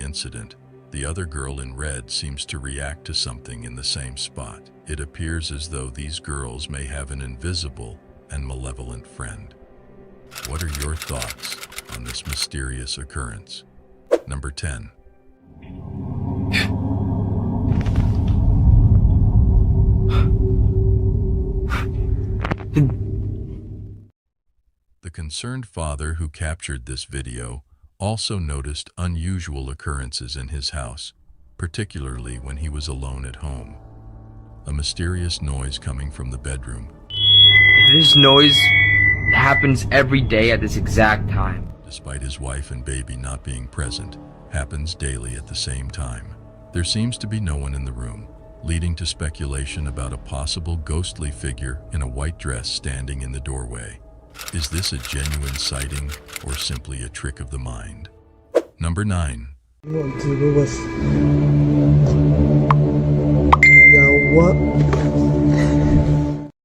incident, the other girl in red seems to react to something in the same spot. It appears as though these girls may have an invisible and malevolent friend. What are your thoughts on this mysterious occurrence? Number 10. The concerned father who captured this video also noticed unusual occurrences in his house, particularly when he was alone at home. A mysterious noise coming from the bedroom. This noise happens every day at this exact time. Despite his wife and baby not being present, happens daily at the same time. There seems to be no one in the room, leading to speculation about a possible ghostly figure in a white dress standing in the doorway. Is this a genuine sighting or simply a trick of the mind? Number 9.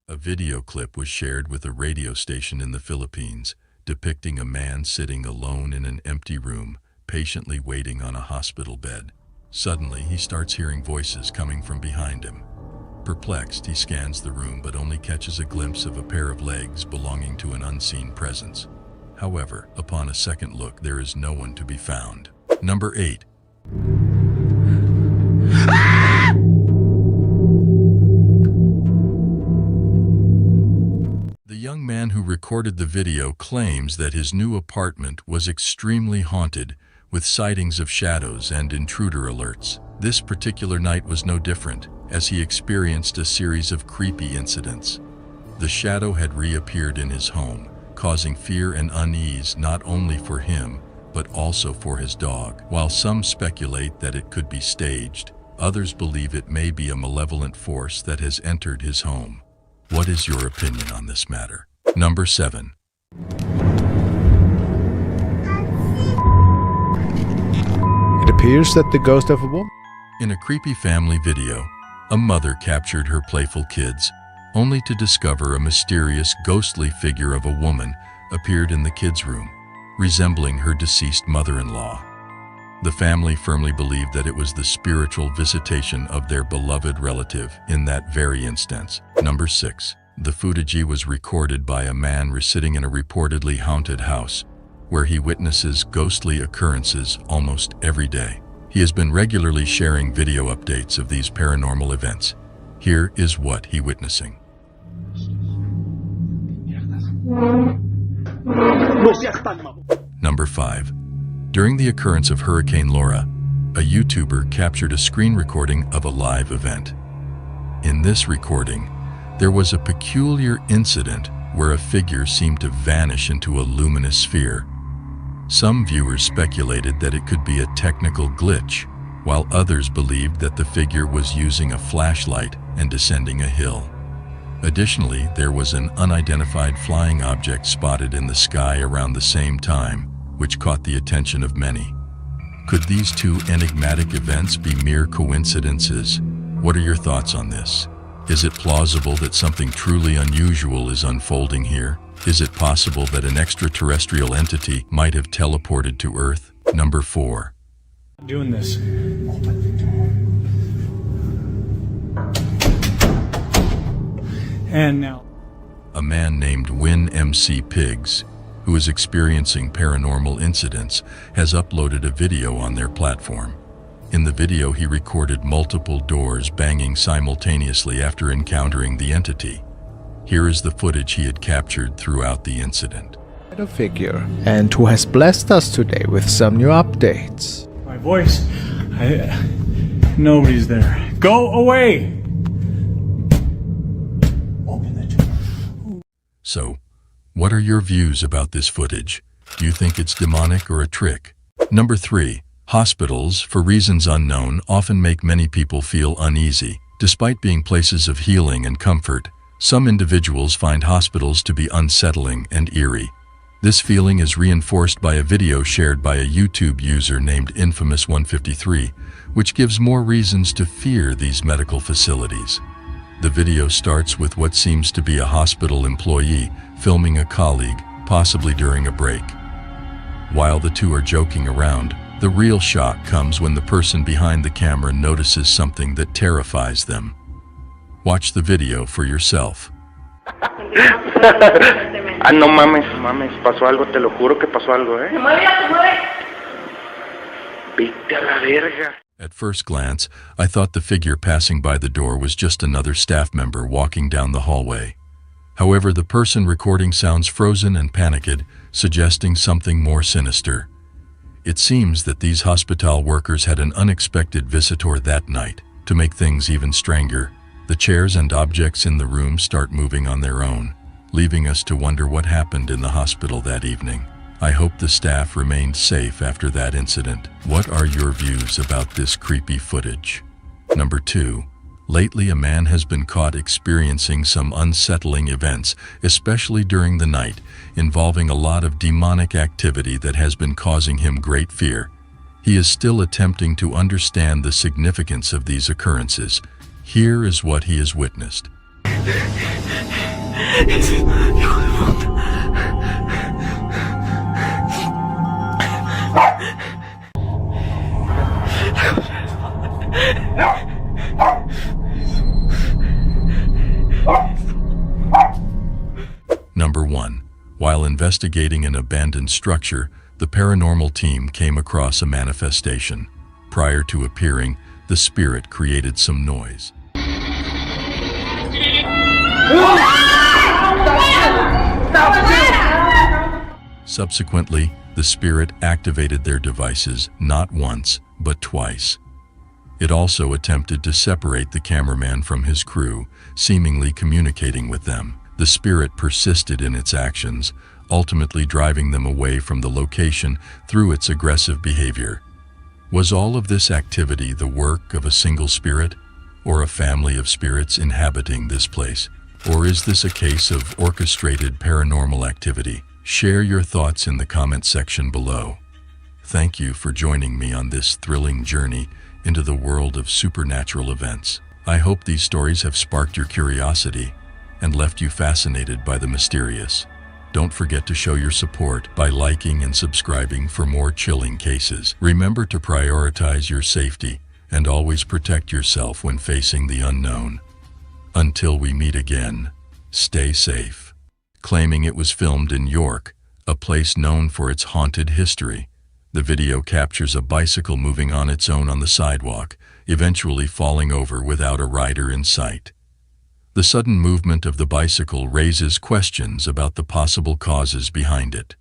A video clip was shared with a radio station in the Philippines, depicting a man sitting alone in an empty room, patiently waiting on a hospital bed. Suddenly, he starts hearing voices coming from behind him. Perplexed, he scans the room but only catches a glimpse of a pair of legs belonging to an unseen presence. However, upon a second look, there is no one to be found. Number 8. The young man who recorded the video claims that his new apartment was extremely haunted, with sightings of shadows and intruder alerts. This particular night was no different, as he experienced a series of creepy incidents. The shadow had reappeared in his home, causing fear and unease not only for him, but also for his dog. While some speculate that it could be staged, others believe it may be a malevolent force that has entered his home. What is your opinion on this matter? Number 7. It appears that the ghost of a woman. In a creepy family video, a mother captured her playful kids, only to discover a mysterious ghostly figure of a woman appeared in the kids' room, resembling her deceased mother-in-law. The family firmly believed that it was the spiritual visitation of their beloved relative in that very instance. Number 6. The footage was recorded by a man sitting in a reportedly haunted house, where he witnesses ghostly occurrences almost every day. He has been regularly sharing video updates of these paranormal events. Here is what he's witnessing. Number 5. During the occurrence of Hurricane Laura, a YouTuber captured a screen recording of a live event. In this recording, there was a peculiar incident where a figure seemed to vanish into a luminous sphere. Some viewers speculated that it could be a technical glitch, while others believed that the figure was using a flashlight and descending a hill. Additionally, there was an unidentified flying object spotted in the sky around the same time, which caught the attention of many. Could these two enigmatic events be mere coincidences? What are your thoughts on this? Is it plausible that something truly unusual is unfolding here? Is it possible that an extraterrestrial entity might have teleported to Earth? Number 4. Doing this. And now. A man named Win MC Pigs, who is experiencing paranormal incidents, has uploaded a video on their platform. In the video, he recorded multiple doors banging simultaneously after encountering the entity. Here is the footage he had captured throughout the incident. A figure, and who has blessed us today with some new updates. My voice. Nobody's there. Go away! Open the door. So, what are your views about this footage? Do you think it's demonic or a trick? Number 3. Hospitals, for reasons unknown, often make many people feel uneasy. Despite being places of healing and comfort, some individuals find hospitals to be unsettling and eerie. This feeling is reinforced by a video shared by a YouTube user named Infamous153, which gives more reasons to fear these medical facilities. The video starts with what seems to be a hospital employee filming a colleague, possibly during a break. While the two are joking around, The real shock comes when the person behind the camera notices something that terrifies them. Watch the video for yourself. Ah, no mames, pasó algo, te lo juro que pasó algo, ¿eh? Vete a la verga. At first glance, I thought the figure passing by the door was just another staff member walking down the hallway. However, the person recording sounds frozen and panicked, suggesting something more sinister. It seems that these hospital workers had an unexpected visitor that night. To make things even stranger, the chairs and objects in the room start moving on their own, leaving us to wonder what happened in the hospital that evening. I hope the staff remained safe after that incident. What are your views about this creepy footage? Number 2. Lately, a man has been caught experiencing some unsettling events, especially during the night, involving a lot of demonic activity that has been causing him great fear. He is still attempting to understand the significance of these occurrences. Here is what he has witnessed. Number 1. While investigating an abandoned structure, the paranormal team came across a manifestation. Prior to appearing, the spirit created some noise. Subsequently, the spirit activated their devices not once, but twice. It also attempted to separate the cameraman from his crew, seemingly communicating with them. The spirit persisted in its actions, ultimately driving them away from the location through its aggressive behavior. Was all of this activity the work of a single spirit, or a family of spirits inhabiting this place? Or is this a case of orchestrated paranormal activity? Share your thoughts in the comment section below. Thank you for joining me on this thrilling journey into the world of supernatural events. I hope these stories have sparked your curiosity and left you fascinated by the mysterious. Don't forget to show your support by liking and subscribing for more chilling cases. Remember to prioritize your safety and always protect yourself when facing the unknown. Until we meet again, stay safe. Claiming it was filmed in York, a place known for its haunted history, the video captures a bicycle moving on its own on the sidewalk, eventually falling over without a rider in sight. The sudden movement of the bicycle raises questions about the possible causes behind it.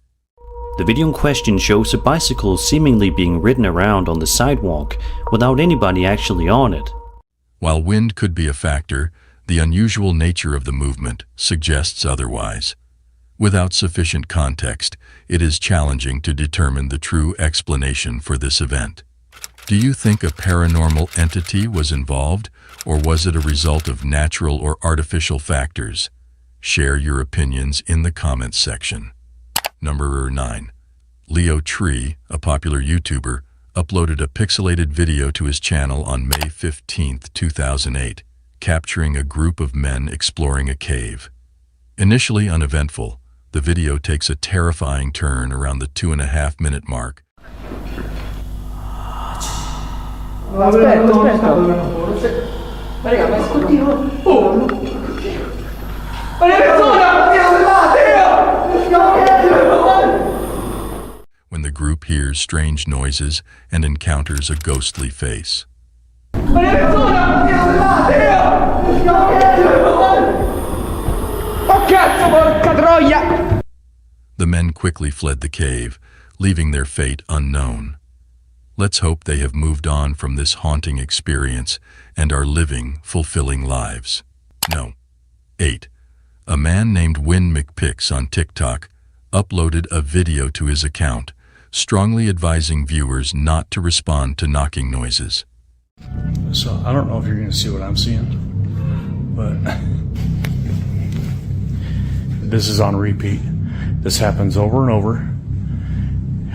The video in question shows a bicycle seemingly being ridden around on the sidewalk without anybody actually on it. While wind could be a factor, the unusual nature of the movement suggests otherwise. Without sufficient context, it is challenging to determine the true explanation for this event. Do you think a paranormal entity was involved, or was it a result of natural or artificial factors? Share your opinions in the comments section. Number 9. Leo Tree, a popular YouTuber, uploaded a pixelated video to his channel on May 15, 2008, capturing a group of men exploring a cave. Initially uneventful, the video takes a terrifying turn around the 2.5-minute mark. When the group hears strange noises and encounters a ghostly face. The men quickly fled the cave, leaving their fate unknown. Let's hope they have moved on from this haunting experience and are living fulfilling lives. No. 8. A man named Win McPix on TikTok uploaded a video to his account, strongly advising viewers not to respond to knocking noises. So I don't know if you're going to see what I'm seeing, but this is on repeat. This happens over and over,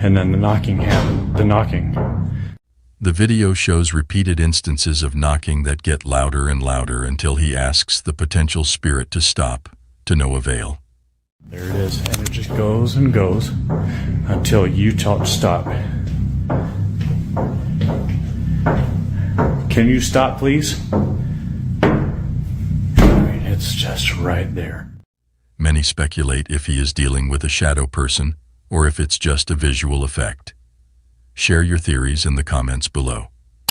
and then the knocking happens. The video shows repeated instances of knocking that get louder and louder until he asks the potential spirit to stop, to no avail. There it is, and it just goes and goes until you tell it to stop. Can you stop, please? I mean, it's just right there. Many speculate if he is dealing with a shadow person or if it's just a visual effect. Share your theories in the comments below.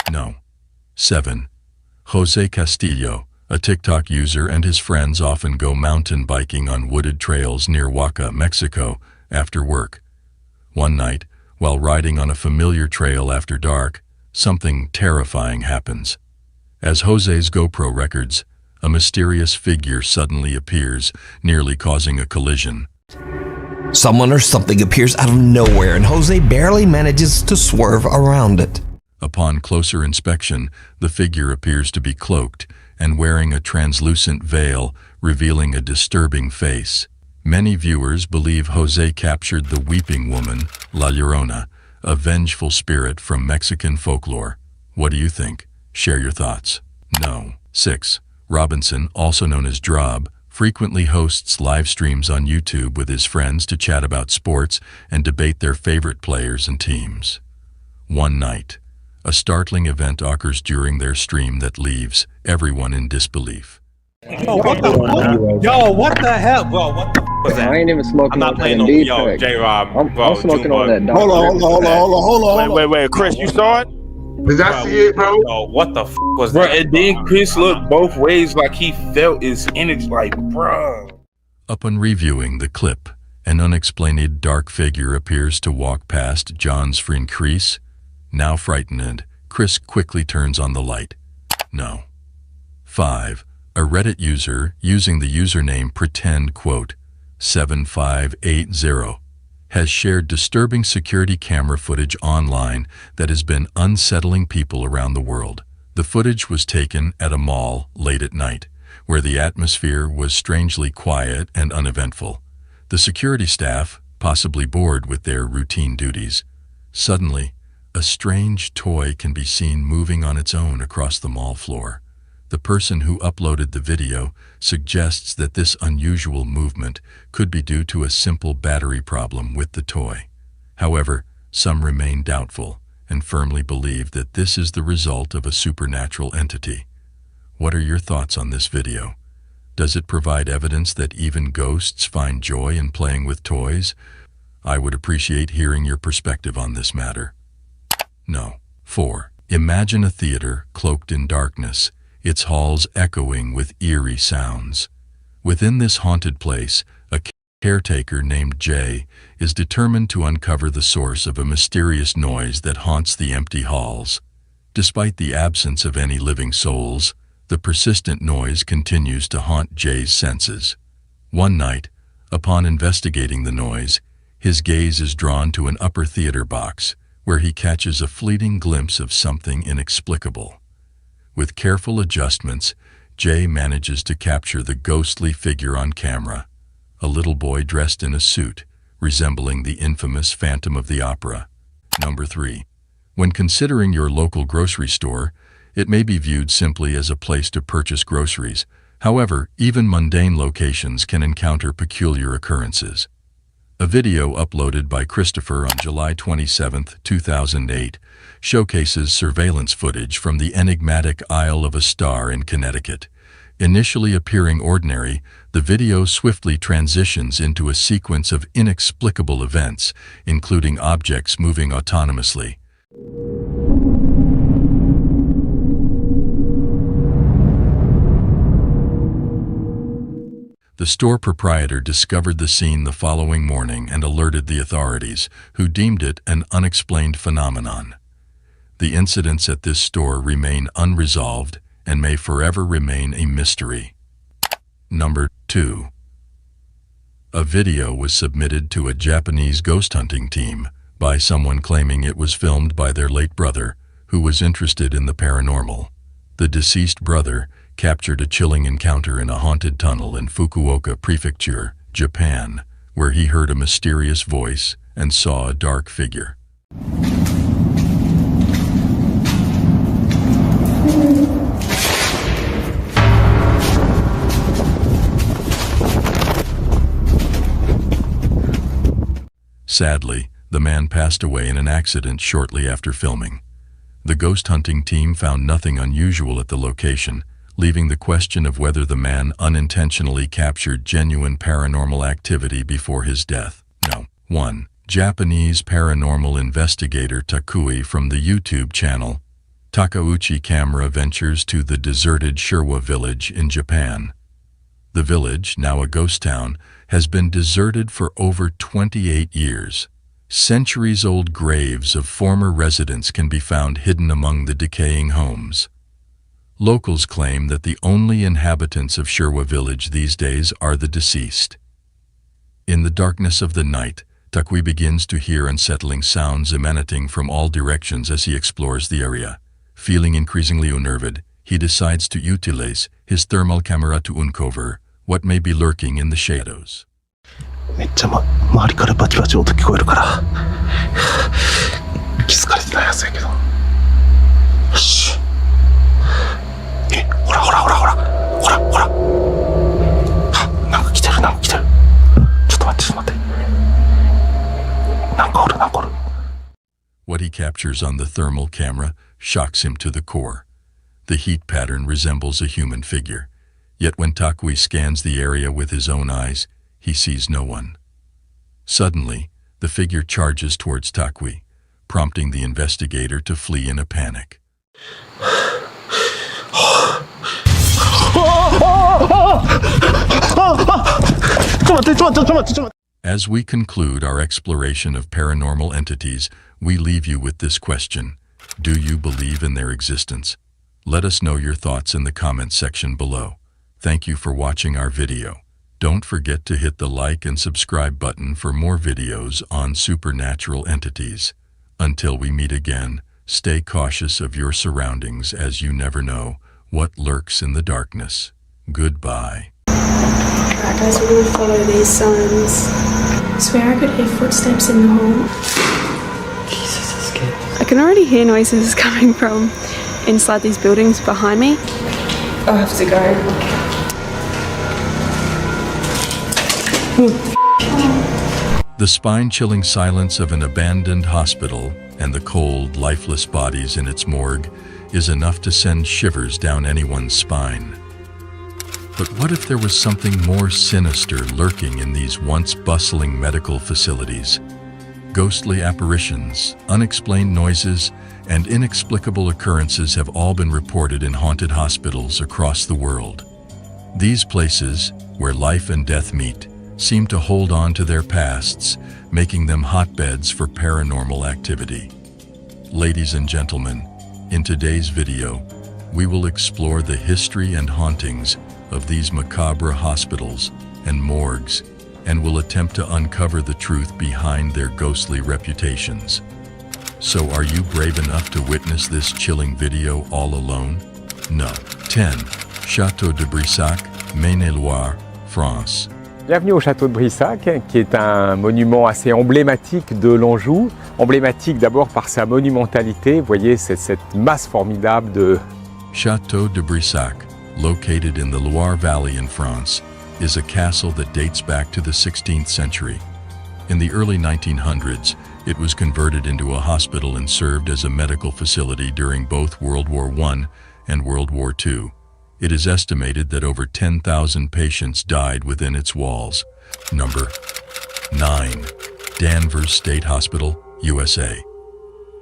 No. 7. Jose Castillo, a TikTok user, and his friends often go mountain biking on wooded trails near Oaxaca, Mexico, after work. One night, while riding on a familiar trail after dark, something terrifying happens. As Jose's GoPro records, a mysterious figure suddenly appears, nearly causing a collision. Someone or something appears out of nowhere and Jose barely manages to swerve around it. Upon closer inspection, the figure appears to be cloaked and wearing a translucent veil, revealing a disturbing face. Many viewers believe Jose captured the weeping woman, La Llorona, a vengeful spirit from Mexican folklore. What do you think? Share your thoughts. No. 6. Robinson, also known as Drob, frequently hosts live streams on YouTube with his friends to chat about sports and debate their favorite players and teams. One night, a startling event occurs during their stream that leaves everyone in disbelief. Yo, what the fuck? Yo, what the hell? Bro, what the fuck was that? I ain't even smoking. I'm not on playing that no. Indeed Yo, pick. J-Rob. I'm smoking on that. Hold on. Wait. Chris, you saw it? Did I see it, bro? Yo, what the fuck was Bro, that? and then Chris looked both ways like he felt his energy, like, bro. Upon reviewing the clip, an unexplained dark figure appears to walk past John's friend Chris. Now frightened, Chris quickly turns on the light. No. 5. A Reddit user using the username pretend7580 has shared disturbing security camera footage online that has been unsettling people around the world. The footage was taken at a mall late at night, where the atmosphere was strangely quiet and uneventful. The security staff, possibly bored with their routine duties, suddenly, a strange toy can be seen moving on its own across the mall floor. The person who uploaded the video suggests that this unusual movement could be due to a simple battery problem with the toy. However, some remain doubtful and firmly believe that this is the result of a supernatural entity. What are your thoughts on this video? Does it provide evidence that even ghosts find joy in playing with toys? I would appreciate hearing your perspective on this matter. No. 4. Imagine a theater cloaked in darkness, its halls echoing with eerie sounds. Within this haunted place, a caretaker named Jay is determined to uncover the source of a mysterious noise that haunts the empty halls. Despite the absence of any living souls, the persistent noise continues to haunt Jay's senses. One night, upon investigating the noise, his gaze is drawn to an upper theater box, where he catches a fleeting glimpse of something inexplicable. With careful adjustments, Jay manages to capture the ghostly figure on camera, a little boy dressed in a suit, resembling the infamous Phantom of the Opera. Number 3. When considering your local grocery store, it may be viewed simply as a place to purchase groceries. However, even mundane locations can encounter peculiar occurrences. A video uploaded by Christopher on July 27, 2008, showcases surveillance footage from the enigmatic Isle of a Star in Connecticut. Initially appearing ordinary, the video swiftly transitions into a sequence of inexplicable events, including objects moving autonomously. The store proprietor discovered the scene the following morning and alerted the authorities, who deemed it an unexplained phenomenon. The incidents at this store remain unresolved and may forever remain a mystery. Number 2. A video was submitted to a Japanese ghost hunting team by someone claiming it was filmed by their late brother, who was interested in the paranormal. The deceased brother captured a chilling encounter in a haunted tunnel in Fukuoka Prefecture, Japan, where he heard a mysterious voice and saw a dark figure. Sadly, the man passed away in an accident shortly after filming. The ghost hunting team found nothing unusual at the location, leaving the question of whether the man unintentionally captured genuine paranormal activity before his death. No. 1. Japanese paranormal investigator Takui from the YouTube channel Takauchi Camera ventures to the deserted Shirwa village in Japan. The village, now a ghost town, has been deserted for over 28 years. Centuries-old graves of former residents can be found hidden among the decaying homes. Locals claim that the only inhabitants of Shirwa village these days are the deceased. In the darkness of the night, Takui begins to hear unsettling sounds emanating from all directions as he explores the area. Feeling increasingly unnerved, he decides to utilize his thermal camera to uncover what may be lurking in the shadows. めっちゃ周りからバチバチ音聞こえるから気づかれてないはずやけどよしほらほらほらほらほらほらなんか来てるなんか来てるちょっと待ってちょっと待ってなんかおるなんかおる What he captures on the thermal camera shocks him to the core. The heat pattern resembles a human figure, yet when Takui scans the area with his own eyes, he sees no one. Suddenly, the figure charges towards Takui, prompting the investigator to flee in a panic. As we conclude our exploration of paranormal entities, we leave you with this question. Do you believe in their existence? Let us know your thoughts in the comments section below. Thank you for watching our video. Don't forget to hit the like and subscribe button for more videos on supernatural entities. Until we meet again, stay cautious of your surroundings as you never know what lurks in the darkness. Goodbye. Alright guys, we're gonna follow these signs. I swear I could hear footsteps in the hall. Jesus, that's scary. I can already hear noises coming from inside these buildings behind me. I have to go. The spine-chilling silence of an abandoned hospital and the cold, lifeless bodies in its morgue is enough to send shivers down anyone's spine. But what if there was something more sinister lurking in these once bustling medical facilities? Ghostly apparitions, unexplained noises, and inexplicable occurrences have all been reported in haunted hospitals across the world. These places, where life and death meet, seem to hold on to their pasts, making them hotbeds for paranormal activity. Ladies and gentlemen, in today's video, we will explore the history and hauntings of these macabre hospitals and morgues, and will attempt to uncover the truth behind their ghostly reputations. So are you brave enough to witness this chilling video all alone? No. 10. Château de Brissac, Maine-et-Loire, France. Bienvenue au château de Brissac, qui est un monument assez emblématique de l'Anjou. Emblématique d'abord par sa monumentalité, vous voyez, c'est cette masse formidable de... Château de Brissac, located in the Loire Valley in France, is a castle that dates back to the 16th century. In the early 1900s, it was converted into a hospital and served as a medical facility during both World War I and World War II. It is estimated that over 10,000 patients died within its walls. Number 9. Danvers State Hospital, USA.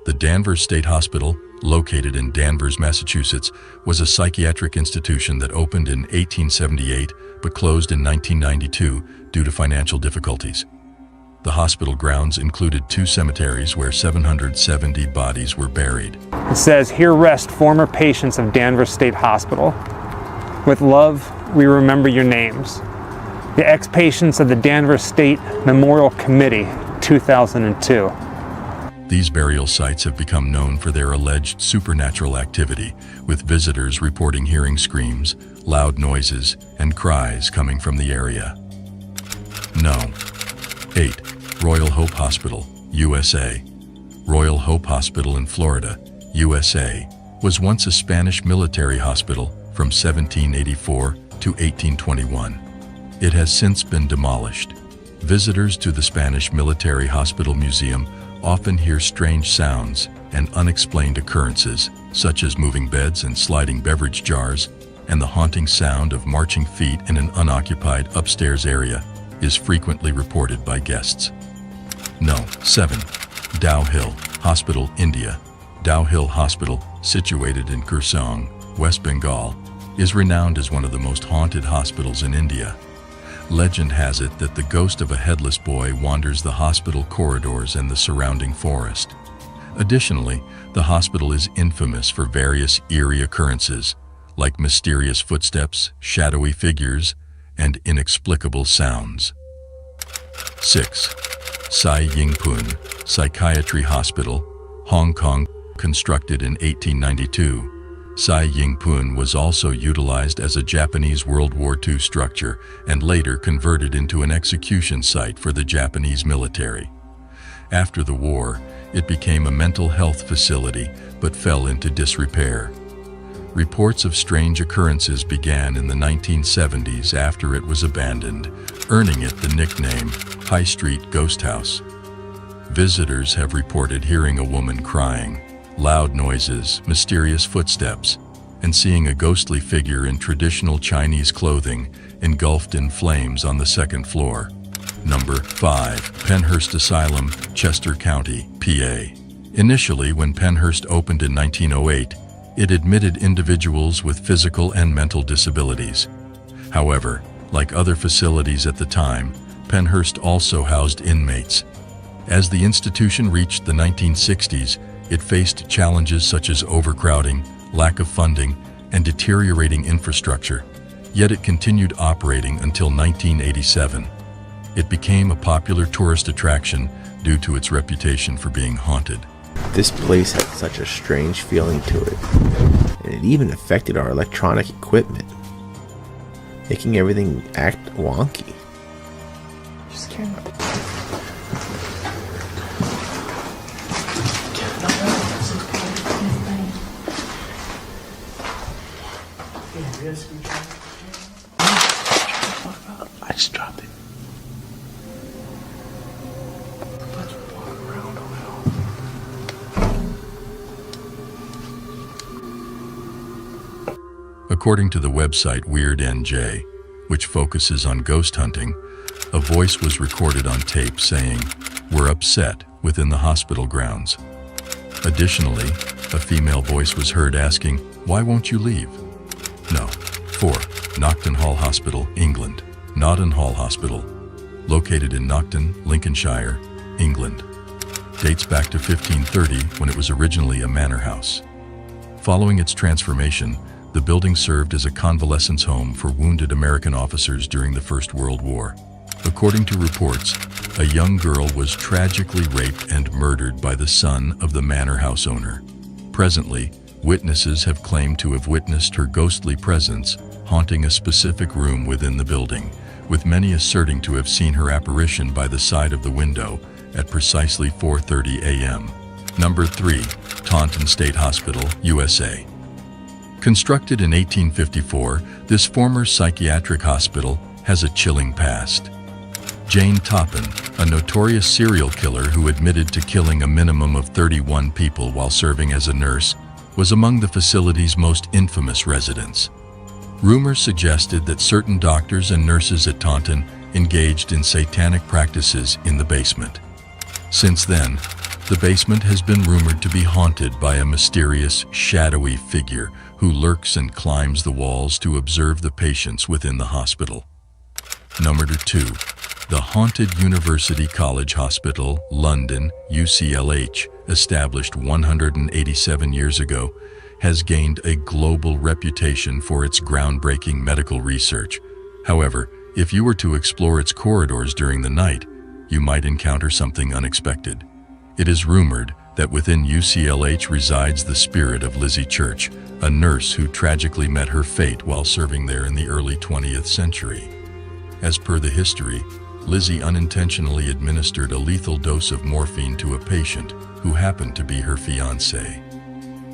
The Danvers State Hospital, located in Danvers, Massachusetts, was a psychiatric institution that opened in 1878 but closed in 1992 due to financial difficulties. The hospital grounds included 2 cemeteries where 770 bodies were buried. It says, "Here rest former patients of Danvers State Hospital. With love, we remember your names. The ex-patients of the Danvers State Memorial Committee, 2002. These burial sites have become known for their alleged supernatural activity, with visitors reporting hearing screams, loud noises, and cries coming from the area. No. 8. Royal Hope Hospital, USA. Royal Hope Hospital in Florida, USA, was once a Spanish military hospital from 1784 to 1821. It has since been demolished. Visitors to the Spanish Military Hospital Museum often hear strange sounds and unexplained occurrences, such as moving beds and sliding beverage jars, and the haunting sound of marching feet in an unoccupied upstairs area, is frequently reported by guests. No. 7. Dow Hill Hospital, India. Dow Hill Hospital, situated in Kurseong, West Bengal, is renowned as one of the most haunted hospitals in India. Legend has it that the ghost of a headless boy wanders the hospital corridors and the surrounding forest. Additionally, the hospital is infamous for various eerie occurrences, like mysterious footsteps, shadowy figures, and inexplicable sounds. 6. Sai Yingpun Psychiatry Hospital, Hong Kong. Constructed in 1892, Sai Yingpun was also utilized as a Japanese World War II structure and later converted into an execution site for the Japanese military. After the war, it became a mental health facility but fell into disrepair. Reports of strange occurrences began in the 1970s after it was abandoned, earning it the nickname High Street Ghost House. Visitors have reported hearing a woman crying, loud noises, mysterious footsteps, and seeing a ghostly figure in traditional Chinese clothing engulfed in flames on the second floor. Number 5. Penhurst Asylum, Chester County, PA. Initially, when Penhurst opened in 1908, it admitted individuals with physical and mental disabilities. However, like other facilities at the time, Penhurst also housed inmates. As the institution reached the 1960s, it faced challenges such as overcrowding, lack of funding, and deteriorating infrastructure, yet it continued operating until 1987. It became a popular tourist attraction due to its reputation for being haunted. This place had such a strange feeling to it, and it even affected our electronic equipment, making everything act wonky. Just kidding. I just dropped it. According to the website Weird NJ, which focuses on ghost hunting, a voice was recorded on tape saying, "We're upset," within the hospital grounds. Additionally, a female voice was heard asking, "Why won't you leave?" No. 4. Nocton Hall Hospital, England. Notton Hall Hospital, located in Nocton, Lincolnshire, England. Dates back to 1530 when it was originally a manor house. Following its transformation, the building served as a convalescence home for wounded American officers during the First World War. According to reports, a young girl was tragically raped and murdered by the son of the manor house owner. Presently, witnesses have claimed to have witnessed her ghostly presence haunting a specific room within the building, with many asserting to have seen her apparition by the side of the window at precisely 4:30 a.m. Number 3. Taunton State Hospital, USA. Constructed in 1854, this former psychiatric hospital has a chilling past. Jane Toppin, a notorious serial killer who admitted to killing a minimum of 31 people while serving as a nurse, was among the facility's most infamous residents. Rumors suggested that certain doctors and nurses at Taunton engaged in satanic practices in the basement. Since then, the basement has been rumored to be haunted by a mysterious, shadowy figure who lurks and climbs the walls to observe the patients within the hospital. Number 2. The Haunted University College Hospital, London, UCLH, established 187 years ago, has gained a global reputation for its groundbreaking medical research. However, if you were to explore its corridors during the night, you might encounter something unexpected. It is rumored that within UCLH resides the spirit of Lizzie Church, a nurse who tragically met her fate while serving there in the early 20th century. As per the history, Lizzie unintentionally administered a lethal dose of morphine to a patient who happened to be her fiancé.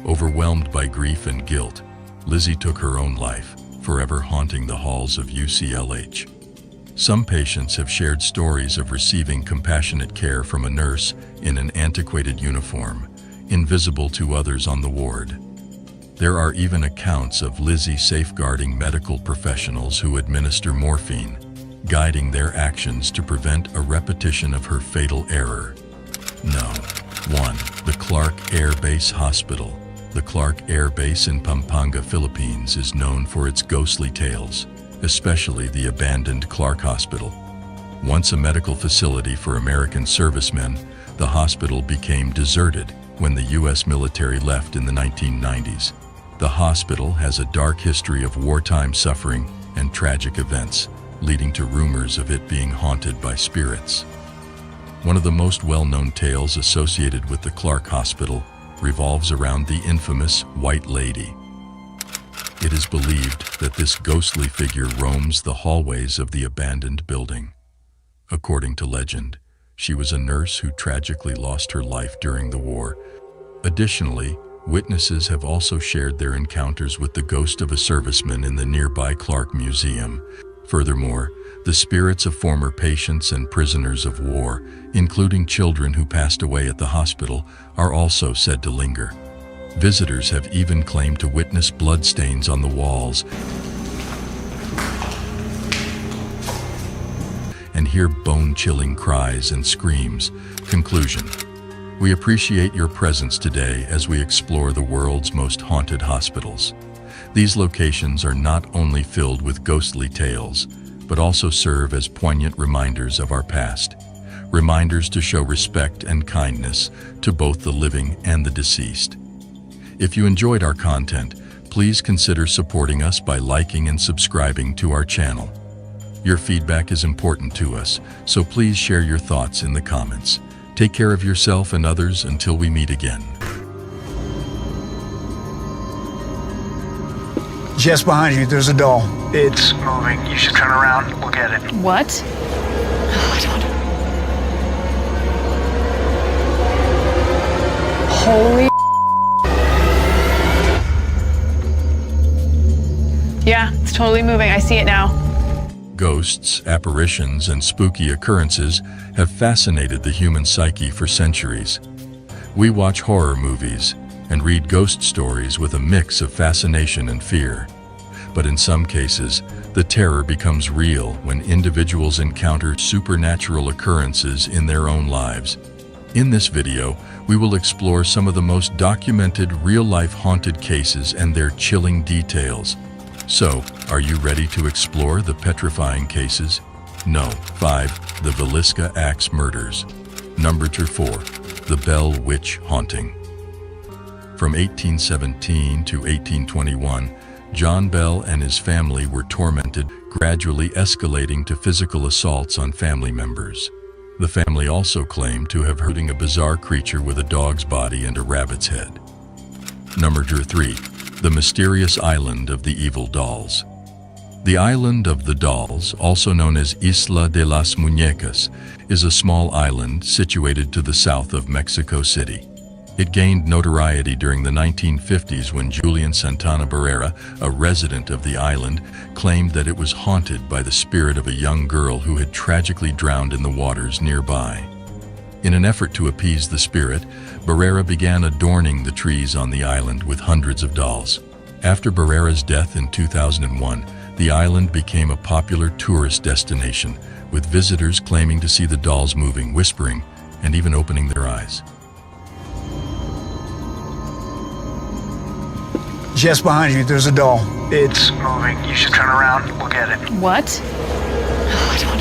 Overwhelmed by grief and guilt, Lizzie took her own life, forever haunting the halls of UCLH. Some patients have shared stories of receiving compassionate care from a nurse in an antiquated uniform, invisible to others on the ward. There are even accounts of Lizzie safeguarding medical professionals who administer morphine, guiding their actions to prevent a repetition of her fatal error. No. 1. The Clark Air Base Hospital. The Clark Air Base in Pampanga, Philippines is known for its ghostly tales, especially the abandoned Clark Hospital. Once a medical facility for American servicemen, the hospital became deserted when the U.S. military left in the 1990s. The hospital has a dark history of wartime suffering and tragic events, leading to rumors of it being haunted by spirits. One of the most well-known tales associated with the Clark Hospital revolves around the infamous White Lady. It is believed that this ghostly figure roams the hallways of the abandoned building. According to legend, she was a nurse who tragically lost her life during the war. Additionally, witnesses have also shared their encounters with the ghost of a serviceman in the nearby Clark Museum. Furthermore, the spirits of former patients and prisoners of war, including children who passed away at the hospital, are also said to linger. Visitors have even claimed to witness bloodstains on the walls and hear bone-chilling cries and screams. Conclusion: we appreciate your presence today as we explore the world's most haunted hospitals. These locations are not only filled with ghostly tales, but also serve as poignant reminders of our past. Reminders to show respect and kindness to both the living and the deceased. If you enjoyed our content, please consider supporting us by liking and subscribing to our channel. Your feedback is important to us, so please share your thoughts in the comments. Take care of yourself and others until we meet again. Just behind you, there's a doll. It's moving. You should turn around and look at it. What? Oh, I don't. Holy. Yeah, it's totally moving. I see it now. Ghosts, apparitions, and spooky occurrences have fascinated the human psyche for centuries. We watch horror movies and read ghost stories with a mix of fascination and fear. But in some cases, the terror becomes real when individuals encounter supernatural occurrences in their own lives. In this video, we will explore some of the most documented real-life haunted cases and their chilling details. So, are you ready to explore the petrifying cases? No. 5. The Villisca Axe Murders. Number 4. The Bell Witch Haunting. From 1817 to 1821, John Bell and his family were tormented, gradually escalating to physical assaults on family members. The family also claimed to have heard a bizarre creature with a dog's body and a rabbit's head. Number 3. The Mysterious Island of the Evil Dolls. The Island of the Dolls, also known as Isla de las Muñecas, is a small island situated to the south of Mexico City. It gained notoriety during the 1950s when Julian Santana Barrera, a resident of the island, claimed that it was haunted by the spirit of a young girl who had tragically drowned in the waters nearby. In an effort to appease the spirit, Barrera began adorning the trees on the island with hundreds of dolls. After Barrera's death in 2001, the island became a popular tourist destination, with visitors claiming to see the dolls moving, whispering, and even opening their eyes. Just behind you, there's a doll. It's moving. You should turn around and look at it. What? Oh, I don't.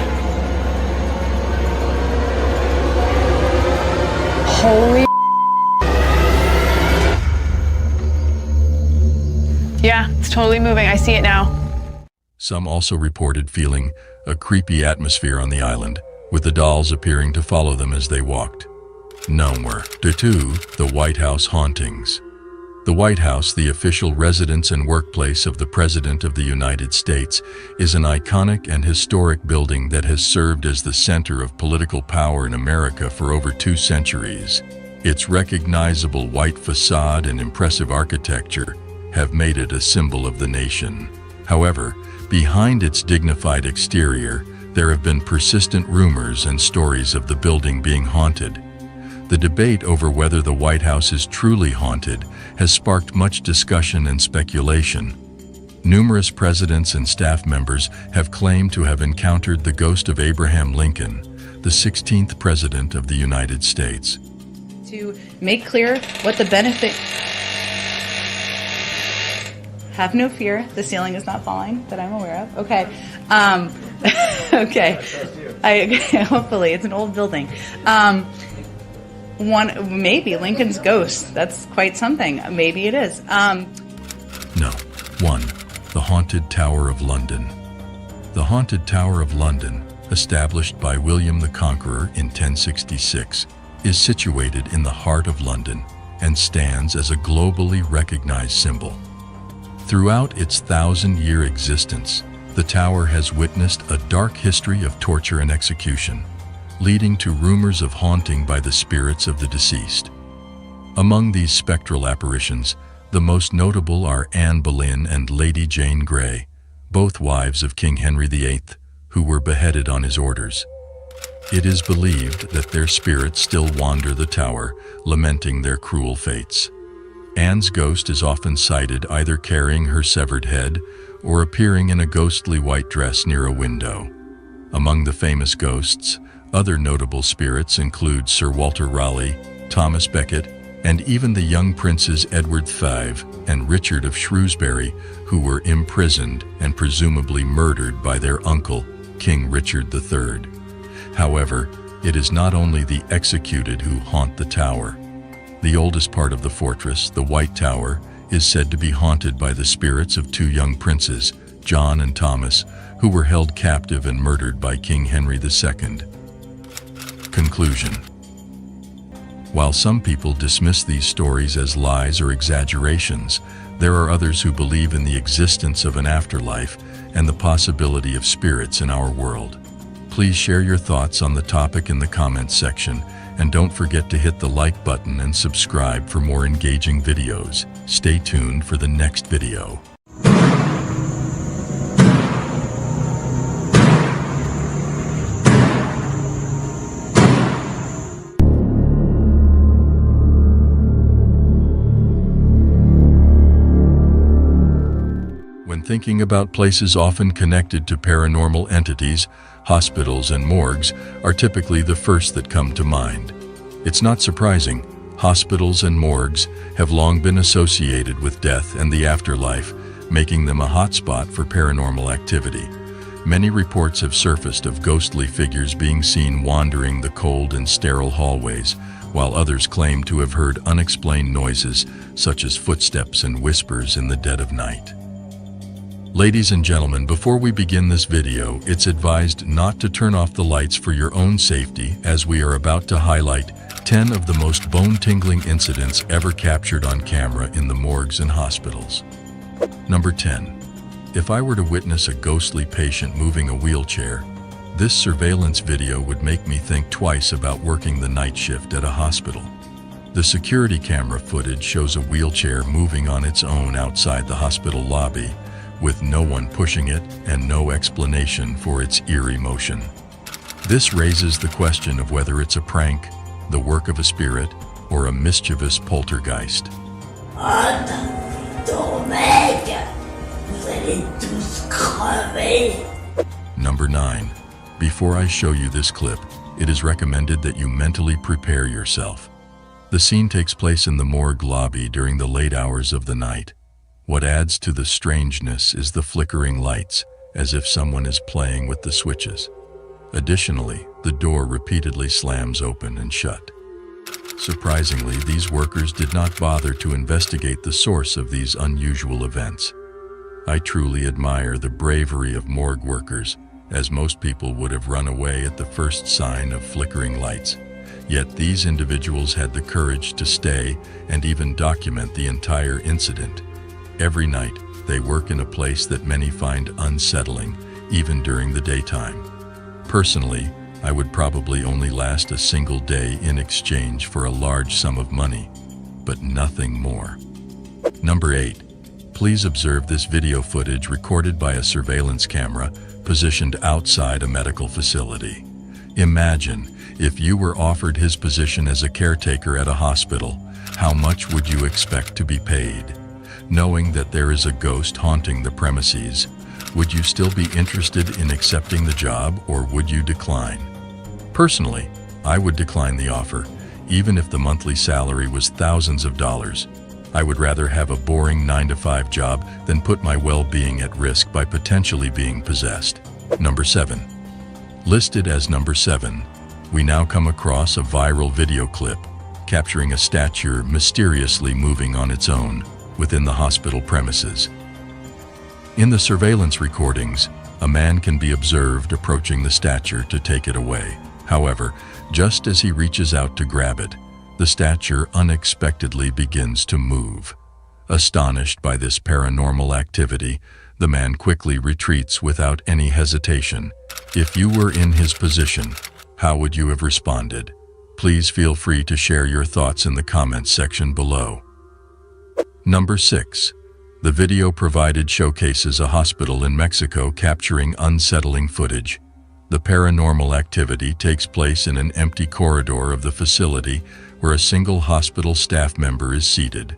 Holy. Yeah, it's totally moving. I see it now. Some also reported feeling a creepy atmosphere on the island, with the dolls appearing to follow them as they walked. Number 2. The White House Hauntings. The White House, the official residence and workplace of the President of the United States, is an iconic and historic building that has served as the center of political power in America for over 2 centuries. Its recognizable white facade and impressive architecture have made it a symbol of the nation. However, behind its dignified exterior, there have been persistent rumors and stories of the building being haunted. The debate over whether the White House is truly haunted has sparked much discussion and speculation. Numerous presidents and staff members have claimed to have encountered the ghost of Abraham Lincoln, the 16th President of the United States. To make clear what the benefit... Have no fear, the ceiling is not falling that I'm aware of. Okay. Okay. Hopefully, it's an old building. Maybe Lincoln's ghost. That's quite something. Maybe it is. No. 1. The Haunted Tower of London. The Haunted Tower of London, established by William the Conqueror in 1066, is situated in the heart of London and stands as a globally recognized symbol. Throughout its 1,000-year existence, the tower has witnessed a dark history of torture and execution, leading to rumors of haunting by the spirits of the deceased. Among these spectral apparitions, the most notable are Anne Boleyn and Lady Jane Grey, both wives of King Henry VIII, who were beheaded on his orders. It is believed that their spirits still wander the tower, lamenting their cruel fates. Anne's ghost is often sighted either carrying her severed head or appearing in a ghostly white dress near a window. Among the famous ghosts, other notable spirits include Sir Walter Raleigh, Thomas Becket, and even the young princes Edward V and Richard of Shrewsbury, who were imprisoned and presumably murdered by their uncle, King Richard III. However, it is not only the executed who haunt the tower. The oldest part of the fortress, the White Tower, is said to be haunted by the spirits of two young princes, John and Thomas, who were held captive and murdered by King Henry II. Conclusion. While some people dismiss these stories as lies or exaggerations, there are others who believe in the existence of an afterlife and the possibility of spirits in our world. Please share your thoughts on the topic in the comments section, and don't forget to hit the like button and subscribe for more engaging videos. Stay tuned for the next video. When thinking about places often connected to paranormal entities, hospitals and morgues are typically the first that come to mind. It's not surprising. Hospitals and morgues have long been associated with death and the afterlife, making them a hotspot for paranormal activity. Many reports have surfaced of ghostly figures being seen wandering the cold and sterile hallways, while others claim to have heard unexplained noises such as footsteps and whispers in the dead of night. Ladies and gentlemen, before we begin this video, it's advised not to turn off the lights for your own safety, as we are about to highlight 10 of the most bone-tingling incidents ever captured on camera in the morgues and hospitals. Number 10. If I were to witness a ghostly patient moving a wheelchair, this surveillance video would make me think twice about working the night shift at a hospital. The security camera footage shows a wheelchair moving on its own outside the hospital lobby, with no one pushing it and no explanation for its eerie motion. This raises the question of whether it's a prank, the work of a spirit, or a mischievous poltergeist. Number 9. Before I show you this clip, it is recommended that you mentally prepare yourself. The scene takes place in the morgue lobby during the late hours of the night. What adds to the strangeness is the flickering lights, as if someone is playing with the switches. Additionally, the door repeatedly slams open and shut. Surprisingly, these workers did not bother to investigate the source of these unusual events. I truly admire the bravery of morgue workers, as most people would have run away at the first sign of flickering lights. Yet these individuals had the courage to stay and even document the entire incident. Every night, they work in a place that many find unsettling, even during the daytime. Personally, I would probably only last a single day in exchange for a large sum of money, but nothing more. Number 8. Please observe this video footage recorded by a surveillance camera positioned outside a medical facility. Imagine If you were offered his position as a caretaker at a hospital, how much would you expect to be paid? Knowing that there is a ghost haunting the premises, would you still be interested in accepting the job, or would you decline? Personally, I would decline the offer, even if the monthly salary was thousands of dollars. I would rather have a boring 9-to-5 job than put my well-being at risk by potentially being possessed. Number 7. Listed as number 7, we now come across a viral video clip capturing a statue mysteriously moving on its own within the hospital premises. In the surveillance recordings, a man can be observed approaching the statue to take it away. However, just as he reaches out to grab it, the statue unexpectedly begins to move. Astonished by this paranormal activity, the man quickly retreats without any hesitation. If you were in his position, how would you have responded? Please feel free to share your thoughts in the comments section below. Number 6. The video provided showcases a hospital in Mexico capturing unsettling footage. The paranormal activity takes place in an empty corridor of the facility where a single hospital staff member is seated.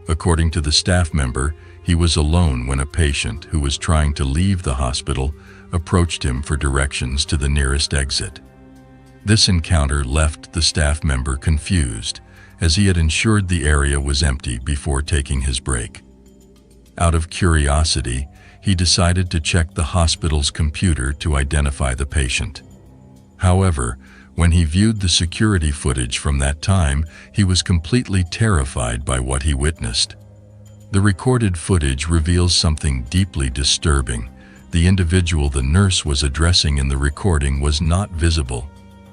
According to the staff member, he was alone when a patient who was trying to leave the hospital approached him for directions to the nearest exit. This encounter left the staff member confused, as he had ensured the area was empty before taking his break. Out of curiosity, he decided to check the hospital's computer to identify the patient. However, when he viewed the security footage from that time, he was completely terrified by what he witnessed. The recorded footage reveals something deeply disturbing. The individual the nurse was addressing in the recording was not visible.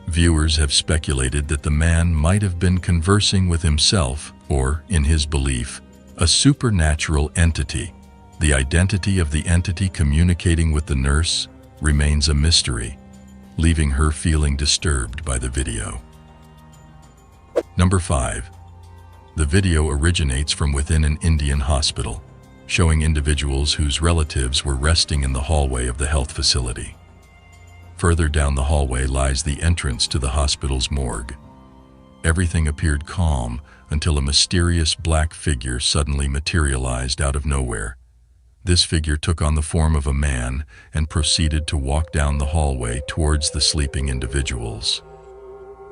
Viewers have speculated that the man might have been conversing with himself or, in his belief, a supernatural entity. The identity of the entity communicating with the nurse remains a mystery, leaving her feeling disturbed by the video. Number 5. The video originates from within an Indian hospital, showing individuals whose relatives were resting in the hallway of the health facility. Further down the hallway lies the entrance to the hospital's morgue. Everything appeared calm until a mysterious black figure suddenly materialized out of nowhere. This figure took on the form of a man and proceeded to walk down the hallway towards the sleeping individuals.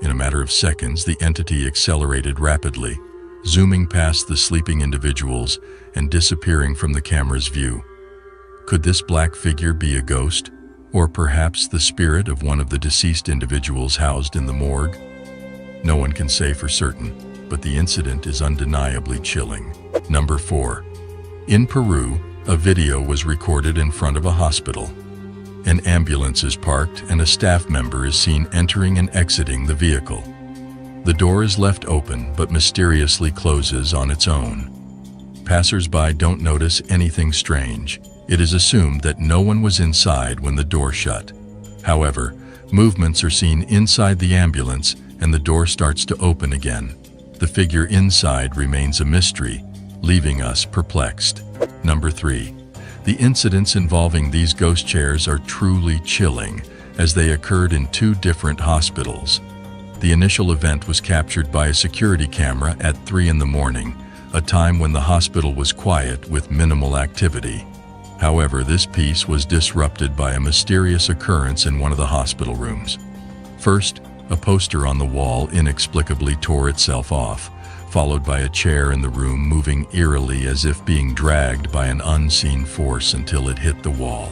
In a matter of seconds, the entity accelerated rapidly, zooming past the sleeping individuals and disappearing from the camera's view. Could this black figure be a ghost, or perhaps the spirit of one of the deceased individuals housed in the morgue? No one can say for certain, but the incident is undeniably chilling. Number 4. In Peru, a video was recorded in front of a hospital. An ambulance is parked and a staff member is seen entering and exiting the vehicle. The door is left open but mysteriously closes on its own. Passers-by don't notice anything strange. It is assumed that no one was inside when the door shut. However, movements are seen inside the ambulance and the door starts to open again. The figure inside remains a mystery, leaving us perplexed. Number 3. The incidents involving these ghost chairs are truly chilling, as they occurred in 2 different hospitals. The initial event was captured by a security camera at 3 in the morning, a time when the hospital was quiet with minimal activity. However, this piece was disrupted by a mysterious occurrence in one of the hospital rooms. First, a poster on the wall inexplicably tore itself off, followed by a chair in the room moving eerily as if being dragged by an unseen force until it hit the wall.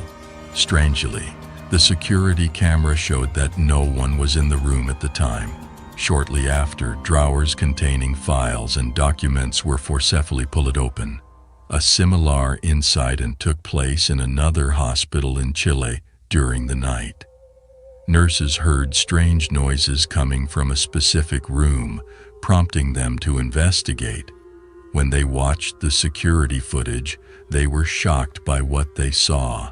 Strangely, the security camera showed that no one was in the room at the time. Shortly after, drawers containing files and documents were forcefully pulled open. A similar incident took place in another hospital in Chile during the night. Nurses heard strange noises coming from a specific room, prompting them to investigate. When they watched the security footage, they were shocked by what they saw.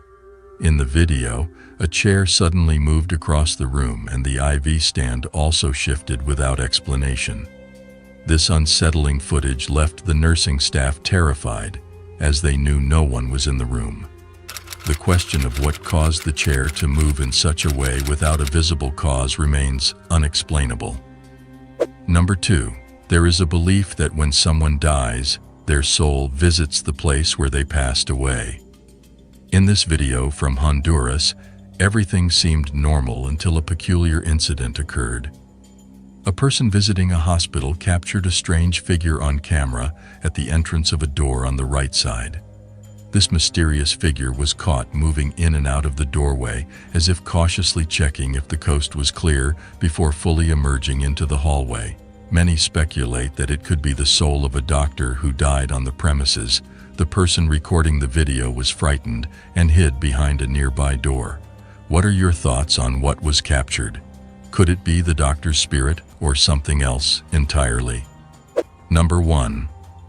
In the video, a chair suddenly moved across the room and the IV stand also shifted without explanation. This unsettling footage left the nursing staff terrified, as they knew no one was in the room. the question of what caused the chair to move in such a way without a visible cause remains unexplainable. Number 2. There is a belief that when someone dies, their soul visits the place where they passed away. In this video from Honduras, everything seemed normal until a peculiar incident occurred. A person visiting a hospital captured a strange figure on camera at the entrance of a door on the right side. This mysterious figure was caught moving in and out of the doorway as if cautiously checking if the coast was clear before fully emerging into the hallway. Many speculate that it could be the soul of a doctor who died on the premises. The person recording the video was frightened and hid behind a nearby door. What are your thoughts on what was captured? Could it be the doctor's spirit or something else entirely? Number 1.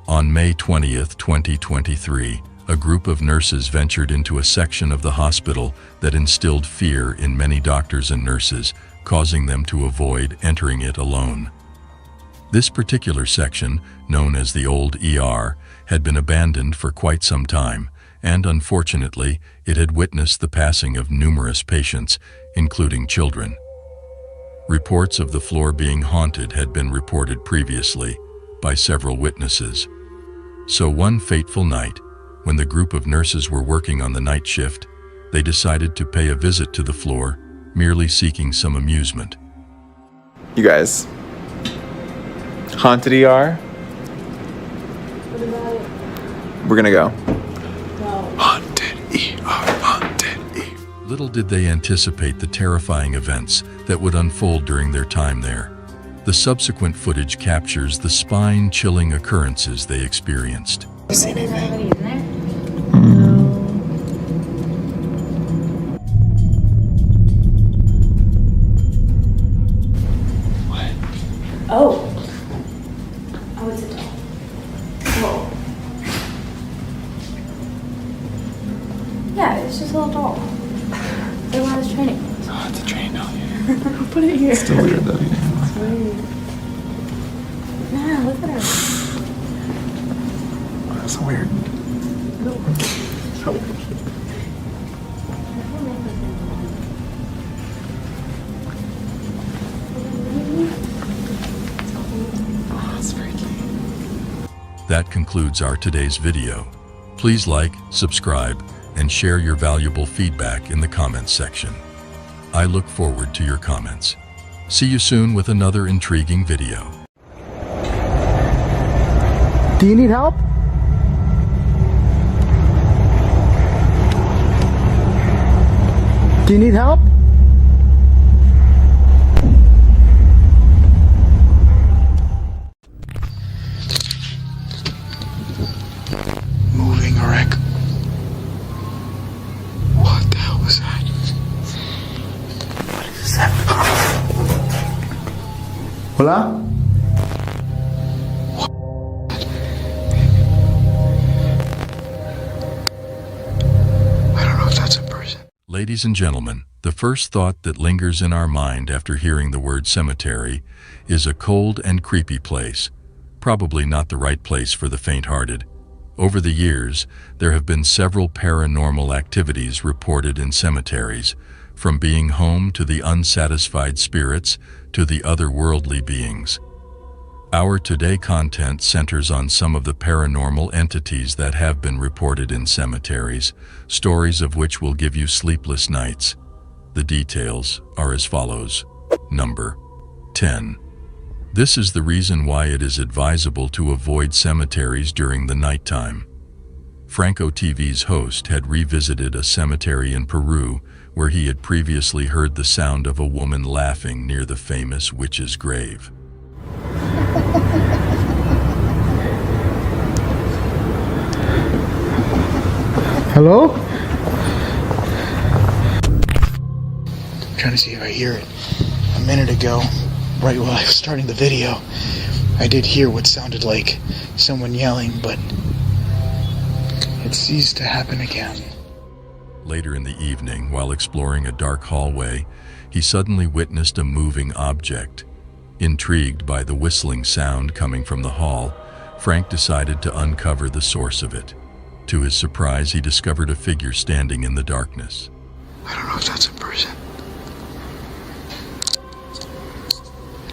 On May 20th, 2023, a group of nurses ventured into a section of the hospital that instilled fear in many doctors and nurses, causing them to avoid entering it alone. This particular section, known as the old ER, had been abandoned for quite some time, and unfortunately, it had witnessed the passing of numerous patients, including children. Reports of the floor being haunted had been reported previously by several witnesses. So one fateful night, when the group of nurses were working on the night shift, they decided to pay a visit to the floor, merely seeking some amusement. You guys, haunted ER? What about it? We're gonna go. No. Haunted ER, haunted ER. Little did they anticipate the terrifying events that would unfold during their time there. The subsequent footage captures the spine-chilling occurrences they experienced. You see anything? Oh. Oh, it's a doll. Whoa. Yeah, it's just a little doll. They want his training. Oh, it's a train doll, yeah. Put it here. It's still weird though, yeah. It's weird. Yeah, look at her. Oh, that's so weird. So weird. That concludes our today's video. Please like, subscribe, and share your valuable feedback in the comments section. I look forward to your comments. See you soon with another intriguing video. Do you need help? Do you need help? Moving wreck. What the hell was that? What is that? Hola? I don't know if that's a person. Ladies and gentlemen, the first thought that lingers in our mind after hearing the word cemetery is a cold and creepy place, probably not the right place for the faint-hearted. Over the years, there have been several paranormal activities reported in cemeteries, from being home to the unsatisfied spirits to the otherworldly beings. Our today content centers on some of the paranormal entities that have been reported in cemeteries, stories of which will give you sleepless nights. The details are as follows. Number 10. This is the reason why it is advisable to avoid cemeteries during the nighttime. Franco TV's host had revisited a cemetery in Peru where he had previously heard the sound of a woman laughing near the famous witch's grave. Hello? I'm trying to see if I hear it. A minute ago, right while I was starting the video, I did hear what sounded like someone yelling, but it ceased to happen again. Later in the evening, while exploring a dark hallway, he suddenly witnessed a moving object. Intrigued by the whistling sound coming from the hall, Frank decided to uncover the source of it. To his surprise, he discovered a figure standing in the darkness. I don't know if that's a person.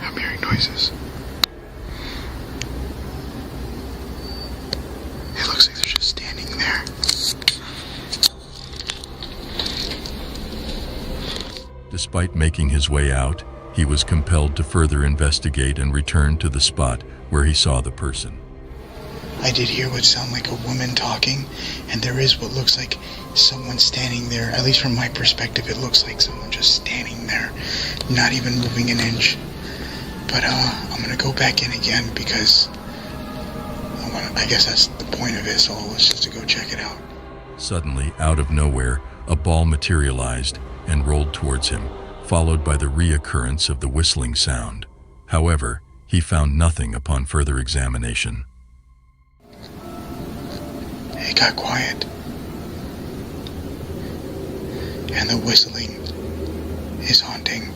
I'm hearing noises. It looks like they're just standing there. Despite making his way out, he was compelled to further investigate and return to the spot where he saw the person. I did hear what sounded like a woman talking, and there is what looks like someone standing there. At least from my perspective, it looks like someone just standing there, not even moving an inch. But I'm gonna go back in again because I guess that's the point of this all, is just to go check it out. Suddenly, out of nowhere, a ball materialized and rolled towards him, followed by the reoccurrence of the whistling sound. However, he found nothing upon further examination. It got quiet. And the whistling is haunting.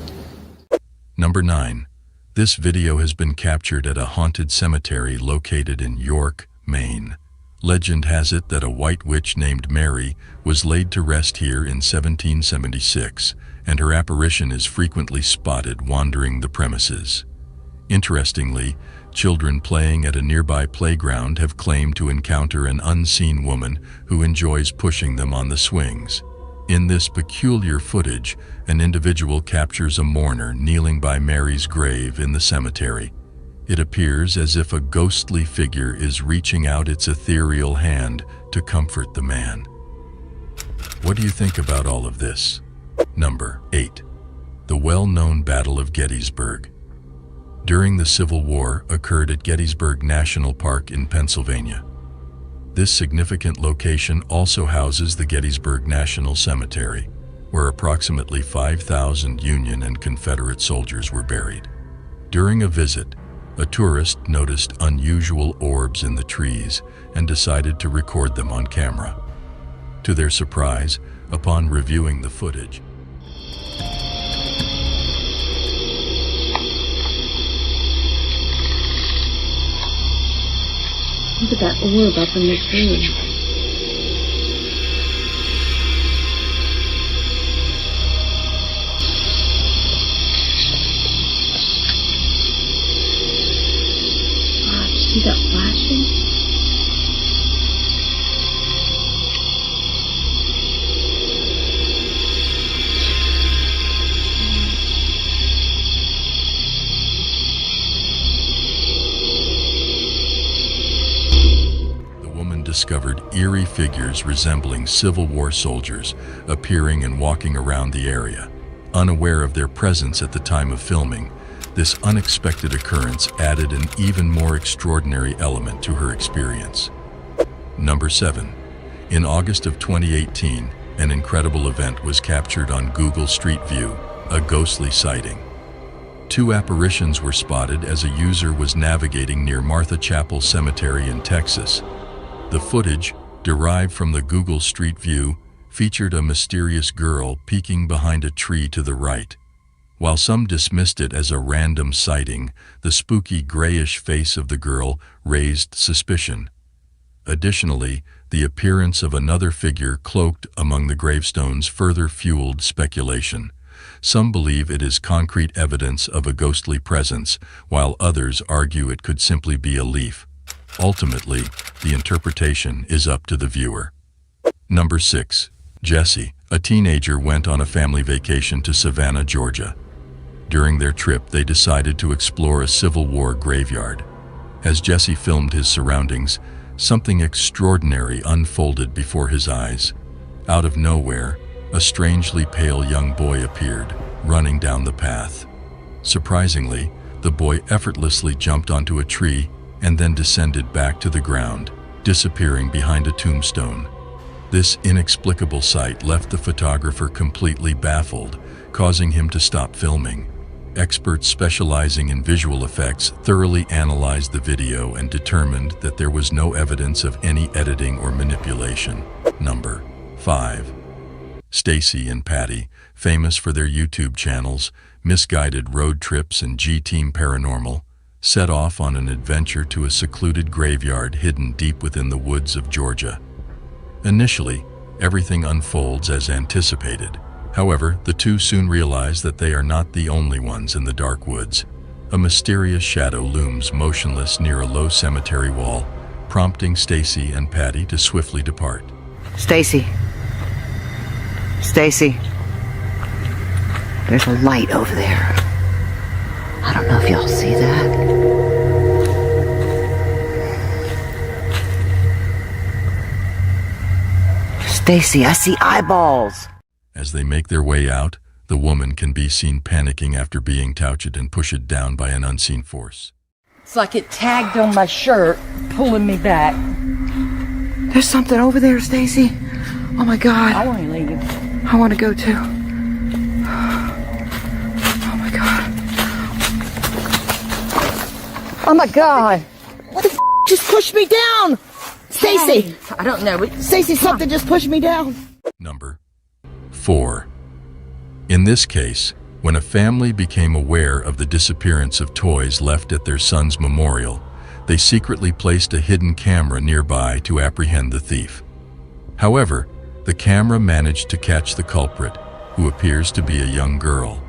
Number 9. This video has been captured at a haunted cemetery located in York, Maine. Legend has it that a white witch named Mary was laid to rest here in 1776, and her apparition is frequently spotted wandering the premises. Interestingly, children playing at a nearby playground have claimed to encounter an unseen woman who enjoys pushing them on the swings. In this peculiar footage, an individual captures a mourner kneeling by Mary's grave in the cemetery. It appears as if a ghostly figure is reaching out its ethereal hand to comfort the man. What do you think about all of this? Number 8. The well-known Battle of Gettysburg. During the Civil War occurred at Gettysburg National Park in Pennsylvania. This significant location also houses the Gettysburg National Cemetery, where approximately 5,000 Union and Confederate soldiers were buried. During a visit, a tourist noticed unusual orbs in the trees and decided to record them on camera. To their surprise, upon reviewing the footage, look at that orb up in the tree. Wow, did you see that flashing? discovered eerie figures resembling Civil War soldiers appearing and walking around the area. Unaware of their presence at the time of filming, this unexpected occurrence added an even more extraordinary element to her experience. Number 7. In August of 2018, an incredible event was captured on Google Street View, a ghostly sighting. 2 apparitions were spotted as a user was navigating near Martha Chapel Cemetery in Texas. The footage, derived from the Google Street View, featured a mysterious girl peeking behind a tree to the right. While some dismissed it as a random sighting, the spooky grayish face of the girl raised suspicion. Additionally, the appearance of another figure cloaked among the gravestones further fueled speculation. Some believe it is concrete evidence of a ghostly presence, while others argue it could simply be a leaf. Ultimately, the interpretation is up to the viewer. Number 6. Jesse, a teenager, went on a family vacation to Savannah, Georgia. During their trip, they decided to explore a Civil War graveyard. As Jesse filmed his surroundings, something extraordinary unfolded before his eyes. Out of nowhere, a strangely pale young boy appeared, running down the path. Surprisingly, the boy effortlessly jumped onto a tree and then descended back to the ground, disappearing behind a tombstone. This inexplicable sight left the photographer completely baffled, causing him to stop filming. Experts specializing in visual effects thoroughly analyzed the video and determined that there was no evidence of any editing or manipulation. Number 5. Stacy and Patty, famous for their YouTube channels, Misguided Road Trips and G-Team Paranormal, set off on an adventure to a secluded graveyard hidden deep within the woods of Georgia. Initially, everything unfolds as anticipated. However, the two soon realize that they are not the only ones in the dark woods. A mysterious shadow looms motionless near a low cemetery wall, prompting Stacy and Patty to swiftly depart. Stacy. Stacy. There's a light over there. I don't know if y'all see that. Stacy, I see eyeballs. As they make their way out, the woman can be seen panicking after being touched and pushed down by an unseen force. It's like it tagged on my shirt, pulling me back. There's something over there, Stacy. Oh my God. I want to leave. I want to go too. Oh my God. Oh my God. What the just pushed me down? Stacy. I don't know. Stacy, something just pushed me down. Number 4. In this case, when a family became aware of the disappearance of toys left at their son's memorial, they secretly placed a hidden camera nearby to apprehend the thief. However, the camera managed to catch the culprit, who appears to be a young girl.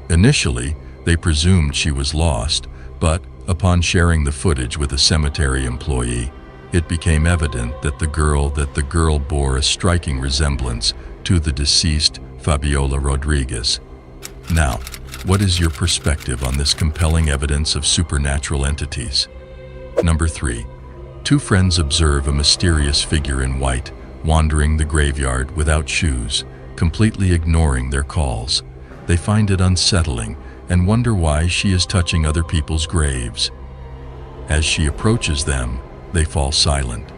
Initially, they presumed she was lost, but upon sharing the footage with a cemetery employee, it became evident that the girl bore a striking resemblance to the deceased Fabiola Rodriguez. Now, what is your perspective on this compelling evidence of supernatural entities? Number 3. Two friends observe a mysterious figure in white wandering the graveyard without shoes, completely ignoring their calls. They find it unsettling and wonder why she is touching other people's graves. As she approaches them, they fall silent.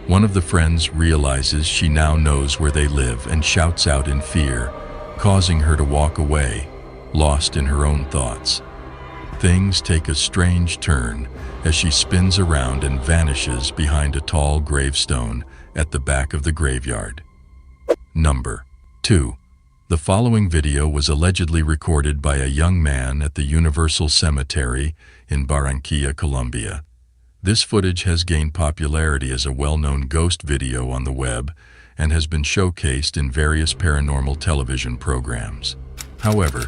One of the friends realizes she now knows where they live and shouts out in fear, causing her to walk away, lost in her own thoughts. Things take a strange turn as she spins around and vanishes behind a tall gravestone at the back of the graveyard. Number 2. The following video was allegedly recorded by a young man at the Universal Cemetery in Barranquilla, Colombia. This footage has gained popularity as a well-known ghost video on the web and has been showcased in various paranormal television programs. However,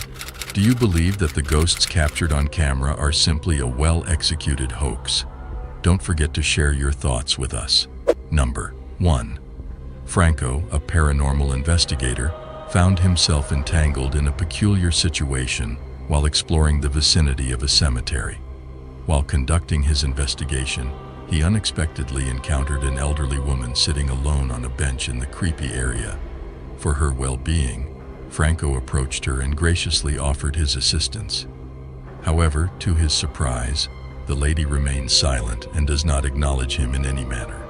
do you believe that the ghosts captured on camera are simply a well-executed hoax? Don't forget to share your thoughts with us. Number 1. Franco, a paranormal investigator, found himself entangled in a peculiar situation while exploring the vicinity of a cemetery. While conducting his investigation, he unexpectedly encountered an elderly woman sitting alone on a bench in the creepy area. For her well-being, Franco approached her and graciously offered his assistance. However, to his surprise, the lady remains silent and does not acknowledge him in any manner.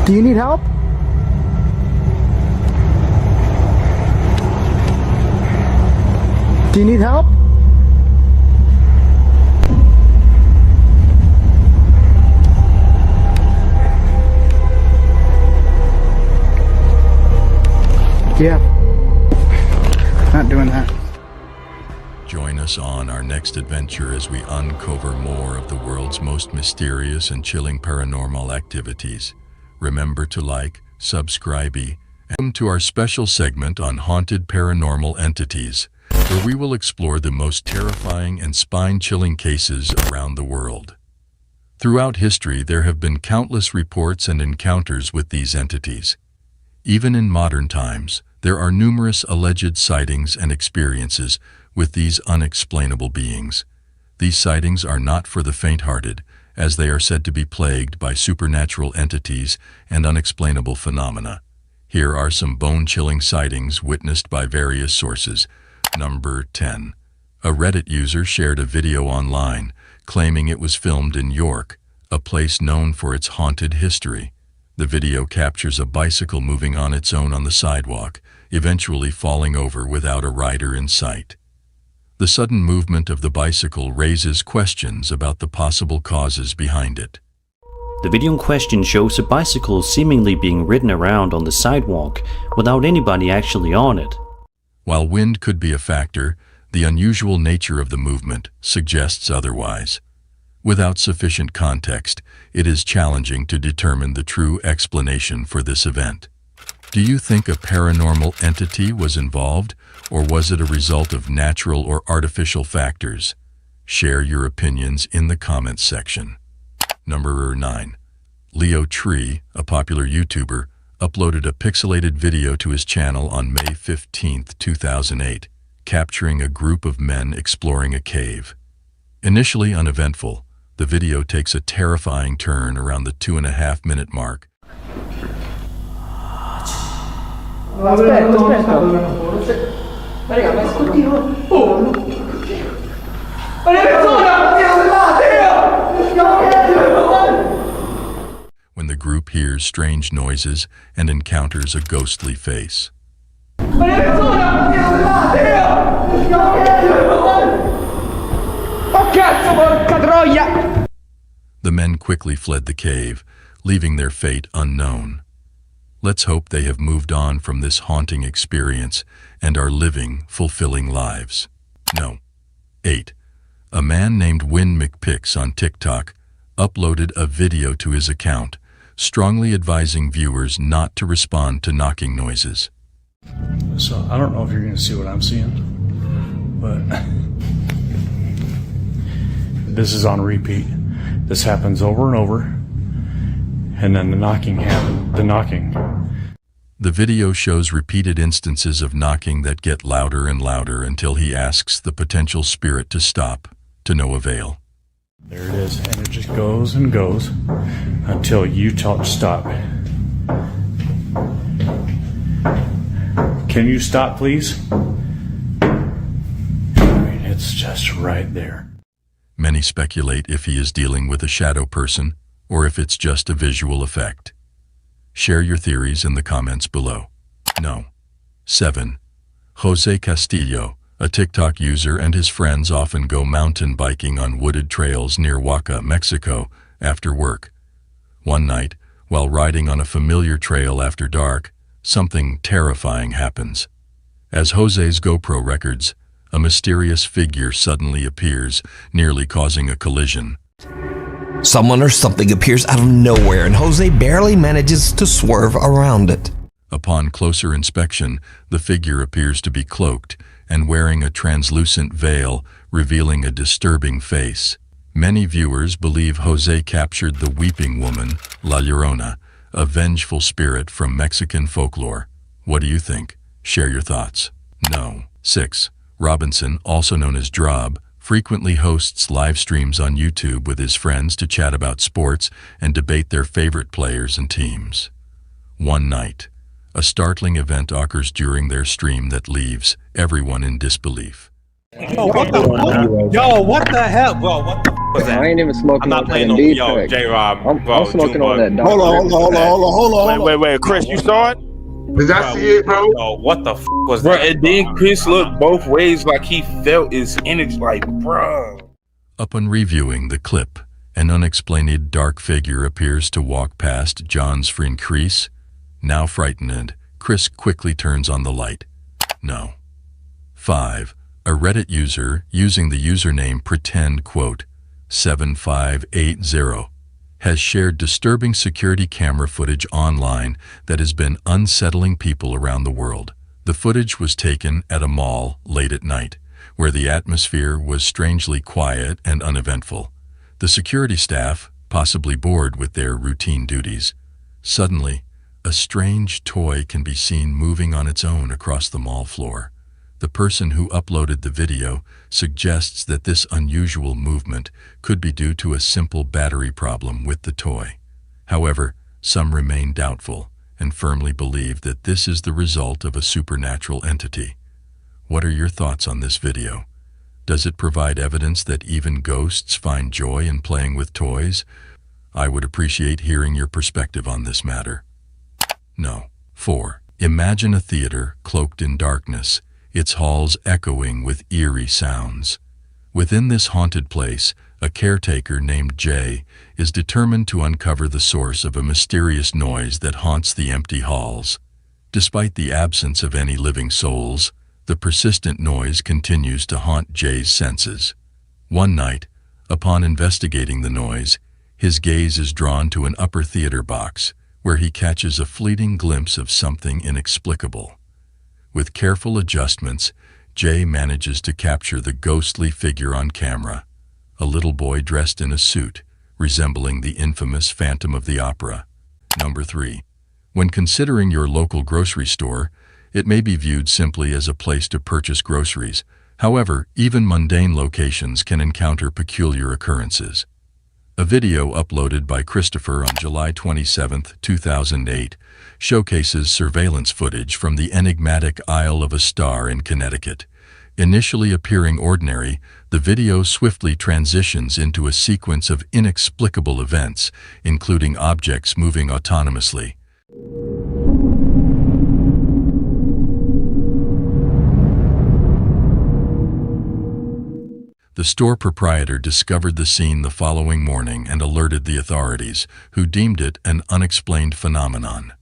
Do you need help? Do you need help? Yeah. Not doing that. Join us on our next adventure as we uncover more of the world's most mysterious and chilling paranormal activities. Remember to like, subscribe, and welcome to our special segment on haunted paranormal entities, where we will explore the most terrifying and spine-chilling cases around the world. Throughout history, there have been countless reports and encounters with these entities. Even in modern times, there are numerous alleged sightings and experiences with these unexplainable beings. These sightings are not for the faint-hearted, as they are said to be plagued by supernatural entities and unexplainable phenomena. Here are some bone-chilling sightings witnessed by various sources. Number 10. A Reddit user shared a video online claiming it was filmed in York, a place known for its haunted history. The video captures a bicycle moving on its own on the sidewalk, eventually falling over without a rider in sight. The sudden movement of the bicycle raises questions about the possible causes behind it. The video in question shows a bicycle seemingly being ridden around on the sidewalk without anybody actually on it. While wind could be a factor, the unusual nature of the movement suggests otherwise. Without sufficient context, it is challenging to determine the true explanation for this event. Do you think a paranormal entity was involved, or was it a result of natural or artificial factors? Share your opinions in the comments section. Number 9. Leo Tree, a popular YouTuber, uploaded a pixelated video to his channel on May 15, 2008, capturing a group of men exploring a cave. Initially uneventful, the video takes a terrifying turn around the 2.5-minute mark. When the group hears strange noises and encounters a ghostly face. The men quickly fled the cave, leaving their fate unknown. Let's hope they have moved on from this haunting experience and are living fulfilling lives. No. 8. A man named Win McPix on TikTok uploaded a video to his account, strongly advising viewers not to respond to knocking noises. So I don't know if you're going to see what I'm seeing, but this is on repeat. This happens over and over, and then the knocking happens. The video shows repeated instances of knocking that get louder and louder until he asks the potential spirit to stop, to no avail. There it is, and it just goes and goes until you tell it to stop. Can you stop, please? I mean, it's just right there. Many speculate if he is dealing with a shadow person or if it's just a visual effect. Share your theories in the comments below. No. 7. Jose Castillo, a TikTok user, and his friends often go mountain biking on wooded trails near Oaxaca, Mexico, after work. One night, while riding on a familiar trail after dark, something terrifying happens. As Jose's GoPro records, a mysterious figure suddenly appears, nearly causing a collision. Someone or something appears out of nowhere and Jose barely manages to swerve around it. Upon closer inspection, the figure appears to be cloaked and wearing a translucent veil, revealing a disturbing face. Many viewers believe Jose captured the weeping woman, La Llorona, a vengeful spirit from Mexican folklore. What do you think? Share your thoughts. No. 6. Robinson, also known as Drob, frequently hosts live streams on YouTube with his friends to chat about sports and debate their favorite players and teams. One night, a startling event occurs during their stream that leaves everyone in disbelief. Yo, what the hell? Bro, what the was that? I ain't even smoking. I'm not playing no yo, J-Rob. I'm smoking on that. Hold on. Wait, Chris, you saw it? Did I see it, bro? Yo, what the was Bro, that? and then Chris looked both ways like he felt his energy, like, bro. Upon reviewing the clip, an unexplained dark figure appears to walk past John's friend Chris. Now frightened, Chris quickly turns on the light. No. 5. A Reddit user using the username pretend7580 has shared disturbing security camera footage online that has been unsettling people around the world. The footage was taken at a mall late at night, where the atmosphere was strangely quiet and uneventful. The security staff, possibly bored with their routine duties, suddenly, a strange toy can be seen moving on its own across the mall floor. The person who uploaded the video suggests that this unusual movement could be due to a simple battery problem with the toy. However, some remain doubtful and firmly believe that this is the result of a supernatural entity. What are your thoughts on this video? Does it provide evidence that even ghosts find joy in playing with toys? I would appreciate hearing your perspective on this matter. No. 4. Imagine a theater cloaked in darkness, its halls echoing with eerie sounds. Within this haunted place, a caretaker named Jay is determined to uncover the source of a mysterious noise that haunts the empty halls. Despite the absence of any living souls, the persistent noise continues to haunt Jay's senses. One night, Upon investigating the noise, his gaze is drawn to an upper theater box, where he catches a fleeting glimpse of something inexplicable. With careful adjustments, Jay manages to capture the ghostly figure on camera, a little boy dressed in a suit, resembling the infamous Phantom of the Opera. Number 3. When considering your local grocery store, it may be viewed simply as a place to purchase groceries. However, even mundane locations can encounter peculiar occurrences. A video uploaded by Christopher on July 27, 2008, showcases surveillance footage from the enigmatic Isle of a Star in Connecticut. Initially appearing ordinary, the video swiftly transitions into a sequence of inexplicable events, including objects moving autonomously. The store proprietor discovered the scene the following morning and alerted the authorities, who deemed it an unexplained phenomenon.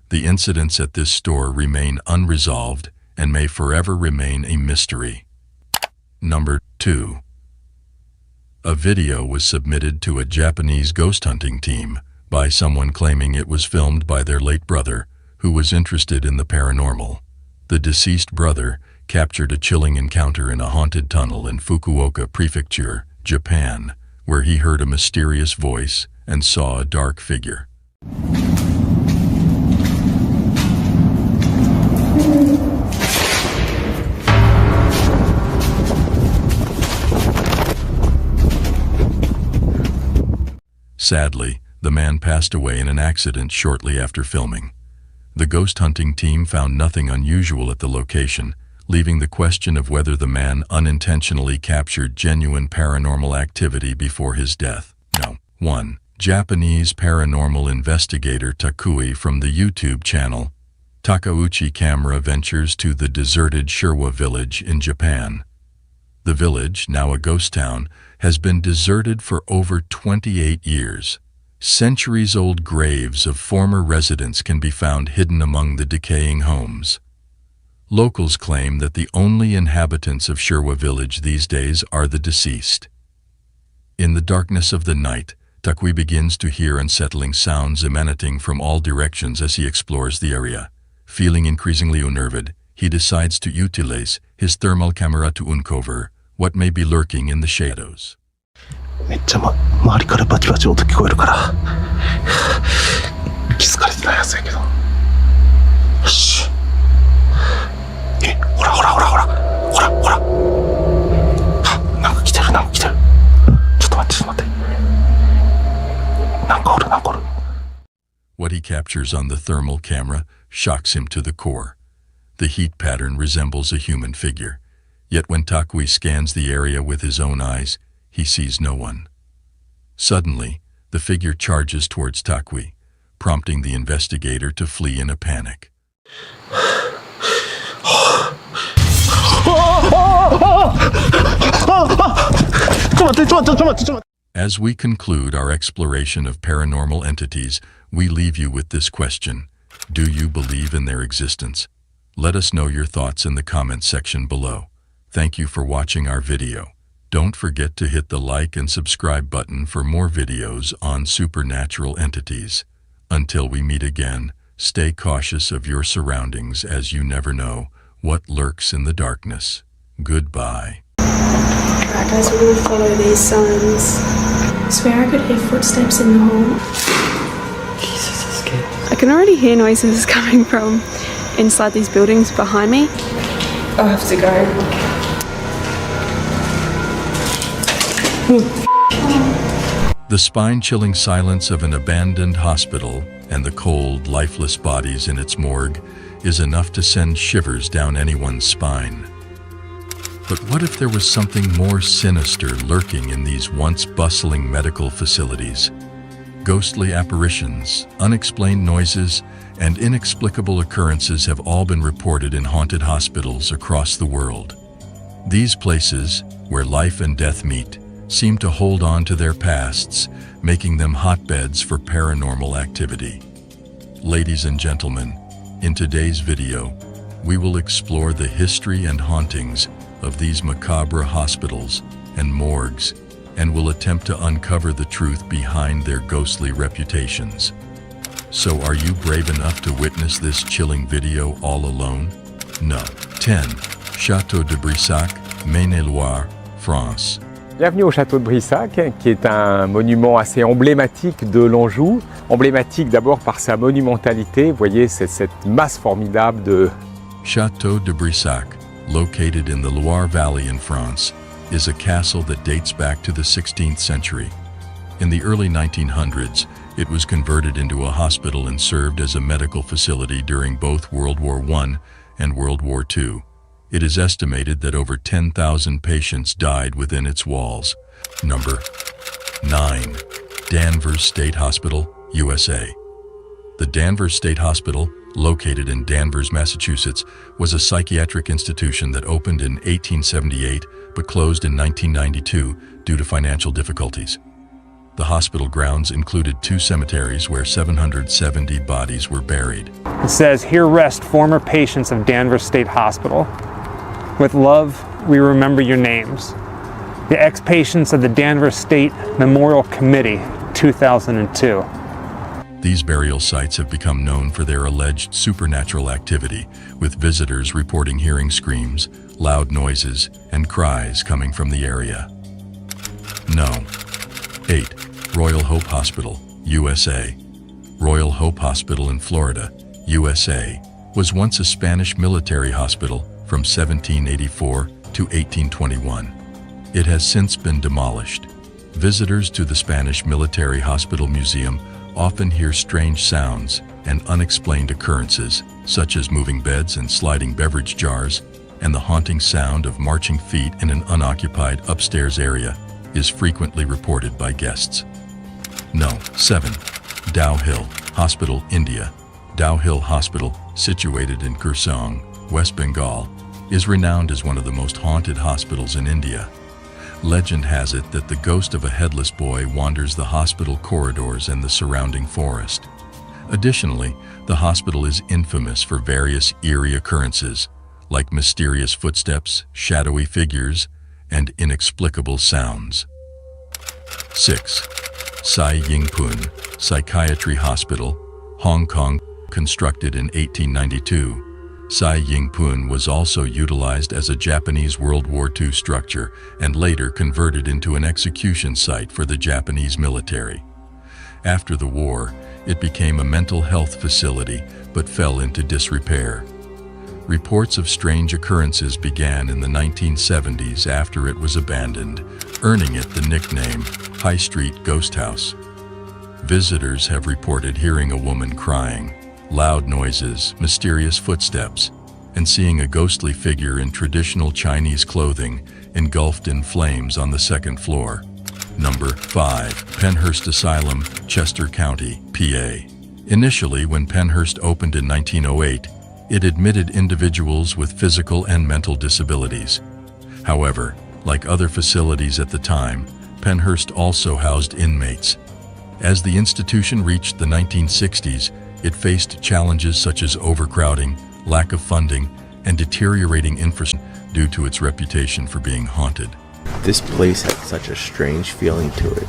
The incidents at this store remain unresolved and may forever remain a mystery. Number 2. A video was submitted to a Japanese ghost hunting team by someone claiming it was filmed by their late brother, who was interested in the paranormal. The deceased brother captured a chilling encounter in a haunted tunnel in Fukuoka Prefecture, Japan, where he heard a mysterious voice and saw a dark figure. Sadly, the man passed away in an accident shortly after filming. The ghost hunting team found nothing unusual at the location, leaving the question of whether the man unintentionally captured genuine paranormal activity before his death. No. 1. Japanese paranormal investigator Takui from the YouTube channel Takauchi Camera ventures to the deserted Shirwa village in Japan. The village, now a ghost town, has been deserted for over 28 years. Centuries-old graves of former residents can be found hidden among the decaying homes. Locals claim that the only inhabitants of Shirwa village these days are the deceased. In the darkness of the night, Takui begins to hear unsettling sounds emanating from all directions as he explores the area. Feeling increasingly unnerved, he decides to utilize his thermal camera to uncover what may be lurking in the shadows. めっちゃ周りからバチバチ音聞こえるから気づかれてないはずやけど。よし。ほらほらほらほらほらほら。なんか来てるなんか来てる。ちょっと待ってちょっと待って。なんかおるなんかおる。What he captures on the thermal camera shocks him to the core. The heat pattern resembles a human figure. Yet when Takui scans the area with his own eyes, he sees no one. Suddenly, the figure charges towards Takui, prompting the investigator to flee in a panic. As we conclude our exploration of paranormal entities, we leave you with this question. Do you believe in their existence? Let us know your thoughts in the comments section below. Thank you for watching our video. Don't forget to hit the like and subscribe button for more videos on supernatural entities. Until we meet again, stay cautious of your surroundings as you never know what lurks in the darkness. Goodbye. Alright guys, we're going to follow these signs. I swear I could hear footsteps in the hall. Jesus, it's scary. I can already hear noises coming from inside these buildings behind me. I have to go. The spine-chilling silence of an abandoned hospital and the cold, lifeless bodies in its morgue is enough to send shivers down anyone's spine. But what if there was something more sinister lurking in these once bustling medical facilities? Ghostly apparitions, unexplained noises, and inexplicable occurrences have all been reported in haunted hospitals across the world. These places, where life and death meet, seem to hold on to their pasts, making them hotbeds for paranormal activity. Ladies and gentlemen, in today's video, we will explore the history and hauntings of these macabre hospitals and morgues and will attempt to uncover the truth behind their ghostly reputations. So are you brave enough to witness this chilling video all alone? No. 10. Château de Brissac, Maine-et-Loire, France. Bienvenue au château de Brissac, qui est un monument assez emblématique de l'Anjou. Emblématique d'abord par sa monumentalité, vous voyez, c'est cette masse formidable de... Château de Brissac, located in the Loire Valley in France, is a castle that dates back to the 16th century. In the early 1900s, it was converted into a hospital and served as a medical facility during both World War I and World War II. It is estimated that over 10,000 patients died within its walls. Number 9. Danvers State Hospital, USA. The Danvers State Hospital, located in Danvers, Massachusetts, was a psychiatric institution that opened in 1878 but closed in 1992 due to financial difficulties. The hospital grounds included 2 cemeteries where 770 bodies were buried. It says, "Here rest former patients of Danvers State Hospital. With love, we remember your names. The ex-patients of the Danvers State Memorial Committee, 2002. These burial sites have become known for their alleged supernatural activity, with visitors reporting hearing screams, loud noises, and cries coming from the area. No. 8. Royal Hope Hospital, USA. Royal Hope Hospital in Florida, USA, was once a Spanish military hospital from 1784 to 1821. It has since been demolished. Visitors to the Spanish Military Hospital Museum often hear strange sounds and unexplained occurrences, such as moving beds and sliding beverage jars, and the haunting sound of marching feet in an unoccupied upstairs area is frequently reported by guests. No. 7. Dow Hill Hospital, India. Dow Hill Hospital, situated in Kurseong, West Bengal, is renowned as one of the most haunted hospitals in India. Legend has it that the ghost of a headless boy wanders the hospital corridors and the surrounding forest. Additionally, the hospital is infamous for various eerie occurrences, like mysterious footsteps, shadowy figures, and inexplicable sounds. 6. Sai Ying-pun Psychiatry Hospital, Hong Kong. Constructed in 1892, Sai Ying-pun was also utilized as a Japanese World War II structure and later converted into an execution site for the Japanese military. After the war, it became a mental health facility but fell into disrepair. Reports of strange occurrences began in the 1970s after it was abandoned, earning it the nickname High Street Ghost House. Visitors have reported hearing a woman crying, loud noises, mysterious footsteps, and seeing a ghostly figure in traditional Chinese clothing engulfed in flames on the second floor. Number 5. Penhurst Asylum, Chester County, PA. Initially, when Penhurst opened in 1908, it admitted individuals with physical and mental disabilities. However, like other facilities at the time, Penhurst also housed inmates. As the institution reached the 1960s, it faced challenges such as overcrowding, lack of funding, and deteriorating infrastructure due to its reputation for being haunted. This place had such a strange feeling to it,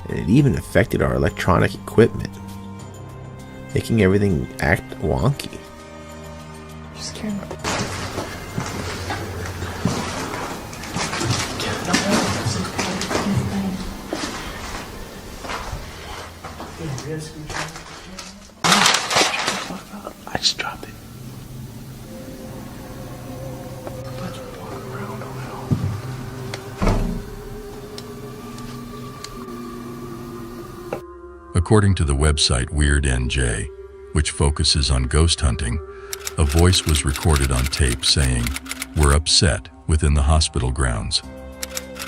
and it even affected our electronic equipment, making everything act wonky. You're scaring me. I just dropped it. According to the website Weird NJ, which focuses on ghost hunting, a voice was recorded on tape saying, "We're upset," within the hospital grounds.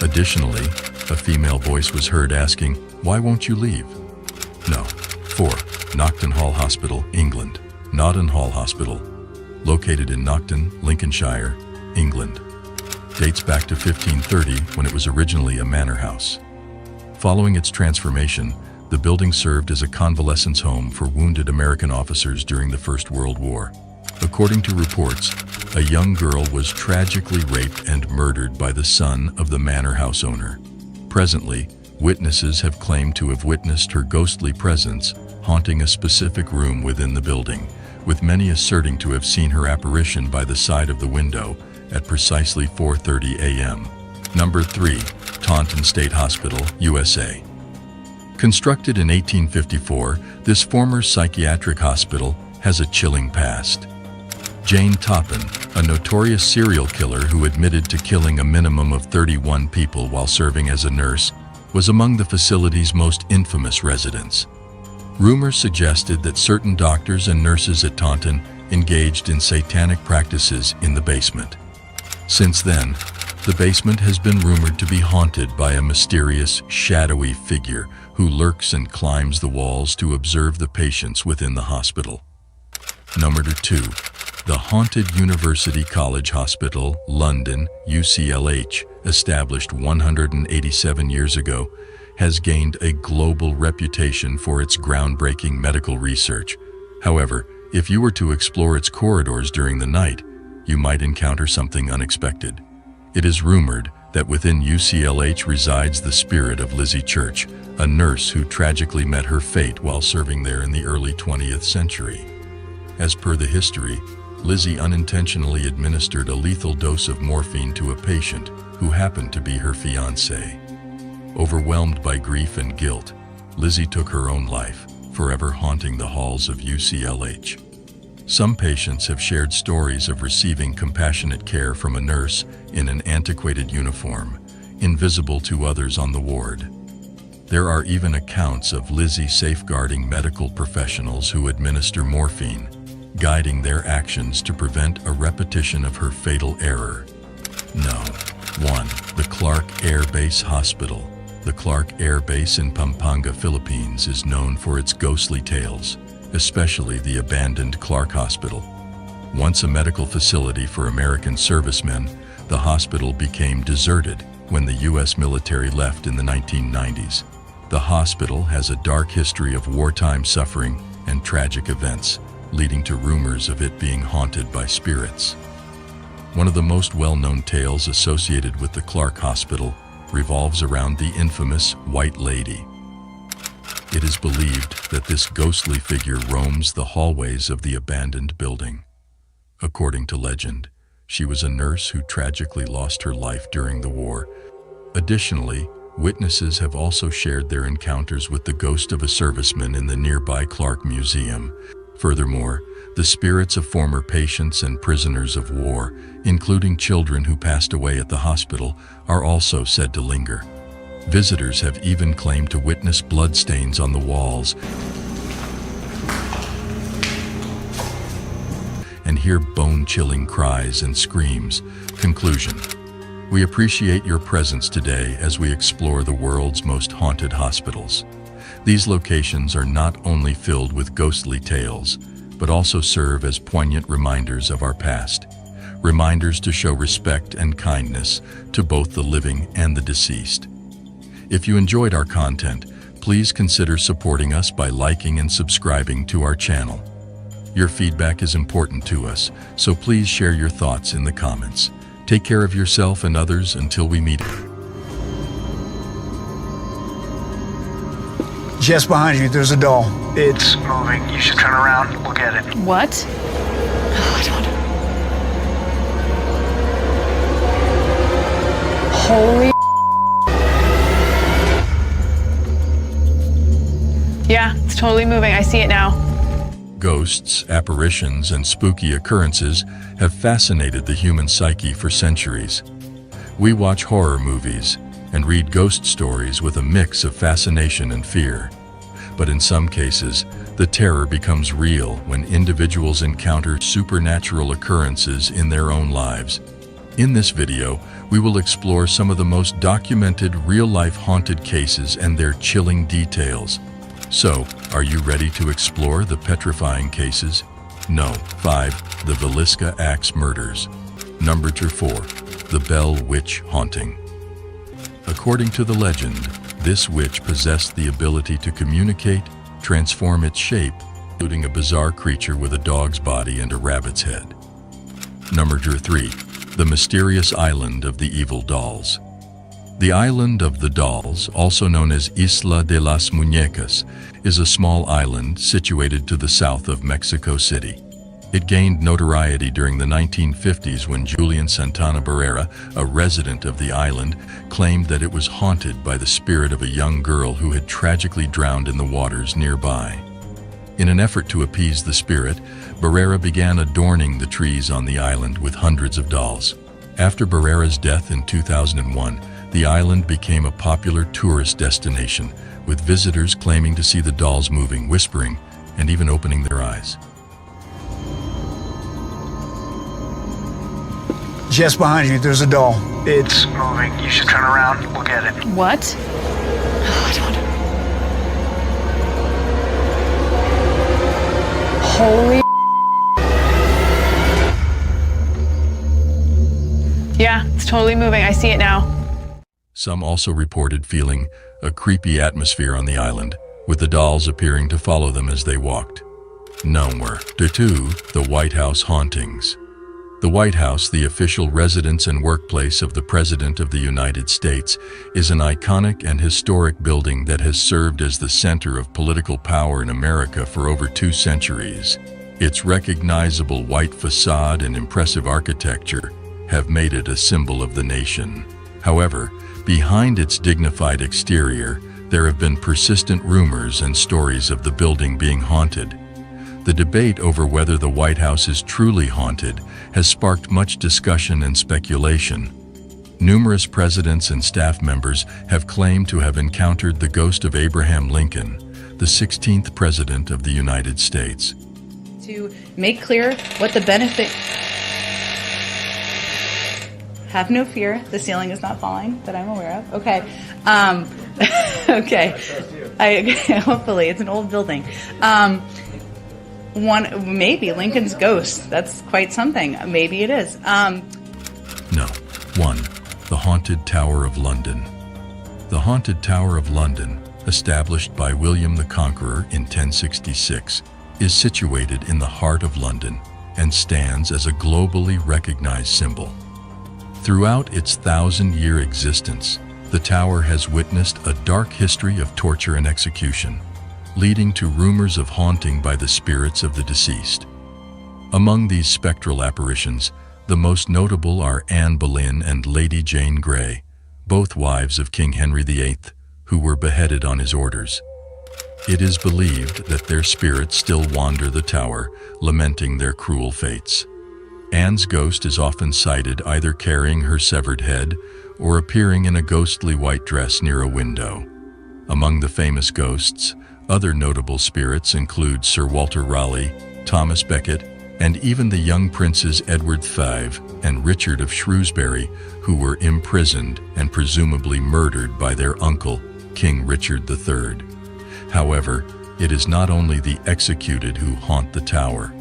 Additionally, a female voice was heard asking, "Why won't you leave?" No. 4. Nocton Hall Hospital, England. Notton Hall Hospital, located in Nocton, Lincolnshire, England. Dates back to 1530 when it was originally a manor house. Following its transformation, the building served as a convalescence home for wounded American officers during the First World War. According to reports, a young girl was tragically raped and murdered by the son of the manor house owner. Presently, witnesses have claimed to have witnessed her ghostly presence haunting a specific room within the building, with many asserting to have seen her apparition by the side of the window at precisely 4:30 a.m. Number 3. Taunton State Hospital, USA. Constructed in 1854, this former psychiatric hospital has a chilling past. Jane Toppin, a notorious serial killer who admitted to killing a minimum of 31 people while serving as a nurse, was among the facility's most infamous residents. Rumors suggested that certain doctors and nurses at Taunton engaged in satanic practices in the basement. Since then, the basement has been rumored to be haunted by a mysterious, shadowy figure who lurks and climbs the walls to observe the patients within the hospital. Number 2. The Haunted University College Hospital, London, UCLH, established 187 years ago, has gained a global reputation for its groundbreaking medical research. However, if you were to explore its corridors during the night, you might encounter something unexpected. It is rumored that within UCLH resides the spirit of Lizzie Church, a nurse who tragically met her fate while serving there in the early 20th century. As per the history, Lizzie unintentionally administered a lethal dose of morphine to a patient who happened to be her fiancé. Overwhelmed by grief and guilt, Lizzie took her own life, forever haunting the halls of UCLH. Some patients have shared stories of receiving compassionate care from a nurse in an antiquated uniform, invisible to others on the ward. There are even accounts of Lizzie safeguarding medical professionals who administer morphine, guiding their actions to prevent a repetition of her fatal error. No. 1. The Clark Air Base Hospital. The Clark Air Base in Pampanga, Philippines is known for its ghostly tales, especially the abandoned Clark Hospital. Once a medical facility for American servicemen, the hospital became deserted when the U.S. military left in the 1990s. The hospital has a dark history of wartime suffering and tragic events, leading to rumors of it being haunted by spirits. One of the most well-known tales associated with the Clark Hospital revolves around the infamous White Lady. It is believed that this ghostly figure roams the hallways of the abandoned building. According to legend, she was a nurse who tragically lost her life during the war. Additionally, witnesses have also shared their encounters with the ghost of a serviceman in the nearby Clark Museum. Furthermore, the spirits of former patients and prisoners of war, including children who passed away at the hospital, are also said to linger. Visitors have even claimed to witness bloodstains on the walls and hear bone-chilling cries and screams. Conclusion: we appreciate your presence today as we explore the world's most haunted hospitals. These locations are not only filled with ghostly tales, but also serve as poignant reminders of our past. Reminders to show respect and kindness to both the living and the deceased. If you enjoyed our content, please consider supporting us by liking and subscribing to our channel. Your feedback is important to us, so please share your thoughts in the comments. Take care of yourself and others until we meet. Just behind you, there's a doll. It's moving. You should turn around and look at it. What? Oh, I don't. Holy. Yeah, it's totally moving. I see it now. Ghosts, apparitions, and spooky occurrences have fascinated the human psyche for centuries. We watch horror movies and read ghost stories with a mix of fascination and fear. But in some cases, the terror becomes real when individuals encounter supernatural occurrences in their own lives. In this video, we will explore some of the most documented real-life haunted cases and their chilling details. So, are you ready to explore the petrifying cases? No. 5. The Villisca Axe Murders. Number 4. The Bell Witch Haunting. According to the legend, this witch possessed the ability to communicate, transform its shape, including a bizarre creature with a dog's body and a rabbit's head. Number 3. The Mysterious Island of the Evil Dolls. The island of the dolls, also known as Isla de las Muñecas, is a small island situated to the south of Mexico City. It gained notoriety during the 1950s when Julian Santana Barrera, a resident of the island, claimed that it was haunted by the spirit of a young girl who had tragically drowned in the waters nearby. In an effort to appease the spirit, Barrera began adorning the trees on the island with hundreds of dolls. After Barrera's death in 2001, the island became a popular tourist destination, with visitors claiming to see the dolls moving, whispering, and even opening their eyes. Just behind you, there's a doll. It's moving. You should turn around and look at it. What? Oh, I don't know. Holy. Yeah, it's totally moving. I see it now. Some also reported feeling a creepy atmosphere on the island, with the dolls appearing to follow them as they walked. Number 2, the White House hauntings. The White House, the official residence and workplace of the President of the United States, is an iconic and historic building that has served as the center of political power in America for over 2 centuries. Its recognizable white facade and impressive architecture have made it a symbol of the nation. However, behind its dignified exterior, there have been persistent rumors and stories of the building being haunted. The debate over whether the White House is truly haunted has sparked much discussion and speculation. Numerous presidents and staff members have claimed to have encountered the ghost of Abraham Lincoln, the 16th President of the United States. To make clear what the benefit... Have no fear, the ceiling is not falling that I'm aware of. Okay. Okay. Hopefully, it's an old building. Maybe Lincoln's ghost. That's quite something. Maybe it is. No. 1. The Haunted Tower of London. The Haunted Tower of London, established by William the Conqueror in 1066, is situated in the heart of London and stands as a globally recognized symbol. Throughout its 1,000-year existence, the tower has witnessed a dark history of torture and execution, leading to rumors of haunting by the spirits of the deceased. Among these spectral apparitions, the most notable are Anne Boleyn and Lady Jane Grey, both wives of King Henry VIII, who were beheaded on his orders. It is believed that their spirits still wander the tower, lamenting their cruel fates. Anne's ghost is often sighted either carrying her severed head or appearing in a ghostly white dress near a window. Among the famous ghosts, other notable spirits include Sir Walter Raleigh, Thomas Becket, and even the young princes Edward V and Richard of Shrewsbury, who were imprisoned and presumably murdered by their uncle, King Richard III. However, it is not only the executed who haunt the tower.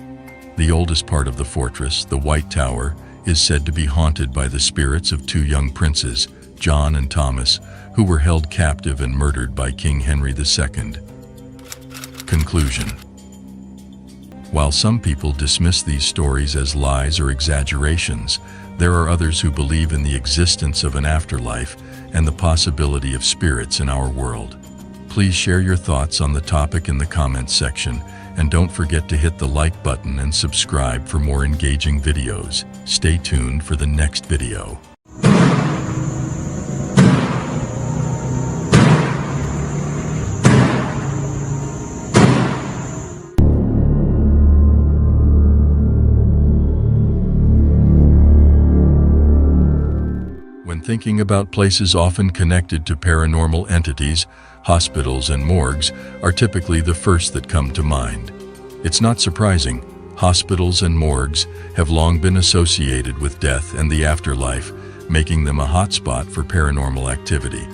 The oldest part of the fortress, the White Tower, is said to be haunted by the spirits of 2 young princes, John and Thomas, who were held captive and murdered by King Henry II. Conclusion. While some people dismiss these stories as lies or exaggerations, there are others who believe in the existence of an afterlife and the possibility of spirits in our world. Please share your thoughts on the topic in the comments section, and don't forget to hit the like button and subscribe for more engaging videos. Stay tuned for the next video. When thinking about places often connected to paranormal entities, hospitals and morgues are typically the first that come to mind. It's not surprising. Hospitals and morgues have long been associated with death and the afterlife, making them a hotspot for paranormal activity.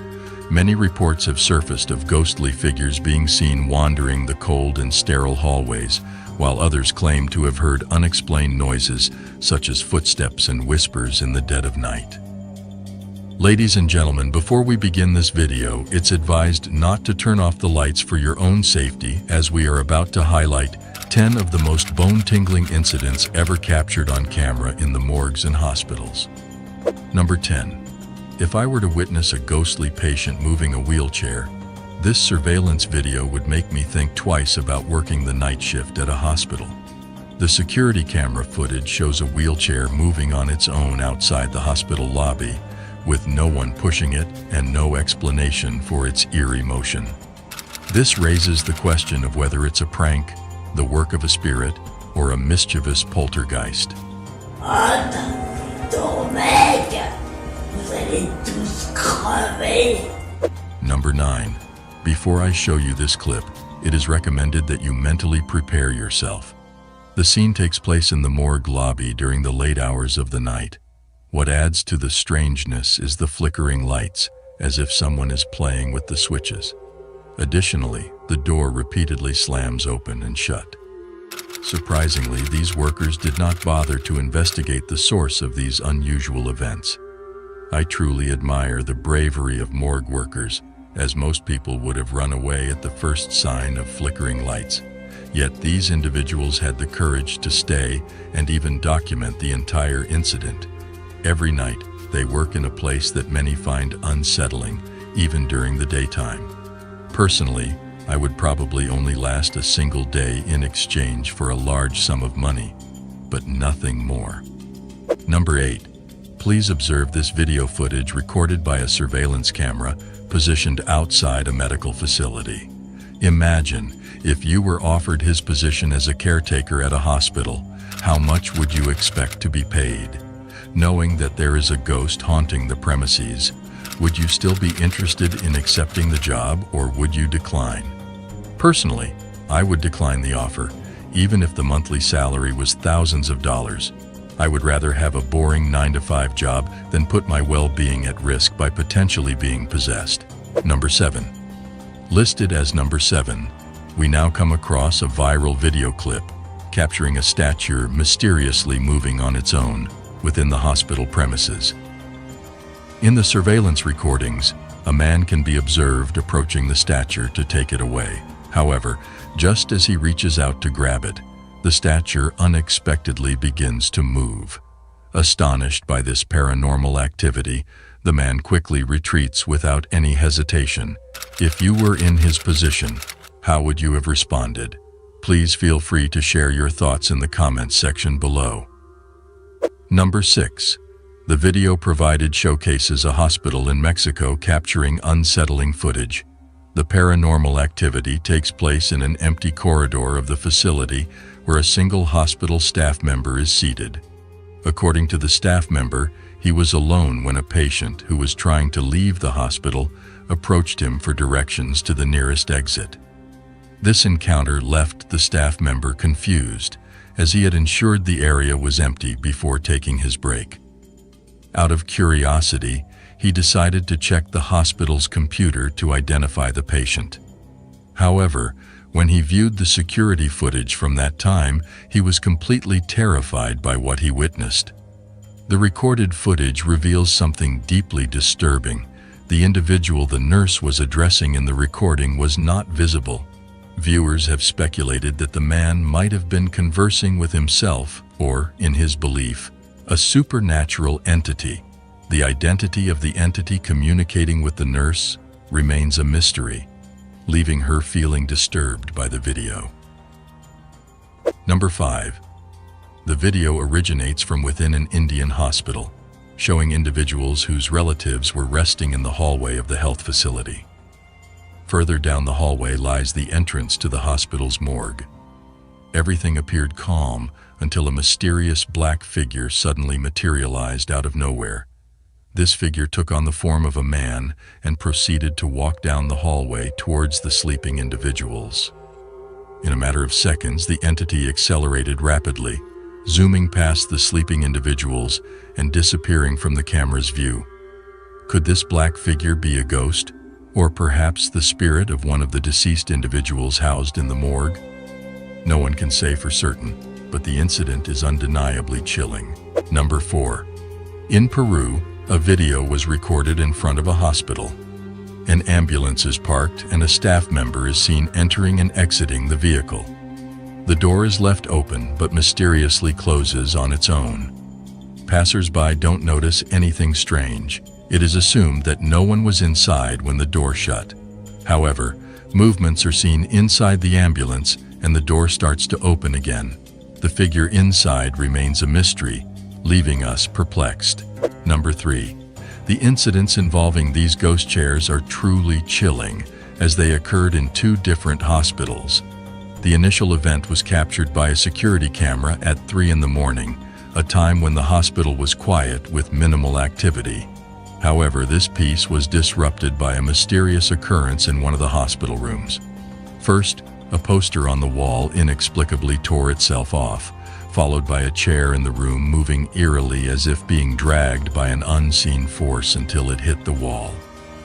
Many reports have surfaced of ghostly figures being seen wandering the cold and sterile hallways, while others claim to have heard unexplained noises such as footsteps and whispers in the dead of night. Ladies and gentlemen, before we begin this video, it's advised not to turn off the lights for your own safety, as we are about to highlight 10 of the most bone-tingling incidents ever captured on camera in the morgues and hospitals. Number 10. If I were to witness a ghostly patient moving a wheelchair, this surveillance video would make me think twice about working the night shift at a hospital. The security camera footage shows a wheelchair moving on its own outside the hospital lobby, with no one pushing it and no explanation for its eerie motion. This raises the question of whether it's a prank, the work of a spirit, or a mischievous poltergeist. Number 9. Before I show you this clip, it is recommended that you mentally prepare yourself. The scene takes place in the morgue lobby during the late hours of the night. What adds to the strangeness is the flickering lights, as if someone is playing with the switches. Additionally, the door repeatedly slams open and shut. Surprisingly, these workers did not bother to investigate the source of these unusual events. I truly admire the bravery of morgue workers, as most people would have run away at the first sign of flickering lights. Yet these individuals had the courage to stay and even document the entire incident. Every night, they work in a place that many find unsettling, even during the daytime. Personally, I would probably only last a single day in exchange for a large sum of money, but nothing more. Number 8. Please observe this video footage recorded by a surveillance camera positioned outside a medical facility. Imagine if you were offered his position as a caretaker at a hospital, how much would you expect to be paid? Knowing that there is a ghost haunting the premises, would you still be interested in accepting the job, or would you decline? Personally, I would decline the offer, even if the monthly salary was thousands of dollars. I would rather have a boring 9-to-5 job than put my well-being at risk by potentially being possessed. Number 7. Listed as number 7, we now come across a viral video clip capturing a statue mysteriously moving on its own within the hospital premises. In the surveillance recordings, a man can be observed approaching the statue to take it away. However, just as he reaches out to grab it, the statue unexpectedly begins to move. Astonished by this paranormal activity, the man quickly retreats without any hesitation. If you were in his position, how would you have responded? Please feel free to share your thoughts in the comments section below. Number 6. The video provided showcases a hospital in Mexico capturing unsettling footage. The paranormal activity takes place in an empty corridor of the facility where a single hospital staff member is seated. According to the staff member, he was alone when a patient who was trying to leave the hospital approached him for directions to the nearest exit. This encounter left the staff member confused, as he had ensured the area was empty before taking his break. Out of curiosity, he decided to check the hospital's computer to identify the patient. However, when he viewed the security footage from that time, he was completely terrified by what he witnessed. The recorded footage reveals something deeply disturbing. The individual the nurse was addressing in the recording was not visible. Viewers have speculated that the man might have been conversing with himself or, in his belief, a supernatural entity. The identity of the entity communicating with the nurse remains a mystery, leaving her feeling disturbed by the video. Number 5. The video originates from within an Indian hospital, showing individuals whose relatives were resting in the hallway of the health facility. Further down the hallway lies the entrance to the hospital's morgue. Everything appeared calm until a mysterious black figure suddenly materialized out of nowhere. This figure took on the form of a man and proceeded to walk down the hallway towards the sleeping individuals. In a matter of seconds, the entity accelerated rapidly, zooming past the sleeping individuals and disappearing from the camera's view. Could this black figure be a ghost, or perhaps the spirit of one of the deceased individuals housed in the morgue? No one can say for certain, but the incident is undeniably chilling. Number 4. In Peru, a video was recorded in front of a hospital. An ambulance is parked and a staff member is seen entering and exiting the vehicle. The door is left open but mysteriously closes on its own. Passers-by don't notice anything strange, It is assumed that no one was inside when the door shut. However, movements are seen inside the ambulance and the door starts to open again. The figure inside remains a mystery, leaving us perplexed. Number 3. The incidents involving these ghost chairs are truly chilling, as they occurred in 2 different hospitals. The initial event was captured by a security camera at 3 in the morning, a time when the hospital was quiet with minimal activity. However, this piece was disrupted by a mysterious occurrence in one of the hospital rooms. First, a poster on the wall inexplicably tore itself off, followed by a chair in the room moving eerily as if being dragged by an unseen force until it hit the wall.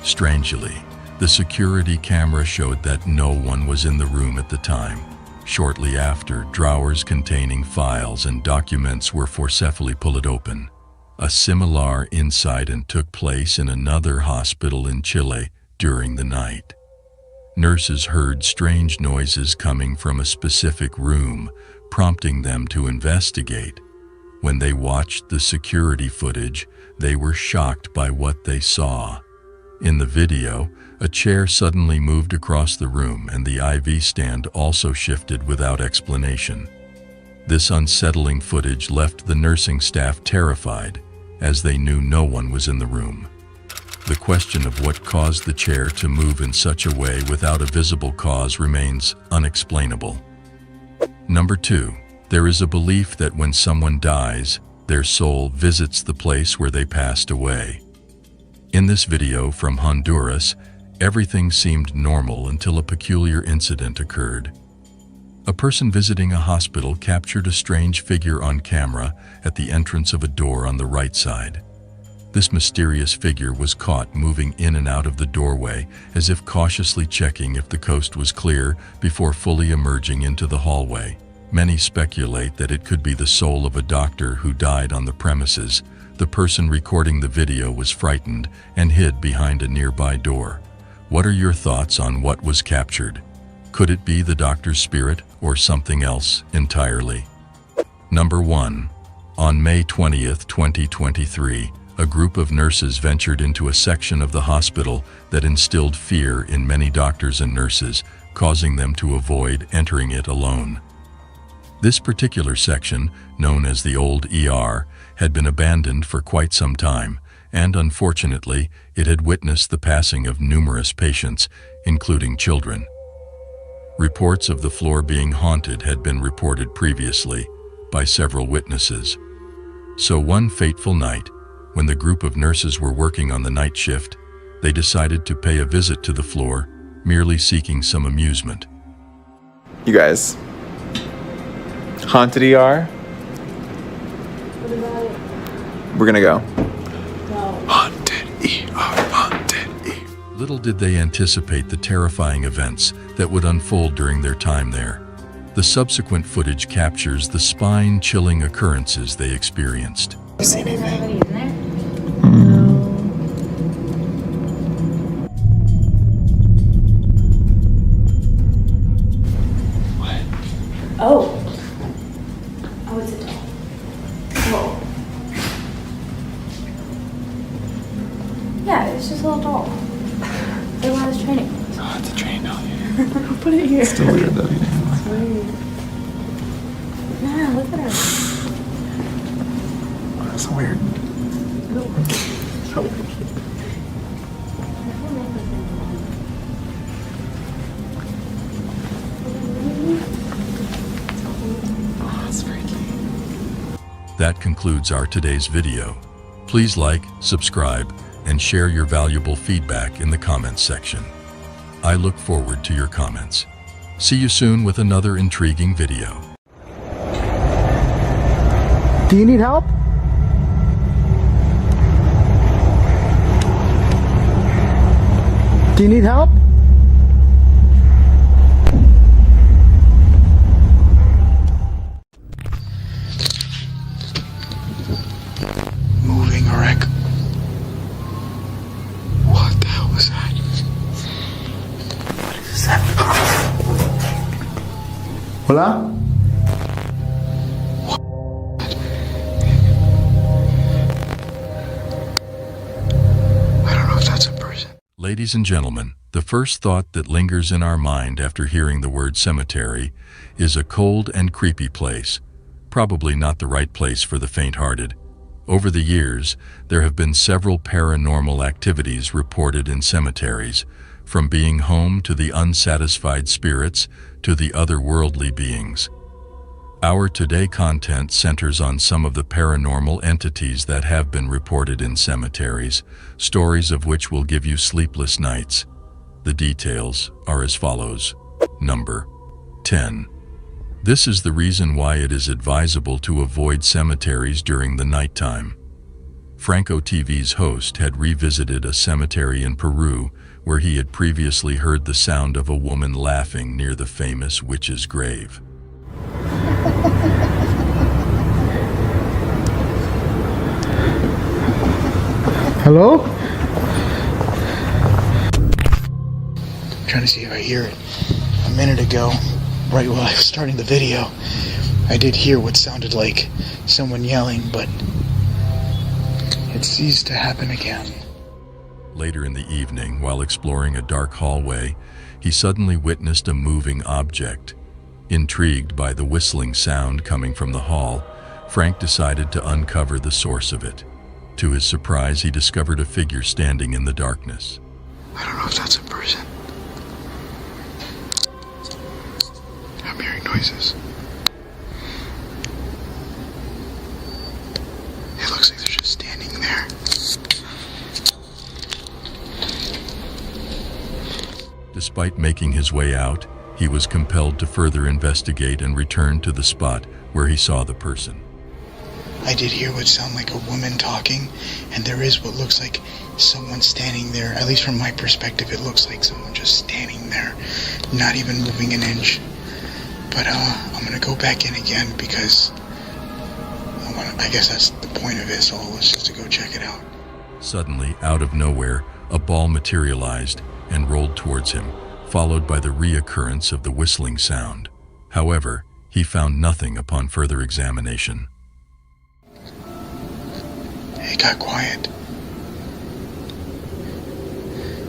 Strangely, the security camera showed that no one was in the room at the time. Shortly after, drawers containing files and documents were forcefully pulled open. A similar incident took place in another hospital in Chile during the night. Nurses heard strange noises coming from a specific room, prompting them to investigate. When they watched the security footage, they were shocked by what they saw. In the video, a chair suddenly moved across the room and the IV stand also shifted without explanation. This unsettling footage left the nursing staff terrified, as they knew no one was in the room. The question of what caused the chair to move in such a way without a visible cause remains unexplainable. Number 2. There is a belief that when someone dies, their soul visits the place where they passed away. In this video from Honduras, everything seemed normal until a peculiar incident occurred. A person visiting a hospital captured a strange figure on camera at the entrance of a door on the right side. This mysterious figure was caught moving in and out of the doorway as if cautiously checking if the coast was clear before fully emerging into the hallway. Many speculate that it could be the soul of a doctor who died on the premises. The person recording the video was frightened and hid behind a nearby door. What are your thoughts on what was captured? Could it be the doctor's spirit or something else entirely? Number 1. On May 20th, 2023, a group of nurses ventured into a section of the hospital that instilled fear in many doctors and nurses, causing them to avoid entering it alone. This particular section, known as the old ER, had been abandoned for quite some time, and unfortunately, it had witnessed the passing of numerous patients, including children. Reports of the floor being haunted had been reported previously by several witnesses. So one fateful night, when the group of nurses were working on the night shift, they decided to pay a visit to the floor, merely seeking some amusement. You guys, haunted ER? What about it? We're gonna go. No. Haunted ER, haunted ER. Little did they anticipate the terrifying events that would unfold during their time there. The subsequent footage captures the spine-chilling occurrences they experienced. You see anything? Oh. Oh, it's a doll. Whoa. Yeah, it's just a little doll. They want us training. Oh, it's a train doll. Yeah. Put it here. It's still weird though. It's weird. Yeah, look at her. Oh, that's so weird. So weird. That concludes our today's video. Please like, subscribe, and share your valuable feedback in the comments section. I look forward to your comments. See you soon with another intriguing video. Do you need help? Do you need help? Moving or what the hell was that? What is that? Hola? Ladies and gentlemen, the first thought that lingers in our mind after hearing the word cemetery is a cold and creepy place, probably not the right place for the faint-hearted. Over the years, there have been several paranormal activities reported in cemeteries, from being home to the unsatisfied spirits to the otherworldly beings. Our Today content centers on some of the paranormal entities that have been reported in cemeteries, stories of which will give you sleepless nights. The details are as follows. Number 10. This is the reason why it is advisable to avoid cemeteries during the nighttime. Franco TV's host had revisited a cemetery in Peru where he had previously heard the sound of a woman laughing near the famous witch's grave. Hello? I'm trying to see if I hear it. A minute ago, right while I was starting the video, I did hear what sounded like someone yelling, but it ceased to happen again. Later in the evening, while exploring a dark hallway, he suddenly witnessed a moving object. Intrigued by the whistling sound coming from the hall, Frank decided to uncover the source of it. To his surprise, he discovered a figure standing in the darkness. I don't know if that's a person. I'm hearing noises. It looks like they're just standing there. Despite making his way out, he was compelled to further investigate and return to the spot where he saw the person. I did hear what sounded like a woman talking, and there is what looks like someone standing there. At least from my perspective, it looks like someone just standing there, not even moving an inch. But I'm gonna go back in again because I guess that's the point of this all, is just to go check it out. Suddenly, out of nowhere, a ball materialized and rolled towards him, followed by the reoccurrence of the whistling sound. However, he found nothing upon further examination. It got quiet.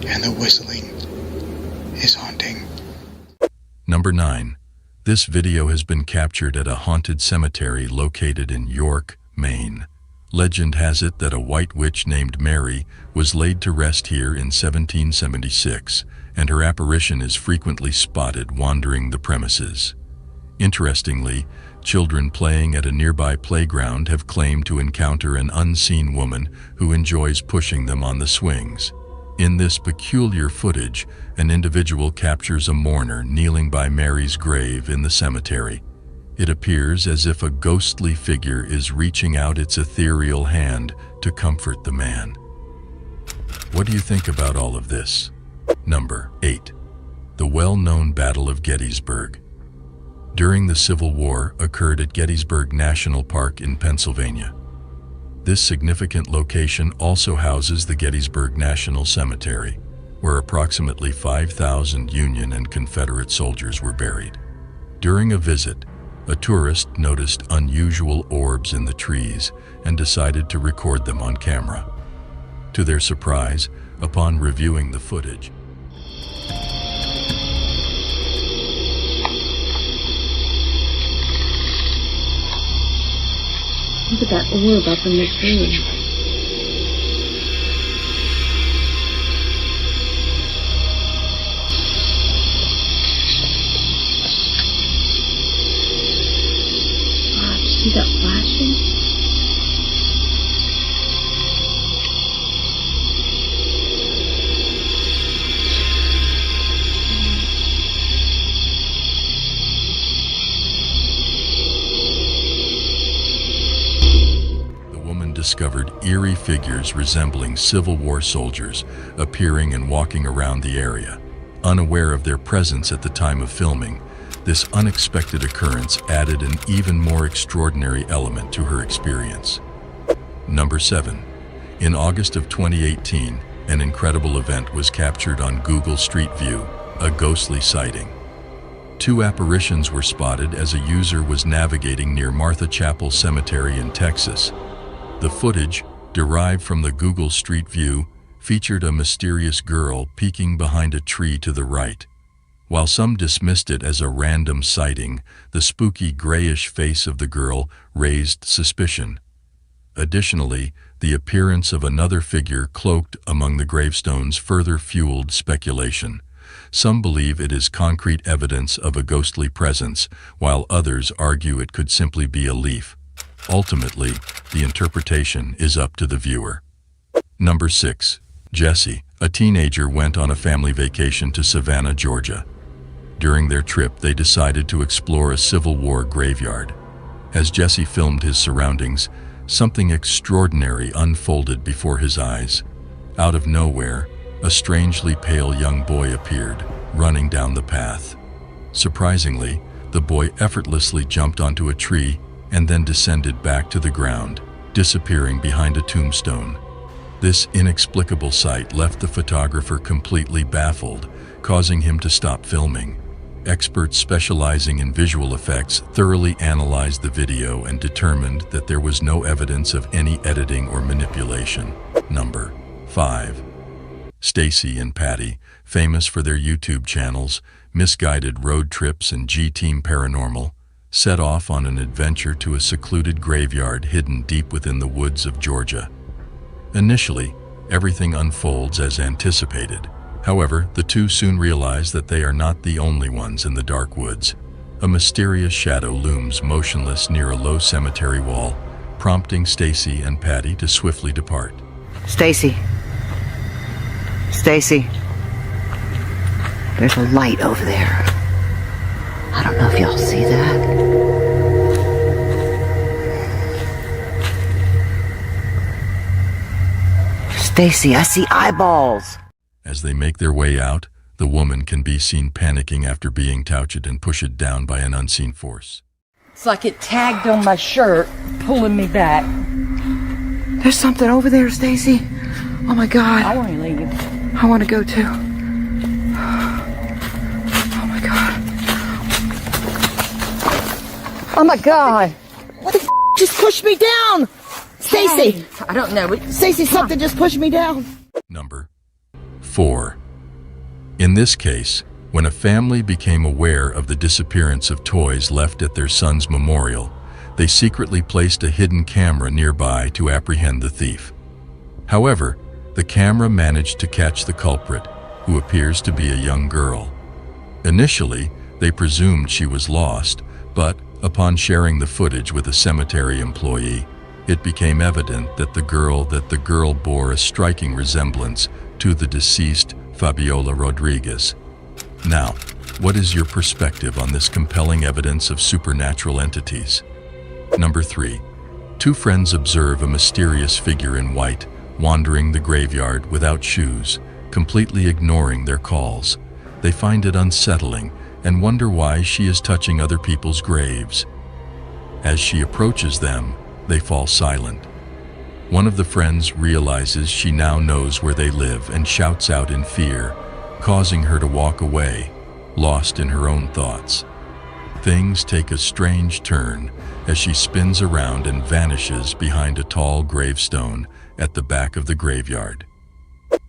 And the whistling is haunting. Number 9. This video has been captured at a haunted cemetery located in York, Maine. Legend has it that a white witch named Mary was laid to rest here in 1776, and her apparition is frequently spotted wandering the premises. Interestingly, children playing at a nearby playground have claimed to encounter an unseen woman who enjoys pushing them on the swings. In this peculiar footage, an individual captures a mourner kneeling by Mary's grave in the cemetery. It appears as if a ghostly figure is reaching out its ethereal hand to comfort the man. What do you think about all of this? Number 8. The well-known Battle of Gettysburg. During the Civil War occurred at Gettysburg National Park in Pennsylvania. This significant location also houses the Gettysburg National Cemetery, where approximately 5,000 Union and Confederate soldiers were buried. During a visit, a tourist noticed unusual orbs in the trees and decided to record them on camera. To their surprise, upon reviewing the footage, Look at that orb up in the tree. Wow, did you see that flashing? discovered eerie figures resembling Civil War soldiers appearing and walking around the area. Unaware of their presence at the time of filming, this unexpected occurrence added an even more extraordinary element to her experience. Number 7. In August of 2018, an incredible event was captured on Google Street View, a ghostly sighting. 2 apparitions were spotted as a user was navigating near Martha Chapel Cemetery in Texas. The footage, derived from the Google Street View, featured a mysterious girl peeking behind a tree to the right. While some dismissed it as a random sighting, the spooky grayish face of the girl raised suspicion. Additionally, the appearance of another figure cloaked among the gravestones further fueled speculation. Some believe it is concrete evidence of a ghostly presence, while others argue it could simply be a leaf. Ultimately, the interpretation is up to the viewer. Number 6. Jesse, a teenager, went on a family vacation to Savannah, Georgia. During their trip, they decided to explore a Civil War graveyard. As Jesse filmed his surroundings, something extraordinary unfolded before his eyes. Out of nowhere, a strangely pale young boy appeared, running down the path. Surprisingly, the boy effortlessly jumped onto a tree and then descended back to the ground, disappearing behind a tombstone. This inexplicable sight left the photographer completely baffled, causing him to stop filming. Experts specializing in visual effects thoroughly analyzed the video and determined that there was no evidence of any editing or manipulation. Number 5. Stacy and Patty, famous for their YouTube channels, Misguided Road Trips and G-Team Paranormal, set off on an adventure to a secluded graveyard hidden deep within the woods of Georgia. Initially, everything unfolds as anticipated. However, the two soon realize that they are not the only ones in the dark woods. A mysterious shadow looms motionless near a low cemetery wall, prompting Stacy and Patty to swiftly depart. Stacy. Stacy. There's a light over there. I don't know if y'all see that. Stacy, I see eyeballs. As they make their way out, the woman can be seen panicking after being touched and pushed down by an unseen force. It's like it tagged on my shirt, pulling me back. There's something over there, Stacy. Oh my God. I want to leave. I want to go too. Oh my God. Oh my God. What the f just pushed me down? Stacy. Hey, I don't know. Stacy, something just pushed me down. Number 4. In this case, when a family became aware of the disappearance of toys left at their son's memorial, they secretly placed a hidden camera nearby to apprehend the thief. However, the camera managed to catch the culprit, who appears to be a young girl. Initially, they presumed she was lost, but upon sharing the footage with a cemetery employee, it became evident that the girl bore a striking resemblance to the deceased Fabiola Rodriguez. Now, what is your perspective on this compelling evidence of supernatural entities? Number 3. Two friends observe a mysterious figure in white wandering the graveyard without shoes, completely ignoring their calls. They find it unsettling and wonder why she is touching other people's graves. As she approaches them, they fall silent. One of the friends realizes she now knows where they live and shouts out in fear, causing her to walk away, lost in her own thoughts. Things take a strange turn as she spins around and vanishes behind a tall gravestone at the back of the graveyard.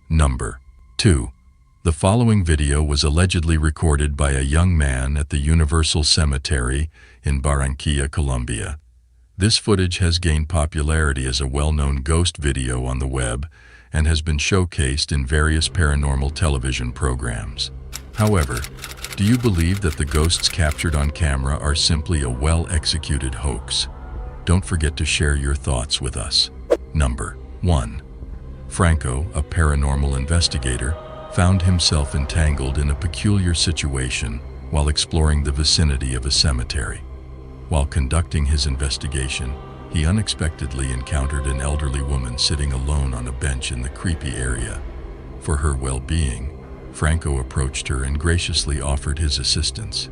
Number 2. The following video was allegedly recorded by a young man at the Universal Cemetery in Barranquilla, Colombia. This footage has gained popularity as a well-known ghost video on the web and has been showcased in various paranormal television programs. However, do you believe that the ghosts captured on camera are simply a well-executed hoax? Don't forget to share your thoughts with us. Number 1. Franco, a paranormal investigator, found himself entangled in a peculiar situation while exploring the vicinity of a cemetery. While conducting his investigation, he unexpectedly encountered an elderly woman sitting alone on a bench in the creepy area. For her well-being, Franco approached her and graciously offered his assistance.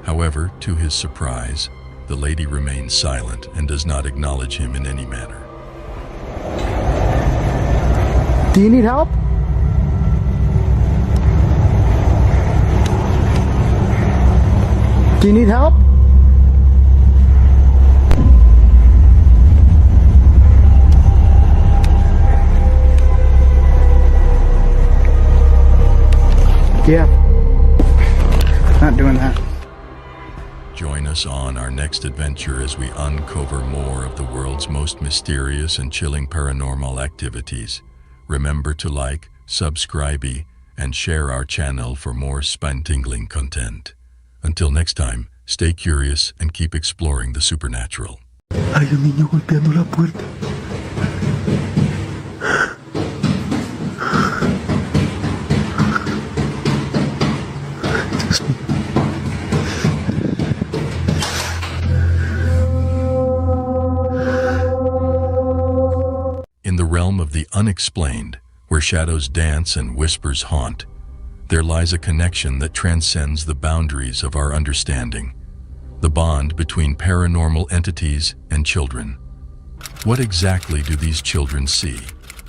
However, to his surprise, the lady remains silent and does not acknowledge him in any manner. Do you need help? Do you need help? Yeah. Not doing that. Join us on our next adventure as we uncover more of the world's most mysterious and chilling paranormal activities. Remember to like, subscribe, and share our channel for more spine-tingling content. Until next time, stay curious and keep exploring the supernatural. Hay un niño golpeando la puerta. Dios mío. In the realm of the unexplained, where shadows dance and whispers haunt, there lies a connection that transcends the boundaries of our understanding. The bond between paranormal entities and children. What exactly do these children see?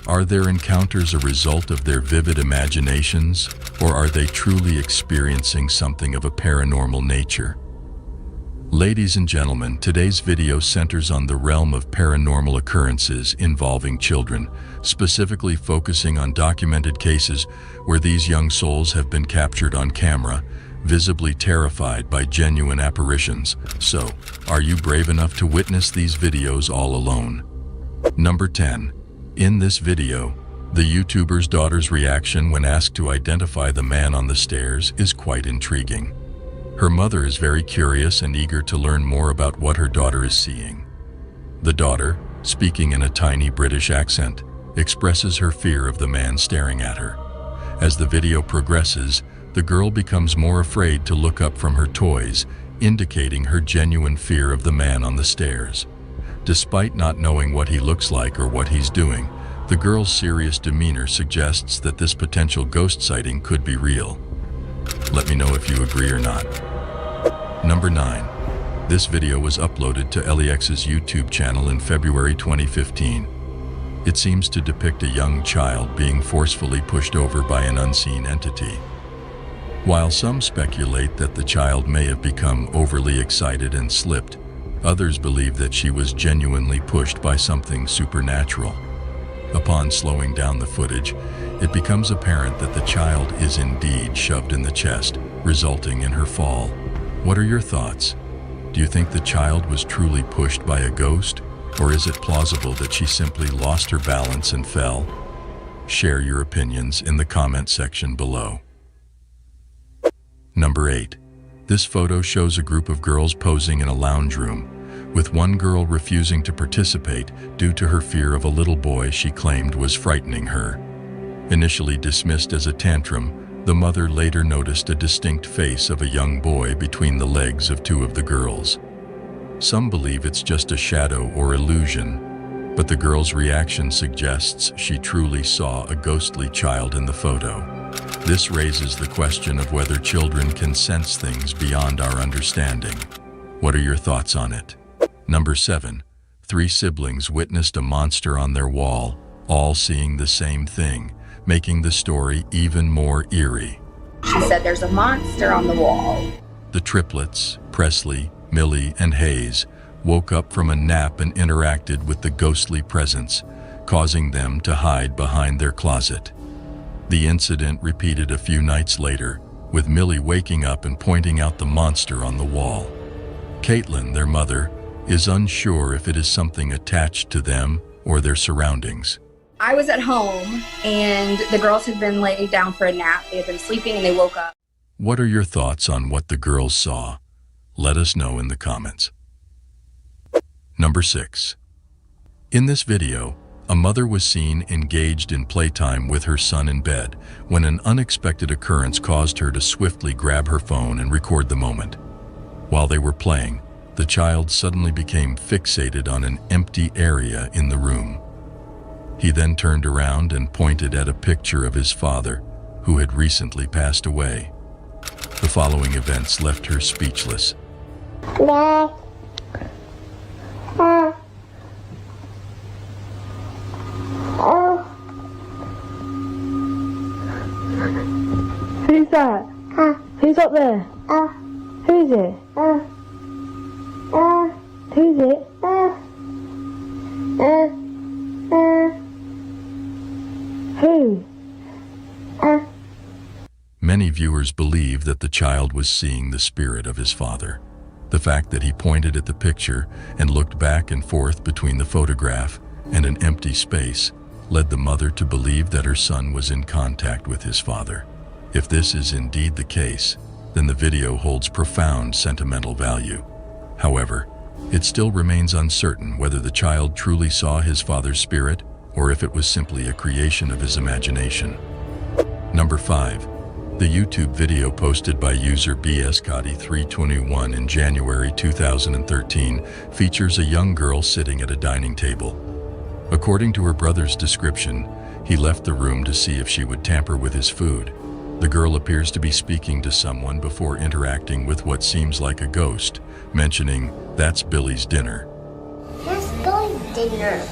Are their encounters a result of their vivid imaginations, or are they truly experiencing something of a paranormal nature? Ladies and gentlemen, today's video centers on the realm of paranormal occurrences involving children, specifically focusing on documented cases where these young souls have been captured on camera, visibly terrified by genuine apparitions. So, are you brave enough to witness these videos all alone? Number 10. In this video, the YouTuber's daughter's reaction when asked to identify the man on the stairs is quite intriguing. Her mother is very curious and eager to learn more about what her daughter is seeing. The daughter, speaking in a tiny British accent, expresses her fear of the man staring at her. As the video progresses, the girl becomes more afraid to look up from her toys, indicating her genuine fear of the man on the stairs. Despite not knowing what he looks like or what he's doing, the girl's serious demeanor suggests that this potential ghost sighting could be real. Let me know if you agree or not. Number 9. This video was uploaded to LEX's YouTube channel in February 2015. It seems to depict a young child being forcefully pushed over by an unseen entity. While some speculate that the child may have become overly excited and slipped, others believe that she was genuinely pushed by something supernatural. Upon slowing down the footage, it becomes apparent that the child is indeed shoved in the chest, resulting in her fall. What are your thoughts? Do you think the child was truly pushed by a ghost, or is it plausible that she simply lost her balance and fell? Share your opinions in the comment section below. Number 8. This photo shows a group of girls posing in a lounge room, with one girl refusing to participate due to her fear of a little boy she claimed was frightening her. Initially dismissed as a tantrum, the mother later noticed a distinct face of a young boy between the legs of two of the girls. Some believe it's just a shadow or illusion, but the girl's reaction suggests she truly saw a ghostly child in the photo. This raises the question of whether children can sense things beyond our understanding. What are your thoughts on it? Number 7. 3 siblings witnessed a monster on their wall, all seeing the same thing, making the story even more eerie. She said there's a monster on the wall. The triplets, Presley, Millie, and Hayes, woke up from a nap and interacted with the ghostly presence, causing them to hide behind their closet. The incident repeated a few nights later, with Millie waking up and pointing out the monster on the wall. Caitlin, their mother, is unsure if it is something attached to them or their surroundings. I was at home and the girls had been laid down for a nap. They had been sleeping and they woke up. What are your thoughts on what the girls saw? Let us know in the comments. Number 6. In this video, a mother was seen engaged in playtime with her son in bed when an unexpected occurrence caused her to swiftly grab her phone and record the moment. While they were playing, the child suddenly became fixated on an empty area in the room. He then turned around and pointed at a picture of his father, who had recently passed away. The following events left her speechless. Who's that? Who's up there? Who is it? Who's it? Who? Many viewers believe that the child was seeing the spirit of his father. The fact that he pointed at the picture and looked back and forth between the photograph and an empty space led the mother to believe that her son was in contact with his father. If this is indeed the case, then the video holds profound sentimental value. However, it still remains uncertain whether the child truly saw his father's spirit or if it was simply a creation of his imagination. Number 5. The YouTube video posted by user bscotty321 in January 2013 features a young girl sitting at a dining table. According to her brother's description, he left the room to see if she would tamper with his food. The girl appears to be speaking to someone before interacting with what seems like a ghost, mentioning, "That's Billy's dinner." That's Billy's dinner.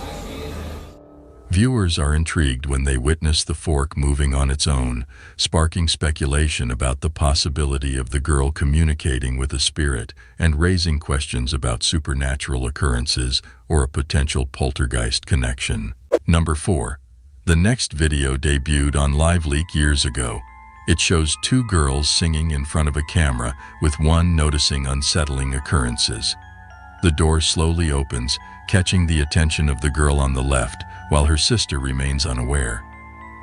Viewers are intrigued when they witness the fork moving on its own, sparking speculation about the possibility of the girl communicating with a spirit and raising questions about supernatural occurrences or a potential poltergeist connection. Number 4. The next video debuted on LiveLeak years ago. It shows two girls singing in front of a camera, with one noticing unsettling occurrences. The door slowly opens, catching the attention of the girl on the left, while her sister remains unaware.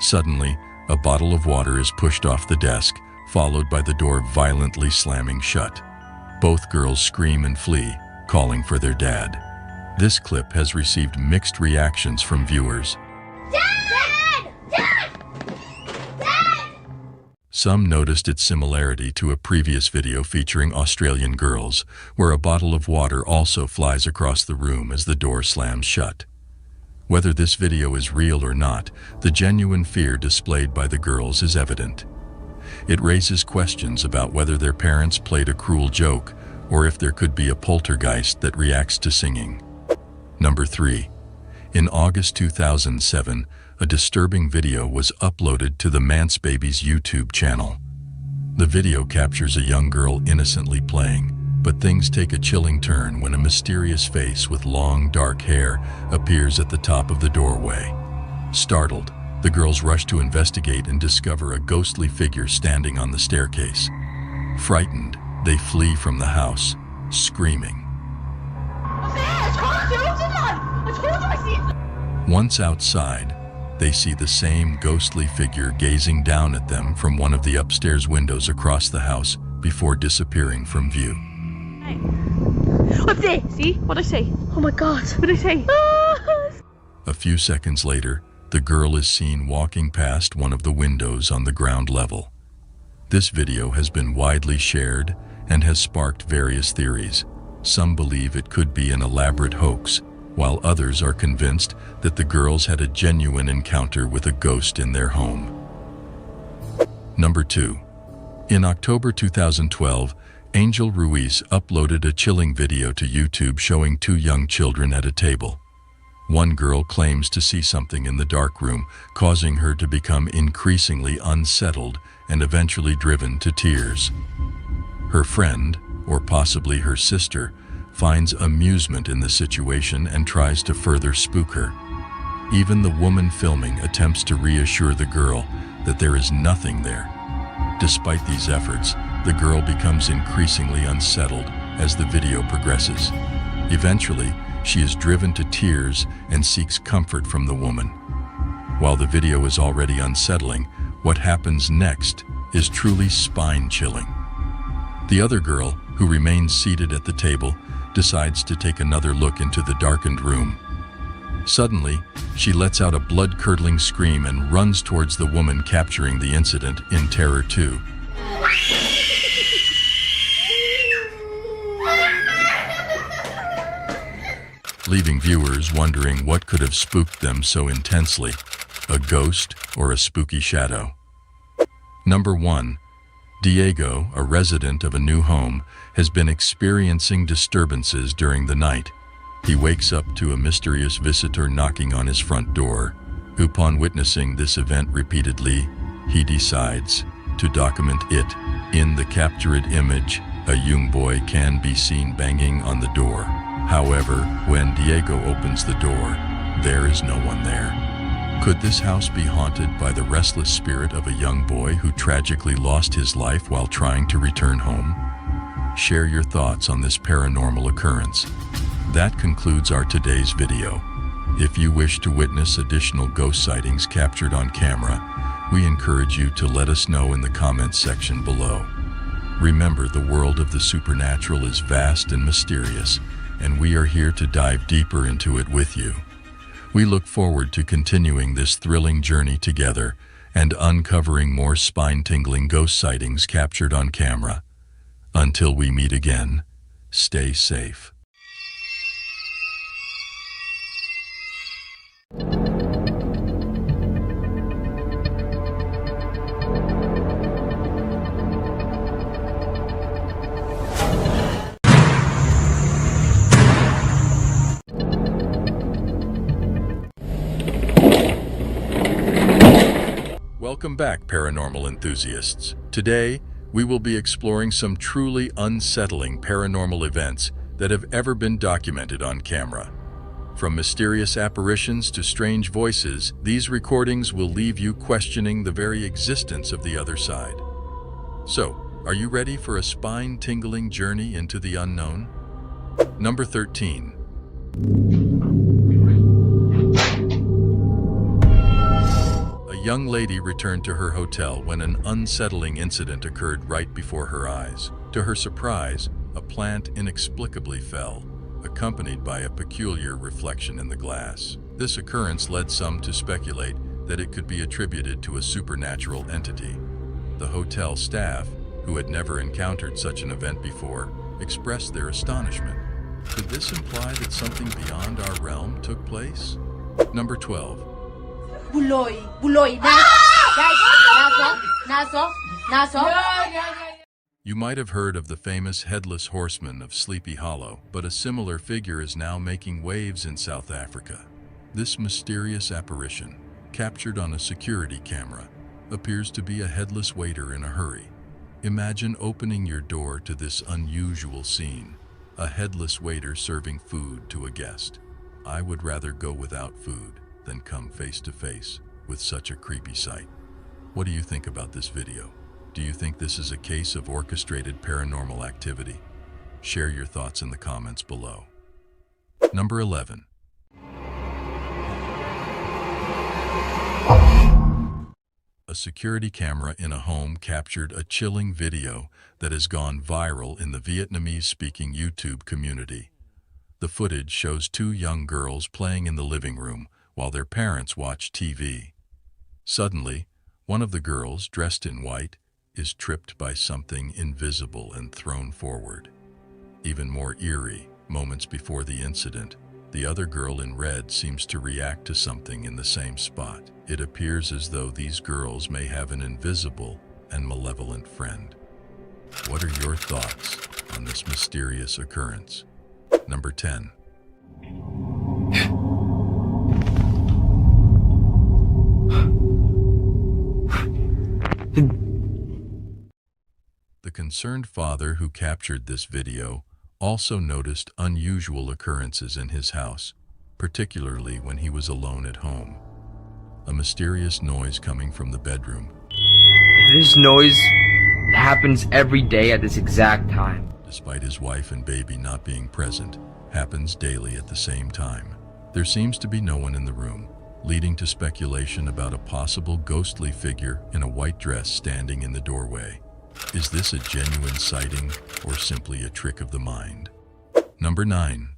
Suddenly, a bottle of water is pushed off the desk, followed by the door violently slamming shut. Both girls scream and flee, calling for their dad. This clip has received mixed reactions from viewers. Dad! Dad! Dad! Some noticed its similarity to a previous video featuring Australian girls, where a bottle of water also flies across the room as the door slams shut. Whether this video is real or not, the genuine fear displayed by the girls is evident. It raises questions about whether their parents played a cruel joke or if there could be a poltergeist that reacts to singing. Number 3. In August 2007, a disturbing video was uploaded to the Mance Babies YouTube channel. The video captures a young girl innocently playing, but things take a chilling turn when a mysterious face with long, dark hair appears at the top of the doorway. Startled, the girls rush to investigate and discover a ghostly figure standing on the staircase. Frightened, they flee from the house, screaming. Once outside, they see the same ghostly figure gazing down at them from one of the upstairs windows across the house before disappearing from view. Up there! See? What'd I say? Oh my god, what'd I say? A few seconds later, the girl is seen walking past one of the windows on the ground level. This video has been widely shared and has sparked various theories. Some believe it could be an elaborate hoax, while others are convinced that the girls had a genuine encounter with a ghost in their home. Number 2. In October 2012, Angel Ruiz uploaded a chilling video to YouTube showing two young children at a table. One girl claims to see something in the dark room, causing her to become increasingly unsettled and eventually driven to tears. Her friend, or possibly her sister, finds amusement in the situation and tries to further spook her. Even the woman filming attempts to reassure the girl that there is nothing there. Despite these efforts, the girl becomes increasingly unsettled as the video progresses. Eventually, she is driven to tears and seeks comfort from the woman. While the video is already unsettling, what happens next is truly spine-chilling. The other girl, who remains seated at the table, decides to take another look into the darkened room. Suddenly, she lets out a blood-curdling scream and runs towards the woman, capturing the incident in terror too. Leaving viewers wondering what could have spooked them so intensely, a ghost or a spooky shadow. Number 1. Diego, a resident of a new home, has been experiencing disturbances during the night. He wakes up to a mysterious visitor knocking on his front door. Upon witnessing this event repeatedly, he decides to document it. In the captured image, a young boy can be seen banging on the door. However, when Diego opens the door, there is no one there. Could this house be haunted by the restless spirit of a young boy who tragically lost his life while trying to return home? Share your thoughts on this paranormal occurrence. That concludes our today's video. If you wish to witness additional ghost sightings captured on camera, we encourage you to let us know in the comments section below. Remember, the world of the supernatural is vast and mysterious, and we are here to dive deeper into it with you. We look forward to continuing this thrilling journey together and uncovering more spine-tingling ghost sightings captured on camera. Until we meet again, stay safe. Welcome back, paranormal enthusiasts. Today, we will be exploring some truly unsettling paranormal events that have ever been documented on camera. From mysterious apparitions to strange voices, these recordings will leave you questioning the very existence of the other side. So, are you ready for a spine-tingling journey into the unknown? Number 13. A young lady returned to her hotel when an unsettling incident occurred right before her eyes. To her surprise, a plant inexplicably fell, accompanied by a peculiar reflection in the glass. This occurrence led some to speculate that it could be attributed to a supernatural entity. The hotel staff, who had never encountered such an event before, expressed their astonishment. Could this imply that something beyond our realm took place? Number 12. You might have heard of the famous Headless Horseman of Sleepy Hollow, but a similar figure is now making waves in South Africa. This mysterious apparition, captured on a security camera, appears to be a headless waiter in a hurry. Imagine opening your door to this unusual scene, a headless waiter serving food to a guest. I would rather go without food than come face to face with such a creepy sight. What do you think about this video? Do you think this is a case of orchestrated paranormal activity? Share your thoughts in the comments below. Number 11. A security camera in a home captured a chilling video that has gone viral in the Vietnamese-speaking YouTube community. The footage shows two young girls playing in the living room while their parents watch TV. Suddenly, one of the girls, dressed in white, is tripped by something invisible and thrown forward. Even more eerie, moments before the incident, the other girl in red seems to react to something in the same spot. It appears as though these girls may have an invisible and malevolent friend. What are your thoughts on this mysterious occurrence? Number 10. The concerned father who captured this video also noticed unusual occurrences in his house, particularly when he was alone at home. A mysterious noise coming from the bedroom. This noise happens every day at this exact time. Despite his wife and baby not being present, happens daily at the same time. There seems to be no one in the room, leading to speculation about a possible ghostly figure in a white dress standing in the doorway. Is this a genuine sighting or simply a trick of the mind? Number 9.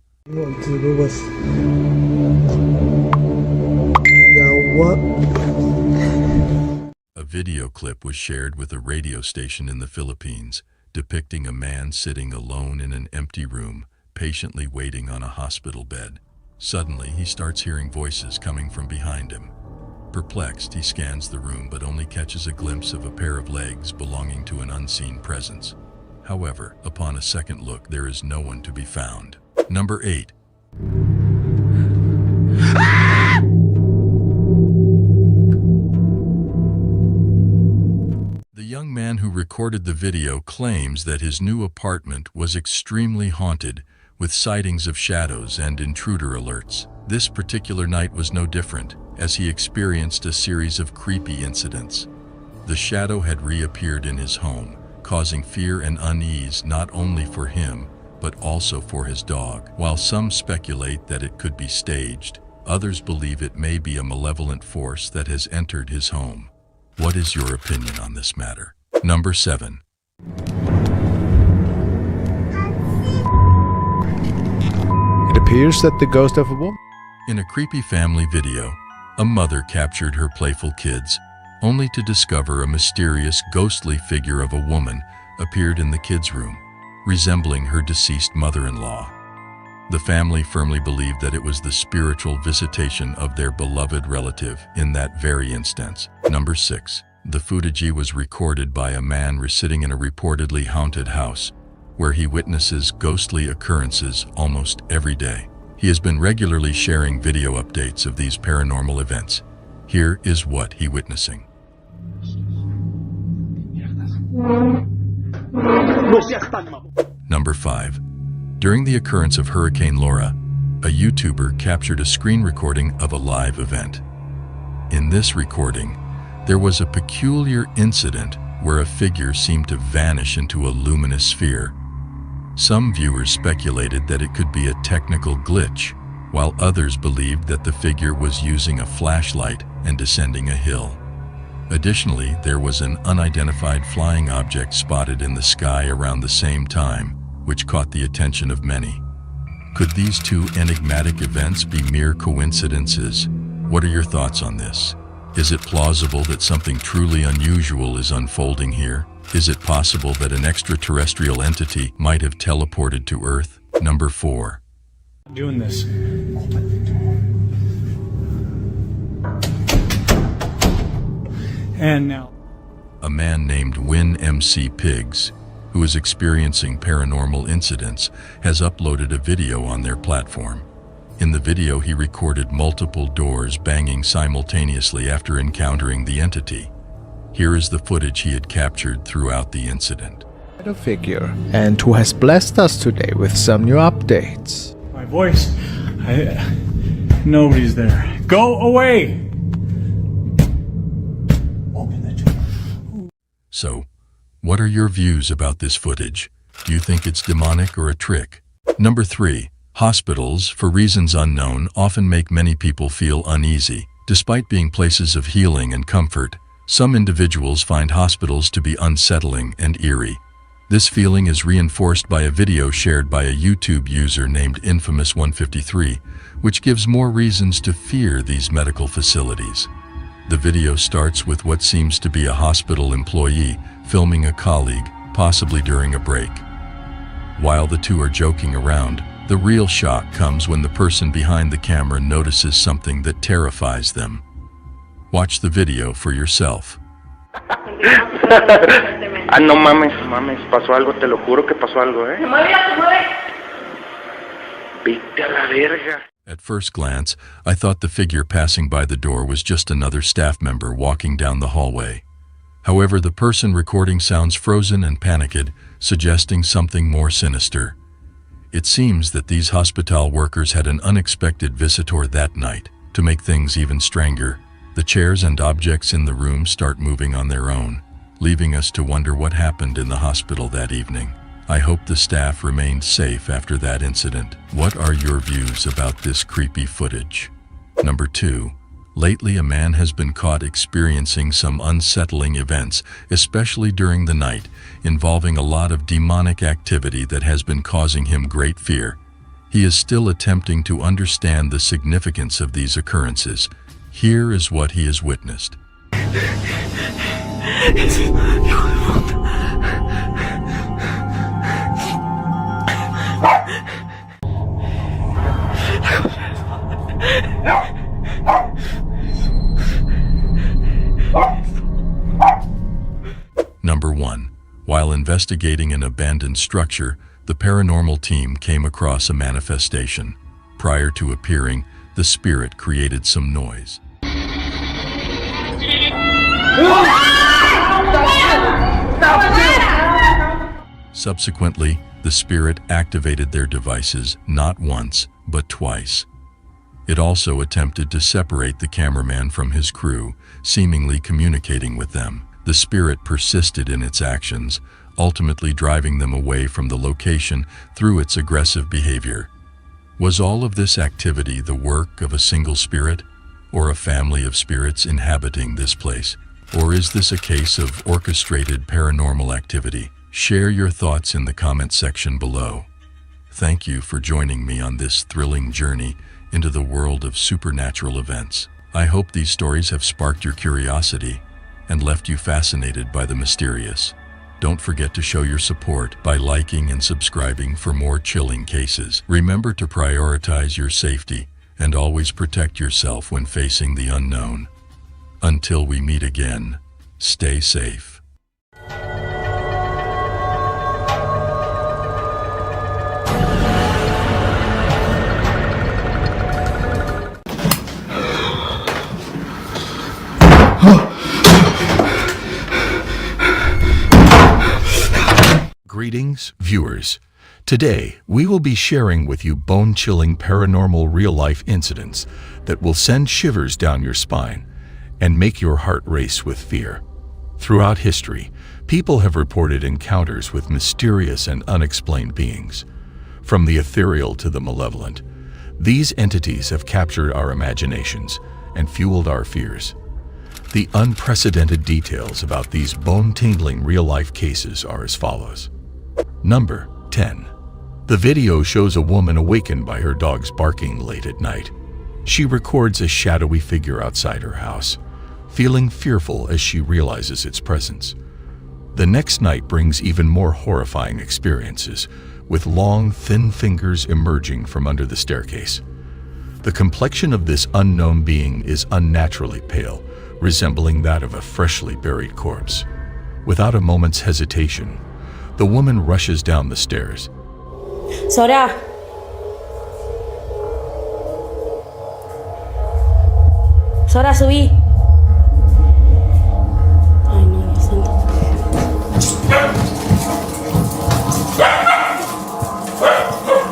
A video clip was shared with a radio station in the Philippines, depicting a man sitting alone in an empty room, patiently waiting on a hospital bed. Suddenly, he starts hearing voices coming from behind him. Perplexed, he scans the room but only catches a glimpse of a pair of legs belonging to an unseen presence. However, upon a second look, there is no one to be found. Number 8. The young man who recorded the video claims that his new apartment was extremely haunted, with sightings of shadows and intruder alerts. This particular night was no different, as he experienced a series of creepy incidents. The shadow had reappeared in his home, causing fear and unease not only for him, but also for his dog. While some speculate that it could be staged, others believe it may be a malevolent force that has entered his home. What is your opinion on this matter? Number 7. It appears that the ghost of a woman. In a creepy family video, a mother captured her playful kids, only to discover a mysterious ghostly figure of a woman appeared in the kids' room, resembling her deceased mother-in-law. The family firmly believed that it was the spiritual visitation of their beloved relative in that very instance. Number 6. The footage was recorded by a man sitting in a reportedly haunted house, where he witnesses ghostly occurrences almost every day. He has been regularly sharing video updates of these paranormal events. Here is what he witnessing. Number 5. During the occurrence of Hurricane Laura, a YouTuber captured a screen recording of a live event. In this recording, there was a peculiar incident where a figure seemed to vanish into a luminous sphere. Some viewers speculated that it could be a technical glitch, while others believed that the figure was using a flashlight and descending a hill. Additionally, there was an unidentified flying object spotted in the sky around the same time, which caught the attention of many. Could these two enigmatic events be mere coincidences? What are your thoughts on this? Is it plausible that something truly unusual is unfolding here? Is it possible that an extraterrestrial entity might have teleported to Earth? Number 4. Doing this. And now. A man named Win MC Pigs, who is experiencing paranormal incidents, has uploaded a video on their platform. In the video, he recorded multiple doors banging simultaneously after encountering the entity. Here is the footage he had captured throughout the incident. Shadow figure, and who has blessed us today with some new updates. My voice. Nobody's there. Go away! So, what are your views about this footage? Do you think it's demonic or a trick? Number 3. Hospitals, for reasons unknown, often make many people feel uneasy. Despite being places of healing and comfort, some individuals find hospitals to be unsettling and eerie. This feeling is reinforced by a video shared by a YouTube user named Infamous153, which gives more reasons to fear these medical facilities. The video starts with what seems to be a hospital employee filming a colleague, possibly during a break. While the two are joking around, the real shock comes when the person behind the camera notices something that terrifies them. Watch the video for yourself. Ah, no mames, pasó algo, te lo juro que pasó algo, eh. Vete a la verga. At first glance, I thought the figure passing by the door was just another staff member walking down the hallway. However, the person recording sounds frozen and panicked, suggesting something more sinister. It seems that these hospital workers had an unexpected visitor that night. To make things even stranger, the chairs and objects in the room start moving on their own, leaving us to wonder what happened in the hospital that evening. I hope the staff remained safe after that incident. What are your views about this creepy footage? Number 2. Lately, a man has been caught experiencing some unsettling events, especially during the night, involving a lot of demonic activity that has been causing him great fear. He is still attempting to understand the significance of these occurrences. Here is what he has witnessed. Number 1. While investigating an abandoned structure, the paranormal team came across a manifestation. Prior to appearing, the spirit created some noise. Subsequently, the spirit activated their devices not once, but twice. It also attempted to separate the cameraman from his crew, seemingly communicating with them. The spirit persisted in its actions, ultimately driving them away from the location through its aggressive behavior. Was all of this activity the work of a single spirit, or a family of spirits inhabiting this place? Or is this a case of orchestrated paranormal activity? Share your thoughts in the comment section below. Thank you for joining me on this thrilling journey into the world of supernatural events. I hope these stories have sparked your curiosity and left you fascinated by the mysterious. Don't forget to show your support by liking and subscribing for more chilling cases. Remember to prioritize your safety and always protect yourself when facing the unknown. Until we meet again, stay safe. Greetings, viewers. Today, we will be sharing with you bone-chilling paranormal real-life incidents that will send shivers down your spine and make your heart race with fear. Throughout history, people have reported encounters with mysterious and unexplained beings. From the ethereal to the malevolent, these entities have captured our imaginations and fueled our fears. The unprecedented details about these bone-tingling real-life cases are as follows. Number 10. The video shows a woman awakened by her dog's barking late at night. She records a shadowy figure outside her house, feeling fearful as she realizes its presence. The next night brings even more horrifying experiences, with long, thin fingers emerging from under the staircase. The complexion of this unknown being is unnaturally pale, resembling that of a freshly buried corpse. Without a moment's hesitation, the woman rushes down the stairs. Sora. Sora, subí. Ay, no, Dios santo.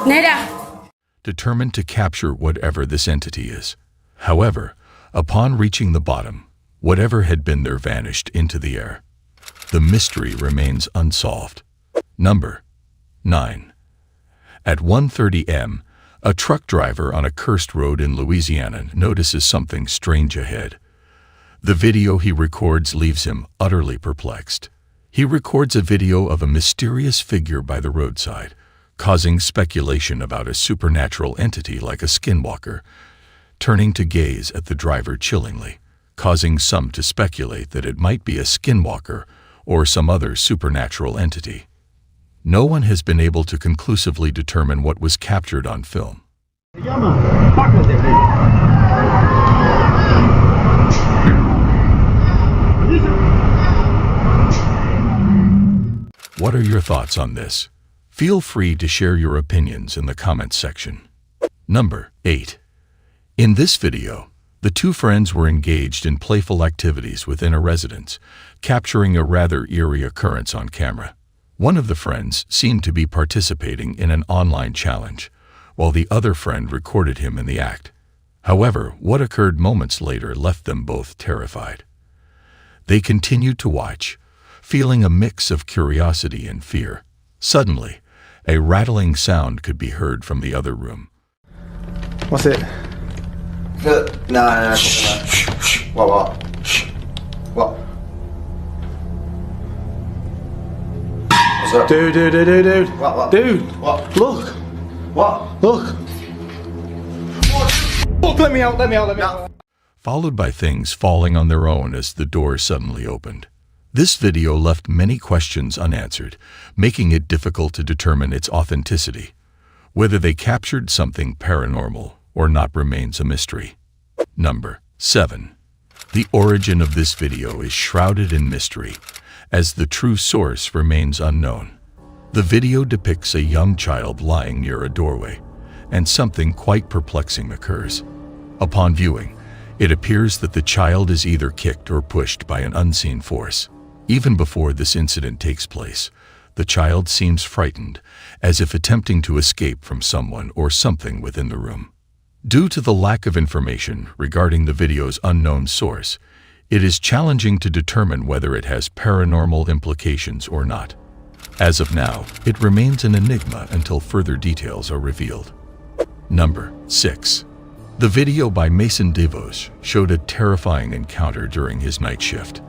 Nera. Determined to capture whatever this entity is. However, upon reaching the bottom, whatever had been there vanished into the air. The mystery remains unsolved. Number 9. At 1:30 am, a truck driver on a cursed road in Louisiana notices something strange ahead. The video he records leaves him utterly perplexed. He records a video of a mysterious figure by the roadside, causing speculation about a supernatural entity like a skinwalker, turning to gaze at the driver chillingly, causing some to speculate that it might be a skinwalker or some other supernatural entity. No one has been able to conclusively determine what was captured on film. What are your thoughts on this? Feel free to share your opinions in the comments section. Number 8. In this video, the two friends were engaged in playful activities within a residence, capturing a rather eerie occurrence on camera. One of the friends seemed to be participating in an online challenge, while the other friend recorded him in the act. However, what occurred moments later left them both terrified. They continued to watch, feeling a mix of curiosity and fear. Suddenly, a rattling sound could be heard from the other room. What's it? No. What? Dude. What? Dude. What? Look. What? Look. Oh, let me out. Followed by things falling on their own as the door suddenly opened. This video left many questions unanswered, making it difficult to determine its authenticity. Whether they captured something paranormal or not remains a mystery. Number 7. The origin of this video is shrouded in mystery, as the true source remains unknown. The video depicts a young child lying near a doorway, and something quite perplexing occurs. Upon viewing, it appears that the child is either kicked or pushed by an unseen force. Even before this incident takes place, the child seems frightened, as if attempting to escape from someone or something within the room. Due to the lack of information regarding the video's unknown source, it is challenging to determine whether it has paranormal implications or not. As of now, it remains an enigma until further details are revealed. Number 6. The video by Mason DeVos showed a terrifying encounter during his night shift.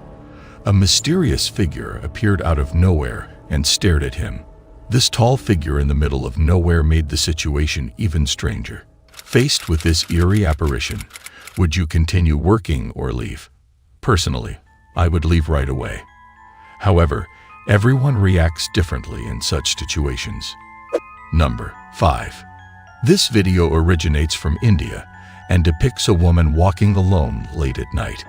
A mysterious figure appeared out of nowhere and stared at him. This tall figure in the middle of nowhere made the situation even stranger. Faced with this eerie apparition, would you continue working or leave? Personally, I would leave right away. However, everyone reacts differently in such situations. Number 5. This video originates from India and depicts a woman walking alone late at night.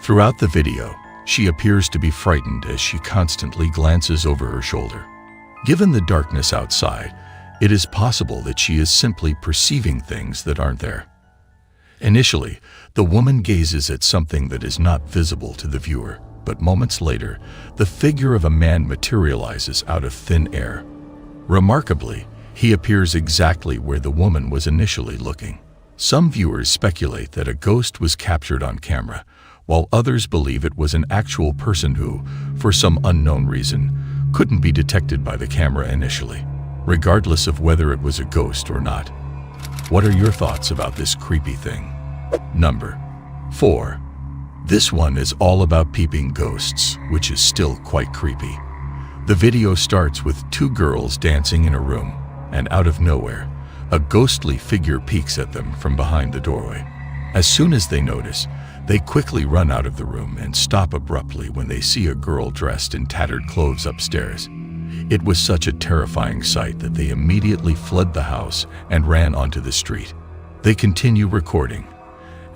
Throughout the video, she appears to be frightened as she constantly glances over her shoulder. Given the darkness outside, it is possible that she is simply perceiving things that aren't there. Initially, the woman gazes at something that is not visible to the viewer, but moments later, the figure of a man materializes out of thin air. Remarkably, he appears exactly where the woman was initially looking. Some viewers speculate that a ghost was captured on camera, while others believe it was an actual person who, for some unknown reason, couldn't be detected by the camera initially, regardless of whether it was a ghost or not. What are your thoughts about this creepy thing? Number 4. This one is all about peeping ghosts, which is still quite creepy. The video starts with two girls dancing in a room, and out of nowhere, a ghostly figure peeks at them from behind the doorway. As soon as they notice, they quickly run out of the room and stop abruptly when they see a girl dressed in tattered clothes upstairs. It was such a terrifying sight that they immediately fled the house and ran onto the street. They continue recording,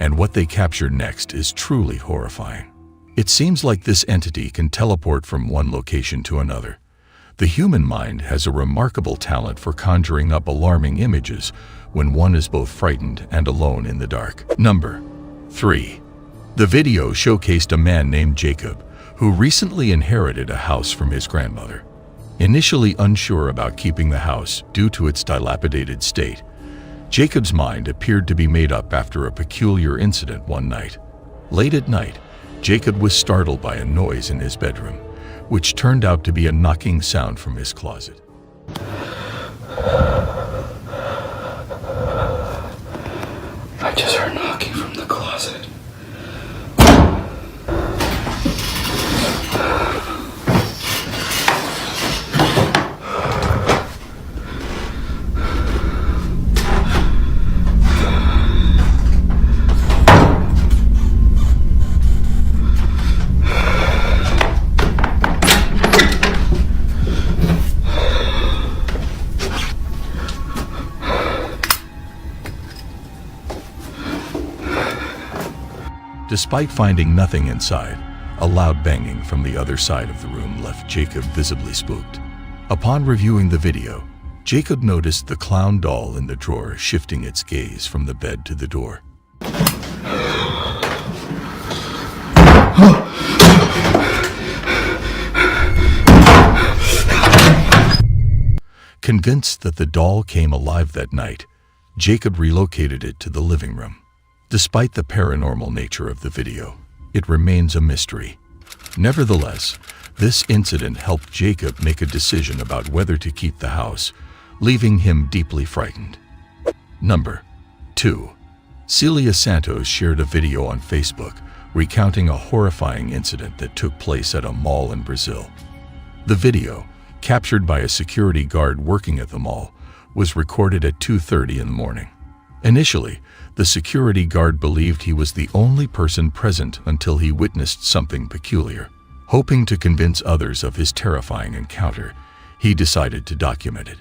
and what they capture next is truly horrifying. It seems like this entity can teleport from one location to another. The human mind has a remarkable talent for conjuring up alarming images when one is both frightened and alone in the dark. Number 3. The video showcased a man named Jacob who recently inherited a house from his grandmother. Initially unsure about keeping the house due to its dilapidated state, Jacob's mind appeared to be made up after a peculiar incident one night. Late at night, Jacob was startled by a noise in his bedroom, which turned out to be a knocking sound from his closet. I just heard knocking from the closet. Despite finding nothing inside, a loud banging from the other side of the room left Jacob visibly spooked. Upon reviewing the video, Jacob noticed the clown doll in the drawer shifting its gaze from the bed to the door. Convinced that the doll came alive that night, Jacob relocated it to the living room. Despite the paranormal nature of the video, it remains a mystery. Nevertheless, this incident helped Jacob make a decision about whether to keep the house, leaving him deeply frightened. Number 2. Celia Santos shared a video on Facebook recounting a horrifying incident that took place at a mall in Brazil. The video, captured by a security guard working at the mall, was recorded at 2:30 in the morning. Initially, the security guard believed he was the only person present until he witnessed something peculiar. Hoping to convince others of his terrifying encounter, he decided to document it.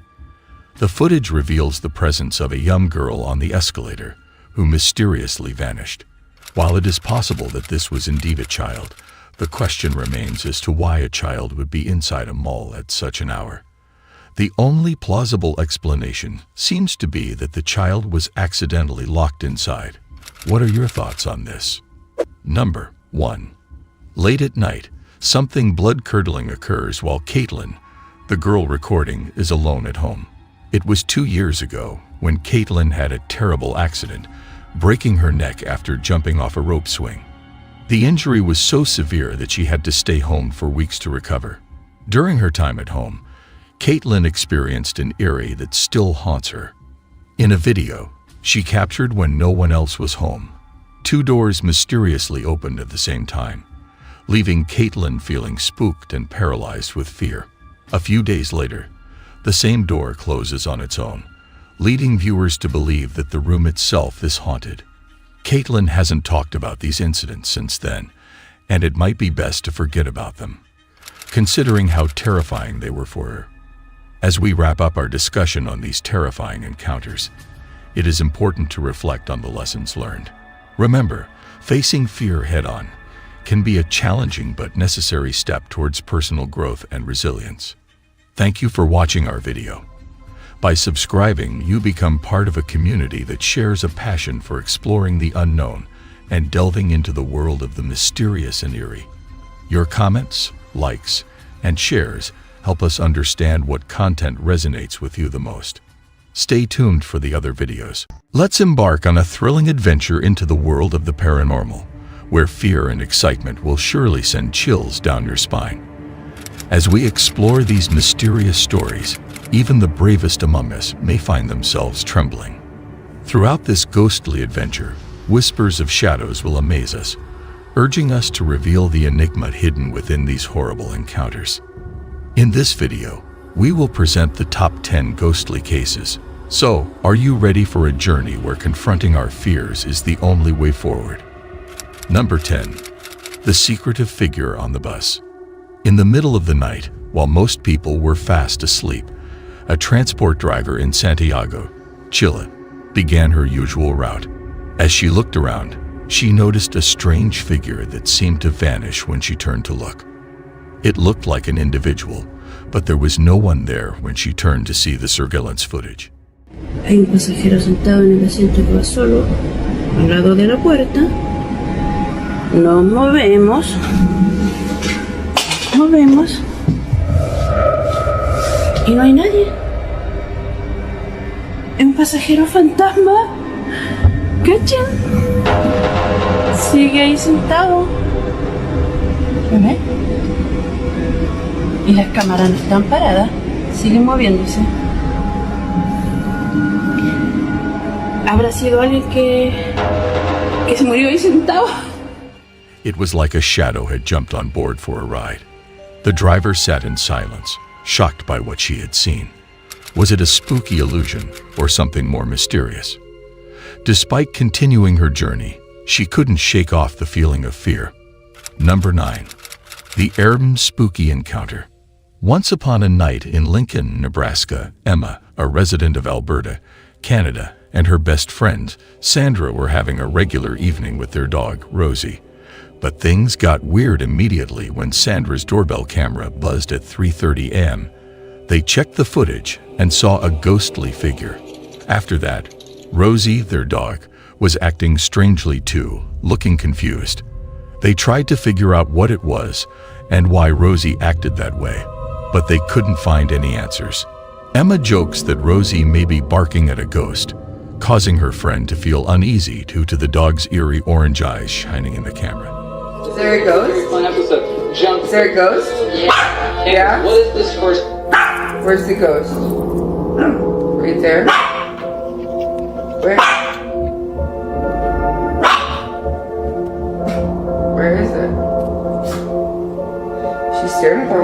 The footage reveals the presence of a young girl on the escalator who mysteriously vanished. While it is possible that this was indeed a child, the question remains as to why a child would be inside a mall at such an hour. The only plausible explanation seems to be that the child was accidentally locked inside. What are your thoughts on this? Number 1. Late at night, something blood-curdling occurs while Caitlin, the girl recording, is alone at home. It was 2 years ago when Caitlin had a terrible accident, breaking her neck after jumping off a rope swing. The injury was so severe that she had to stay home for weeks to recover. During her time at home, Caitlin experienced an Eerie that still haunts her. In a video she captured when no one else was home, 2 doors mysteriously opened at the same time, leaving Caitlin feeling spooked and paralyzed with fear. A few days later, the same door closes on its own, leading viewers to believe that the room itself is haunted. Caitlin hasn't talked about these incidents since then, and it might be best to forget about them, considering how terrifying they were for her. As we wrap up our discussion on these terrifying encounters, it is important to reflect on the lessons learned. Remember, facing fear head-on can be a challenging but necessary step towards personal growth and resilience. Thank you for watching our video. By subscribing, you become part of a community that shares a passion for exploring the unknown and delving into the world of the mysterious and eerie. Your comments, likes, and shares help us understand what content resonates with you the most. Stay tuned for the other videos. Let's embark on a thrilling adventure into the world of the paranormal, where fear and excitement will surely send chills down your spine. As we explore these mysterious stories, even the bravest among us may find themselves trembling. Throughout this ghostly adventure, whispers of shadows will amaze us, urging us to reveal the enigma hidden within these horrible encounters. In this video, we will present the top 10 ghostly cases. So, are you ready for a journey where confronting our fears is the only way forward? Number 10. The secretive figure on the bus. In the middle of the night, while most people were fast asleep, a transport driver in Santiago, Chile, began her usual route. As she looked around, she noticed a strange figure that seemed to vanish when she turned to look. It looked like an individual, but there was no one there when she turned to see the surveillance footage. Hay un pasajero sentado en el asiento que va solo, al lado de la puerta. Nos movemos. Y no hay nadie. Es un pasajero fantasma. ¿Cachan? Sigue ahí sentado. ¿Ven? Y las cámaras no están paradas. Siguen moviéndose. ¿Habrá sido alguien que se murió ahí sentado? It was like a shadow had jumped on board for a ride. The driver sat in silence, shocked by what she had seen. Was it a spooky illusion or something more mysterious? Despite continuing her journey, she couldn't shake off the feeling of fear. Number 9. The Eerie Spooky Encounter. Once upon a night in Lincoln, Nebraska, Emma, a resident of Alberta, Canada, and her best friend, Sandra, were having a regular evening with their dog, Rosie. But things got weird immediately when Sandra's doorbell camera buzzed at 3:30 a.m. They checked the footage and saw a ghostly figure. After that, Rosie, their dog, was acting strangely too, looking confused. They tried to figure out what it was and why Rosie acted that way, but they couldn't find any answers. Emma jokes that Rosie may be barking at a ghost, causing her friend to feel uneasy due to the dog's eerie orange eyes shining in the camera. Is there a ghost? Is there a ghost? Yeah. Yeah? What is this first? Where's the ghost? Right there? Where? Where is it? She's staring at her.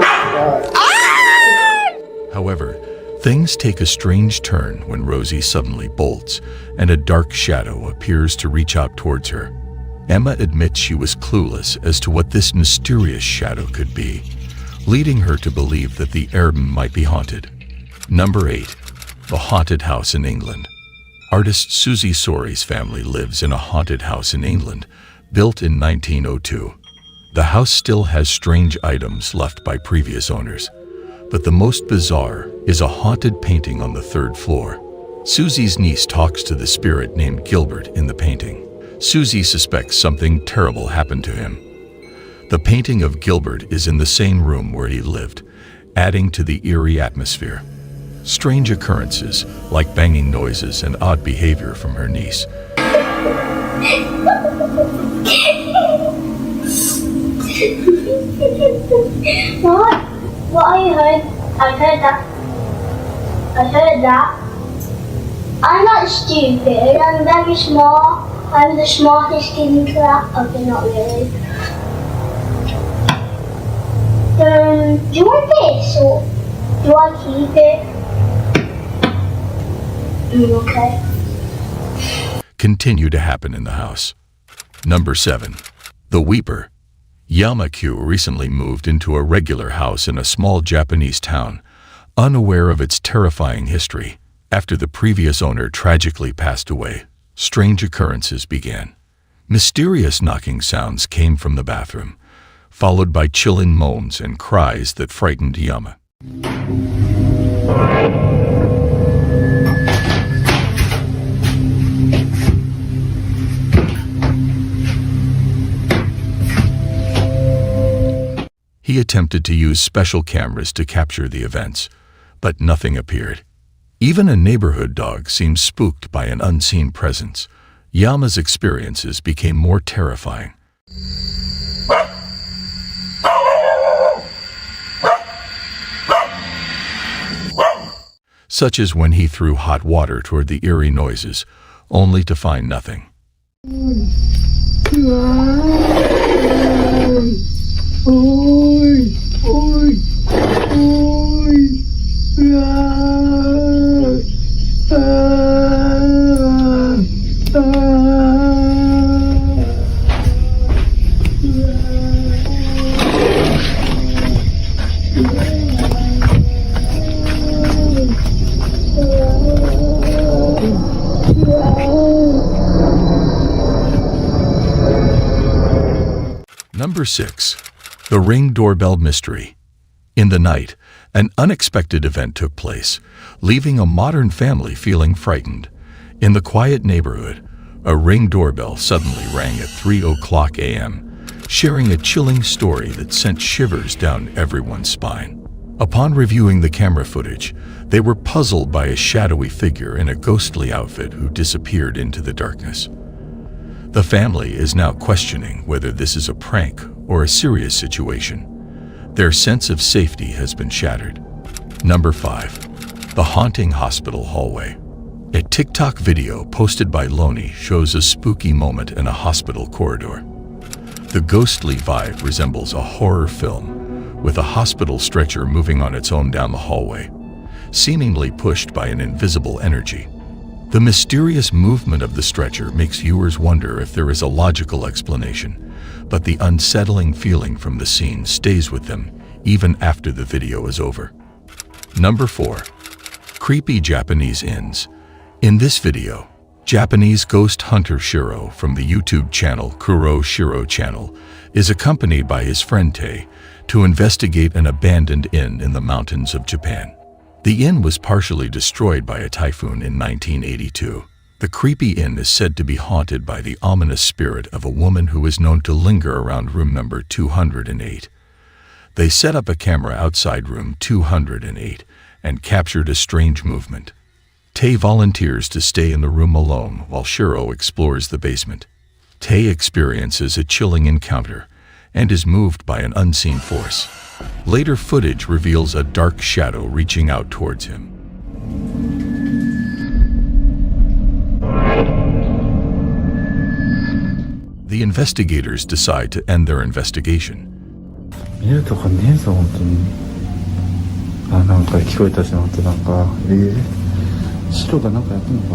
However, things take a strange turn when Rosie suddenly bolts and a dark shadow appears to reach out towards her. Emma admits she was clueless as to what this mysterious shadow could be, leading her to believe that the Eerie might be haunted. Number 8. The Haunted House in England. Artist Susie Sori's family lives in a haunted house in England, built in 1902. The house still has strange items left by previous owners, but the most bizarre is a haunted painting on the 3rd floor. Susie's niece talks to the spirit named Gilbert in the painting. Susie suspects something terrible happened to him. The painting of Gilbert is in the same room where he lived, adding to the eerie atmosphere. Strange occurrences, like banging noises and odd behavior from her niece. What I heard? I heard that. I'm not stupid. I'm very smart. I'm the smartest kid in class. Okay, not really. Do you want this or do I keep it? Okay. Continue to happen in the house. Number 7. The Weeper. Yama-Q recently moved into a regular house in a small Japanese town, unaware of its terrifying history. After the previous owner tragically passed away, strange occurrences began. Mysterious knocking sounds came from the bathroom, followed by chilling moans and cries that frightened Yama. He attempted to use special cameras to capture the events, but nothing appeared. Even a neighborhood dog seemed spooked by an unseen presence. Yama's experiences became more terrifying. Such as when he threw hot water toward the eerie noises, only to find nothing. Number 6. The Ring Doorbell Mystery. In the night, an unexpected event took place, leaving a modern family feeling frightened. In the quiet neighborhood, a Ring doorbell suddenly rang at 3:00 a.m., sharing a chilling story that sent shivers down everyone's spine. Upon reviewing the camera footage, they were puzzled by a shadowy figure in a ghostly outfit who disappeared into the darkness. The family is now questioning whether this is a prank or a serious situation. Their sense of safety has been shattered. Number 5. The Haunting Hospital Hallway. A TikTok video posted by Loney shows a spooky moment in a hospital corridor. The ghostly vibe resembles a horror film, with a hospital stretcher moving on its own down the hallway, seemingly pushed by an invisible energy. The mysterious movement of the stretcher makes viewers wonder if there is a logical explanation, but the unsettling feeling from the scene stays with them even after the video is over. Number 4. Creepy Japanese Inns. In this video, Japanese ghost hunter Shiro from the YouTube channel Kuro Shiro Channel is accompanied by his friend Tae to investigate an abandoned inn in the mountains of Japan. The inn was partially destroyed by a typhoon in 1982. The creepy inn is said to be haunted by the ominous spirit of a woman who is known to linger around room number 208. They set up a camera outside room 208 and captured a strange movement. Tae volunteers to stay in the room alone while Shiro explores the basement. Tae experiences a chilling encounter and is moved by an unseen force. Later footage reveals a dark shadow reaching out towards him. The investigators decide to end their investigation. 見るとかねえぞ本当に。あ、なんか聞こえたし、本当なんか白がなんかやってんのか。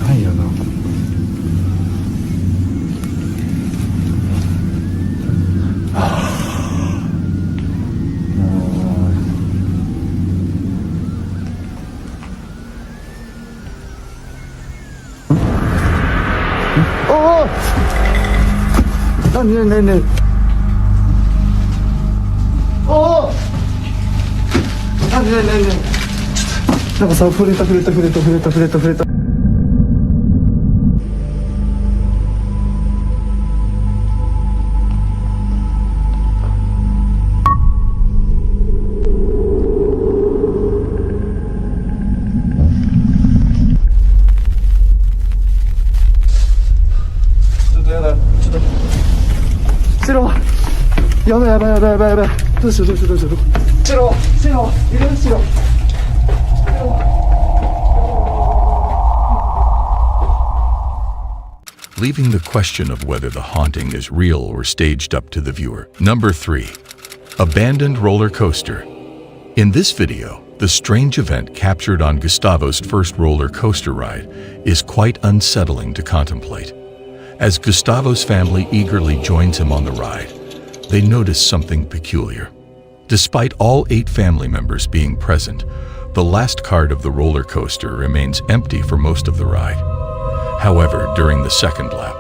ないよな。ねえおおねなんかさ触れた 싫어. 야바, 야바, 야바, 야바, 야바. 도시. 싫어. 이거 싫어. leaving the question of whether the haunting is real or staged up to the viewer. Number 3. Abandoned roller coaster. In this video, the strange event captured on Gustavo's first roller coaster ride is quite unsettling to contemplate. As Gustavo's family eagerly joins him on the ride, they notice something peculiar. Despite all 8 family members being present, the last cart of the roller coaster remains empty for most of the ride. However, during the second lap,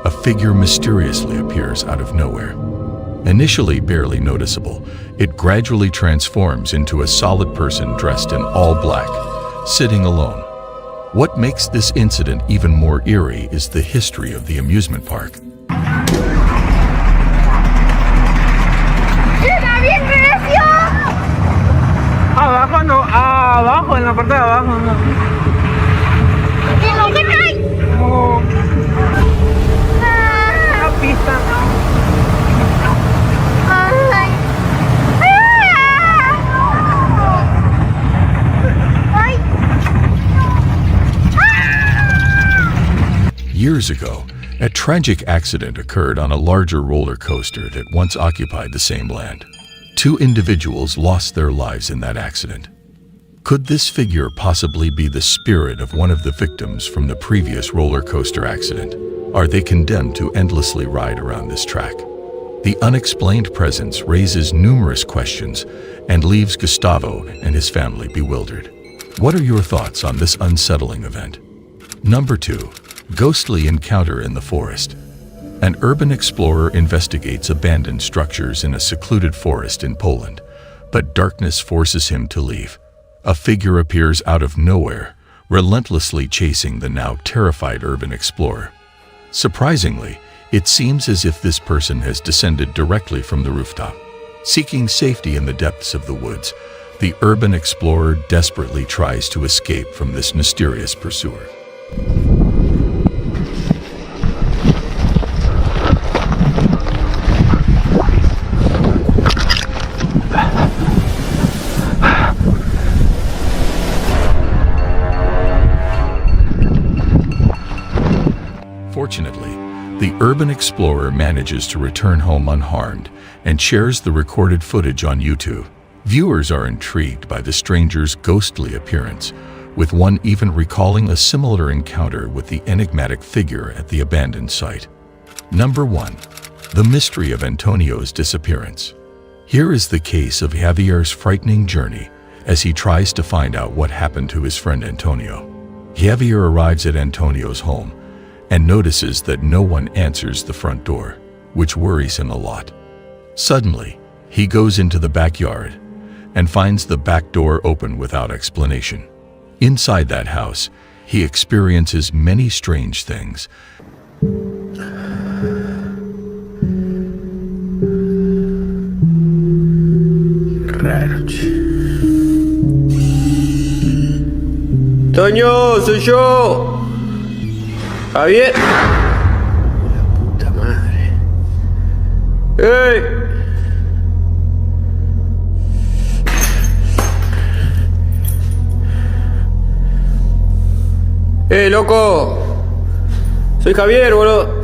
a figure mysteriously appears out of nowhere. Initially barely noticeable, it gradually transforms into a solid person dressed in all black, sitting alone. What makes this incident even more eerie is the history of the amusement park. Abajo no, abajo, en la parte de abajo no. No. La pista no. Years ago, a tragic accident occurred on a larger roller coaster that once occupied the same land. 2 individuals lost their lives in that accident. Could this figure possibly be the spirit of one of the victims from the previous roller coaster accident? Are they condemned to endlessly ride around this track? The unexplained presence raises numerous questions and leaves Gustavo and his family bewildered. What are your thoughts on this unsettling event? Number 2. Ghostly encounter in the forest. An urban explorer investigates abandoned structures in a secluded forest in Poland, but darkness forces him to leave. A figure appears out of nowhere, relentlessly chasing the now terrified urban explorer. Surprisingly, it seems as if this person has descended directly from the rooftop. Seeking safety in the depths of the woods, the urban explorer desperately tries to escape from this mysterious pursuer. Fortunately, the urban explorer manages to return home unharmed and shares the recorded footage on YouTube. Viewers are intrigued by the stranger's ghostly appearance, with one even recalling a similar encounter with the enigmatic figure at the abandoned site. Number 1. The mystery of Antonio's disappearance. Here is the case of Javier's frightening journey as he tries to find out what happened to his friend Antonio. Javier arrives at Antonio's home and notices that no one answers the front door, which worries him a lot. Suddenly, he goes into the backyard and finds the back door open without explanation. Inside that house, he experiences many strange things. Toño, soy yo. Javier. La puta madre. ¡Ey! Loco. Soy Javier, boludo.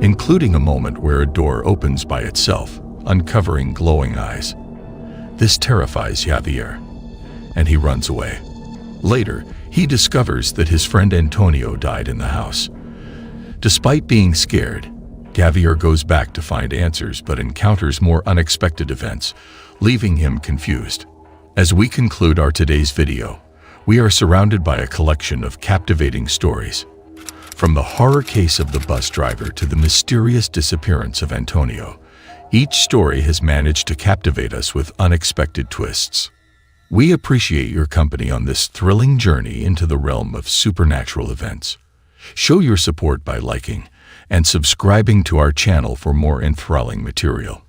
Including a moment where a door opens by itself, uncovering glowing eyes. This terrifies Javier, and he runs away. Later, he discovers that his friend Antonio died in the house. Despite being scared, Javier goes back to find answers but encounters more unexpected events, leaving him confused. As we conclude our today's video, we are surrounded by a collection of captivating stories. From the horror case of the bus driver to the mysterious disappearance of Antonio, each story has managed to captivate us with unexpected twists. We appreciate your company on this thrilling journey into the realm of supernatural events. Show your support by liking and subscribing to our channel for more enthralling material.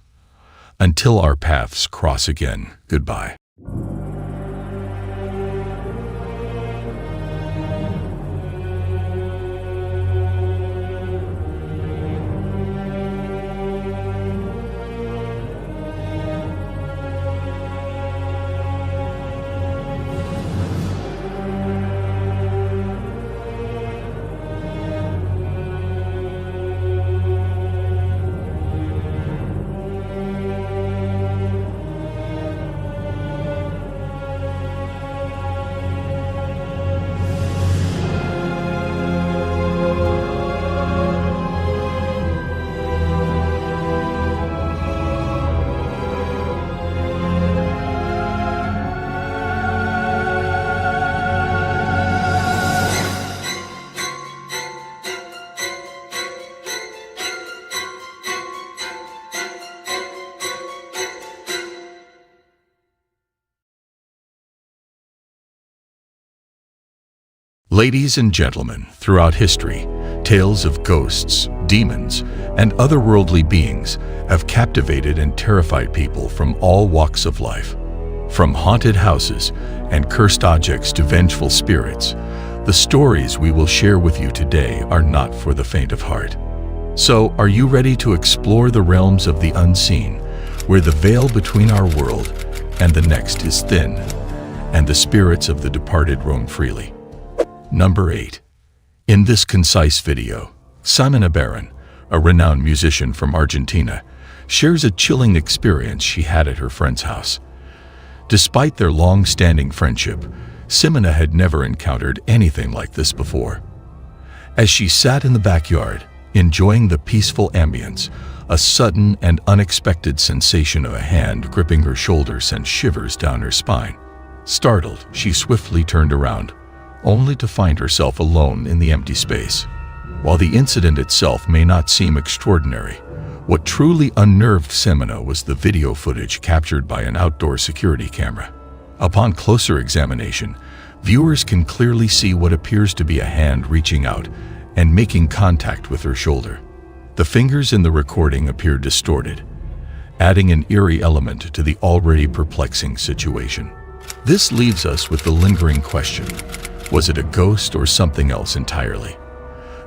Until our paths cross again, goodbye. Ladies and gentlemen, throughout history, tales of ghosts, demons, and otherworldly beings have captivated and terrified people from all walks of life. From haunted houses and cursed objects to vengeful spirits, the stories we will share with you today are not for the faint of heart. So, are you ready to explore the realms of the unseen, where the veil between our world and the next is thin, and the spirits of the departed roam freely? Number 8. In this concise video, Ximena Barron, a renowned musician from Argentina, shares a chilling experience she had at her friend's house. Despite their long-standing friendship, Ximena had never encountered anything like this before. As she sat in the backyard, enjoying the peaceful ambience, a sudden and unexpected sensation of a hand gripping her shoulder sent shivers down her spine. Startled, she swiftly turned around, only to find herself alone in the empty space. While the incident itself may not seem extraordinary, what truly unnerved Ximena was the video footage captured by an outdoor security camera. Upon closer examination, viewers can clearly see what appears to be a hand reaching out and making contact with her shoulder. The fingers in the recording appear distorted, adding an eerie element to the already perplexing situation. This leaves us with the lingering question: was it a ghost or something else entirely?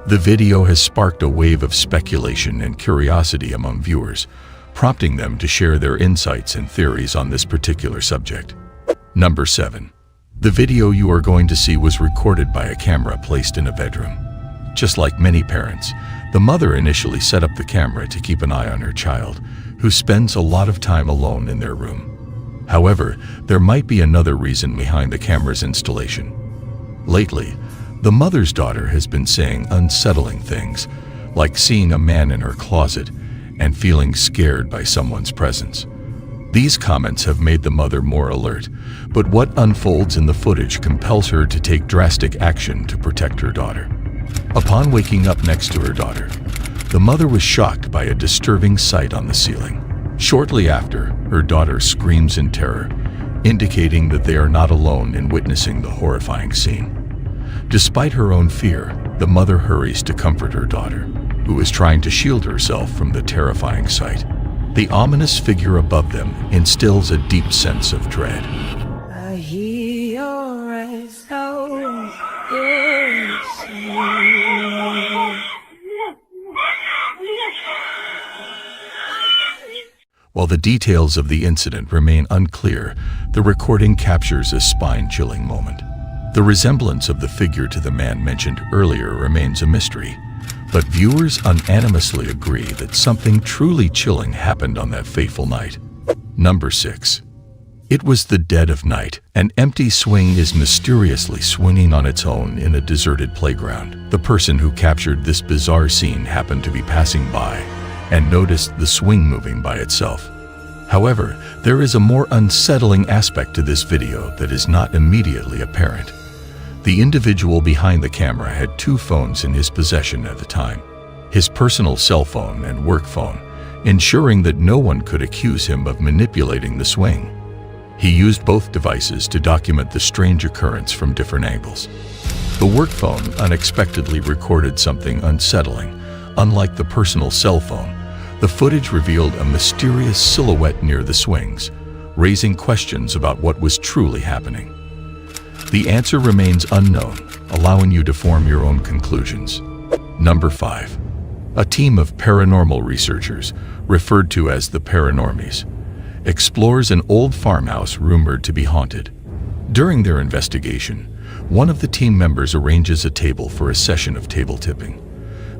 The video has sparked a wave of speculation and curiosity among viewers, prompting them to share their insights and theories on this particular subject. Number 7. The video you are going to see was recorded by a camera placed in a bedroom. Just like many parents, the mother initially set up the camera to keep an eye on her child, who spends a lot of time alone in their room. However, there might be another reason behind the camera's installation. Lately, the mother's daughter has been saying unsettling things, like seeing a man in her closet and feeling scared by someone's presence. These comments have made the mother more alert, but what unfolds in the footage compels her to take drastic action to protect her daughter. Upon waking up next to her daughter, the mother was shocked by a disturbing sight on the ceiling. Shortly after, her daughter screams in terror, indicating that they are not alone in witnessing the horrifying scene. Despite her own fear, the mother hurries to comfort her daughter, who is trying to shield herself from the terrifying sight. The ominous figure above them instills a deep sense of dread. I hear your eyes out. While the details of the incident remain unclear, the recording captures a spine-chilling moment. The resemblance of the figure to the man mentioned earlier remains a mystery, but viewers unanimously agree that something truly chilling happened on that fateful night. Number 6. It was the dead of night. An empty swing is mysteriously swinging on its own in a deserted playground. The person who captured this bizarre scene happened to be passing by and noticed the swing moving by itself. However, there is a more unsettling aspect to this video that is not immediately apparent. The individual behind the camera had 2 phones in his possession at the time, his personal cell phone and work phone, ensuring that no one could accuse him of manipulating the swing. He used both devices to document the strange occurrence from different angles. The work phone unexpectedly recorded something unsettling. Unlike the personal cell phone, The footage revealed a mysterious silhouette near the swings, raising questions about what was truly happening. The answer remains unknown, allowing you to form your own conclusions. Number 5. A team of paranormal researchers, referred to as the Paranormies, explores an old farmhouse rumored to be haunted. During their investigation, one of the team members arranges a table for a session of table tipping,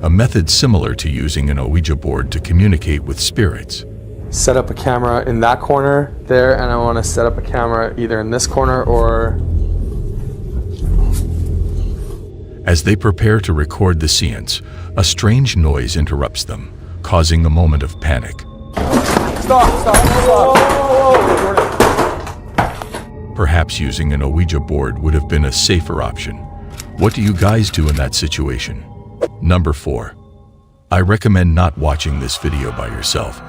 a method similar to using an Ouija board to communicate with spirits. Set up a camera in that corner there, and I want to set up a camera either in this corner or... As they prepare to record the seance, a strange noise interrupts them, causing a moment of panic. Stop! Perhaps using an Ouija board would have been a safer option. What do you guys do in that situation? Number 4. I recommend not watching this video by yourself,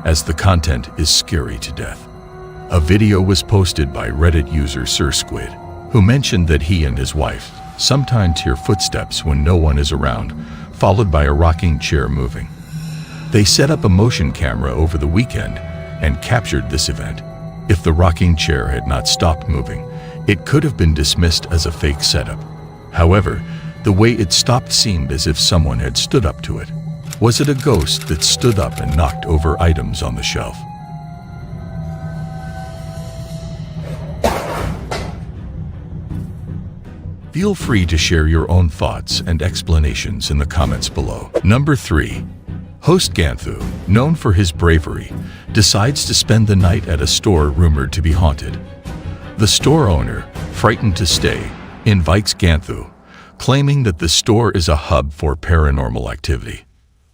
as the content is scary to death. A video was posted by Reddit user Sir Squid, who mentioned that he and his wife sometimes hear footsteps when no one is around, followed by a rocking chair moving. They set up a motion camera over the weekend and captured this event. If the rocking chair had not stopped moving, it could have been dismissed as a fake setup. However, the way it stopped seemed as if someone had stood up to it. Was it a ghost that stood up and knocked over items on the shelf? Feel free to share your own thoughts and explanations in the comments below. Number 3. Host Ganthu, known for his bravery, decides to spend the night at a store rumored to be haunted. The store owner, frightened to stay, invites Ganthu, claiming that the store is a hub for paranormal activity.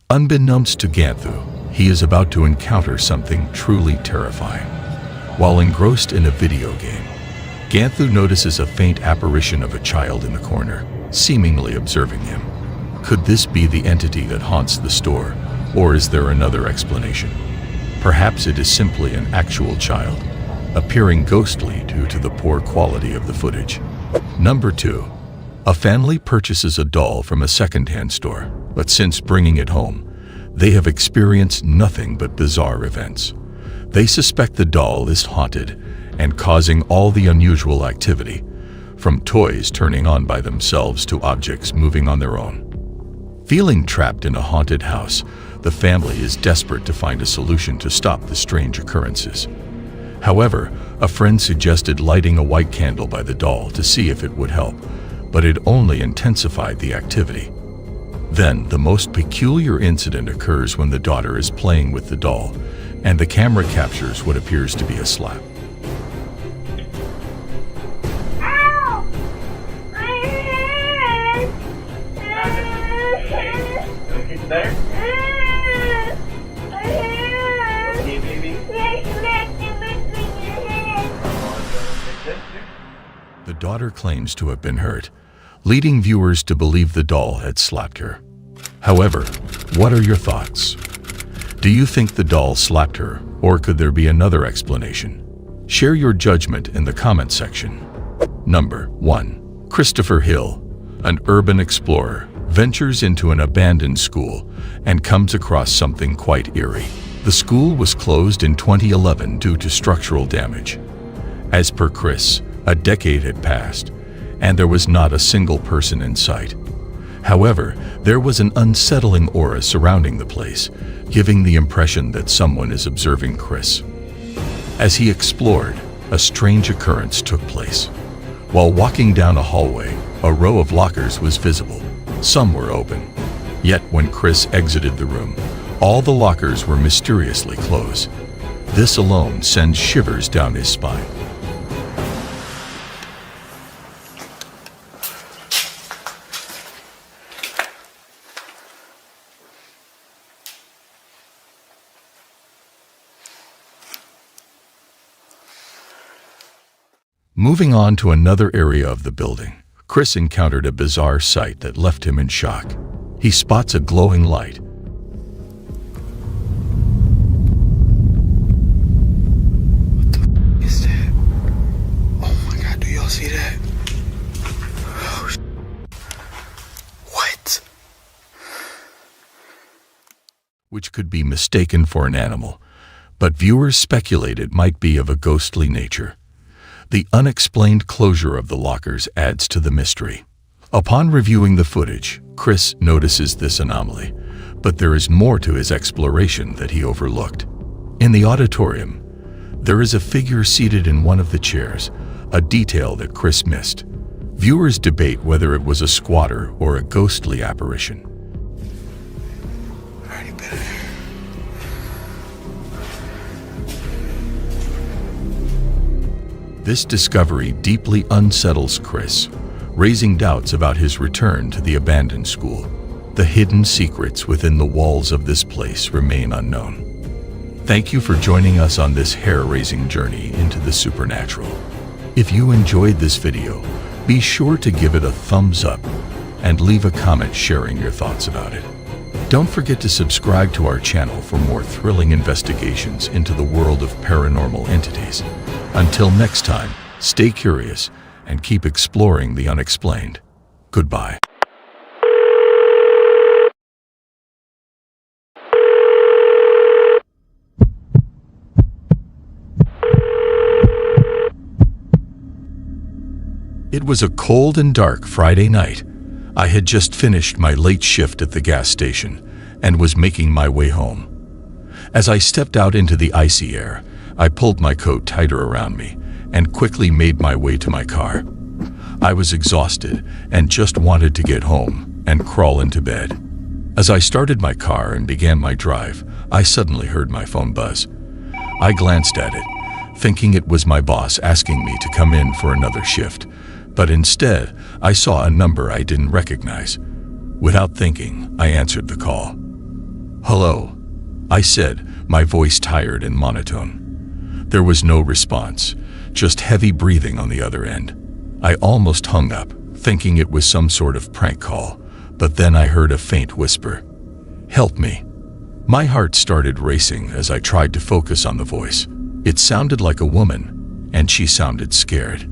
Unbeknownst to Ganthu, he is about to encounter something truly terrifying. While engrossed in a video game, Ganthu notices a faint apparition of a child in the corner, seemingly observing him. Could this be the entity that haunts the store, or is there another explanation? Perhaps it is simply an actual child, appearing ghostly due to the poor quality of the footage. Number 2. A family purchases a doll from a second-hand store, but since bringing it home, they have experienced nothing but bizarre events. They suspect the doll is haunted and causing all the unusual activity, from toys turning on by themselves to objects moving on their own. Feeling trapped in a haunted house, the family is desperate to find a solution to stop the strange occurrences. However, a friend suggested lighting a white candle by the doll to see if it would help, but it only intensified the activity. Then, the most peculiar incident occurs when the daughter is playing with the doll, and the camera captures what appears to be a slap. The daughter claims to have been hurt, leading viewers to believe the doll had slapped her. However, what are your thoughts? Do you think the doll slapped her, or could there be another explanation? Share your judgment in the comment section. Number 1. Christopher Hill, an urban explorer, ventures into an abandoned school and comes across something quite eerie. The school was closed in 2011 due to structural damage. As per Chris, a decade had passed, and there was not a single person in sight. However, there was an unsettling aura surrounding the place, giving the impression that someone is observing Chris. As he explored, a strange occurrence took place. While walking down a hallway, a row of lockers was visible. Some were open. Yet when Chris exited the room, all the lockers were mysteriously closed. This alone sends shivers down his spine. Moving on to another area of the building, Chris encountered a bizarre sight that left him in shock. He spots a glowing light. What the is that? Oh my god, do y'all see that? Oh, what? which could be mistaken for an animal, but viewers speculate it might be of a ghostly nature. The unexplained closure of the lockers adds to the mystery. Upon reviewing the footage, Chris notices this anomaly, but there is more to his exploration that he overlooked. In the auditorium, there is a figure seated in one of the chairs, a detail that Chris missed. Viewers debate whether it was a squatter or a ghostly apparition. This discovery deeply unsettles Chris, raising doubts about his return to the abandoned school. The hidden secrets within the walls of this place remain unknown. Thank you for joining us on this hair-raising journey into the supernatural. If you enjoyed this video, be sure to give it a thumbs up and leave a comment sharing your thoughts about it. Don't forget to subscribe to our channel for more thrilling investigations into the world of paranormal entities. Until next time, stay curious and keep exploring the unexplained. Goodbye. It was a cold and dark Friday night. I had just finished my late shift at the gas station and was making my way home. As I stepped out into the icy air, I pulled my coat tighter around me and quickly made my way to my car. I was exhausted and just wanted to get home and crawl into bed. As I started my car and began my drive, I suddenly heard my phone buzz. I glanced at it, thinking it was my boss asking me to come in for another shift. But instead, I saw a number I didn't recognize. Without thinking, I answered the call. "Hello," I said, my voice tired and monotone. There was no response, just heavy breathing on the other end. I almost hung up, thinking it was some sort of prank call, but then I heard a faint whisper. "Help me." My heart started racing as I tried to focus on the voice. It sounded like a woman, and she sounded scared.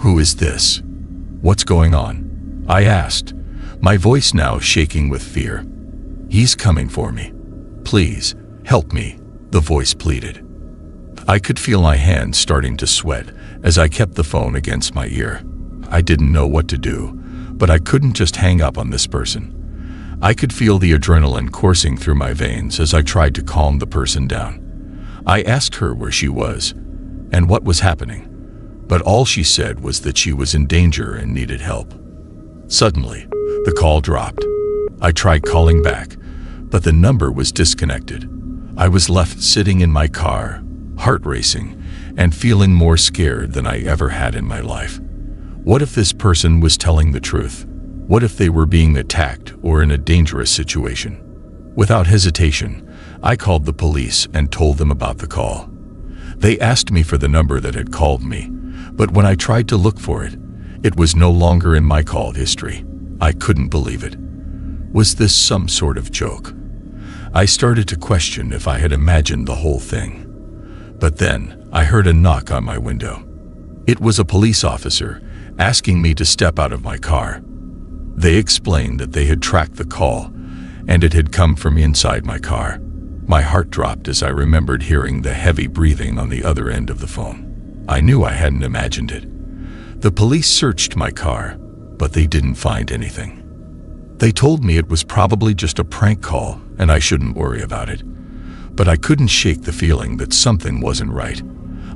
"Who is this? What's going on?" I asked, my voice now shaking with fear. "He's coming for me. Please, help me," the voice pleaded. I could feel my hands starting to sweat as I kept the phone against my ear. I didn't know what to do, but I couldn't just hang up on this person. I could feel the adrenaline coursing through my veins as I tried to calm the person down. I asked her where she was and what was happening, but all she said was that she was in danger and needed help. Suddenly, the call dropped. I tried calling back, but the number was disconnected. I was left sitting in my car, heart racing, and feeling more scared than I ever had in my life. What if this person was telling the truth? What if they were being attacked or in a dangerous situation? Without hesitation, I called the police and told them about the call. They asked me for the number that had called me, but when I tried to look for it, it was no longer in my call history. I couldn't believe it. Was this some sort of joke? I started to question if I had imagined the whole thing. But then I heard a knock on my window. It was a police officer asking me to step out of my car. They explained that they had tracked the call and it had come from inside my car. My heart dropped as I remembered hearing the heavy breathing on the other end of the phone. I knew I hadn't imagined it. The police searched my car, but they didn't find anything. They told me it was probably just a prank call and I shouldn't worry about it. But I couldn't shake the feeling that something wasn't right.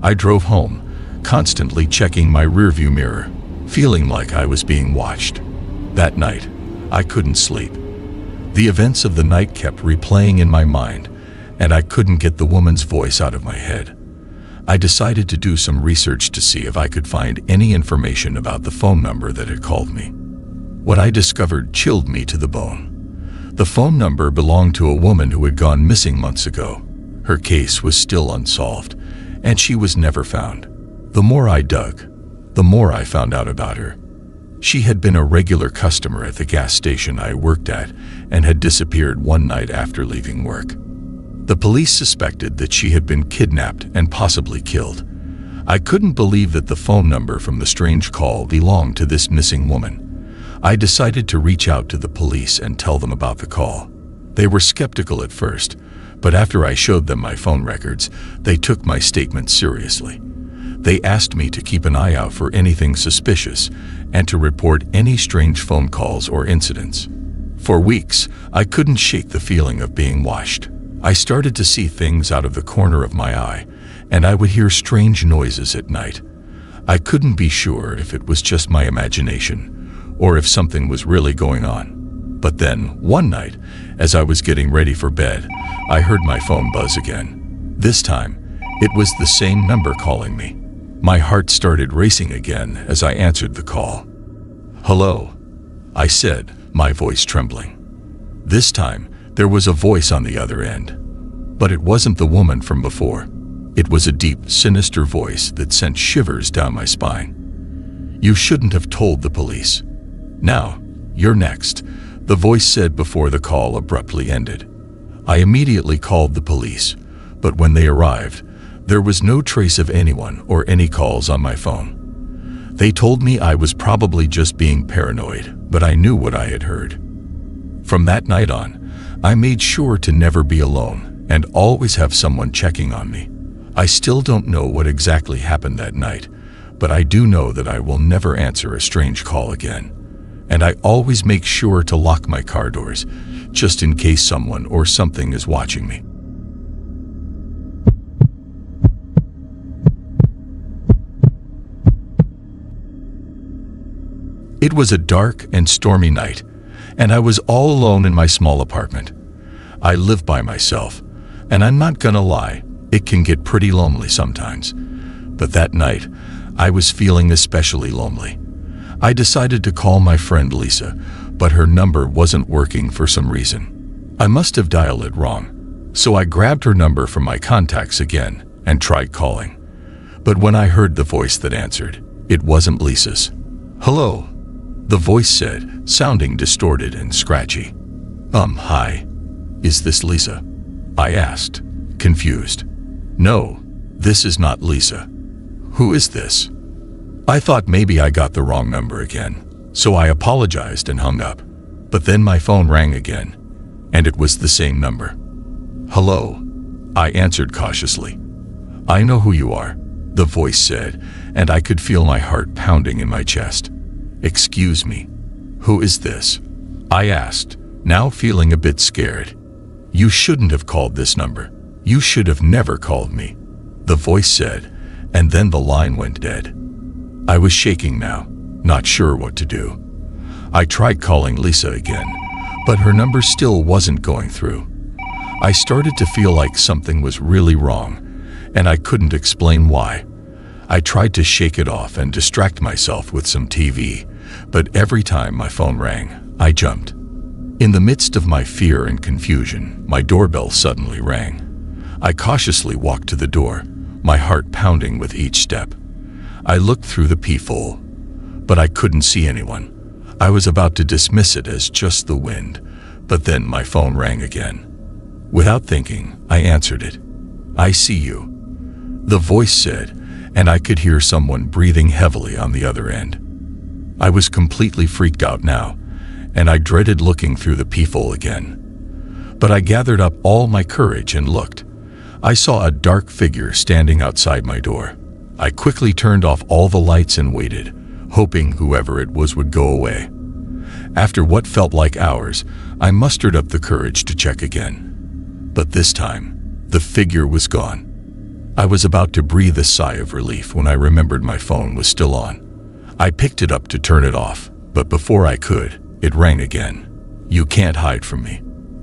I drove home, constantly checking my rearview mirror, feeling like I was being watched. That night, I couldn't sleep. The events of the night kept replaying in my mind, and I couldn't get the woman's voice out of my head. I decided to do some research to see if I could find any information about the phone number that had called me. What I discovered chilled me to the bone. The phone number belonged to a woman who had gone missing months ago. Her case was still unsolved, and she was never found. The more I dug, the more I found out about her. She had been a regular customer at the gas station I worked at and had disappeared one night after leaving work. The police suspected that she had been kidnapped and possibly killed. I couldn't believe that the phone number from the strange call belonged to this missing woman. I decided to reach out to the police and tell them about the call. They were skeptical at first, but after I showed them my phone records, they took my statement seriously. They asked me to keep an eye out for anything suspicious and to report any strange phone calls or incidents. For weeks, I couldn't shake the feeling of being watched. I started to see things out of the corner of my eye, and I would hear strange noises at night. I couldn't be sure if it was just my imagination or if something was really going on. But then, one night, as I was getting ready for bed, I heard my phone buzz again. This time, it was the same number calling me. My heart started racing again as I answered the call. "Hello," I said, my voice trembling. This time, there was a voice on the other end. But it wasn't the woman from before. It was a deep, sinister voice that sent shivers down my spine. "You shouldn't have told the police. Now, you're next," the voice said before the call abruptly ended. I immediately called the police, but when they arrived, there was no trace of anyone or any calls on my phone. They told me I was probably just being paranoid, but I knew what I had heard. From that night on, I made sure to never be alone and always have someone checking on me. I still don't know what exactly happened that night, but I do know that I will never answer a strange call again. And I always make sure to lock my car doors, just in case someone or something is watching me. It was a dark and stormy night, and I was all alone in my small apartment. I live by myself, and I'm not gonna lie, it can get pretty lonely sometimes. But that night, I was feeling especially lonely. I decided to call my friend Lisa, but her number wasn't working for some reason. I must have dialed it wrong, so I grabbed her number from my contacts again and tried calling. But when I heard the voice that answered, it wasn't Lisa's. "Hello," the voice said, sounding distorted and scratchy. Hi. Is this Lisa?" I asked, confused. "No, this is not Lisa. Who is this?" I thought maybe I got the wrong number again, so I apologized and hung up. But then my phone rang again, and it was the same number. "Hello," I answered cautiously. "I know who you are," the voice said, and I could feel my heart pounding in my chest. "Excuse me, who is this?" I asked, now feeling a bit scared. "You shouldn't have called this number. You should have never called me," the voice said, and then the line went dead. I was shaking now, not sure what to do. I tried calling Lisa again, but her number still wasn't going through. I started to feel like something was really wrong, and I couldn't explain why. I tried to shake it off and distract myself with some TV, but every time my phone rang, I jumped. In the midst of my fear and confusion, my doorbell suddenly rang. I cautiously walked to the door, my heart pounding with each step. I looked through the peephole, but I couldn't see anyone. I was about to dismiss it as just the wind, but then my phone rang again. Without thinking, I answered it. "I see you," the voice said, and I could hear someone breathing heavily on the other end. I was completely freaked out now, and I dreaded looking through the peephole again. But I gathered up all my courage and looked. I saw a dark figure standing outside my door. I quickly turned off all the lights and waited, hoping whoever it was would go away. After what felt like hours, I mustered up the courage to check again. But this time, the figure was gone. I was about to breathe a sigh of relief when I remembered my phone was still on. I picked it up to turn it off, but before I could, it rang again. "You can't hide from me,"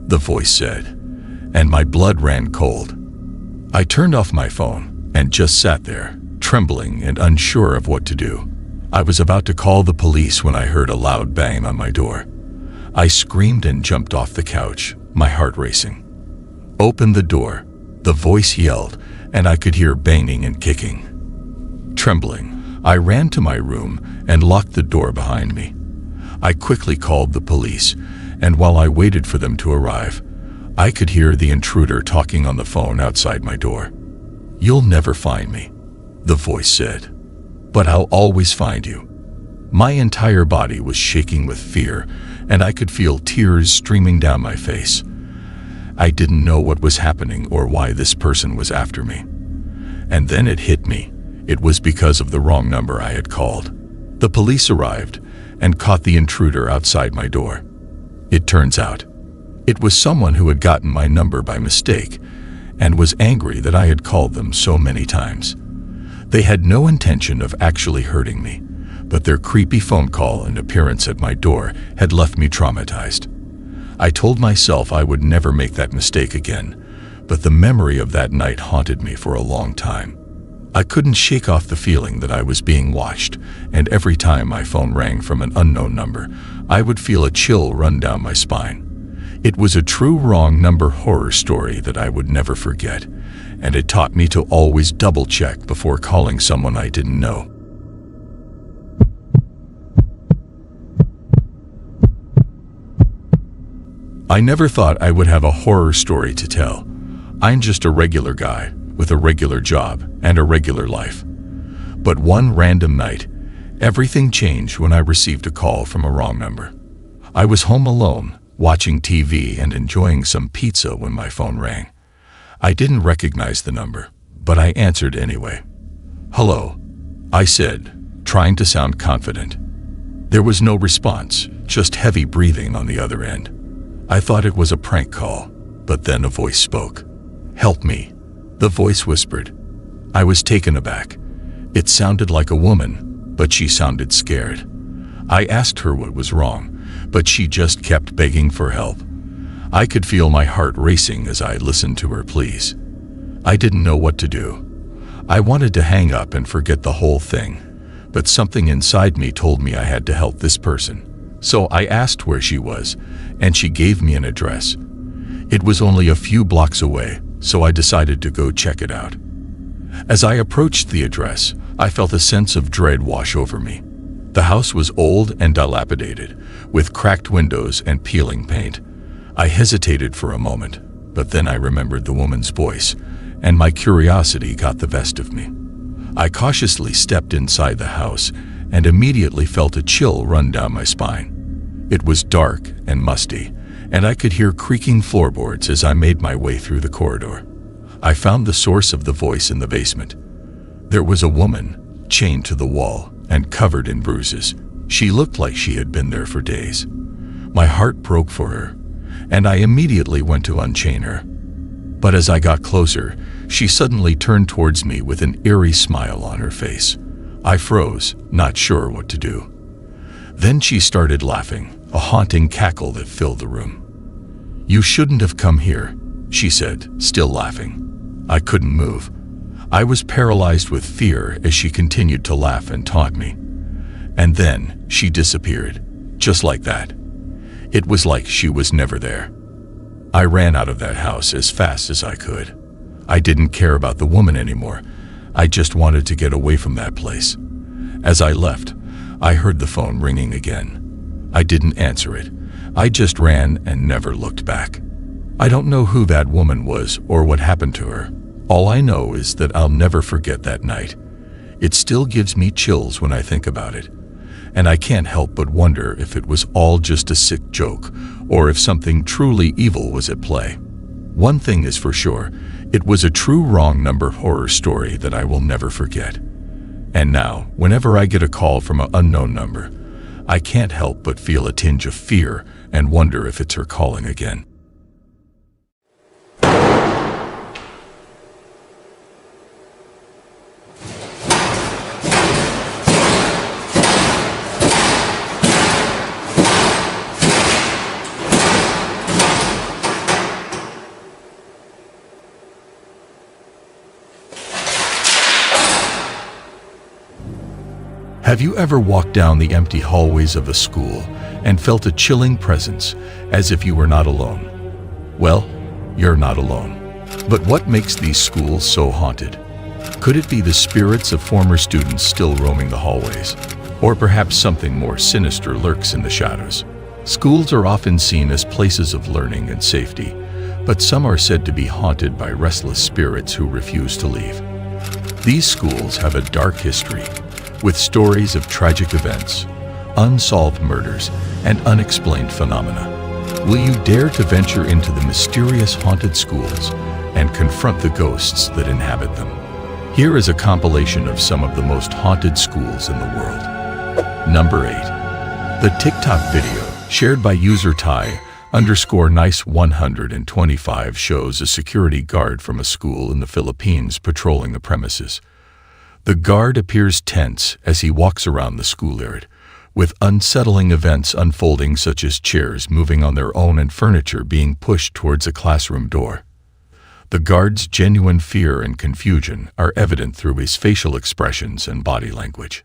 the voice said, and my blood ran cold. I turned off my phone and just sat there, trembling and unsure of what to do. I was about to call the police when I heard a loud bang on my door. I screamed and jumped off the couch, my heart racing. "Open the door," the voice yelled, and I could hear banging and kicking. Trembling, I ran to my room and locked the door behind me. I quickly called the police, and while I waited for them to arrive, I could hear the intruder talking on the phone outside my door. "You'll never find me," the voice said, "but I'll always find you." My entire body was shaking with fear, and I could feel tears streaming down my face. I didn't know what was happening or why this person was after me. And then it hit me. It was because of the wrong number I had called. The police arrived and caught the intruder outside my door. It turns out, it was someone who had gotten my number by mistake and was angry that I had called them so many times. They had no intention of actually hurting me, but their creepy phone call and appearance at my door had left me traumatized. I told myself I would never make that mistake again, but the memory of that night haunted me for a long time. I couldn't shake off the feeling that I was being watched, and every time my phone rang from an unknown number, I would feel a chill run down my spine. It was a true wrong number horror story that I would never forget, and it taught me to always double-check before calling someone I didn't know. I never thought I would have a horror story to tell. I'm just a regular guy with a regular job and a regular life. But one random night, everything changed when I received a call from a wrong number. I was home alone, watching TV and enjoying some pizza when my phone rang. I didn't recognize the number, but I answered anyway. "Hello," I said, trying to sound confident. There was no response, just heavy breathing on the other end. I thought it was a prank call, but then a voice spoke. "Help me," the voice whispered. I was taken aback. It sounded like a woman, but she sounded scared. I asked her what was wrong, but she just kept begging for help. I could feel my heart racing as I listened to her pleas. I didn't know what to do. I wanted to hang up and forget the whole thing, but something inside me told me I had to help this person. So I asked where she was, and she gave me an address. It was only a few blocks away, so I decided to go check it out. As I approached the address, I felt a sense of dread wash over me. The house was old and dilapidated, with cracked windows and peeling paint. I hesitated for a moment, but then I remembered the woman's voice, and my curiosity got the best of me. I cautiously stepped inside the house and immediately felt a chill run down my spine. It was dark and musty, and I could hear creaking floorboards as I made my way through the corridor. I found the source of the voice in the basement. There was a woman, chained to the wall and covered in bruises. She looked like she had been there for days. My heart broke for her, and I immediately went to unchain her. But as I got closer, she suddenly turned towards me with an eerie smile on her face. I froze, not sure what to do. Then she started laughing, a haunting cackle that filled the room. "You shouldn't have come here," she said, still laughing. I couldn't move. I was paralyzed with fear as she continued to laugh and taunt me. And then she disappeared, just like that. It was like she was never there. I ran out of that house as fast as I could. I didn't care about the woman anymore. I just wanted to get away from that place. As I left, I heard the phone ringing again. I didn't answer it. I just ran and never looked back. I don't know who that woman was or what happened to her. All I know is that I'll never forget that night. It still gives me chills when I think about it. And I can't help but wonder if it was all just a sick joke or if something truly evil was at play. One thing is for sure, it was a true wrong number horror story that I will never forget. And now, whenever I get a call from an unknown number, I can't help but feel a tinge of fear and wonder if it's her calling again. Have you ever walked down the empty hallways of a school and felt a chilling presence, as if you were not alone? Well, you're not alone. But what makes these schools so haunted? Could it be the spirits of former students still roaming the hallways? Or perhaps something more sinister lurks in the shadows? Schools are often seen as places of learning and safety, but some are said to be haunted by restless spirits who refuse to leave. These schools have a dark history, with stories of tragic events, unsolved murders, and unexplained phenomena. Will you dare to venture into the mysterious haunted schools and confront the ghosts that inhabit them? Here is a compilation of some of the most haunted schools in the world. Number 8. The TikTok video shared by user Thai_nice125 shows a security guard from a school in the Philippines patrolling the premises. The guard appears tense as he walks around the schoolyard, with unsettling events unfolding such as chairs moving on their own and furniture being pushed towards a classroom door. The guard's genuine fear and confusion are evident through his facial expressions and body language.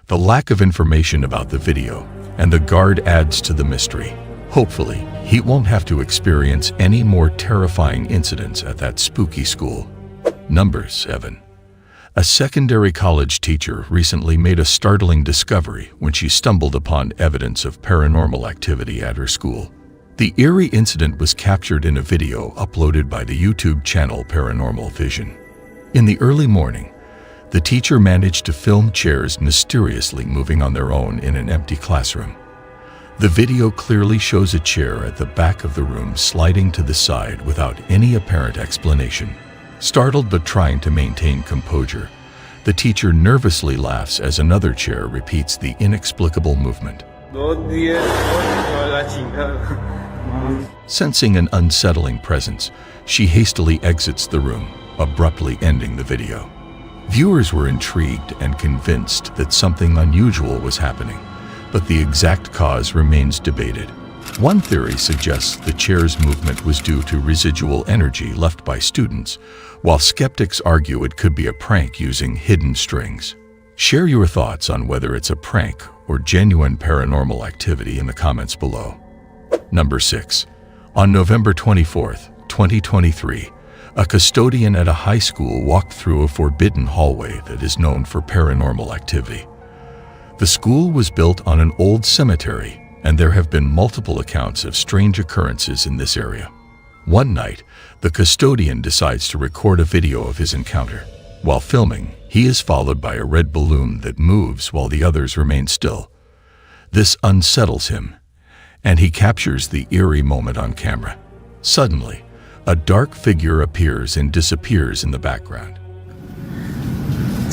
The lack of information about the video and the guard adds to the mystery. Hopefully, he won't have to experience any more terrifying incidents at that spooky school. Number 7. A secondary college teacher recently made a startling discovery when she stumbled upon evidence of paranormal activity at her school. The Eerie incident was captured in a video uploaded by the YouTube channel Paranormal Vision. In the early morning, the teacher managed to film chairs mysteriously moving on their own in an empty classroom. The video clearly shows a chair at the back of the room sliding to the side without any apparent explanation. Startled but trying to maintain composure, the teacher nervously laughs as another chair repeats the inexplicable movement. Sensing an unsettling presence, she hastily exits the room, abruptly ending the video. Viewers were intrigued and convinced that something unusual was happening, but the exact cause remains debated. One theory suggests the chair's movement was due to residual energy left by students, while skeptics argue it could be a prank using hidden strings. Share your thoughts on whether it's a prank or genuine paranormal activity in the comments below. Number 6. On November 24, 2023, a custodian at a high school walked through a forbidden hallway that is known for paranormal activity. The school was built on an old cemetery, and there have been multiple accounts of strange occurrences in this area. One night, the custodian decides to record a video of his encounter. While filming, he is followed by a red balloon that moves while the others remain still. This unsettles him, and he captures the eerie moment on camera. Suddenly, a dark figure appears and disappears in the background.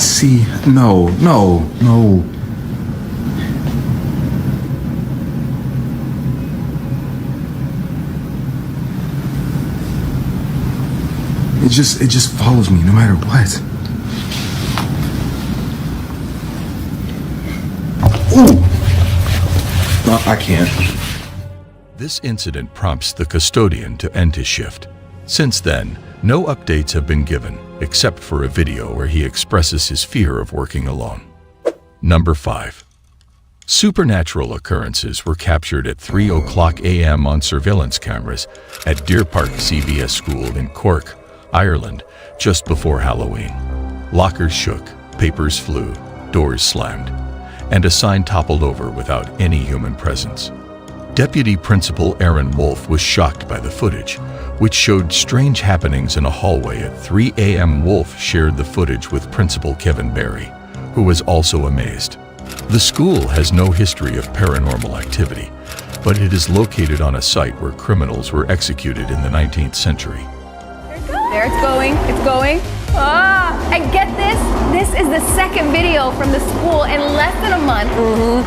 See, no. It just follows me no matter what. Ooh! No, I can't. This incident prompts the custodian to end his shift. Since then, no updates have been given, except for a video where he expresses his fear of working alone. Number 5. Supernatural occurrences were captured at 3:00 a.m. on surveillance cameras at Deer Park CBS School in Cork, Ireland, just before Halloween. Lockers shook, papers flew, doors slammed, and a sign toppled over without any human presence. Deputy Principal Aaron Wolfe was shocked by the footage, which showed strange happenings in a hallway at 3 a.m. Wolfe shared the footage with Principal Kevin Barry, who was also amazed. The school has no history of paranormal activity, but it is located on a site where criminals were executed in the 19th century. There it's going. And get this is the second video from the school in less than a month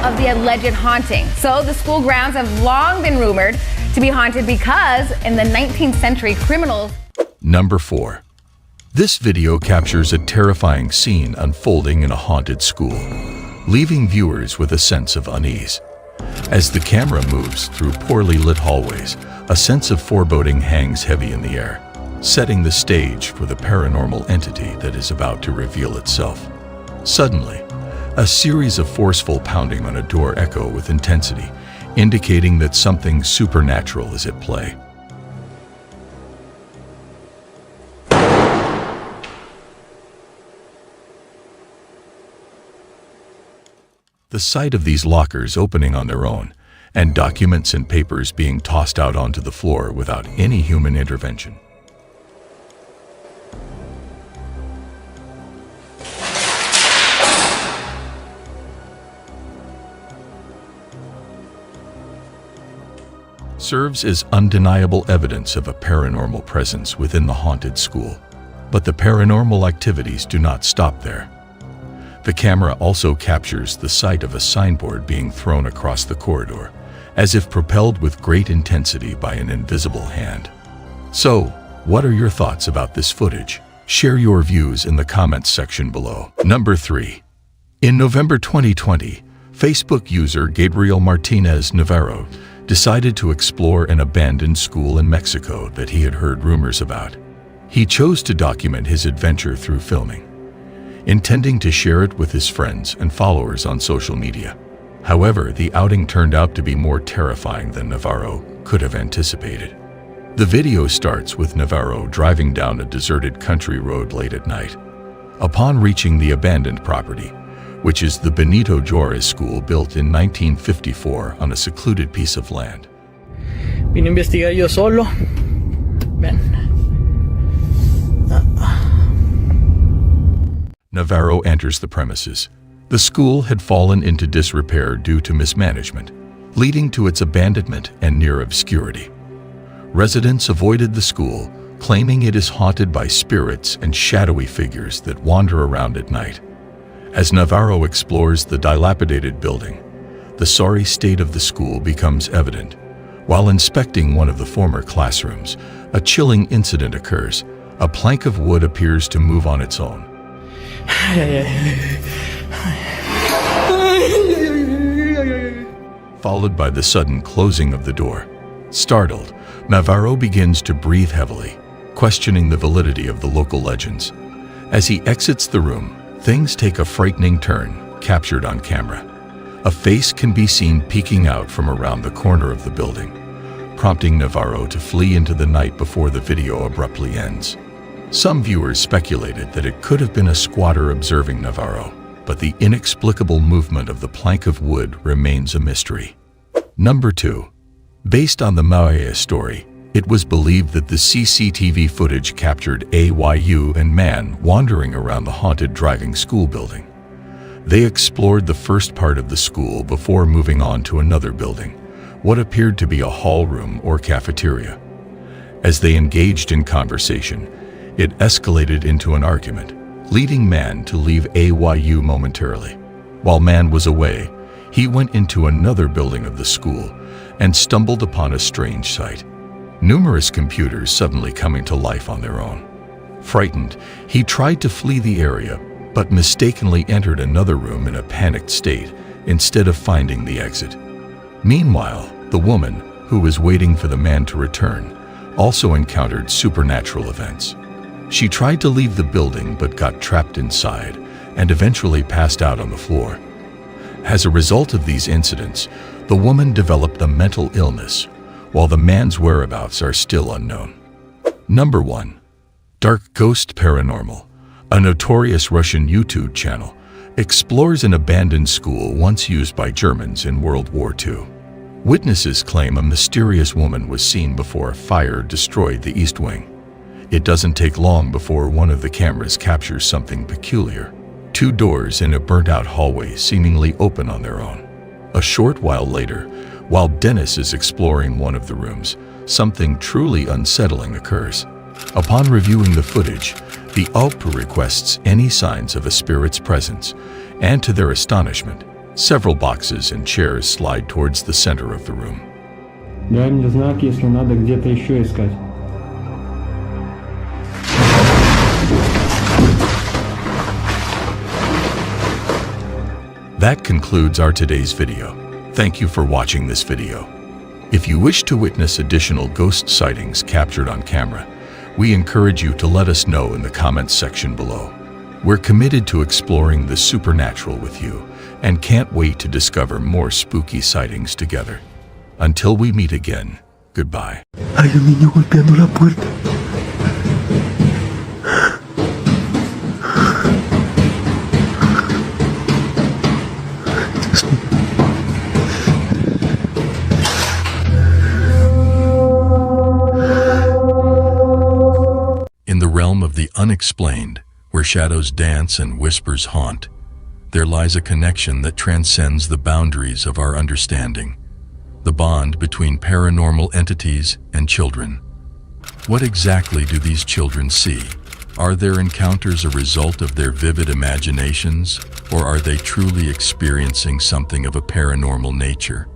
of the alleged haunting. So the school grounds have long been rumored to be haunted because in the 19th century, criminals... Number 4. This video captures a terrifying scene unfolding in a haunted school, leaving viewers with a sense of unease. As the camera moves through poorly lit hallways, a sense of foreboding hangs heavy in the air, setting the stage for the paranormal entity that is about to reveal itself. Suddenly, a series of forceful pounding on a door echo with intensity, indicating that something supernatural is at play. The sight of these lockers opening on their own, and documents and papers being tossed out onto the floor without any human intervention, serves as undeniable evidence of a paranormal presence within the haunted school. But the paranormal activities do not stop there. The camera also captures the sight of a signboard being thrown across the corridor, as if propelled with great intensity by an invisible hand. So, what are your thoughts about this footage? Share your views in the comments section below. Number 3. In November 2020, Facebook user Gabriel Martinez Navarro decided to explore an abandoned school in Mexico that he had heard rumors about. He chose to document his adventure through filming, intending to share it with his friends and followers on social media. However, the outing turned out to be more terrifying than Navarro could have anticipated. The video starts with Navarro driving down a deserted country road late at night. Upon reaching the abandoned property, which is the Benito Juarez School built in 1954 on a secluded piece of land. Vine a investigar yo solo. Ven. Navarro enters the premises. The school had fallen into disrepair due to mismanagement, leading to its abandonment and near obscurity. Residents avoided the school, claiming it is haunted by spirits and shadowy figures that wander around at night. As Navarro explores the dilapidated building, the sorry state of the school becomes evident. While inspecting one of the former classrooms, a chilling incident occurs. A plank of wood appears to move on its own, followed by the sudden closing of the door. Startled, Navarro begins to breathe heavily, questioning the validity of the local legends. As he exits the room, things take a frightening turn, captured on camera. A face can be seen peeking out from around the corner of the building, prompting Navarro to flee into the night before the video abruptly ends. Some viewers speculated that it could have been a squatter observing Navarro, but the inexplicable movement of the plank of wood remains a mystery. Number 2. Based on the Maya story, it was believed that the CCTV footage captured AYU and man wandering around the haunted driving school building. They explored the first part of the school before moving on to another building, what appeared to be a hall room or cafeteria. As they engaged in conversation, it escalated into an argument, leading man to leave AYU momentarily. While man was away, he went into another building of the school and stumbled upon a strange sight. Numerous computers suddenly coming to life on their own. Frightened, he tried to flee the area, but mistakenly entered another room in a panicked state instead of finding the exit. Meanwhile, the woman, who was waiting for the man to return, also encountered supernatural events. She tried to leave the building but got trapped inside and eventually passed out on the floor. As a result of these incidents, the woman developed a mental illness, while the man's whereabouts are still unknown. Number 1. Dark Ghost Paranormal, a notorious Russian YouTube channel, explores an abandoned school once used by Germans in World War II. Witnesses claim a mysterious woman was seen before a fire destroyed the East Wing. It doesn't take long before one of the cameras captures something peculiar. 2 doors in a burnt-out hallway seemingly open on their own. A short while later, while Dennis is exploring one of the rooms, something truly unsettling occurs. Upon reviewing the footage, the Alpa requests any signs of a spirit's presence, and to their astonishment, several boxes and chairs slide towards the center of the room. Дай мне знак, если надо где-то еще искать. That concludes our today's video. Thank you for watching this video. If you wish to witness additional ghost sightings captured on camera, we encourage you to let us know in the comments section below. We're committed to exploring the supernatural with you and can't wait to discover more spooky sightings together. Until we meet again, goodbye. Hay un niño golpeando la puerta. In the realm of the unexplained, where shadows dance and whispers haunt, there lies a connection that transcends the boundaries of our understanding. the bond between paranormal entities and children. What exactly do these children see? Are their encounters a result of their vivid imaginations, or are they truly experiencing something of a paranormal nature?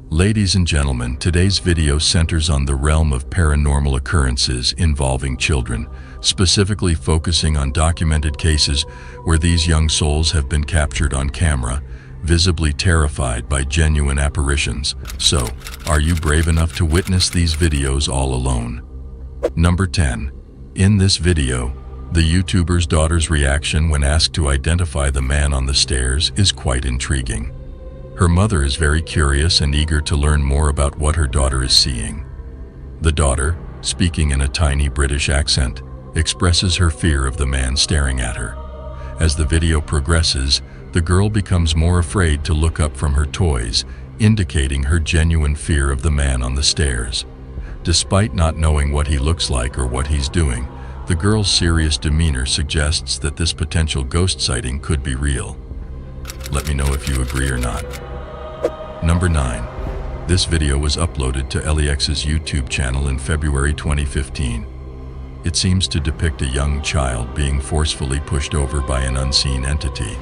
Ladies and gentlemen, today's video centers on the realm of paranormal occurrences involving children, specifically focusing on documented cases where these young souls have been captured on camera, visibly terrified by genuine apparitions. So, are you brave enough to witness these videos all alone? Number 10. In this video, the YouTuber's daughter's reaction when asked to identify the man on the stairs is quite intriguing. Her mother is very curious and eager to learn more about what her daughter is seeing. The daughter, speaking in a tiny British accent, expresses her fear of the man staring at her. As the video progresses, the girl becomes more afraid to look up from her toys, indicating her genuine fear of the man on the stairs. Despite not knowing what he looks like or what he's doing, the girl's serious demeanor suggests that this potential ghost sighting could be real. Let me know if you agree or not. Number 9. This video was uploaded to LEX's YouTube channel in February 2015. It seems to depict a young child being forcefully pushed over by an unseen entity.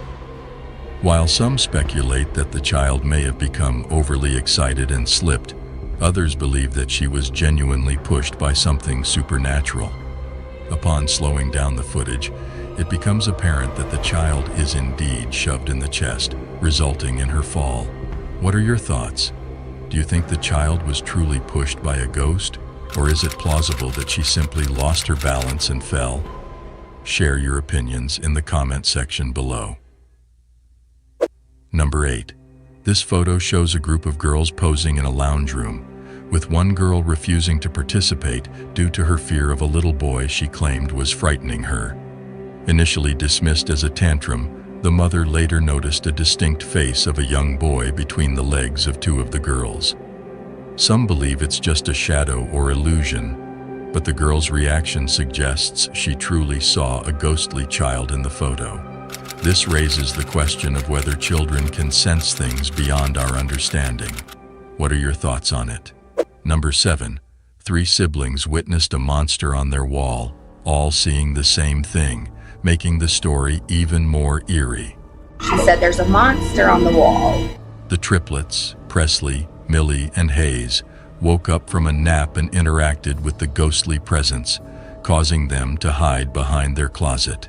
While some speculate that the child may have become overly excited and slipped, others believe that she was genuinely pushed by something supernatural. Upon slowing down the footage, it becomes apparent that the child is indeed shoved in the chest, resulting in her fall. What are your thoughts? Do you think the child was truly pushed by a ghost, or is it plausible that she simply lost her balance and fell? Share your opinions in the comment section below. Number 8. This photo shows a group of girls posing in a lounge room, with one girl refusing to participate due to her fear of a little boy she claimed was frightening her. Initially dismissed as a tantrum, the mother later noticed a distinct face of a young boy between the legs of two of the girls. Some believe it's just a shadow or illusion, but the girl's reaction suggests she truly saw a ghostly child in the photo. This raises the question of whether children can sense things beyond our understanding. What are your thoughts on it? Number 7. 3 siblings witnessed a monster on their wall, all seeing the same thing, making the story even more eerie. She said there's a monster on the wall. The triplets, Presley, Millie, and Hayes, woke up from a nap and interacted with the ghostly presence, causing them to hide behind their closet.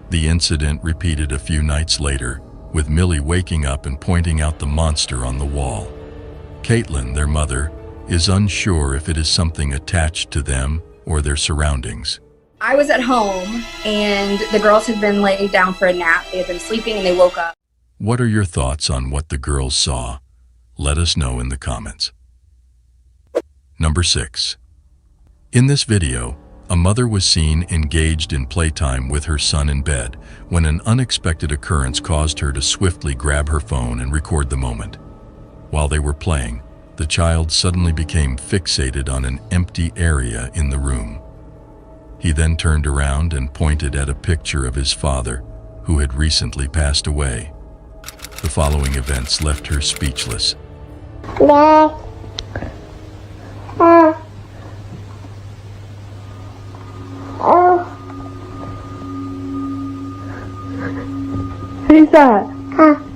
The incident repeated a few nights later, with Millie waking up and pointing out the monster on the wall. Caitlin, their mother, is unsure if it is something attached to them or their surroundings. I was at home and the girls had been laid down for a nap. They had been sleeping and they woke up. What are your thoughts on what the girls saw? Let us know in the comments. Number 6. In this video, a mother was seen engaged in playtime with her son in bed when an unexpected occurrence caused her to swiftly grab her phone and record the moment. While they were playing, the child suddenly became fixated on an empty area in the room. He then turned around and pointed at a picture of his father, who had recently passed away. The following events left her speechless. Who's that?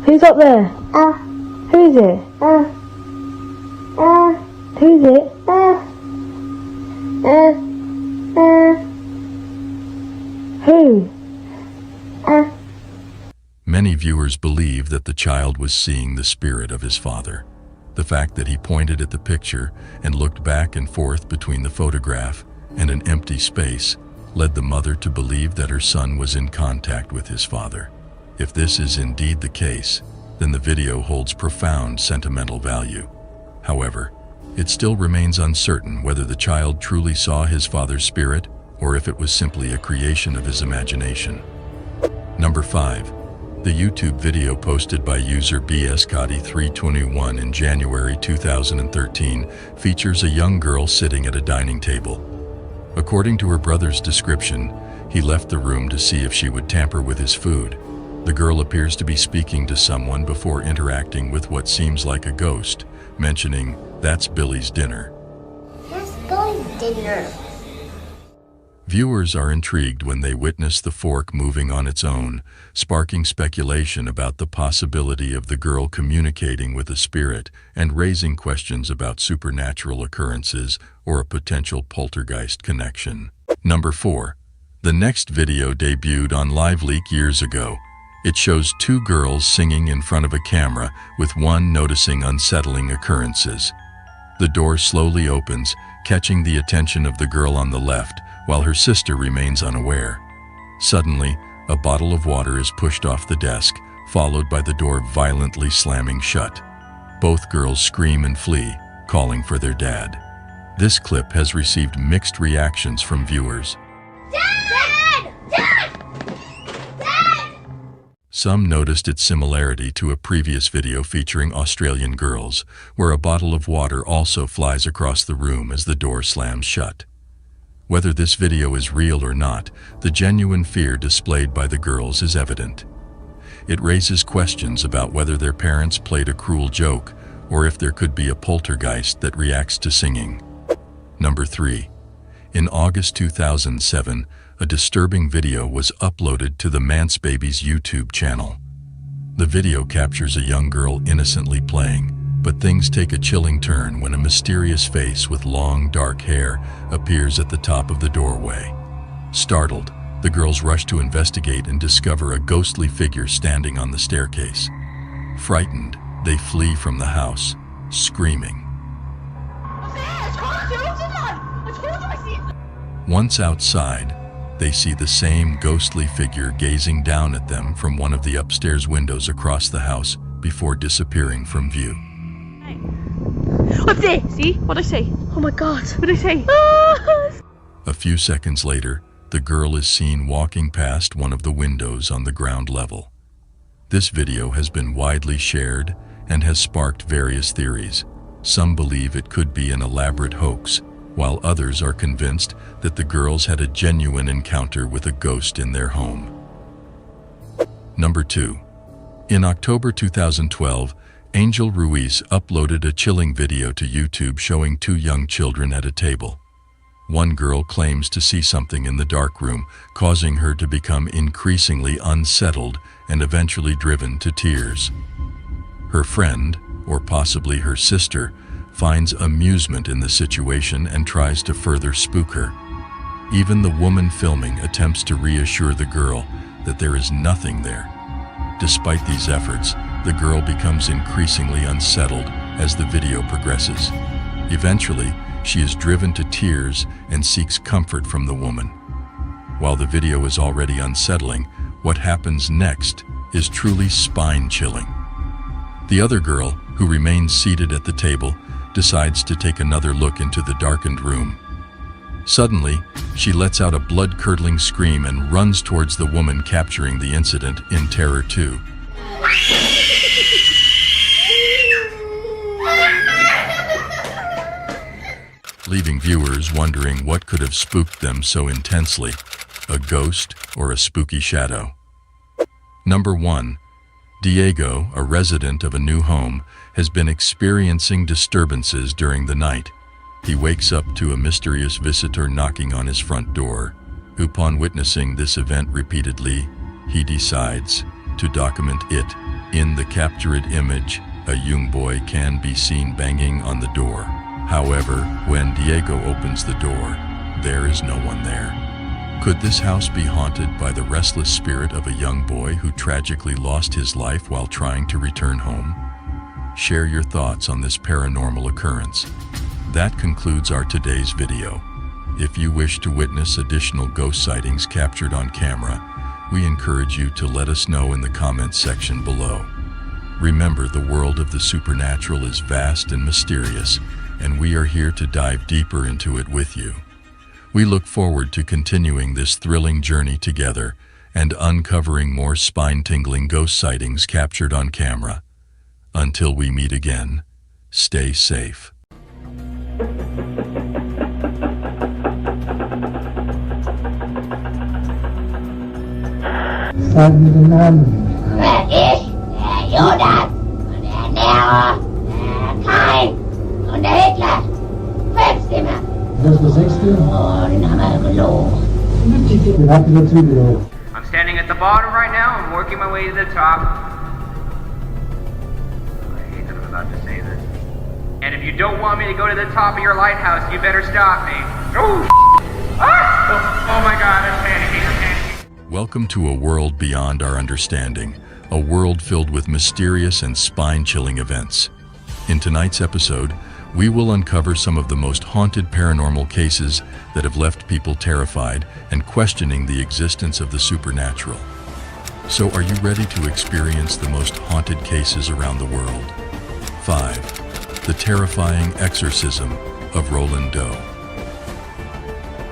Who's up there? Who is it? Who is it? Who? Many viewers believe that the child was seeing the spirit of his father. The fact that he pointed at the picture and looked back and forth between the photograph and an empty space led the mother to believe that her son was in contact with his father. If this is indeed the case, then the video holds profound sentimental value. However, it still remains uncertain whether the child truly saw his father's spirit or if it was simply a creation of his imagination. Number 5. The YouTube video posted by user bscotty321 in January 2013 features a young girl sitting at a dining table. According to her brother's description, he left the room to see if she would tamper with his food. The girl appears to be speaking to someone before interacting with what seems like a ghost, mentioning, "That's Billy's dinner." That's Billy's dinner. Viewers are intrigued when they witness the fork moving on its own, sparking speculation about the possibility of the girl communicating with a spirit and raising questions about supernatural occurrences or a potential poltergeist connection. Number 4. The next video debuted on LiveLeak years ago. It shows two girls singing in front of a camera, with one noticing unsettling occurrences. The door slowly opens, catching the attention of the girl on the left, while her sister remains unaware. Suddenly, a bottle of water is pushed off the desk, followed by the door violently slamming shut. Both girls scream and flee, calling for their dad. This clip has received mixed reactions from viewers. Dad! Dad! Dad! Some noticed its similarity to a previous video featuring Australian girls, where a bottle of water also flies across the room as the door slams shut. Whether this video is real or not, the genuine fear displayed by the girls is evident. It raises questions about whether their parents played a cruel joke or if there could be a poltergeist that reacts to singing. Number 3. In August 2007, a disturbing video was uploaded to the Mance Babies YouTube channel. The video captures a young girl innocently playing, but things take a chilling turn when a mysterious face with long, dark hair appears at the top of the doorway. Startled, the girls rush to investigate and discover a ghostly figure standing on the staircase. Frightened, they flee from the house, screaming. Once outside, they see the same ghostly figure gazing down at them from one of the upstairs windows across the house before disappearing from view. Up there! See? What'd I say? Oh my god, what'd I say? A few seconds later, the girl is seen walking past one of the windows on the ground level. This video has been widely shared and has sparked various theories. Some believe it could be an elaborate hoax, while others are convinced that the girls had a genuine encounter with a ghost in their home. Number 2. In October 2012, Angel Ruiz uploaded a chilling video to YouTube showing two young children at a table. One girl claims to see something in the dark room, causing her to become increasingly unsettled and eventually driven to tears. Her friend, or possibly her sister, finds amusement in the situation and tries to further spook her. Even the woman filming attempts to reassure the girl that there is nothing there. Despite these efforts, the girl becomes increasingly unsettled as the video progresses. Eventually, she is driven to tears and seeks comfort from the woman. While the video is already unsettling, what happens next is truly spine-chilling. The other girl, who remains seated at the table, decides to take another look into the darkened room. Suddenly, she lets out a blood-curdling scream and runs towards the woman, capturing the incident in terror too. Leaving viewers wondering what could have spooked them so intensely, a ghost or a spooky shadow. Number 1. Diego, a resident of a new home, has been experiencing disturbances during the night. He wakes up to a mysterious visitor knocking on his front door. Upon witnessing this event repeatedly, he decides to document it. In the captured image, a young boy can be seen banging on the door. However, when Diego opens the door, there is no one there. Could this house be haunted by the restless spirit of a young boy who tragically lost his life while trying to return home? Share your thoughts on this paranormal occurrence. That concludes our today's video. If you wish to witness additional ghost sightings captured on camera, we encourage you to let us know in the comments section below. Remember, the world of the supernatural is vast and mysterious, and we are here to dive deeper into it with you. We look forward to continuing this thrilling journey together and uncovering more spine-tingling ghost sightings captured on camera. Until we meet again, stay safe. Sabi rin namin Het is de Joden, de Nero, de Kain und der Hitler. Feststimme. Dat is de 16? Oh, die namen gelogen. Dan heb je dat video. I'm standing at the bottom right now and working my way to the top. I hate that I'm about to say this. And if you don't want me to go to the top of your lighthouse, you better stop me. Oh, oh my God, I'm panicking. Welcome to a world beyond our understanding, a world filled with mysterious and spine-chilling events. In tonight's episode, we will uncover some of the most haunted paranormal cases that have left people terrified and questioning the existence of the supernatural. So are you ready to experience the most haunted cases around the world? 5. The terrifying exorcism of Roland Doe.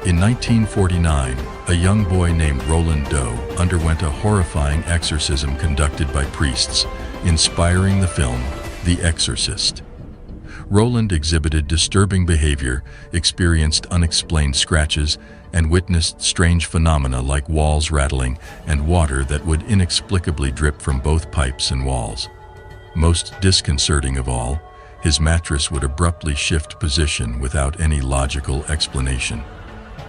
In 1949, a young boy named Roland Doe underwent a horrifying exorcism conducted by priests, inspiring the film The Exorcist. Roland exhibited disturbing behavior, experienced unexplained scratches, and witnessed strange phenomena like walls rattling and water that would inexplicably drip from both pipes and walls. Most disconcerting of all, his mattress would abruptly shift position without any logical explanation.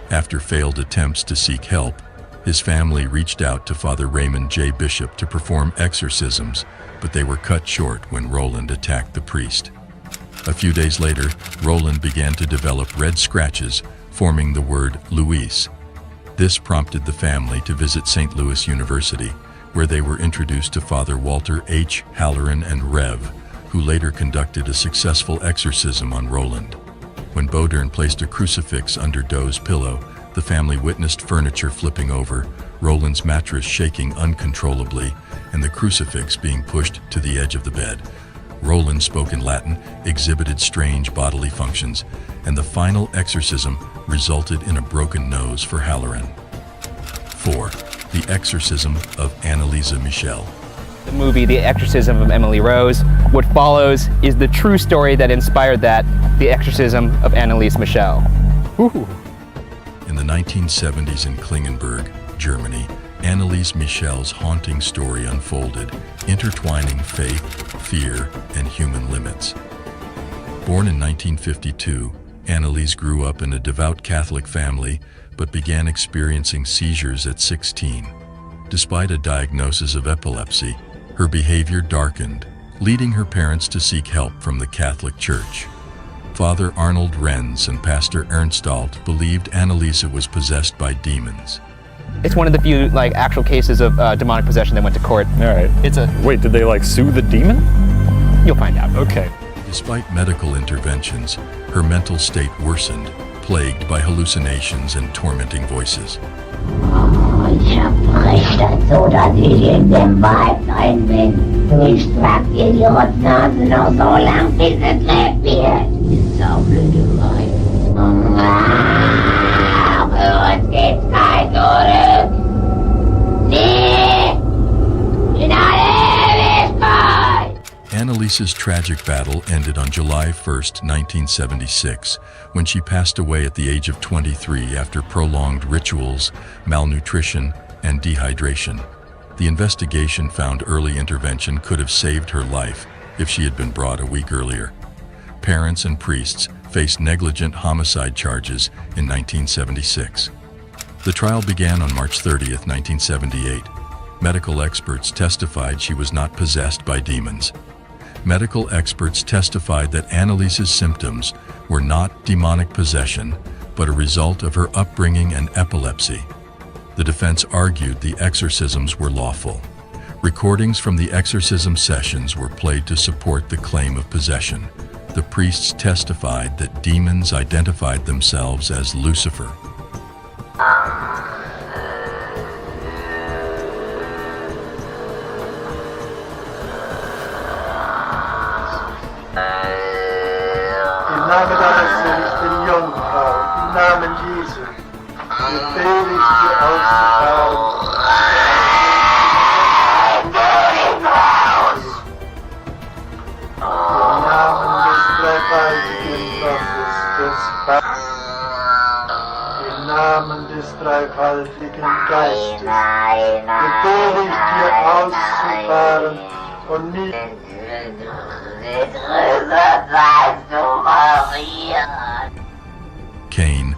After failed attempts to seek help, his family reached out to Father Raymond J. Bishop to perform exorcisms, but they were cut short when Roland attacked the priest. A few days later, Roland began to develop red scratches, forming the word Luis. This prompted the family to visit St. Louis University, where they were introduced to Father Walter H. Halloran and Rev, who later conducted a successful exorcism on Roland. When Bodern placed a crucifix under Doe's pillow, the family witnessed furniture flipping over, Roland's mattress shaking uncontrollably, and the crucifix being pushed to the edge of the bed. Roland spoke in Latin, exhibited strange bodily functions, and the final exorcism resulted in a broken nose for Halloran. 4. The Exorcism of Annalisa Michel. The movie The Exorcism of Emily Rose. What follows is the true story that inspired that, The Exorcism of Annalise Michel. Ooh. In the 1970s in Klingenberg, Germany, Annalise Michel's haunting story unfolded, intertwining faith, fear, and human limits. Born in 1952, Annalise grew up in a devout Catholic family, but began experiencing seizures at 16. Despite a diagnosis of epilepsy, her behavior darkened, leading her parents to seek help from the Catholic Church. Father Arnold Renz and Pastor Ernst Alt believed Annalisa was possessed by demons. It's one of the few actual cases of demonic possession that went to court. All right. Wait, did they sue the demon? You'll find out. Okay. Despite medical interventions, her mental state worsened, plagued by hallucinations and tormenting voices. Ich spreche dazu, dass ich in dem Wald rein bin. Ich trag dir die Rotznase noch so lang, bis es lebt wird. Die saublöde Weib. Für uns geht's kein Zurück. Nie! In alle Ewigkeit! Annalisa's tragic battle ended on July 1st, 1976, when she passed away at the age of 23 after prolonged rituals, malnutrition, and dehydration. The investigation found early intervention could have saved her life if she had been brought a week earlier. Parents and priests faced negligent homicide charges in 1976. The trial began on March 30th, 1978. Medical experts testified she was not possessed by demons. Medical experts testified that Annalisa's symptoms were not demonic possession, but a result of her upbringing and epilepsy. The defense argued the exorcisms were lawful. Recordings from the exorcism sessions were played to support the claim of possession. The priests testified that demons identified themselves as Lucifer. Im Namen deines Sohnes, den Jungfrau, im Namen Jesu, befehle ich dir auszufahren. Im Namen des dreifaltigen Gottes, des Vaters, im Namen des dreifaltigen Geistes befehle ich dir auszufahren und nicht Cain,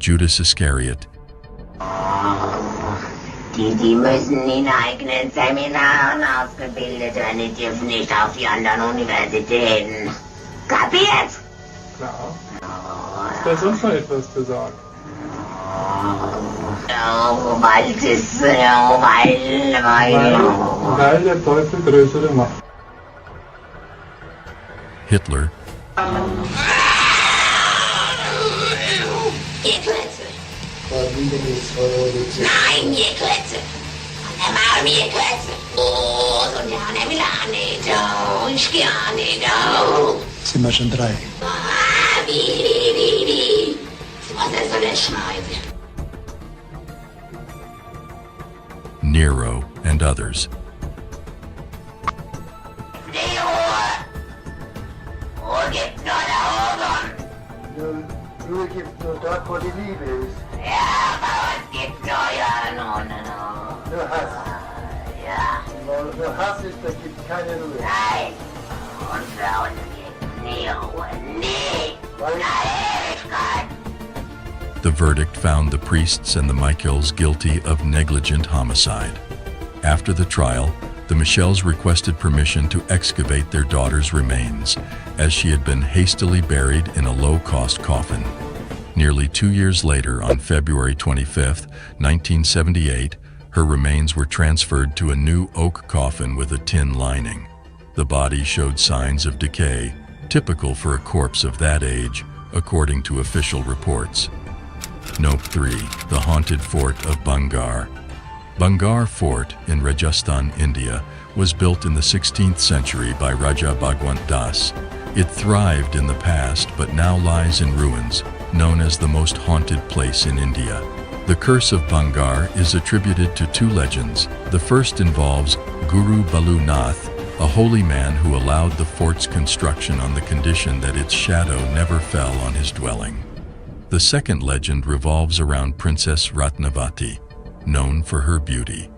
Judas Iscariot, Die müssen in eigenen Seminaren ausgebildet werden, die dürfen nicht auf die anderen Universitäten. Kapiert? Klar. Hast du sonst noch etwas gesagt? Weil der Teufel größere Macht. Hitler, Ihr Klötze. Nein, ihr Klötze. Der Maul mir Klötze. Oh, so gerne will nicht. Ich gerne nicht. Sind wir schon 3? Wie. Was ist so eine Scheiße? Nero, and others. Ruhe gibt nur dort, wo die Liebe ist. Ja, aber es gibt nur Nur Hass. Ja. Wo nur Hass ist, da gibt es keine Ruhe. Nein. Und für uns gibt nie Ruhe. Nie. The verdict found the priests and the Michaels guilty of negligent homicide. After the trial, the Michels requested permission to excavate their daughter's remains, as she had been hastily buried in a low-cost coffin. Nearly 2 years later, on February 25, 1978, her remains were transferred to a new oak coffin with a tin lining. The body showed signs of decay, typical for a corpse of that age, according to official reports. Note 3. The Haunted Fort of Bangar. Bangar Fort in Rajasthan, India, was built in the 16th century by Raja Bhagwant Das. It thrived in the past but now lies in ruins, known as the most haunted place in India. The curse of Bangar is attributed to 2 legends. The first involves Guru Balu Nath, a holy man who allowed the fort's construction on the condition that its shadow never fell on his dwelling. The second legend revolves around Princess Ratnavati, known for her beauty.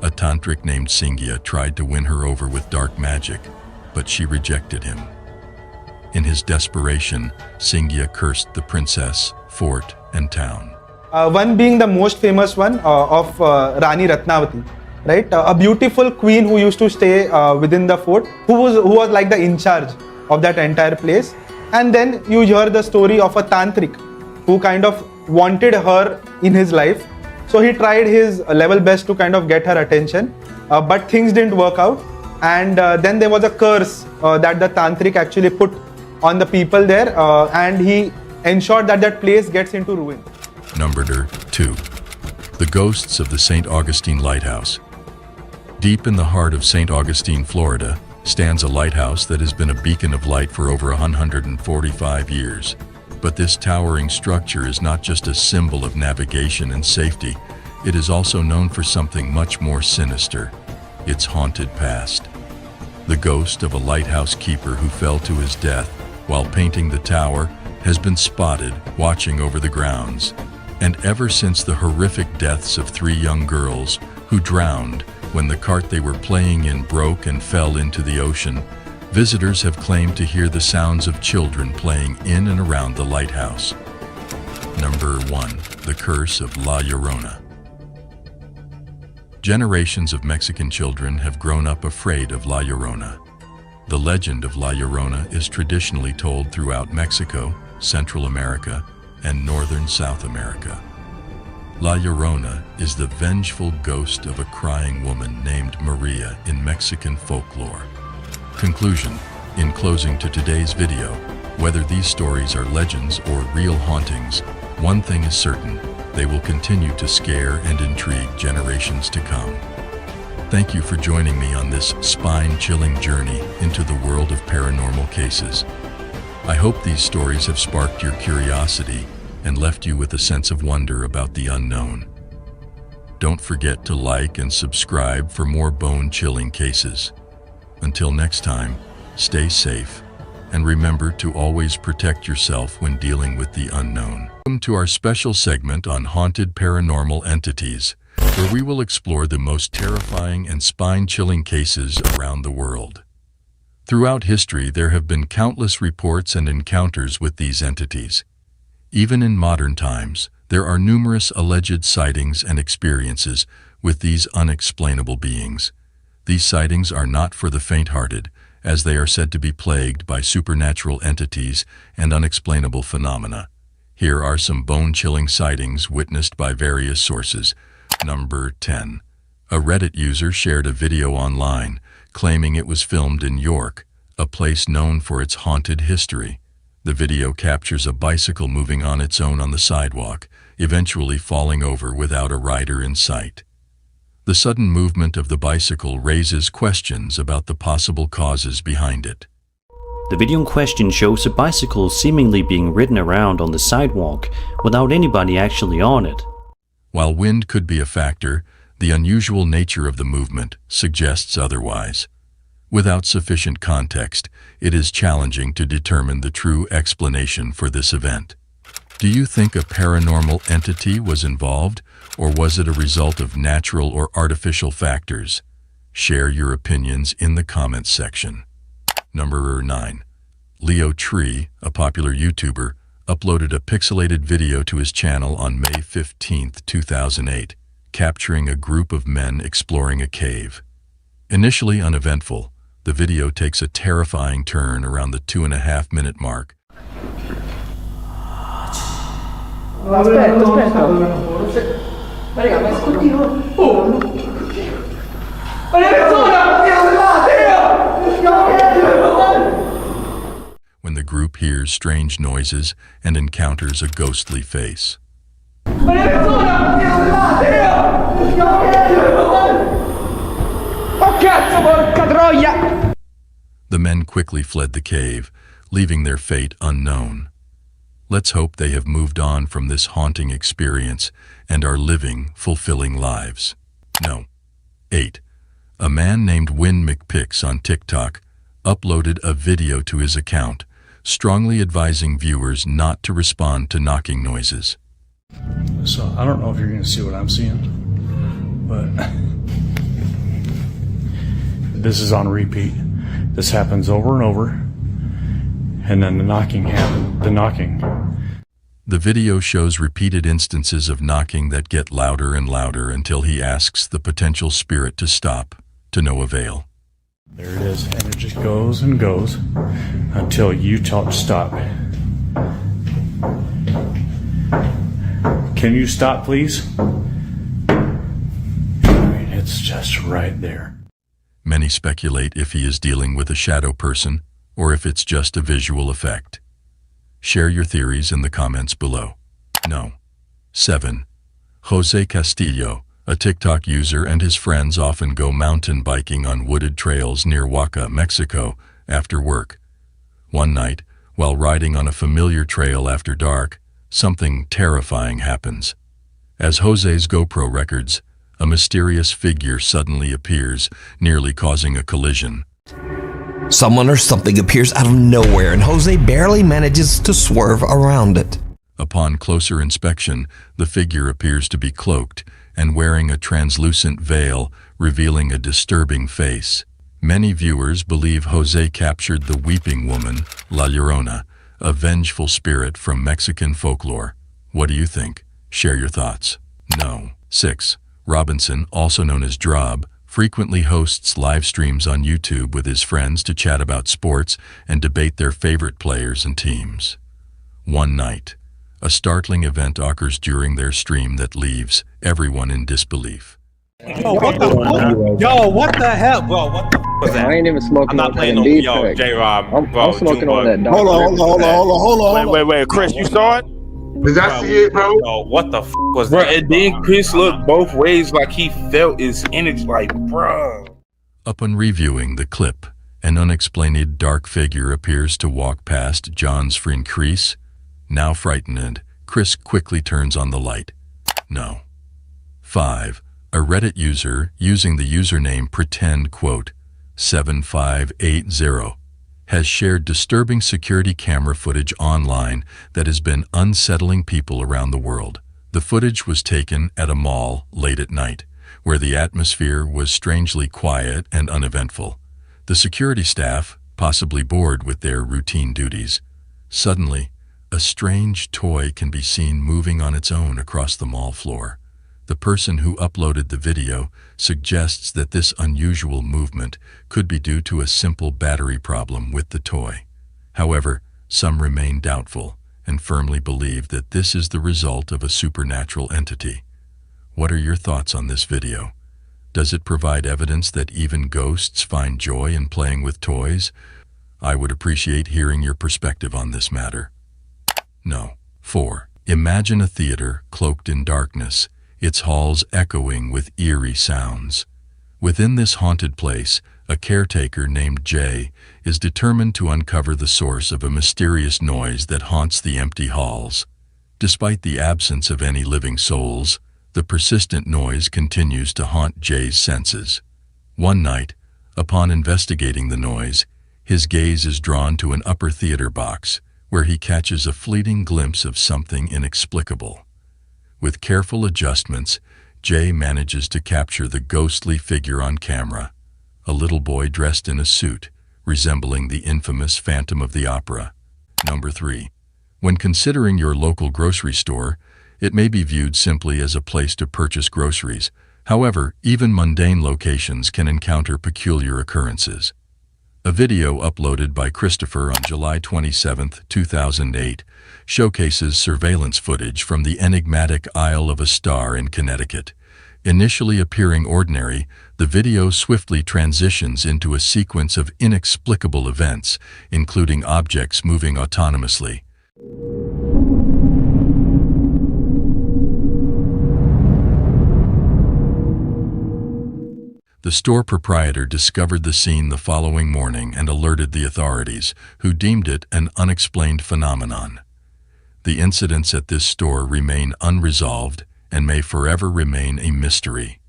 A tantric named Singya tried to win her over with dark magic, but she rejected him. In his desperation, Singya cursed the princess, fort, and town. One being the most famous one of Rani Ratnavati, right? A beautiful queen who used to stay within the fort, who was like the in charge of that entire place. And then you hear the story of a tantric who kind of wanted her in his life. So he tried his level best to kind of get her attention, but things didn't work out. And then there was a curse that the tantric actually put on the people there, and he ensured that that place gets into ruin. Number 2. The Ghosts of the St. Augustine Lighthouse. Deep in the heart of St. Augustine, Florida, stands a lighthouse that has been a beacon of light for over 145 years. But this towering structure is not just a symbol of navigation and safety, it is also known for something much more sinister, its haunted past. The ghost of a lighthouse keeper who fell to his death while painting the tower has been spotted watching over the grounds. And ever since the horrific deaths of 3 young girls who drowned when the cart they were playing in broke and fell into the ocean, visitors have claimed to hear the sounds of children playing in and around the lighthouse. Number 1. The Curse of La Llorona. Generations of Mexican children have grown up afraid of La Llorona. The legend of La Llorona is traditionally told throughout Mexico, Central America, and northern South America. La Llorona is the vengeful ghost of a crying woman named Maria in Mexican folklore. Conclusion. In closing to today's video, whether these stories are legends or real hauntings, one thing is certain, they will continue to scare and intrigue generations to come. Thank you for joining me on this spine-chilling journey into the world of paranormal cases. I hope these stories have sparked your curiosity and left you with a sense of wonder about the unknown. Don't forget to like and subscribe for more bone-chilling cases. Until next time, stay safe, and remember to always protect yourself when dealing with the unknown. Welcome to our special segment on haunted paranormal entities, where we will explore the most terrifying and spine-chilling cases around the world. Throughout history, there have been countless reports and encounters with these entities. Even in modern times, there are numerous alleged sightings and experiences with these unexplainable beings. These sightings are not for the faint-hearted, as they are said to be plagued by supernatural entities and unexplainable phenomena. Here are some bone-chilling sightings witnessed by various sources. Number 10. A Reddit user shared a video online claiming it was filmed in York, a place known for its haunted history. The video captures a bicycle moving on its own on the sidewalk, eventually falling over without a rider in sight. The sudden movement of the bicycle raises questions about the possible causes behind it. The video in question shows a bicycle seemingly being ridden around on the sidewalk without anybody actually on it. While wind could be a factor, the unusual nature of the movement suggests otherwise. Without sufficient context, it is challenging to determine the true explanation for this event. Do you think a paranormal entity was involved, or was it a result of natural or artificial factors? Share your opinions in the comments section. Number 9. Leo Tree, a popular YouTuber, uploaded a pixelated video to his channel on May 15, 2008, capturing a group of men exploring a cave. Initially uneventful, the video takes a terrifying turn around the 2.5-minute mark. When the group hears strange noises and encounters a ghostly face. The men quickly fled the cave, leaving their fate unknown. Let's hope they have moved on from this haunting experience and are living fulfilling lives. No. 8. A man named Win McPix on TikTok uploaded a video to his account, strongly advising viewers not to respond to knocking noises. So I don't know if you're going to see what I'm seeing, but this is on repeat. This happens over and over, and then the knocking happens. The video shows repeated instances of knocking that get louder and louder until he asks the potential spirit to stop, to no avail. There it is, and it just goes and goes until you tell it to stop. Can you stop, please? I mean, it's just right there. Many speculate if he is dealing with a shadow person or if it's just a visual effect. Share your theories in the comments below. No. 7. Jose Castillo, a TikTok user, and his friends often go mountain biking on wooded trails near Oaxaca, Mexico, after work. One night, while riding on a familiar trail after dark, something terrifying happens. As Jose's GoPro records, a mysterious figure suddenly appears, nearly causing a collision. Someone or something appears out of nowhere, and Jose barely manages to swerve around it. Upon closer inspection, the figure appears to be cloaked and wearing a translucent veil, revealing a disturbing face. Many viewers believe Jose captured the weeping woman, La Llorona, a vengeful spirit from Mexican folklore. What do you think? Share your thoughts. No. 6. Robinson, also known as Drob, frequently hosts live streams on YouTube with his friends to chat about sports and debate their favorite players and teams. One night, a startling event occurs during their stream that leaves everyone in disbelief. Yo, what the fuck? Yo, what the hell? Bro, what the was that? I ain't even smoking. I'm not playing no Yo, J-Rob. I'm smoking on that. Hold on. Wait, Chris, you saw it? Did I see it, bro? No, what the f was Bro, that? and then Chris looked both ways like he felt his energy, like, bro. Upon reviewing the clip, an unexplained dark figure appears to walk past John's friend Chris. Now frightened, Chris quickly turns on the light. No. 5. A Reddit user using the username pretend7580 has shared disturbing security camera footage online that has been unsettling people around the world. The footage was taken at a mall late at night, where the atmosphere was strangely quiet and uneventful. The security staff, possibly bored with their routine duties, suddenly, a strange toy can be seen moving on its own across the mall floor. The person who uploaded the video suggests that this unusual movement could be due to a simple battery problem with the toy. However, some remain doubtful and firmly believe that this is the result of a supernatural entity. What are your thoughts on this video? Does it provide evidence that even ghosts find joy in playing with toys? I would appreciate hearing your perspective on this matter. No. 4. Imagine a theater cloaked in darkness, its halls echoing with eerie sounds. Within this haunted place, a caretaker named Jay is determined to uncover the source of a mysterious noise that haunts the empty halls. Despite the absence of any living souls, the persistent noise continues to haunt Jay's senses. One night, upon investigating the noise, his gaze is drawn to an upper theater box, where he catches a fleeting glimpse of something inexplicable. With careful adjustments, Jay manages to capture the ghostly figure on camera, a little boy dressed in a suit, resembling the infamous Phantom of the Opera. Number 3. When considering your local grocery store, it may be viewed simply as a place to purchase groceries. However, even mundane locations can encounter peculiar occurrences. A video uploaded by Christopher on July 27, 2008, showcases surveillance footage from the enigmatic Isle of a Star in Connecticut. Initially appearing ordinary, the video swiftly transitions into a sequence of inexplicable events, including objects moving autonomously. The store proprietor discovered the scene the following morning and alerted the authorities, who deemed it an unexplained phenomenon. The incidents at this store remain unresolved and may forever remain a mystery.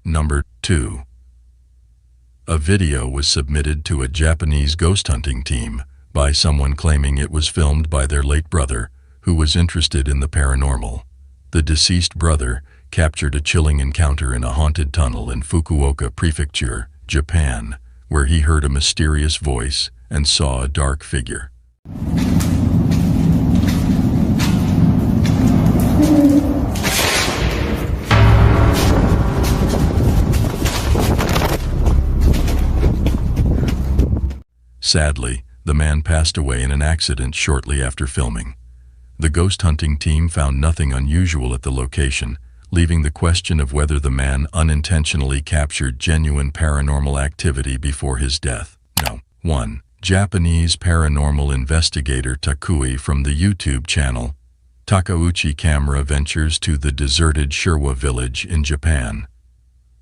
Number 2. A video was submitted to a Japanese ghost hunting team by someone claiming it was filmed by their late brother, who was interested in the paranormal. The deceased brother captured a chilling encounter in a haunted tunnel in Fukuoka Prefecture, Japan, where he heard a mysterious voice and saw a dark figure. Sadly, the man passed away in an accident shortly after filming. The ghost hunting team found nothing unusual at the location, leaving the question of whether the man unintentionally captured genuine paranormal activity before his death. No. 1. Japanese paranormal investigator Takui from the YouTube channel Takauchi Camera ventures to the deserted Shirwa village in Japan.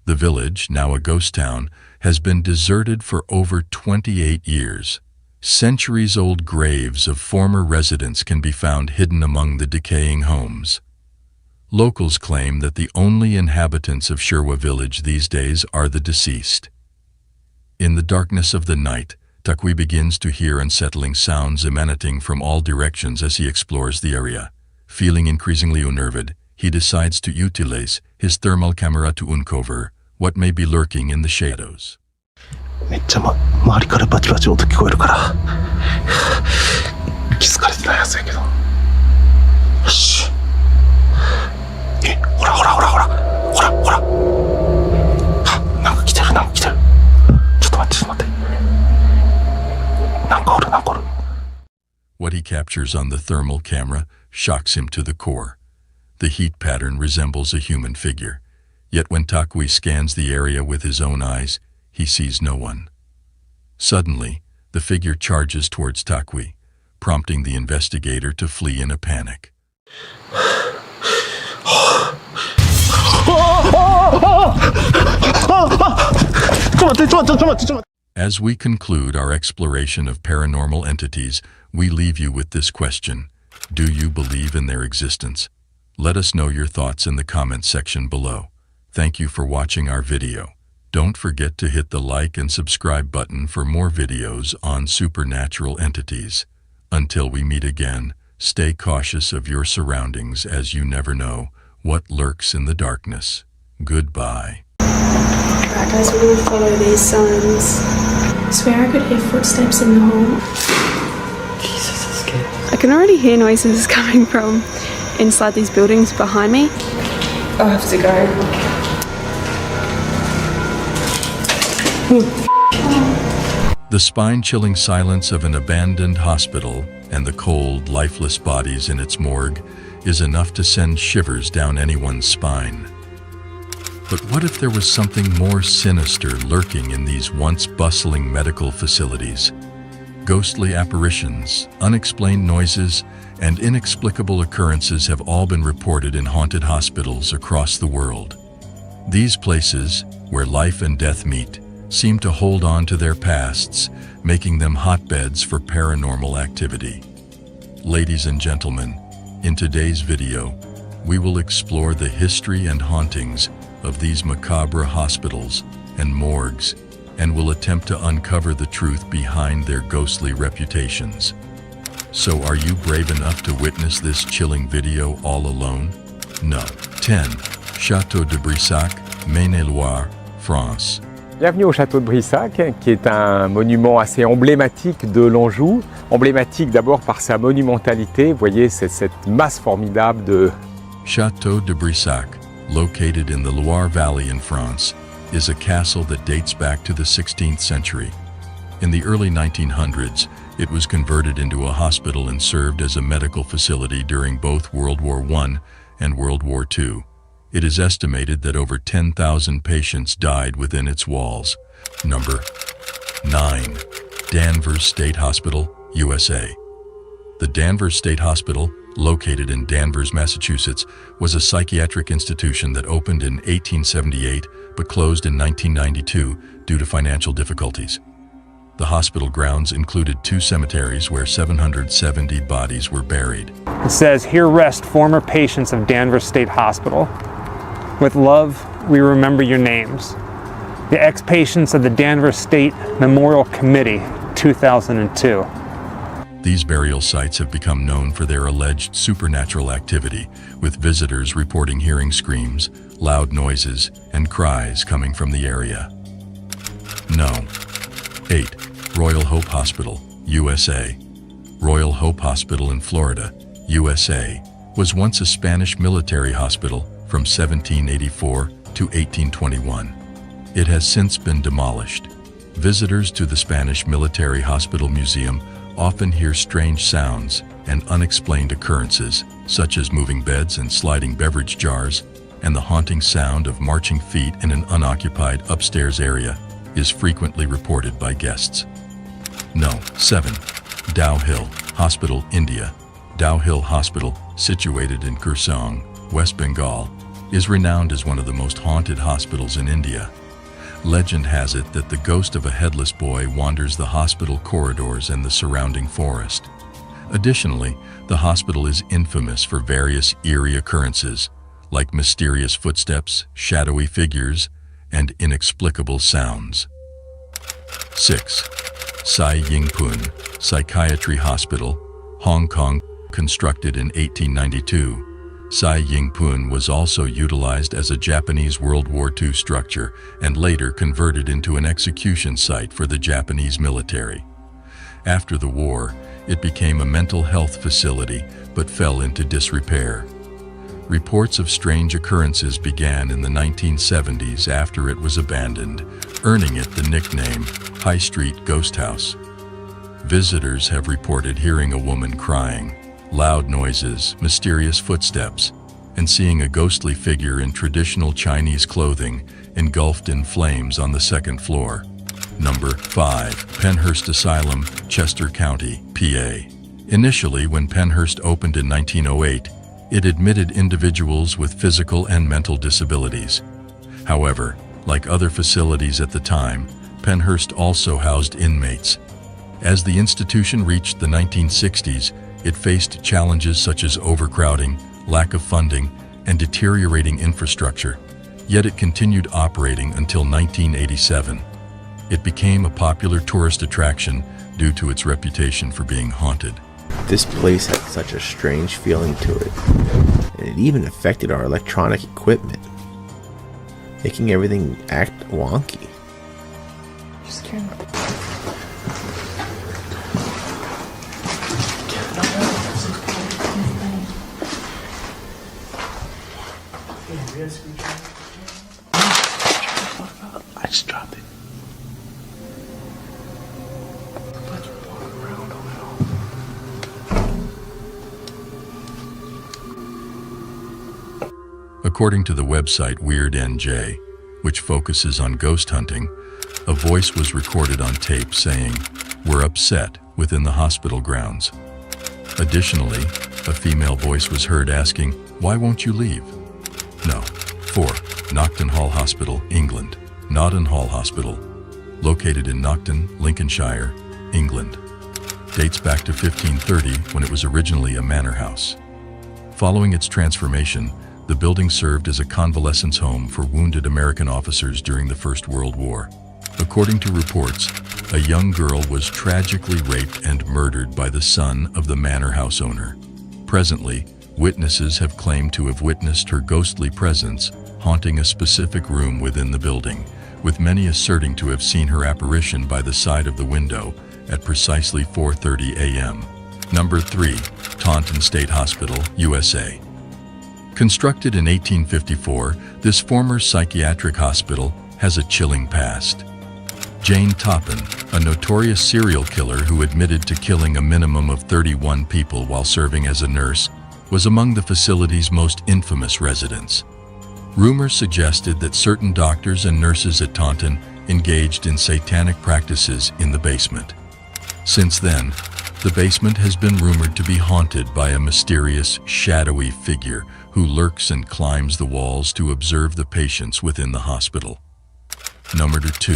The village, now a ghost town, has been deserted for over 28 years. Centuries-old graves of former residents can be found hidden among the decaying homes. Locals claim that the only inhabitants of Shirwa village these days are the deceased. In the darkness of the night, Takui begins to hear unsettling sounds emanating from all directions as he explores the area. Feeling increasingly unnerved, he decides to utilize his thermal camera to uncover what may be lurking in the shadows. めっちゃ周りからバチバチ音聞こえるから気づかれてないはずやけどよしほらほらほらほらほらほらなんか来てるなんか来てるちょっと待ってちょっと待ってなんかおるなんかおる What he captures on the thermal camera shocks him to the core. The heat pattern resembles a human figure. Yet when Takui scans the area with his own eyes, he sees no one. Suddenly, the figure charges towards Takui, prompting the investigator to flee in a panic. As we conclude our exploration of paranormal entities, we leave you with this question. Do you believe in their existence? Let us know your thoughts in the comments section below. Thank you for watching our video. Don't forget to hit the like and subscribe button for more videos on supernatural entities. Until we meet again, stay cautious of your surroundings as you never know what lurks in the darkness. Goodbye. Alright guys, we're going to follow these signs. I swear I could hear footsteps in the hall. Jesus, that's scary. I can already hear noises coming from inside these buildings behind me. I have to go. The spine-chilling silence of an abandoned hospital and the cold, lifeless bodies in its morgue is enough to send shivers down anyone's spine. But what if there was something more sinister lurking in these once bustling medical facilities? Ghostly apparitions, unexplained noises, and inexplicable occurrences have all been reported in haunted hospitals across the world. These places, where life and death meet, seem to hold on to their pasts, making them hotbeds for paranormal activity. Ladies and gentlemen, in today's video, we will explore the history and hauntings of these macabre hospitals and morgues, and will attempt to uncover the truth behind their ghostly reputations. So are you brave enough to witness this chilling video all alone? No. 10. Château de Brissac, Maine-et-Loire, France. Bienvenue au château de Brissac, qui est un monument assez emblématique de l'Anjou. Emblématique d'abord par sa monumentalité, vous voyez, c'est cette masse formidable de... Château de Brissac, located in the Loire Valley in France, is a castle that dates back to the 16th century. In the early 1900s, it was converted into a hospital and served as a medical facility during both World War I and World War II. It is estimated that over 10,000 patients died within its walls. Number 9. Danvers State Hospital, USA. The Danvers State Hospital, located in Danvers, Massachusetts, was a psychiatric institution that opened in 1878 but closed in 1992 due to financial difficulties. The hospital grounds included 2 cemeteries where 770 bodies were buried. It says, "Here rest former patients of Danvers State Hospital. With love, we remember your names. The ex-patients of the Danvers State Memorial Committee, 2002. These burial sites have become known for their alleged supernatural activity, with visitors reporting hearing screams, loud noises, and cries coming from the area. No. 8. Royal Hope Hospital, USA. Royal Hope Hospital in Florida, USA, was once a Spanish military hospital from 1784 to 1821. It has since been demolished. Visitors to the Spanish Military Hospital Museum often hear strange sounds and unexplained occurrences, such as moving beds and sliding beverage jars, and the haunting sound of marching feet in an unoccupied upstairs area is frequently reported by guests. No. 7. Dow Hill Hospital, India. Dow Hill Hospital, situated in Kurseong, West Bengal, is renowned as one of the most haunted hospitals in India. Legend has it that the ghost of a headless boy wanders the hospital corridors and the surrounding forest. Additionally, the hospital is infamous for various eerie occurrences, like mysterious footsteps, shadowy figures, and inexplicable sounds. 6. Sai Ying-pun Psychiatry Hospital, Hong Kong, constructed in 1892. Sai Ying-pun was also utilized as a Japanese World War II structure and later converted into an execution site for the Japanese military. After the war, it became a mental health facility but fell into disrepair. Reports of strange occurrences began in the 1970s after it was abandoned, earning it the nickname High Street Ghost House. Visitors have reported hearing a woman crying, loud noises, mysterious footsteps, and seeing a ghostly figure in traditional Chinese clothing engulfed in flames on the second floor. Number 5. Penhurst Asylum, Chester County, PA. Initially, when Penhurst opened in 1908, It admitted individuals with physical and mental disabilities. However, like other facilities at the time, Pennhurst also housed inmates. As the institution reached the 1960s, it faced challenges such as overcrowding, lack of funding, and deteriorating infrastructure. Yet it continued operating until 1987. It became a popular tourist attraction due to its reputation for being haunted. This place had such a strange feeling to it, and it even affected our electronic equipment, making everything act wonky. Just kidding. I just dropped it. According to the website Weird NJ, which focuses on ghost hunting, a voice was recorded on tape saying, "We're upset," within the hospital grounds. Additionally, a female voice was heard asking, "Why won't you leave?" No. 4. Knockton Hall Hospital, England. Knockton Hall Hospital, located in Knockton, Lincolnshire, England. Dates back to 1530 when it was originally a manor house. Following its transformation, the building served as a convalescence home for wounded American officers during the First World War. According to reports, a young girl was tragically raped and murdered by the son of the manor house owner. Presently, witnesses have claimed to have witnessed her ghostly presence haunting a specific room within the building, with many asserting to have seen her apparition by the side of the window at precisely 4:30 a.m. Number 3. Taunton State Hospital, USA. Constructed in 1854, this former psychiatric hospital has a chilling past. Jane Toppin, a notorious serial killer who admitted to killing a minimum of 31 people while serving as a nurse, was among the facility's most infamous residents. Rumors suggested that certain doctors and nurses at Taunton engaged in satanic practices in the basement. Since then, the basement has been rumored to be haunted by a mysterious, shadowy figure who lurks and climbs the walls to observe the patients within the hospital. Number 2.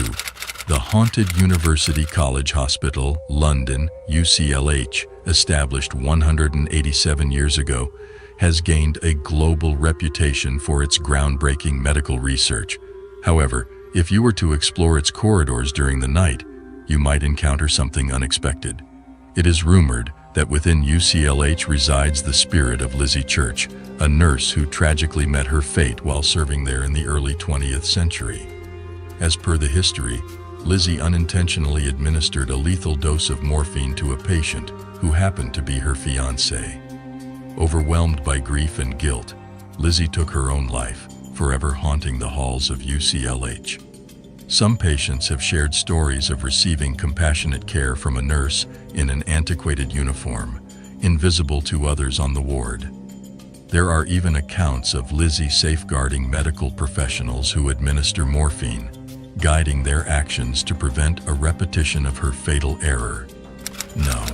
The Haunted University College Hospital, London, UCLH, established 187 years ago, has gained a global reputation for its groundbreaking medical research. However, if you were to explore its corridors during the night, you might encounter something unexpected. It is rumored that within UCLH resides the spirit of Lizzie Church, a nurse who tragically met her fate while serving there in the early 20th century. As per the history, Lizzie unintentionally administered a lethal dose of morphine to a patient who happened to be her fiancé. Overwhelmed by grief and guilt, Lizzie took her own life, forever haunting the halls of UCLH. Some patients have shared stories of receiving compassionate care from a nurse in an antiquated uniform, invisible to others on the ward. There are even accounts of Lizzie safeguarding medical professionals who administer morphine, guiding their actions to prevent a repetition of her fatal error. No.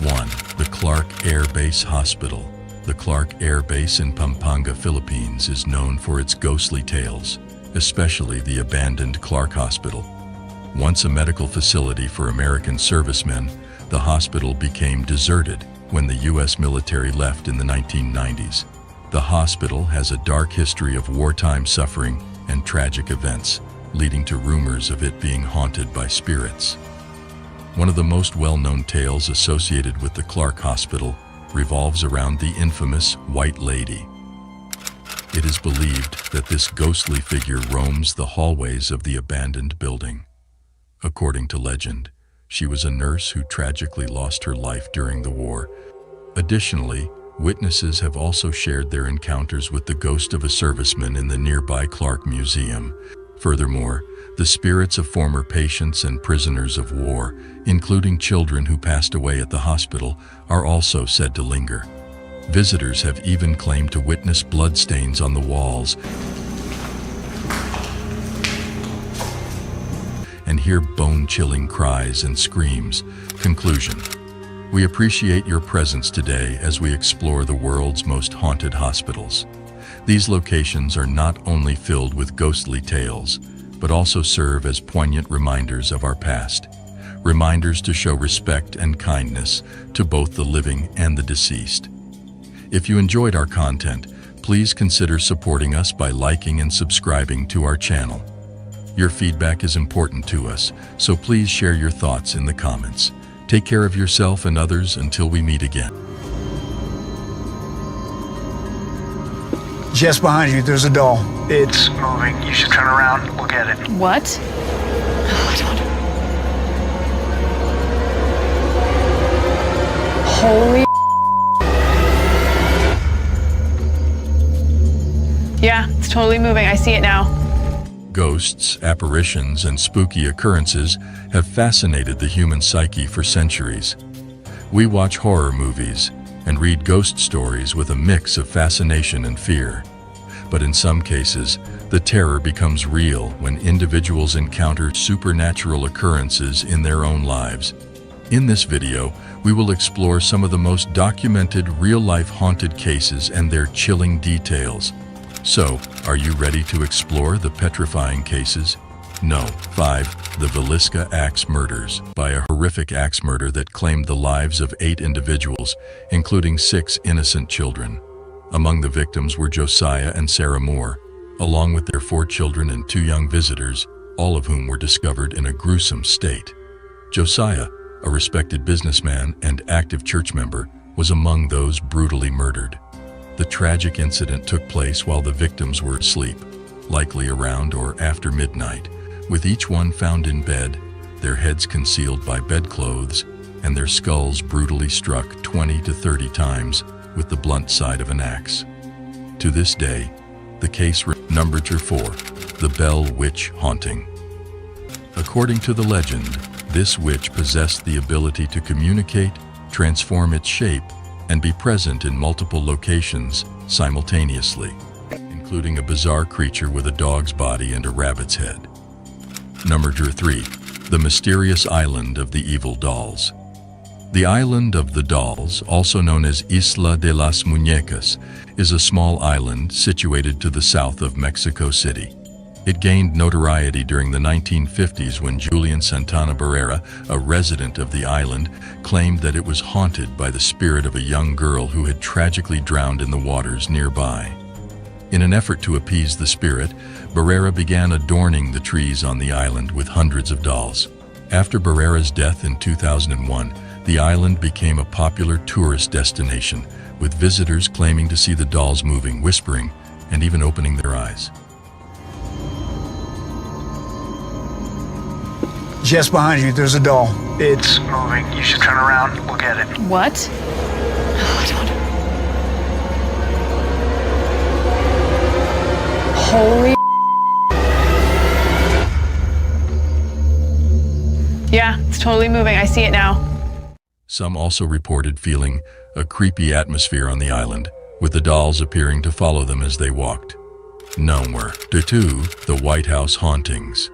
1. The Clark Air Base Hospital. The Clark Air Base in Pampanga, Philippines is known for its ghostly tales, especially the abandoned Clark Hospital. Once a medical facility for American servicemen, the hospital became deserted when the U.S. military left in the 1990s. The hospital has a dark history of wartime suffering and tragic events, leading to rumors of it being haunted by spirits. One of the most well-known tales associated with the Clark Hospital revolves around the infamous White Lady. It is believed that this ghostly figure roams the hallways of the abandoned building. According to legend, she was a nurse who tragically lost her life during the war. Additionally, witnesses have also shared their encounters with the ghost of a serviceman in the nearby Clark Museum. Furthermore, the spirits of former patients and prisoners of war, including children who passed away at the hospital, are also said to linger. Visitors have even claimed to witness bloodstains on the walls and hear bone-chilling cries and screams. Conclusion: We appreciate your presence today as we explore the world's most haunted hospitals. These locations are not only filled with ghostly tales, but also serve as poignant reminders of our past. Reminders to show respect and kindness to both the living and the deceased. If you enjoyed our content, please consider supporting us by liking and subscribing to our channel. Your feedback is important to us, so please share your thoughts in the comments. Take care of yourself and others until we meet again. Just behind you, there's a doll. It's moving. You should turn around. Look at it. What? Oh, I don't. Holy. Yeah, it's totally moving. I see it now. Ghosts, apparitions, and spooky occurrences have fascinated the human psyche for centuries. We watch horror movies and read ghost stories with a mix of fascination and fear. But in some cases, the terror becomes real when individuals encounter supernatural occurrences in their own lives. In this video, we will explore some of the most documented real-life haunted cases and their chilling details. So, are you ready to explore the petrifying cases? No. 5. The Villisca Axe Murders. By a horrific axe murder that claimed the lives of 8 individuals, including 6 innocent children. Among the victims were Josiah and Sarah Moore, along with their 4 children and 2 young visitors, all of whom were discovered in a gruesome state. Josiah, a respected businessman and active church member, was among those brutally murdered. The tragic incident took place while the victims were asleep, likely around or after midnight, with each one found in bed, their heads concealed by bedclothes, and their skulls brutally struck 20 to 30 times with the blunt side of an axe. To this day, the case number 4, the Bell Witch Haunting. According to the legend, this witch possessed the ability to communicate, transform its shape, and be present in multiple locations simultaneously, including a bizarre creature with a dog's body and a rabbit's head. Number 3, the mysterious island of the evil dolls. The Island of the Dolls, also known as Isla de las Muñecas, is a small island situated to the south of Mexico City. It gained notoriety during the 1950s when Julian Santana Barrera, a resident of the island, claimed that it was haunted by the spirit of a young girl who had tragically drowned in the waters nearby. In an effort to appease the spirit, Barrera began adorning the trees on the island with hundreds of dolls. After Barrera's death in 2001, the island became a popular tourist destination, with visitors claiming to see the dolls moving, whispering, and even opening their eyes. Just behind you, there's a doll. It's moving. You should turn around. Look at it. What? Oh, I don't. Holy. Yeah, it's totally moving. I see it now. Some also reported feeling a creepy atmosphere on the island, with the dolls appearing to follow them as they walked. Number 2, the White House Hauntings.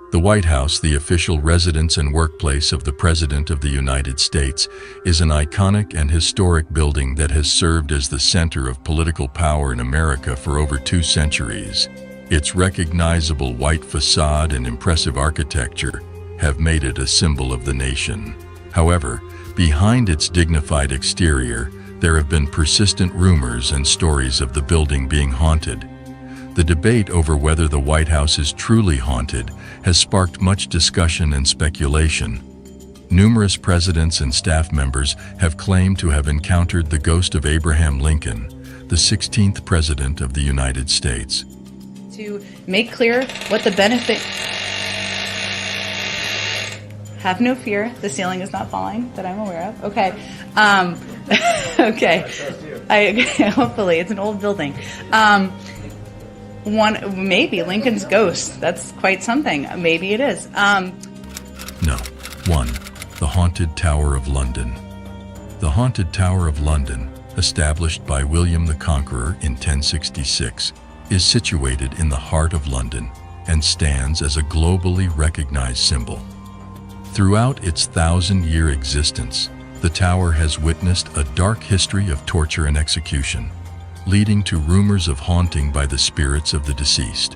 The White House, the official residence and workplace of the President of the United States, is an iconic and historic building that has served as the center of political power in America for over 2 centuries. Its recognizable white facade and impressive architecture have made it a symbol of the nation. However, behind its dignified exterior, there have been persistent rumors and stories of the building being haunted. The debate over whether the White House is truly haunted has sparked much discussion and speculation. Numerous presidents and staff members have claimed to have encountered the ghost of Abraham Lincoln, the 16th President of the United States. To make clear what the benefit... Have no fear, the ceiling is not falling that I'm aware of. Okay. Okay. Hopefully, it's an old building. Maybe Lincoln's ghost. That's quite something. Maybe it is. No. 1. The Haunted Tower of London. The Haunted Tower of London, established by William the Conqueror in 1066, is situated in the heart of London and stands as a globally recognized symbol. Throughout its 1,000-year existence, the tower has witnessed a dark history of torture and execution, leading to rumors of haunting by the spirits of the deceased.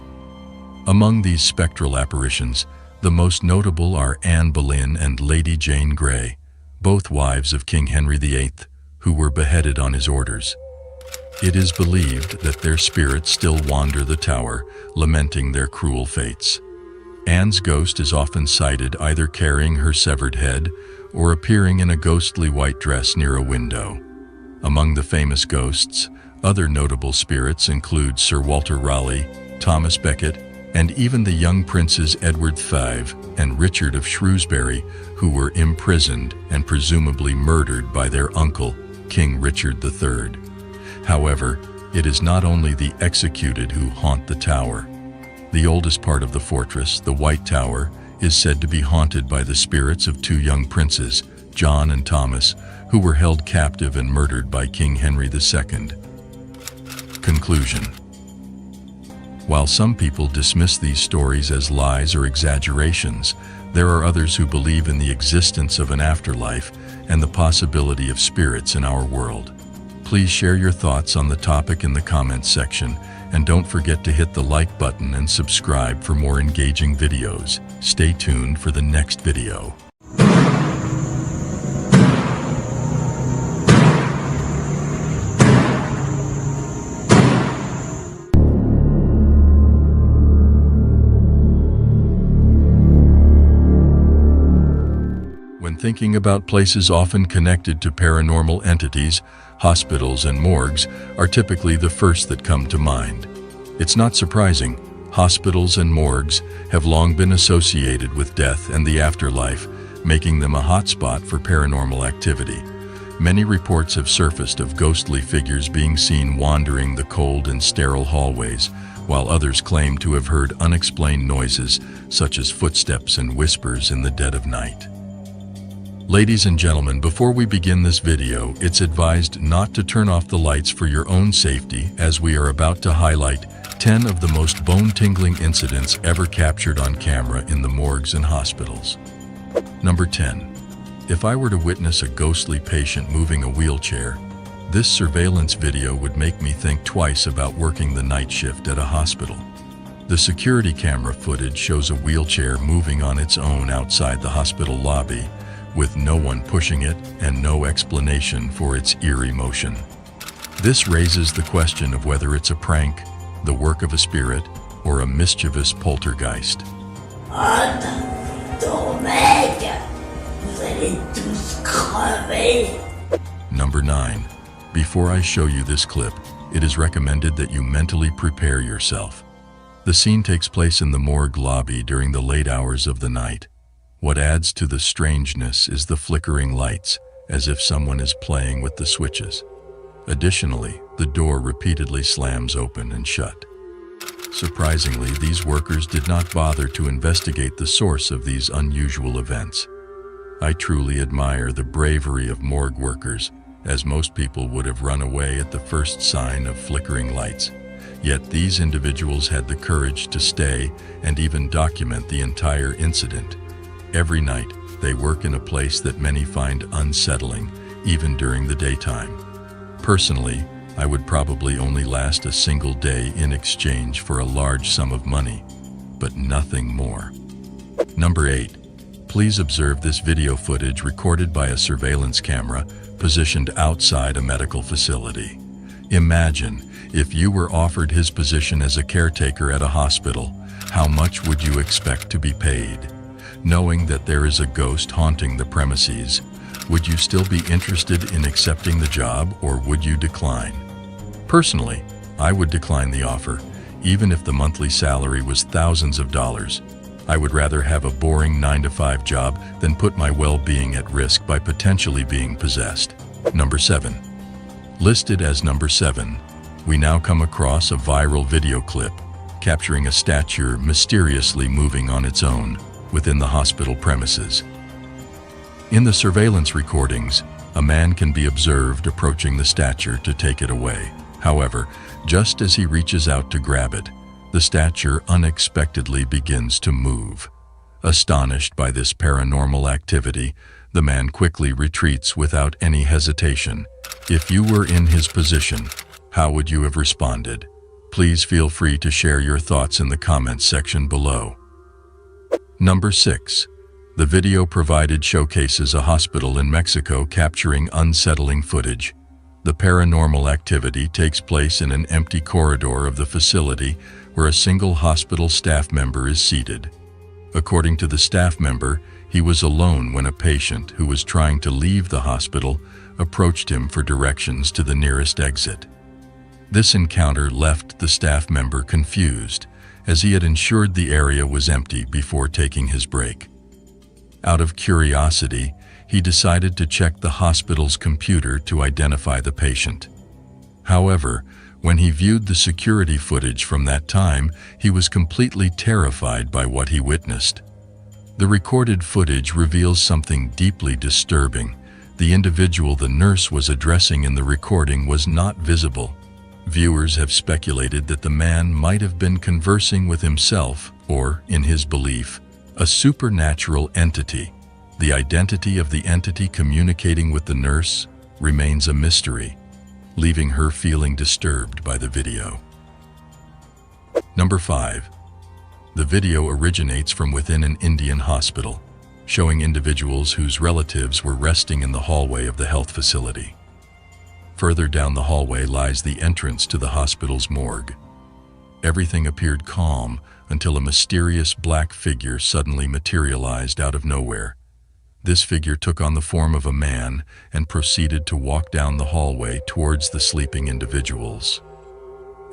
Among these spectral apparitions, the most notable are Anne Boleyn and Lady Jane Grey, both wives of King Henry VIII, who were beheaded on his orders. It is believed that their spirits still wander the tower, lamenting their cruel fates. Anne's ghost is often sighted either carrying her severed head or appearing in a ghostly white dress near a window. Among the famous ghosts, other notable spirits include Sir Walter Raleigh, Thomas Becket, and even the young princes Edward V and Richard of Shrewsbury, who were imprisoned and presumably murdered by their uncle, King Richard III. However, it is not only the executed who haunt the tower. The oldest part of the fortress, the White Tower, is said to be haunted by the spirits of two young princes, John and Thomas, who were held captive and murdered by King Henry II. Conclusion. While some people dismiss these stories as lies or exaggerations, there are others who believe in the existence of an afterlife and the possibility of spirits in our world. Please share your thoughts on the topic in the comments section, and don't forget to hit the like button and subscribe for more engaging videos. Stay tuned for the next video. When thinking about places often connected to paranormal entities, hospitals and morgues are typically the first that come to mind. It's not surprising. Hospitals and morgues have long been associated with death and the afterlife, making them a hotspot for paranormal activity. Many reports have surfaced of ghostly figures being seen wandering the cold and sterile hallways, while others claim to have heard unexplained noises such as footsteps and whispers in the dead of night. Ladies and gentlemen, before we begin this video, it's advised not to turn off the lights for your own safety, as we are about to highlight 10 of the most bone-tingling incidents ever captured on camera in the morgues and hospitals. Number 10. If I were to witness a ghostly patient moving a wheelchair, this surveillance video would make me think twice about working the night shift at a hospital. The security camera footage shows a wheelchair moving on its own outside the hospital lobby, with no one pushing it and no explanation for its eerie motion. This raises the question of whether it's a prank, the work of a spirit, or a mischievous poltergeist. Number 9. Before I show you this clip, it is recommended that you mentally prepare yourself. The scene takes place in the morgue lobby during the late hours of the night. What adds to the strangeness is the flickering lights, as if someone is playing with the switches. Additionally, the door repeatedly slams open and shut. Surprisingly, these workers did not bother to investigate the source of these unusual events. I truly admire the bravery of morgue workers, as most people would have run away at the first sign of flickering lights. Yet these individuals had the courage to stay and even document the entire incident. Every night, they work in a place that many find unsettling, even during the daytime. Personally, I would probably only last a single day in exchange for a large sum of money, but nothing more. Number 8. Please observe this video footage recorded by a surveillance camera positioned outside a medical facility. Imagine if you were offered his position as a caretaker at a hospital, how much would you expect to be paid? Knowing that there is a ghost haunting the premises, would you still be interested in accepting the job, or would you decline? Personally, I would decline the offer, even if the monthly salary was thousands of dollars. I would rather have a boring 9-to-5 job than put my well-being at risk by potentially being possessed. Number 7. Listed as number 7, we now come across a viral video clip capturing a statue mysteriously moving on its own within the hospital premises. In the surveillance recordings, a man can be observed approaching the statue to take it away. However, just as he reaches out to grab it, the statue unexpectedly begins to move. Astonished by this paranormal activity, The man quickly retreats without any hesitation. If you were in his position, how would you have responded? Please feel free to share your thoughts in the comments section below. Number 6. The video provided showcases a hospital in Mexico capturing unsettling footage. The paranormal activity takes place in an empty corridor of the facility where a single hospital staff member is seated. According to the staff member, he was alone when a patient who was trying to leave the hospital approached him for directions to the nearest exit. This encounter left the staff member confused, as he had ensured the area was empty before taking his break. Out of curiosity, he decided to check the hospital's computer to identify the patient. However, when he viewed the security footage from that time, he was completely terrified by what he witnessed. The recorded footage reveals something deeply disturbing. The individual the nurse was addressing in the recording was not visible. Viewers have speculated that the man might have been conversing with himself or, in his belief, a supernatural entity. The identity of the entity communicating with the nurse remains a mystery, leaving her feeling disturbed by the video. Number 5. The video originates from within an Indian hospital, showing individuals whose relatives were resting in the hallway of the health facility. Further down the hallway lies the entrance to the hospital's morgue. Everything appeared calm until a mysterious black figure suddenly materialized out of nowhere. This figure took on the form of a man and proceeded to walk down the hallway towards the sleeping individuals.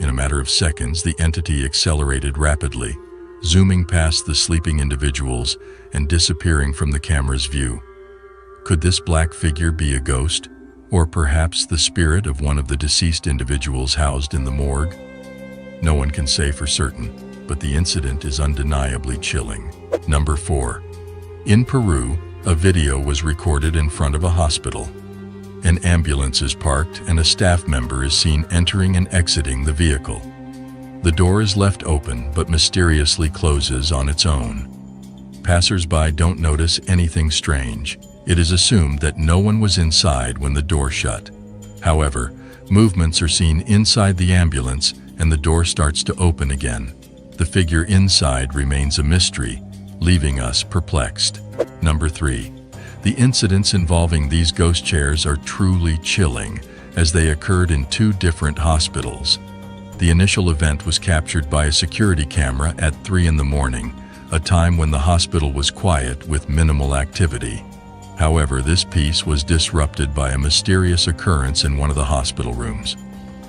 In a matter of seconds, the entity accelerated rapidly, zooming past the sleeping individuals and disappearing from the camera's view. Could this black figure be a ghost, or perhaps the spirit of one of the deceased individuals housed in the morgue? No one can say for certain, but the incident is undeniably chilling. Number 4. In Peru, a video was recorded in front of a hospital. An ambulance is parked and a staff member is seen entering and exiting the vehicle. The door is left open but mysteriously closes on its own. Passers-by don't notice anything strange. It is assumed that no one was inside when the door shut. However, movements are seen inside the ambulance and the door starts to open again. The figure inside remains a mystery, leaving us perplexed. Number 3. The incidents involving these ghost chairs are truly chilling, as they occurred in 2 different hospitals. The initial event was captured by a security camera at 3 in the morning, a time when the hospital was quiet with minimal activity. However, this piece was disrupted by a mysterious occurrence in one of the hospital rooms.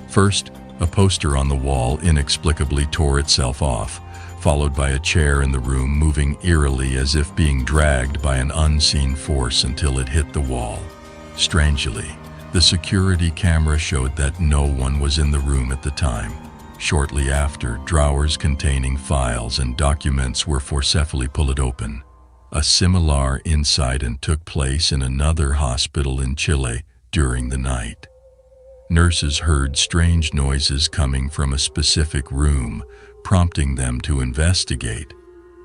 First, a poster on the wall inexplicably tore itself off, followed by a chair in the room moving eerily as if being dragged by an unseen force until it hit the wall. Strangely, the security camera showed that no one was in the room at the time. Shortly after, drawers containing files and documents were forcefully pulled open. A similar incident took place in another hospital in Chile during the night. Nurses heard strange noises coming from a specific room, prompting them to investigate.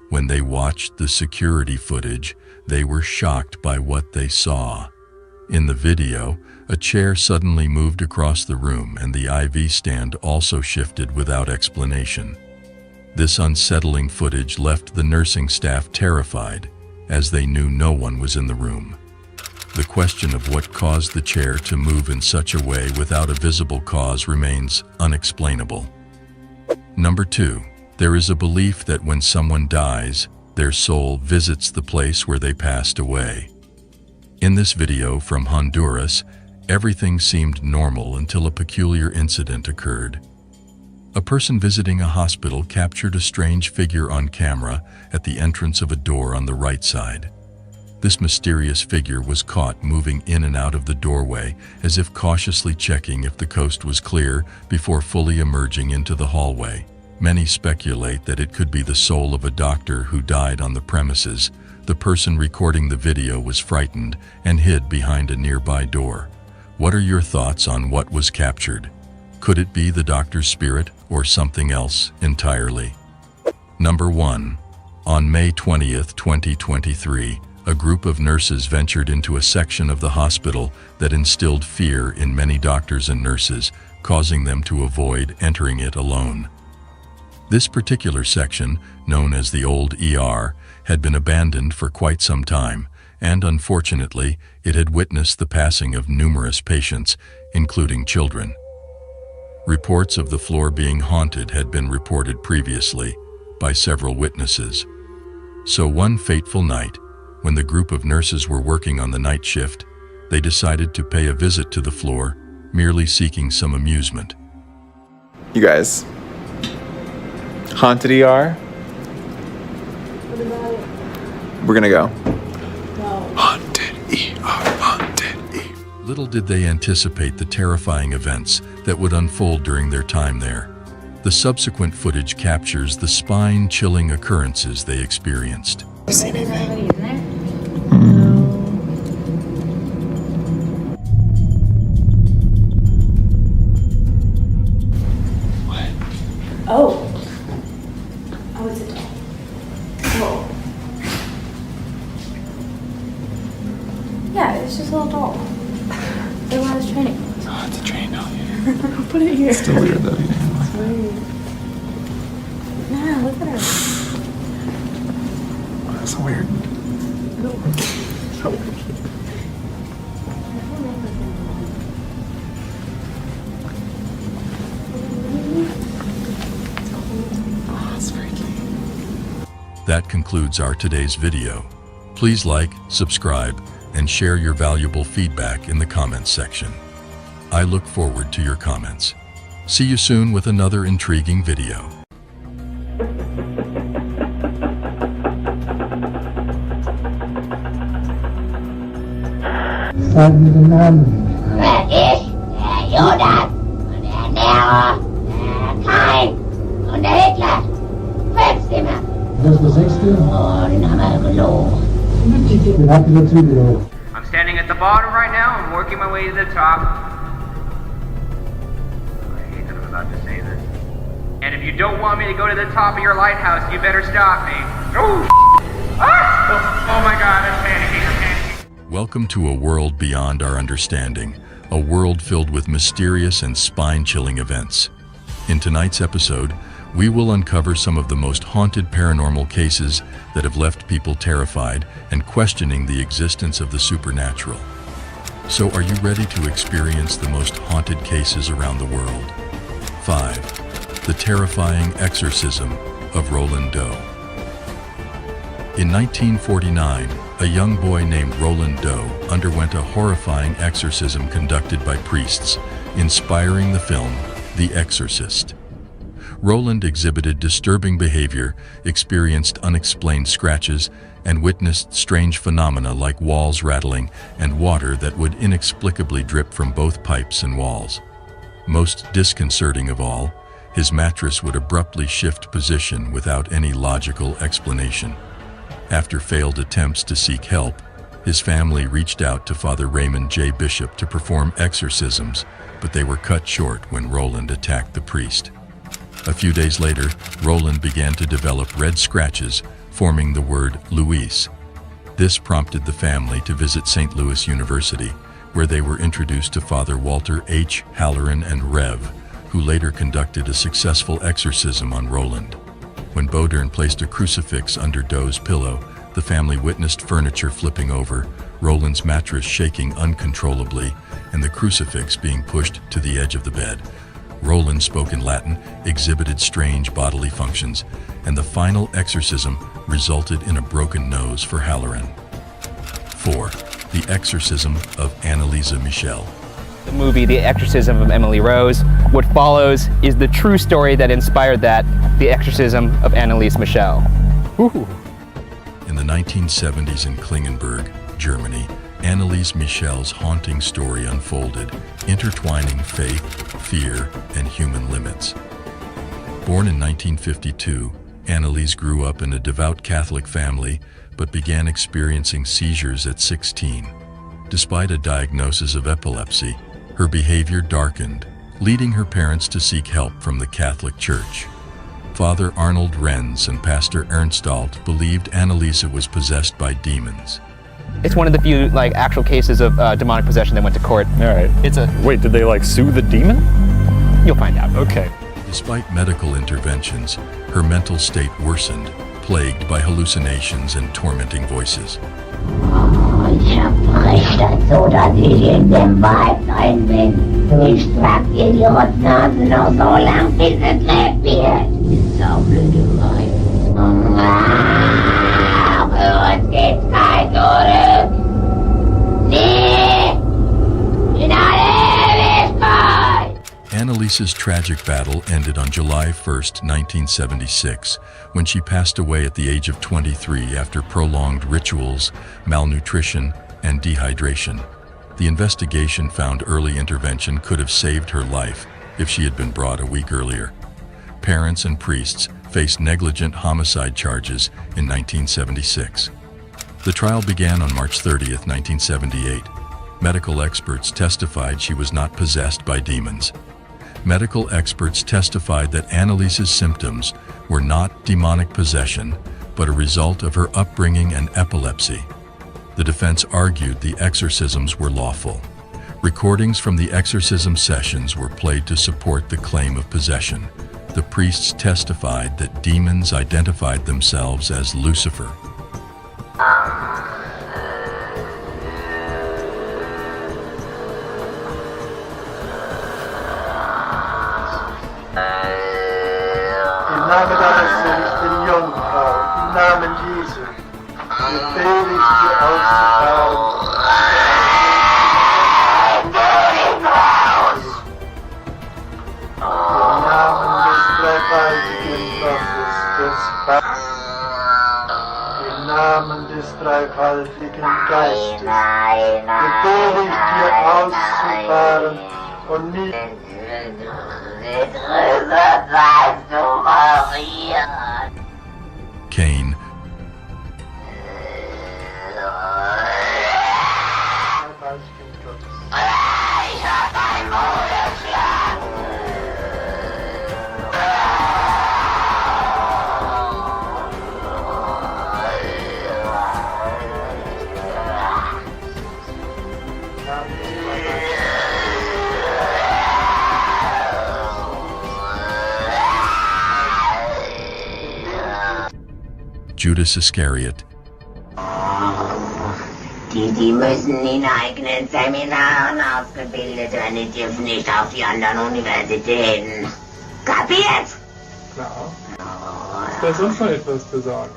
When they watched the security footage, they were shocked by what they saw. In the video, a chair suddenly moved across the room and the IV stand also shifted without explanation. This unsettling footage left the nursing staff terrified, as they knew no one was in the room. The question of what caused the chair to move in such a way without a visible cause remains unexplainable. Number 2. There is a belief that when someone dies, their soul visits the place where they passed away. In this video from Honduras, everything seemed normal until a peculiar incident occurred. A person visiting a hospital captured a strange figure on camera at the entrance of a door on the right side. This mysterious figure was caught moving in and out of the doorway as if cautiously checking if the coast was clear before fully emerging into the hallway. Many speculate that it could be the soul of a doctor who died on the premises. The person recording the video was frightened and hid behind a nearby door. What are your thoughts on what was captured? Could it be the doctor's spirit or something else entirely? Number 1. On May 20th, 2023, a group of nurses ventured into a section of the hospital that instilled fear in many doctors and nurses, causing them to avoid entering it alone. This particular section, known as the old ER, had been abandoned for quite some time, and unfortunately, it had witnessed the passing of numerous patients, including children. Reports of the floor being haunted had been reported previously by several witnesses. So one fateful night, when the group of nurses were working on the night shift, they decided to pay a visit to the floor, merely seeking some amusement. You guys, haunted ER? What about it? We're gonna go. No. Haunted ER, haunted ER. Little did they anticipate the terrifying events that would unfold during their time there. The subsequent footage captures the spine-chilling occurrences they experienced. You see anything? Oh. Oh, it's a doll. Oh. Yeah, it's just a little doll. They want us training. Oh, it's a train doll, yeah. Put it here. It's still weird though, yeah. It's weird. Nah, look at her. Oh, that's weird. So weird. That concludes our today's video. Please like, subscribe, and share your valuable feedback in the comments section. I look forward to your comments. See you soon with another intriguing video. Jonas, der Nero, der Kain und der Hitler. Fünfzimmer. Das war 16? Oh, den haben wir gelogen. Den habt ihr natürlich gelogen. I'm standing at the bottom right now and working my way to the top. I hate that I'm about to say this. And if you don't want me to go to the top of your lighthouse, you better stop me. Oh, oh my God, I'm panicking, I'm panicking. Welcome to a world beyond our understanding, a world filled with mysterious and spine-chilling events. In tonight's episode, we will uncover some of the most haunted paranormal cases that have left people terrified and questioning the existence of the supernatural. So are you ready to experience the most haunted cases around the world? 5. The terrifying exorcism of Roland Doe. In 1949, a young boy named Roland Doe underwent a horrifying exorcism conducted by priests, inspiring the film The Exorcist. Roland exhibited disturbing behavior, experienced unexplained scratches, and witnessed strange phenomena like walls rattling and water that would inexplicably drip from both pipes and walls. Most disconcerting of all, his mattress would abruptly shift position without any logical explanation. After failed attempts to seek help, his family reached out to Father Raymond J. Bishop to perform exorcisms, but they were cut short when Roland attacked the priest. A few days later, Roland began to develop red scratches, forming the word Luis. This prompted the family to visit St. Louis University, where they were introduced to Father Walter H. Halloran and Rev, who later conducted a successful exorcism on Roland. When Bodern placed a crucifix under Doe's pillow, the family witnessed furniture flipping over, Roland's mattress shaking uncontrollably, and the crucifix being pushed to the edge of the bed. Roland spoke in Latin, exhibited strange bodily functions, and the final exorcism resulted in a broken nose for Halloran. 4. The Exorcism of Anneliese Michel. The movie The Exorcism of Emily Rose. What follows is the true story that inspired that, The Exorcism of Anneliese Michel. Ooh. In the 1970s in Klingenberg, Germany, Anneliese Michel's haunting story unfolded, intertwining faith, fear, and human limits. Born in 1952, Anneliese grew up in a devout Catholic family, but began experiencing seizures at 16. Despite a diagnosis of epilepsy, her behavior darkened, leading her parents to seek help from the Catholic Church. Father Arnold Renz and Pastor Ernst Alt believed Anneliese was possessed by demons. It's one of the few like actual cases of demonic possession that went to court. All right. It's a Wait, did they like sue the demon? You'll find out. Okay. Despite medical interventions, her mental state worsened, plagued by hallucinations and tormenting voices. Ich verbrech das so, dass ich in dem Wald rein bin. Ich trag dir die Rotznase noch so lang, bis es lebt wird. Ist auch blöde Weib. Uns geht's kein zurück. Nee! In alle Ewigkeit! Annelise's tragic battle ended on July 1st, 1976, when she passed away at the age of 23 after prolonged rituals, malnutrition, and dehydration. The investigation found early intervention could have saved her life if she had been brought a week earlier. Parents and priests faced negligent homicide charges in 1976. The trial began on March 30th, 1978. Medical experts testified she was not possessed by demons. Medical experts testified that Annelise's symptoms were not demonic possession, but a result of her upbringing and epilepsy. The defense argued the exorcisms were lawful. Recordings from the exorcism sessions were played to support the claim of possession. The priests testified that demons identified themselves as Lucifer. Im Namen deines Sohnes, den Jungfrau, im Namen Jesu, befehle ich dir auszufahren. Im Namen des dreifaltigen Gottes, des im Namen des dreifaltigen Geistes, befehle ich dir auszufahren und nicht Cain, Judas Iscariot, Die müssen in eigenen Seminaren ausgebildet werden, die dürfen nicht auf die anderen Universitäten. Kapiert? Klar. Ist da sonst noch etwas zu sagen?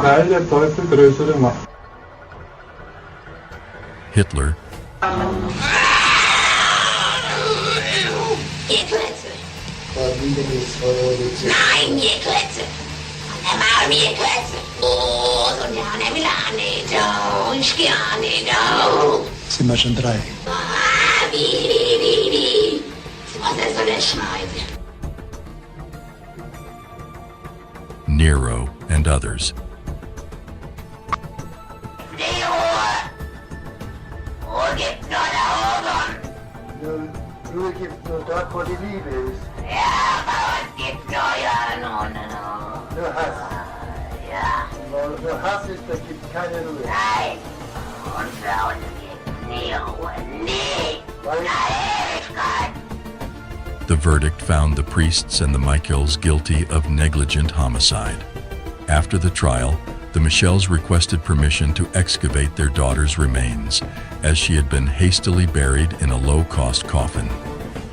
Weil der Teufel größere Macht. Hitler, Ihr Klötze. Nein, ihr Klötze. Und mal mir Klötze. Oh, so gerne will nicht. Oh, ich gerne nicht. Sind wir schon drei? Wie. Was ist so der Schneid? Nero, and others. Ruhe gibt nur da oben. Ruhe gibt nur dort, wo die Liebe ist. Ja, aber was gibt nur no. Nur Hass. Ja. Wo Hass ist, da gibt keine Ruhe. Nein. Und für uns gibt nie Ruhe. Nie. Ewigkeit. The verdict found the priests and the Michaels guilty of negligent homicide. After the trial, the Michels requested permission to excavate their daughter's remains, as she had been hastily buried in a low-cost coffin.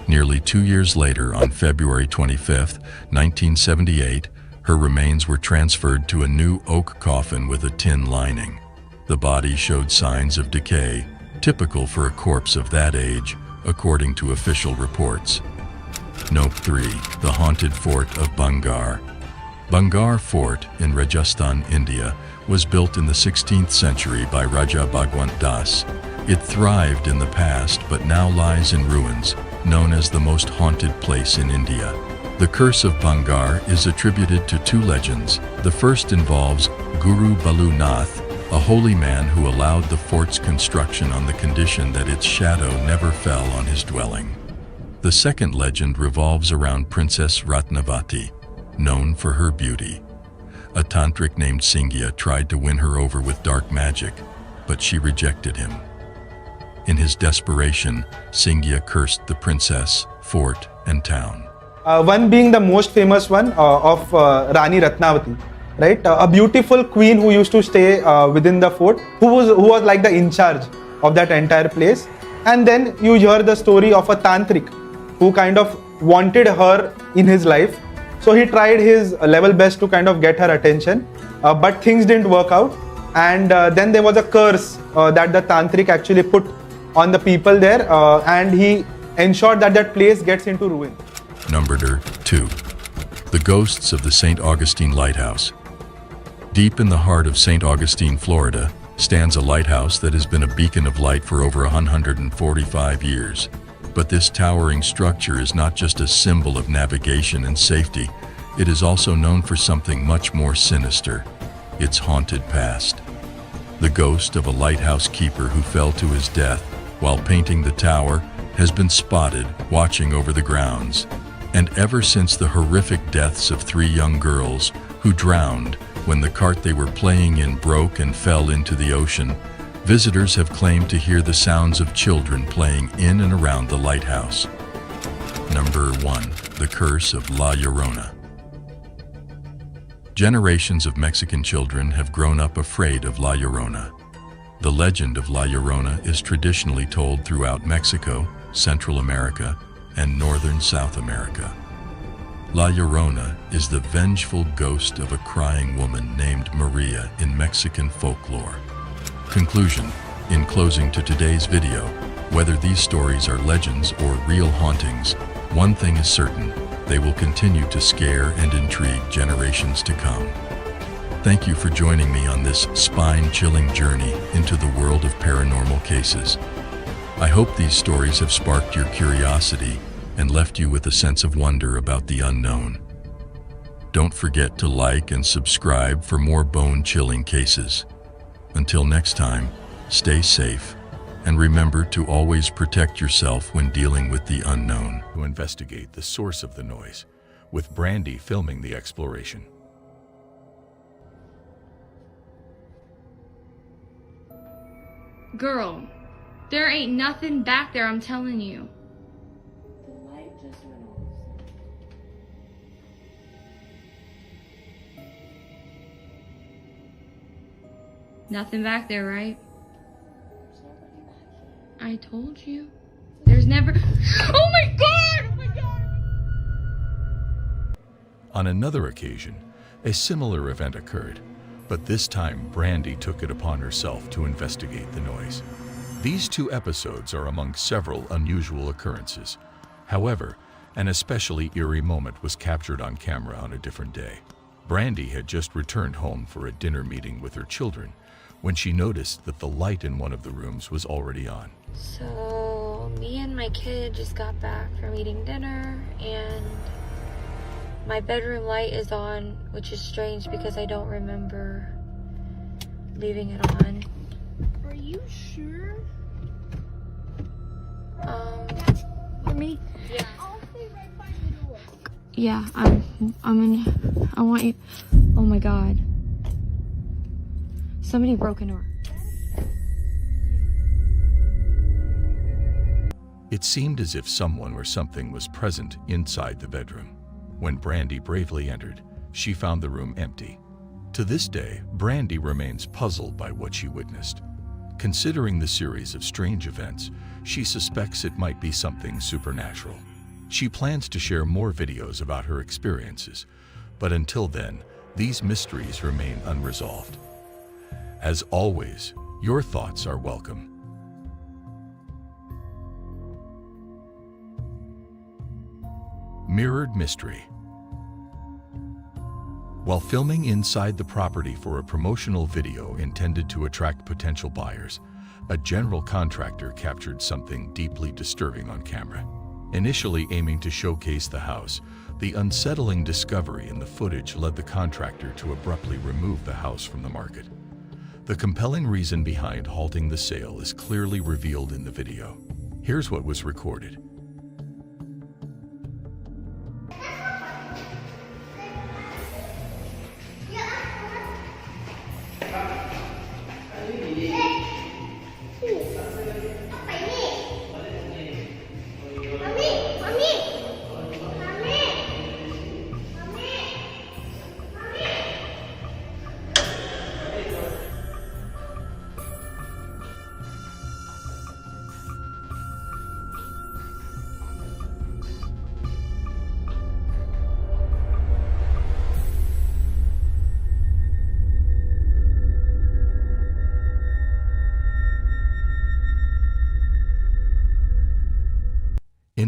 Nearly 2 years later, on February 25, 1978, her remains were transferred to a new oak coffin with a tin lining. The body showed signs of decay, typical for a corpse of that age, according to official reports. Note 3. The Haunted Fort of Bangar. Bangar Fort in Rajasthan, India, was built in the 16th century by Raja Bhagwant Das. It thrived in the past but now lies in ruins, known as the most haunted place in India. The curse of Bangar is attributed to two legends. The first involves Guru Balu Nath, a holy man who allowed the fort's construction on the condition that its shadow never fell on his dwelling. The second legend revolves around Princess Ratnavati. known for her beauty. A tantric named Singya tried to win her over with dark magic, but she rejected him. In his desperation, Singya cursed the princess, fort, and town. One being the most famous one of Rani Ratnavati, right? A beautiful queen who used to stay within the fort, who was like the in charge of that entire place. And then you hear the story of a tantric who kind of wanted her in his life. So he tried his level best to kind of get her attention, but things didn't work out. And then there was a curse that the tantric actually put on the people there, and he ensured that that place gets into ruin. Number 2. The Ghosts of the St. Augustine Lighthouse. Deep in the heart of St. Augustine, Florida, stands a lighthouse that has been a beacon of light for over 145 years. But this towering structure is not just a symbol of navigation and safety, it is also known for something much more sinister, its haunted past. The ghost of a lighthouse keeper who fell to his death while painting the tower has been spotted watching over the grounds. And ever since the horrific deaths of 3 young girls who drowned when the cart they were playing in broke and fell into the ocean, visitors have claimed to hear the sounds of children playing in and around the lighthouse. Number 1. The Curse of La Llorona. Generations of Mexican children have grown up afraid of La Llorona. The legend of La Llorona is traditionally told throughout Mexico, Central America, and northern South America. La Llorona is the vengeful ghost of a crying woman named Maria in Mexican folklore. Conclusion. In closing to today's video, whether these stories are legends or real hauntings, one thing is certain, they will continue to scare and intrigue generations to come. Thank you for joining me on this spine-chilling journey into the world of paranormal cases. I hope these stories have sparked your curiosity and left you with a sense of wonder about the unknown. Don't forget to like and subscribe for more bone-chilling cases. Until next time, stay safe, and remember to always protect yourself when dealing with the unknown. To investigate the source of the noise, with Brandy filming the exploration. Girl, there ain't nothing back there, I'm telling you. The light just went off. Nothing back there, right? I told you. There's never... Oh my god! Oh my god! On another occasion, a similar event occurred, but this time Brandy took it upon herself to investigate the noise. These 2 episodes are among several unusual occurrences. However, an especially eerie moment was captured on camera on a different day. Brandy had just returned home for a dinner meeting with her children when she noticed that the light in one of the rooms was already on. So, me and my kid just got back from eating dinner, and my bedroom light is on, which is strange because I don't remember leaving it on. Are you sure? For me? Yeah. I'll stay right by the door. Yeah, I want you... Oh my god. Somebody broke into her. It seemed as if someone or something was present inside the bedroom. When Brandy bravely entered, she found the room empty. To this day, Brandy remains puzzled by what she witnessed. Considering the series of strange events, she suspects it might be something supernatural. She plans to share more videos about her experiences, but until then, these mysteries remain unresolved. As always, your thoughts are welcome. Mirrored mystery. While filming inside the property for a promotional video intended to attract potential buyers, a general contractor captured something deeply disturbing on camera. Initially aiming to showcase the house, the unsettling discovery in the footage led the contractor to abruptly remove the house from the market. The compelling reason behind halting the sale is clearly revealed in the video. Here's what was recorded.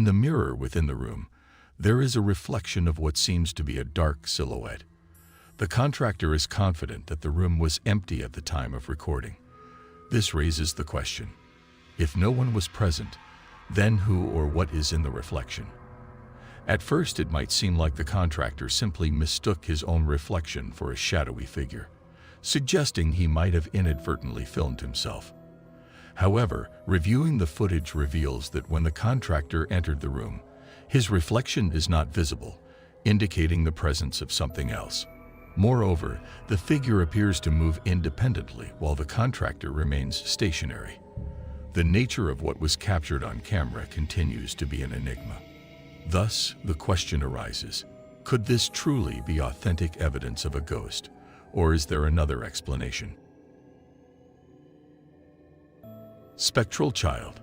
In the mirror within the room, there is a reflection of what seems to be a dark silhouette. The contractor is confident that the room was empty at the time of recording. This raises the question: if no one was present, then who or what is in the reflection? At first, it might seem like the contractor simply mistook his own reflection for a shadowy figure, suggesting he might have inadvertently filmed himself. However, reviewing the footage reveals that when the contractor entered the room, his reflection is not visible, indicating the presence of something else. Moreover, the figure appears to move independently while the contractor remains stationary. The nature of what was captured on camera continues to be an enigma. Thus, the question arises: could this truly be authentic evidence of a ghost, or is there another explanation? Spectral child.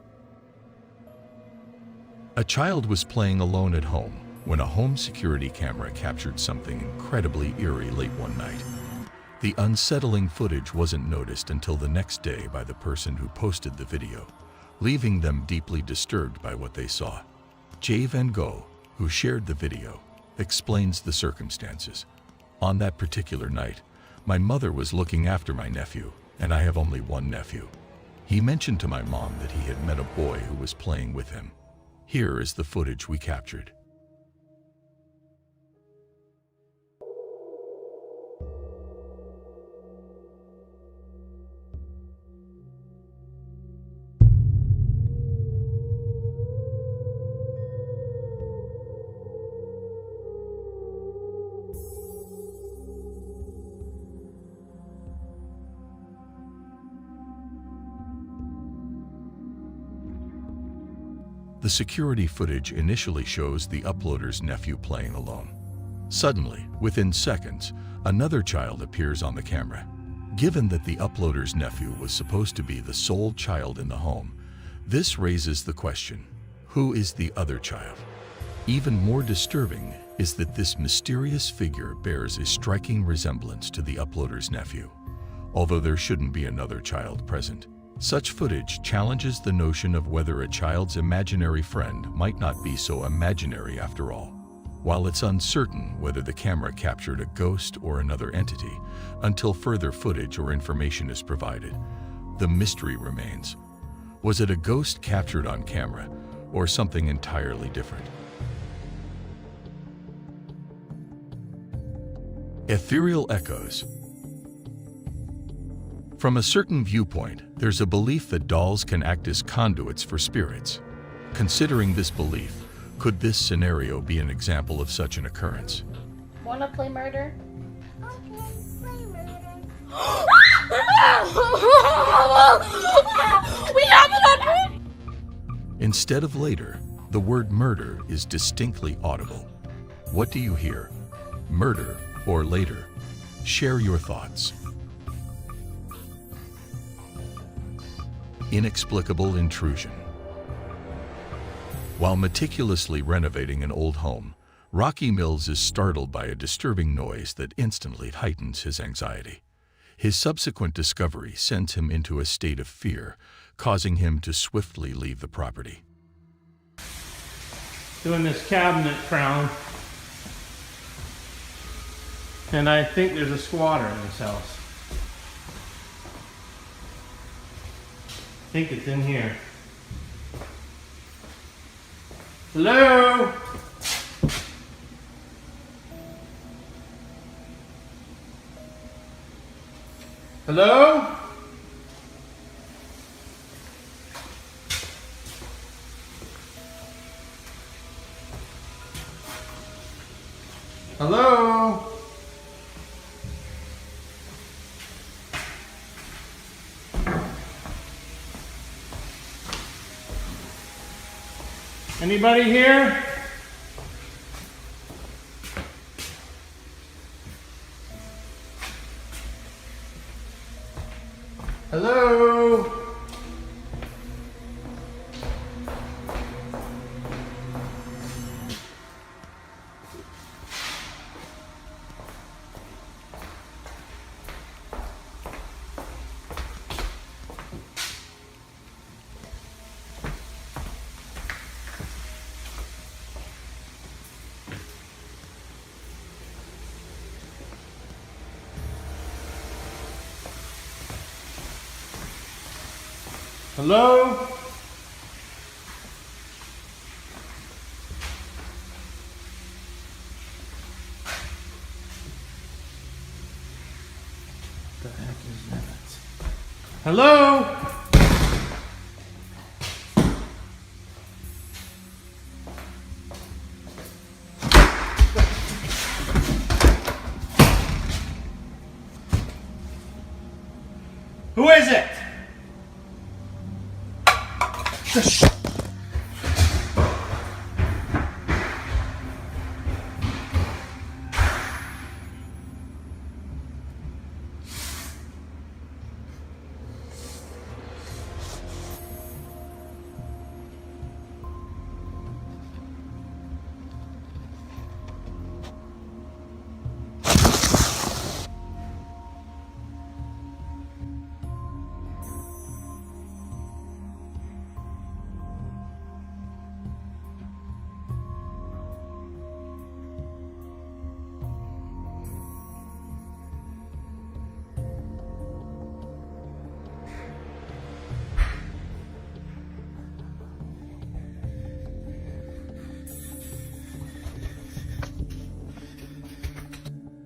A child was playing alone at home when a home security camera captured something incredibly eerie late one night. The unsettling footage wasn't noticed until the next day by the person who posted the video, leaving them deeply disturbed by what they saw. Jay Van Gogh, who shared the video, explains the circumstances. On that particular night, my mother was looking after my nephew, and I have only one nephew. He mentioned to my mom that he had met a boy who was playing with him. Here is the footage we captured. The security footage initially shows the uploader's nephew playing alone. Suddenly, within seconds, another child appears on the camera. Given that the uploader's nephew was supposed to be the sole child in the home, this raises the question: who is the other child? Even more disturbing is that this mysterious figure bears a striking resemblance to the uploader's nephew, although there shouldn't be another child present. Such footage challenges the notion of whether a child's imaginary friend might not be so imaginary after all. While it's uncertain whether the camera captured a ghost or another entity until further footage or information is provided, the mystery remains. Was it a ghost captured on camera or something entirely different? Ethereal echoes. From a certain viewpoint, there's a belief that dolls can act as conduits for spirits. Considering this belief, could this scenario be an example of such an occurrence? Wanna play murder? Okay, play murder. We have it on. Instead of later, the word murder is distinctly audible. What do you hear? Murder or later? Share your thoughts. Inexplicable intrusion. While meticulously renovating an old home, Rocky Mills is startled by a disturbing noise that instantly heightens his anxiety. His subsequent discovery sends him into a state of fear, causing him to swiftly leave the property. Doing this cabinet crown, and I think there's a squatter in this house. I think it's in here. Hello? Hello? Hello? Anybody here? Hello? Hello? The heck is that? Hello? Who is it?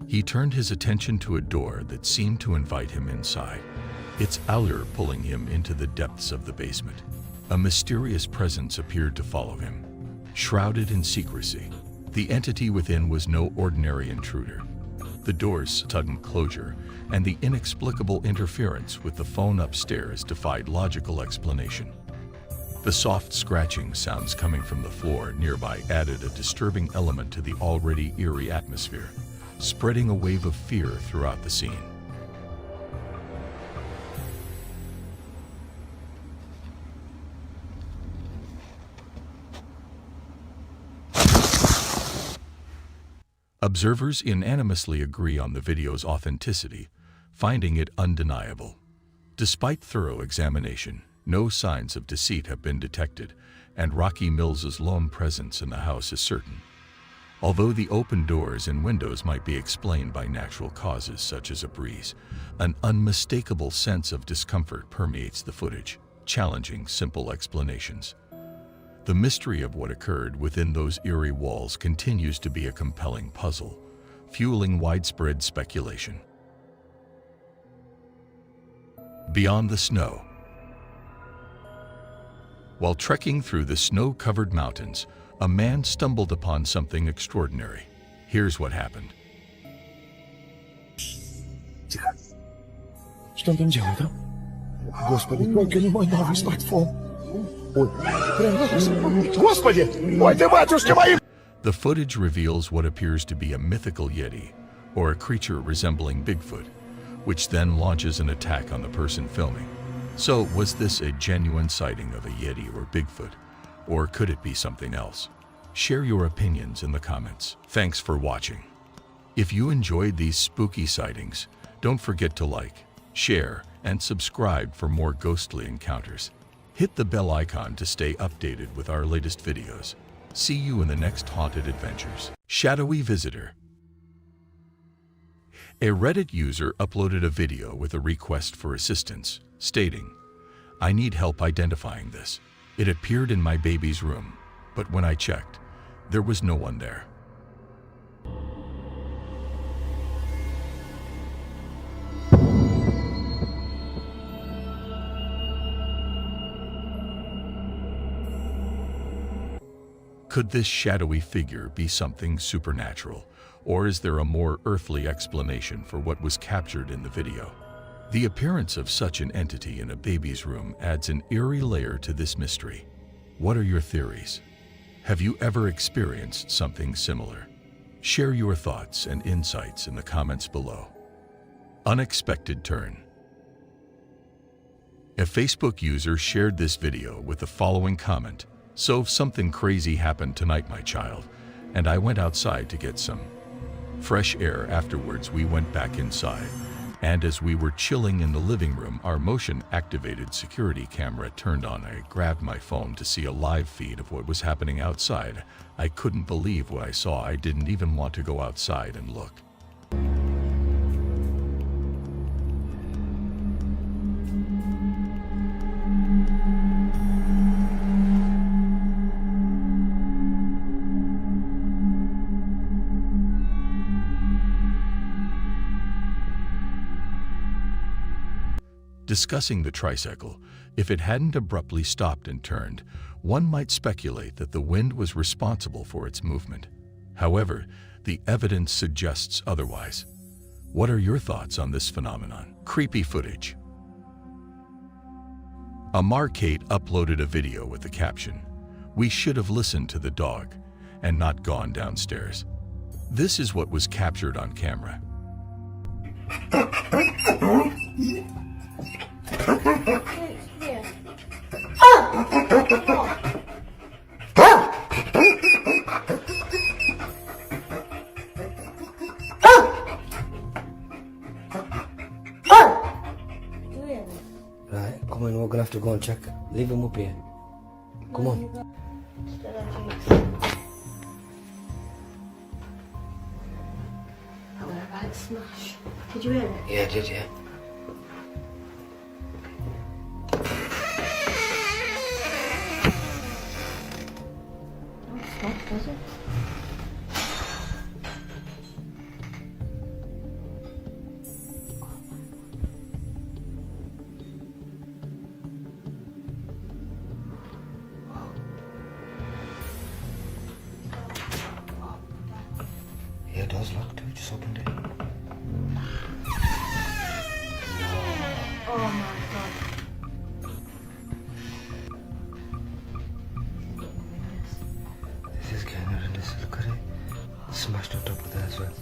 He turned his attention to a door that seemed to invite him inside, its allure pulling him into the depths of the basement. A mysterious presence appeared to follow him. Shrouded in secrecy, the entity within was no ordinary intruder. The door's sudden closure and the inexplicable interference with the phone upstairs defied logical explanation. The soft scratching sounds coming from the floor nearby added a disturbing element to the already eerie atmosphere, spreading a wave of fear throughout the scene. Observers unanimously agree on the video's authenticity, finding it undeniable. Despite thorough examination, no signs of deceit have been detected, and Rocky Mills's lone presence in the house is certain. Although the open doors and windows might be explained by natural causes such as a breeze, an unmistakable sense of discomfort permeates the footage, challenging simple explanations. The mystery of what occurred within those eerie walls continues to be a compelling puzzle, fueling widespread speculation. Beyond the snow. While trekking through the snow-covered mountains, a man stumbled upon something extraordinary. Here's what happened. Что он там делает, а? Господи, только не мой новый смартфон. Ой, Господи! Ой, ты батюшки мои! The footage reveals what appears to be a mythical Yeti, or a creature resembling Bigfoot, which then launches an attack on the person filming. So, was this a genuine sighting of a Yeti or Bigfoot? Or could it be something else? Share your opinions in the comments. Thanks for watching. If you enjoyed these spooky sightings, don't forget to like, share, and subscribe for more ghostly encounters. Hit the bell icon to stay updated with our latest videos. See you in the next haunted adventures. Shadowy Visitor. A Reddit user uploaded a video with a request for assistance, stating, "I need help identifying this. It appeared in my baby's room, but when I checked, there was no one there." Could this shadowy figure be something supernatural, or is there a more earthly explanation for what was captured in the video? The appearance of such an entity in a baby's room adds an eerie layer to this mystery. What are your theories? Have you ever experienced something similar? Share your thoughts and insights in the comments below. Unexpected turn. A Facebook user shared this video with the following comment: "So something crazy happened tonight, my child, and I went outside to get some fresh air. Afterwards, we went back inside, and as we were chilling in the living room, our motion-activated security camera turned on. I grabbed my phone to see a live feed of what was happening outside. I couldn't believe what I saw. I didn't even want to go outside and look." Discussing the tricycle, if it hadn't abruptly stopped and turned, one might speculate that the wind was responsible for its movement. However, the evidence suggests otherwise. What are your thoughts on this phenomenon? Creepy footage. Amar Kate uploaded a video with the caption, "We should have listened to the dog and not gone downstairs." This is what was captured on camera. Right, come on, we're gonna have to go and check. Leave him up here. Come on. I got a right smash. Did you hear it? Yeah, I did, yeah. Don't stop, does it? Yeah, it does look, dude. Just opened it. Oh my god. This is getting out of this. Look at it. Smashed on top of that as well.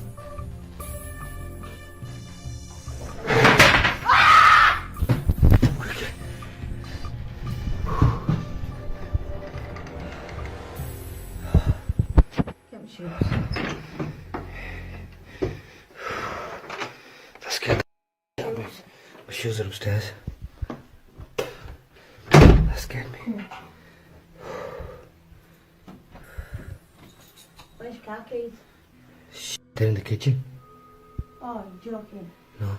Get my shoes. That scared the out of me. My shoes are upstairs. That scared me. Where's your car keys? They're in the kitchen. Oh, you're joking. No.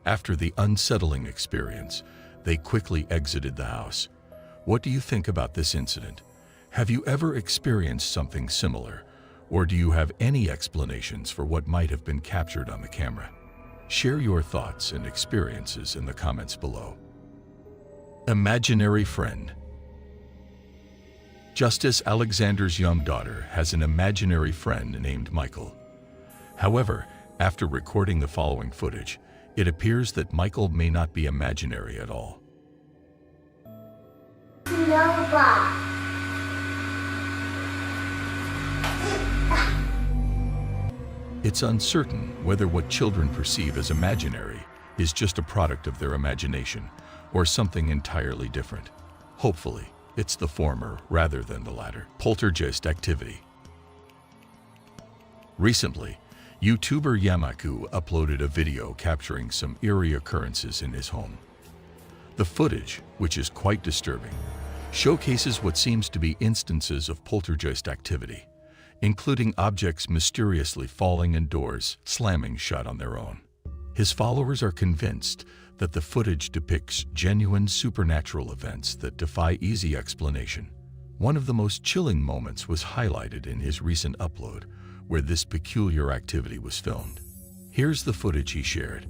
After the unsettling experience, they quickly exited the house. What do you think about this incident? Have you ever experienced something similar? Or do you have any explanations for what might have been captured on the camera? Share your thoughts and experiences in the comments below. Imaginary friend. Justice Alexander's young daughter has an imaginary friend named Michael. However, after recording the following footage, it appears that Michael may not be imaginary at all. Nova. It's uncertain whether what children perceive as imaginary is just a product of their imagination or something entirely different. Hopefully, it's the former rather than the latter. Poltergeist activity. Recently, YouTuber Yamaku uploaded a video capturing some eerie occurrences in his home. The footage, which is quite disturbing, showcases what seems to be instances of poltergeist activity, including objects mysteriously falling and doors slamming shut on their own. His followers are convinced that the footage depicts genuine supernatural events that defy easy explanation. One of the most chilling moments was highlighted in his recent upload, where this peculiar activity was filmed. Here's the footage he shared.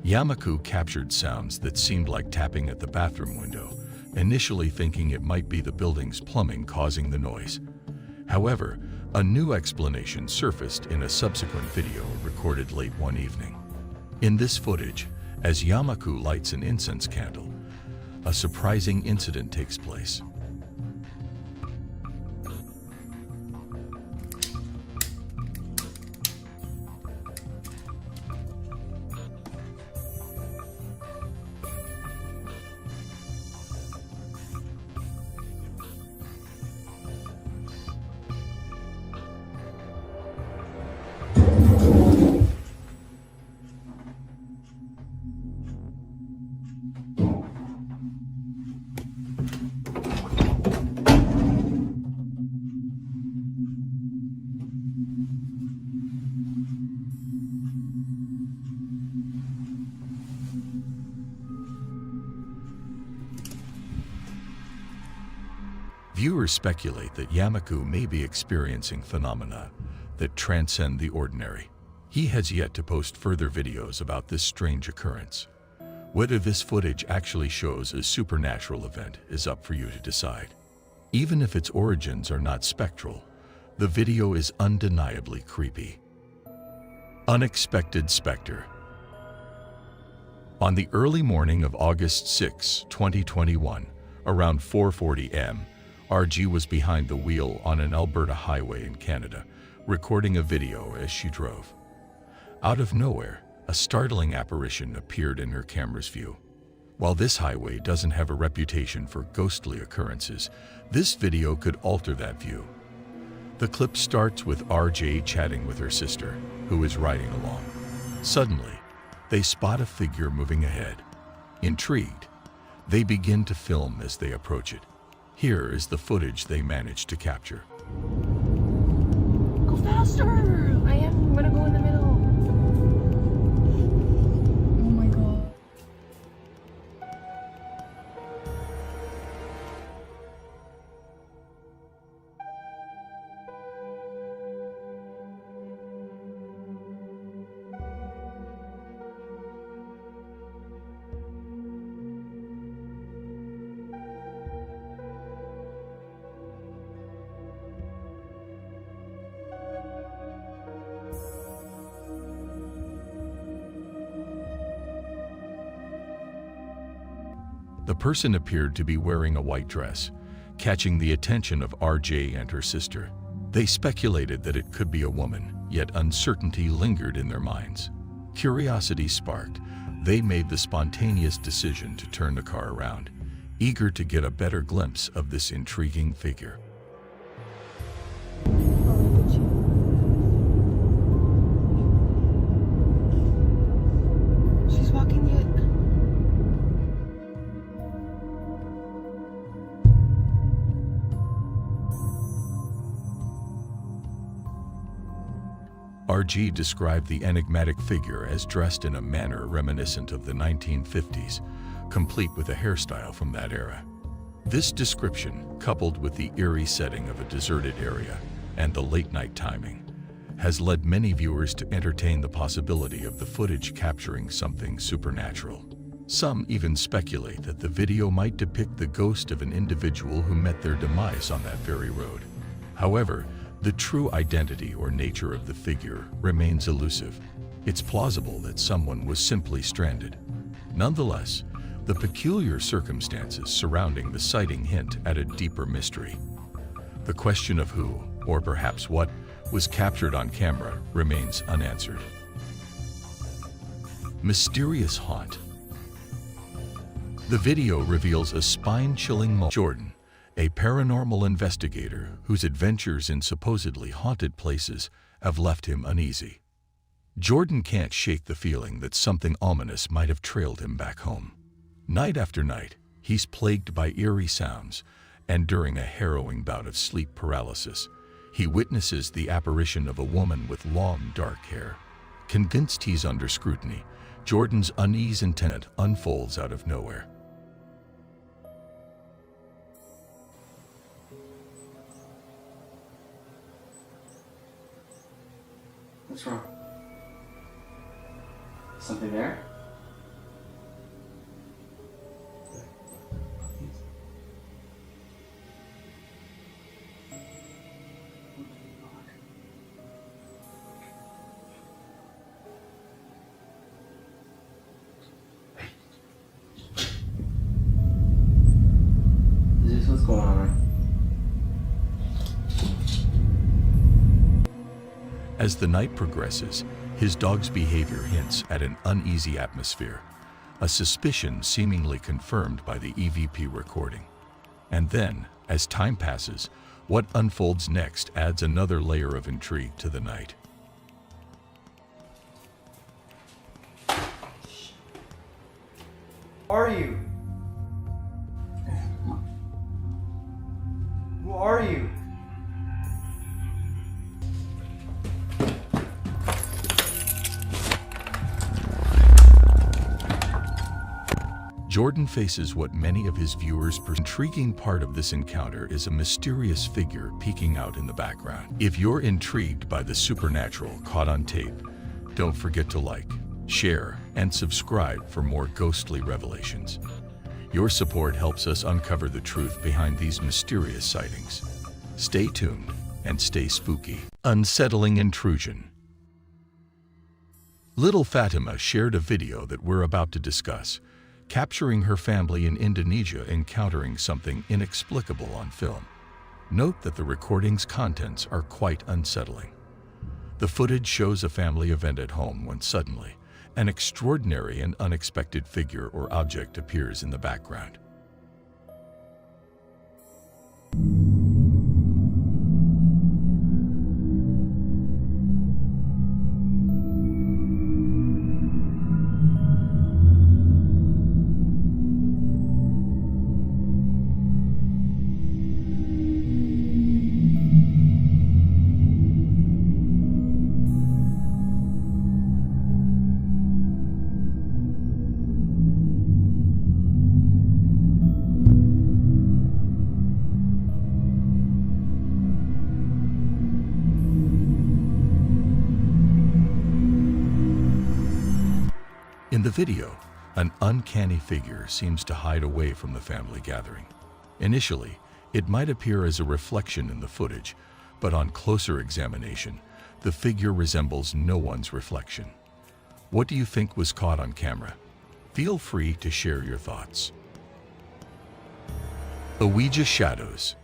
Yamaku captured sounds that seemed like tapping at the bathroom window, initially thinking it might be the building's plumbing causing the noise. However, A new explanation surfaced in a subsequent video recorded late one evening. In this footage, as Yamaku lights an incense candle, a surprising incident takes place. Viewers speculate that Yamaku may be experiencing phenomena that transcend the ordinary. He has yet to post further videos about this strange occurrence. Whether this footage actually shows a supernatural event is up for you to decide. Even if its origins are not spectral, the video is undeniably creepy. Unexpected Spectre. On the early morning of August 6, 2021, around 4:40 am, RG was behind the wheel on an Alberta highway in Canada, recording a video as she drove. Out of nowhere, a startling apparition appeared in her camera's view. While this highway doesn't have a reputation for ghostly occurrences, this video could alter that view. The clip starts with RJ chatting with her sister, who is riding along. Suddenly, they spot a figure moving ahead. Intrigued, they begin to film as they approach it. Here is the footage they managed to capture. Go faster! I'm gonna go in the middle. Oh my god. The person appeared to be wearing a white dress, catching the attention of RJ and her sister. They speculated that it could be a woman, yet uncertainty lingered in their minds. Curiosity sparked, they made the spontaneous decision to turn the car around, eager to get a better glimpse of this intriguing figure. She's walking the... RG described the enigmatic figure as dressed in a manner reminiscent of the 1950s, complete with a hairstyle from that era. This description, coupled with the eerie setting of a deserted area and the late-night timing, has led many viewers to entertain the possibility of the footage capturing something supernatural. Some even speculate that the video might depict the ghost of an individual who met their demise on that very road. However, the true identity or nature of the figure remains elusive. It's plausible that someone was simply stranded. Nonetheless, the peculiar circumstances surrounding the sighting hint at a deeper mystery. The question of who, or perhaps what, was captured on camera remains unanswered. Mysterious haunt. The video reveals a spine-chilling moment. Jordan, a paranormal investigator whose adventures in supposedly haunted places have left him uneasy. Jordan can't shake the feeling that something ominous might have trailed him back home. Night after night, he's plagued by eerie sounds, and during a harrowing bout of sleep paralysis, he witnesses the apparition of a woman with long, dark hair. Convinced he's under scrutiny, Jordan's unease intent unfolds out of nowhere. What's wrong? Something there? As the night progresses, his dog's behavior hints at an uneasy atmosphere, a suspicion seemingly confirmed by the EVP recording. And then, as time passes, what unfolds next adds another layer of intrigue to the night. Who are you? Who are you? Jordan faces what many of his viewers perceive. The intriguing part of this encounter is a mysterious figure peeking out in the background. If you're intrigued by the supernatural caught on tape, don't forget to like, share, and subscribe for more ghostly revelations. Your support helps us uncover the truth behind these mysterious sightings. Stay tuned and stay spooky. Unsettling intrusion. Little Fatima shared a video that we're about to discuss, capturing her family in Indonesia encountering something inexplicable on film. Note that the recording's contents are quite unsettling. The footage shows a family event at home when suddenly, an extraordinary and unexpected figure or object appears in the background. In the video, an uncanny figure seems to hide away from the family gathering. Initially, it might appear as a reflection in the footage, but on closer examination, the figure resembles no one's reflection. What do you think was caught on camera? Feel free to share your thoughts. Ouija shadows.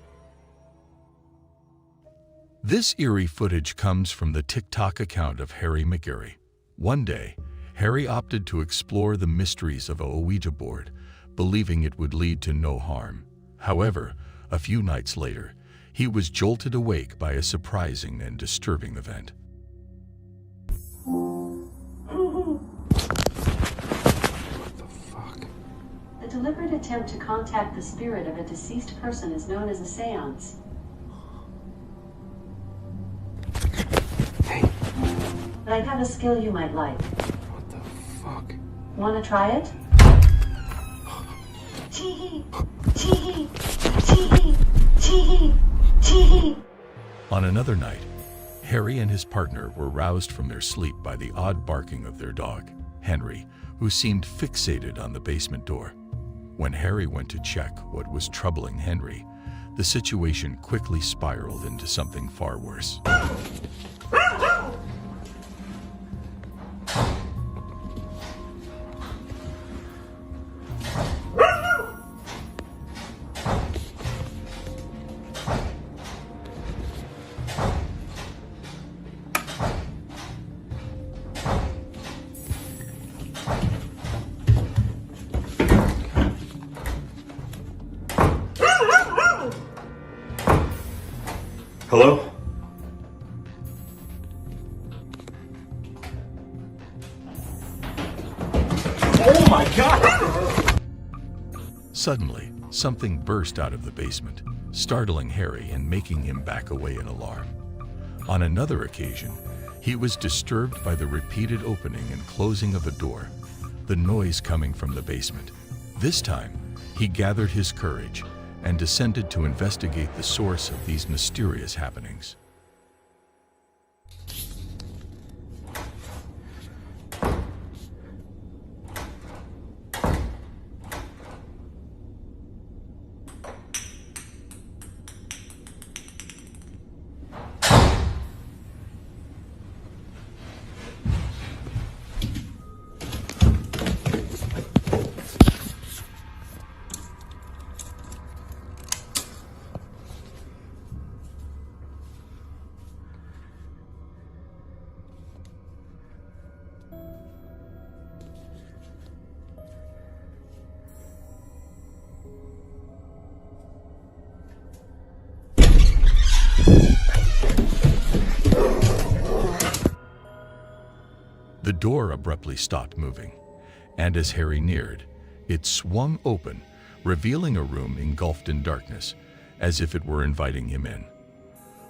This eerie footage comes from the TikTok account of Harry McGarry. One day, Harry opted to explore the mysteries of a Ouija board, believing it would lead to no harm. However, a few nights later, he was jolted awake by a surprising and disturbing event. The deliberate attempt to contact the spirit of a deceased person is known as a seance. But I have a skill you might like. What the fuck? Wanna try it? Chee-hee! Chee-hee! Chee-hee! Chee-hee! Chee-hee! On another night, Harry and his partner were roused from their sleep by the odd barking of their dog, Henry, who seemed fixated on the basement door. When Harry went to check what was troubling Henry, the situation quickly spiraled into something far worse. Hello? Oh my God! Suddenly, something burst out of the basement, startling Harry and making him back away in alarm. On another occasion, he was disturbed by the repeated opening and closing of a door, the noise coming from the basement. This time, he gathered his courage and descended to investigate the source of these mysterious happenings. door abruptly stopped moving, and as Harry neared, it swung open, revealing a room engulfed in darkness, as if it were inviting him in.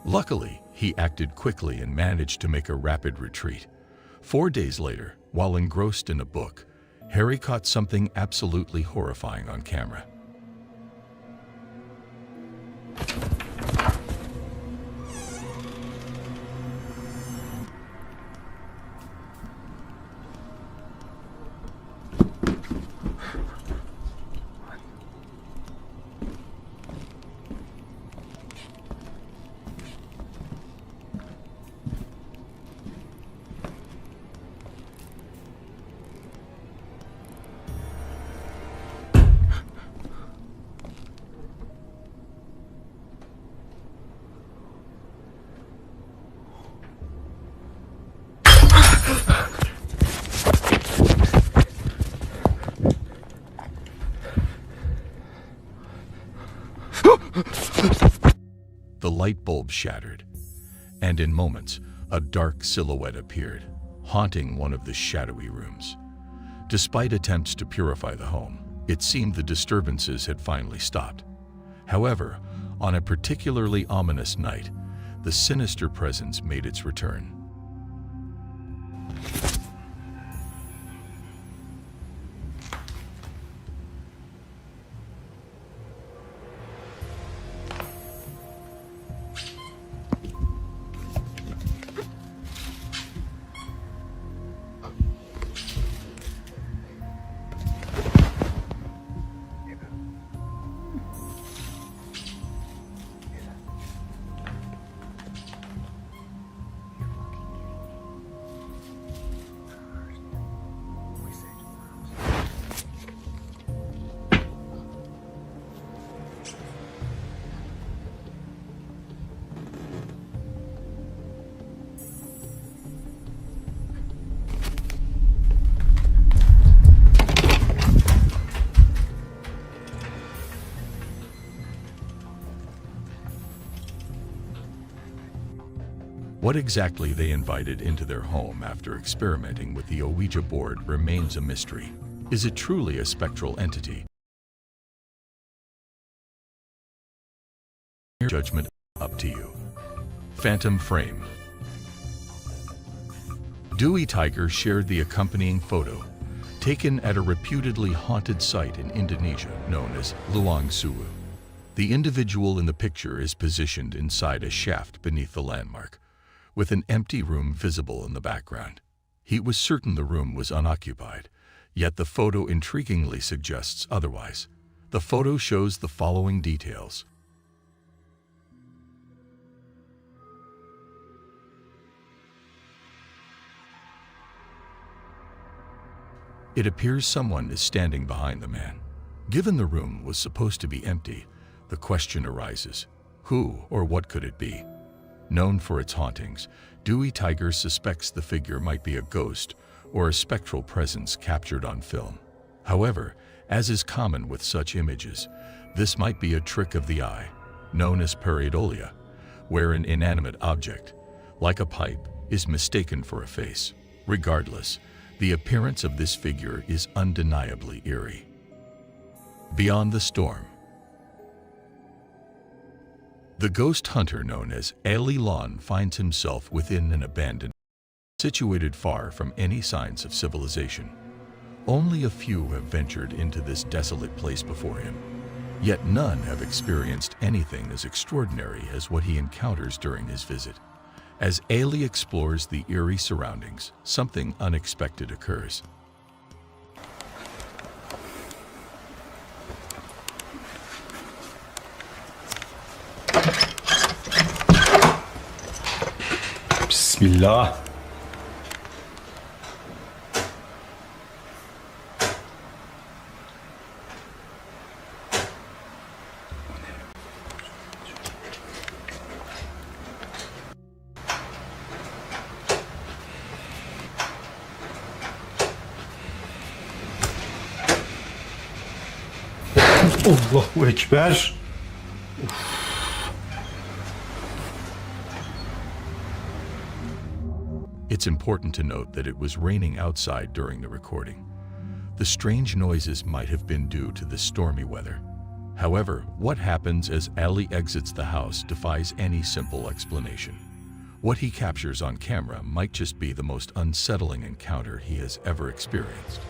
Luckily, he acted quickly and managed to make a rapid retreat. 4 days later, while engrossed in a book, Harry caught something absolutely horrifying on camera. The light bulb shattered, and in moments, a dark silhouette appeared, haunting one of the shadowy rooms. Despite attempts to purify the home, it seemed the disturbances had finally stopped. However, on a particularly ominous night, the sinister presence made its return. What exactly they invited into their home after experimenting with the Ouija board remains a mystery. Is it truly a spectral entity? Judgment up to you. Phantom frame. Dewi Tiger shared the accompanying photo, taken at a reputedly haunted site in Indonesia known as Luang Suwu. The individual in the picture is positioned inside a shaft beneath the landmark, with an empty room visible in the background. He was certain the room was unoccupied, yet the photo intriguingly suggests otherwise. The photo shows the following details. It appears someone is standing behind the man. Given the room was supposed to be empty, the question arises, who or what could it be? Known for its hauntings, Dewi Tiger suspects the figure might be a ghost or a spectral presence captured on film. However, as is common with such images, this might be a trick of the eye, known as pareidolia, where an inanimate object, like a pipe, is mistaken for a face. Regardless, the appearance of this figure is undeniably eerie. Beyond the storm. The ghost hunter known as Ali Lon finds himself within an abandoned, situated far from any signs of civilization. Only a few have ventured into this desolate place before him, yet none have experienced anything as extraordinary as what he encounters during his visit. As Ali explores the eerie surroundings, something unexpected occurs. Bismillah. Allahu Ekber. It's It's important to note that it was raining outside during the recording. The strange noises might have been due to the stormy weather. However, what happens as Ali exits the house defies any simple explanation. What he captures on camera might just be the most unsettling encounter he has ever experienced.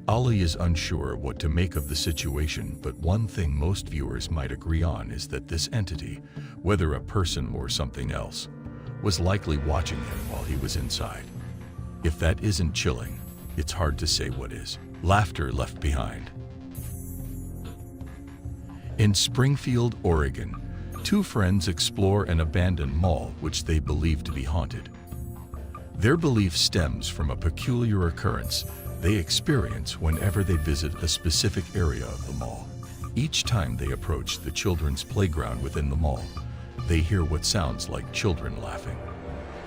Ali is unsure what to make of the situation, but one thing most viewers might agree on is that this entity, whether a person or something else, was likely watching him while he was inside. If that isn't chilling, it's hard to say what is. Laughter left behind. In Springfield, Oregon, two friends explore an abandoned mall which they believe to be haunted. Their belief stems from a peculiar occurrence they experience whenever they visit a specific area of the mall. Each time they approach the children's playground within the mall, they hear what sounds like children laughing.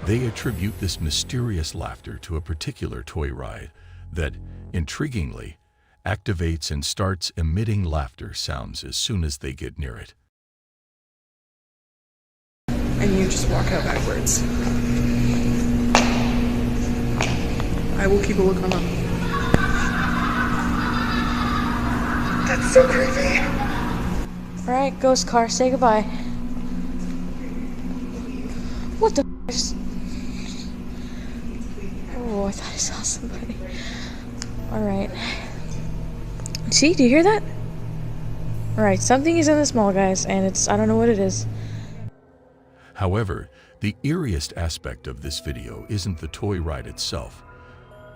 They attribute this mysterious laughter to a particular toy ride that, intriguingly, activates and starts emitting laughter sounds as soon as they get near it. And you just walk out backwards. I will keep a look on them. That's so creepy. Alright, ghost car, say goodbye. What the f***? Oh, I thought I saw somebody. Alright. See, do you hear that? Alright, something is in this mall, guys, and I don't know what it is. However, the eeriest aspect of this video isn't the toy ride itself,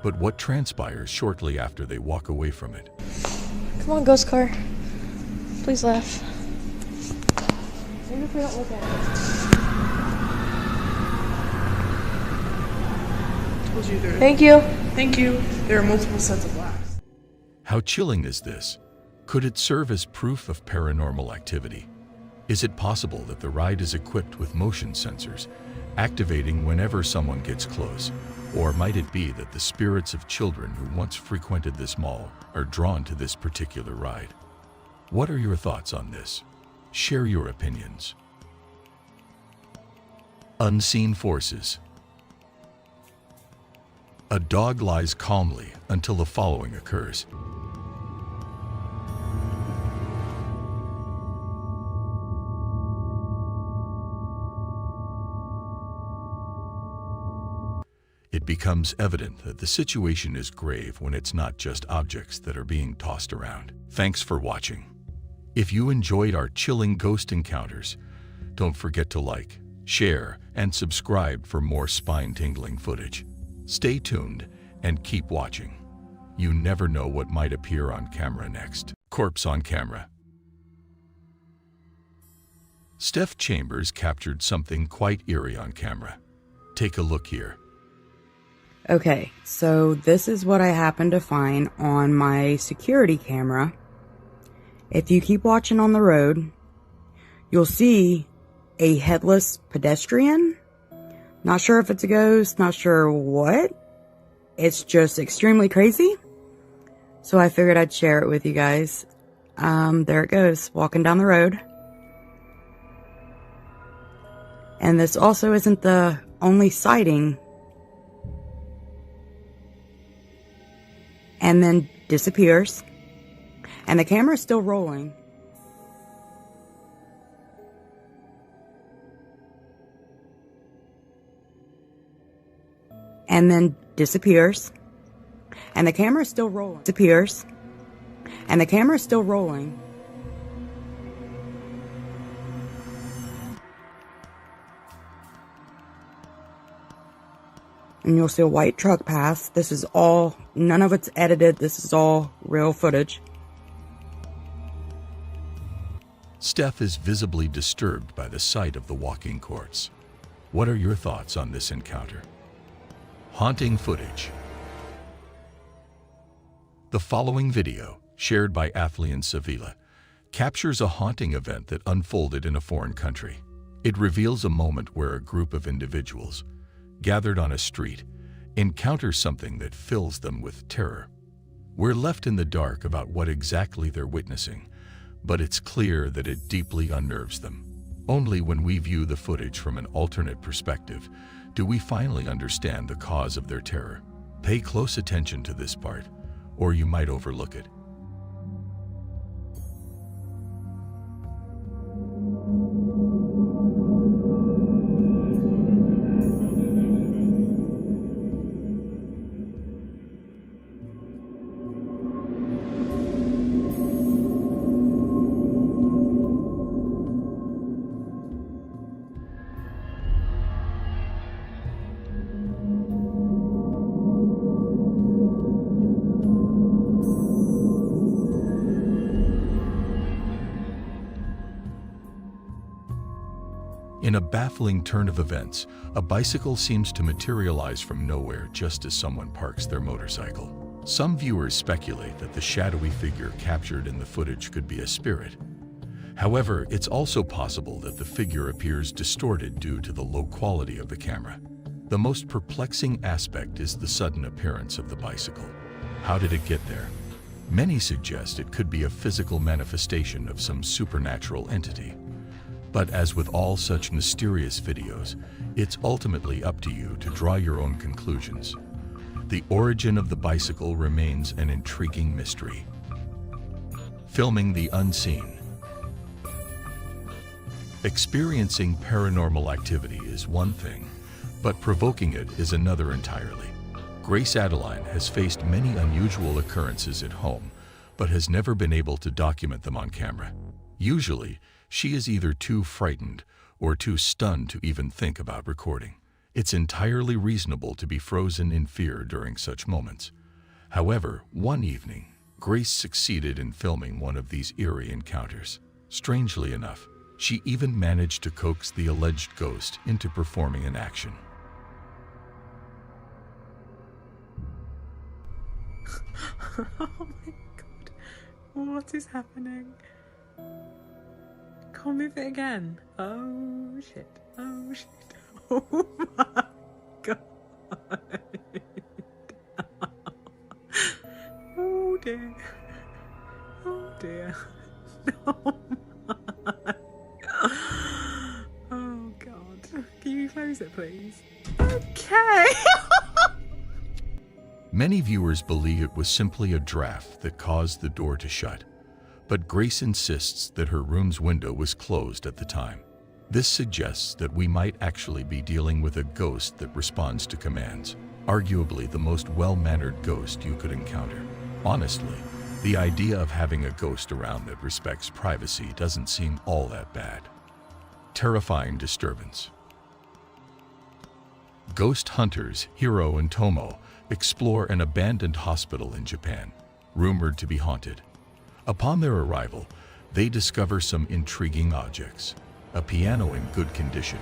but what transpires shortly after they walk away from it. Come on, ghost car. Please laugh. Maybe if we don't look at it. Told you there. Thank you. Thank you. There are multiple sets of laughs. How chilling is this? Could it serve as proof of paranormal activity? Is it possible that the ride is equipped with motion sensors, activating whenever someone gets close? Or might it be that the spirits of children who once frequented this mall are drawn to this particular ride? What are your thoughts on this? Share your opinions. Unseen forces. A dog lies calmly until the following occurs. It becomes evident that the situation is grave when it's not just objects that are being tossed around. Thanks for watching. If you enjoyed our chilling ghost encounters, don't forget to like, share, and subscribe for more spine-tingling footage. Stay tuned and keep watching. You never know what might appear on camera next. Corpse on camera. Steph Chambers captured something quite eerie on camera. Take a look here. Okay, so this is what I happened to find on my security camera. If you keep watching on the road, you'll see a headless pedestrian. Not sure if it's a ghost, not sure what. It's just extremely crazy. So I figured I'd share it with you guys. There it goes, walking down the road. And this also isn't the only sighting. And then disappears. And the camera is still rolling. And then disappears. And the camera is still rolling. Disappears. And the camera is still rolling. And you'll see a white truck pass. This is all, none of it's edited. This is all real footage. Steph is visibly disturbed by the sight of the walking corpse. What are your thoughts on this encounter? Haunting footage. The following video, shared by Athlean Sevilla, captures a haunting event that unfolded in a foreign country. It reveals a moment where a group of individuals, gathered on a street, encounter something that fills them with terror. We're left in the dark about what exactly they're witnessing, but it's clear that it deeply unnerves them. Only when we view the footage from an alternate perspective do we finally understand the cause of their terror. Pay close attention to this part, or you might overlook it. In a baffling turn of events, a bicycle seems to materialize from nowhere just as someone parks their motorcycle. Some viewers speculate that the shadowy figure captured in the footage could be a spirit. However, it's also possible that the figure appears distorted due to the low quality of the camera. The most perplexing aspect is the sudden appearance of the bicycle. How did it get there? Many suggest it could be a physical manifestation of some supernatural entity. But as with all such mysterious videos, it's ultimately up to you to draw your own conclusions. The origin of the bicycle remains an intriguing mystery. Filming the unseen. Experiencing paranormal activity is one thing, but provoking it is another entirely. Grace Adeline has faced many unusual occurrences at home, but has never been able to document them on camera. Usually, she is either too frightened or too stunned to even think about recording. It's entirely reasonable to be frozen in fear during such moments. However, one evening, Grace succeeded in filming one of these eerie encounters. Strangely enough, she even managed to coax the alleged ghost into performing an action. Oh my god. What is happening? Can't move it again. Oh shit. Oh shit. Oh my god. Oh dear. Oh dear. Oh my. Oh god. Can you close it please? Okay. Many viewers believe it was simply a draft that caused the door to shut, but Grace insists that her room's window was closed at the time. This suggests that we might actually be dealing with a ghost that responds to commands, arguably the most well-mannered ghost you could encounter. Honestly, the idea of having a ghost around that respects privacy doesn't seem all that bad. Terrifying disturbance. Ghost hunters Hiro and Tomo explore an abandoned hospital in Japan, rumored to be haunted. Upon their arrival, they discover some intriguing objects, a piano in good condition,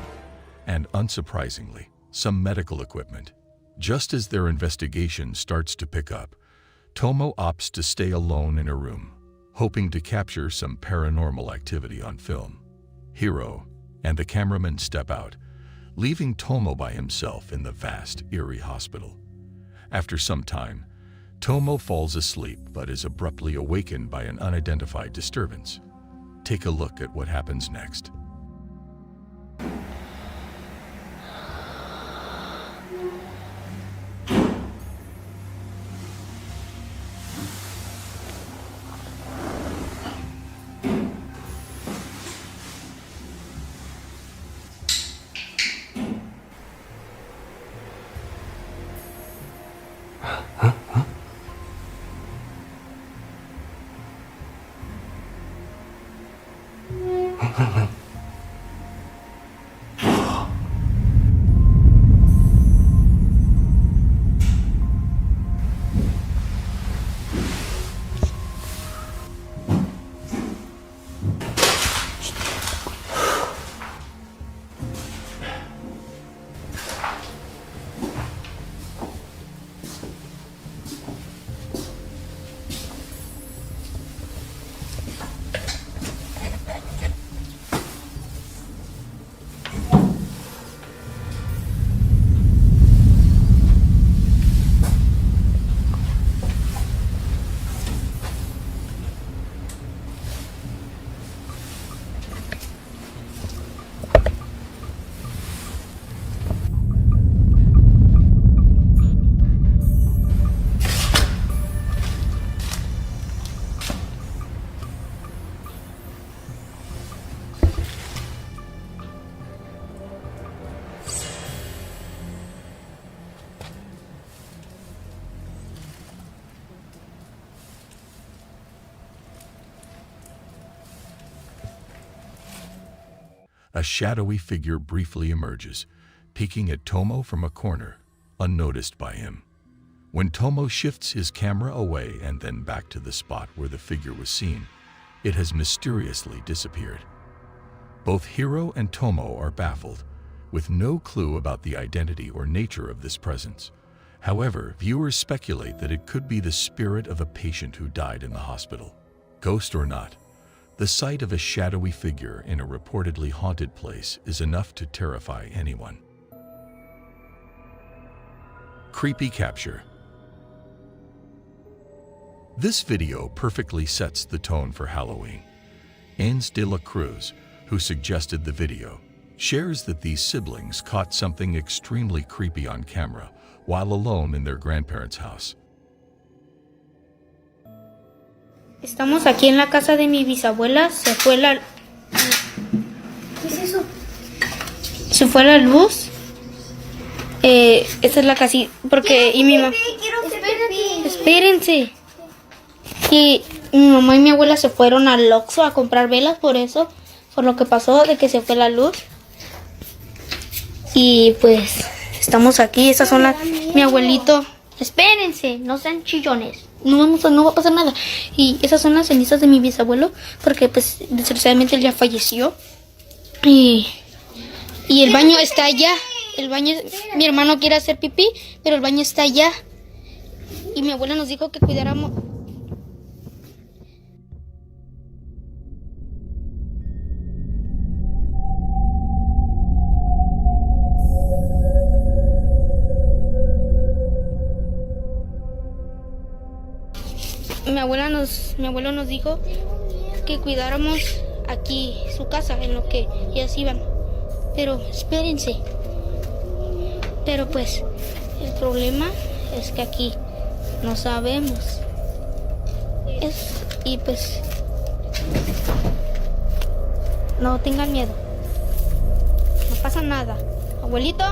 and unsurprisingly, some medical equipment. Just as their investigation starts to pick up, Tomo opts to stay alone in a room, hoping to capture some paranormal activity on film. Hiro and the cameraman step out, leaving Tomo by himself in the vast, eerie hospital. After some time, Tomo falls asleep but is abruptly awakened by an unidentified disturbance. Take a look at what happens next. a shadowy figure briefly emerges, peeking at Tomo from a corner, unnoticed by him. When Tomo shifts his camera away and then back to the spot where the figure was seen, it has mysteriously disappeared. Both Hiro and Tomo are baffled, with no clue about the identity or nature of this presence. However, viewers speculate that it could be the spirit of a patient who died in the hospital. Ghost or not, the sight of a shadowy figure in a reportedly haunted place is enough to terrify anyone. Creepy capture. This video perfectly sets the tone for Halloween. Ains de la Cruz, who suggested the video, shares that these siblings caught something extremely creepy on camera while alone in their grandparents' house. Estamos aquí en la casa de mi bisabuela. Se fue la... ¿Qué es eso? Se fue la luz. Esta es la casita. Porque... Y mi mamá... Espérense. Y mi mamá y mi abuela se fueron al Oxxo a comprar velas por eso. Por lo que pasó de que se fue la luz. Y pues... Estamos aquí. Estas son las... Mi abuelito... Espérense. No sean chillones. No va a pasar nada. Y esas son las cenizas de mi bisabuelo, porque pues desgraciadamente él ya falleció. Y el baño está allá. El baño, mi hermano quiere hacer pipí, pero el baño está allá. Y mi abuela nos dijo que cuidáramos. Mi abuelo nos dijo que cuidáramos aquí su casa, en lo que ellas iban. Pero espérense. Pero pues el problema es que aquí no sabemos. Y pues no tengan miedo. No pasa nada. Abuelito,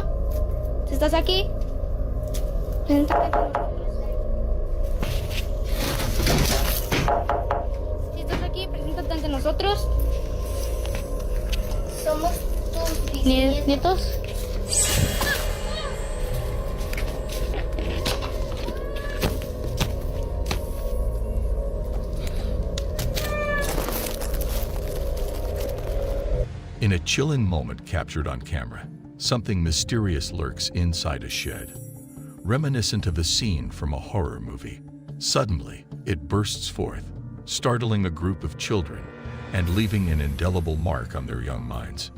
¿estás aquí? Preséntate con nosotros. Si estás aquí, preséntate ante nosotros. Somos tus nietos. In a chilling moment captured on camera, something mysterious lurks inside a shed. Reminiscent of a scene from a horror movie, suddenly it bursts forth, startling a group of children and leaving an indelible mark on their young minds.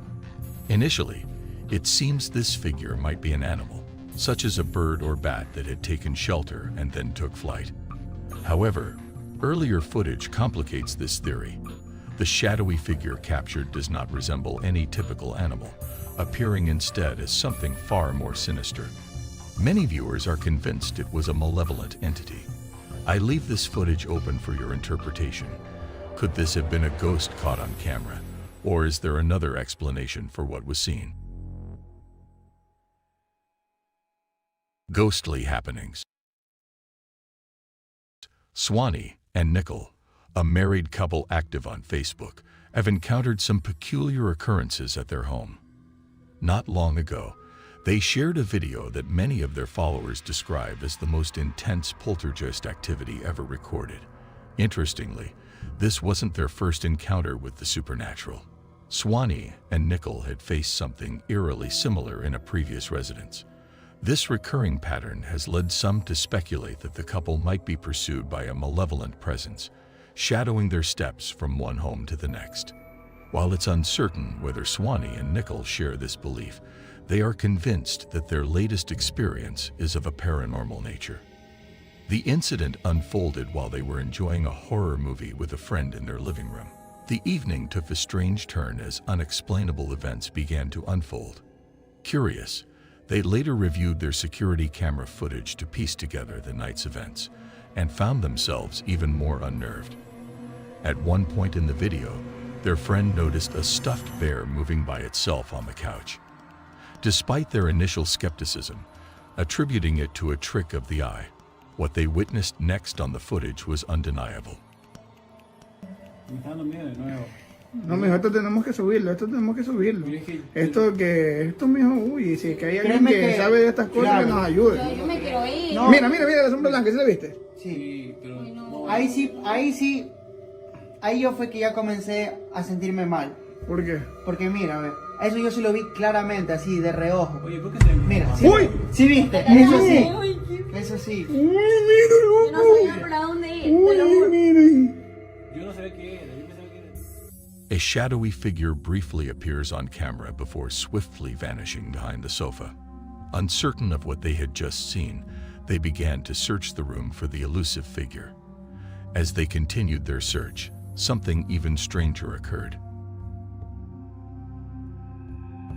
Initially, it seems this figure might be an animal, such as a bird or bat that had taken shelter and then took flight. However, earlier footage complicates this theory. The shadowy figure captured does not resemble any typical animal, appearing instead as something far more sinister. Many viewers are convinced it was a malevolent entity. I leave this footage open for your interpretation. Could this have been a ghost caught on camera, or is there another explanation for what was seen? Ghostly happenings. Swanee and Nickel, a married couple active on Facebook, have encountered some peculiar occurrences at their home. Not long ago, they shared a video that many of their followers describe as the most intense poltergeist activity ever recorded. Interestingly, this wasn't their first encounter with the supernatural. Swanee and Nickel had faced something eerily similar in a previous residence. This recurring pattern has led some to speculate that the couple might be pursued by a malevolent presence, shadowing their steps from one home to the next. While it's uncertain whether Swanee and Nickel share this belief, they are convinced that their latest experience is of a paranormal nature. The incident unfolded while they were enjoying a horror movie with a friend in their living room. The evening took a strange turn as unexplainable events began to unfold. Curious, they later reviewed their security camera footage to piece together the night's events and found themselves even more unnerved. At one point in the video, their friend noticed a stuffed bear moving by itself on the couch. Despite their initial skepticism, attributing it to a trick of the eye, what they witnessed next on the footage was undeniable. No, mijo, esto tenemos que subirlo, Esto, mijo, uy, si que hay alguien que sabe de estas cosas, que nos ayude. Yo me quiero ir. No. Mira, la sombra blanca, ¿sí la viste? Sí, pero no. Ahí sí, ahí yo fue que ya comencé a sentirme mal. ¿Por qué? Porque mira, a ver, eso yo sí lo vi claramente, así, de reojo. Oye, ¿por qué se Mira, sí, ¡uy! Sí viste, eso sí. ¡Uy, mira, Yo no sabía para dónde ir. ¡Uy, miren! Yo no sabía qué era, yo pensaba que era. A shadowy figure briefly appears on camera before swiftly vanishing behind the sofa. Uncertain of what they had just seen, they began to search the room for the elusive figure. As they continued their search, something even stranger occurred.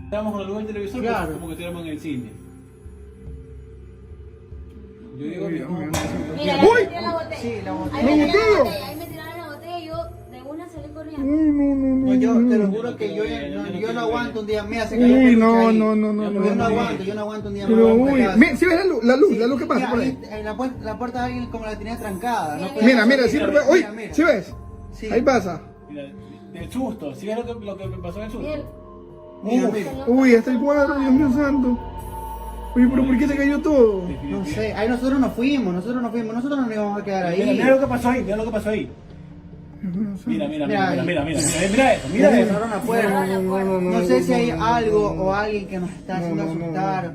Estábamos con la luz del televisor, claro, como que estuviéramos en el cine. Yo digo, mira, ¡uy! la botella. Sí, la botella. Ahí me tiraron la botella y yo de una salí corriendo. No, yo te lo juro que yo no aguanto un día. Mira, se cayó Uy, el no. Yo no aguanto un día. Pero uy, mira, ¿sí ves la luz que pasa por ahí? En la puerta alguien como la tenía trancada. Mira, siempre uy, ¿sí ves? Ahí pasa. Mira, del susto, ¿sí ves lo que me pasó en el susto? Uy, hasta el cuadro, Dios mío santo. Oye, pero ¿por qué se cayó todo? No sé, ahí nosotros nos fuimos, nosotros no nos íbamos a quedar ahí. Mira lo que pasó ahí, Mira eso. No sé si hay algo o alguien que nos está haciendo asustar,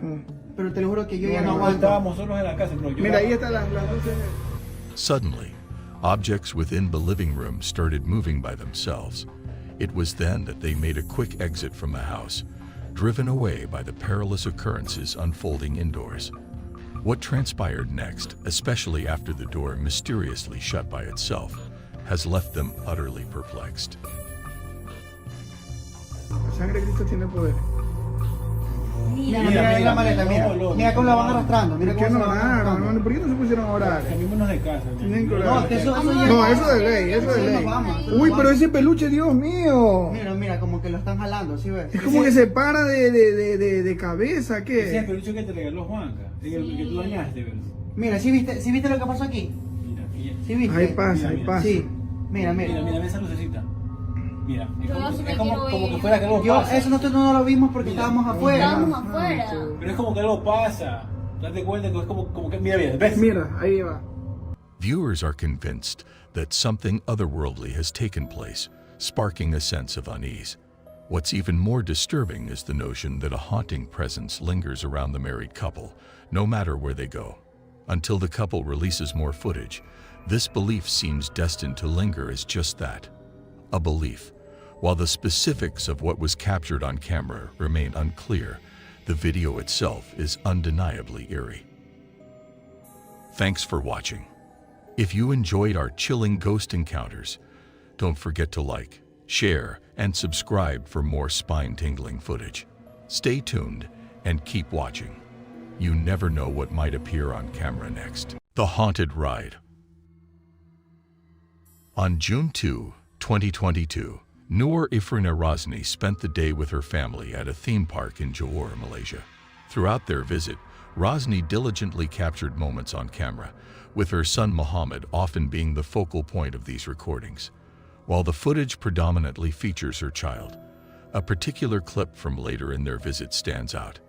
pero te lo juro que yo ya no aguanto. Estábamos solos en la casa, pero yo... Mira, ahí están las luces. Suddenly, objects within the living room started moving by themselves. It was then that they made a quick exit from the house, driven away by the perilous occurrences unfolding indoors. What transpired next, especially after the door mysteriously shut by itself, has left them utterly perplexed. La sangre de Cristo tiene poder. Mira la maleta, mira cómo la van arrastrando. ¿Por qué no oraron? ¿Por qué no se pusieron a orar? Cambiémonos de casa. No, eso de ley, Uy, pero ese peluche, Dios mío. Mira, como que lo están jalando, ¿sí ves? Es como que se para de cabeza, ¿qué? Ese es el peluche que te regaló Juanca, el que tú dañaste, ¿verdad? Mira, ¿sí viste lo que pasó aquí? Mira. ¿Sí viste? Ahí pasa. Sí, mira. Mira esa lucecita. Mira, es como que fuera que algo pasa. Eso nosotros no lo vimos porque estábamos afuera. Pero es como que algo pasa. Date cuenta que es como que... Mira, ¿ves? Mira, ahí va. Viewers are convinced that something otherworldly has taken place, sparking a sense of unease. What's even more disturbing is the notion that a haunting presence lingers around the married couple, no matter where they go. Until the couple releases more footage, this belief seems destined to linger as just that, a belief. While the specifics of what was captured on camera remain unclear, the video itself is undeniably eerie. Thanks for watching. If you enjoyed our chilling ghost encounters, don't forget to like, share, and subscribe for more spine-tingling footage. Stay tuned and keep watching. You never know what might appear on camera next. The Haunted Ride. On June 2, 2022, Noor Ifrina Rosni spent the day with her family at a theme park in Johor, Malaysia. Throughout their visit, Rosni diligently captured moments on camera, with her son Muhammad often being the focal point of these recordings. While the footage predominantly features her child, a particular clip from later in their visit stands out.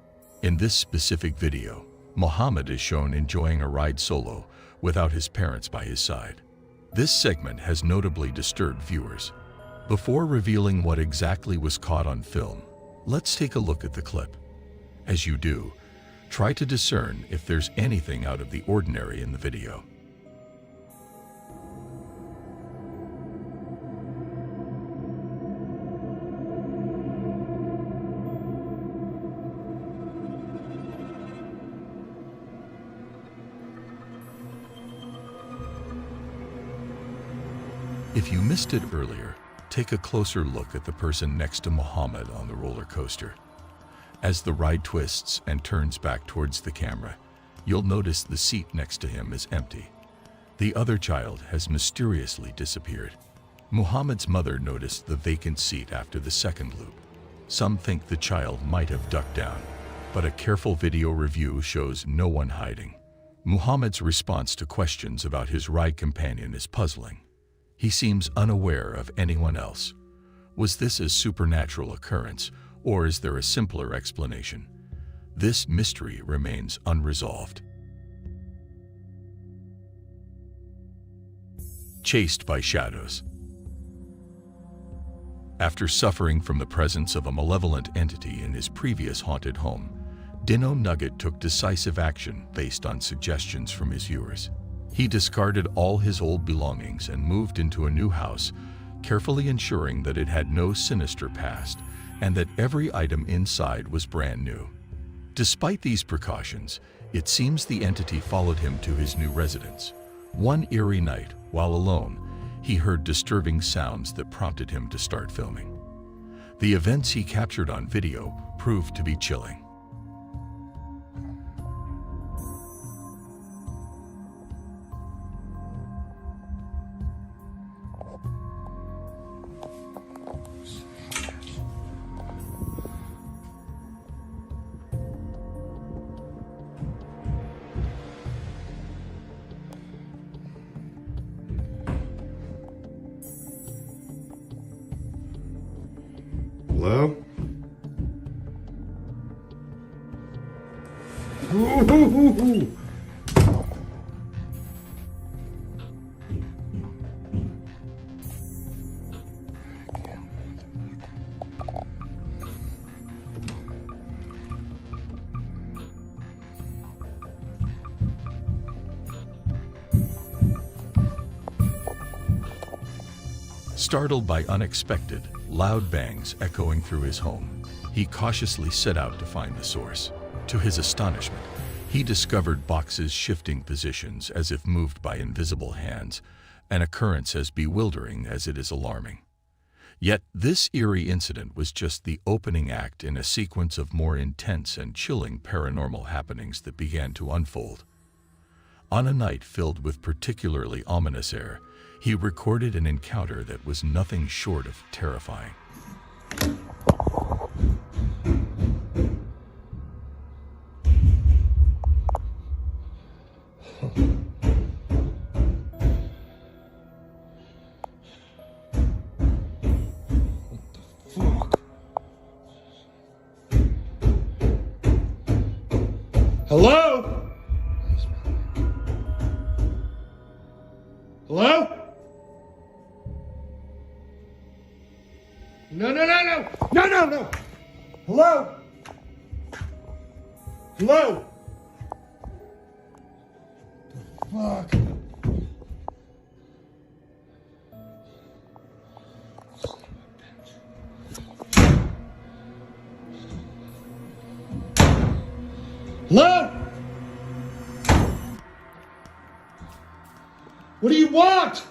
In this specific video, Muhammad is shown enjoying a ride solo without his parents by his side. This segment has notably disturbed viewers. Before revealing what exactly was caught on film, let's take a look at the clip. As you do, try to discern if there's anything out of the ordinary in the video. If you missed it earlier, take a closer look at the person next to Muhammad on the roller coaster. As the ride twists and turns back towards the camera, you'll notice the seat next to him is empty. The other child has mysteriously disappeared. Muhammad's mother noticed the vacant seat after the second loop. Some think the child might have ducked down, but a careful video review shows no one hiding. Muhammad's response to questions about his ride companion is puzzling. He seems unaware of anyone else. Was this a supernatural occurrence, or is there a simpler explanation? This mystery remains unresolved. Chased by shadows. After suffering from the presence of a malevolent entity in his previous haunted home, Dino Nugget took decisive action based on suggestions from his viewers. He discarded all his old belongings and moved into a new house, carefully ensuring that it had no sinister past and that every item inside was brand new. Despite these precautions, it seems the entity followed him to his new residence. One eerie night, while alone, he heard disturbing sounds that prompted him to start filming. The events he captured on video proved to be chilling. Hello? Ooh. Startled by unexpected, loud bangs echoing through his home, he cautiously set out to find the source. To his astonishment, he discovered boxes shifting positions as if moved by invisible hands, an occurrence as bewildering as it is alarming. Yet this eerie incident was just the opening act in a sequence of more intense and chilling paranormal happenings that began to unfold. On a night filled with particularly ominous air, he recorded an encounter that was nothing short of terrifying. Hello? Hello? No. Hello? Hello? Fuck. Hello? What do you want?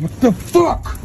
What the fuck?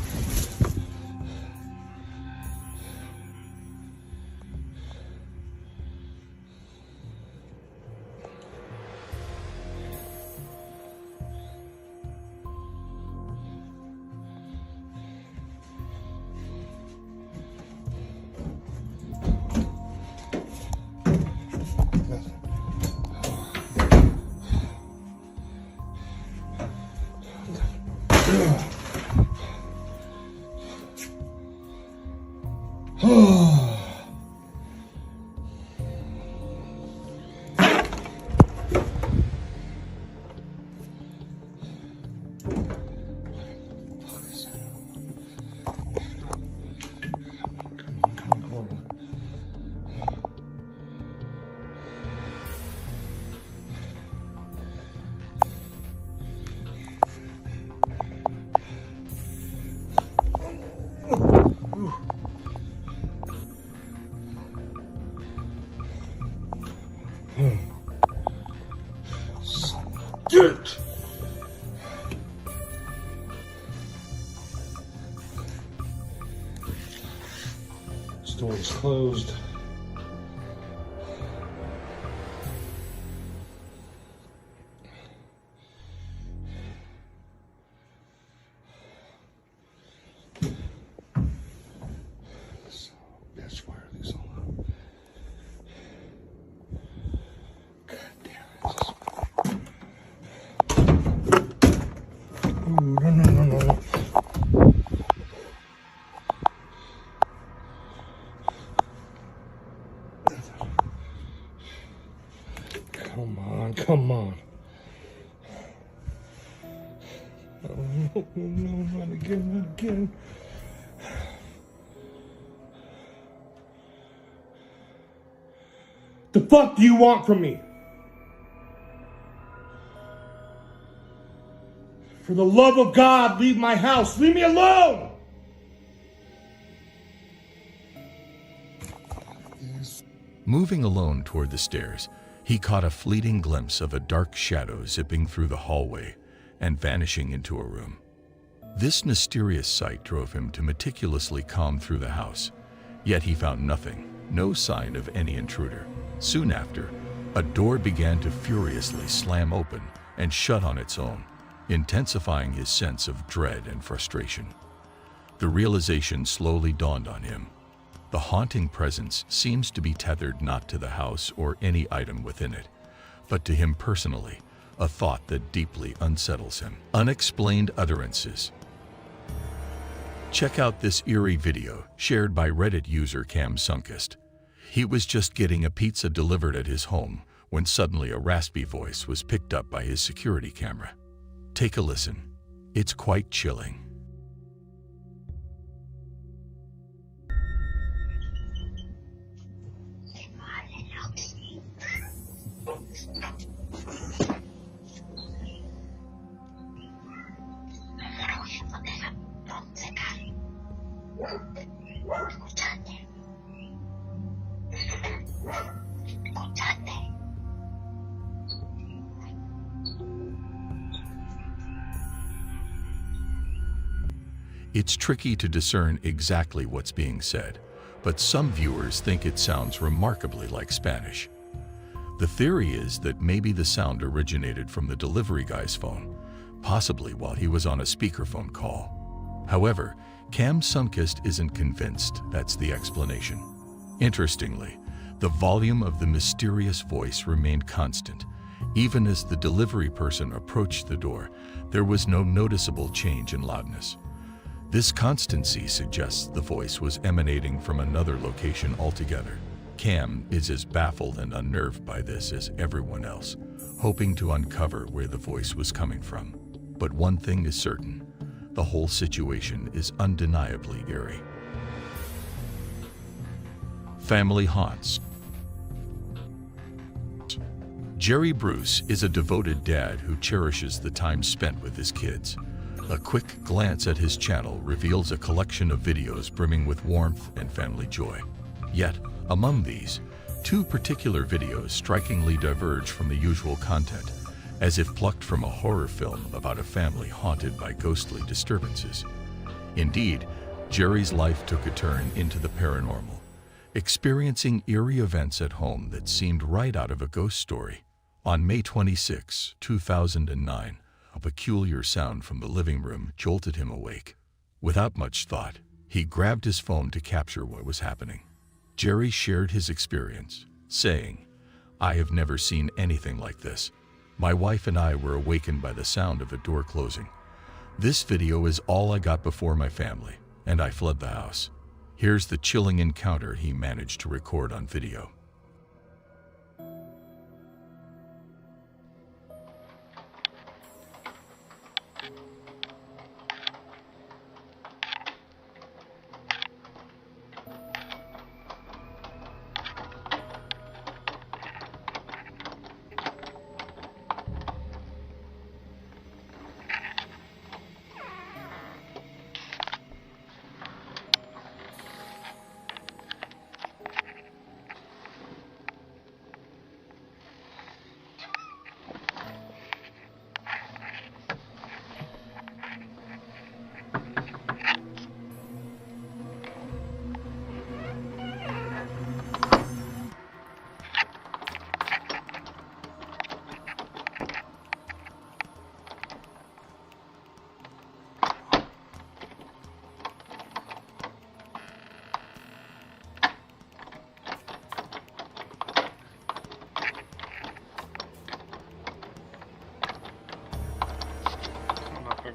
Shit! This door is closed. Bitch, why are these all up? God damn it. Ooh, no. Come on. Oh, no, not again. The fuck do you want from me? For the love of God, leave my house. Leave me alone! Moving alone toward the stairs, he caught a fleeting glimpse of a dark shadow zipping through the hallway and vanishing into a room. This mysterious sight drove him to meticulously comb through the house, yet he found nothing, no sign of any intruder. Soon after, a door began to furiously slam open and shut on its own, intensifying his sense of dread and frustration. The realization slowly dawned on him. The haunting presence seems to be tethered not to the house or any item within it, but to him personally, a thought that deeply unsettles him. Unexplained utterances. Check out this eerie video shared by Reddit user CamSunkist. He was just getting a pizza delivered at his home when suddenly a raspy voice was picked up by his security camera. Take a listen. It's quite chilling. It's tricky to discern exactly what's being said, but some viewers think it sounds remarkably like Spanish. The theory is that maybe the sound originated from the delivery guy's phone, possibly while he was on a speakerphone call. However, CamSunkist isn't convinced that's the explanation. Interestingly, the volume of the mysterious voice remained constant. Even as the delivery person approached the door, there was no noticeable change in loudness. This constancy suggests the voice was emanating from another location altogether. Cam is as baffled and unnerved by this as everyone else, hoping to uncover where the voice was coming from. But one thing is certain, the whole situation is undeniably eerie. Family haunts. Jerry Bruce is a devoted dad who cherishes the time spent with his kids. A quick glance at his channel reveals a collection of videos brimming with warmth and family joy. Yet, among these, two particular videos strikingly diverge from the usual content, as if plucked from a horror film about a family haunted by ghostly disturbances. Indeed, Jerry's life took a turn into the paranormal, experiencing eerie events at home that seemed right out of a ghost story. On May 26, 2009, a peculiar sound from the living room jolted him awake. Without much thought, he grabbed his phone to capture what was happening. Jerry shared his experience, saying, "I have never seen anything like this. My wife and I were awakened by the sound of a door closing. This video is all I got before my family, and I fled the house." Here's the chilling encounter he managed to record on video.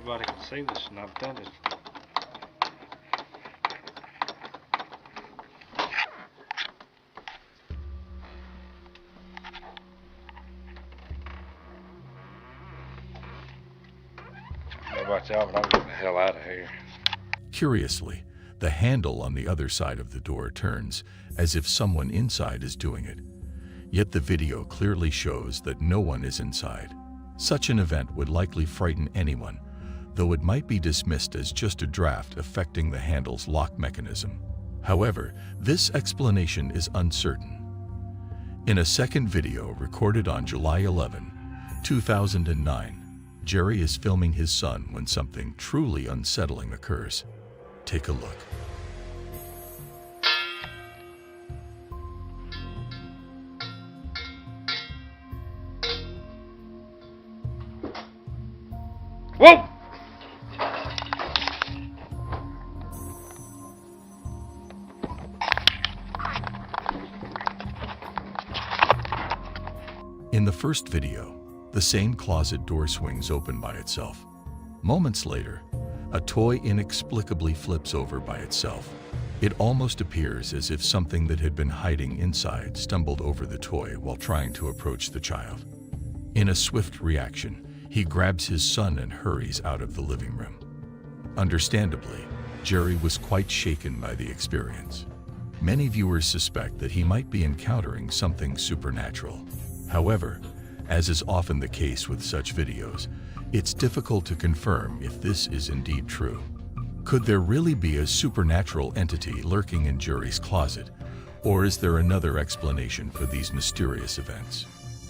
everybody can see this, and I've done it. I don't know about y'all, but I'm getting the hell out of here. Curiously, the handle on the other side of the door turns as if someone inside is doing it. Yet the video clearly shows that no one is inside. Such an event would likely frighten anyone, though it might be dismissed as just a draft affecting the handle's lock mechanism. However, this explanation is uncertain. In a second video recorded on July 11, 2009, Jerry is filming his son when something truly unsettling occurs. Take a look. Whoa! In the first video, the same closet door swings open by itself. Moments later, a toy inexplicably flips over by itself. It almost appears as if something that had been hiding inside stumbled over the toy while trying to approach the child. In a swift reaction, he grabs his son and hurries out of the living room. Understandably, Jerry was quite shaken by the experience. Many viewers suspect that he might be encountering something supernatural. However, as is often the case with such videos, it's difficult to confirm if this is indeed true. Could there really be a supernatural entity lurking in Jerry's closet, or is there another explanation for these mysterious events?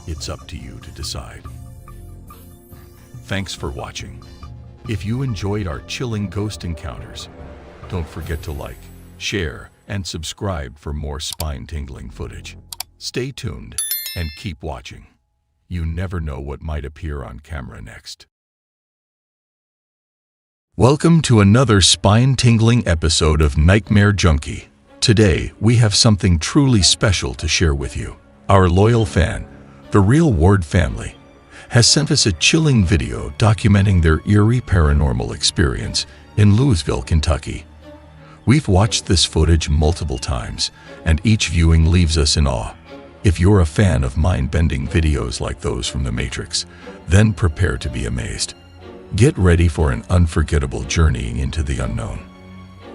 It's up to you to decide. Thanks for watching. If you enjoyed our chilling ghost encounters, don't forget to like, share, and subscribe for more spine-tingling footage. Stay tuned and keep watching. You never know what might appear on camera next. Welcome to another spine-tingling episode of Nightmare Junkie. Today, we have something truly special to share with you. Our loyal fan, the Real Ward family, has sent us a chilling video documenting their eerie paranormal experience in Louisville, Kentucky. We've watched this footage multiple times, and each viewing leaves us in awe. If you're a fan of mind-bending videos like those from The Matrix, then prepare to be amazed. Get ready for an unforgettable journey into the unknown.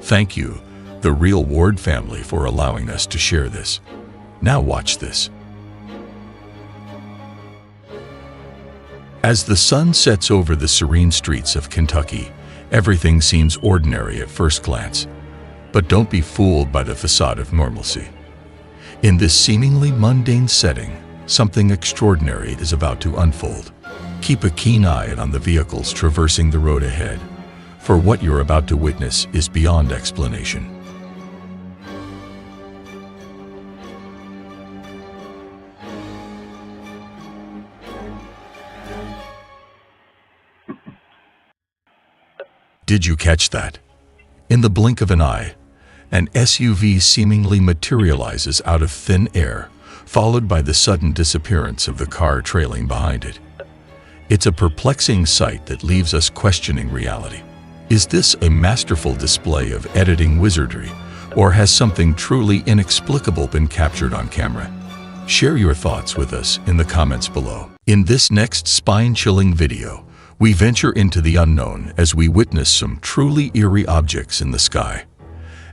Thank you, the Real Ward family, for allowing us to share this. Now watch this. As the sun sets over the serene streets of Kentucky, everything seems ordinary at first glance. But don't be fooled by the facade of normalcy. In this seemingly mundane setting, something extraordinary is about to unfold. Keep a keen eye on the vehicles traversing the road ahead, for what you're about to witness is beyond explanation. Did you catch that? In the blink of an eye, an SUV seemingly materializes out of thin air, followed by the sudden disappearance of the car trailing behind it. It's a perplexing sight that leaves us questioning reality. Is this a masterful display of editing wizardry, or has something truly inexplicable been captured on camera? Share your thoughts with us in the comments below. In this next spine-chilling video, we venture into the unknown as we witness some truly eerie objects in the sky.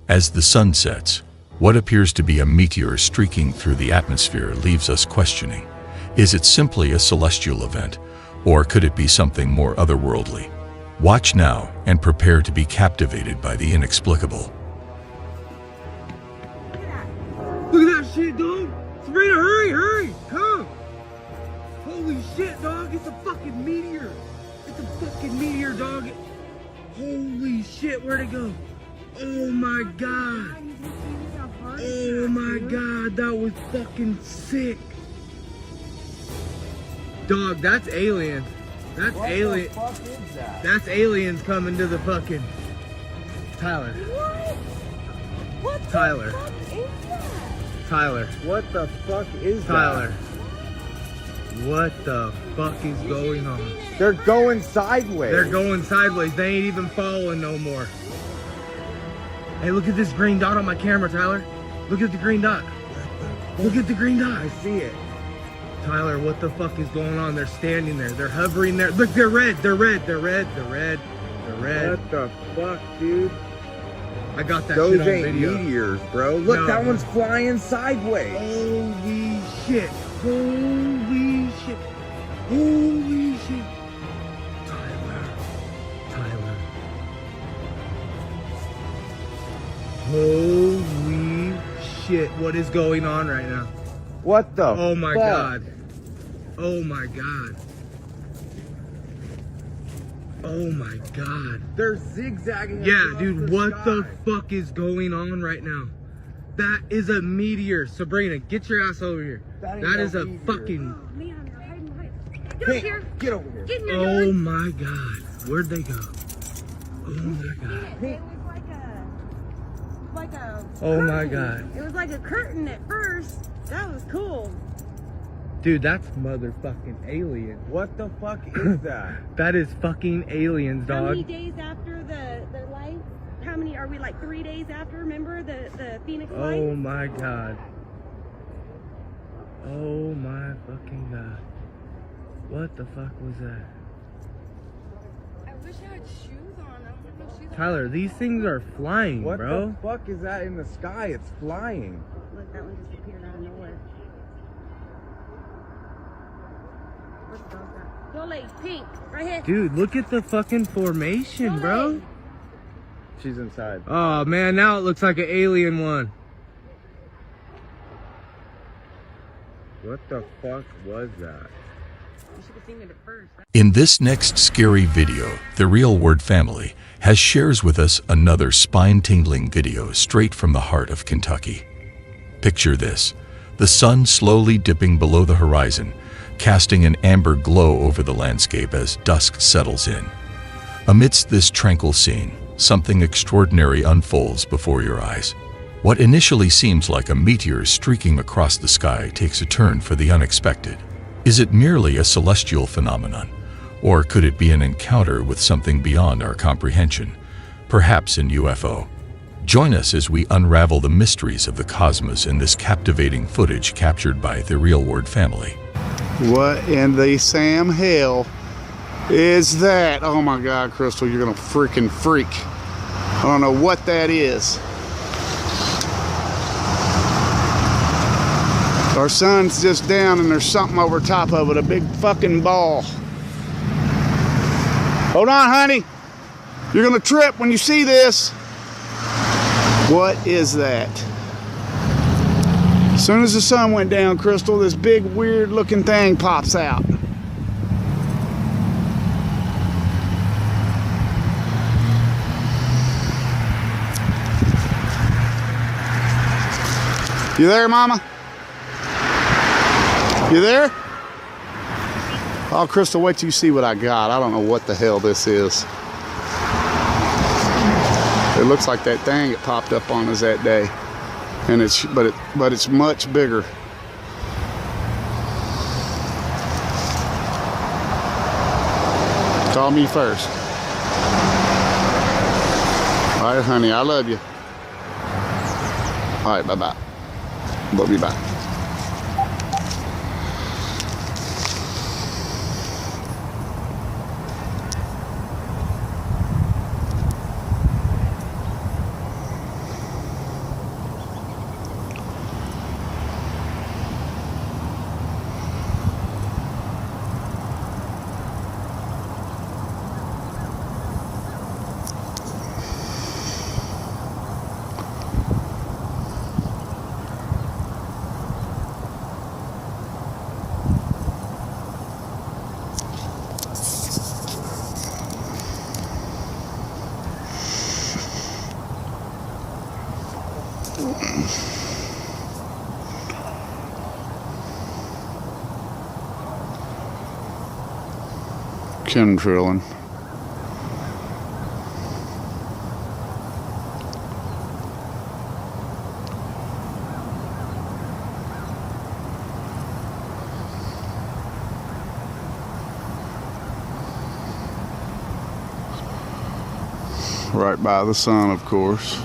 As the sun sets, what appears to be a meteor streaking through the atmosphere leaves us questioning. Is it simply a celestial event, or could it be something more otherworldly? Watch now and prepare to be captivated by the inexplicable. Look at that shit, dog! Sabrina, hurry! Come! Holy shit, dog! It's a fucking meteor! It's a fucking meteor, dog! Holy shit, where'd it go? Oh my god! Oh my god, that was fucking sick! Dog, that's alien. That's alien. What the fuck is that? That's aliens coming to the fucking... Tyler. What Tyler. the fuck is that? Tyler. What the fuck is Tyler. that? What the fuck is going on? They're going sideways. They're going sideways. They ain't even following no more. Hey, look at this green dot on my camera, Tyler. Look at the green dot. Look at the green dot. I see it. Tyler, what the fuck is going on? They're standing there. They're hovering there. Look, they're red. They're red. They're red. They're red. They're red. What the fuck, dude? I got that Those shit on ain't video. meteors, bro. Look, No. that one's flying sideways. Holy shit. Holy shit. Holy shit. Tyler. Holy shit. What is going on right now? What the Oh my fuck? god. Oh my god. Oh my god. They're zigzagging. Yeah, across dude, the what sky. the fuck is going on right now? That is a meteor. Sabrina, get your ass over here. That ain't That no is a meteor. fucking... Get over here. Get over here. Get in there, Oh Dylan. my god. Where'd they go? Oh my god. It was like a Oh my curtain. god. It was like a curtain at first. That was cool. Dude, that's motherfucking alien. What the fuck is that? That is fucking aliens, How many dog. days after the light? How many are we, like 3 days after? Remember the Phoenix light? Oh my god. Oh my fucking god. What the fuck was that? I wish I had shoes on. I don't have no shoes on. Tyler, these things are flying, What bro. the fuck is that in the sky? It's flying. Look, that one just appeared out of nowhere. What's that? Go late, pink, right here. Dude, look at the fucking formation, bro. She's inside. Oh man, now it looks like an alien one. What the fuck was that? You should have seen it at first. In this next scary video, the Real Word family has shares with us another spine-tingling video straight from the heart of Kentucky. Picture this, the sun slowly dipping below the horizon, casting an amber glow over the landscape as dusk settles in. Amidst this tranquil scene, something extraordinary unfolds before your eyes. What initially seems like a meteor streaking across the sky takes a turn for the unexpected. Is it merely a celestial phenomenon? Or could it be an encounter with something beyond our comprehension? Perhaps an UFO. Join us as we unravel the mysteries of the cosmos in this captivating footage captured by the Real Word family. What in the Sam hell is that? Oh my God, Crystal, you're gonna freaking freak. I don't know what that is. Our sun's just down and there's something over top of it, a big fucking ball. Hold on, honey. You're gonna trip when you see this. What is that? As soon as the sun went down, Crystal, this big weird looking thing pops out. You there, Mama? You there? Oh, Crystal, wait till you see what I got. I don't know what the hell this is. It looks like that thing that popped up on us that day, and but it's much bigger. Call me first. All right, honey, I love you. All right, bye-bye. Love you, bye. Chemtrailing. right by the sun, of course.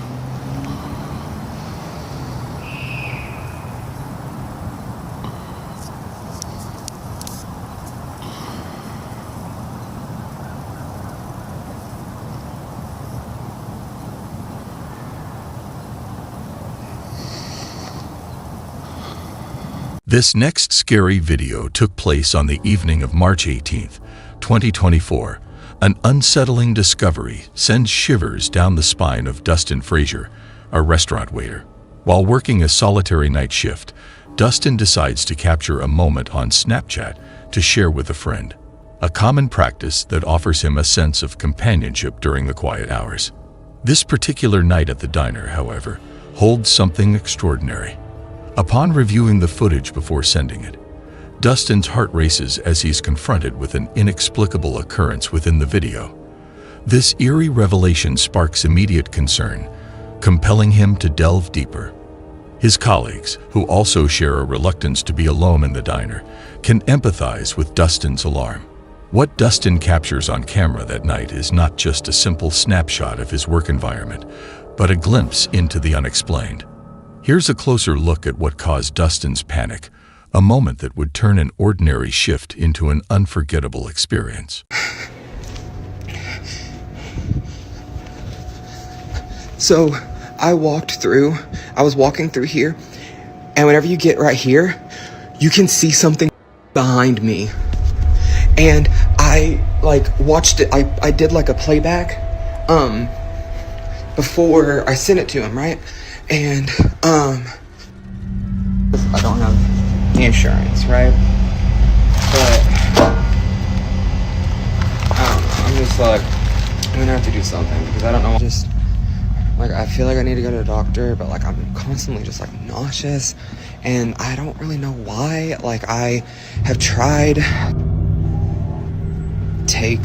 This next scary video took place on the evening of March 18th, 2024. An unsettling discovery sends shivers down the spine of Dustin Frazier, a restaurant waiter. While working a solitary night shift, Dustin decides to capture a moment on Snapchat to share with a friend, a common practice that offers him a sense of companionship during the quiet hours. This particular night at the diner, however, holds something extraordinary. Upon reviewing the footage before sending it, Dustin's heart races as he's confronted with an inexplicable occurrence within the video. This eerie revelation sparks immediate concern, compelling him to delve deeper. His colleagues, who also share a reluctance to be alone in the diner, can empathize with Dustin's alarm. What Dustin captures on camera that night is not just a simple snapshot of his work environment, but a glimpse into the unexplained. Here's a closer look at what caused Dustin's panic, a moment that would turn an ordinary shift into an unforgettable experience. So I was walking through here, and whenever you get right here, you can see something behind me. And I watched it, I did like a playback before I sent it to him, right? And I don't have the insurance, right? But I'm just like, I'm gonna have to do something because I don't know. Just like, I feel like I need to go to the doctor, but like I'm constantly just like nauseous, and I don't really know why. Like, I have tried to take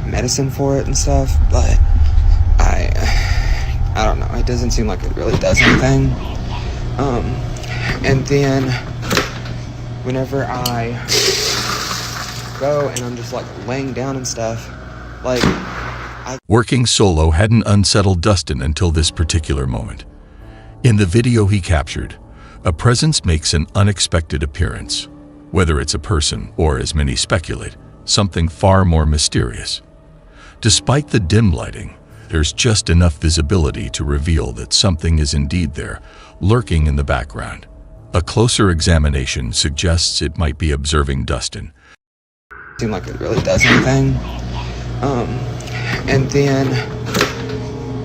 medicine for it and stuff, but I don't know, it doesn't seem like it really does anything. And then whenever I go and I'm just like laying down and stuff, like Working solo hadn't unsettled Dustin until this particular moment. In the video he captured, a presence makes an unexpected appearance, whether it's a person or, as many speculate, something far more mysterious. Despite the dim lighting, there's just enough visibility to reveal that something is indeed there, lurking in the background. A closer examination suggests it might be observing Dustin. Seem like it really does anything. And then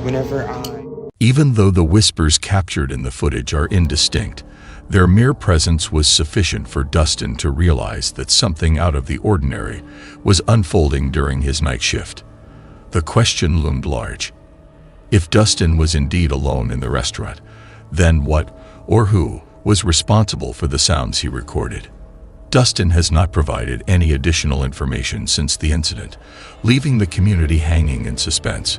whenever Even though the whispers captured in the footage are indistinct, their mere presence was sufficient for Dustin to realize that something out of the ordinary was unfolding during his night shift. The question loomed large. If Dustin was indeed alone in the restaurant, then what or who was responsible for the sounds he recorded? Dustin has not provided any additional information since the incident, leaving the community hanging in suspense.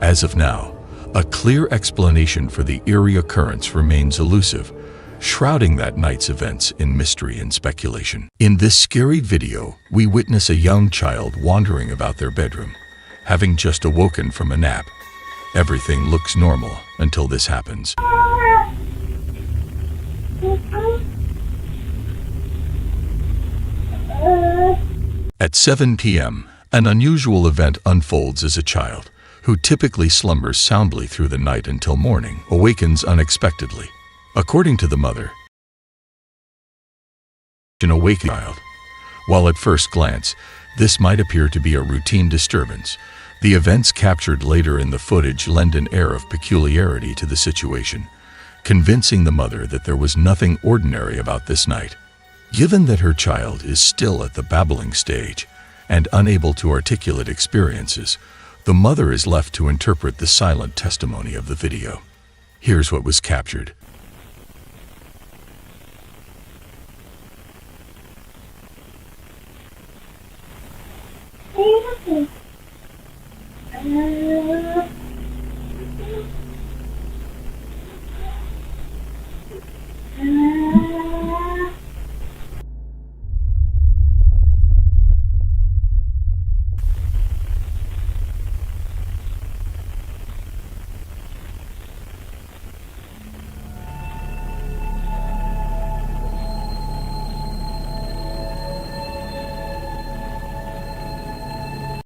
As of now, a clear explanation for the eerie occurrence remains elusive, shrouding that night's events in mystery and speculation. In this scary video, we witness a young child wandering about their bedroom, having just awoken from a nap. Everything looks normal until this happens. At 7 p.m., an unusual event unfolds as a child, who typically slumbers soundly through the night until morning, awakens unexpectedly. According to the mother, an awake child. While at first glance, this might appear to be a routine disturbance, the events captured later in the footage lend an air of peculiarity to the situation, convincing the mother that there was nothing ordinary about this night. Given that her child is still at the babbling stage and unable to articulate experiences, the mother is left to interpret the silent testimony of the video. Here's what was captured.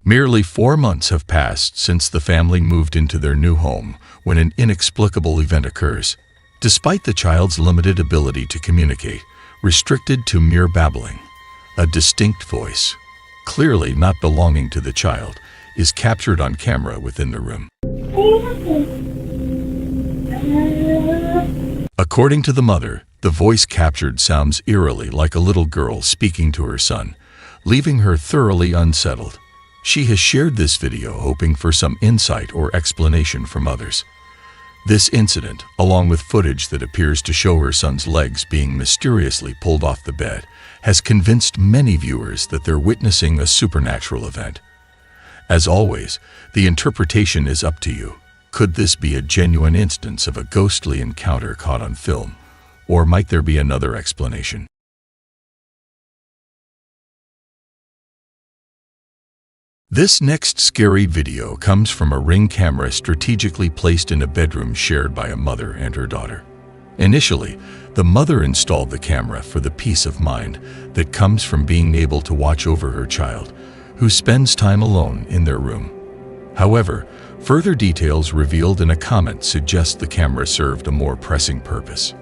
Merely 4 months have passed since the family moved into their new home when an inexplicable event occurs. Despite the child's limited ability to communicate, restricted to mere babbling, a distinct voice, clearly not belonging to the child, is captured on camera within the room. According to the mother, the voice captured sounds eerily like a little girl speaking to her son, leaving her thoroughly unsettled. She has shared this video hoping for some insight or explanation from others. This incident, along with footage that appears to show her son's legs being mysteriously pulled off the bed, has convinced many viewers that they're witnessing a supernatural event. As always, the interpretation is up to you. Could this be a genuine instance of a ghostly encounter caught on film, or might there be another explanation? This next scary video comes from a Ring camera strategically placed in a bedroom shared by a mother and her daughter. Initially, the mother installed the camera for the peace of mind that comes from being able to watch over her child, who spends time alone in their room. However, further details revealed in a comment suggest the camera served a more pressing purpose.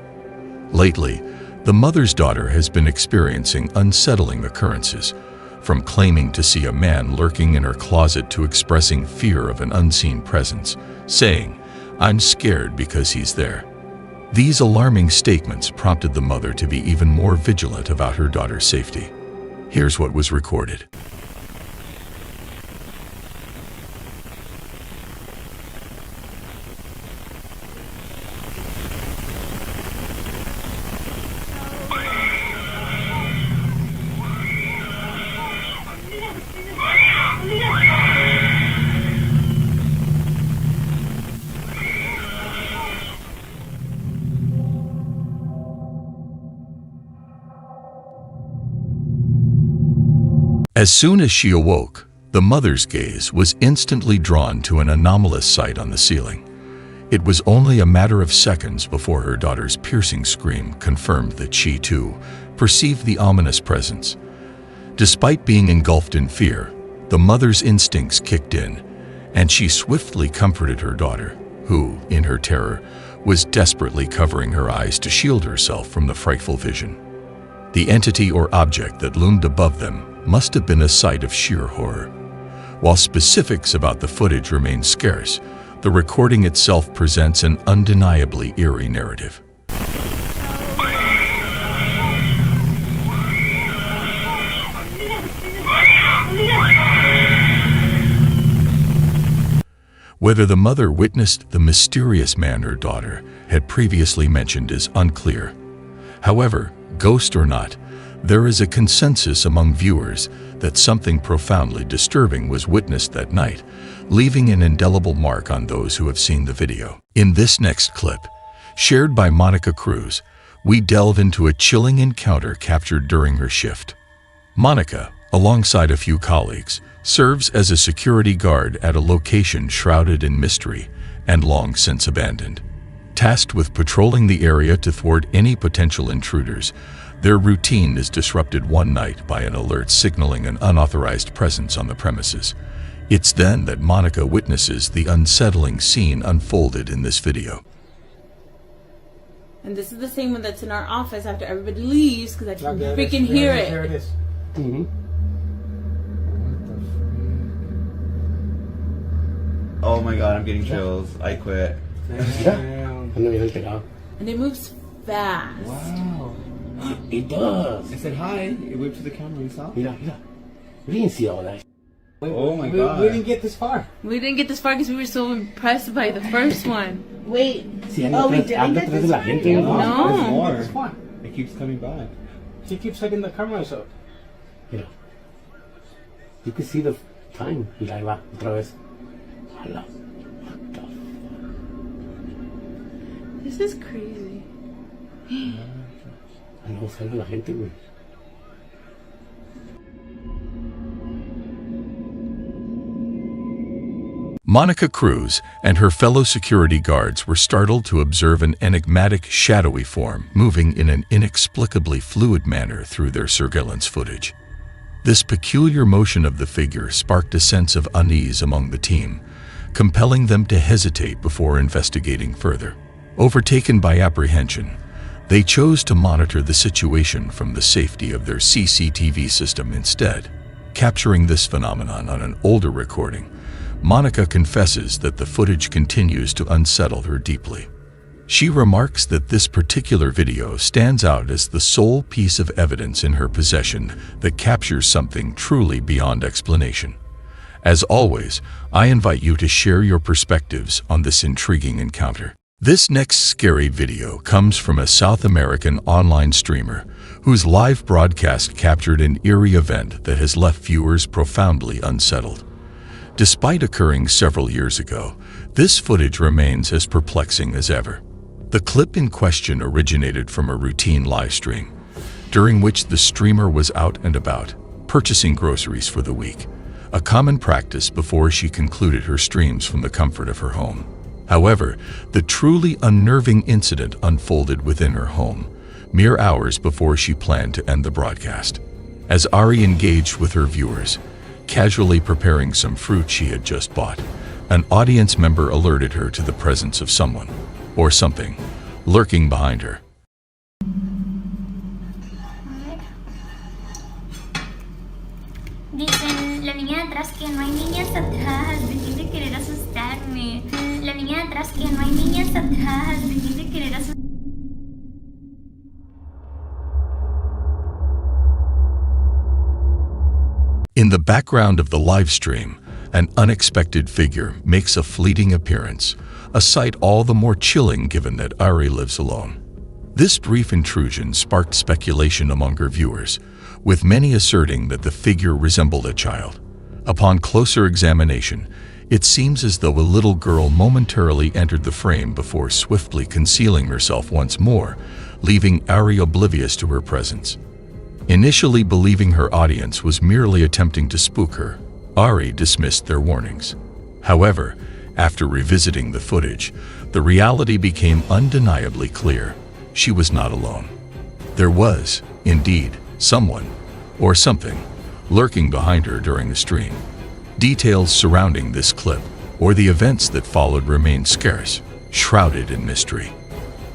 Lately, the mother's daughter has been experiencing unsettling occurrences, from claiming to see a man lurking in her closet to expressing fear of an unseen presence, saying, "I'm scared because he's there." These alarming statements prompted the mother to be even more vigilant about her daughter's safety. Here's what was recorded. As soon as she awoke, the mother's gaze was instantly drawn to an anomalous sight on the ceiling. It was only a matter of seconds before her daughter's piercing scream confirmed that she, too, perceived the ominous presence. Despite being engulfed in fear, the mother's instincts kicked in, and she swiftly comforted her daughter, who, in her terror, was desperately covering her eyes to shield herself from the frightful vision. The entity or object that loomed above them must have been a sight of sheer horror. While specifics about the footage remain scarce, the recording itself presents an undeniably eerie narrative. Whether the mother witnessed the mysterious man her daughter had previously mentioned is unclear. However, ghost or not, there is a consensus among viewers that something profoundly disturbing was witnessed that night, leaving an indelible mark on those who have seen the video. In this next clip, shared by Monica Cruz, we delve into a chilling encounter captured during her shift. Monica, alongside a few colleagues, serves as a security guard at a location shrouded in mystery and long since abandoned. Tasked with patrolling the area to thwart any potential intruders, their routine is disrupted one night by an alert signaling an unauthorized presence on the premises. It's then that Monica witnesses the unsettling scene unfolded in this video. And this is the same one that's in our office after everybody leaves because I can freaking hear it. There it is. Mm-hmm. Oh my god, I'm getting chills. I quit. And it moves fast. Wow. It does. I said hi. It waved to the camera. You saw? Yeah. We didn't see all that. Oh my god. We didn't get this far. We didn't get this far because we were so impressed by the first one. Wait. Sí, We didn't get this far? No. There's more. It keeps coming back. She keeps setting the cameras up. Yeah. You can see the time. Y ahí va, otra vez. Hala. What the fuck? This is crazy. No sale la gente, güey. Monica Cruz and her fellow security guards were startled to observe an enigmatic, shadowy form moving in an inexplicably fluid manner through their surveillance footage. This peculiar motion of the figure sparked a sense of unease among the team, compelling them to hesitate before investigating further. Overtaken by apprehension, they chose to monitor the situation from the safety of their CCTV system instead. Capturing this phenomenon on an older recording, Monica confesses that the footage continues to unsettle her deeply. She remarks that this particular video stands out as the sole piece of evidence in her possession that captures something truly beyond explanation. As always, I invite you to share your perspectives on this intriguing encounter. This next scary video comes from a South American online streamer whose live broadcast captured an eerie event that has left viewers profoundly unsettled. Despite occurring several years ago, this footage remains as perplexing as ever. The clip in question originated from a routine live stream, during which the streamer was out and about, purchasing groceries for the week, a common practice before she concluded her streams from the comfort of her home. However, the truly unnerving incident unfolded within her home, mere hours before she planned to end the broadcast. As Ari engaged with her viewers, casually preparing some fruit she had just bought, an audience member alerted her to the presence of someone, or something, lurking behind her. Dicen, la niña de atrás que no hay niñas atrás, dejen de querer asustarme. La niña de atrás que no hay niñas atrás, dejen de querer asustarme. In the background of the live stream, an unexpected figure makes a fleeting appearance, a sight all the more chilling given that Ari lives alone. This brief intrusion sparked speculation among her viewers, with many asserting that the figure resembled a child. Upon closer examination, it seems as though a little girl momentarily entered the frame before swiftly concealing herself once more, leaving Ari oblivious to her presence. Initially believing her audience was merely attempting to spook her, Ari dismissed their warnings. However, after revisiting the footage, the reality became undeniably clear. She was not alone. There was, indeed, someone, or something, lurking behind her during the stream. Details surrounding this clip, or the events that followed, remain scarce, shrouded in mystery.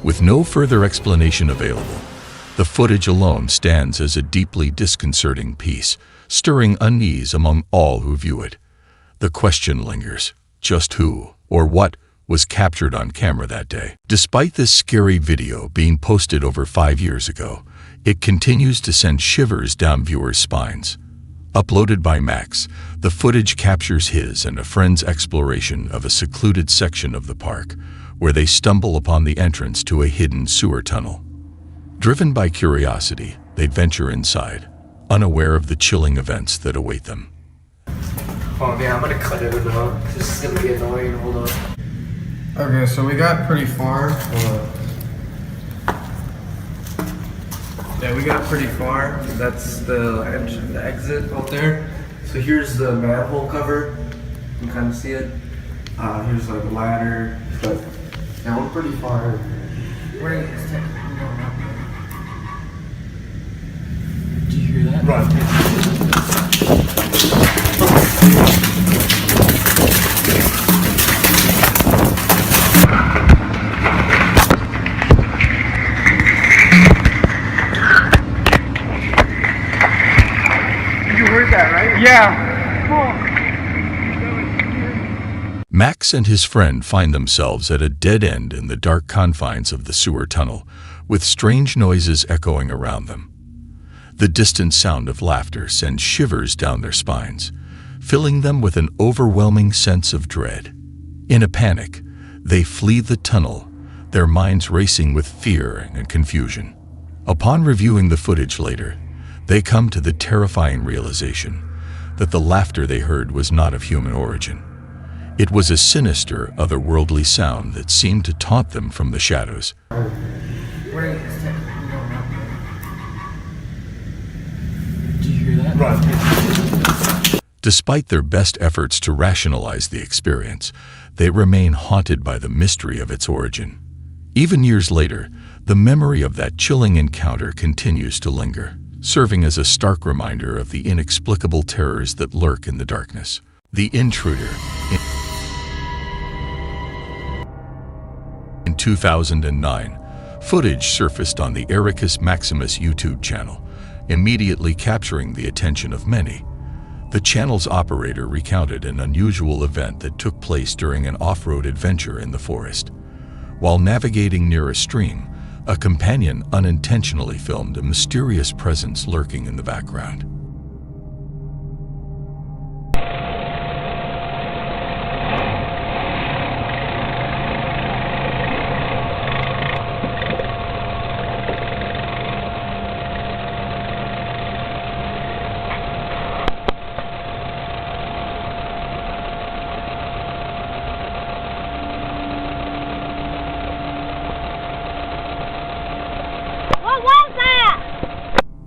With no further explanation available, the footage alone stands as a deeply disconcerting piece, stirring unease among all who view it. The question lingers, just who, or what, was captured on camera that day? Despite this scary video being posted over 5 years ago, it continues to send shivers down viewers' spines. Uploaded by Max, the footage captures his and a friend's exploration of a secluded section of the park, where they stumble upon the entrance to a hidden sewer tunnel. Driven by curiosity, they venture inside, unaware of the chilling events that await them. Oh man, I'm gonna cut it out. This is gonna get annoying. Hold on. Okay, so we got pretty far. Yeah, we got pretty far. That's the exit out there. So here's the manhole cover. You can kind of see it. Here's like a ladder, but yeah, we're pretty far. We're gonna just take it. Do you hear that? Run. Yeah. Max and his friend find themselves at a dead end in the dark confines of the sewer tunnel, with strange noises echoing around them. The distant sound of laughter sends shivers down their spines, filling them with an overwhelming sense of dread. In a panic, they flee the tunnel, their minds racing with fear and confusion. Upon reviewing the footage later, they come to the terrifying realization that the laughter they heard was not of human origin. It was a sinister, otherworldly sound that seemed to taunt them from the shadows. Do you hear that? Run. Despite their best efforts to rationalize the experience, they remain haunted by the mystery of its origin. Even years later, the memory of that chilling encounter continues to linger, serving as a stark reminder of the inexplicable terrors that lurk in the darkness. The Intruder. In 2009, footage surfaced on the Ericus Maximus YouTube channel, immediately capturing the attention of many. The channel's operator recounted an unusual event that took place during an off-road adventure in the forest. While navigating near a stream, a companion unintentionally filmed a mysterious presence lurking in the background.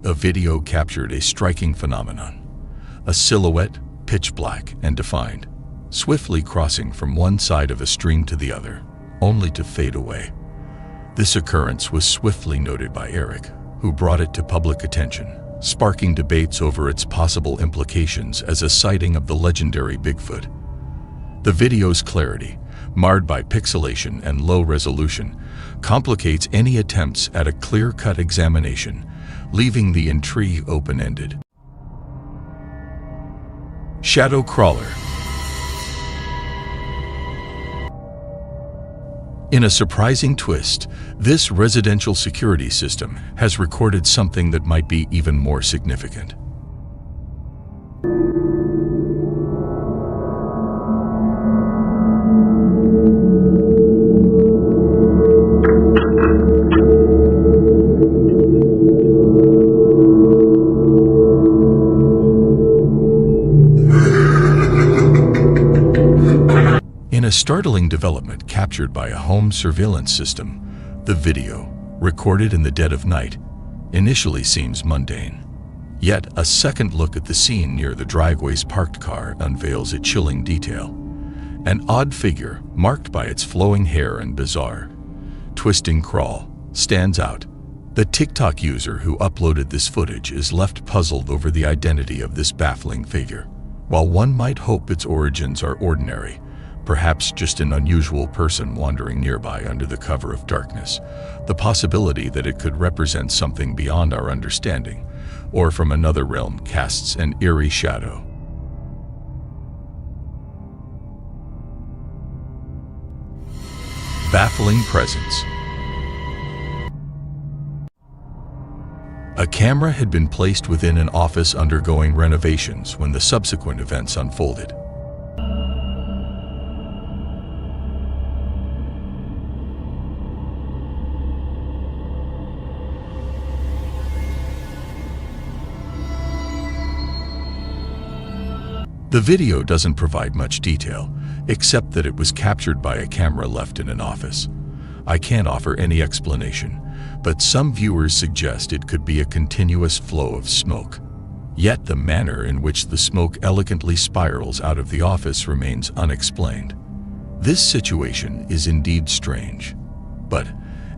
A video captured a striking phenomenon. A silhouette, pitch black and defined, swiftly crossing from one side of a stream to the other, only to fade away. This occurrence was swiftly noted by Eric, who brought it to public attention, sparking debates over its possible implications as a sighting of the legendary Bigfoot. The video's clarity, marred by pixelation and low resolution, complicates any attempts at a clear-cut examination, leaving the intrigue open-ended. Shadow Crawler. In a surprising twist, this residential security system has recorded something that might be even more significant. In a startling development captured by a home surveillance system, the video, recorded in the dead of night, initially seems mundane. Yet a second look at the scene near the driveway's parked car unveils a chilling detail. An odd figure, marked by its flowing hair and bizarre, twisting crawl, stands out. The TikTok user who uploaded this footage is left puzzled over the identity of this baffling figure. While one might hope its origins are ordinary, perhaps just an unusual person wandering nearby under the cover of darkness, the possibility that it could represent something beyond our understanding, or from another realm, casts an eerie shadow. Baffling presence. A camera had been placed within an office undergoing renovations when the subsequent events unfolded. The video doesn't provide much detail, except that it was captured by a camera left in an office. I can't offer any explanation, but some viewers suggest it could be a continuous flow of smoke. Yet the manner in which the smoke elegantly spirals out of the office remains unexplained. This situation is indeed strange. But,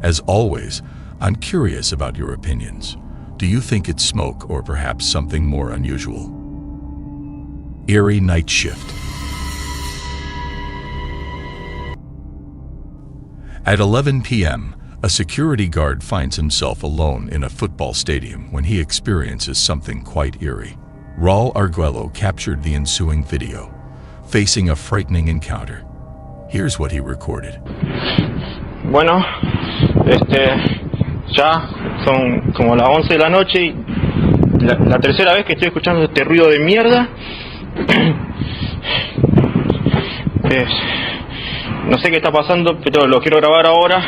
as always, I'm curious about your opinions. Do you think it's smoke or perhaps something more unusual? Eerie night shift. At 11 p.m., a security guard finds himself alone in a football stadium when he experiences something quite eerie. Raul Arguello captured the ensuing video, facing a frightening encounter. Here's what he recorded. Bueno, ya son como las 11 de la noche y la tercera vez que estoy escuchando este ruido de mierda. No sé qué está pasando, pero lo quiero grabar ahora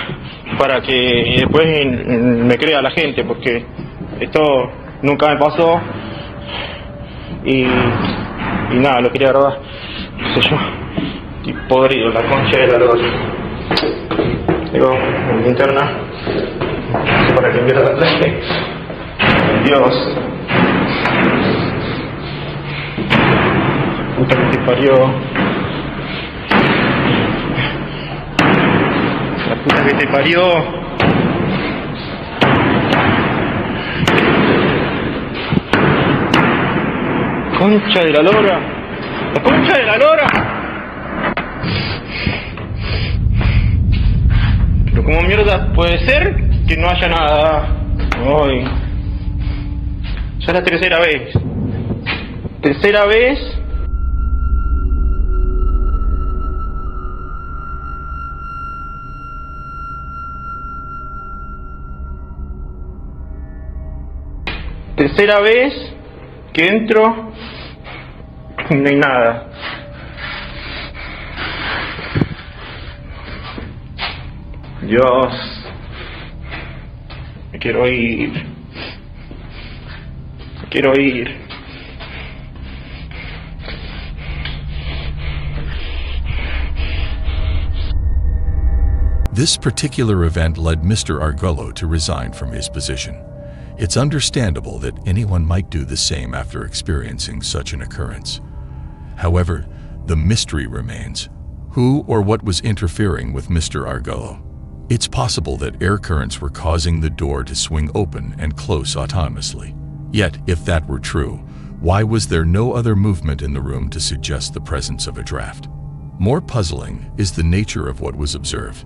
para que después me crea la gente, porque esto nunca me pasó y nada, lo quería grabar. No sé yo, estoy podrido, la concha de la lora. Tengo mi linterna, no sé para qué quiero darle. Dios. Puta que te parió. La puta que te parió. Concha de la lora. La concha de la lora. Pero ¿cómo mierda puede ser que no haya nada? Ay. Ya es la tercera vez. Tercera vez. Tercera vez que entro y no hay nada. Dios, me quiero ir. Me quiero ir. This particular event led Mr. Argolo to resign from his position. It's understandable that anyone might do the same after experiencing such an occurrence. However, the mystery remains. Who or what was interfering with Mr. Argolo? It's possible that air currents were causing the door to swing open and close autonomously. Yet, if that were true, why was there no other movement in the room to suggest the presence of a draft? More puzzling is the nature of what was observed.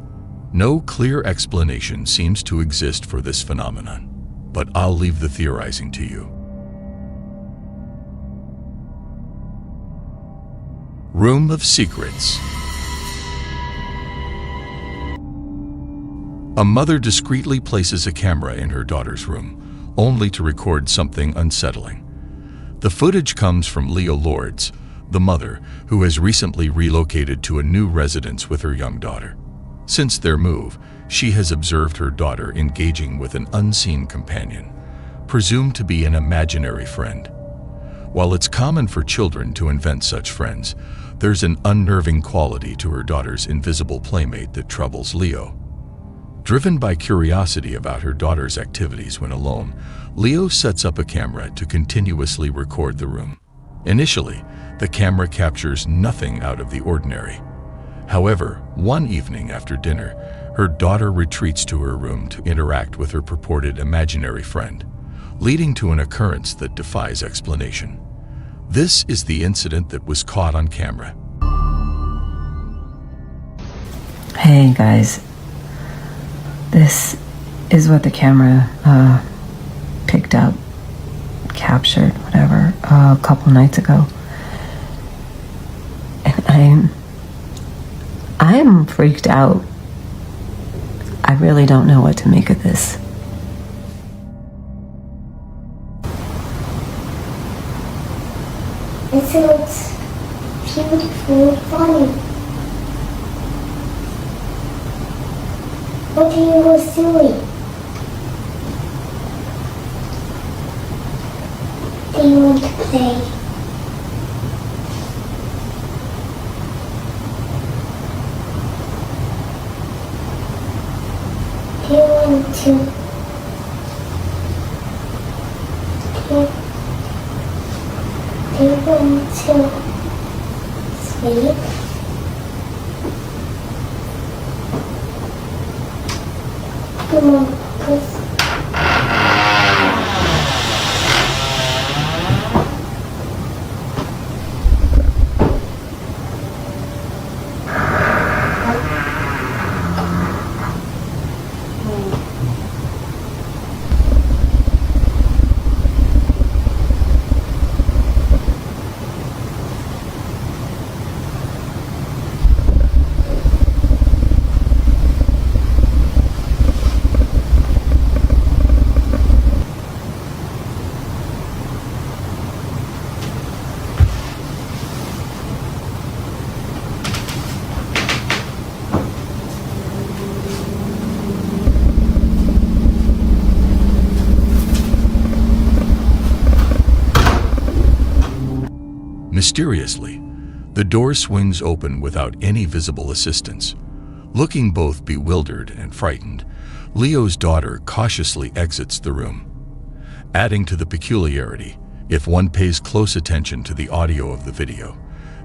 No clear explanation seems to exist for this phenomenon. But I'll leave the theorizing to you. Room of Secrets. A mother discreetly places a camera in her daughter's room, only to record something unsettling. The footage comes from Leo Lords, the mother who has recently relocated to a new residence with her young daughter. Since their move, she has observed her daughter engaging with an unseen companion, presumed to be an imaginary friend. While it's common for children to invent such friends, there's an unnerving quality to her daughter's invisible playmate that troubles Leo. Driven by curiosity about her daughter's activities when alone, Leo sets up a camera to continuously record the room. Initially, the camera captures nothing out of the ordinary. However, one evening after dinner, her daughter retreats to her room to interact with her purported imaginary friend, leading to an occurrence that defies explanation. This is the incident that was caught on camera. Hey guys, this is what the camera picked up, captured, whatever, a couple nights ago. And I'm freaked out. I really don't know what to make of this. It looks beautiful and funny. What are you guys doing? Do you want to play? Do you want to? Do you want to sleep? Come on, please. Mysteriously, the door swings open without any visible assistance. Looking both bewildered and frightened, Leo's daughter cautiously exits the room. Adding to the peculiarity, if one pays close attention to the audio of the video,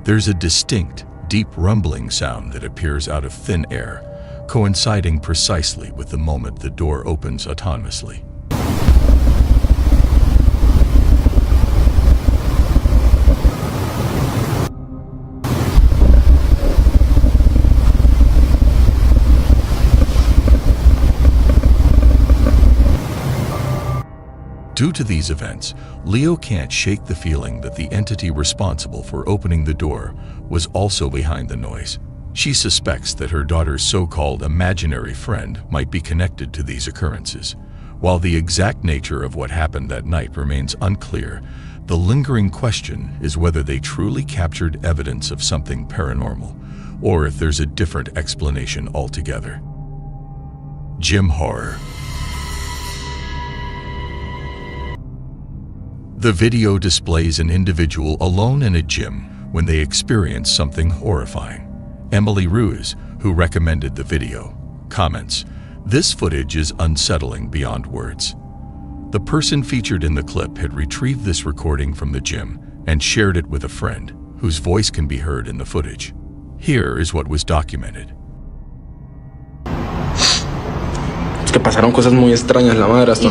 there's a distinct, deep rumbling sound that appears out of thin air, coinciding precisely with the moment the door opens autonomously. Due to these events, Leo can't shake the feeling that the entity responsible for opening the door was also behind the noise. She suspects that her daughter's so-called imaginary friend might be connected to these occurrences. While the exact nature of what happened that night remains unclear, the lingering question is whether they truly captured evidence of something paranormal, or if there's a different explanation altogether. Gym horror. The video displays an individual alone in a gym when they experience something horrifying. Emily Ruiz, who recommended the video, comments, "This footage is unsettling beyond words." The person featured in the clip had retrieved this recording from the gym and shared it with a friend, whose voice can be heard in the footage. Here is what was documented. Es que pasaron cosas muy extrañas, la madre. Hasta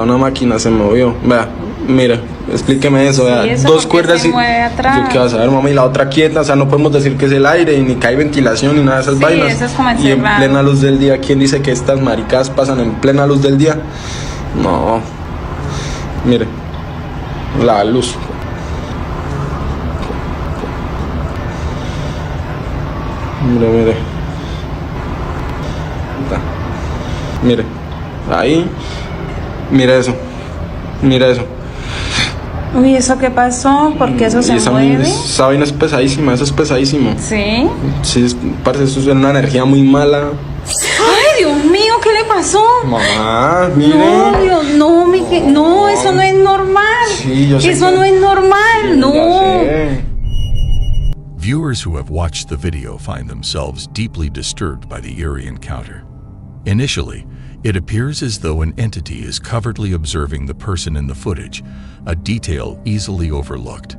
una máquina se movió. Vea, mira, explíqueme eso. Vea, Sí, eso dos porque cuerdas se y. mueve atrás. ¿Qué vas a ver, mami? Y la otra quieta. O sea, no podemos decir que es el aire, ni que hay ventilación, ni nada de esas Sí, vainas. eso es como y en encerrado. plena luz del día, ¿quién dice que estas maricadas pasan en plena luz del día? No. Mire, la luz. Mire, mire. Mire, ahí. Mire eso. Mire eso. Uy, ¿eso qué pasó? Porque eso se mueve. Esa vaina es pesadísima, eso es pesadísimo. Sí. Sí, parece eso es una energía muy mala. Ay, Dios mío, ¿qué le pasó? Mamá, mire. No, Dios, no, no, eso no es normal. Sí, yo sé eso que- no es normal, no. Ya sé. Viewers who have watched the video find themselves deeply disturbed by the eerie encounter. Initially, it appears as though an entity is covertly observing the person in the footage, a detail easily overlooked.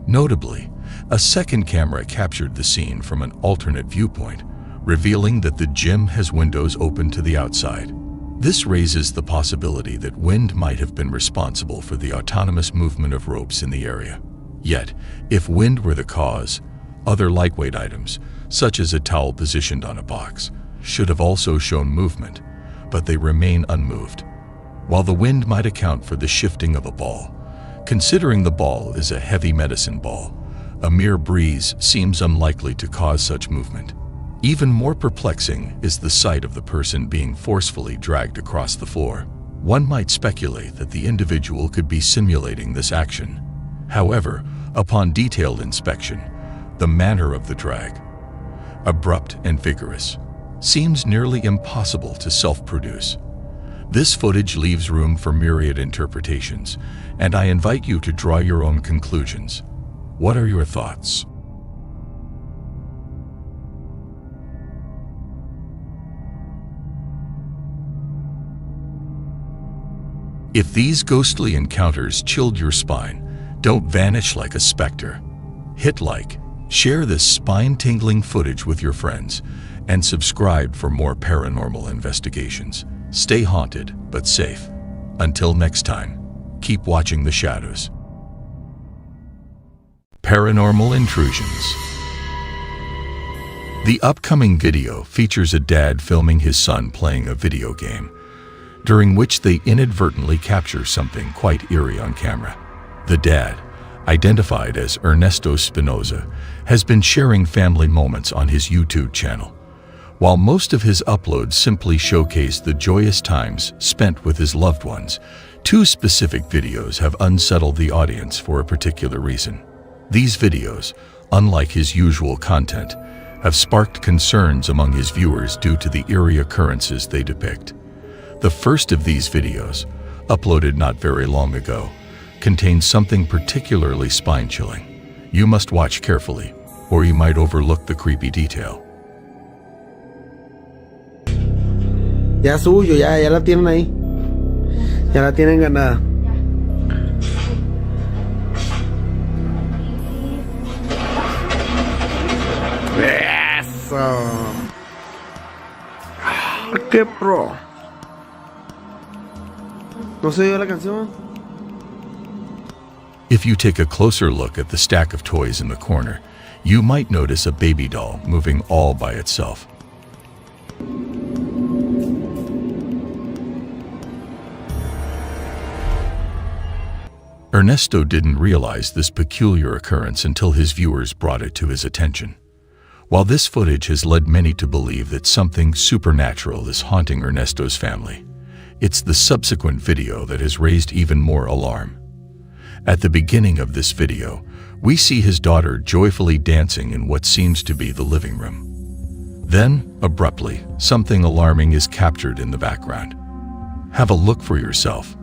Notably, a second camera captured the scene from an alternate viewpoint, revealing that the gym has windows open to the outside. This raises the possibility that wind might have been responsible for the autonomous movement of ropes in the area. Yet, if wind were the cause, other lightweight items, such as a towel positioned on a box, should have also shown movement, but they remain unmoved. While the wind might account for the shifting of a ball, considering the ball is a heavy medicine ball, a mere breeze seems unlikely to cause such movement. Even more perplexing is the sight of the person being forcefully dragged across the floor. One might speculate that the individual could be simulating this action. However, upon detailed inspection, the manner of the drag, abrupt and vigorous, seems nearly impossible to self-produce. This footage leaves room for myriad interpretations, and I invite you to draw your own conclusions. What are your thoughts? If these ghostly encounters chilled your spine, don't vanish like a specter. Hit like, share this spine-tingling footage with your friends, and subscribe for more paranormal investigations. Stay haunted, but safe. Until next time, keep watching the shadows. Paranormal intrusions. The upcoming video features a dad filming his son playing a video game, during which they inadvertently capture something quite eerie on camera. The dad, identified as Ernesto Spinoza, has been sharing family moments on his YouTube channel. While most of his uploads simply showcase the joyous times spent with his loved ones, two specific videos have unsettled the audience for a particular reason. These videos, unlike his usual content, have sparked concerns among his viewers due to the eerie occurrences they depict. The first of these videos, uploaded not very long ago, contains something particularly spine-chilling. You must watch carefully, or you might overlook the creepy detail. Ya suyo, ya la tienen ahí. Ya la tienen ganada. Eso. ¡Qué pro! ¿No se oyó la canción? If you take a closer look at the stack of toys in the corner, you might notice a baby doll moving all by itself. Ernesto didn't realize this peculiar occurrence until his viewers brought it to his attention. While this footage has led many to believe that something supernatural is haunting Ernesto's family, it's the subsequent video that has raised even more alarm. At the beginning of this video, we see his daughter joyfully dancing in what seems to be the living room. Then, abruptly, something alarming is captured in the background. Have a look for yourself.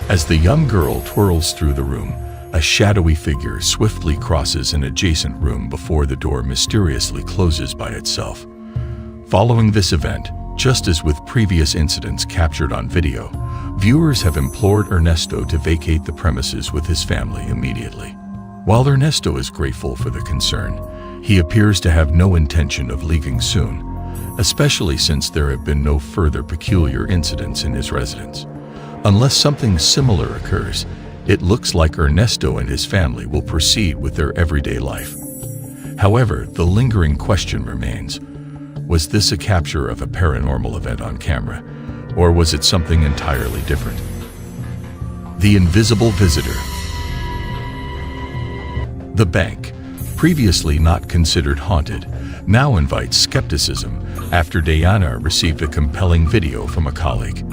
As the young girl twirls through the room, a shadowy figure swiftly crosses an adjacent room before the door mysteriously closes by itself. Following this event, just as with previous incidents captured on video, viewers have implored Ernesto to vacate the premises with his family immediately. While Ernesto is grateful for the concern, he appears to have no intention of leaving soon, especially since there have been no further peculiar incidents in his residence. Unless something similar occurs, it looks like Ernesto and his family will proceed with their everyday life. However, the lingering question remains, was this a capture of a paranormal event on camera, or was it something entirely different? The invisible visitor. The bank, previously not considered haunted, now invites skepticism after Diana received a compelling video from a colleague.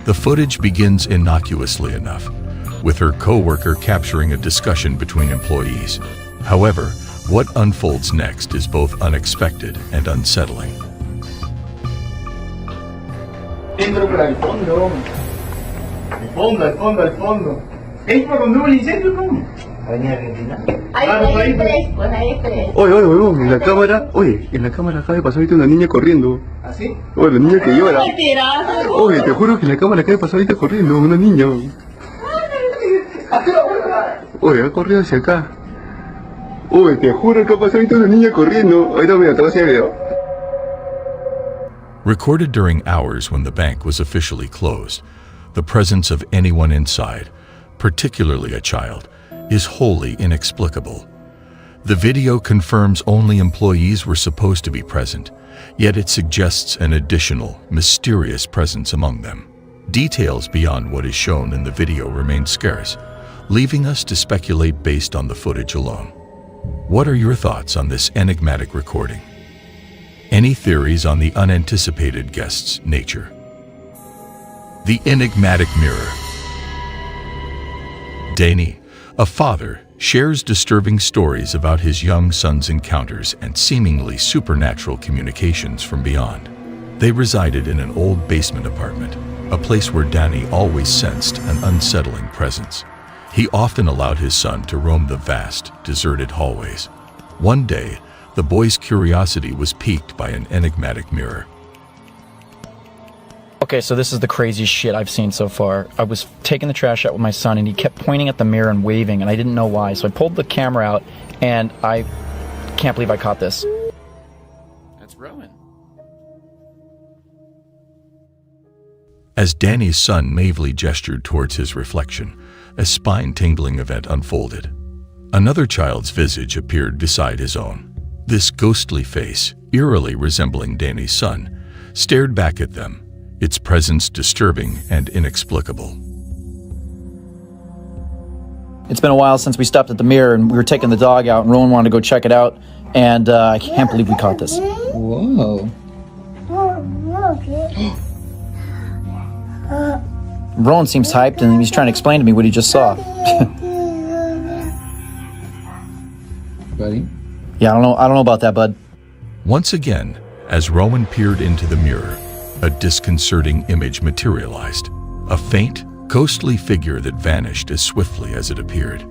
The footage begins innocuously enough, with her co-worker capturing a discussion between employees. However, what unfolds next is both unexpected and unsettling. Entro por el fondo. El fondo, el fondo, el fondo. ¿Es por donde hubo el incendio, cómo? Avenida Argentina. Hay tres, pues hay tres. Oye, en la cámara, acaba de pasar ahorita una niña corriendo. ¿Ah, sí? Oye, la niña que llora. Mentira. Oye, te juro que en la cámara acaba de pasar ahorita corriendo, una niña. Oye, ha corrido hacia acá. Oye, te juro que ha pasado ahorita una niña corriendo. Ahorita mira, te voy a hacer el video. Recorded during hours when the bank was officially closed, the presence of anyone inside, particularly a child, is wholly inexplicable. The video confirms only employees were supposed to be present, yet it suggests an additional, mysterious presence among them. Details beyond what is shown in the video remain scarce, leaving us to speculate based on the footage alone. What are your thoughts on this enigmatic recording? Any theories on the unanticipated guest's nature? The enigmatic mirror. Danny, a father, shares disturbing stories about his young son's encounters and seemingly supernatural communications from beyond. They resided in an old basement apartment, a place where Danny always sensed an unsettling presence. He often allowed his son to roam the vast, deserted hallways. One day, the boy's curiosity was piqued by an enigmatic mirror. Okay, so this is the craziest shit I've seen so far. I was taking the trash out with my son and he kept pointing at the mirror and waving and I didn't know why. So I pulled the camera out and I can't believe I caught this. That's Rowan. As Danny's son naively gestured towards his reflection, a spine-tingling event unfolded. Another child's visage appeared beside his own. This ghostly face, eerily resembling Danny's son, stared back at them, its presence disturbing and inexplicable. It's been a while since we stopped at the mirror and we were taking the dog out and Rowan wanted to go check it out and I can't believe we caught this. Whoa. Rowan seems hyped and he's trying to explain to me what he just saw. Buddy? Yeah, I don't know about that, bud. Once again, as Rowan peered into the mirror, a disconcerting image materialized. A faint, ghostly figure that vanished as swiftly as it appeared.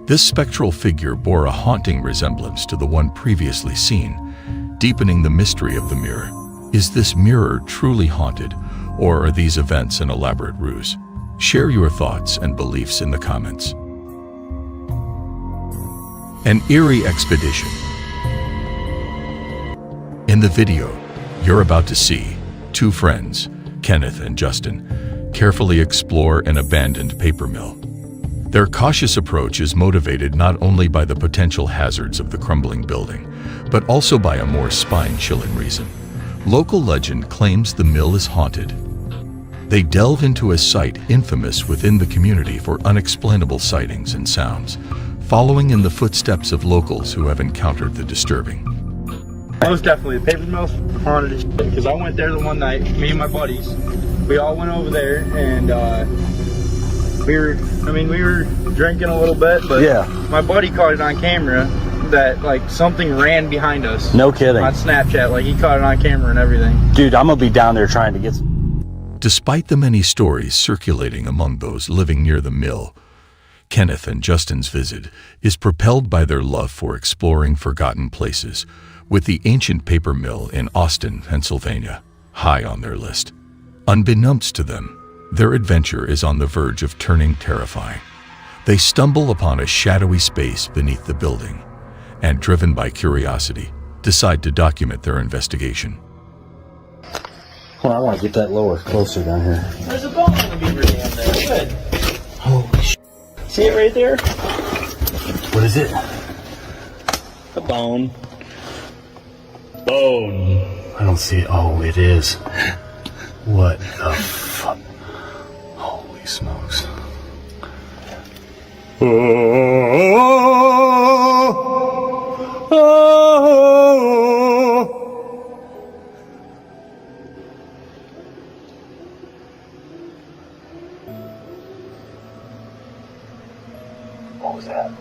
This spectral figure bore a haunting resemblance to the one previously seen, deepening the mystery of the mirror. Is this mirror truly haunted, or are these events an elaborate ruse? Share your thoughts and beliefs in the comments. An eerie expedition. In the video you're about to see, two friends, Kenneth and Justin, carefully explore an abandoned paper mill. Their cautious approach is motivated not only by the potential hazards of the crumbling building, but also by a more spine-chilling reason. Local legend claims the mill is haunted. They delve into a site infamous within the community for unexplainable sightings and sounds, following in the footsteps of locals who have encountered the disturbing. Most definitely, the paper mill's haunted as shit, because I went there the one night, me and my buddies. We all went over there, and we were drinking a little bit, but yeah, my buddy caught it on camera that like something ran behind us. No kidding. On Snapchat, like he caught it on camera and everything. Dude, I'm gonna be down there trying to get some. Despite the many stories circulating among those living near the mill, Kenneth and Justin's visit is propelled by their love for exploring forgotten places, with the ancient paper mill in Austin, Pennsylvania, high on their list. Unbeknownst to them, their adventure is on the verge of turning terrifying. They stumble upon a shadowy space beneath the building, and driven by curiosity, decide to document their investigation. Well, I want to get that lower, closer down here. There's a bone in the beaver dam there. Good. Holy shit. See it right there? What is it? A bone. Bone. I don't see it. Oh, it is. What the fuck? Holy smokes. What was that?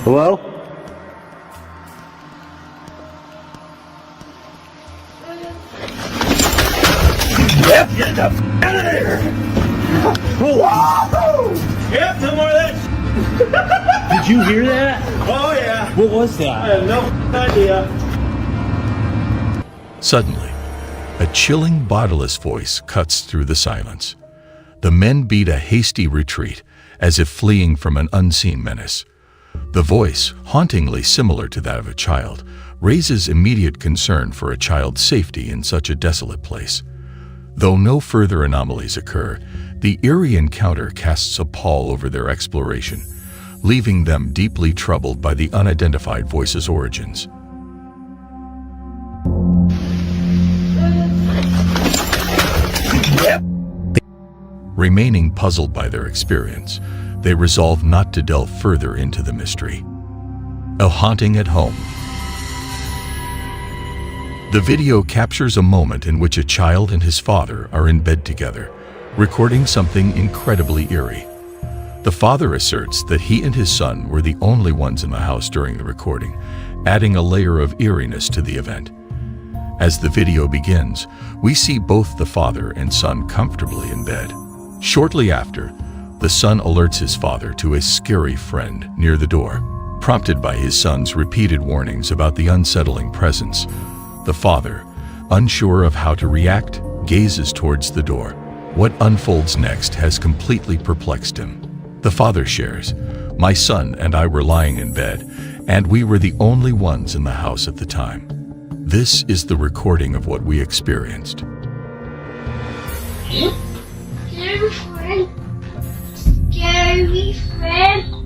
Hello? Yep, get the f out of there! Whoa! Yep, no more of that. Did you hear that? Oh yeah. What was that? I have no idea. Suddenly, a chilling, bodiless voice cuts through the silence. The men beat a hasty retreat, as if fleeing from an unseen menace. The voice, hauntingly similar to that of a child, raises immediate concern for a child's safety in such a desolate place. Though no further anomalies occur, the eerie encounter casts a pall over their exploration, leaving them deeply troubled by the unidentified voice's origins. Remaining puzzled by their experience, they resolve not to delve further into the mystery. A haunting at home. The video captures a moment in which a child and his father are in bed together, recording something incredibly eerie. The father asserts that he and his son were the only ones in the house during the recording, adding a layer of eeriness to the event. As the video begins, we see both the father and son comfortably in bed. Shortly after, the son alerts his father to a scary friend near the door. Prompted by his son's repeated warnings about the unsettling presence, the father, unsure of how to react, gazes towards the door. What unfolds next has completely perplexed him. The father shares, "My son and I were lying in bed, and we were the only ones in the house at the time." This is the recording of what we experienced. Scary friend. Scary friend.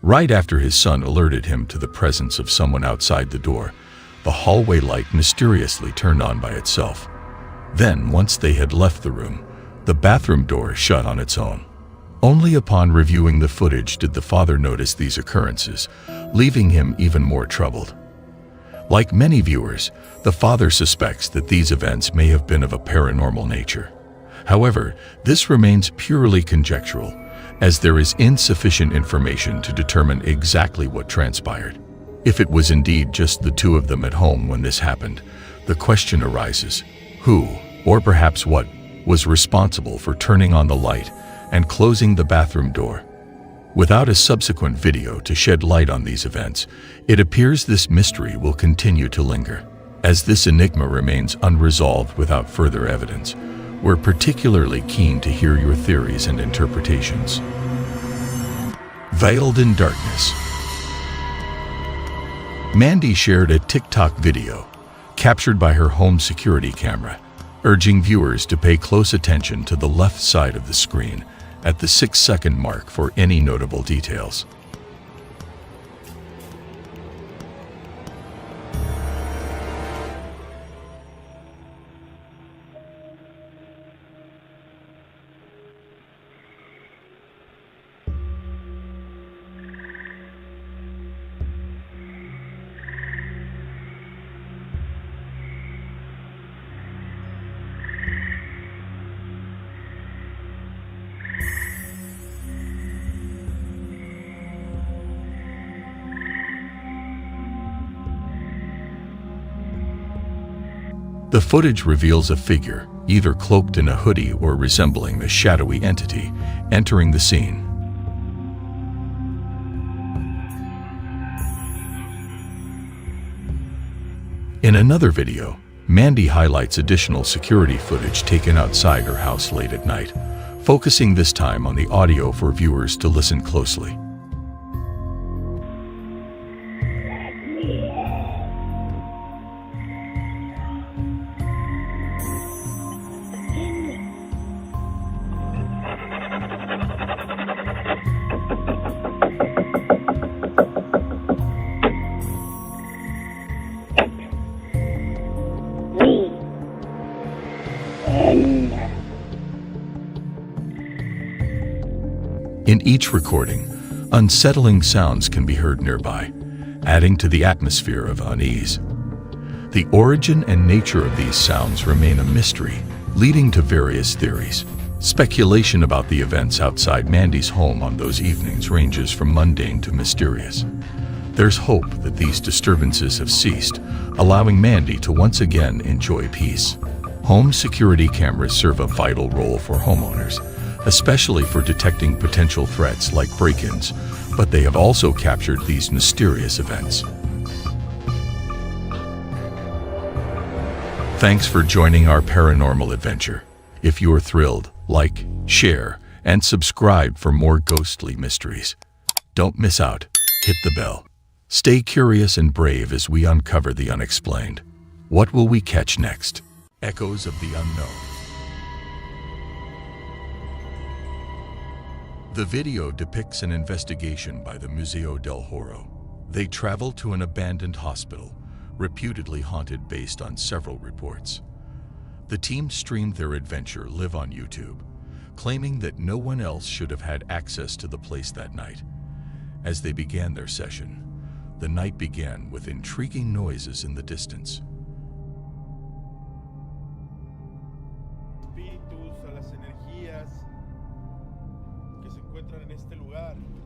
Right after his son alerted him to the presence of someone outside the door, the hallway light mysteriously turned on by itself. Then, once they had left the room, the bathroom door shut on its own. Only upon reviewing the footage did the father notice these occurrences, leaving him even more troubled. Like many viewers, the father suspects that these events may have been of a paranormal nature. However, this remains purely conjectural, as there is insufficient information to determine exactly what transpired. If it was indeed just the two of them at home when this happened, the question arises, who, or perhaps what, was responsible for turning on the light and closing the bathroom door? Without a subsequent video to shed light on these events, it appears this mystery will continue to linger. As this enigma remains unresolved without further evidence, we're particularly keen to hear your theories and interpretations. Veiled in darkness. Mandy shared a TikTok video captured by her home security camera, urging viewers to pay close attention to the left side of the screen at the 6-second mark for any notable details. The footage reveals a figure, either cloaked in a hoodie or resembling the shadowy entity, entering the scene. In another video, Mandy highlights additional security footage taken outside her house late at night, focusing this time on the audio for viewers to listen closely. In each recording, unsettling sounds can be heard nearby, adding to the atmosphere of unease. The origin and nature of these sounds remain a mystery, leading to various theories. Speculation about the events outside Mandy's home on those evenings ranges from mundane to mysterious. There's hope that these disturbances have ceased, allowing Mandy to once again enjoy peace. Home security cameras serve a vital role for homeowners, especially for detecting potential threats like break-ins, but they have also captured these mysterious events. Thanks for joining our paranormal adventure. If you're thrilled, like, share, and subscribe for more ghostly mysteries. Don't miss out. Hit the bell. Stay curious and brave as we uncover the unexplained. What will we catch next? Echoes of the unknown. The video depicts an investigation by the Museo del Horror. They travel to an abandoned hospital, reputedly haunted based on several reports. The team streamed their adventure live on YouTube, claiming that no one else should have had access to the place that night. As they began their session, the night began with intriguing noises in the distance.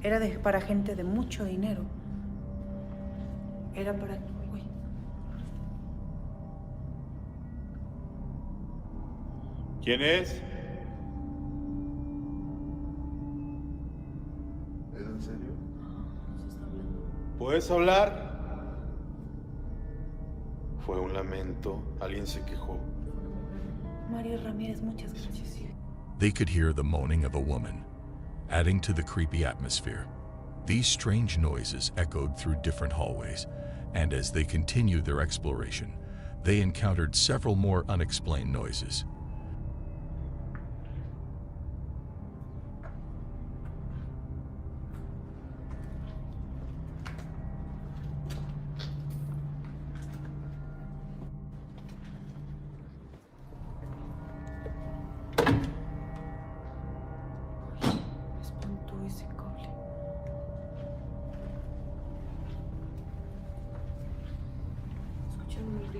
Era para gente de mucho dinero. Era para... Uy. ¿Quién es? ¿Es en serio? ¿Puedes hablar? Fue un lamento. Alguien se quejó. Mario Ramírez, muchas gracias. They could hear the moaning of a woman, adding to the creepy atmosphere. These strange noises echoed through different hallways, and as they continued their exploration, they encountered several more unexplained noises.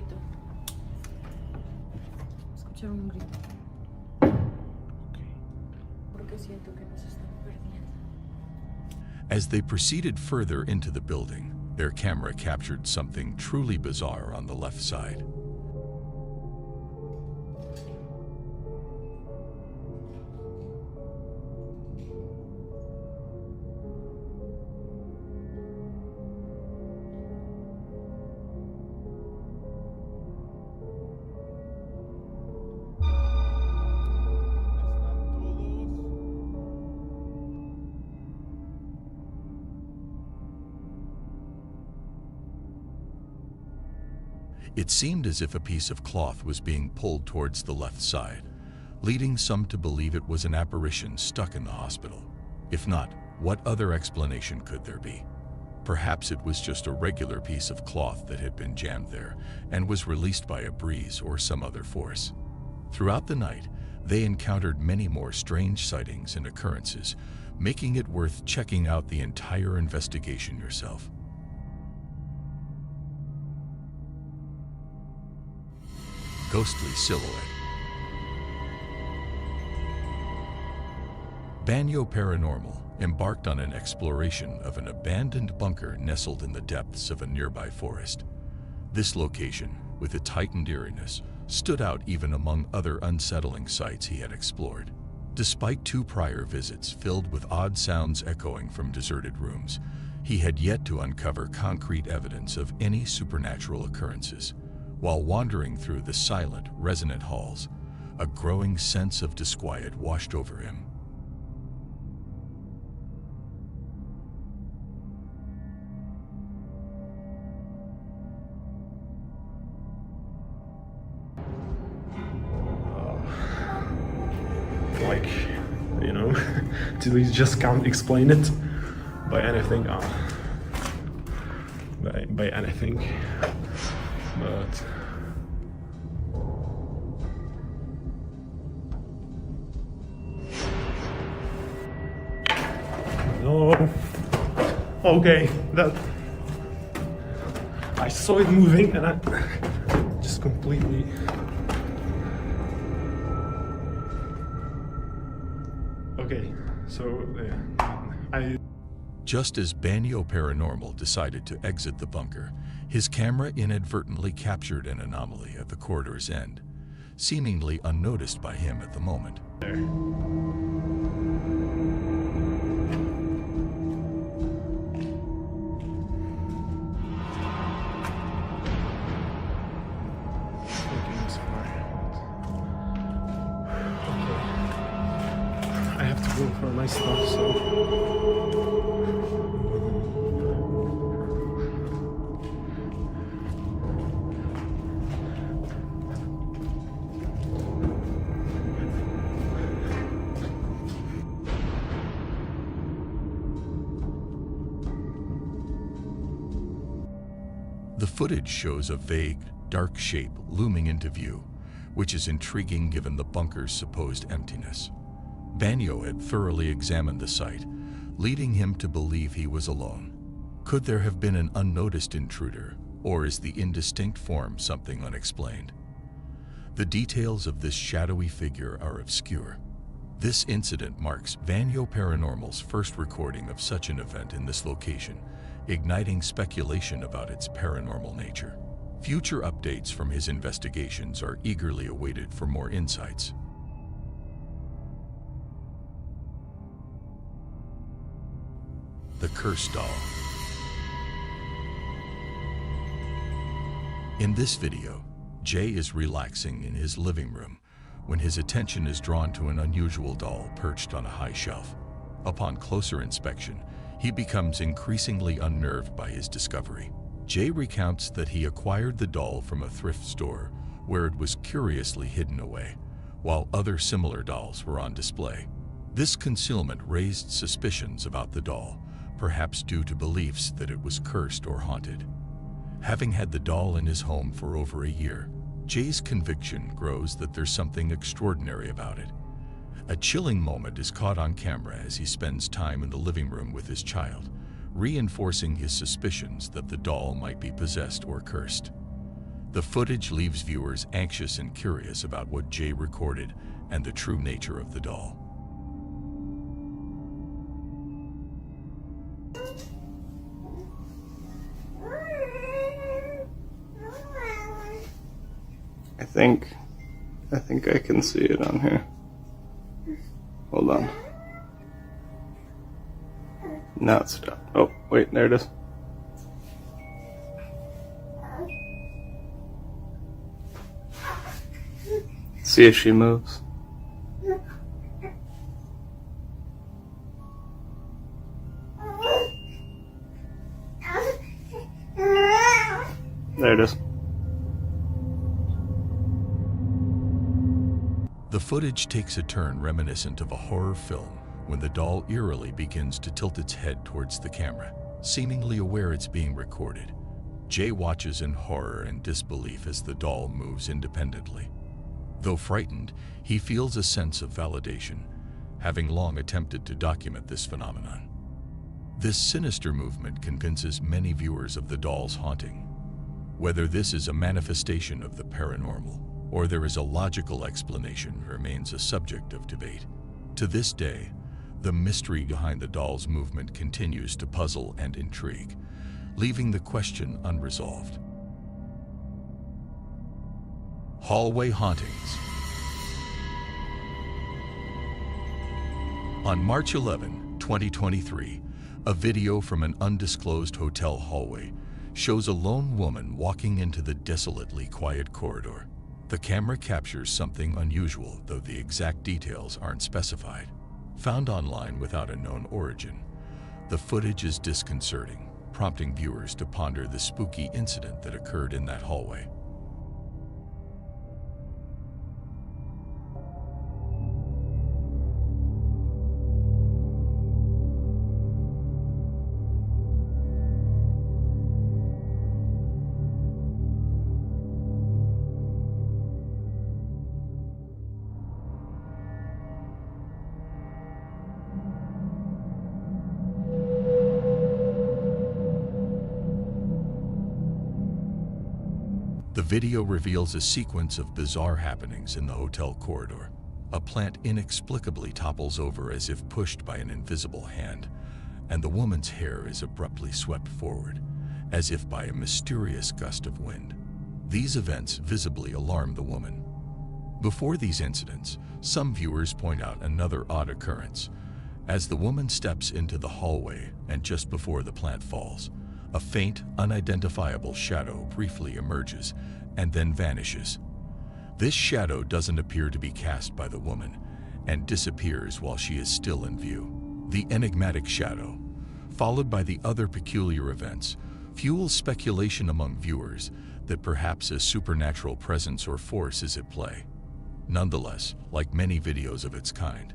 grito. Escucharon un grito. Porque siento que nos están perdiendo. As they proceeded further into the building, their camera captured something truly bizarre on the left side. It seemed as if a piece of cloth was being pulled towards the left side, leading some to believe it was an apparition stuck in the hospital. If not, what other explanation could there be? Perhaps it was just a regular piece of cloth that had been jammed there and was released by a breeze or some other force. Throughout the night, they encountered many more strange sightings and occurrences, making it worth checking out the entire investigation yourself. Ghostly silhouette. Banyo Paranormal embarked on an exploration of an abandoned bunker nestled in the depths of a nearby forest. This location, with its heightened eeriness, stood out even among other unsettling sights he had explored. Despite 2 prior visits filled with odd sounds echoing from deserted rooms, he had yet to uncover concrete evidence of any supernatural occurrences. While wandering through the silent, resonant halls, a growing sense of disquiet washed over him. Like, you know, we just can't explain it by anything. By anything. But no. Okay, that I saw it moving and I just completely. Okay, so yeah, Just as Banyo Paranormal decided to exit the bunker, his camera inadvertently captured an anomaly at the corridor's end, seemingly unnoticed by him at the moment. There. I have to go for my stuff, so. The footage shows a vague, dark shape looming into view, which is intriguing given the bunker's supposed emptiness. Banyo had thoroughly examined the site, leading him to believe he was alone. Could there have been an unnoticed intruder, or is the indistinct form something unexplained? The details of this shadowy figure are obscure. This incident marks Banyo Paranormal's first recording of such an event in this location, igniting speculation about its paranormal nature. Future updates from his investigations are eagerly awaited for more insights. The Cursed Doll. In this video, Jay is relaxing in his living room when his attention is drawn to an unusual doll perched on a high shelf. Upon closer inspection, he becomes increasingly unnerved by his discovery. Jay recounts that he acquired the doll from a thrift store where it was curiously hidden away, while other similar dolls were on display. This concealment raised suspicions about the doll, perhaps due to beliefs that it was cursed or haunted. Having had the doll in his home for over a year, Jay's conviction grows that there's something extraordinary about it. A chilling moment is caught on camera as he spends time in the living room with his child, reinforcing his suspicions that the doll might be possessed or cursed. The footage leaves viewers anxious and curious about what Jay recorded and the true nature of the doll. I think I can see it on here. Hold on. Now it's stopped. Oh, wait, there it is. See if she moves. There it is. The footage takes a turn reminiscent of a horror film when the doll eerily begins to tilt its head towards the camera, seemingly aware it's being recorded. Jay watches in horror and disbelief as the doll moves independently. Though frightened, he feels a sense of validation, having long attempted to document this phenomenon. This sinister movement convinces many viewers of the doll's haunting. Whether this is a manifestation of the paranormal or there is a logical explanation remains a subject of debate. To this day, the mystery behind the doll's movement continues to puzzle and intrigue, leaving the question unresolved. Hallway hauntings. On March 11, 2023, a video from an undisclosed hotel hallway shows a lone woman walking into the desolately quiet corridor. The camera captures something unusual, though the exact details aren't specified. Found online without a known origin, the footage is disconcerting, prompting viewers to ponder the spooky incident that occurred in that hallway. The video reveals a sequence of bizarre happenings in the hotel corridor. A plant inexplicably topples over as if pushed by an invisible hand, and the woman's hair is abruptly swept forward, as if by a mysterious gust of wind. These events visibly alarm the woman. Before these incidents, some viewers point out another odd occurrence. As the woman steps into the hallway and just before the plant falls, a faint, unidentifiable shadow briefly emerges and then vanishes. This shadow doesn't appear to be cast by the woman and disappears while she is still in view. The enigmatic shadow, followed by the other peculiar events, fuels speculation among viewers that perhaps a supernatural presence or force is at play. Nonetheless, like many videos of its kind,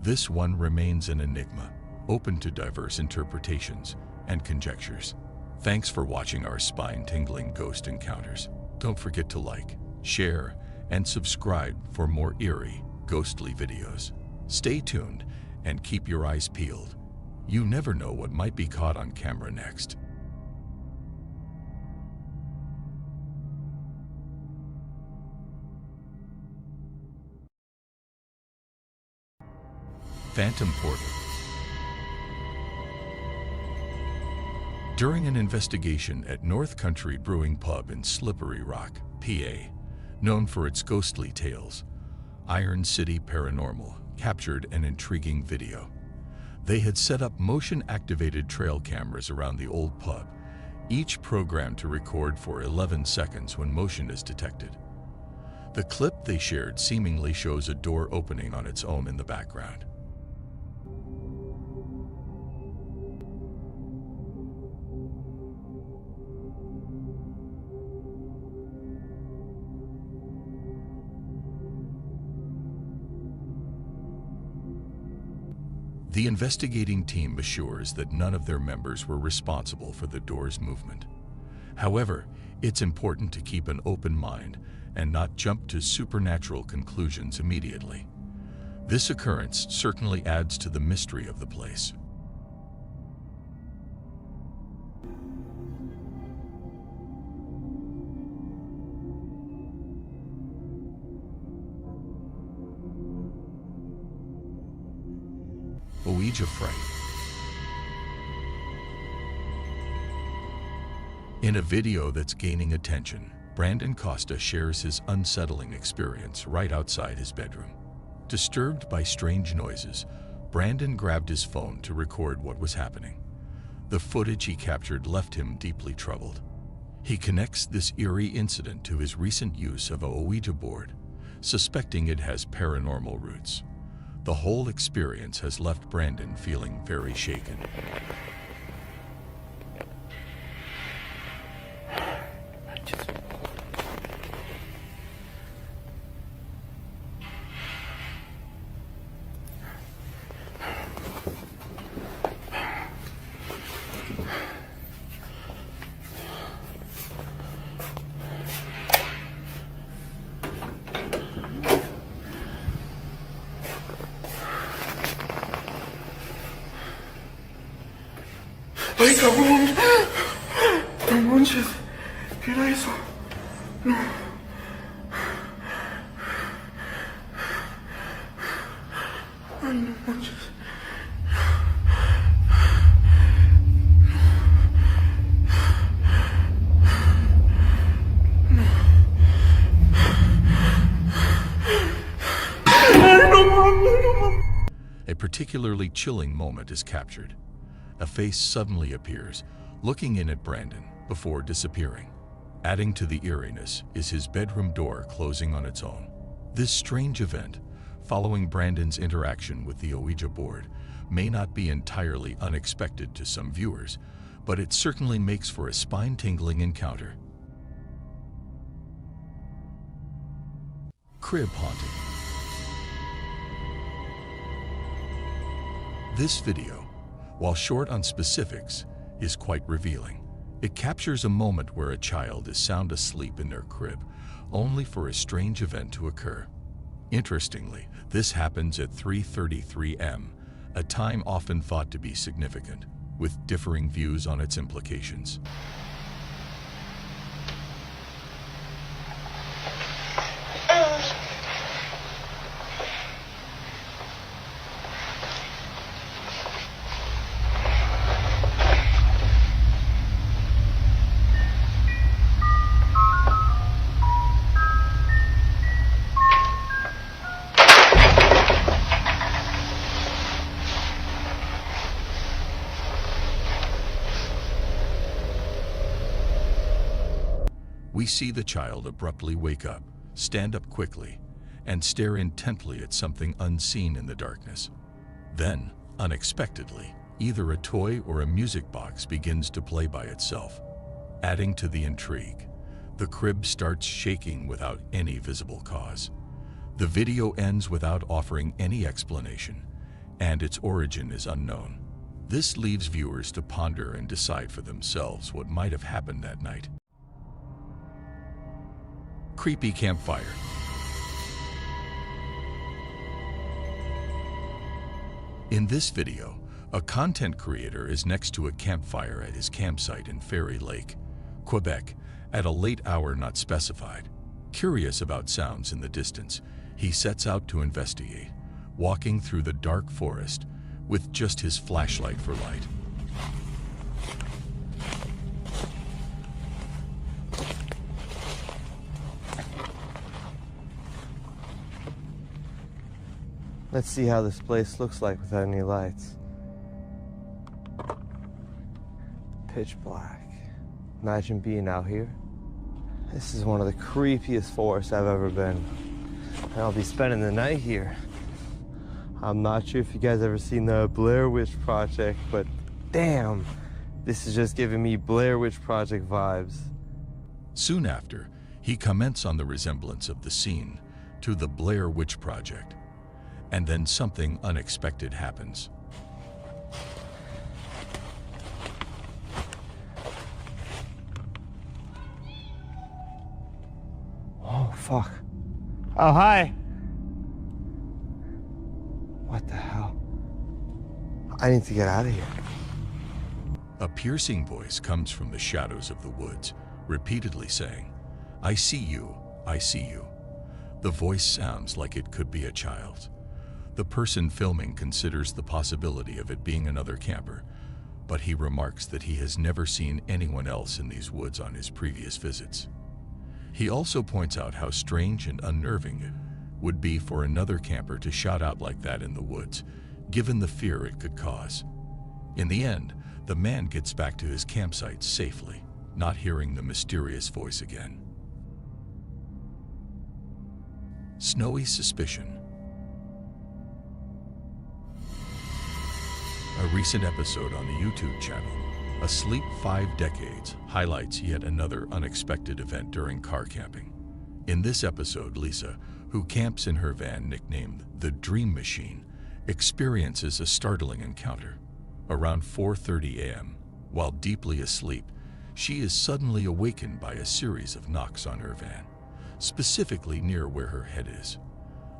this one remains an enigma, open to diverse interpretations and conjectures. Thanks for watching our spine-tingling ghost encounters. Don't forget to like, share, and subscribe for more eerie, ghostly videos. Stay tuned and keep your eyes peeled. You never know what might be caught on camera next. Phantom Portal. During an investigation at North Country Brewing Pub in Slippery Rock, PA, known for its ghostly tales, Iron City Paranormal captured an intriguing video. They had set up motion-activated trail cameras around the old pub, each programmed to record for 11 seconds when motion is detected. The clip they shared seemingly shows a door opening on its own in the background. The investigating team assures that none of their members were responsible for the door's movement. However, it's important to keep an open mind and not jump to supernatural conclusions immediately. This occurrence certainly adds to the mystery of the place. Ouija fright. In a video that's gaining attention, Brandon Costa shares his unsettling experience right outside his bedroom. Disturbed by strange noises, Brandon grabbed his phone to record what was happening. The footage he captured left him deeply troubled. He connects this eerie incident to his recent use of a Ouija board, suspecting it has paranormal roots. The whole experience has left Brandon feeling very shaken. ¡Ay, cabrón! No manches. ¿Qué era eso? No. Ay, no manches. A particularly chilling moment is captured. A face suddenly appears, looking in at Brandon before disappearing. Adding to the eeriness is his bedroom door closing on its own. This strange event, following Brandon's interaction with the Ouija board, may not be entirely unexpected to some viewers, but it certainly makes for a spine-tingling encounter. Crib haunting. This video, while short on specifics, is quite revealing. It captures a moment where a child is sound asleep in their crib, only for a strange event to occur. Interestingly, this happens at 3:33 am, a time often thought to be significant, with differing views on its implications. We see the child abruptly wake up, stand up quickly, and stare intently at something unseen in the darkness. Then, unexpectedly, either a toy or a music box begins to play by itself. Adding to the intrigue, the crib starts shaking without any visible cause. The video ends without offering any explanation, and its origin is unknown. This leaves viewers to ponder and decide for themselves what might have happened that night. Creepy campfire. In this video, a content creator is next to a campfire at his campsite in Fairy Lake, Quebec, at a late hour not specified. Curious about sounds in the distance, he sets out to investigate, walking through the dark forest with just his flashlight for light. Let's see how this place looks like without any lights. Pitch black. Imagine being out here. This is one of the creepiest forests I've ever been. And I'll be spending the night here. I'm not sure if you guys ever seen the Blair Witch Project, but damn, this is just giving me Blair Witch Project vibes. Soon after, he comments on the resemblance of the scene to the Blair Witch Project. And then something unexpected happens. Oh, fuck. Oh, hi. What the hell? I need to get out of here. A piercing voice comes from the shadows of the woods, repeatedly saying, "I see you, I see you." The voice sounds like it could be a child's. The person filming considers the possibility of it being another camper, but he remarks that he has never seen anyone else in these woods on his previous visits. He also points out how strange and unnerving it would be for another camper to shout out like that in the woods, given the fear it could cause. In the end, the man gets back to his campsite safely, not hearing the mysterious voice again. Snowy suspicion. A recent episode on the YouTube channel, Asleep 5 Decades, highlights yet another unexpected event during car camping. In this episode, Lisa, who camps in her van nicknamed the Dream Machine, experiences a startling encounter. Around 4:30 a.m., while deeply asleep, she is suddenly awakened by a series of knocks on her van, specifically near where her head is.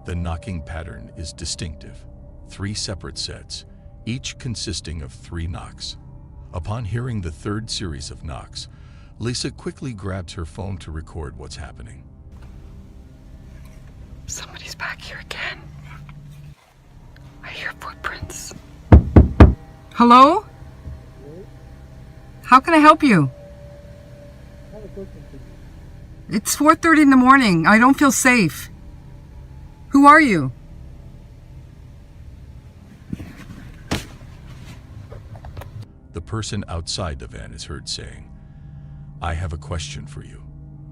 The knocking pattern is distinctive, 3 separate sets, each consisting of 3 knocks. Upon hearing the third series of knocks, Lisa quickly grabs her phone to record what's happening. Somebody's back here again. I hear footprints. Hello? How can I help you? It's 4:30 in the morning. I don't feel safe. Who are you? The person outside the van is heard saying, "I have a question for you."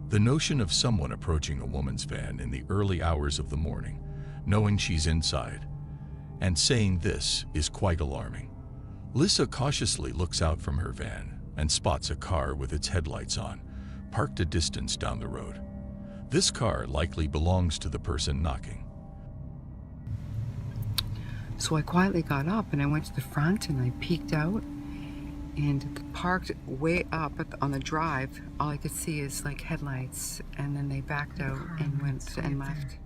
The notion of someone approaching a woman's van in the early hours of the morning, knowing she's inside, and saying this is quite alarming. Lisa cautiously looks out from her van and spots a car with its headlights on, parked a distance down the road. This car likely belongs to the person knocking. So I quietly got up and I went to the front and I peeked out and parked way up on the drive. All I could see is like headlights, and then they backed out and went and left.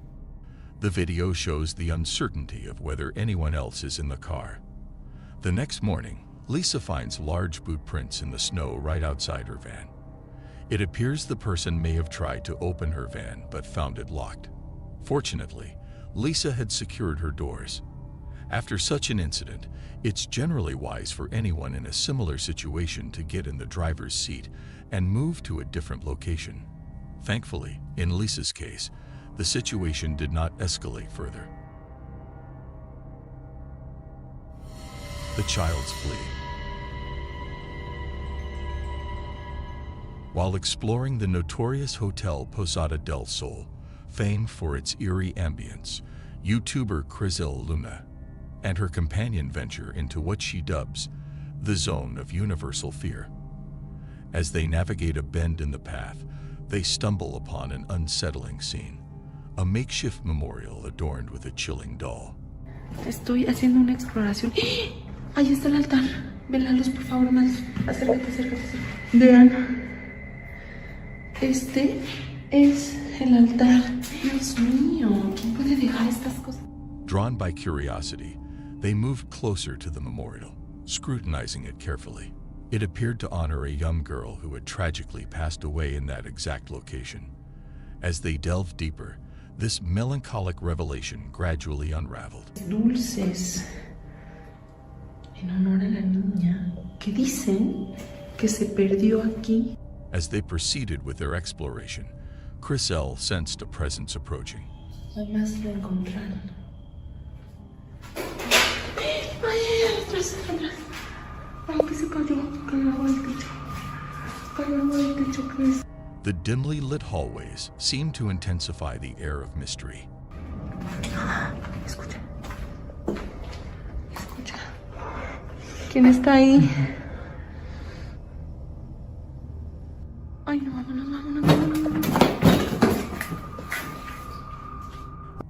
The video shows the uncertainty of whether anyone else is in the car. The next morning, Lisa finds large boot prints in the snow right outside her van. It appears the person may have tried to open her van but found it locked. Fortunately, Lisa had secured her doors. After such an incident, it's generally wise for anyone in a similar situation to get in the driver's seat and move to a different location. Thankfully, in Lisa's case, the situation did not escalate further. The child's plea. While exploring the notorious Hotel Posada del Sol, famed for its eerie ambience, YouTuber Crisel Luna and her companion venture into what she dubs the zone of universal fear. As they navigate a bend in the path, they stumble upon an unsettling scene, a makeshift memorial adorned with a chilling doll. Estoy haciendo una exploración. Ahí está el altar. Ven la luz, por favor, más. Acércate, acércate. Vean. Este es el altar. Dios mío, ¿quién puede dejar estas cosas? Drawn by curiosity, they moved closer to the memorial, scrutinizing it carefully. It appeared to honor a young girl who had tragically passed away in that exact location. As they delved deeper, this melancholic revelation gradually unraveled. Dulces en honor a la niña que dicen que se perdió aquí. As they proceeded with their exploration, Crisel sensed a presence approaching. Además lo encontraron. Ay, atrás, atrás. Ay, que se cayó algo del techo. Cayó algo del techo, Chris. The dimly lit hallways seemed to intensify the air of mystery. Escucha. Escucha. ¿Quién está ahí? Ay, no, vámonos.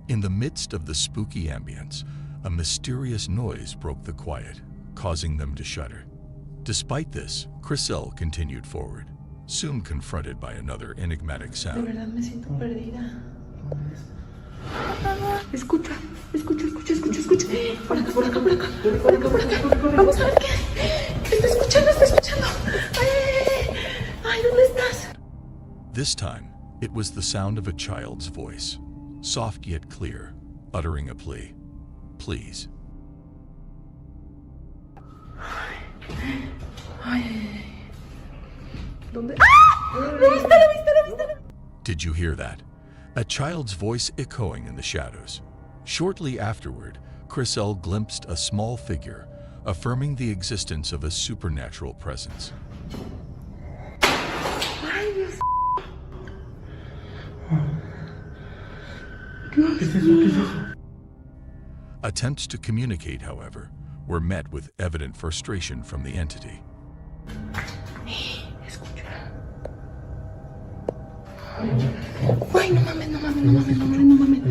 In the midst of the spooky ambience, a mysterious noise broke the quiet, causing them to shudder. Despite this, Crisel continued forward, soon confronted by another enigmatic De sound. verdad me siento perdida. Escucha, escucha, escucha, escucha, escucha. Por acá, por acá, por acá. Por acá, por acá. Vamos a ver qué. Está escuchando, está escuchando. Ay, ¿dónde estás? This time, it was the sound of a child's voice, soft yet clear, uttering a plea. please. ¿Dónde? ¡Ah! ¡Lo viste, lo viste, lo viste! Did you hear that? A child's voice echoing in the shadows. Shortly afterward, Chriselle glimpsed a small figure, affirming the existence of a supernatural presence. Ay, Dios. Attempts to communicate, however, were met with evident frustration from the entity. Ay, no mames, no mames, no mames, no mames, no mames.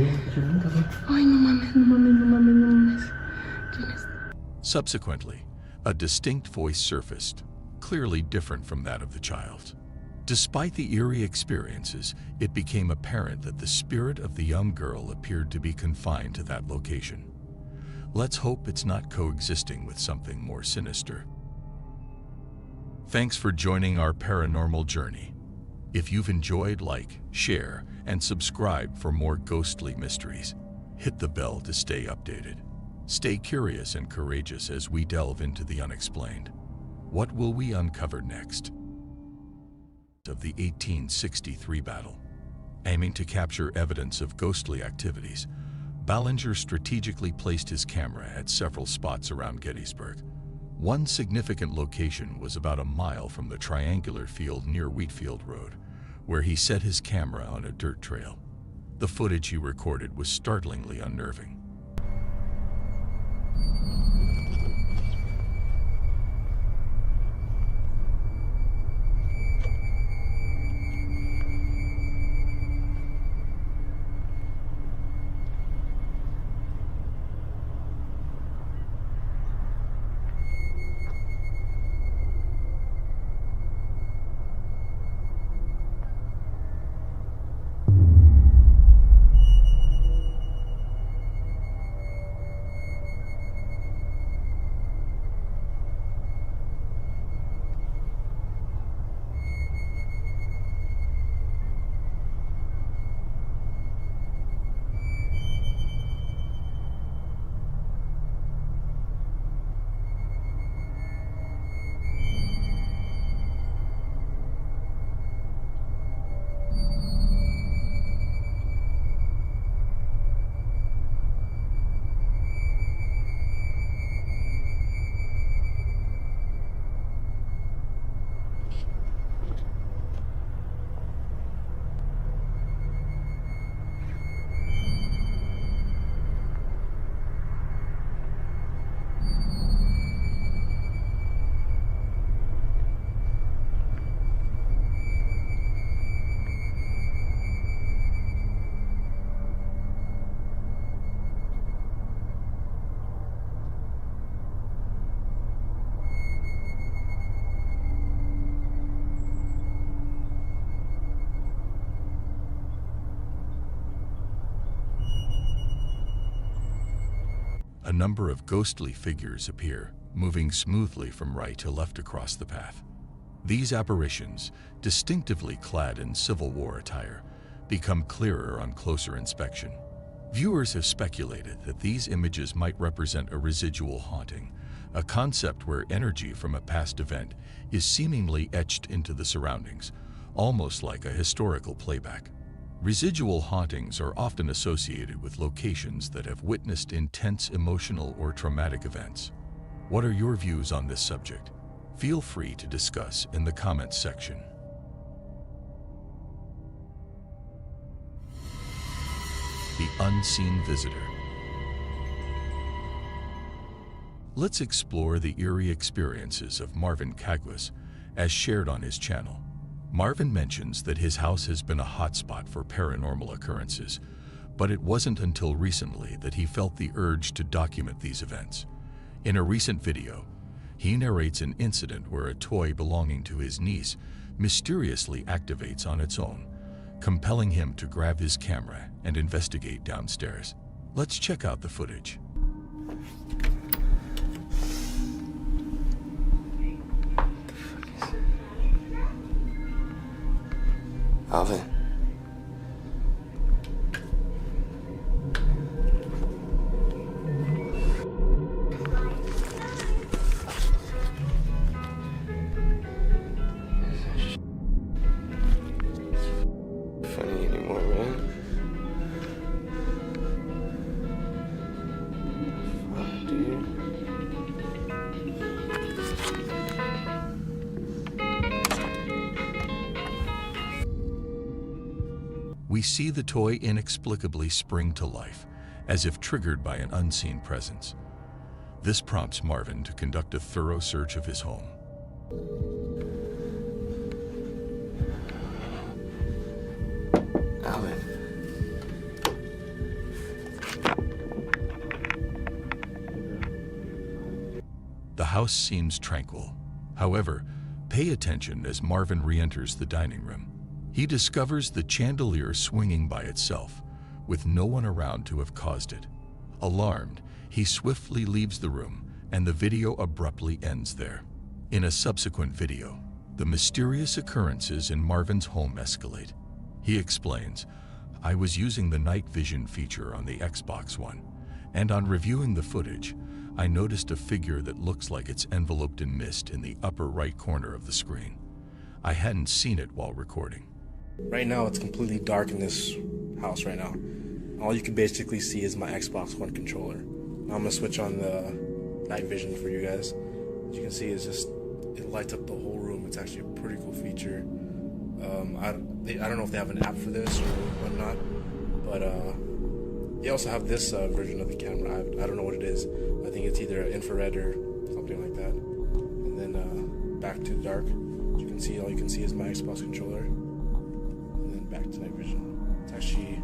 Ay, no mames, no mames, no mames, no mames. ¿Quién es? Subsequently, a distinct voice surfaced, clearly different from that of the child. Despite the eerie experiences, it became apparent that the spirit of the young girl appeared to be confined to that location. Let's hope it's not coexisting with something more sinister. Thanks for joining our paranormal journey. If you've enjoyed, like, share, and subscribe for more ghostly mysteries. Hit the bell to stay updated. Stay curious and courageous as we delve into the unexplained. What will we uncover next? Of the 1863 battle. Aiming to capture evidence of ghostly activities, Ballinger strategically placed his camera at several spots around Gettysburg. One significant location was about a mile from the triangular field near Wheatfield Road, where he set his camera on a dirt trail. The footage he recorded was startlingly unnerving. A number of ghostly figures appear, moving smoothly from right to left across the path. These apparitions, distinctively clad in Civil War attire, become clearer on closer inspection. Viewers have speculated that these images might represent a residual haunting, a concept where energy from a past event is seemingly etched into the surroundings, almost like a historical playback. Residual hauntings are often associated with locations that have witnessed intense emotional or traumatic events. What are your views on this subject? Feel free to discuss in the comments section. The Unseen Visitor. Let's explore the eerie experiences of Marvin Caguas, as shared on his channel. Marvin mentions that his house has been a hotspot for paranormal occurrences, but it wasn't until recently that he felt the urge to document these events. In a recent video, he narrates an incident where a toy belonging to his niece mysteriously activates on its own, compelling him to grab his camera and investigate downstairs. Let's check out the footage. Alvin. We see the toy inexplicably spring to life, as if triggered by an unseen presence. This prompts Marvin to conduct a thorough search of his home. Alan. The house seems tranquil. However, pay attention as Marvin re-enters the dining room. He discovers the chandelier swinging by itself, with no one around to have caused it. Alarmed, he swiftly leaves the room, and the video abruptly ends there. In a subsequent video, the mysterious occurrences in Marvin's home escalate. He explains, "I was using the night vision feature on the Xbox One, and on reviewing the footage, I noticed a figure that looks like it's enveloped in mist in the upper right corner of the screen. I hadn't seen it while recording." Right now, it's completely dark in this house right now. All you can basically see is my Xbox One controller. Now I'm gonna switch on the night vision for you guys. As you can see, it lights up the whole room. It's actually a pretty cool feature. I don't know if they have an app for this or whatnot, but they also have this version of the camera. I don't know what it is. I think it's either infrared or something like that. And then back to dark. As you can see, all you can see is my Xbox controller. And then back to night vision. It's actually...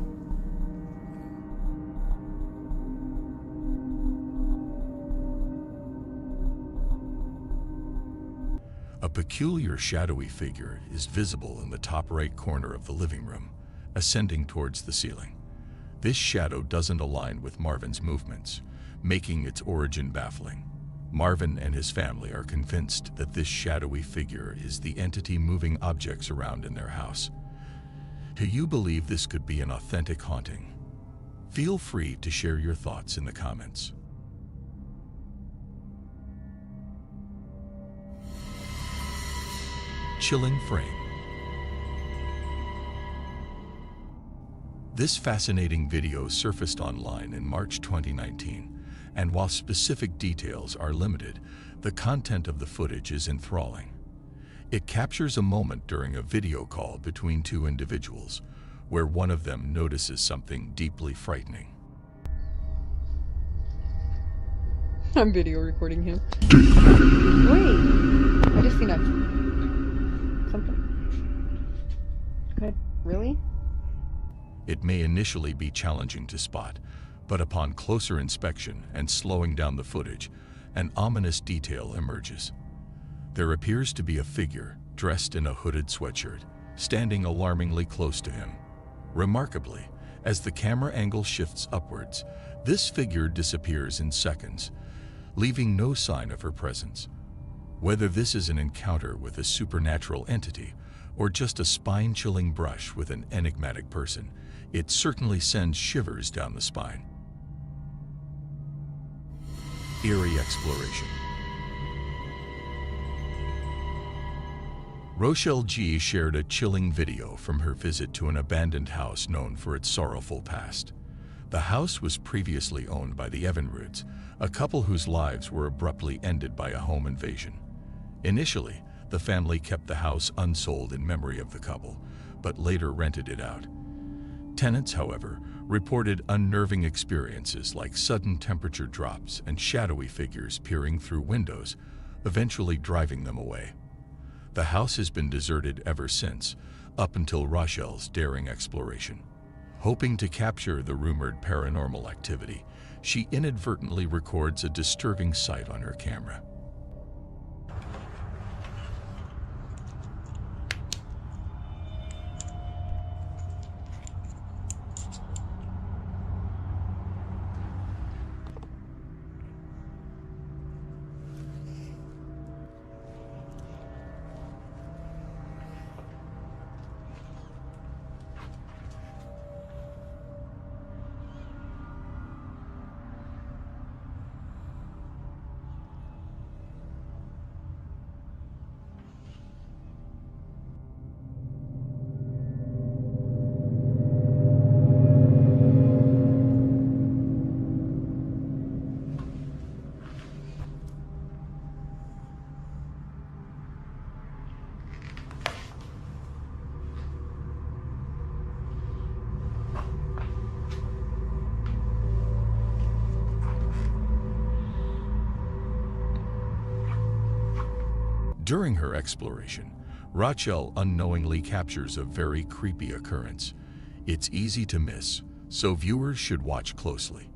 A peculiar shadowy figure is visible in the top right corner of the living room, ascending towards the ceiling. This shadow doesn't align with Marvin's movements, making its origin baffling. Marvin and his family are convinced that this shadowy figure is the entity moving objects around in their house. Do you believe this could be an authentic haunting? Feel free to share your thoughts in the comments. Chilling frame. This fascinating video surfaced online in March 2019, and while specific details are limited, the content of the footage is enthralling. It captures a moment during a video call between two individuals, where one of them notices something deeply frightening. I'm video recording him. Wait, I just seen something. Really? It may initially be challenging to spot, but upon closer inspection and slowing down the footage, an ominous detail emerges. There appears to be a figure dressed in a hooded sweatshirt, standing alarmingly close to him. Remarkably, as the camera angle shifts upwards, this figure disappears in seconds, leaving no sign of her presence. Whether this is an encounter with a supernatural entity or just a spine-chilling brush with an enigmatic person, it certainly sends shivers down the spine. Eerie exploration. Rochelle G. shared a chilling video from her visit to an abandoned house known for its sorrowful past. The house was previously owned by the Evinrudes, a couple whose lives were abruptly ended by a home invasion. Initially, the family kept the house unsold in memory of the couple, but later rented it out. Tenants, however, reported unnerving experiences like sudden temperature drops and shadowy figures peering through windows, eventually driving them away. The house has been deserted ever since, up until Rochelle's daring exploration. Hoping to capture the rumored paranormal activity, she inadvertently records a disturbing sight on her camera. During her exploration, Rachel unknowingly captures a very creepy occurrence. It's easy to miss, so viewers should watch closely.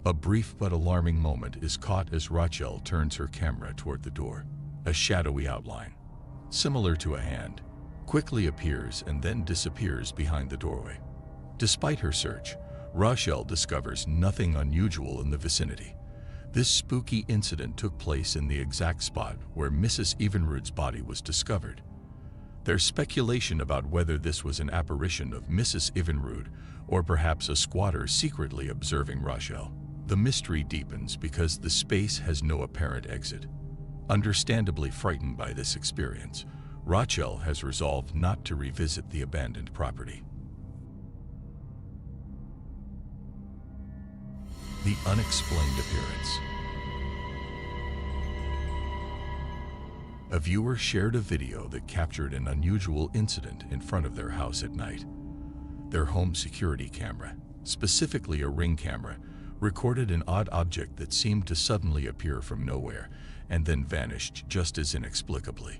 A brief but alarming moment is caught as Rachel turns her camera toward the door. A shadowy outline, similar to a hand, quickly appears and then disappears behind the doorway. Despite her search, Rachel discovers nothing unusual in the vicinity. This spooky incident took place in the exact spot where Mrs. Evinrude's body was discovered. There's speculation about whether this was an apparition of Mrs. Evinrude or perhaps a squatter secretly observing Rachel. The mystery deepens because the space has no apparent exit. Understandably frightened by this experience, Rachel has resolved not to revisit the abandoned property. The unexplained appearance. A viewer shared a video that captured an unusual incident in front of their house at night. Their home security camera, specifically a Ring camera, recorded an odd object that seemed to suddenly appear from nowhere and then vanished just as inexplicably.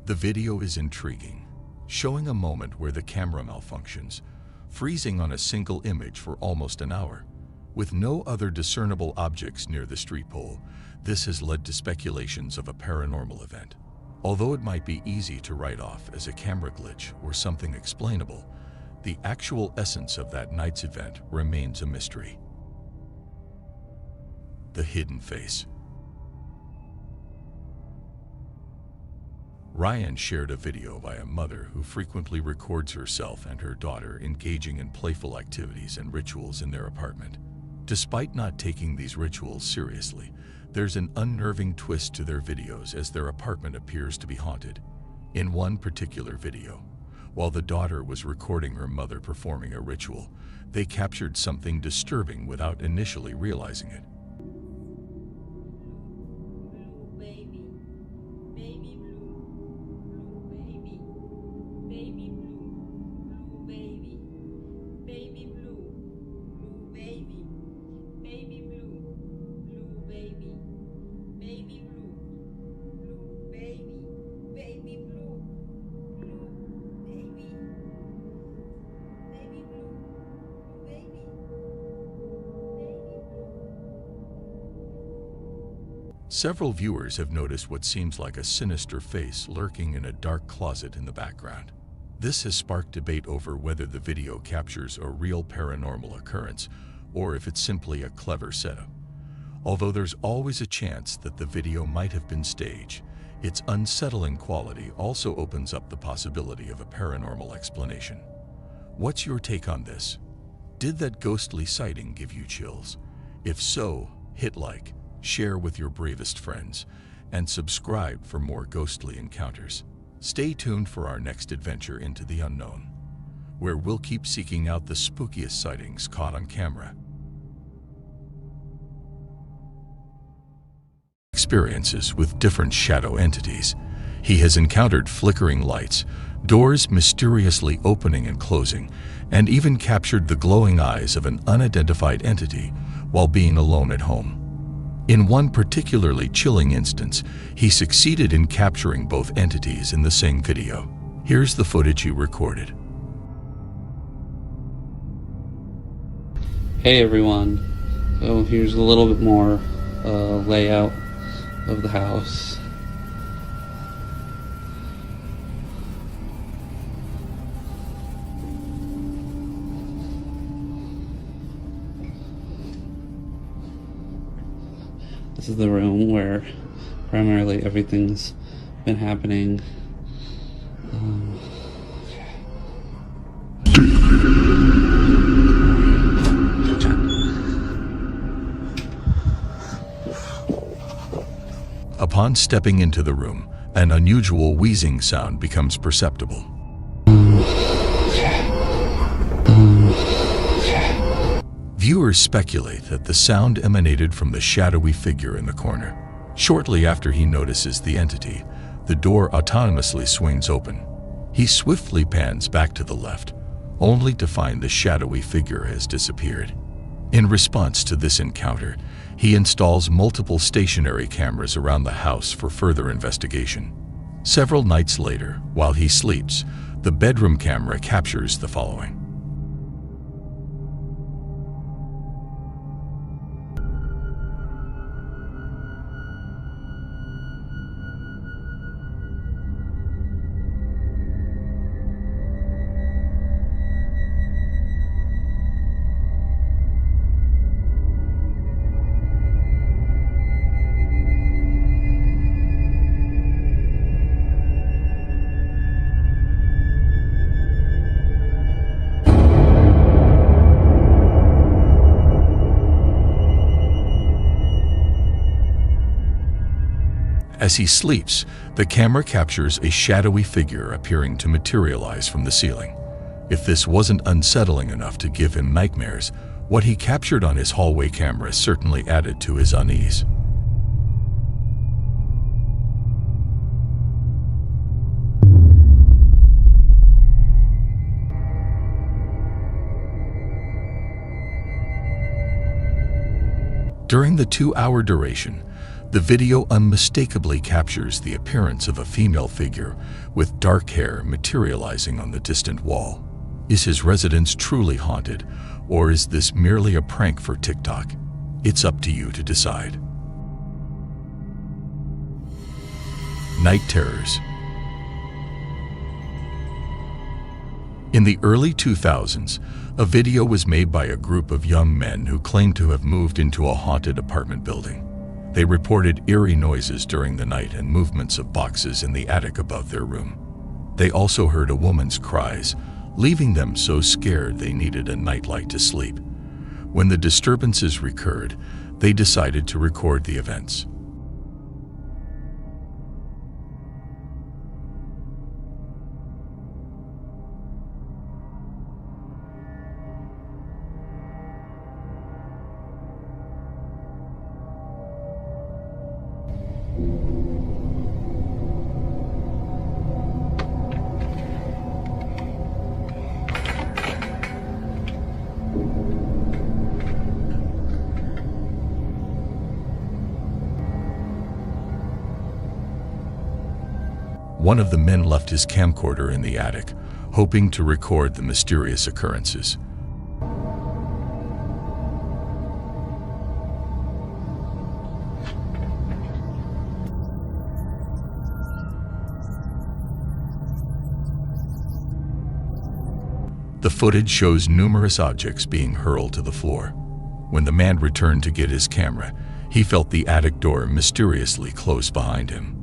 The video is intriguing, showing a moment where the camera malfunctions, freezing on a single image for almost an hour. With no other discernible objects near the street pole, this has led to speculations of a paranormal event. Although it might be easy to write off as a camera glitch or something explainable, the actual essence of that night's event remains a mystery. The hidden face. Ryan shared a video by a mother who frequently records herself and her daughter engaging in playful activities and rituals in their apartment. Despite not taking these rituals seriously, there's an unnerving twist to their videos as their apartment appears to be haunted. In one particular video, while the daughter was recording her mother performing a ritual, they captured something disturbing without initially realizing it. Several viewers have noticed what seems like a sinister face lurking in a dark closet in the background. This has sparked debate over whether the video captures a real paranormal occurrence or if it's simply a clever setup. Although there's always a chance that the video might have been staged, its unsettling quality also opens up the possibility of a paranormal explanation. What's your take on this? Did that ghostly sighting give you chills? If so, hit like, share with your bravest friends, and subscribe for more ghostly encounters. Stay tuned for our next adventure into the unknown, where we'll keep seeking out the spookiest sightings caught on camera. Experiences with different shadow entities. He has encountered flickering lights, doors mysteriously opening and closing, and even captured the glowing eyes of an unidentified entity while being alone at home. In one particularly chilling instance, he succeeded in capturing both entities in the same video. Here's the footage he recorded. Hey everyone, so here's a little bit more layout of the house. This is the room where primarily everything's been happening. Upon stepping into the room, an unusual wheezing sound becomes perceptible. Viewers speculate that the sound emanated from the shadowy figure in the corner. Shortly after he notices the entity, the door autonomously swings open. He swiftly pans back to the left, only to find the shadowy figure has disappeared. In response to this encounter, he installs multiple stationary cameras around the house for further investigation. Several nights later, while he sleeps, the bedroom camera captures the following. As he sleeps, the camera captures a shadowy figure appearing to materialize from the ceiling. If this wasn't unsettling enough to give him nightmares, what he captured on his hallway camera certainly added to his unease. During the 2-hour duration, the video unmistakably captures the appearance of a female figure with dark hair materializing on the distant wall. Is his residence truly haunted, or is this merely a prank for TikTok? It's up to you to decide. Night terrors. In the early 2000s, a video was made by a group of young men who claimed to have moved into a haunted apartment building. They reported eerie noises during the night and movements of boxes in the attic above their room. They also heard a woman's cries, leaving them so scared they needed a nightlight to sleep. When the disturbances recurred, they decided to record the events. One of the men left his camcorder in the attic, hoping to record the mysterious occurrences. The footage shows numerous objects being hurled to the floor. When the man returned to get his camera, he felt the attic door mysteriously close behind him.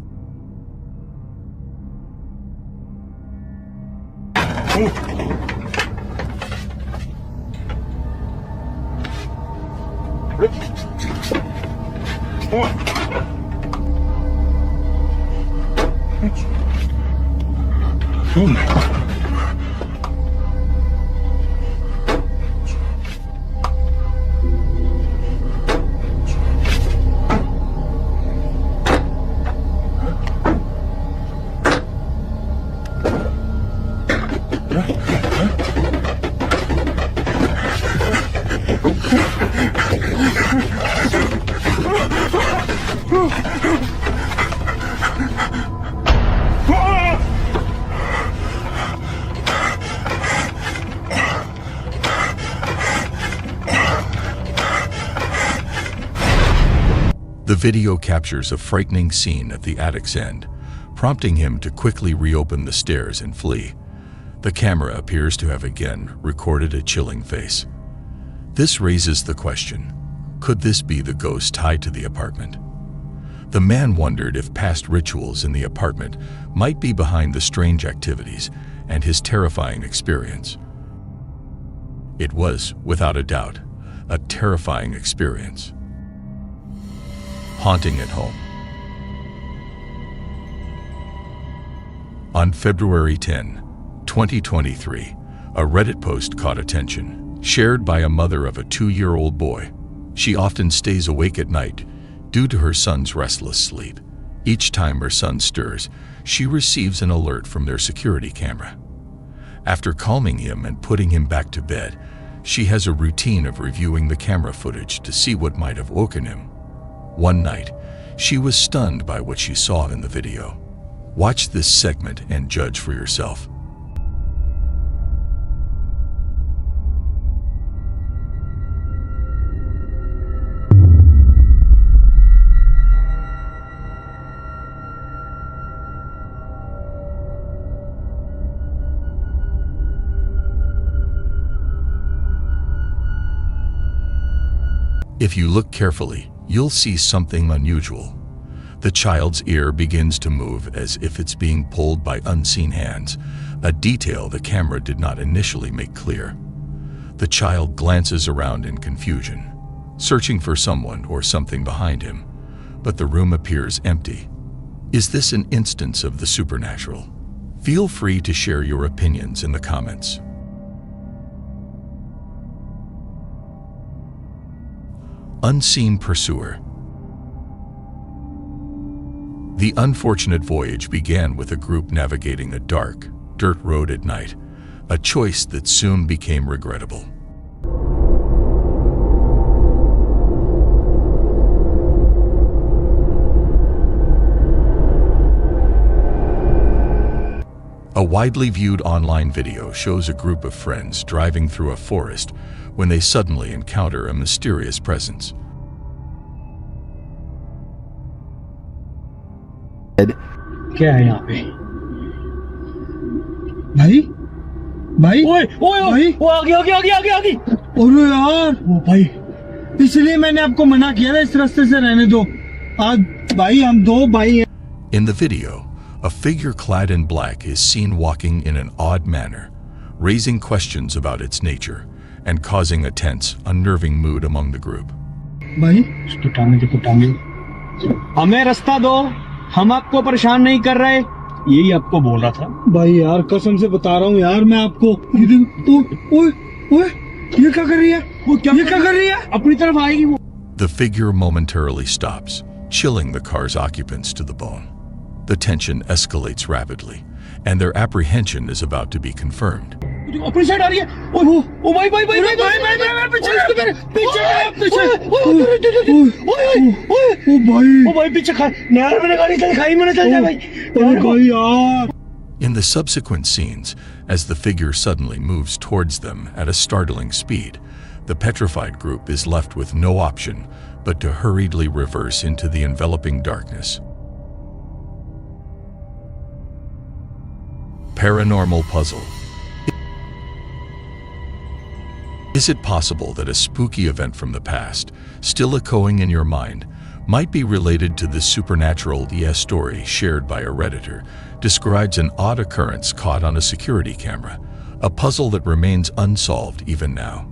The video captures a frightening scene at the attic's end, prompting him to quickly reopen the stairs and flee. The camera appears to have again recorded a chilling face. This raises the question, could this be the ghost tied to the apartment? The man wondered if past rituals in the apartment might be behind the strange activities and his terrifying experience. It was, without a doubt, a terrifying experience. Haunting at home. On February 10, 2023, a Reddit post caught attention, shared by a mother of a 2-year-old boy. She often stays awake at night due to her son's restless sleep. Each time her son stirs, she receives an alert from their security camera. After calming him and putting him back to bed, she has a routine of reviewing the camera footage to see what might have woken him. One night, she was stunned by what she saw in the video. Watch this segment and judge for yourself. If you look carefully, you'll see something unusual. The child's ear begins to move as if it's being pulled by unseen hands, a detail the camera did not initially make clear. The child glances around in confusion, searching for someone or something behind him, but the room appears empty. Is this an instance of the supernatural? Feel free to share your opinions in the comments. Unseen Pursuer. The unfortunate voyage began with a group navigating a dark, dirt road at night, a choice that soon became regrettable. A widely viewed online video shows a group of friends driving through a forest when they suddenly encounter a mysterious presence. क्या है यहाँ पे? भाई? भाई? ओए ओए भाई? वो आगे आगे आगे आगे आगे! अरे यार! वो भाई, इसलिए मैंने आपको मना किया था इस रास्ते से रहने दो. आज भाई हम दो भाई हैं. In the video, a figure clad in black is seen walking in an odd manner, raising questions about its nature and causing a tense, unnerving mood among the group. भाई, उसकी टांगे देखो टांगे. हमें रास्ता दो. हम आपको परेशान नहीं कर रहे. यही आपको बोल रहा था. भाई यार कसम से बता रहा हूँ यार मैं आपको. ओए ओए ये क्या कर रही है? ये क्या कर रही है? अपनी तरफ आएगी वो. The figure momentarily stops, chilling the car's occupants to the bone. The tension escalates rapidly, and their apprehension is about to be confirmed. अपनी साइड आ रही है. ओ भाई भाई भाई भाई भाई पीछे ओ भाई पीछे खा. यार मैंने गाड़ी चल खाई मैंने चल जा भाई. अरे भाई यार. In the subsequent scenes, as the figure suddenly moves towards them at a startling speed, the petrified group is left with no option but to hurriedly reverse into the enveloping darkness. Paranormal puzzle. Is it possible that a spooky event from the past, still echoing in your mind, might be related to the supernatural story shared by a Redditor, describes an odd occurrence caught on a security camera, a puzzle that remains unsolved even now.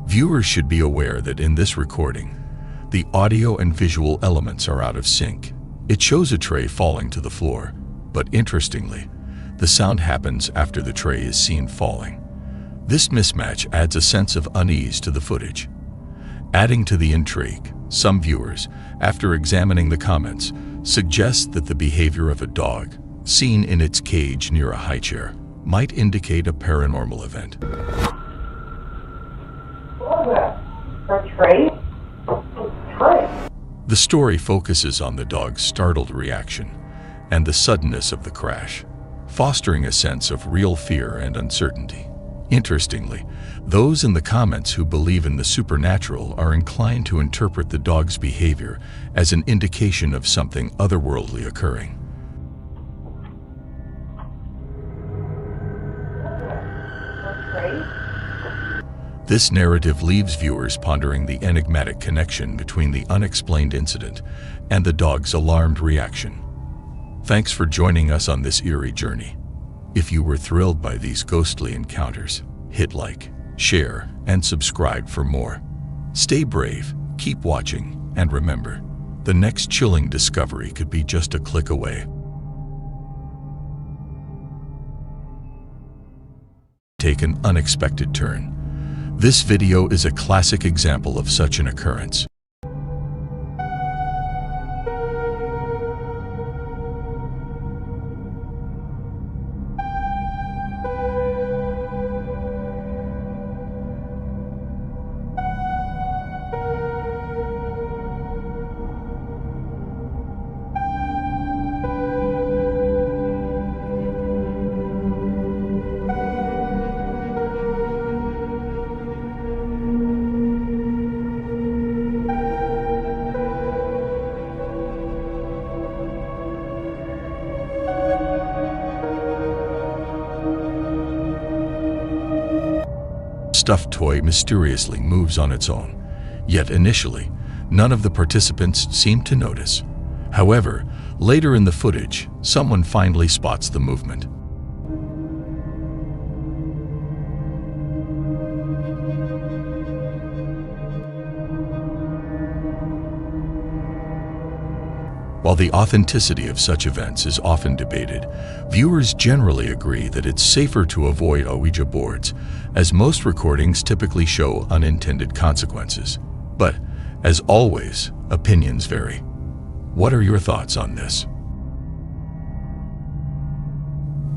Viewers should be aware that in this recording, the audio and visual elements are out of sync. It shows a tray falling to the floor, but interestingly, the sound happens after the tray is seen falling. This mismatch adds a sense of unease to the footage. Adding to the intrigue, some viewers, after examining the comments, suggest that the behavior of a dog, seen in its cage near a high chair, might indicate a paranormal event. The story focuses on the dog's startled reaction and the suddenness of the crash, fostering a sense of real fear and uncertainty. Interestingly, those in the comments who believe in the supernatural are inclined to interpret the dog's behavior as an indication of something otherworldly occurring. This narrative leaves viewers pondering the enigmatic connection between the unexplained incident and the dog's alarmed reaction. Thanks for joining us on this eerie journey. If you were thrilled by these ghostly encounters, hit like, share, and subscribe for more. Stay brave, keep watching, and remember, the next chilling discovery could be just a click away. Take an unexpected turn. This video is a classic example of such an occurrence. Stuffed toy mysteriously moves on its own, yet initially, none of the participants seem to notice. However, later in the footage, someone finally spots the movement. While the authenticity of such events is often debated, viewers generally agree that it's safer to avoid Ouija boards, as most recordings typically show unintended consequences. But, as always, opinions vary. What are your thoughts on this?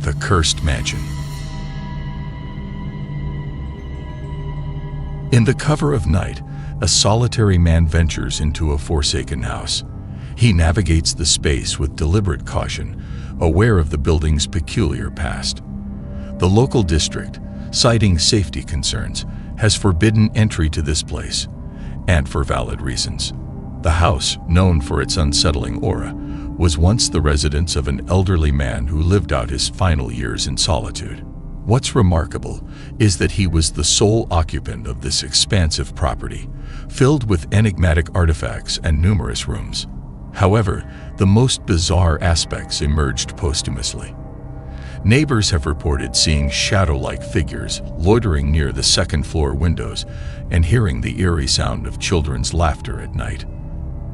The Cursed Mansion. In the cover of night, a solitary man ventures into a forsaken house. He navigates the space with deliberate caution, aware of the building's peculiar past. The local district, citing safety concerns, has forbidden entry to this place, and for valid reasons. The house, known for its unsettling aura, was once the residence of an elderly man who lived out his final years in solitude. What's remarkable is that he was the sole occupant of this expansive property, filled with enigmatic artifacts and numerous rooms. However, the most bizarre aspects emerged posthumously. Neighbors have reported seeing shadow-like figures loitering near the second-floor windows and hearing the eerie sound of children's laughter at night.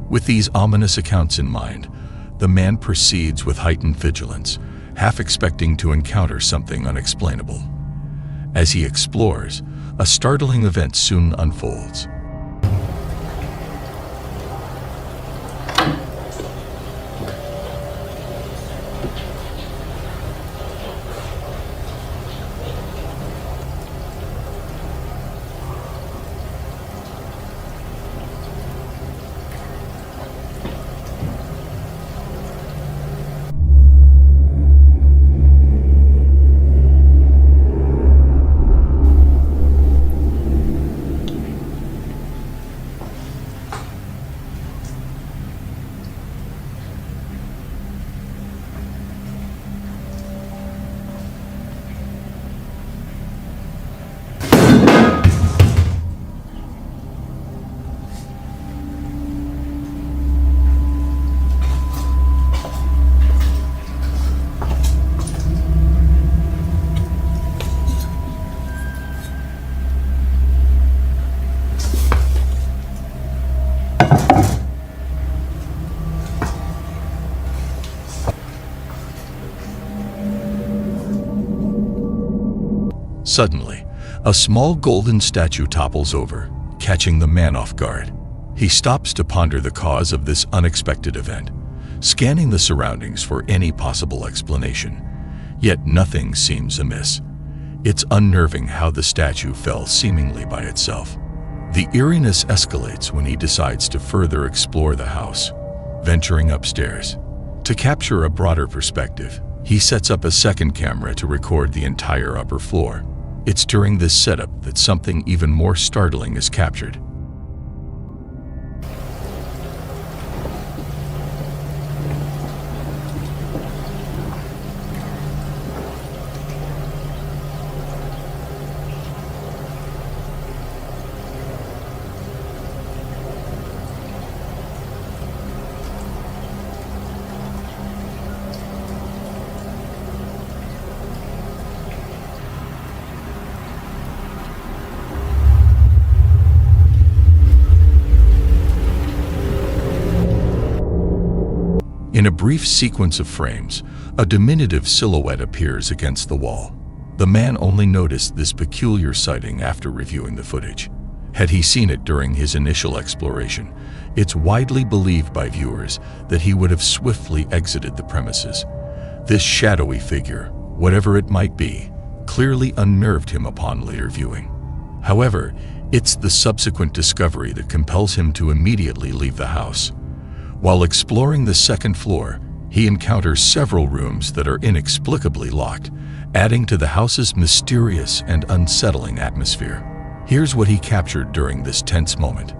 With these ominous accounts in mind, the man proceeds with heightened vigilance, half expecting to encounter something unexplainable. As he explores, a startling event soon unfolds. Suddenly, a small golden statue topples over, catching the man off guard. He stops to ponder the cause of this unexpected event, scanning the surroundings for any possible explanation. Yet nothing seems amiss. It's unnerving how the statue fell seemingly by itself. The eeriness escalates when he decides to further explore the house, venturing upstairs. To capture a broader perspective, he sets up a second camera to record the entire upper floor. It's during this setup that something even more startling is captured. In a brief sequence of frames, a diminutive silhouette appears against the wall. The man only noticed this peculiar sighting after reviewing the footage. Had he seen it during his initial exploration, it's widely believed by viewers that he would have swiftly exited the premises. This shadowy figure, whatever it might be, clearly unnerved him upon later viewing. However, it's the subsequent discovery that compels him to immediately leave the house. While exploring the second floor, he encounters several rooms that are inexplicably locked, adding to the house's mysterious and unsettling atmosphere. Here's what he captured during this tense moment.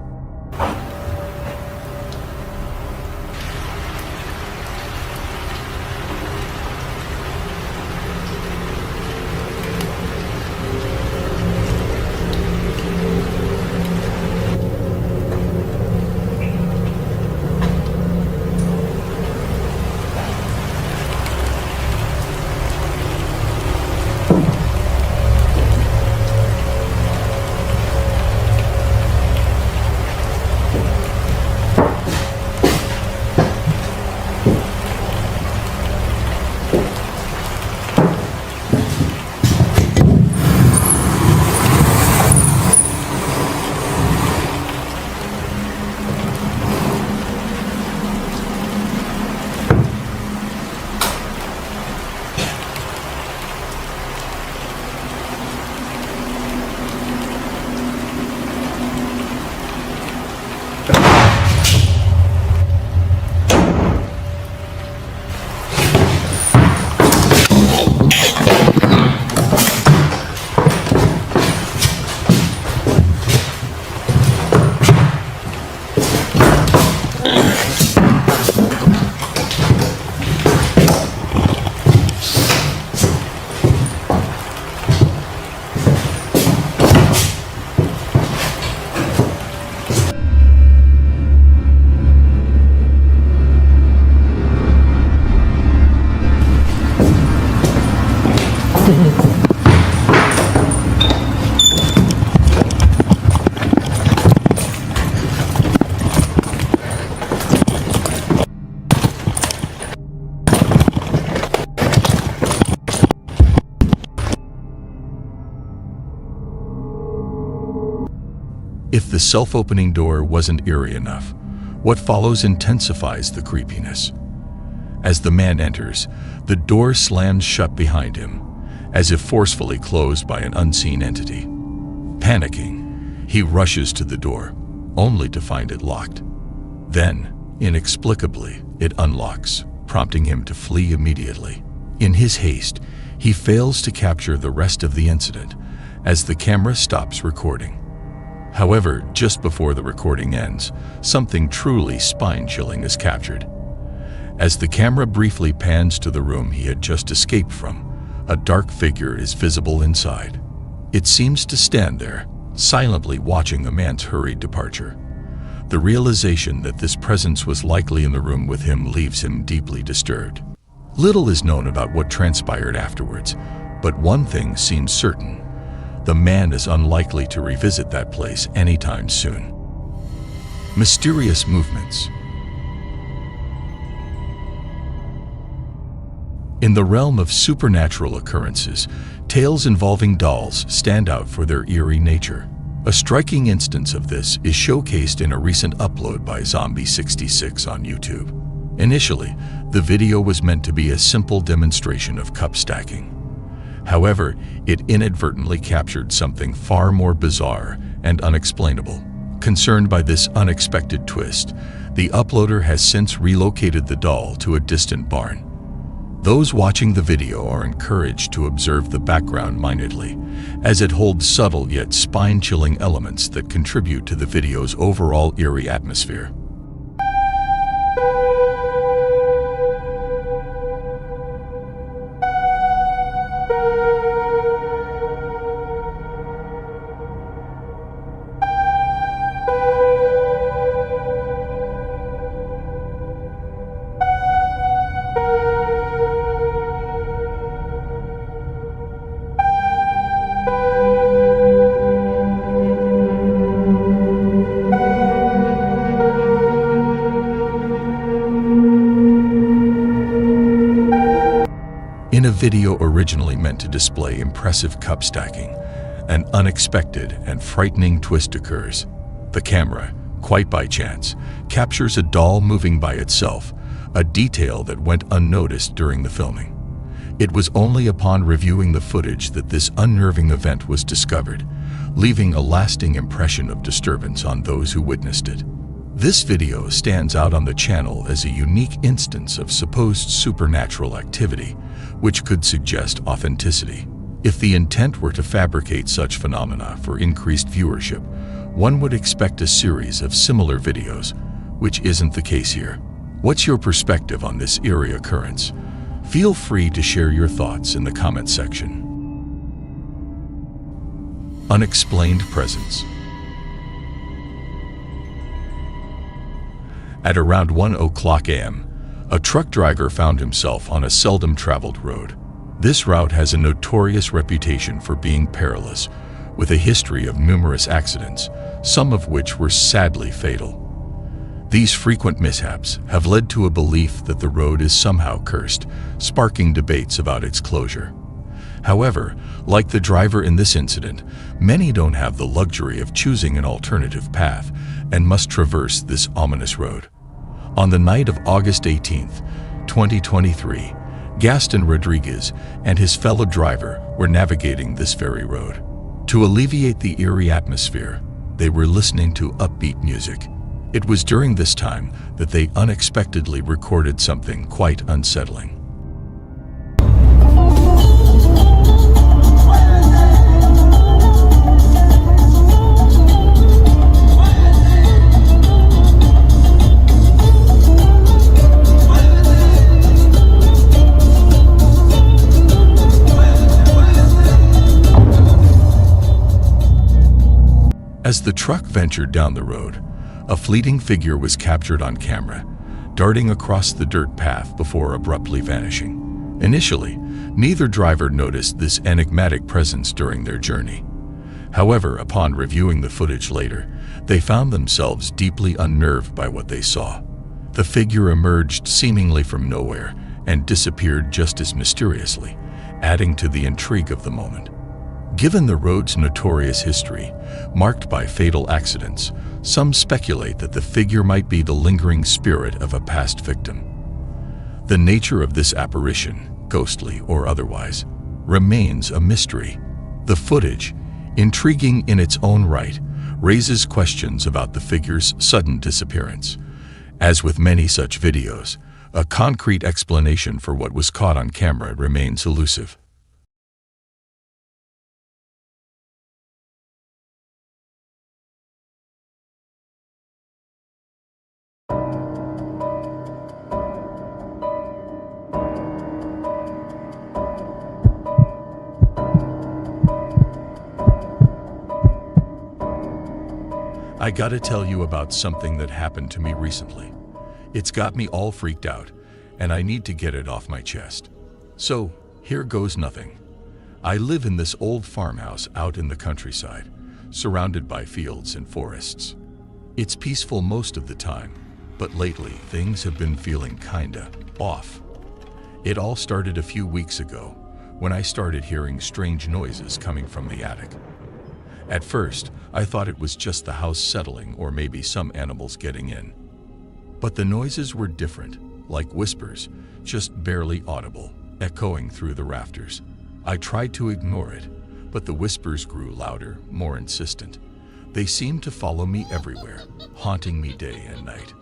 If the self-opening door wasn't eerie enough, what follows intensifies the creepiness. As the man enters, the door slams shut behind him, as if forcefully closed by an unseen entity. Panicking, he rushes to the door, only to find it locked. Then, inexplicably, it unlocks, prompting him to flee immediately. In his haste, he fails to capture the rest of the incident, as the camera stops recording. However, just before the recording ends, something truly spine-chilling is captured. As the camera briefly pans to the room he had just escaped from, a dark figure is visible inside. It seems to stand there, silently watching the man's hurried departure. The realization that this presence was likely in the room with him leaves him deeply disturbed. Little is known about what transpired afterwards, but one thing seems certain. The man is unlikely to revisit that place anytime soon. Mysterious movements. In the realm of supernatural occurrences, tales involving dolls stand out for their eerie nature. A striking instance of this is showcased in a recent upload by Zombie66 on YouTube. Initially, the video was meant to be a simple demonstration of cup stacking. However, it inadvertently captured something far more bizarre and unexplainable. Concerned by this unexpected twist, the uploader has since relocated the doll to a distant barn. Those watching the video are encouraged to observe the background minutely, as it holds subtle yet spine-chilling elements that contribute to the video's overall eerie atmosphere. video originally meant to display impressive cup stacking, an unexpected and frightening twist occurs. The camera, quite by chance, captures a doll moving by itself, a detail that went unnoticed during the filming. It was only upon reviewing the footage that this unnerving event was discovered, leaving a lasting impression of disturbance on those who witnessed it. This video stands out on the channel as a unique instance of supposed supernatural activity, which could suggest authenticity. If the intent were to fabricate such phenomena for increased viewership, one would expect a series of similar videos, which isn't the case here. What's your perspective on this eerie occurrence? Feel free to share your thoughts in the comment section. Unexplained presence. At around 1:00 a.m., a truck driver found himself on a seldom traveled road. This route has a notorious reputation for being perilous, with a history of numerous accidents, some of which were sadly fatal. These frequent mishaps have led to a belief that the road is somehow cursed, sparking debates about its closure. However, like the driver in this incident, many don't have the luxury of choosing an alternative path and must traverse this ominous road. On the night of August 18, 2023, Gaston Rodriguez and his fellow driver were navigating this very road. To alleviate the eerie atmosphere, they were listening to upbeat music. It was during this time that they unexpectedly recorded something quite unsettling. As the truck ventured down the road, a fleeting figure was captured on camera, darting across the dirt path before abruptly vanishing. Initially, neither driver noticed this enigmatic presence during their journey. However, upon reviewing the footage later, they found themselves deeply unnerved by what they saw. The figure emerged seemingly from nowhere and disappeared just as mysteriously, adding to the intrigue of the moment. Given the road's notorious history, marked by fatal accidents, some speculate that the figure might be the lingering spirit of a past victim. The nature of this apparition, ghostly or otherwise, remains a mystery. The footage, intriguing in its own right, raises questions about the figure's sudden disappearance. As with many such videos, a concrete explanation for what was caught on camera remains elusive. I gotta tell you about something that happened to me recently. It's got me all freaked out, and I need to get it off my chest. So, here goes nothing. I live in this old farmhouse out in the countryside, surrounded by fields and forests. It's peaceful most of the time, but lately things have been feeling kinda off. It all started a few weeks ago, when I started hearing strange noises coming from the attic. At first, I thought it was just the house settling or maybe some animals getting in. But the noises were different, like whispers, just barely audible, echoing through the rafters. I tried to ignore it, but the whispers grew louder, more insistent. They seemed to follow me everywhere, haunting me day and night.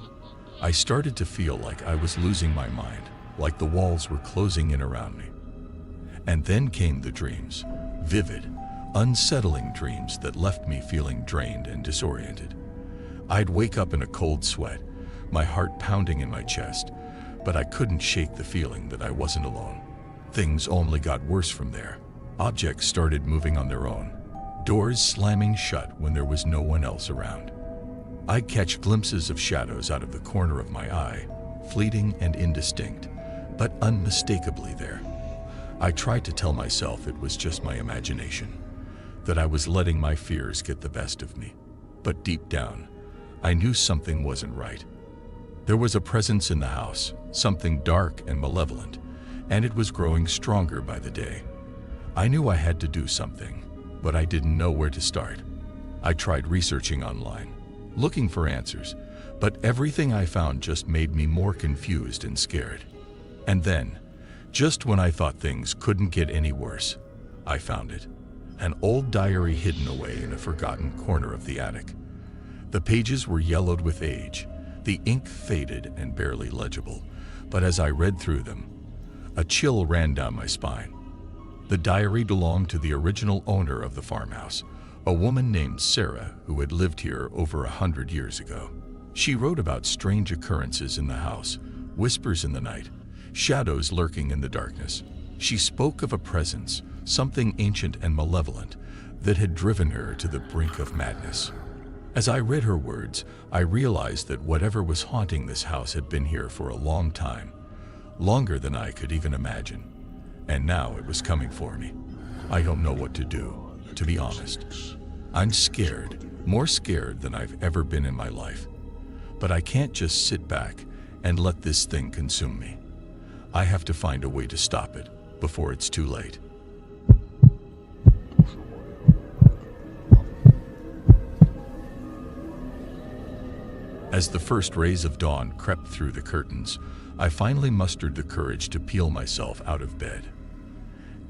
I started to feel like I was losing my mind, like the walls were closing in around me. And then came the dreams, vivid, unsettling dreams that left me feeling drained and disoriented. I'd wake up in a cold sweat, my heart pounding in my chest, but I couldn't shake the feeling that I wasn't alone. Things only got worse from there. Objects started moving on their own, doors slamming shut when there was no one else around. I'd catch glimpses of shadows out of the corner of my eye, fleeting and indistinct, but unmistakably there. I tried to tell myself it was just my imagination, that I was letting my fears get the best of me. But deep down, I knew something wasn't right. There was a presence in the house, something dark and malevolent, and it was growing stronger by the day. I knew I had to do something, but I didn't know where to start. I tried researching online, looking for answers, but everything I found just made me more confused and scared. And then, just when I thought things couldn't get any worse, I found it. An old diary hidden away in a forgotten corner of the attic. The pages were yellowed with age, the ink faded and barely legible, but as I read through them, a chill ran down my spine. The diary belonged to the original owner of the farmhouse, a woman named Sarah who had lived here over 100 years ago. She wrote about strange occurrences in the house, whispers in the night, shadows lurking in the darkness. She spoke of a presence, something ancient and malevolent, that had driven her to the brink of madness. As I read her words, I realized that whatever was haunting this house had been here for a long time, longer than I could even imagine. And now it was coming for me. I don't know what to do, to be honest. I'm scared, more scared than I've ever been in my life. But I can't just sit back and let this thing consume me. I have to find a way to stop it before it's too late. As the first rays of dawn crept through the curtains, I finally mustered the courage to peel myself out of bed.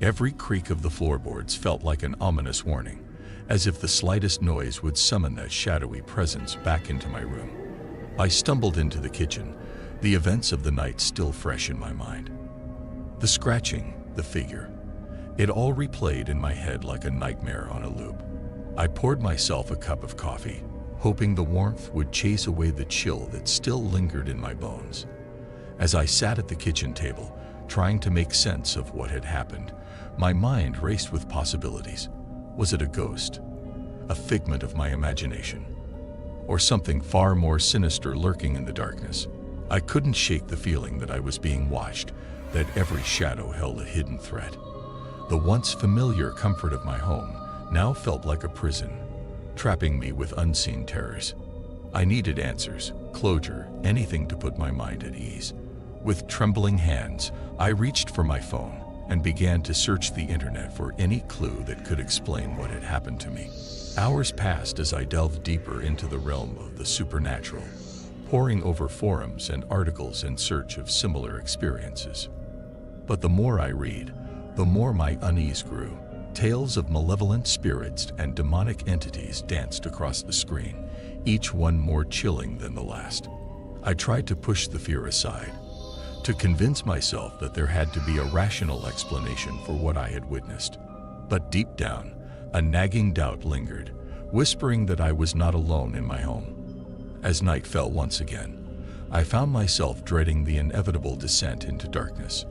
Every creak of the floorboards felt like an ominous warning, as if the slightest noise would summon that shadowy presence back into my room. I stumbled into the kitchen, the events of the night still fresh in my mind. The scratching, the figure, it all replayed in my head like a nightmare on a loop. I poured myself a cup of coffee, hoping the warmth would chase away the chill that still lingered in my bones. As I sat at the kitchen table, trying to make sense of what had happened, my mind raced with possibilities. Was it a ghost? A figment of my imagination? Or something far more sinister lurking in the darkness? I couldn't shake the feeling that I was being watched, that every shadow held a hidden threat. The once familiar comfort of my home now felt like a prison, trapping me with unseen terrors. I needed answers, closure, anything to put my mind at ease. With trembling hands, I reached for my phone and began to search the internet for any clue that could explain what had happened to me. Hours passed as I delved deeper into the realm of the supernatural, poring over forums and articles in search of similar experiences. But the more I read, the more my unease grew. Tales of malevolent spirits and demonic entities danced across the screen, each one more chilling than the last. I tried to push the fear aside, to convince myself that there had to be a rational explanation for what I had witnessed. But deep down, a nagging doubt lingered, whispering that I was not alone in my home. As night fell once again, I found myself dreading the inevitable descent into darkness.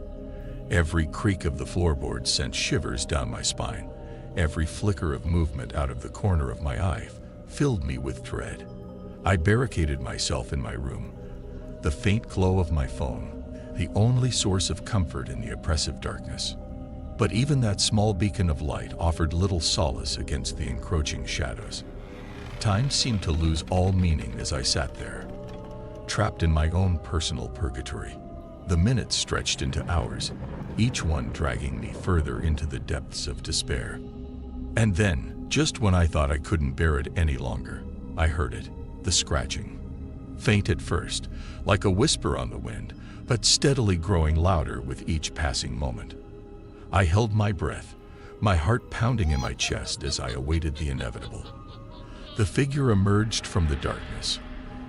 Every creak of the floorboards sent shivers down my spine. Every flicker of movement out of the corner of my eye filled me with dread. I barricaded myself in my room, the faint glow of my phone, the only source of comfort in the oppressive darkness. But even that small beacon of light offered little solace against the encroaching shadows. Time seemed to lose all meaning as I sat there, trapped in my own personal purgatory. The minutes stretched into hours, each one dragging me further into the depths of despair. And then, just when I thought I couldn't bear it any longer, I heard it, the scratching. Faint at first, like a whisper on the wind, but steadily growing louder with each passing moment. I held my breath, my heart pounding in my chest as I awaited the inevitable. The figure emerged from the darkness,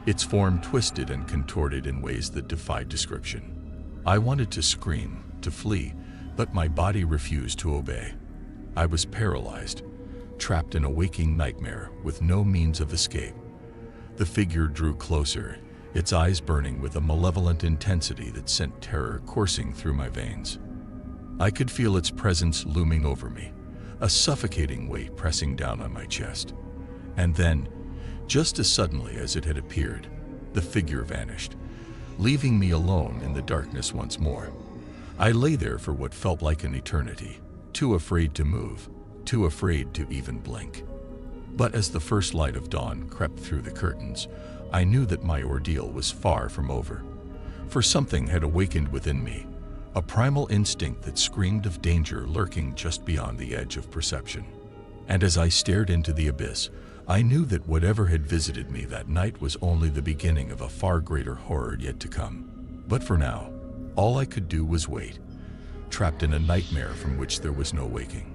its form twisted and contorted in ways that defied description. I wanted to scream, to flee, but my body refused to obey. I was paralyzed, trapped in a waking nightmare with no means of escape. The figure drew closer, its eyes burning with a malevolent intensity that sent terror coursing through my veins. I could feel its presence looming over me, a suffocating weight pressing down on my chest. And then, just as suddenly as it had appeared, the figure vanished, leaving me alone in the darkness once more. I lay there for what felt like an eternity, too afraid to move, too afraid to even blink. But as the first light of dawn crept through the curtains, I knew that my ordeal was far from over. For something had awakened within me, a primal instinct that screamed of danger lurking just beyond the edge of perception. And as I stared into the abyss, I knew that whatever had visited me that night was only the beginning of a far greater horror yet to come. But for now, all I could do was wait, trapped in a nightmare from which there was no waking.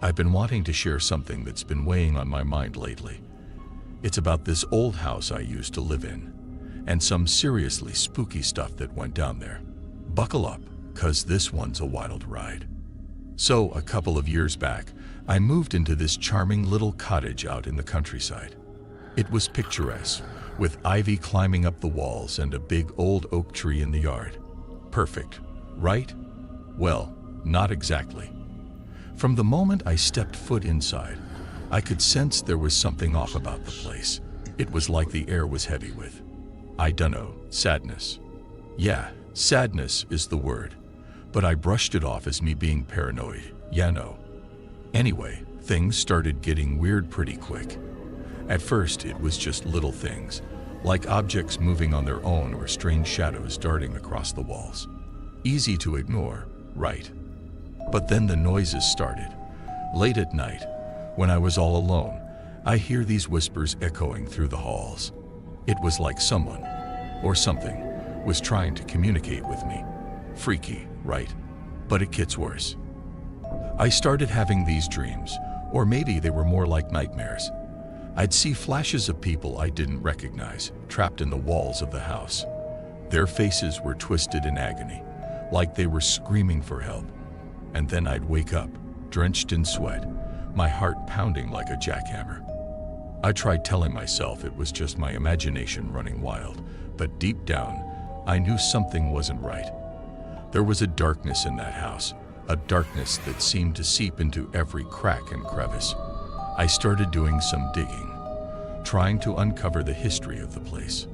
I've been wanting to share something that's been weighing on my mind lately. It's about this old house I used to live in, and some seriously spooky stuff that went down there. Buckle up, 'cause this one's a wild ride. So, a couple of years back, I moved into this charming little cottage out in the countryside. It was picturesque, with ivy climbing up the walls and a big old oak tree in the yard. Perfect, right? Well, not exactly. From the moment I stepped foot inside, I could sense there was something off about the place. It was like the air was heavy with, I dunno, sadness. Yeah, sadness is the word, but I brushed it off as me being paranoid, no. Anyway, things started getting weird pretty quick. At first, it was just little things, like objects moving on their own or strange shadows darting across the walls. Easy to ignore, right? But then the noises started. Late at night, when I was all alone, I hear these whispers echoing through the halls. It was like someone, or something, was trying to communicate with me. Freaky, right? But it gets worse. I started having these dreams, or maybe they were more like nightmares. I'd see flashes of people I didn't recognize, trapped in the walls of the house. Their faces were twisted in agony, like they were screaming for help. And then I'd wake up, drenched in sweat, my heart pounding like a jackhammer. I tried telling myself it was just my imagination running wild, but deep down, I knew something wasn't right. There was a darkness in that house, a darkness that seemed to seep into every crack and crevice. I started doing some digging, trying to uncover the history of the place.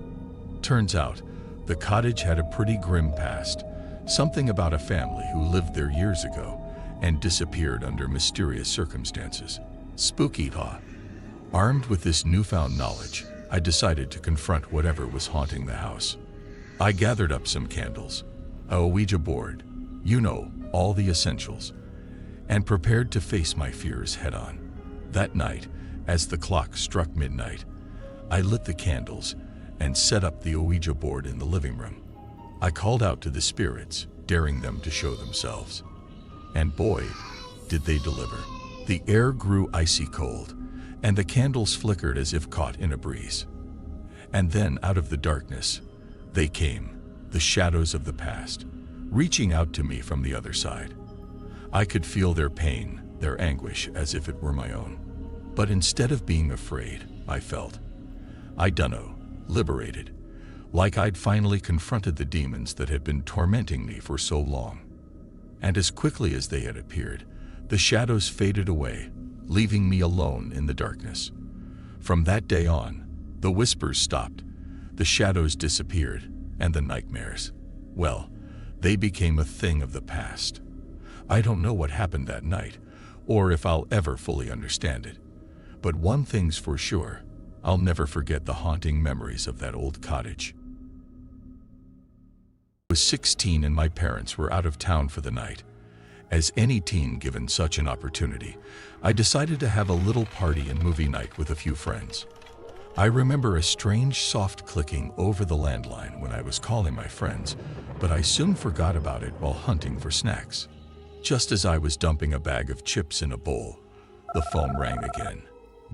Turns out, the cottage had a pretty grim past, something about a family who lived there years ago and disappeared under mysterious circumstances. Spooky, huh? Armed with this newfound knowledge, I decided to confront whatever was haunting the house. I gathered up some candles, a Ouija board, you know, all the essentials, and prepared to face my fears head-on. That night, as the clock struck midnight, I lit the candles and set up the Ouija board in the living room. I called out to the spirits, daring them to show themselves. And boy, did they deliver. The air grew icy cold, and the candles flickered as if caught in a breeze. And then, out of the darkness, they came, the shadows of the past, reaching out to me from the other side. I could feel their pain, their anguish, as if it were my own. But instead of being afraid, I felt, I dunno, liberated. Like I'd finally confronted the demons that had been tormenting me for so long. And as quickly as they had appeared, the shadows faded away, leaving me alone in the darkness. From that day on, the whispers stopped, the shadows disappeared, and the nightmares, well, they became a thing of the past. I don't know what happened that night, or if I'll ever fully understand it. But one thing's for sure, I'll never forget the haunting memories of that old cottage. I was 16 and my parents were out of town for the night. As any teen given such an opportunity, I decided to have a little party and movie night with a few friends. I remember a strange soft clicking over the landline when I was calling my friends, but I soon forgot about it while hunting for snacks. Just as I was dumping a bag of chips in a bowl, the phone rang again.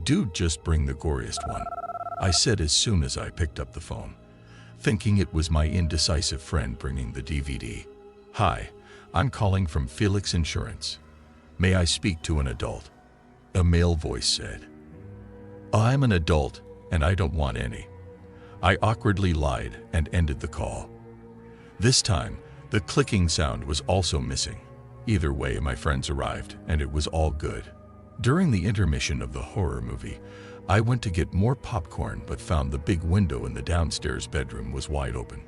"Dude, just bring the goriest one," I said as soon as I picked up the phone, thinking it was my indecisive friend bringing the DVD. "Hi, I'm calling from Felix Insurance. May I speak to an adult?" A male voice said. "I'm an adult, and I don't want any." I awkwardly lied and ended the call. This time, the clicking sound was also missing. Either way, my friends arrived, and it was all good. During the intermission of the horror movie, I went to get more popcorn but found the big window in the downstairs bedroom was wide open.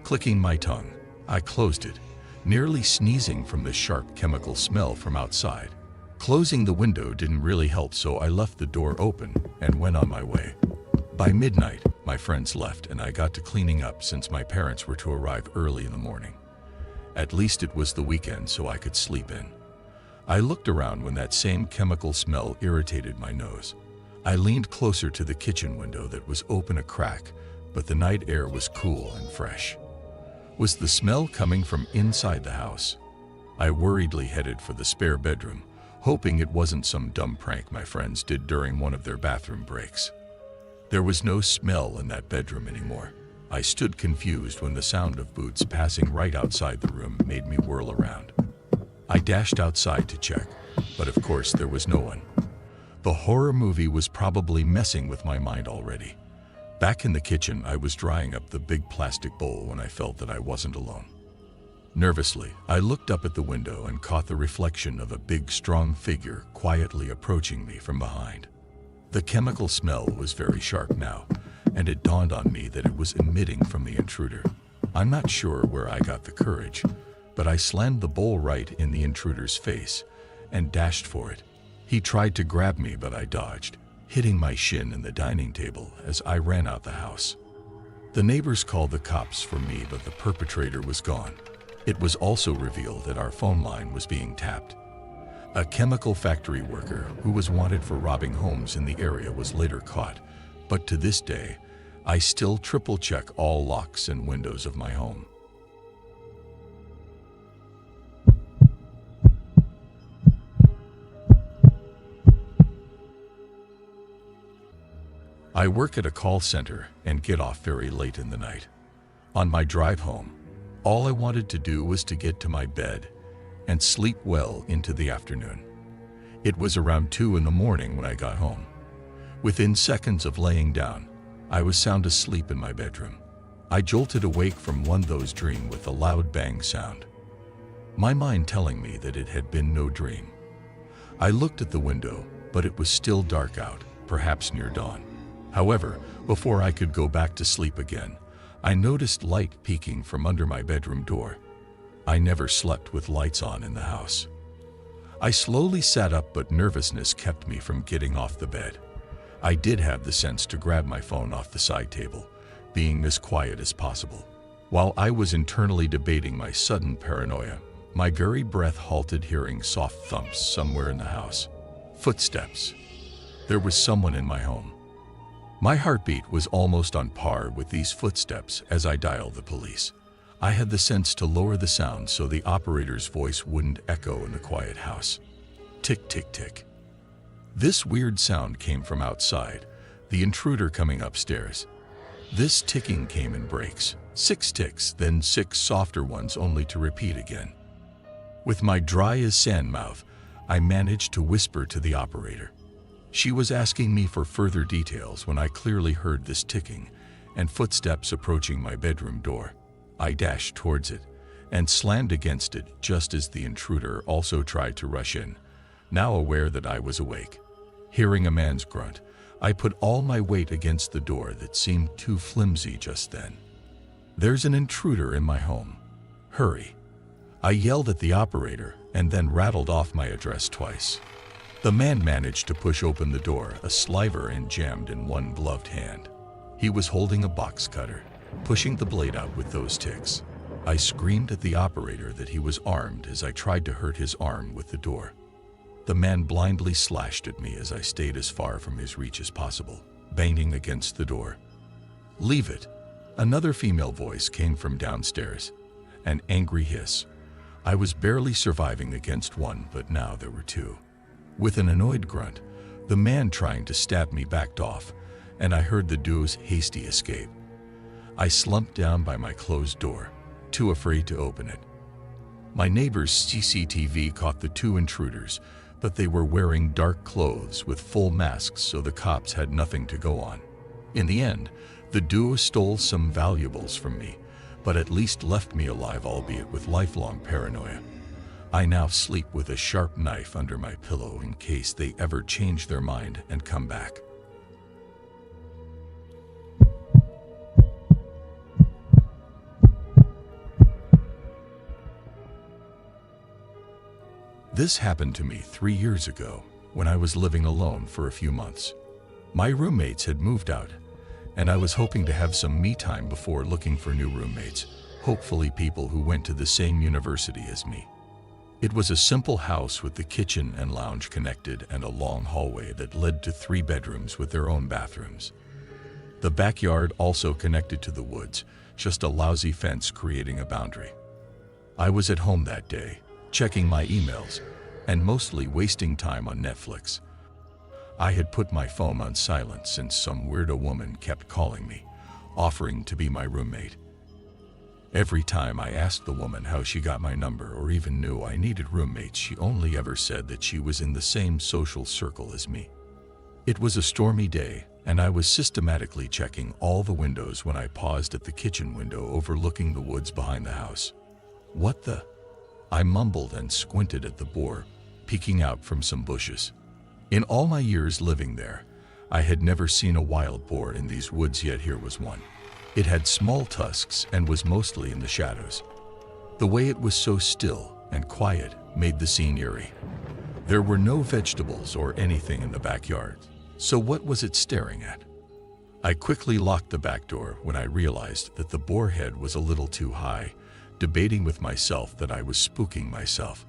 Clicking my tongue, I closed it, nearly sneezing from the sharp chemical smell from outside. Closing the window didn't really help, so I left the door open and went on my way. By midnight, my friends left and I got to cleaning up since my parents were to arrive early in the morning. At least it was the weekend so I could sleep in. I looked around when that same chemical smell irritated my nose. I leaned closer to the kitchen window that was open a crack, but the night air was cool and fresh. Was the smell coming from inside the house? I worriedly headed for the spare bedroom, hoping it wasn't some dumb prank my friends did during one of their bathroom breaks. There was no smell in that bedroom anymore. I stood confused when the sound of boots passing right outside the room made me whirl around. I dashed outside to check, but of course there was no one. The horror movie was probably messing with my mind already. Back in the kitchen, I was drying up the big plastic bowl when I felt that I wasn't alone. Nervously, I looked up at the window and caught the reflection of a big, strong figure quietly approaching me from behind. The chemical smell was very sharp now, and it dawned on me that it was emitting from the intruder. I'm not sure where I got the courage, but I slammed the bowl right in the intruder's face and dashed for it. He tried to grab me, but I dodged, hitting my shin in the dining table as I ran out the house. The neighbors called the cops for me, but the perpetrator was gone. It was also revealed that our phone line was being tapped. A chemical factory worker who was wanted for robbing homes in the area was later caught, but to this day, I still triple-check all locks and windows of my home. I work at a call center and get off very late in the night. On my drive home, all I wanted to do was to get to my bed and sleep well into the afternoon. It was around 2 in the morning when I got home. Within seconds of laying down, I was sound asleep in my bedroom. I jolted awake from one of those dreams with a loud bang sound, my mind telling me that it had been no dream. I looked at the window, but it was still dark out, perhaps near dawn. However, before I could go back to sleep again, I noticed light peeking from under my bedroom door. I never slept with lights on in the house. I slowly sat up, but nervousness kept me from getting off the bed. I did have the sense to grab my phone off the side table, being as quiet as possible. While I was internally debating my sudden paranoia, my very breath halted, hearing soft thumps somewhere in the house. Footsteps. There was someone in my home. My heartbeat was almost on par with these footsteps as I dialed the police. I had the sense to lower the sound so the operator's voice wouldn't echo in the quiet house. Tick, tick, tick. This weird sound came from outside, the intruder coming upstairs. This ticking came in breaks, 6 ticks, then 6 softer ones, only to repeat again. With my dry as sand mouth, I managed to whisper to the operator. She was asking me for further details when I clearly heard this ticking and footsteps approaching my bedroom door. I dashed towards it and slammed against it just as the intruder also tried to rush in, now aware that I was awake. Hearing a man's grunt, I put all my weight against the door that seemed too flimsy just then. "There's an intruder in my home. Hurry." I yelled at the operator and then rattled off my address twice. The man managed to push open the door, a sliver and jammed in one gloved hand. He was holding a box cutter, pushing the blade out with those ticks. I screamed at the operator that he was armed as I tried to hurt his arm with the door. The man blindly slashed at me as I stayed as far from his reach as possible, banging against the door. "Leave it." Another female voice came from downstairs, an angry hiss. I was barely surviving against one, but now there were 2. With an annoyed grunt, the man trying to stab me backed off, and I heard the duo's hasty escape. I slumped down by my closed door, too afraid to open it. My neighbor's CCTV caught the 2 intruders, but they were wearing dark clothes with full masks, so the cops had nothing to go on. In the end, the duo stole some valuables from me, but at least left me alive, albeit with lifelong paranoia. I now sleep with a sharp knife under my pillow in case they ever change their mind and come back. This happened to me 3 years ago when I was living alone for a few months. My roommates had moved out, and I was hoping to have some me time before looking for new roommates, hopefully people who went to the same university as me. It was a simple house with the kitchen and lounge connected and a long hallway that led to 3 bedrooms with their own bathrooms. The backyard also connected to the woods, just a lousy fence creating a boundary. I was at home that day, checking my emails, and mostly wasting time on Netflix. I had put my phone on silent since some weirdo woman kept calling me, offering to be my roommate. Every time I asked the woman how she got my number or even knew I needed roommates, she only ever said that she was in the same social circle as me. It was a stormy day, and I was systematically checking all the windows when I paused at the kitchen window overlooking the woods behind the house. "What the?" I mumbled and squinted at the boar, peeking out from some bushes. In all my years living there, I had never seen a wild boar in these woods, yet here was one. It had small tusks and was mostly in the shadows. The way it was so still and quiet made the scene eerie. There were no vegetables or anything in the backyard, so what was it staring at? I quickly locked the back door when I realized that the boar head was a little too high, debating with myself that I was spooking myself.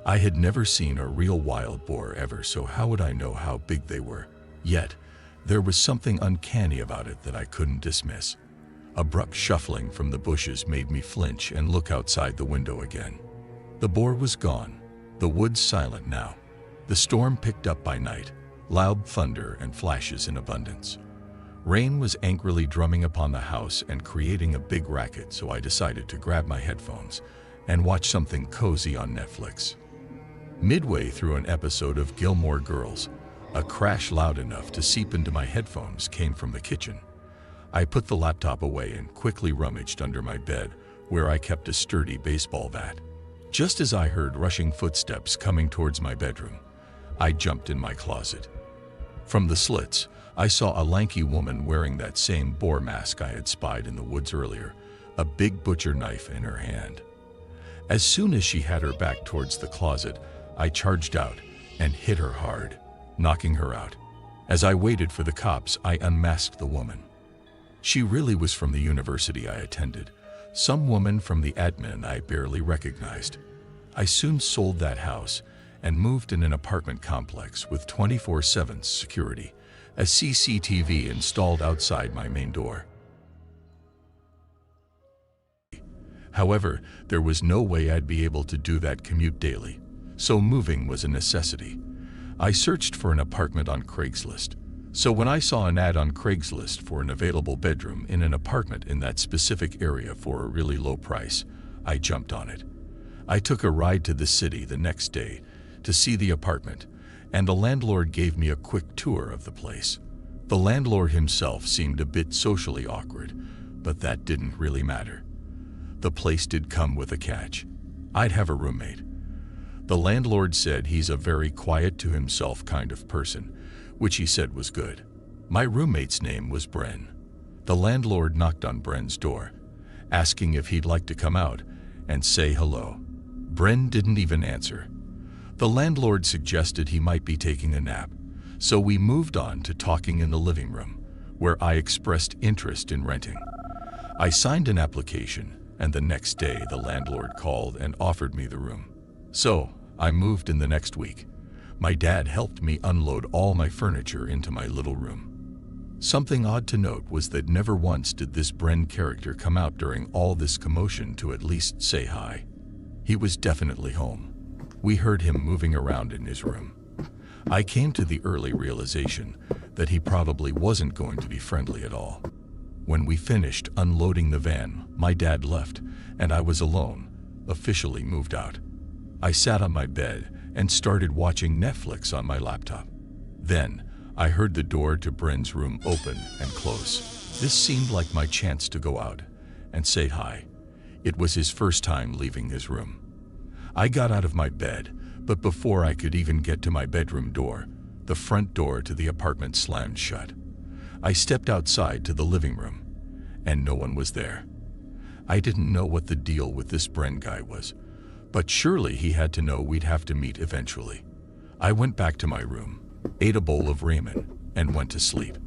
I had never seen a real wild boar ever, so how would I know how big they were? Yet, there was something uncanny about it that I couldn't dismiss. Abrupt shuffling from the bushes made me flinch and look outside the window again. The boar was gone, the woods silent now. The storm picked up by night, loud thunder and flashes in abundance. Rain was angrily drumming upon the house and creating a big racket, so I decided to grab my headphones and watch something cozy on Netflix. Midway through an episode of Gilmore Girls, a crash loud enough to seep into my headphones came from the kitchen. I put the laptop away and quickly rummaged under my bed, where I kept a sturdy baseball bat. Just as I heard rushing footsteps coming towards my bedroom, I jumped in my closet. From the slits, I saw a lanky woman wearing that same boar mask I had spied in the woods earlier, a big butcher knife in her hand. As soon as she had her back towards the closet, I charged out and hit her hard, knocking her out. As I waited for the cops, I unmasked the woman. She really was from the university I attended, some woman from the admin I barely recognized. I soon sold that house and moved in an apartment complex with 24/7 security, a CCTV installed outside my main door. However, there was no way I'd be able to do that commute daily, so moving was a necessity. I searched for an apartment on Craigslist. So when I saw an ad on Craigslist for an available bedroom in an apartment in that specific area for a really low price, I jumped on it. I took a ride to the city the next day to see the apartment, and the landlord gave me a quick tour of the place. The landlord himself seemed a bit socially awkward, but that didn't really matter. The place did come with a catch. I'd have a roommate. The landlord said he's a very quiet to himself kind of person, which he said was good. My roommate's name was Bren. The landlord knocked on Bren's door, asking if he'd like to come out and say hello. Bren didn't even answer. The landlord suggested he might be taking a nap, so we moved on to talking in the living room, where I expressed interest in renting. I signed an application, and the next day the landlord called and offered me the room. So I moved in the next week. My dad helped me unload all my furniture into my little room. Something odd to note was that never once did this Bren character come out during all this commotion to at least say hi. He was definitely home. We heard him moving around in his room. I came to the early realization that he probably wasn't going to be friendly at all. When we finished unloading the van, my dad left, and I was alone, officially moved out. I sat on my bed and started watching Netflix on my laptop. Then, I heard the door to Bren's room open and close. This seemed like my chance to go out and say hi. It was his first time leaving his room. I got out of my bed, but before I could even get to my bedroom door, the front door to the apartment slammed shut. I stepped outside to the living room, and no one was there. I didn't know what the deal with this Bren guy was, But surely he had to know we'd have to meet eventually. I went back to my room, ate a bowl of ramen, and went to sleep.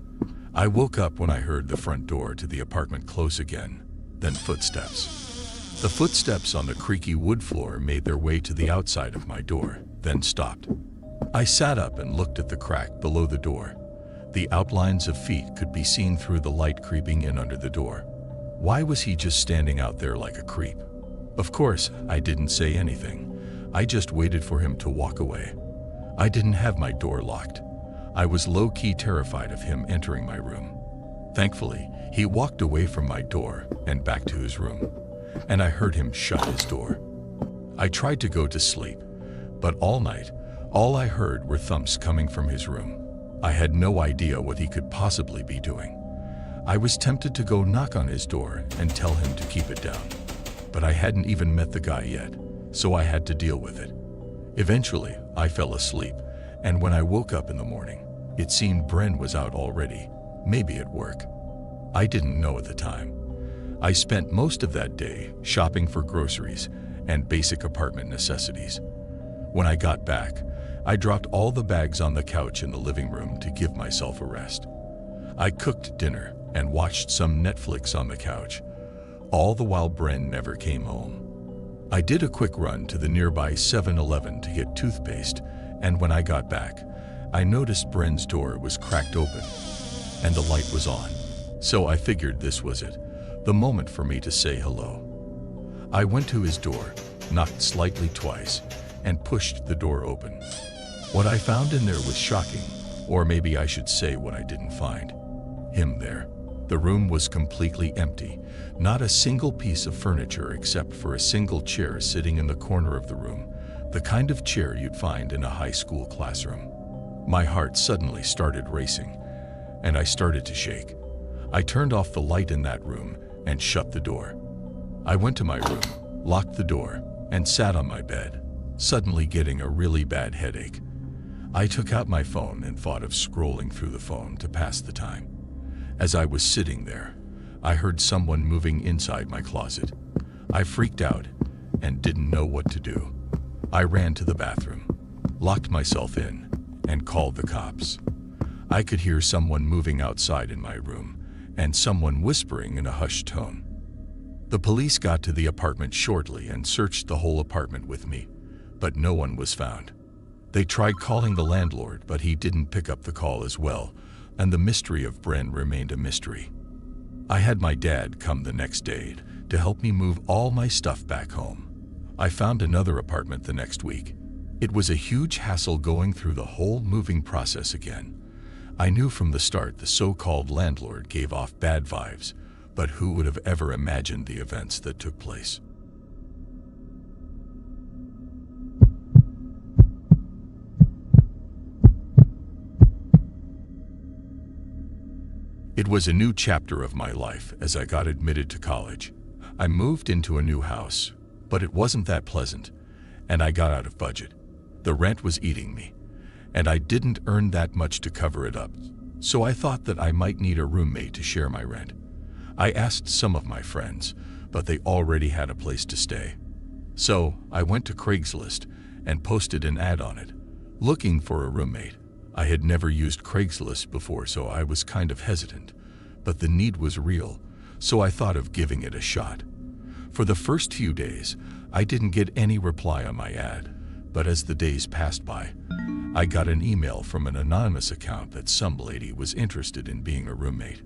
I woke up when I heard the front door to the apartment close again, then footsteps. The footsteps on the creaky wood floor made their way to the outside of my door, then stopped. I sat up and looked at the crack below the door. The outlines of feet could be seen through the light creeping in under the door. Why was he just standing out there like a creep? Of course, I didn't say anything. I just waited for him to walk away. I didn't have my door locked. I was low-key terrified of him entering my room. Thankfully, he walked away from my door and back to his room, and I heard him shut his door. I tried to go to sleep, but all night, all I heard were thumps coming from his room. I had no idea what he could possibly be doing. I was tempted to go knock on his door and tell him to keep it down, but I hadn't even met the guy yet, so I had to deal with it. Eventually, I fell asleep, and when I woke up in the morning, it seemed Bren was out already, maybe at work. I didn't know at the time. I spent most of that day shopping for groceries and basic apartment necessities. When I got back, I dropped all the bags on the couch in the living room to give myself a rest. I cooked dinner and watched some Netflix on the couch, all the while Bren never came home. I did a quick run to the nearby 7-Eleven to get toothpaste, and when I got back, I noticed Bren's door was cracked open, and the light was on. So I figured this was it, the moment for me to say hello. I went to his door, knocked slightly twice, and pushed the door open. What I found in there was shocking, or maybe I should say what I didn't find. Him there. The room was completely empty, not a single piece of furniture except for a single chair sitting in the corner of the room, the kind of chair you'd find in a high school classroom. My heart suddenly started racing, and I started to shake. I turned off the light in that room and shut the door. I went to my room, locked the door, and sat on my bed, suddenly getting a really bad headache. I took out my phone and thought of scrolling through the phone to pass the time. As I was sitting there, I heard someone moving inside my closet. I freaked out and didn't know what to do. I ran to the bathroom, locked myself in, and called the cops. I could hear someone moving outside in my room and someone whispering in a hushed tone. The police got to the apartment shortly and searched the whole apartment with me, but no one was found. They tried calling the landlord, but he didn't pick up the call as well, and the mystery of Bren remained a mystery. I had my dad come the next day to help me move all my stuff back home. I found another apartment the next week. It was a huge hassle going through the whole moving process again. I knew from the start the so-called landlord gave off bad vibes, but who would have ever imagined the events that took place? It was a new chapter of my life as I got admitted to college. I moved into a new house, but it wasn't that pleasant, and I got out of budget. The rent was eating me, and I didn't earn that much to cover it up, so I thought that I might need a roommate to share my rent. I asked some of my friends, but they already had a place to stay. So I went to Craigslist and posted an ad on it, looking for a roommate. I had never used Craigslist before, so I was kind of hesitant, but the need was real, so I thought of giving it a shot. For the first few days, I didn't get any reply on my ad, but as the days passed by, I got an email from an anonymous account that some lady was interested in being a roommate.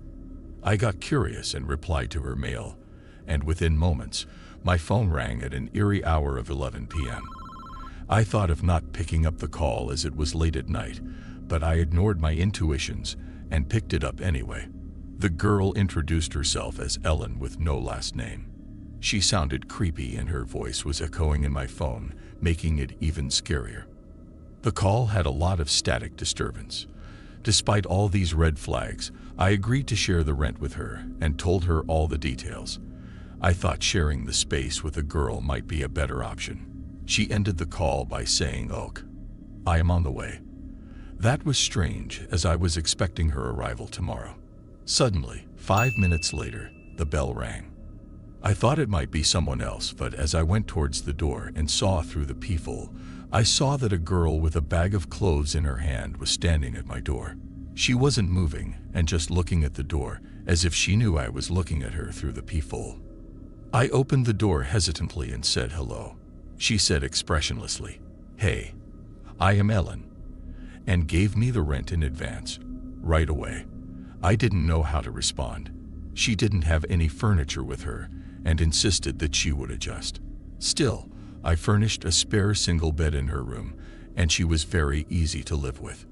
I got curious and replied to her mail, and within moments, my phone rang at an eerie hour of 11 p.m. I thought of not picking up the call as it was late at night, but I ignored my intuitions and picked it up anyway. The girl introduced herself as Ellen with no last name. She sounded creepy and her voice was echoing in my phone, making it even scarier. The call had a lot of static disturbance. Despite all these red flags, I agreed to share the rent with her and told her all the details. I thought sharing the space with a girl might be a better option. She ended the call by saying, "Ok, I am on the way." That was strange, as I was expecting her arrival tomorrow. Suddenly, 5 minutes later, the bell rang. I thought it might be someone else, but as I went towards the door and saw through the peephole, I saw that a girl with a bag of clothes in her hand was standing at my door. She wasn't moving and just looking at the door, as if she knew I was looking at her through the peephole. I opened the door hesitantly and said hello. She said expressionlessly, "Hey, I am Ellen," and gave me the rent in advance, right away. I didn't know how to respond. She didn't have any furniture with her and insisted that she would adjust. Still, I furnished a spare single bed in her room, and she was very easy to live with.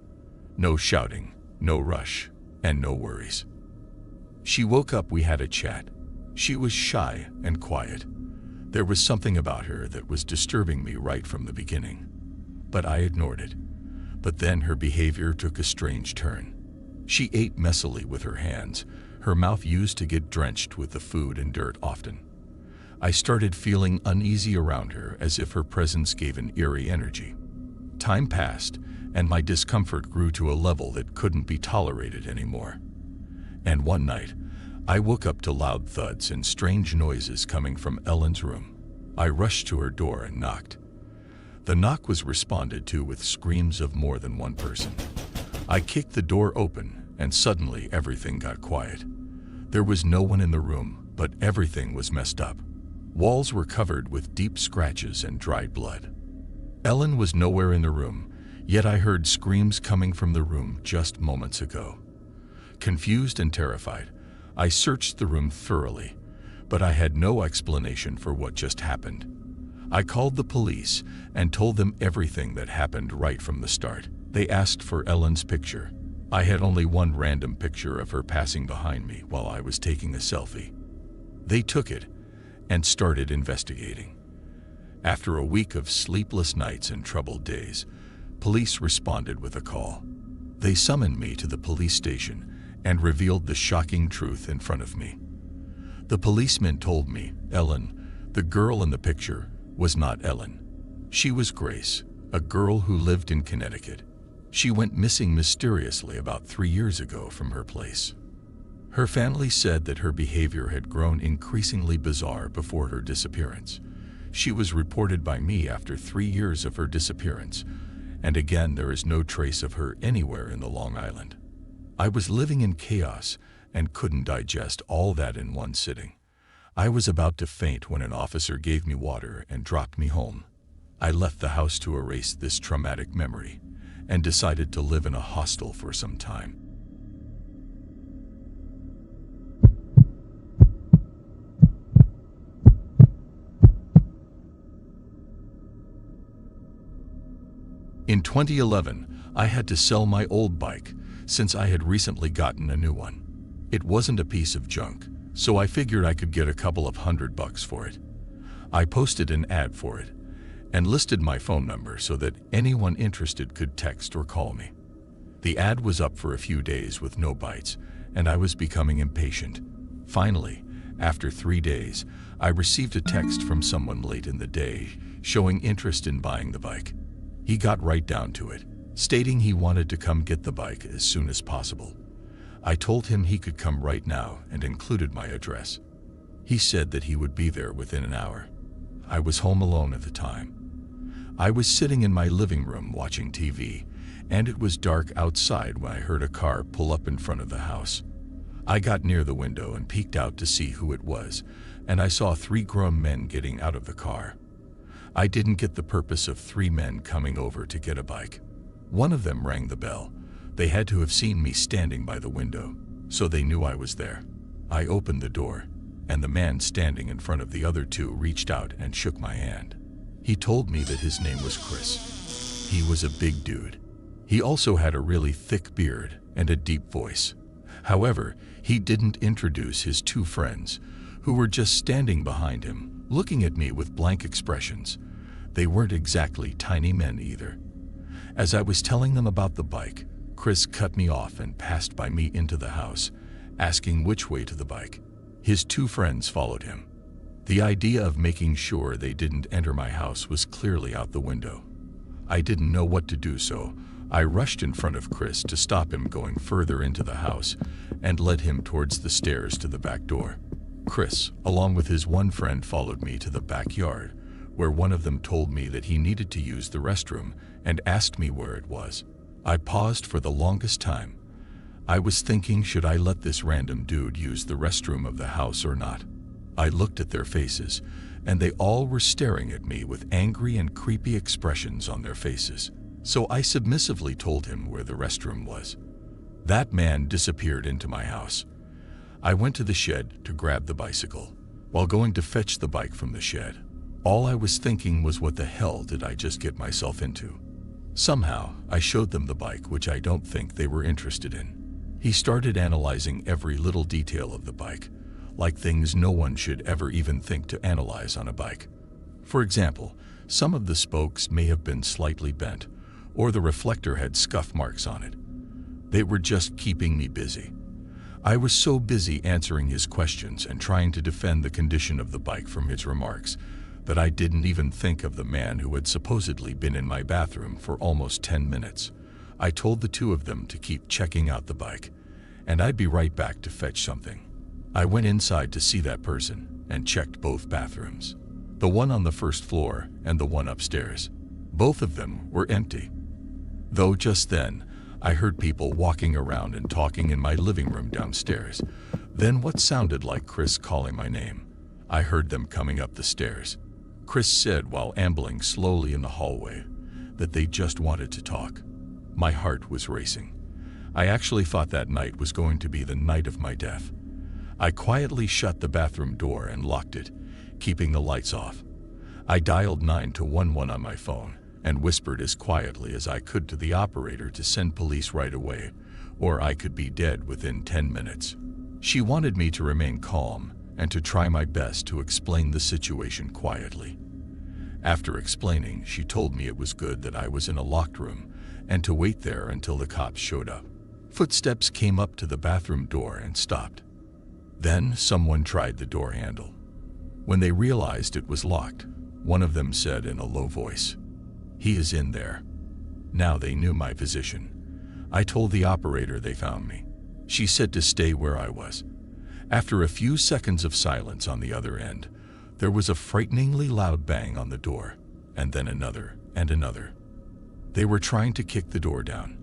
No shouting, no rush, and no worries. She woke up, we had a chat. She was shy and quiet. There was something about her that was disturbing me right from the beginning, but I ignored it. But then her behavior took a strange turn. She ate messily with her hands. Her mouth used to get drenched with the food and dirt often. I started feeling uneasy around her, as if her presence gave an eerie energy. Time passed, and my discomfort grew to a level that couldn't be tolerated anymore. And one night, I woke up to loud thuds and strange noises coming from Ellen's room. I rushed to her door and knocked. The knock was responded to with screams of more than one person. I kicked the door open, and suddenly everything got quiet. There was no one in the room, but everything was messed up. Walls were covered with deep scratches and dried blood. Ellen was nowhere in the room, yet I heard screams coming from the room just moments ago. Confused and terrified, I searched the room thoroughly, but I had no explanation for what just happened. I called the police and told them everything that happened right from the start. They asked for Ellen's picture. I had only one random picture of her passing behind me while I was taking a selfie. They took it and started investigating. After a week of sleepless nights and troubled days, police responded with a call. They summoned me to the police station and revealed the shocking truth in front of me. The policeman told me Ellen, the girl in the picture, was not Ellen. She was Grace, a girl who lived in Connecticut. She went missing mysteriously about 3 years ago from her place. Her family said that her behavior had grown increasingly bizarre before her disappearance. She was reported by me after 3 years of her disappearance, and again there is no trace of her anywhere in the Long Island. I was living in chaos and couldn't digest all that in one sitting. I was about to faint when an officer gave me water and dropped me home. I left the house to erase this traumatic memory and decided to live in a hostel for some time. In 2011, I had to sell my old bike since I had recently gotten a new one. It wasn't a piece of junk, so I figured I could get a couple of $100 for it. I posted an ad for it and listed my phone number so that anyone interested could text or call me. The ad was up for a few days with no bites, and I was becoming impatient. Finally, after 3 days, I received a text from someone late in the day showing interest in buying the bike. He got right down to it, stating he wanted to come get the bike as soon as possible. I told him he could come right now and included my address. He said that he would be there within an hour. I was home alone at the time. I was sitting in my living room watching TV, and it was dark outside when I heard a car pull up in front of the house. I got near the window and peeked out to see who it was, and I saw 3 grown men getting out of the car. I didn't get the purpose of 3 men coming over to get a bike. One of them rang the bell. They had to have seen me standing by the window, so they knew I was there. I opened the door, and the man standing in front of the other 2 reached out and shook my hand. He told me that his name was Chris. He was a big dude. He also had a really thick beard and a deep voice. However, he didn't introduce his 2 friends, who were just standing behind him, looking at me with blank expressions. They weren't exactly tiny men either. As I was telling them about the bike, Chris cut me off and passed by me into the house, asking which way to the bike. His 2 friends followed him. The idea of making sure they didn't enter my house was clearly out the window. I didn't know what to do, so I rushed in front of Chris to stop him going further into the house and led him towards the stairs to the back door. Chris, along with his one friend, followed me to the backyard, where one of them told me that he needed to use the restroom and asked me where it was. I paused for the longest time. I was thinking, should I let this random dude use the restroom of the house or not? I looked at their faces, and they all were staring at me with angry and creepy expressions on their faces. So I submissively told him where the restroom was. That man disappeared into my house. I went to the shed to grab the bicycle. While going to fetch the bike from the shed, all I was thinking was, what the hell did I just get myself into? Somehow, I showed them the bike, which I don't think they were interested in. He started analyzing every little detail of the bike, like things no one should ever even think to analyze on a bike. For example, some of the spokes may have been slightly bent, or the reflector had scuff marks on it. They were just keeping me busy. I was so busy answering his questions and trying to defend the condition of the bike from his remarks that I didn't even think of the man who had supposedly been in my bathroom for almost 10 minutes. I told the two of them to keep checking out the bike, and I'd be right back to fetch something. I went inside to see that person and checked both bathrooms, the one on the first floor and the one upstairs. Both of them were empty. Though just then, I heard people walking around and talking in my living room downstairs. Then what sounded like Chris calling my name. I heard them coming up the stairs. Chris said while ambling slowly in the hallway that they just wanted to talk. My heart was racing. I actually thought that night was going to be the night of my death. I quietly shut the bathroom door and locked it, keeping the lights off. I dialed 911 on my phone and whispered as quietly as I could to the operator to send police right away, or I could be dead within 10 minutes. She wanted me to remain calm and to try my best to explain the situation quietly. After explaining, she told me it was good that I was in a locked room and to wait there until the cops showed up. Footsteps came up to the bathroom door and stopped. Then someone tried the door handle. When they realized it was locked, one of them said in a low voice, "He is in there." Now they knew my position. I told the operator they found me. She said to stay where I was. After a few seconds of silence on the other end, there was a frighteningly loud bang on the door, and then another and another. They were trying to kick the door down.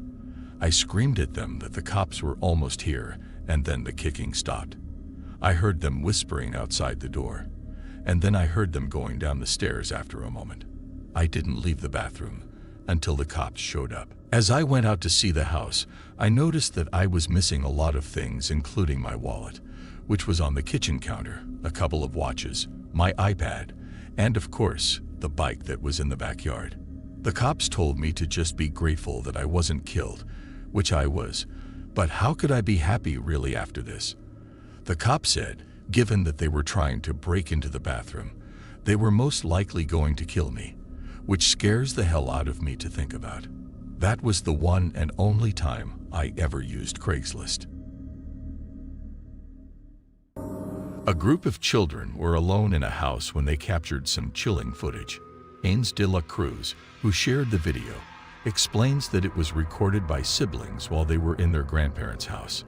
I screamed at them that the cops were almost here, and then the kicking stopped. I heard them whispering outside the door, and then I heard them going down the stairs after a moment. I didn't leave the bathroom until the cops showed up. As I went out to see the house, I noticed that I was missing a lot of things, including my wallet, which was on the kitchen counter, a couple of watches, my iPad, and of course, the bike that was in the backyard. The cops told me to just be grateful that I wasn't killed, which I was, but how could I be happy really after this? The cops said, given that they were trying to break into the bathroom, they were most likely going to kill me, which scares the hell out of me to think about. That was the one and only time I ever used Craigslist. A group of children were alone in a house when they captured some chilling footage. Ains de la Cruz, who shared the video, explains that it was recorded by siblings while they were in their grandparents' house.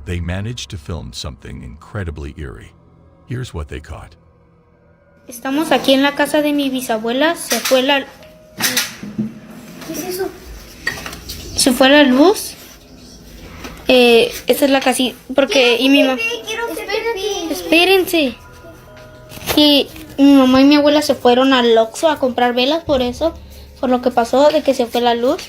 They managed to film something incredibly eerie. Here's what they caught. Estamos aquí en la casa de mi bisabuela. Se fue la... ¿Qué es eso? Se fue la luz. Esta es la casita. Porque... Y mi mamá... Espérense. Y mi mamá y mi abuela se fueron al Oxxo a comprar velas por eso. Por lo que pasó de que se fue la luz.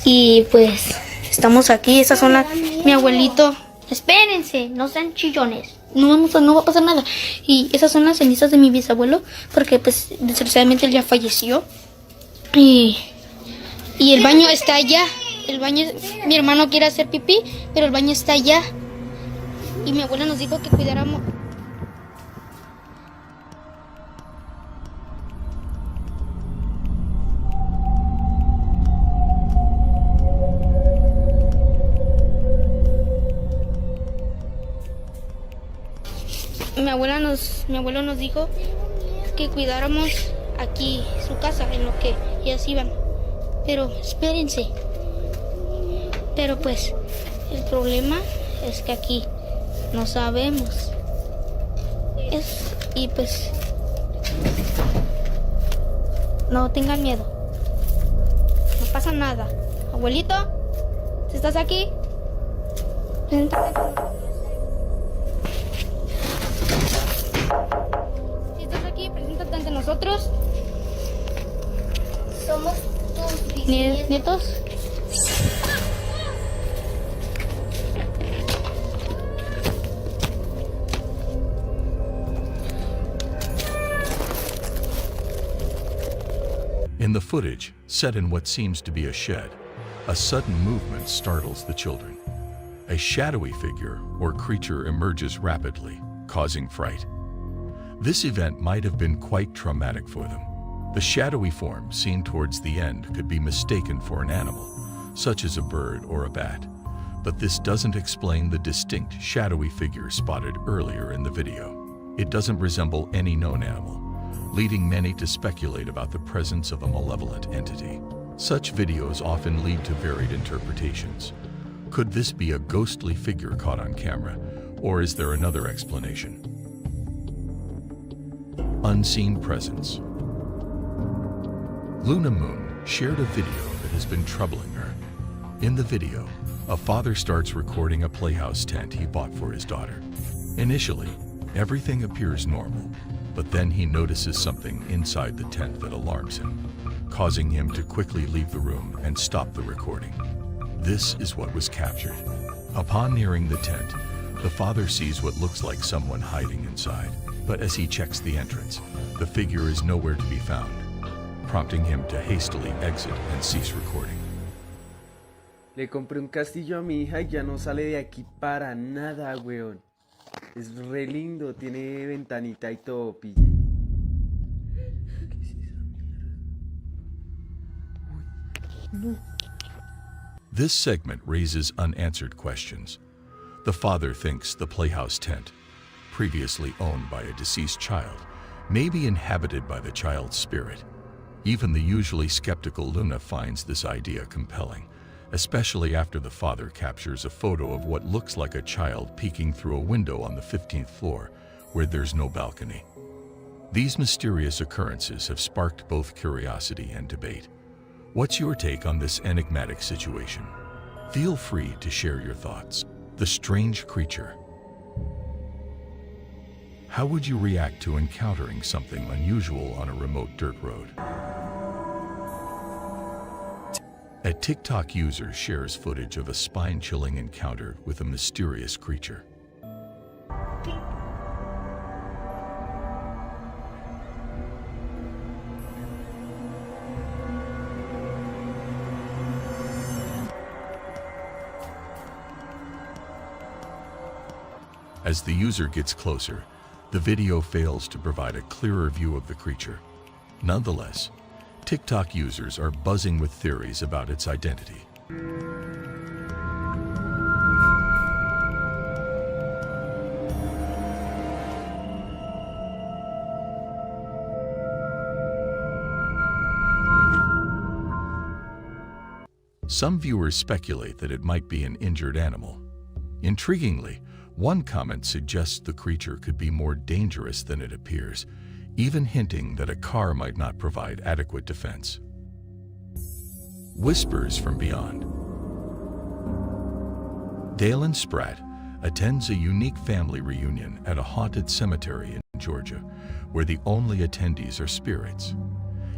Y pues... Estamos aquí. Estas son las... Mi abuelito... Espérense. No sean chillones. No va a pasar nada. Y esas son las cenizas de mi bisabuelo, porque pues desgraciadamente él ya falleció. Y el baño está allá. El baño, mi hermano quiere hacer pipí, pero el baño está allá. Y mi abuela nos dijo que cuidáramos. Mi abuelo nos dijo que cuidáramos aquí su casa en lo que ellas iban. Pero espérense. Pero pues el problema es que aquí No sabemos. Y pues no tengan miedo. No pasa nada. Abuelito, si estás aquí, preséntate. Si estás aquí, preséntate ante nosotros. Somos tus nietos. In the footage, set in what seems to be a shed, a sudden movement startles the children. A shadowy figure or creature emerges rapidly, causing fright. This event might have been quite traumatic for them. The shadowy form seen towards the end could be mistaken for an animal, such as a bird or a bat. But this doesn't explain the distinct shadowy figure spotted earlier in the video. It doesn't resemble any known animal, leading many to speculate about the presence of a malevolent entity. Such videos often lead to varied interpretations. Could this be a ghostly figure caught on camera, or is there another explanation? Unseen presence. Luna Moon shared a video that has been troubling her. In the video, a father starts recording a playhouse tent he bought for his daughter. Initially, everything appears normal, but then he notices something inside the tent that alarms him, causing him to quickly leave the room and stop the recording. This is what was captured. Upon nearing the tent, the father sees what looks like someone hiding inside, but as he checks the entrance, the figure is nowhere to be found, prompting him to hastily exit and cease recording. Le compré un castillo a mi hija y ya no sale de aquí para nada, weón. Es re lindo, tiene ventanita y todo, pille. ¿Qué es esa mierda? No. This segment raises unanswered questions. The father thinks the playhouse tent, previously owned by a deceased child, may be inhabited by the child's spirit. Even the usually skeptical Luna finds this idea compelling, especially after the father captures a photo of what looks like a child peeking through a window on the 15th floor, where there's no balcony. These mysterious occurrences have sparked both curiosity and debate. What's your take on this enigmatic situation? Feel free to share your thoughts. The strange creature. How would you react to encountering something unusual on a remote dirt road? A TikTok user shares footage of a spine-chilling encounter with a mysterious creature. As the user gets closer, the video fails to provide a clearer view of the creature. Nonetheless, TikTok users are buzzing with theories about its identity. Some viewers speculate that it might be an injured animal. Intriguingly, one comment suggests the creature could be more dangerous than it appears, even hinting that a car might not provide adequate defense. Whispers from beyond. Dalen Spratt attends a unique family reunion at a haunted cemetery in Georgia, where the only attendees are spirits.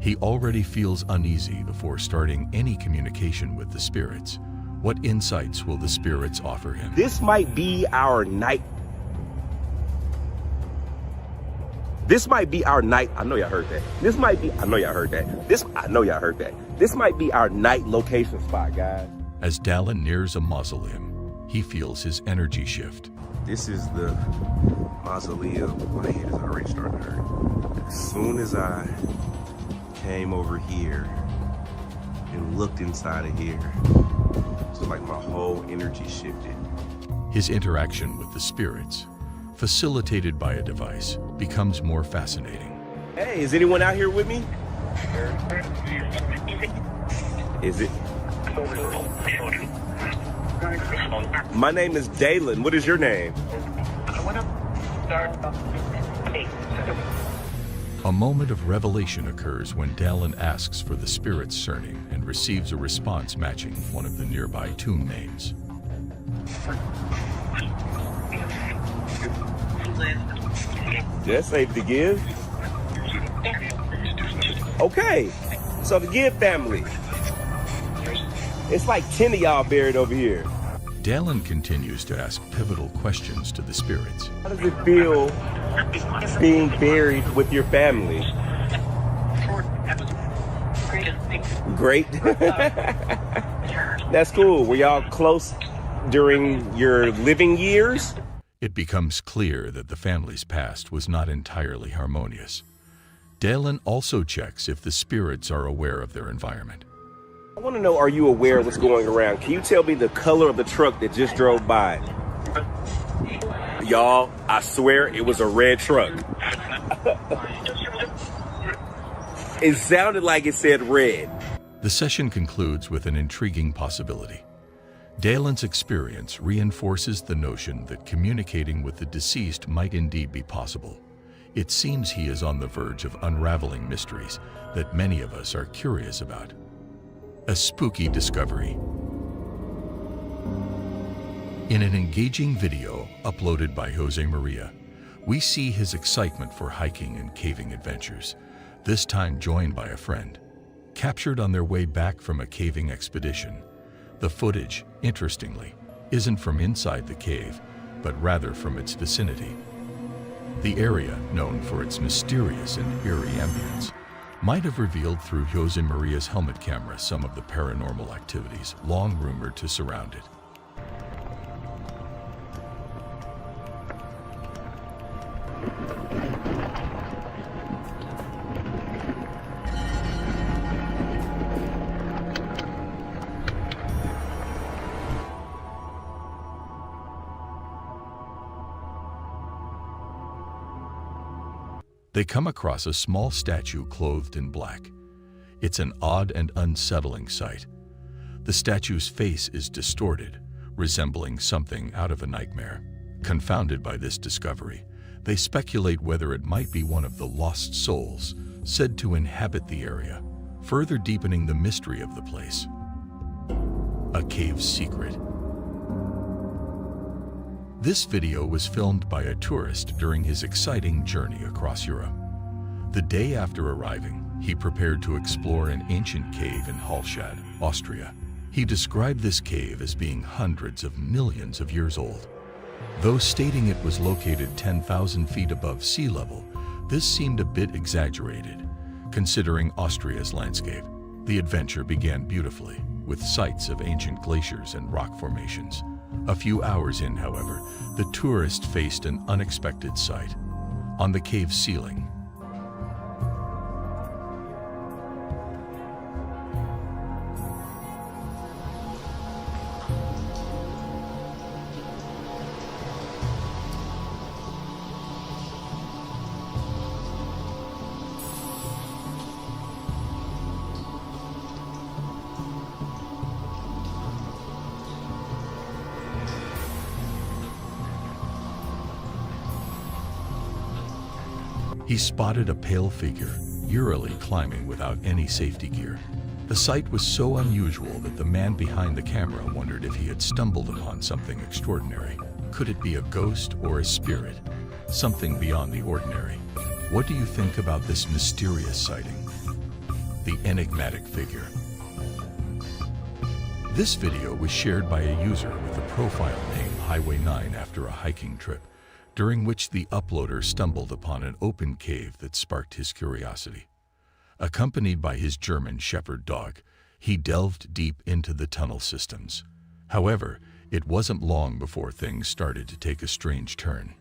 He already feels uneasy before starting any communication with the spirits. What insights will the spirits offer him? This might be our night. This might be our night. I know y'all heard that. This might be, I know y'all heard that. I know y'all heard that. This might be our night location spot, guys. As Dallin nears a mausoleum, he feels his energy shift. This is the mausoleum. My head is already starting to hurt. As soon as I came over here and looked inside of here, it's like my whole energy shifted. His interaction with the spirits, facilitated by a device, becomes more fascinating. Hey, is anyone out here with me? Is it? My name is Dalen. What is your name? A moment of revelation occurs when Dallin asks for the spirit's surname and receives a response matching one of the nearby tomb names. That's safe to give. Okay, so the Give family. It's like 10 of y'all buried over here. Dallin continues to ask pivotal questions to the spirits. How does it feel being buried with your family? Great. That's cool. Were y'all close during your living years? It becomes clear that the family's past was not entirely harmonious. Dallin also checks if the spirits are aware of their environment. I want to know, are you aware of what's going around? Can you tell me the color of the truck that just drove by? Y'all, I swear it was a red truck. It sounded like it said red. The session concludes with an intriguing possibility. Dallin's experience reinforces the notion that communicating with the deceased might indeed be possible. It seems he is on the verge of unraveling mysteries that many of us are curious about. A spooky discovery. In an engaging video uploaded by Jose Maria, we see his excitement for hiking and caving adventures, this time joined by a friend. Captured on their way back from a caving expedition, the footage, interestingly, isn't from inside the cave, but rather from its vicinity. The area, known for its mysterious and eerie ambience, might have revealed through Jose Maria's helmet camera some of the paranormal activities long rumored to surround it. They come across a small statue clothed in black. It's an odd and unsettling sight. The statue's face is distorted, resembling something out of a nightmare. Confounded by this discovery, they speculate whether it might be one of the lost souls said to inhabit the area, further deepening the mystery of the place. A cave secret. This video was filmed by a tourist during his exciting journey across Europe. The day after arriving, he prepared to explore an ancient cave in Hallstatt, Austria. He described this cave as being hundreds of millions of years old. Though stating it was located 10,000 feet above sea level, this seemed a bit exaggerated, considering Austria's landscape. The adventure began beautifully, with sights of ancient glaciers and rock formations. A few hours in, however, the tourist faced an unexpected sight. On the cave ceiling, he spotted a pale figure, eerily climbing without any safety gear. The sight was so unusual that the man behind the camera wondered if he had stumbled upon something extraordinary. Could it be a ghost or a spirit? Something beyond the ordinary. What do you think about this mysterious sighting? The enigmatic figure. This video was shared by a user with a profile name Highway 9 after a hiking trip, during which the uploader stumbled upon an open cave that sparked his curiosity. Accompanied by his German Shepherd dog, he delved deep into the tunnel systems. However, it wasn't long before things started to take a strange turn.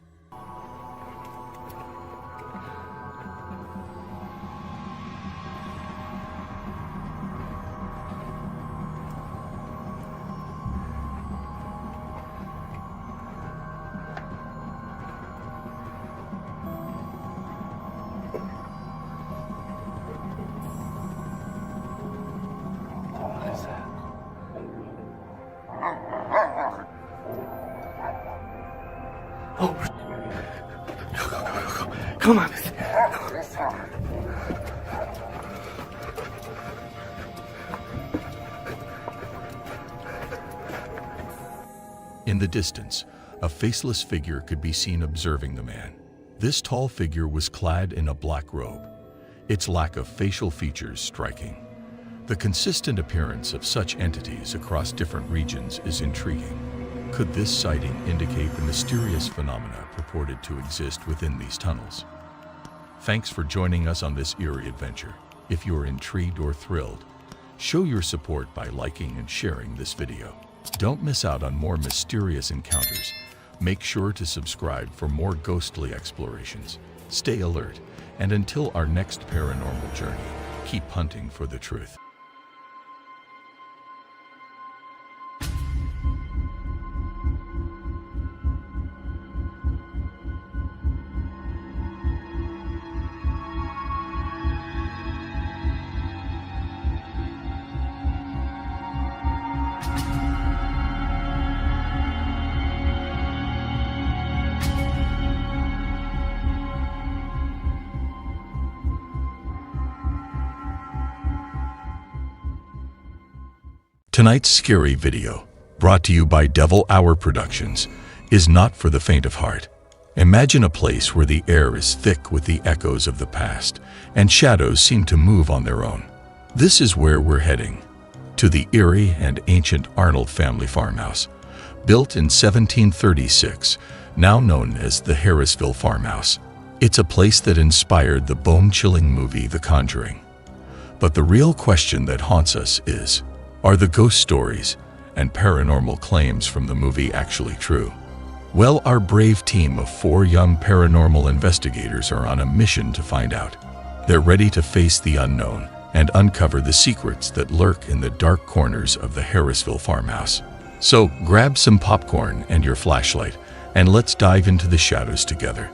Come on. In the distance, a faceless figure could be seen observing the man. This tall figure was clad in a black robe, its lack of facial features striking. The consistent appearance of such entities across different regions is intriguing. Could this sighting indicate the mysterious phenomena purported to exist within these tunnels? Thanks for joining us on this eerie adventure. If you're intrigued or thrilled, show your support by liking and sharing this video. Don't miss out on more mysterious encounters. Make sure to subscribe for more ghostly explorations. Stay alert, and until our next paranormal journey, keep hunting for the truth. Tonight's scary video, brought to you by Devil Hour Productions, is not for the faint of heart. Imagine a place where the air is thick with the echoes of the past, and shadows seem to move on their own. This is where we're heading, to the eerie and ancient Arnold family farmhouse, built in 1736, now known as the Harrisville Farmhouse. It's a place that inspired the bone-chilling movie The Conjuring. But the real question that haunts us is, are the ghost stories and paranormal claims from the movie actually true? Well, our brave team of 4 young paranormal investigators are on a mission to find out. They're ready to face the unknown and uncover the secrets that lurk in the dark corners of the Harrisville farmhouse. So grab some popcorn and your flashlight, and let's dive into the shadows together.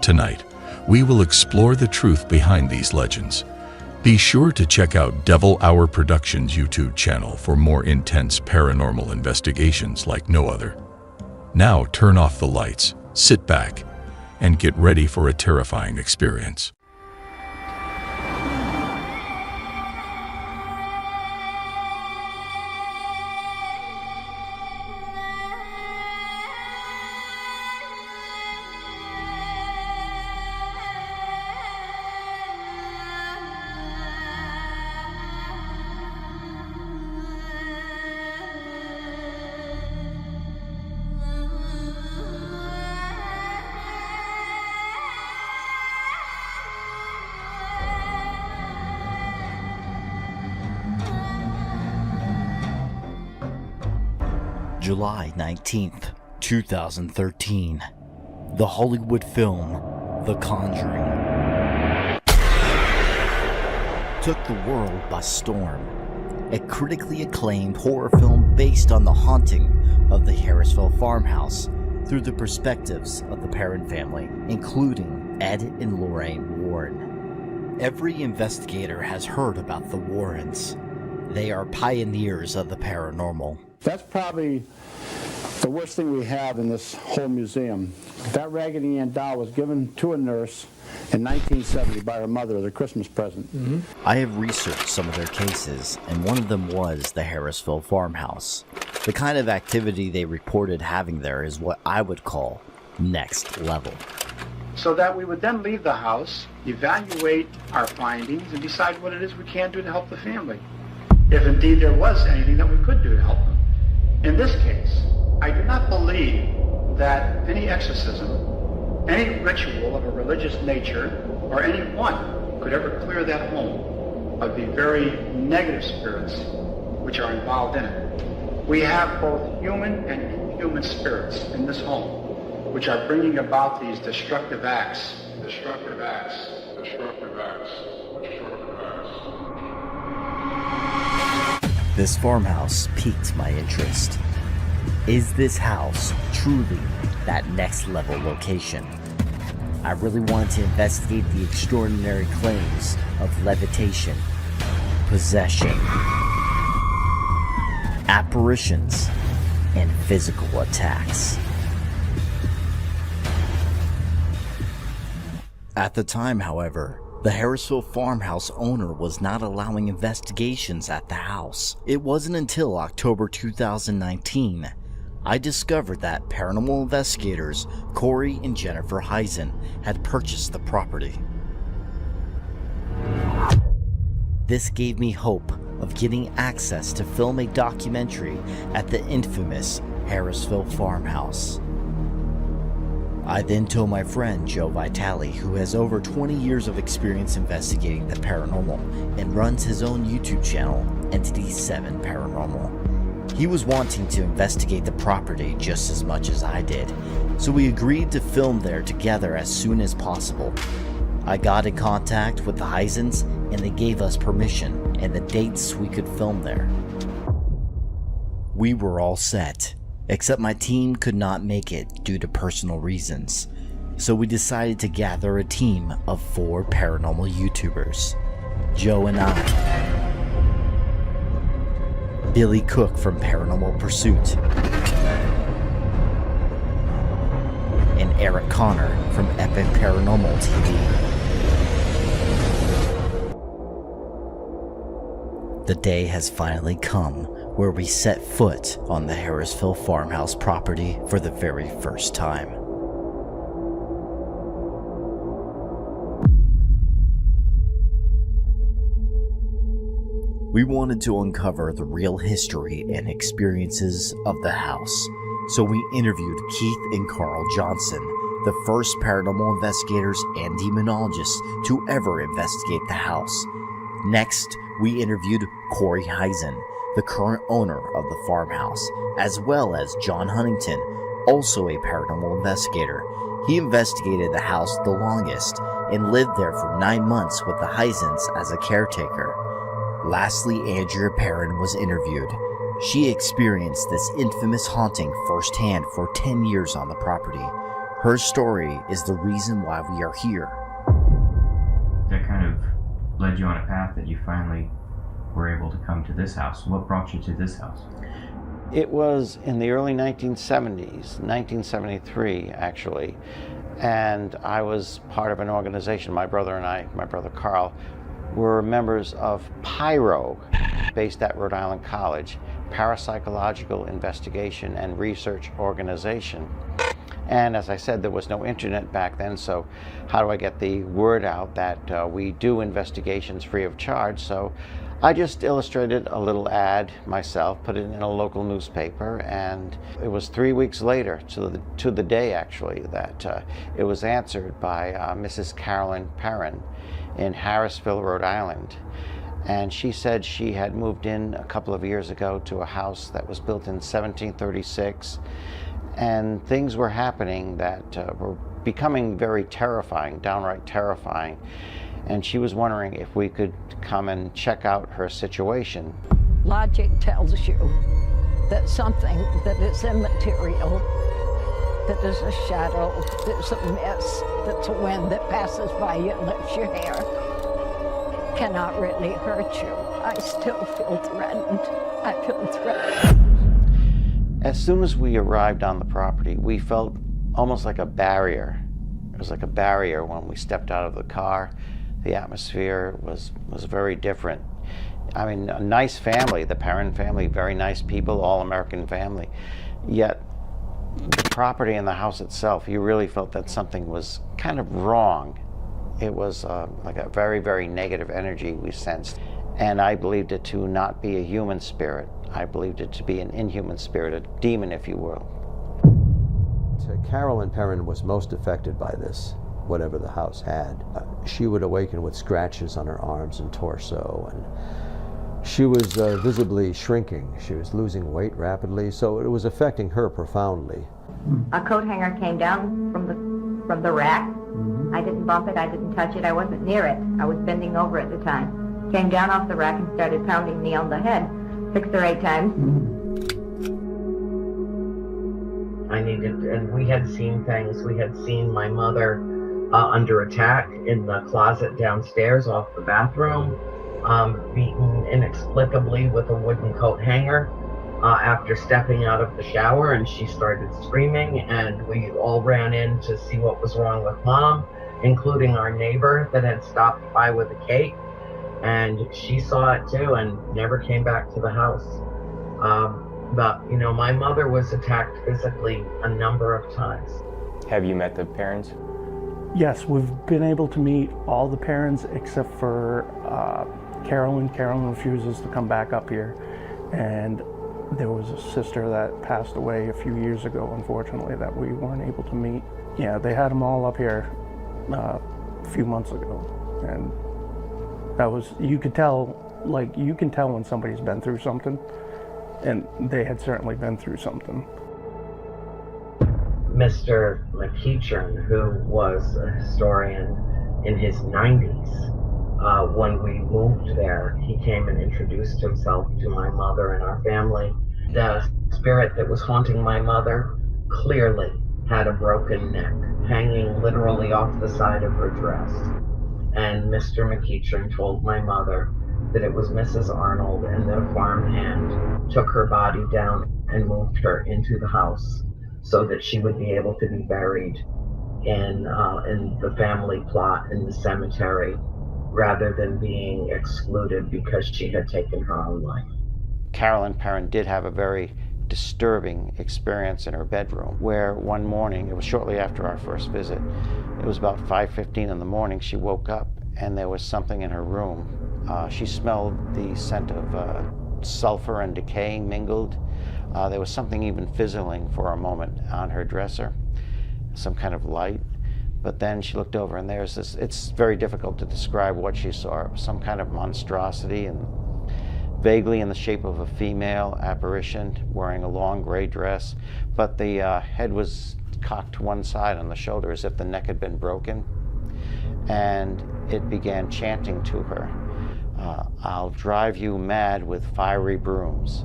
Tonight, we will explore the truth behind these legends. Be sure to check out Devil Hour Productions' YouTube channel for more intense paranormal investigations like no other. Now turn off the lights, sit back, and get ready for a terrifying experience. July 19th, 2013. The Hollywood film, The Conjuring, took the world by storm. A critically acclaimed horror film based on the haunting of the Harrisville farmhouse through the perspectives of the Perron family, including Ed and Lorraine Warren. Every investigator has heard about the Warrens. They are pioneers of the paranormal. That's probably the worst thing we have in this whole museum. That Raggedy Ann doll was given to a nurse in 1970 by her mother as a Christmas present. I have researched some of their cases, and one of them was the Harrisville farmhouse. The kind of activity they reported having there is what I would call next level. So that we would then leave the house, evaluate our findings, and decide what it is we can do to help the family, if indeed there was anything that we could do to help them. In this case, I do not believe that any exorcism, any ritual of a religious nature, or anyone could ever clear that home of the very negative spirits which are involved in it. We have both human and inhuman spirits in this home, which are bringing about these destructive acts. Destructive acts. Destructive acts. Destructive acts. This farmhouse piqued my interest. Is this house truly that next level location? I really wanted to investigate the extraordinary claims of levitation, possession, apparitions, and physical attacks. At the time, however, the Harrisville farmhouse owner was not allowing investigations at the house. It wasn't until October 2019 I discovered that paranormal investigators Corey and Jennifer Heisen had purchased the property. This gave me hope of getting access to film a documentary at the infamous Harrisville farmhouse. I then told my friend Joe Vitale, who has over 20 years of experience investigating the paranormal and runs his own YouTube channel, Entity 7 Paranormal. He was wanting to investigate the property just as much as I did, so we agreed to film there together as soon as possible. I got in contact with the Heisens and they gave us permission and the dates we could film there. We were all set, except my team could not make it due to personal reasons, so we decided to gather a team of 4 paranormal YouTubers. Joe and I, Billy Cook from Paranormal Pursuit, and Eric Connor from Epic Paranormal TV. The day has finally come where we set foot on the Harrisville farmhouse property for the very first time. We wanted to uncover the real history and experiences of the house, so we interviewed Keith and Carl Johnson, the first paranormal investigators and demonologists to ever investigate the house. Next, we interviewed Corey Heisen, the current owner of the farmhouse, as well as John Huntington, also a paranormal investigator. He investigated the house the longest and lived there for 9 months with the Heisens as a caretaker. Lastly, Andrea Perrin was interviewed. She experienced this infamous haunting firsthand for 10 years on the property. Her story is the reason why we are here. That kind of led you on a path that you finally were able to come to this house. What brought you to this house? It was in the early 1970s, 1973 actually, and I was part of an organization. My brother and I, my brother Carl, were members of PIRO, based at Rhode Island College, Parapsychological Investigation and Research Organization. And as I said, there was no internet back then, so how do I get the word out that we do investigations free of charge? So I just illustrated a little ad myself, put it in a local newspaper, and it was 3 weeks later, to the day actually, that it was answered by Mrs. Carolyn Perrin in Harrisville, Rhode Island. And she said she had moved in a couple of years ago to a house that was built in 1736, and things were happening that were becoming very terrifying, downright terrifying. And she was wondering if we could come and check out her situation. Logic tells you that something that is immaterial, that is a shadow, that's a mist, that's a wind that passes by you and lifts your hair, cannot really hurt you. I still feel threatened. I feel threatened. As soon as we arrived on the property, we felt almost like a barrier. It was like a barrier when we stepped out of the car. The atmosphere was very different. I mean, a nice family, the Perrin family, very nice people, all-American family. Yet, the property and the house itself, you really felt that something was kind of wrong. It was like a very, very negative energy we sensed. And I believed it to not be a human spirit. I believed it to be an inhuman spirit, a demon, if you will. Carolyn Perrin was most affected by this, whatever the house had. She would awaken with scratches on her arms and torso, and she was visibly shrinking. She was losing weight rapidly, so it was affecting her profoundly. A coat hanger came down from the rack. I didn't bump it, I didn't touch it, I wasn't near it. I was bending over at the time. Came down off the rack and started pounding me on the head 6 or 8 times. I needed, and we had seen things. We had seen my mother under attack in the closet downstairs off the bathroom, beaten inexplicably with a wooden coat hanger after stepping out of the shower, and she started screaming, and we all ran in to see what was wrong with Mom. including our neighbor that had stopped by with a cake, and she saw it too and never came back to the house. But, you know, my mother was attacked physically a number of times. Have you met the parents? Yes, we've been able to meet all the parents except for Carolyn. Carolyn refuses to come back up here. And there was a sister that passed away a few years ago, unfortunately, that we weren't able to meet. Yeah, they had them all up here a few months ago. And that was, you could tell, like, you can tell when somebody's been through something. And they had certainly been through something. Mr. McEachern, who was a historian in his 90s, when we moved there, he came and introduced himself to my mother and our family. The spirit that was haunting my mother clearly had a broken neck, hanging literally off the side of her dress. And Mr. McEachern told my mother that it was Mrs. Arnold and that a farmhand took her body down and moved her into the house so that she would be able to be buried in the family plot in the cemetery rather than being excluded because she had taken her own life. Carolyn Perrin did have a very disturbing experience in her bedroom where one morning, it was shortly after our first visit, it was about 5:15 in the morning, she woke up and there was something in her room. She smelled the scent of sulfur and decay mingled. There was something even fizzling for a moment on her dresser, some kind of light. But then she looked over and there's this, it's very difficult to describe what she saw. It was some kind of monstrosity and vaguely in the shape of a female apparition wearing a long gray dress, but the head was cocked to one side on the shoulder as if the neck had been broken. And it began chanting to her, I'll drive you mad with fiery brooms.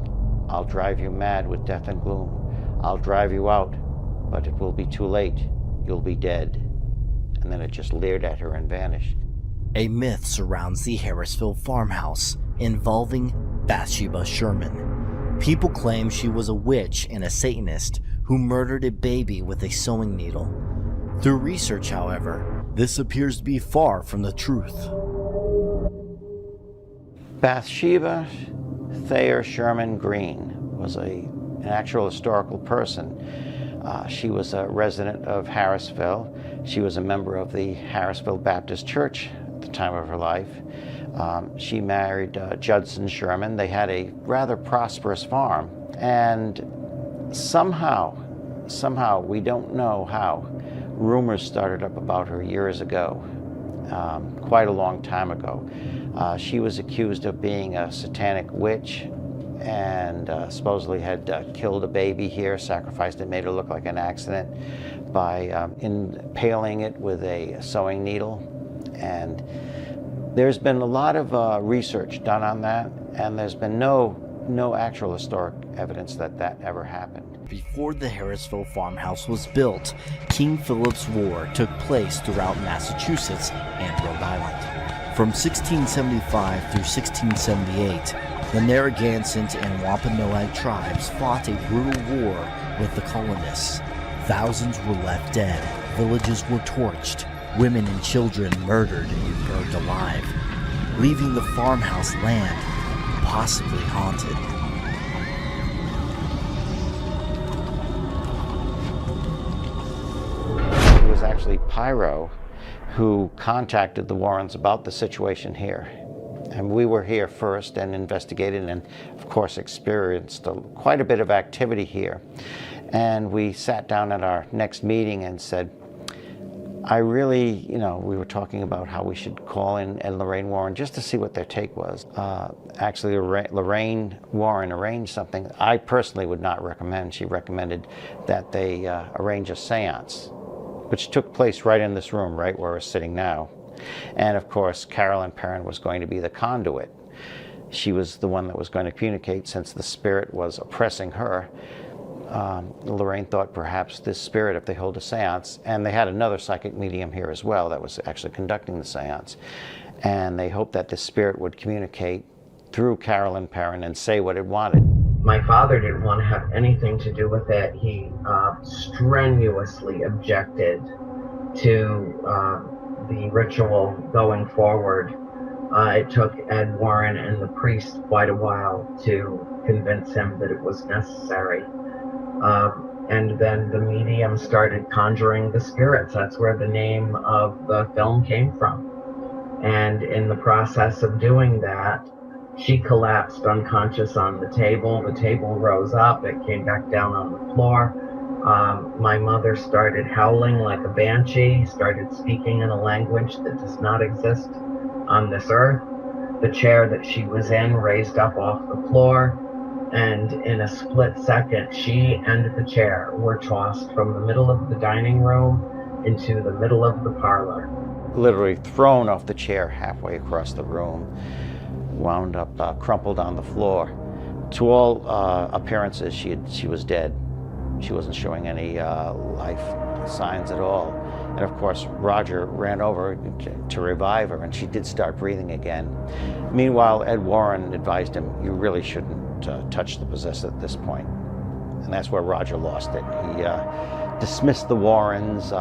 I'll drive you mad with death and gloom. I'll drive you out, but it will be too late. You'll be dead. And then it just leered at her and vanished. A myth surrounds the Harrisville farmhouse involving Bathsheba Sherman. People claim she was a witch and a Satanist who murdered a baby with a sewing needle. Through research, however, this appears to be far from the truth. Bathsheba Thayer Sherman Green was an actual historical person. She was a resident of Harrisville. She was a member of the Harrisville Baptist Church at the time of her life. She married Judson Sherman. They had a rather prosperous farm. And somehow, we don't know how, rumors started up about her years ago, quite a long time ago. She was accused of being a satanic witch and supposedly had killed a baby here, sacrificed it, made it look like an accident by impaling it with a sewing needle. And there's been a lot of research done on that, and there's been no actual historic evidence that that ever happened. Before the Harrisville farmhouse was built, King Philip's War took place throughout Massachusetts and Rhode Island. From 1675 through 1678, the Narragansett and Wampanoag tribes fought a brutal war with the colonists. Thousands were left dead, villages were torched, women and children murdered and burned alive, leaving the farmhouse land possibly haunted. It was actually Pyro who contacted the Warrens about the situation here. And we were here first and investigated and, of course, experienced quite a bit of activity here. And we sat down at our next meeting and said, I really, we were talking about how we should call in Ed and Lorraine Warren just to see what their take was. Actually, Lorraine Warren arranged something I personally would not recommend. She recommended that they arrange a seance, which took place right in this room, right where we're sitting now. And of course, Carolyn Perrin was going to be the conduit. She was the one that was going to communicate since the spirit was oppressing her. Lorraine thought perhaps this spirit, if they hold a seance, and they had another psychic medium here as well that was actually conducting the seance, and they hoped that this spirit would communicate through Carolyn Perrin and say what it wanted. My father didn't want to have anything to do with it. He strenuously objected to the ritual going forward. It took Ed Warren and the priest quite a while to convince him that it was necessary. And then the medium started conjuring the spirits. That's where the name of the film came from. And in the process of doing that, she collapsed unconscious on the table. The table rose up, it came back down on the floor. My mother started howling like a banshee, started speaking in a language that does not exist on this earth. The chair that she was in raised up off the floor, and in a split second, she and the chair were tossed from the middle of the dining room into the middle of the parlor. Literally thrown off the chair halfway across the room, wound up crumpled on the floor. To all appearances, she was dead. She wasn't showing any life signs at all. And of course, Roger ran over to revive her, and she did start breathing again. Meanwhile, Ed Warren advised him, you really shouldn't touch the possessed at this point. And that's where Roger lost it. He dismissed the Warrens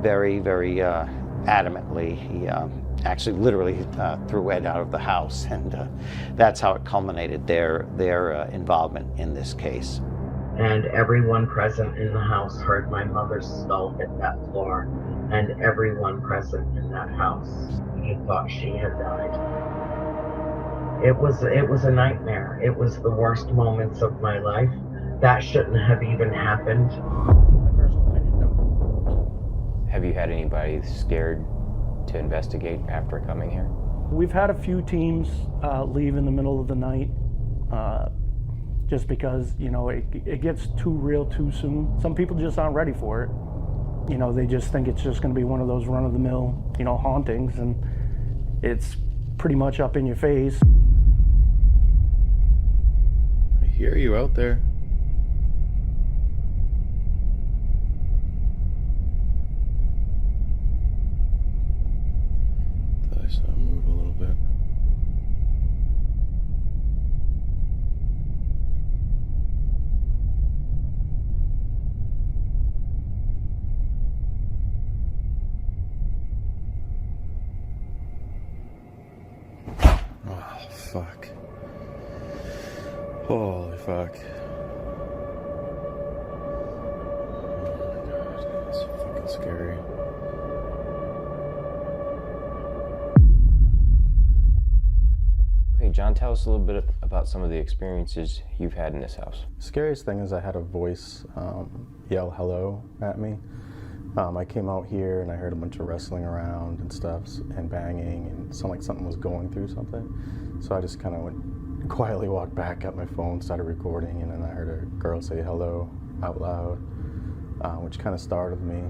very, very adamantly. He actually literally threw Ed out of the house, and that's how it culminated, their involvement in this case. And everyone present in the house heard my mother's skull hit that floor, and everyone present in that house thought she had died. It was a nightmare. It was the worst moments of my life. That shouldn't have even happened. Have you had anybody scared to investigate after coming here? We've had a few teams leave in the middle of the night. Just because, you know, it gets too real too soon. Some people just aren't ready for it. You know, they just think it's just going to be one of those run-of-the-mill, you know, hauntings, and it's pretty much up in your face. I hear you out there. Thought I saw him move a little bit. Fuck. Holy fuck. Oh my god, that's fucking scary. Okay, John, tell us a little bit about some of the experiences you've had in this house. Scariest thing is I had a voice yell hello at me. I came out here and I heard a bunch of wrestling around and stuff and banging, and it sounded like something was going through something. So I just kind of went quietly, walked back, got my phone, started recording, and then I heard a girl say hello out loud, which kind of startled me.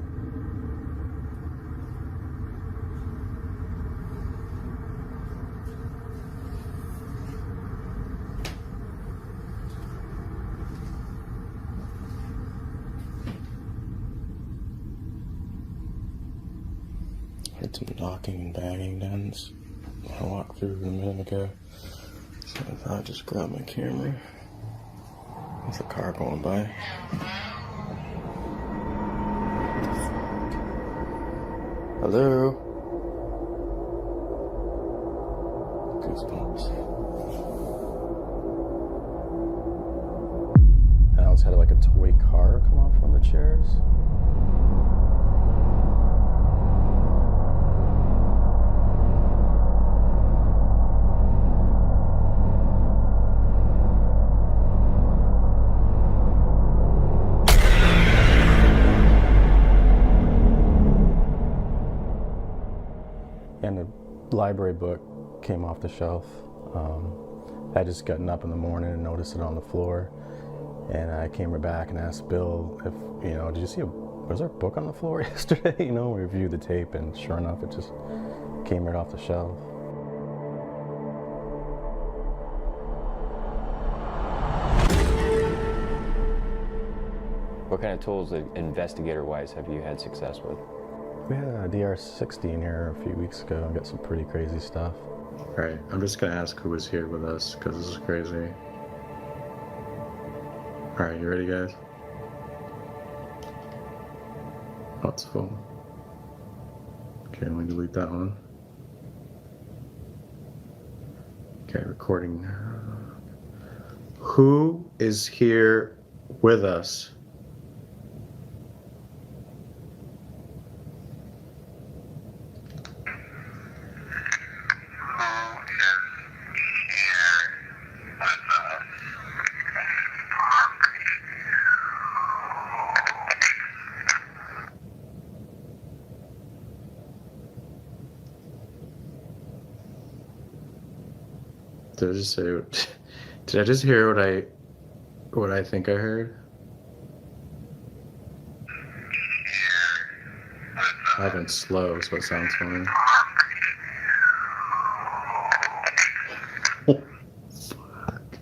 Heard some knocking and banging down this when I walked through a minute ago. So I thought I'd just grab my camera. There's a car going by. Hello? Goosebumps. And I almost had like a toy car come off one of the chairs. And the library book came off the shelf. I had just gotten up in the morning and noticed it on the floor. And I came back and asked Bill if, you know, did you see was there a book on the floor yesterday? You know, we reviewed the tape, and sure enough, it just came right off the shelf. What kind of tools, investigator-wise, have you had success with? We had a DR-60 in here a few weeks ago and got some pretty crazy stuff. Alright, I'm just gonna ask who was here with us, because this is crazy. Alright, you ready, guys? Oh, it's full. Okay, let me delete that one. Okay, recording. Who is here with us? Did I just say? Did I just hear what I think I heard? I went slow, so it sounds funny. Fuck.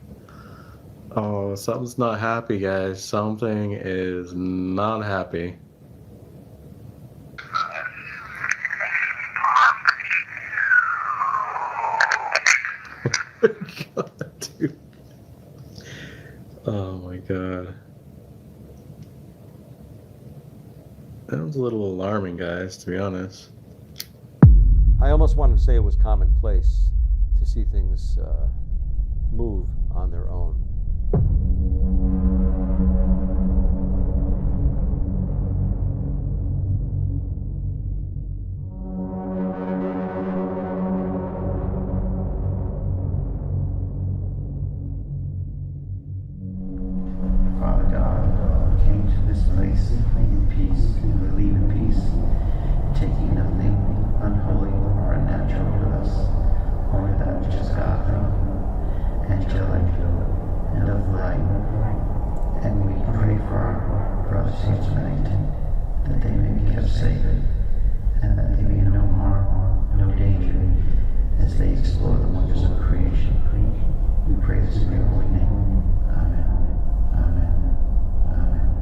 Oh, something's not happy, guys. Something is not happy. God, dude. Oh my god. That was a little alarming, guys, to be honest. I almost wanted to say it was commonplace to see things move on their own. Father God, we came to this place in peace, and we leave in peace, taking nothing unholy or unnatural with us, only that which is godly, angelic, and of light. And we pray for our brothers here tonight, that they may be kept safe, and that they may no harm, no danger, as they explore the wonders of creation. We pray this in your holy name. Amen. Amen. Amen. Amen. Amen.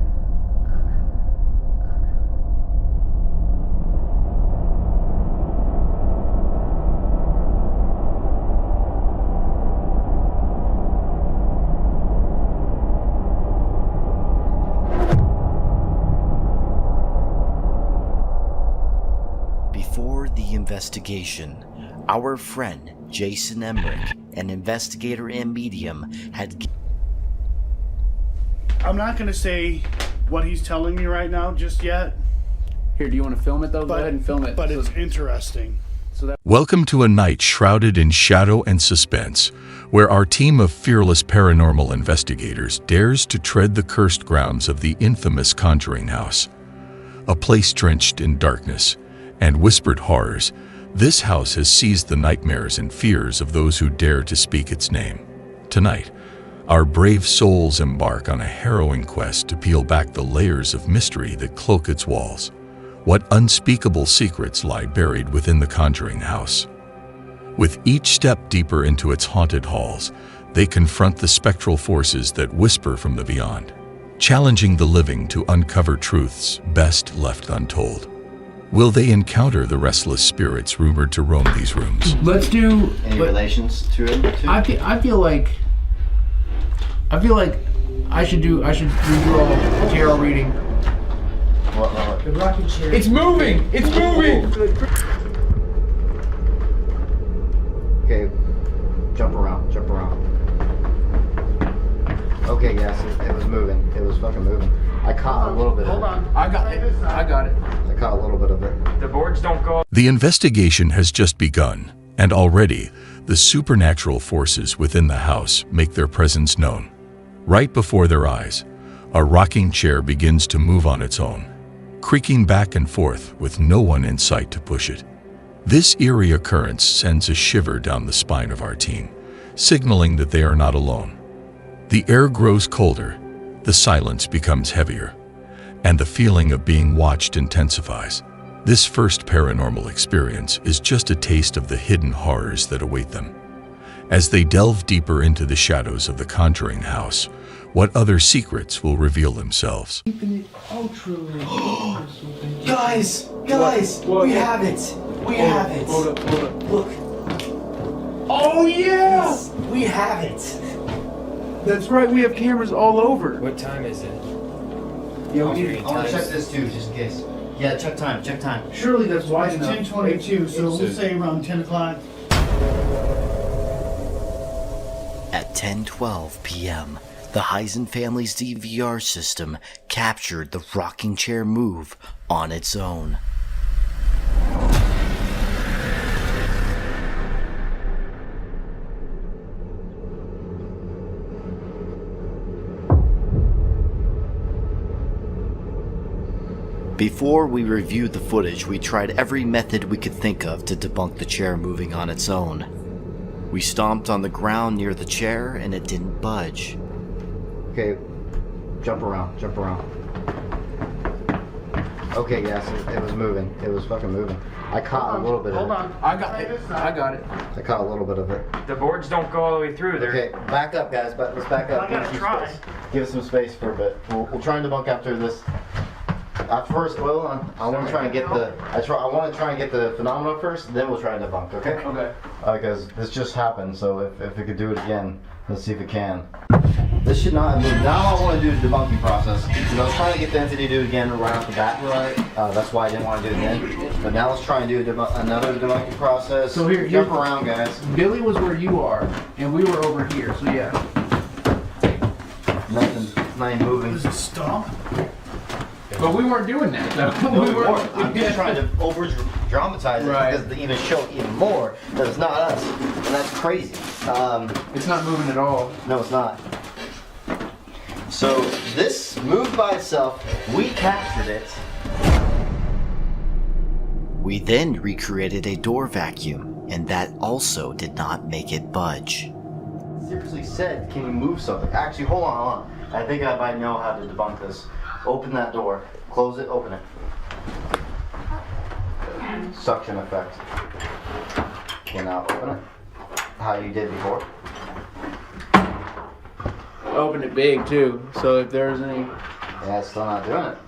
Before the investigation, our friend Jason Emmerich, an investigator and medium, had... I'm not going to say what he's telling me right now just yet. Here, do you want to film it though? Go ahead and film it. But it's interesting. Welcome to a night shrouded in shadow and suspense, where our team of fearless paranormal investigators dares to tread the cursed grounds of the infamous Conjuring House. A place drenched in darkness and whispered horrors, this house has seized the nightmares and fears of those who dare to speak its name. Tonight, our brave souls embark on a harrowing quest to peel back the layers of mystery that cloak its walls. What unspeakable secrets lie buried within the Conjuring House? With each step deeper into its haunted halls, they confront the spectral forces that whisper from the beyond, challenging the living to uncover truths best left untold. Will they encounter the restless spirits rumored to roam these rooms? Let's do Any relations to him? I feel like I should do a tarot reading. What? The rocking chair. It's moving. It's moving. Okay, jump around. Okay, yes, it was moving. It was fucking moving. I caught a little bit of it. Hold on. I got it. I caught a little bit of it. The boards don't go up. The investigation has just begun, and already the supernatural forces within the house make their presence known. Right before their eyes, a rocking chair begins to move on its own, creaking back and forth with no one in sight to push it. This eerie occurrence sends a shiver down the spine of our team, signaling that they are not alone. The air grows colder, the silence becomes heavier, and the feeling of being watched intensifies. This first paranormal experience is just a taste of the hidden horrors that await them. As they delve deeper into the shadows of the Conjuring House, what other secrets will reveal themselves? Guys, What? we have it. We have it. Hold up. Look. Oh yeah, we have it. That's right, we have cameras all over. What time is it? Yeah, I want to check this too, just in case. Yeah, check time, check time. Surely that's wide It's enough. 10:22, so we'll say around 10 o'clock. At 10:12 p.m., the Heisen family's DVR system captured the rocking chair move on its own. Before we reviewed the footage, we tried every method we could think of to debunk the chair moving on its own. We stomped on the ground near the chair and it didn't budge. Okay, jump around. Okay, yes, it was moving. It was fucking moving. I caught a little bit of it. Hold on. I got it. I caught a little bit of it. The boards don't go all the way through there. Okay, back up, guys. But let's back up. I gotta try. Give us some space for a bit. We'll try and debunk after this. At first, well, I want to try and get the. I want to try and get the phenomena first. Then we'll try and debunk. Okay. Okay. Because this just happened. So if it could do it again, let's see if it can. This should not have moved. Now I want to do the debunking process. Because I was trying to get the entity to do it again right off the bat. Right. That's why I didn't want to do it then. But now let's try and do another debunking process. So here, jump around, guys. Billy was where you are, and we were over here. So yeah. Nothing moving. Does it stop? But we weren't doing that though. No, we weren't. I'm just trying to over dramatize it because to even show even more that it's not us, and that's crazy. It's not moving at all. No, it's not. So this moved by itself. We captured it. We then recreated a door vacuum, and that also did not make it budge. Seriously said, can you move something? Actually, hold on. I think I might know how to debunk this. Open that door. Close it. Open it. Suction effect. Okay, now open it. How you did before. Open it big too. So if there's any. Yeah, it's still not doing it.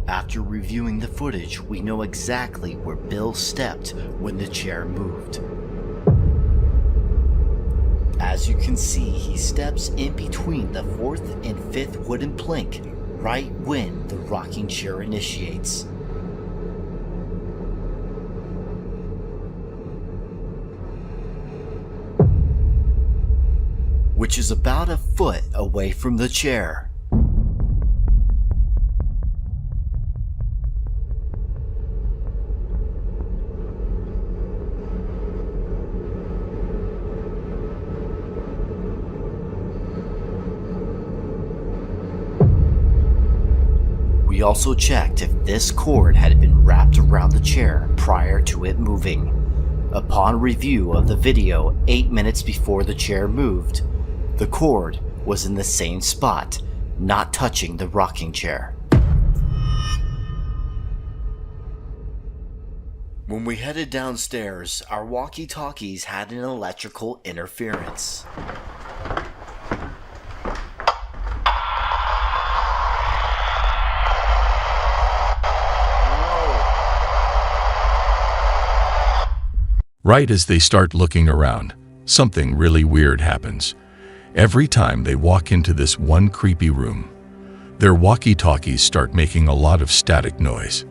After reviewing the footage, we know exactly where Bill stepped when the chair moved. As you can see, he steps in between the 4th and 5th wooden plank, right when the rocking chair initiates. Which is about a foot away from the chair. We also checked if this cord had been wrapped around the chair prior to it moving. Upon review of the video 8 minutes before the chair moved, the cord was in the same spot, not touching the rocking chair. When we headed downstairs, our walkie-talkies had an electrical interference. Right as they start looking around, something really weird happens. Every time they walk into this one creepy room, their walkie-talkies start making a lot of static noise.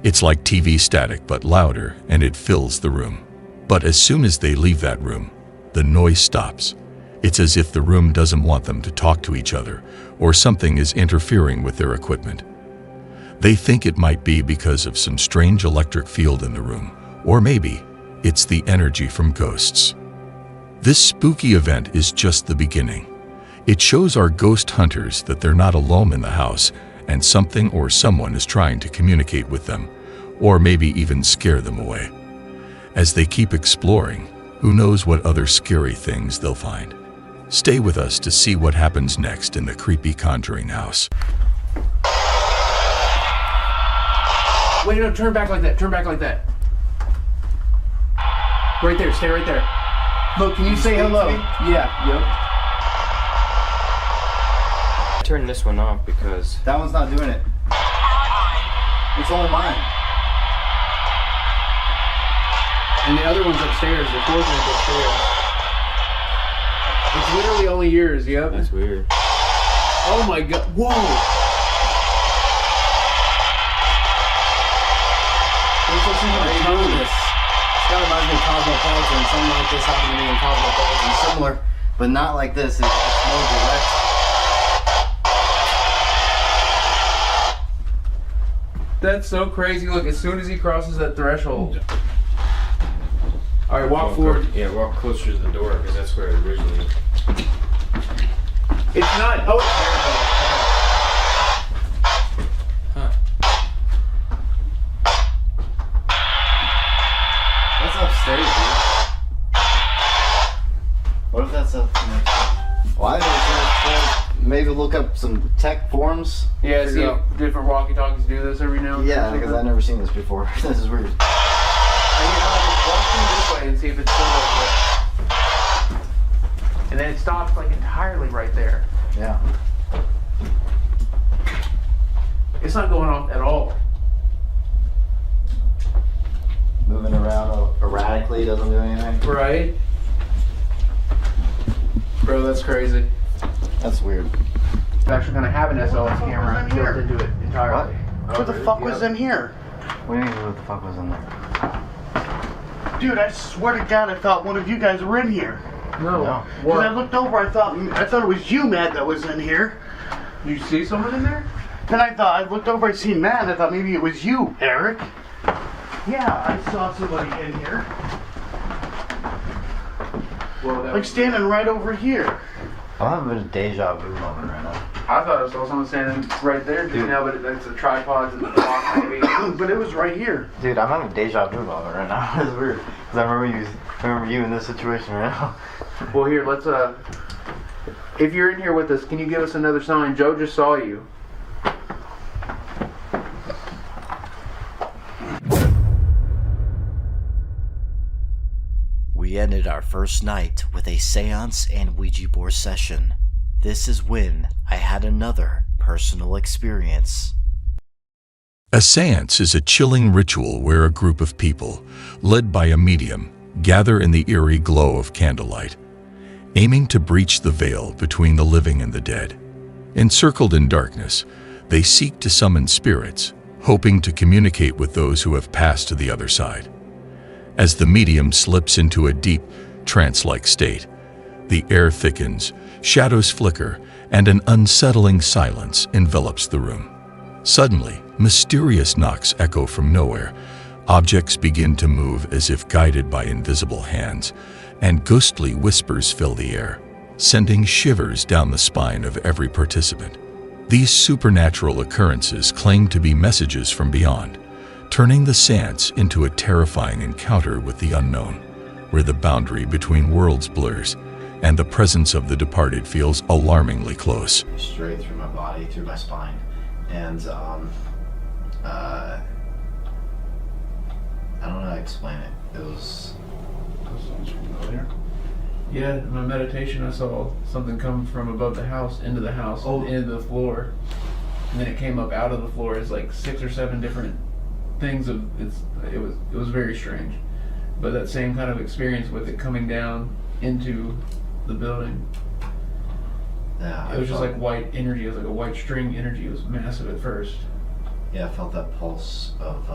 It's like TV static but louder, and it fills the room. But as soon as they leave that room, the noise stops. It's as if the room doesn't want them to talk to each other, or something is interfering with their equipment. They think it might be because of some strange electric field in the room, or maybe it's the energy from ghosts. This spooky event is just the beginning. It shows our ghost hunters that they're not alone in the house, and something or someone is trying to communicate with them, or maybe even scare them away. As they keep exploring, who knows what other scary things they'll find. Stay with us to see what happens next in the creepy conjuring house. Wait, no, turn back like that. Turn back like that. Right there, stay right there. Look, can you say hello? Yeah, yep. Turn this one off because that one's not doing it. It's only mine. And the other one's upstairs. The 4th one's upstairs. It's literally only yours, yep. That's weird. Oh my god. Whoa! in Cosmopolitan. Something like this happened to me in Cosmopolitan. Similar, but not like this. It's more direct. That's so crazy. Look, as soon as he crosses that threshold. All right, walk forward. Yeah, walk closer to the door because that's where it originally. It's not. Oh, it's there. That's upstairs, dude. What if that's up? Well, maybe look up some tech forums. Yeah, see if different walkie-talkies do this every now and then. Yeah, because I've never seen this before. This is weird. Walk through this way and see if it's still over. And then it stops like entirely right there. Yeah. It's not going off at all. Moving around erratically doesn't do anything. Right. Bro, that's crazy. That's weird. It's actually going to have an SLS camera built into it entirely. What the fuck was in here? What do you mean what the fuck was in there? Dude, I swear to God, I thought one of you guys were in here. No. Because I looked over, I thought it was you, Matt, that was in here. You see someone in there? Then I looked over, I seen Matt, and I thought maybe it was you, Eric. Yeah, I saw somebody in here. Well, like standing right over here. I'm having a deja vu moment right now. I thought I saw someone standing right there just now, but it's the tripods and the box maybe. But it was right here. Dude, I'm having a deja vu moment right now. It's weird. Because I remember you in this situation right now. Well, here, let's, if you're in here with us, can you give us another sign? Joe just saw you. We ended our first night with a seance and Ouija board session. This is when I had another personal experience. A seance is a chilling ritual where a group of people, led by a medium, gather in the eerie glow of candlelight, aiming to breach the veil between the living and the dead. Encircled in darkness, they seek to summon spirits, hoping to communicate with those who have passed to the other side. As the medium slips into a deep, trance-like state, the air thickens, shadows flicker, and an unsettling silence envelops the room. Suddenly, mysterious knocks echo from nowhere. Objects begin to move as if guided by invisible hands, and ghostly whispers fill the air, sending shivers down the spine of every participant. These supernatural occurrences claim to be messages from beyond, turning the seance into a terrifying encounter with the unknown, where the boundary between worlds blurs and the presence of the departed feels alarmingly close. Straight through my body, through my spine. And, I don't know how to explain it. It was... Sounds familiar. Yeah, in my meditation I saw something come from above the house, into the house, into the floor. And then it came up out of the floor as like 6 or 7 different things of it was very strange. But that same kind of experience with it coming down into the building. Yeah, it was just like white energy. It was like a white string energy. It was massive at first. Yeah, I felt that pulse of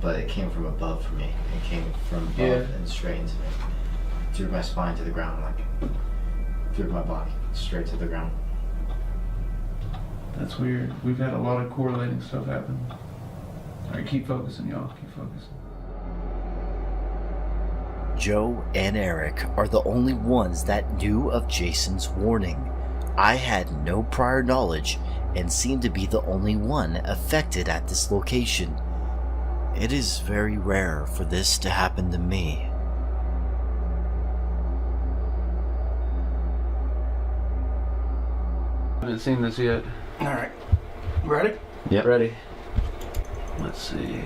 but it came from above for me. It came from above and straight into me. Through my spine to the ground, like through my body, straight to the ground. That's weird. We've had a lot of correlating stuff happen. Alright, keep focusing, y'all. Keep focusing. Joe and Eric are the only ones that knew of Jason's warning. I had no prior knowledge and seemed to be the only one affected at this location. It is very rare for this to happen to me. I haven't seen this yet. Alright. Ready? Yep. Ready. Let's see.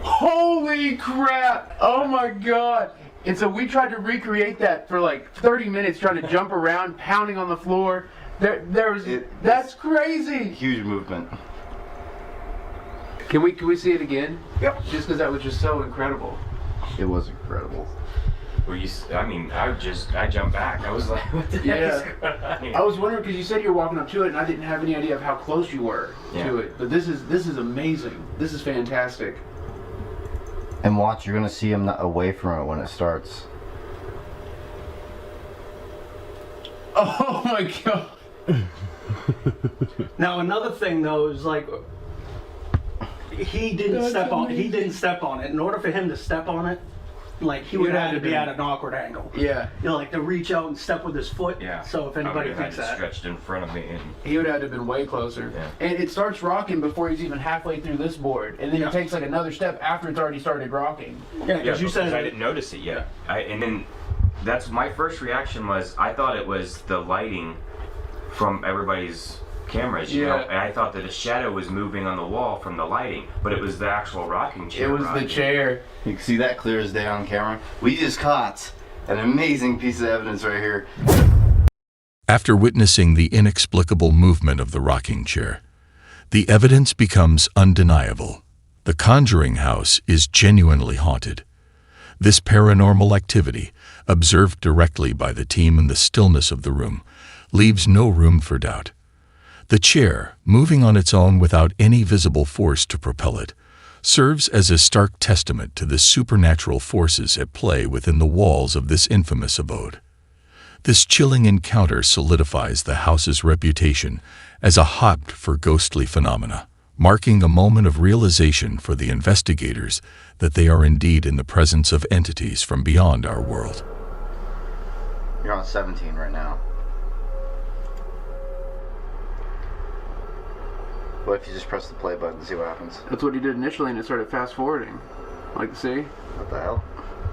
Holy crap! Oh my god! And so we tried to recreate that for like 30 minutes, trying to jump around, pounding on the floor. That's crazy! Huge movement. Can we see it again? Yep. Just because that was just so incredible. It was incredible. I jumped back. I was like, what the heck is going on here? I was wondering because you said you were walking up to it, and I didn't have any idea of how close you were to it. But this is amazing. This is fantastic. And watch, you're gonna see him away from it when it starts. Oh my god. Now another thing though is like he didn't step on it. In order for him to step on it, like he would have to be at an awkward angle. Yeah. You know, like to reach out and step with his foot. Yeah. So if anybody thinks that, stretched in front of me, and He would have to have been way closer. Yeah. And it starts rocking before he's even halfway through this board. And then he takes like another step after it's already started rocking. Yeah, because you said I didn't notice it yet. And then that's my first reaction was I thought it was the lighting from everybody's cameras, you know, and I thought that a shadow was moving on the wall from the lighting, but it was the actual rocking chair. It was the chair. You can see that clear as day on camera. We just caught an amazing piece of evidence right here. After witnessing the inexplicable movement of the rocking chair, the evidence becomes undeniable. The Conjuring house is genuinely haunted. This paranormal activity, observed directly by the team in the stillness of the room, leaves no room for doubt. The chair, moving on its own without any visible force to propel it, serves as a stark testament to the supernatural forces at play within the walls of this infamous abode. This chilling encounter solidifies the house's reputation as a hotbed for ghostly phenomena, marking a moment of realization for the investigators that they are indeed in the presence of entities from beyond our world. You're on 17 right now. What if you just press the play button and see what happens? That's what he did initially, and it started fast forwarding. Like, see? What the hell?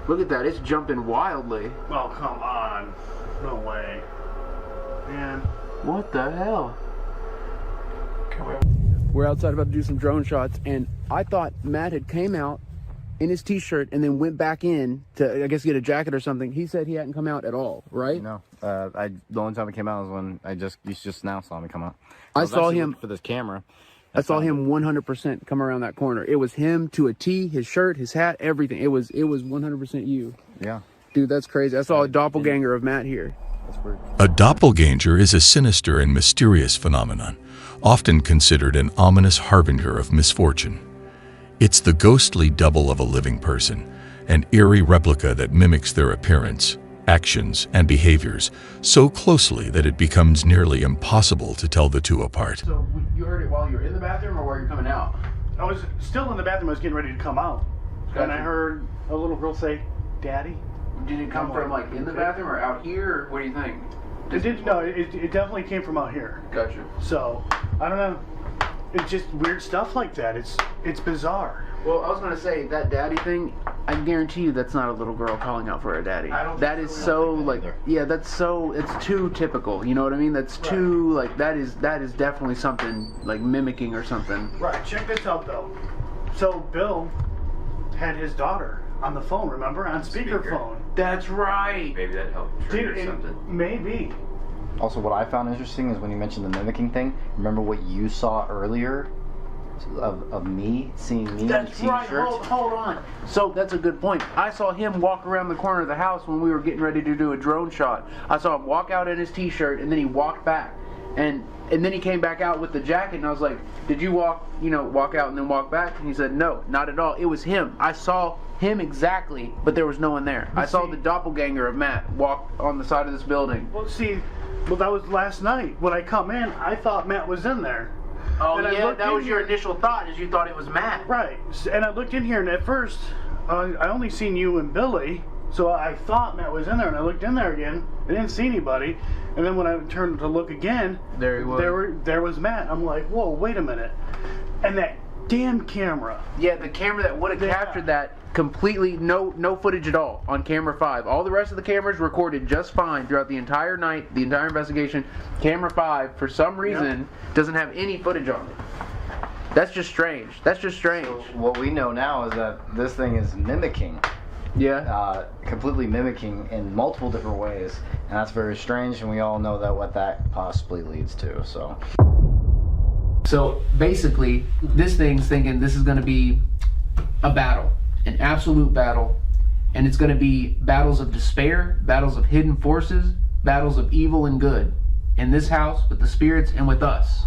Look at that, it's jumping wildly. Oh, come on. No way. Man. What the hell? We're outside about to do some drone shots, and I thought Matt had came out in his t-shirt and then went back in to, I guess, get a jacket or something. He said he hadn't come out at all, right? No. The only time he came out was when you just now saw me come out. I saw him for this camera. I saw him 100% come around that corner. It was him to a T, his shirt, his hat, everything. It was 100% you. Yeah. Dude, that's crazy. I saw a doppelganger of Matt here. That's weird. A doppelganger is a sinister and mysterious phenomenon, often considered an ominous harbinger of misfortune. It's the ghostly double of a living person, an eerie replica that mimics their appearance, actions, and behaviors so closely that it becomes nearly impossible to tell the two apart. So you heard it while you were in the bathroom or while you were coming out? I was still in the bathroom. I was getting ready to come out. And I heard a little girl say, "Daddy." Did it come from like in the bathroom or out here? Or what do you think? It definitely came from out here. Gotcha. So, I don't know. It's just weird stuff like that. It's bizarre. Well, I was gonna say that daddy thing. I guarantee you that's not a little girl calling out for a daddy. That is so like, yeah, that's so, it's too typical. You know what I mean? That's too like, that is definitely something like mimicking or something. Right. Check this out though. So Bill had his daughter on the phone. Remember, on speakerphone. That's right. Maybe that helped trigger something. Maybe. Also, what I found interesting is when you mentioned the mimicking thing. Remember what you saw earlier of me seeing me That's in a right. t-shirt? Hold on. So that's a good point. I saw him walk around the corner of the house when we were getting ready to do a drone shot. I saw him walk out in his t-shirt and then he walked back, and then he came back out with the jacket, and I was like, "Did you walk out and then walk back?" And he said, "No, not at all. It was him. I saw him exactly, but there was no one there. I saw the doppelganger of Matt walk on the side of this building." Well, see, that was last night. When I come in, I thought Matt was in there. Oh, and yeah, that was your initial thought, is you thought it was Matt. Right. And I looked in here, and at first, I only seen you and Billy, so I thought Matt was in there, and I looked in there again. I didn't see anybody. And then when I turned to look again, there he was. There was Matt. I'm like, whoa, wait a minute. And that damn camera. Yeah, the camera that would have captured that completely, no footage at all on camera 5. All the rest of the cameras recorded just fine throughout the entire night, the entire investigation. Camera 5, for some reason, doesn't have any footage on it. That's just strange. That's just strange. So what we know now is that this thing is mimicking. Yeah. Completely mimicking in multiple different ways, and that's very strange. And we all know that what that possibly leads to. So basically, this thing's thinking this is going to be a battle, an absolute battle, and it's going to be battles of despair, battles of hidden forces, battles of evil and good in this house with the spirits and with us.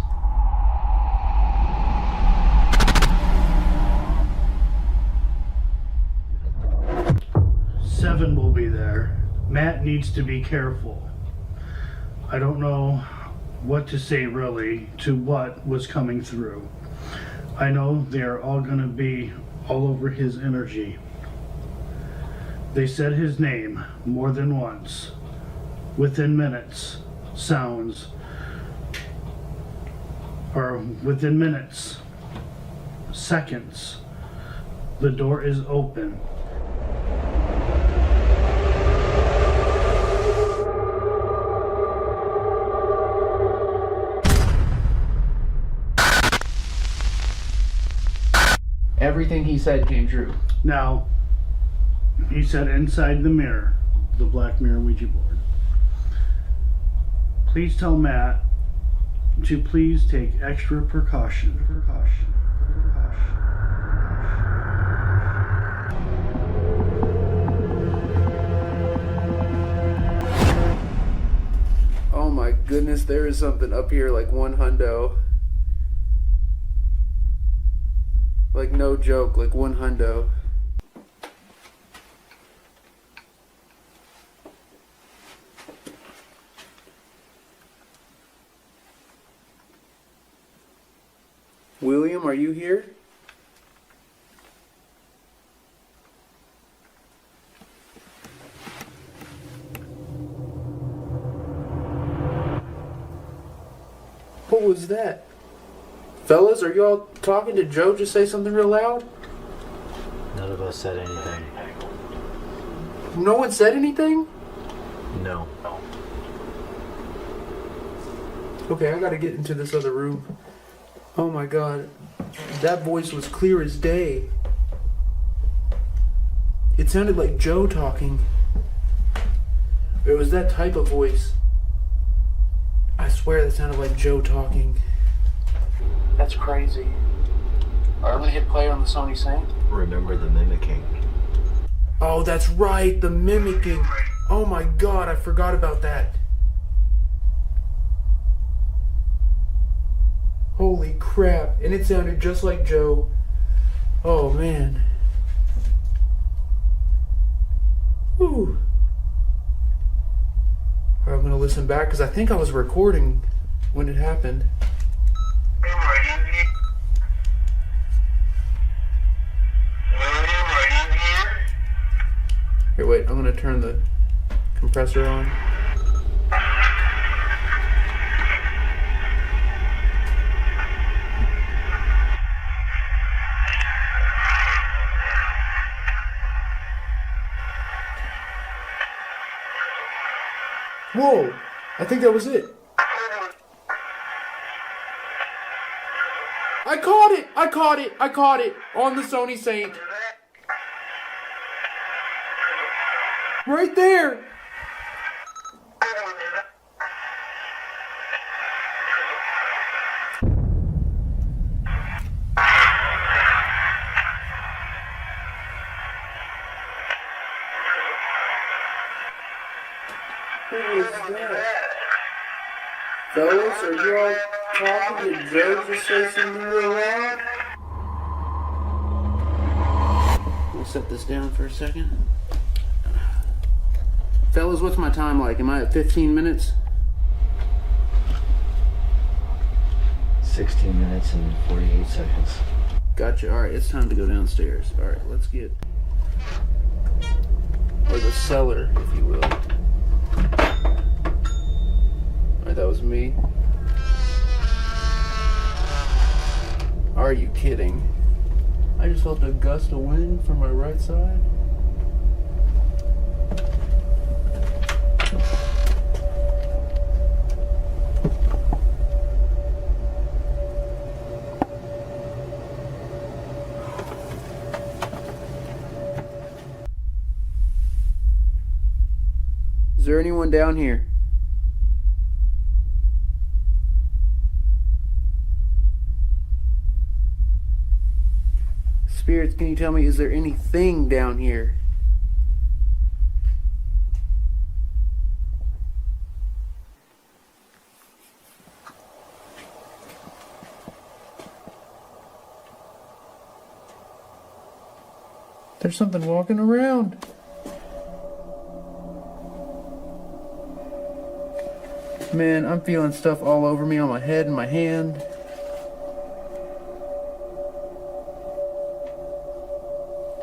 Evan will be there. Matt needs to be careful. I don't know what to say really to what was coming through. I know they are all going to be all over his energy. They said his name more than once. Within minutes, sounds, or within minutes, seconds, the door is open. Everything he said came true. Now, he said inside the mirror, the black mirror Ouija board. Please tell Matt to please take extra precaution. Oh my goodness, there is something up here like one hundo. Like no joke, like one hundo. William, are you here? What was that? Fellas, are y'all talking to Joe? Just say something real loud. None of us said anything. No one said anything? No. Okay, I gotta get into this other room. Oh my god. That voice was clear as day. It sounded like Joe talking. It was that type of voice. I swear that sounded like Joe talking. That's crazy. Alright, I'm gonna hit play on the Sony Saint. Remember the mimicking. Oh, that's right, the mimicking. Oh my god, I forgot about that. Holy crap, and it sounded just like Joe. Oh man. Whew. Alright, I'm gonna listen back because I think I was recording when it happened. Here, wait, I'm gonna turn the compressor on. Whoa! I think that was it. I caught it! I caught it! I caught it! On the Sony Saint. Right there! What was that? Fellas, are you all talking? Did Joe just say something real loud? We'll set this down for a second. Fellas, what's my time like? Am I at 15 minutes? 16 minutes and 48 seconds. Gotcha. Alright, it's time to go downstairs. Alright, let's get... or the cellar, if you will. Alright, that was me. Are you kidding? I just felt a gust of wind from my right side. Is there anyone down here? Spirits, can you tell me, is there anything down here? There's something walking around. Man, I'm feeling stuff all over me, on my head and my hand.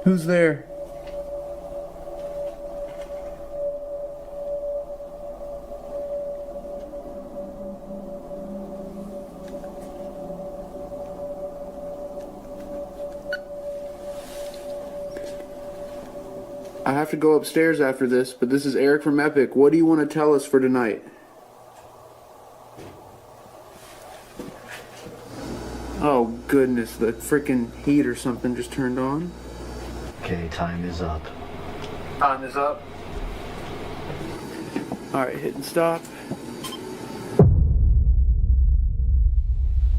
Who's there? I have to go upstairs after this, but this is Eric from Epic. What do you want to tell us for tonight? Oh goodness, the freaking heat or something just turned on. Okay, time is up. Time is up. Alright, hit and stop.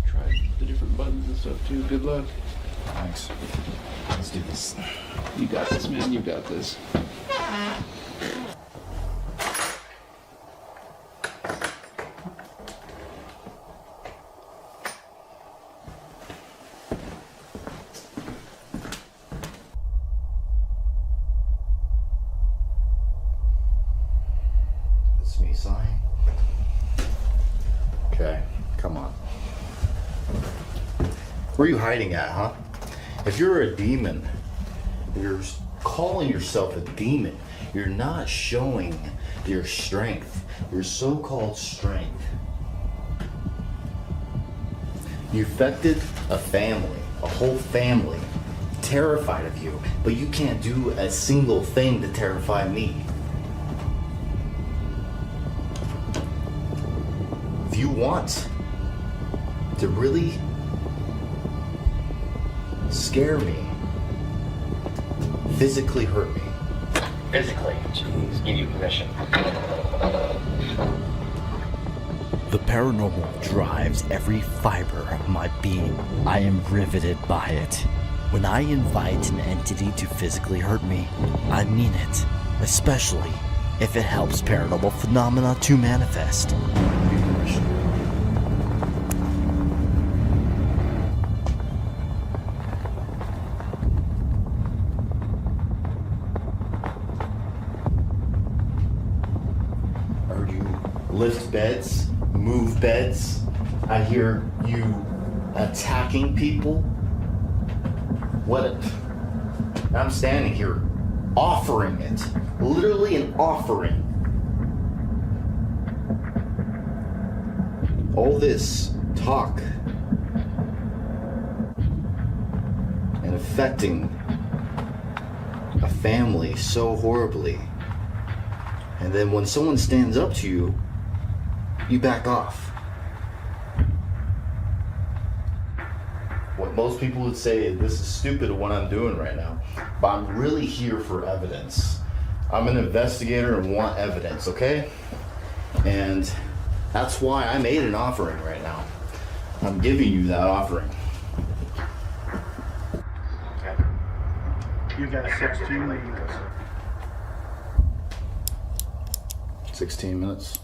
Try the different buttons and stuff too. Good luck. Thanks. Let's do this. You got this, man. You got this. It's me sighing. Okay, come on. Where are you hiding at, huh? If you're a demon, you're calling yourself a demon, you're not showing your strength, your so-called strength. You affected a family, a whole family, terrified of you, but you can't do a single thing to terrify me. If you want to really scare me, physically hurt me. Physically? Jeez, give you permission. The paranormal drives every fiber of my being. I am riveted by it. When I invite an entity to physically hurt me, I mean it, especially if it helps paranormal phenomena to manifest. Lift beds, move beds. I hear you attacking people. I'm standing here offering it. Literally an offering. All this talk and affecting a family so horribly. And then when someone stands up to you, you back off. What most people would say, this is stupid what I'm doing right now, but I'm really here for evidence. I'm an investigator and want evidence, okay? And that's why I made an offering right now. I'm giving you that offering. Okay. You got 16 minutes. 16 minutes.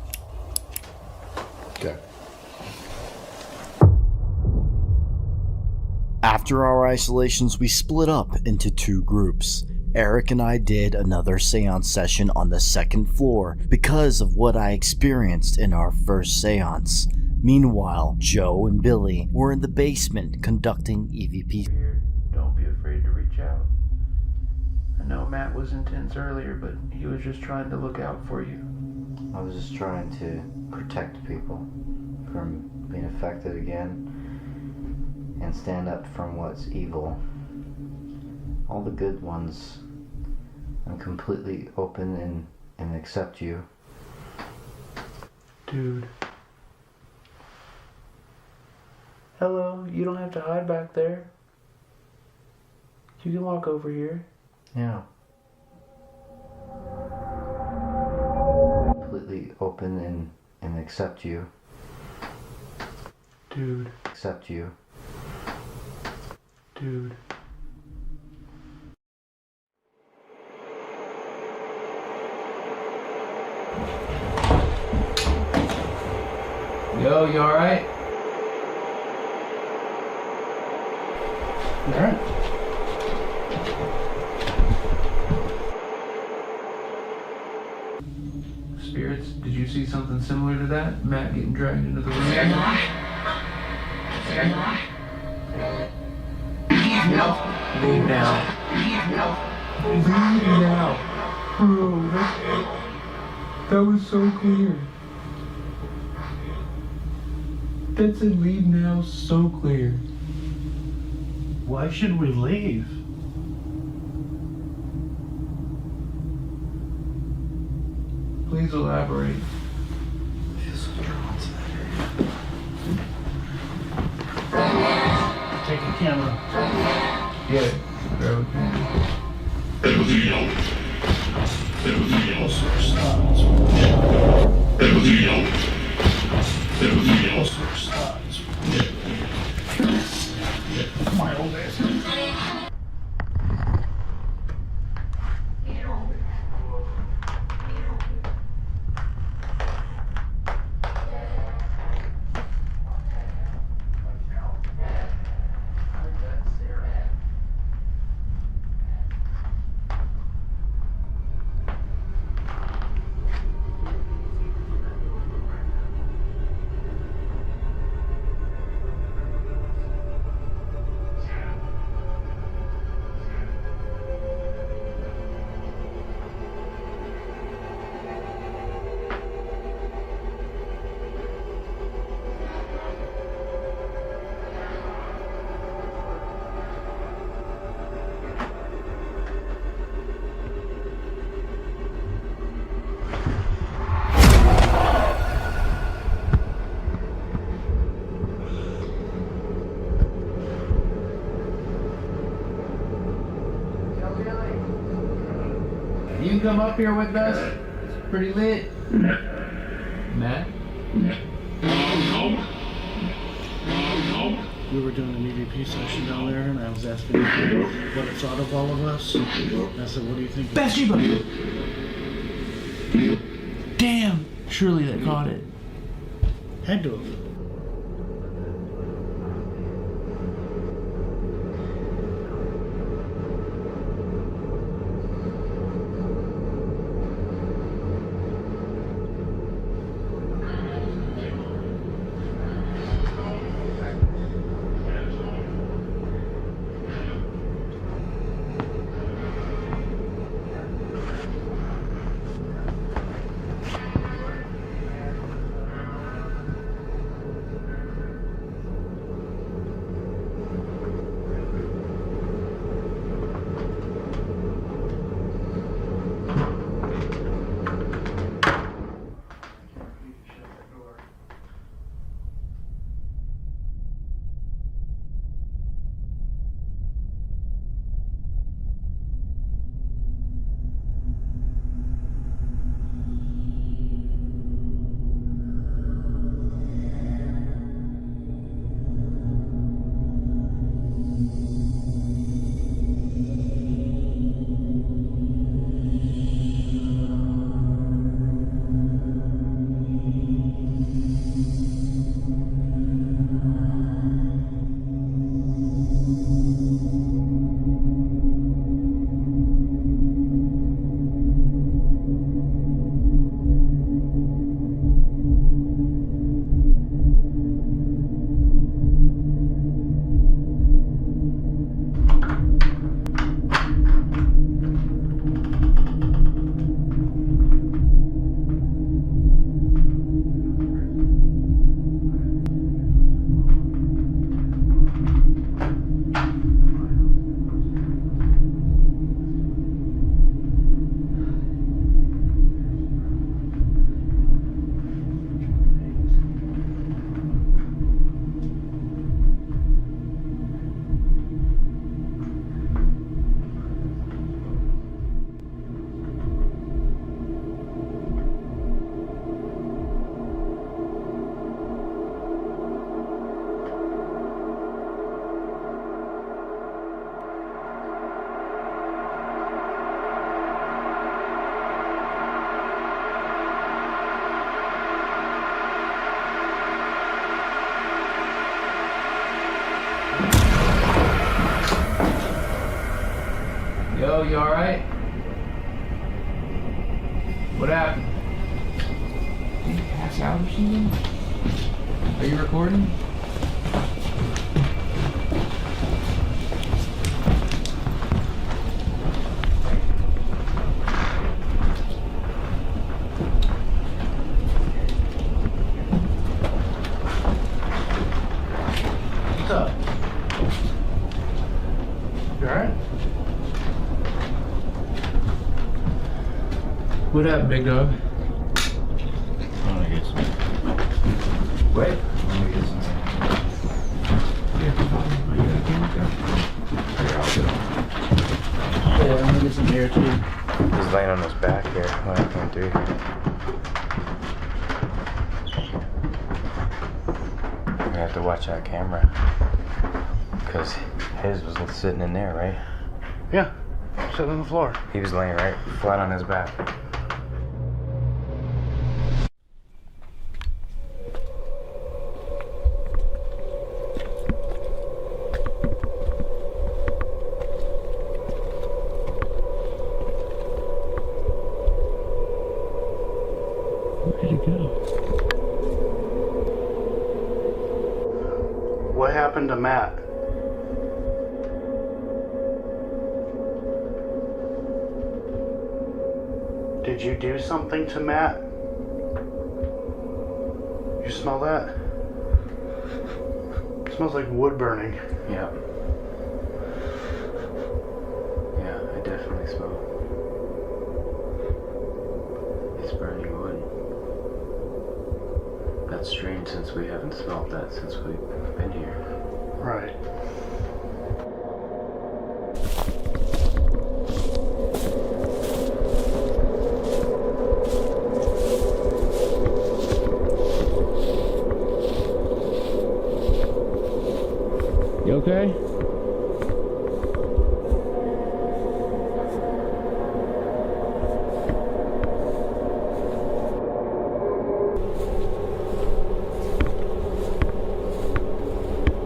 Okay. After our isolations, we split up into two groups. Eric and I did another seance session on the second floor because of what I experienced in our first seance. Meanwhile, Joe and Billy were in the basement conducting EVP. Don't be afraid to reach out. I know Matt was intense earlier, but he was just trying to look out for you. I was just trying to protect people from being affected again and stand up from what's evil. All the good ones, I'm completely open and accept you. Dude. Hello, you don't have to hide back there. You can walk over here. Yeah. Completely open and accept you. Dude. Accept you. Dude. Yo, you alright? Alright. Spirits, did you see something similar to that? Matt getting dragged into the room? Leave now. Leave now. Bro, that was so clear. That said leave now so clear. Why should we leave? Please elaborate. Take a camera. Yeah, grab a camera. Come on, old ass. You come up here with us? It's pretty lit. Matt? We were doing an EVP session down there, and I was asking him what it thought of all of us. I said, what do you think? Bathsheba! Damn! Surely that caught it. Had to have. Yo, you alright? What happened? pass out or something? Are you recording? What's up? You alright? What up, big dog? I'm gonna get some. Wait. I'm gonna get some. Yeah, I'm gonna get some air too. He's laying on his back here when I came through here. We have to watch that camera. Because his was sitting in there, right? Yeah, sitting on the floor. He was laying right flat on his back. Where did it go? What happened to Matt? Did you do something to Matt? You smell that? It smells like wood burning. Yeah. Yeah, I definitely smell. It's burning wood. That's strange since we haven't smelled that since we've been here. Right. You okay?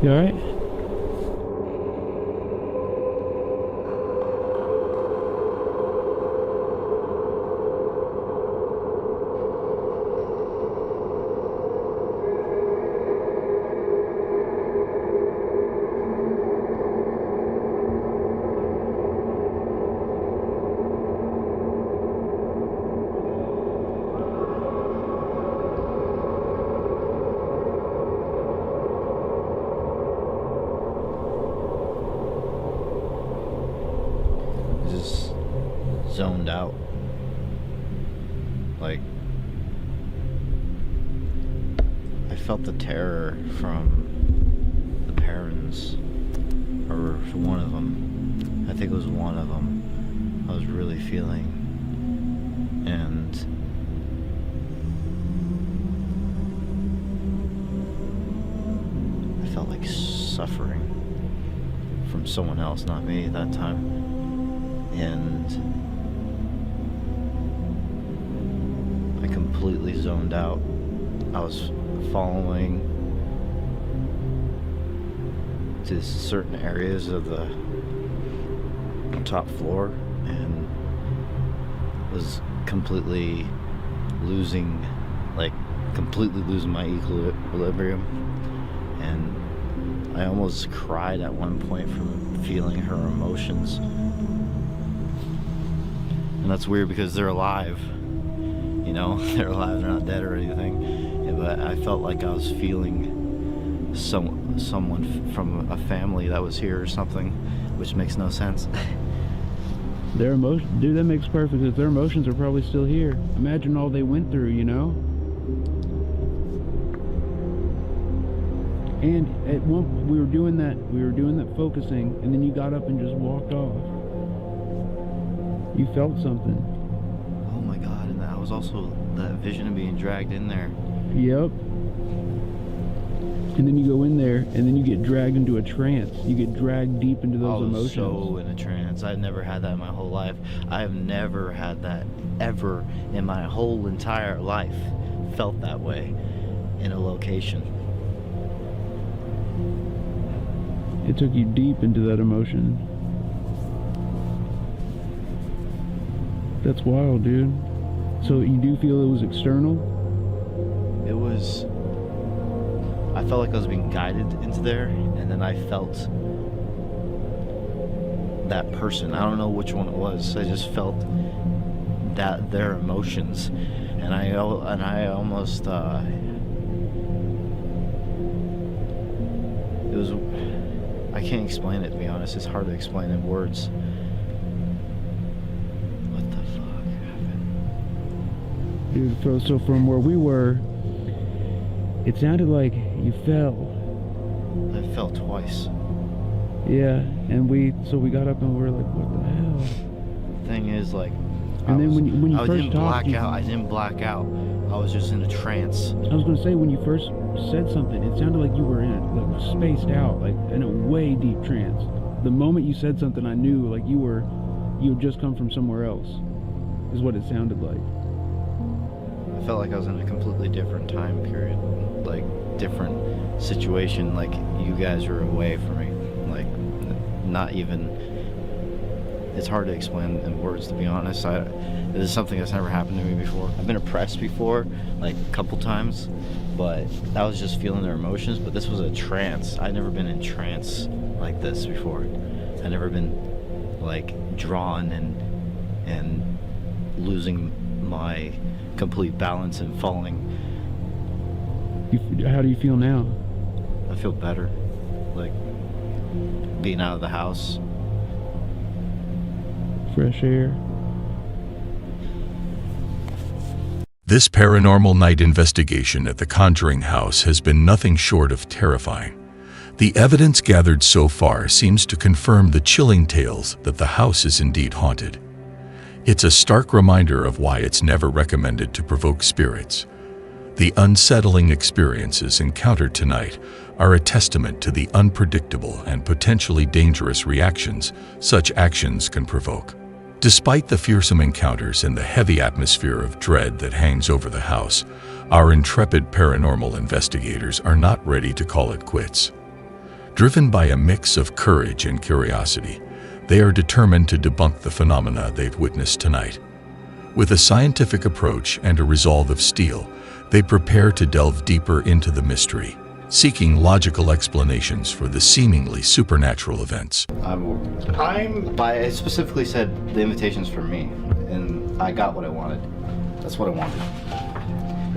You alright? Just zoned out. Like, I felt the terror from the parents, or one of them. I think it was one of them I was really feeling. And I felt like suffering from someone else, not me at that time. And I completely zoned out. I was following to certain areas of the top floor and was completely losing my equilibrium. And I almost cried at one point from feeling her emotions. And that's weird because they're alive, you know, they're alive, they're not dead or anything. Yeah, but I felt like I was feeling someone from a family that was here or something, which makes no sense. Their emotions, dude, that makes perfect sense. Their emotions are probably still here. Imagine all they went through, you know? And at one, we were doing that focusing, and then you got up and just walked off. You felt something. Oh my God, and that was also that vision of being dragged in there. Yep. And then you go in there, and then you get dragged into a trance. You get dragged deep into those emotions. I was so in a trance. I've never had that in my whole life. I have never had that ever in my whole entire life. Felt that way in a location. It took you deep into that emotion. That's wild, dude. So you do feel it was external? I felt like I was being guided into there, and then I felt that person. I don't know which one it was. I just felt that their emotions, and I almost it was. I can't explain it, to be honest. It's hard to explain in words. What the fuck happened? Dude, so from where we were, it sounded like you fell. I fell twice. Yeah, and we got up and we were like, what the hell? Thing is, like, and then when you I first didn't talked, black out. I didn't black out. I was just in a trance. I was gonna say, when you first said something, it sounded like you were in like spaced out, like in a way deep trance. The moment you said something, I knew like you had just come from somewhere else, is what it sounded like. I felt like I was in a completely different time period, like different situation. Like you guys were away from me, like not even. It's hard to explain in words, to be honest. This is something that's never happened to me before. I've been oppressed before, like a couple times, but I was just feeling their emotions. But this was a trance. I'd never been in trance like this before. I'd never been like drawn and losing my complete balance and falling. How do you feel now? I feel better, like being out of the house. Fresh air. This paranormal night investigation at the Conjuring House has been nothing short of terrifying. The evidence gathered so far seems to confirm the chilling tales that the house is indeed haunted. It's a stark reminder of why it's never recommended to provoke spirits. The unsettling experiences encountered tonight are a testament to the unpredictable and potentially dangerous reactions such actions can provoke. Despite the fearsome encounters and the heavy atmosphere of dread that hangs over the house, our intrepid paranormal investigators are not ready to call it quits. Driven by a mix of courage and curiosity, they are determined to debunk the phenomena they've witnessed tonight. With a scientific approach and a resolve of steel, they prepare to delve deeper into the mystery, seeking logical explanations for the seemingly supernatural events. I specifically said the invitation's for me, and I got what I wanted. That's what I wanted.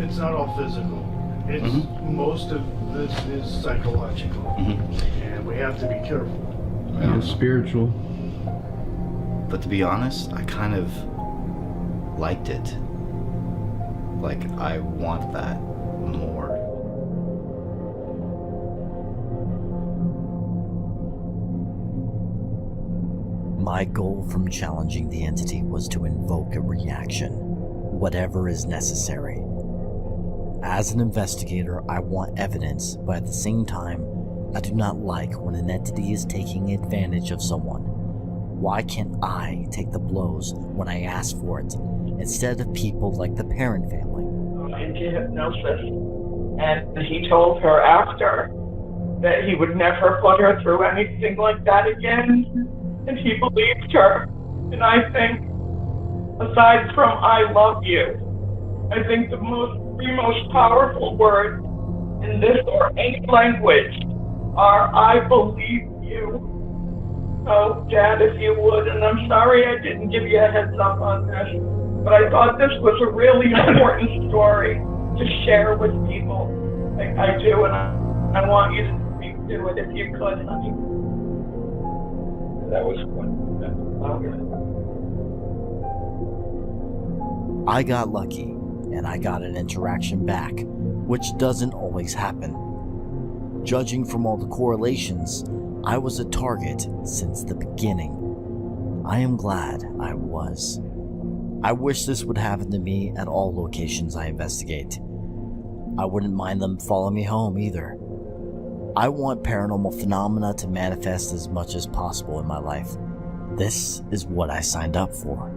It's not all physical. It's most of this is psychological, and we have to be careful. And spiritual. But to be honest, I kind of liked it. Like, I want that more. My goal from challenging the entity was to invoke a reaction, whatever is necessary. As an investigator, I want evidence, but at the same time, I do not like when an entity is taking advantage of someone. Why can't I take the blows when I ask for it, instead of people like the Perrin family? Into hypnosis, and he told her after that he would never put her through anything like that again, and he believed her. And I think, aside from "I love you," I think the most powerful words in this or any language are "I believe you." Oh, Dad, if you would, and I'm sorry I didn't give you a heads up on this, but I thought this was a really important story to share with people. I do, and I want you to speak to it if you could, honey. That was louder. I got lucky, and I got an interaction back, which doesn't always happen. Judging from all the correlations, I was a target since the beginning. I am glad I was. I wish this would happen to me at all locations I investigate. I wouldn't mind them following me home either. I want paranormal phenomena to manifest as much as possible in my life. This is what I signed up for.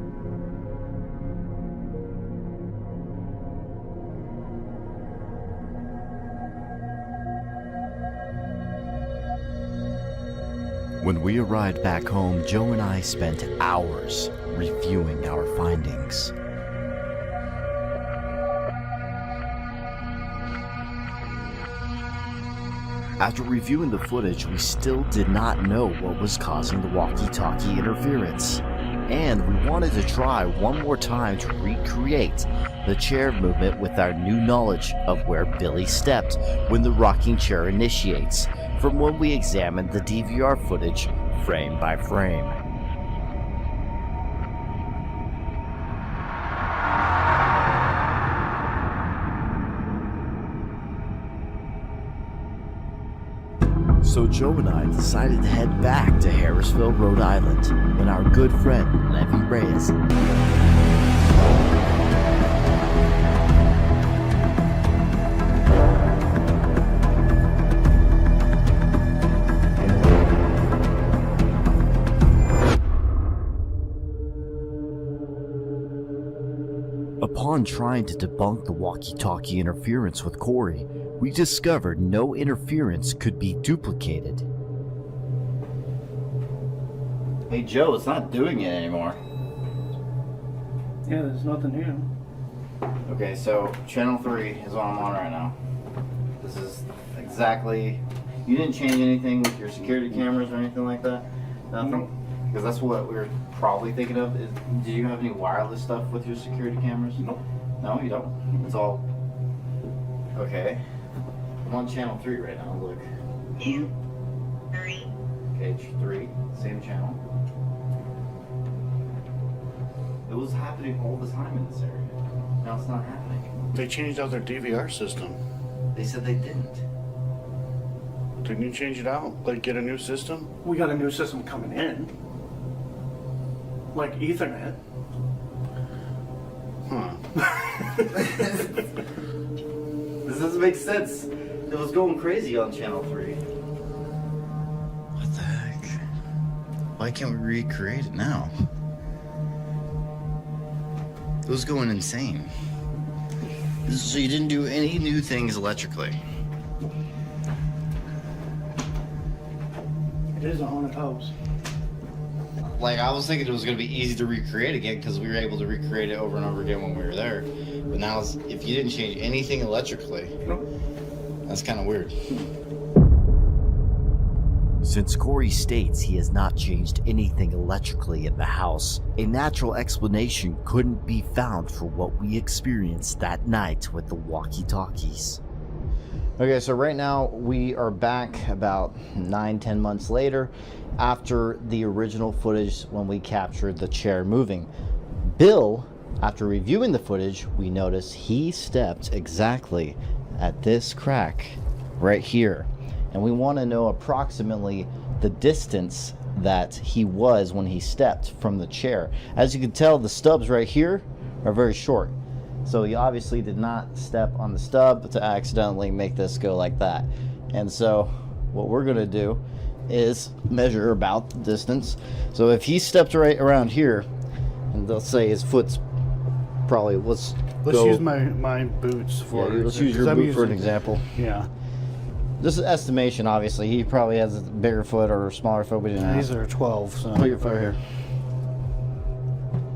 When we arrived back home, Joe and I spent hours reviewing our findings. After reviewing the footage, we still did not know what was causing the walkie-talkie interference. And we wanted to try one more time to recreate the chair movement with our new knowledge of where Billy stepped when the rocking chair initiates, from when we examined the DVR footage frame by frame. So Joe and I decided to head back to Harrisville, Rhode Island, when our good friend Levy Reyes Upon trying to debunk the walkie-talkie interference with Corey, we discovered no interference could be duplicated. Hey Joe, it's not doing it anymore. Yeah, there's nothing here. Okay, so channel 3 is what I'm on right now. This is exactly... You didn't change anything with your security cameras or anything like that? Nothing? Because that's what we were probably thinking of. Do you have any wireless stuff with your security cameras? Nope. No, you don't? It's all... Okay. I'm on channel 3 right now, look. 2, 3. Page 3, same channel. It was happening all the time in this area. Now it's not happening. They changed out their DVR system. They said they didn't. Didn't you change it out? Like get a new system? We got a new system coming in. Like Ethernet. Huh. This doesn't make sense. It was going crazy on channel 3. What the heck? Why can't we recreate it now? It was going insane. So you didn't do any new things electrically? It is a haunted house. Like, I was thinking it was going to be easy to recreate again because we were able to recreate it over and over again when we were there. But now, if you didn't change anything electrically, that's kind of weird. Since Corey states he has not changed anything electrically in the house, a natural explanation couldn't be found for what we experienced that night with the walkie-talkies. Okay, so right now we are back about 9-10 months later after the original footage when we captured the chair moving. Bill, after reviewing the footage, we noticed he stepped exactly at this crack right here. And we want to know approximately the distance that he was when he stepped from the chair. As you can tell, the stubs right here are very short. So he obviously did not step on the stub to accidentally make this go like that. And so what we're going to do is measure about the distance. So if he stepped right around here, and let's say his foot's probably, let's use my boots for... Yeah, let's use your boot for an example. Yeah. This is estimation, obviously. He probably has a bigger foot or a smaller foot. We didn't ask. These are 12, so... Put your foot here.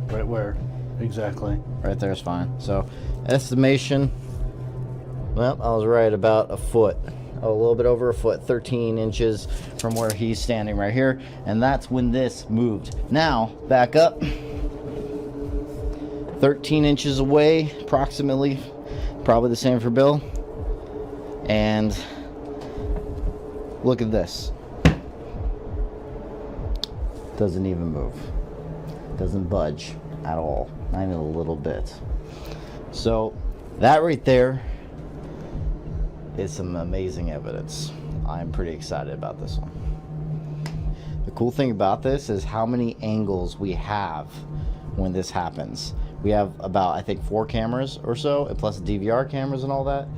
Right where? Exactly. Right there is fine. So, estimation, well, I was right about a foot. A little bit over a foot, 13 inches from where he's standing right here. And that's when this moved. Now, back up. 13 inches away, approximately. Probably the same for Bill. And look at this. Doesn't even move. Doesn't budge at all. Not even a little bit. So that right there is some amazing evidence. I'm pretty excited about this one. The cool thing about this is how many angles we have when this happens. We have about, I think, 4 cameras or so, and plus DVR cameras and all that.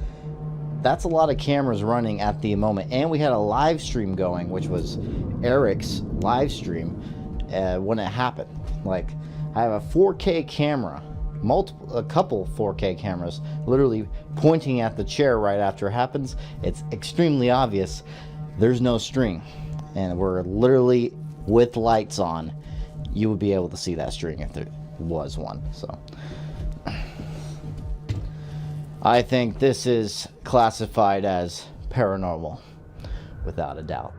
That's a lot of cameras running at the moment. And we had a live stream going, which was Eric's live stream when it happened. Like, I have a 4K camera, a couple 4K cameras, literally pointing at the chair right after it happens. It's extremely obvious there's no string, and we're literally with lights on. You would be able to see that string if there was one. So I think this is classified as paranormal. without a doubt.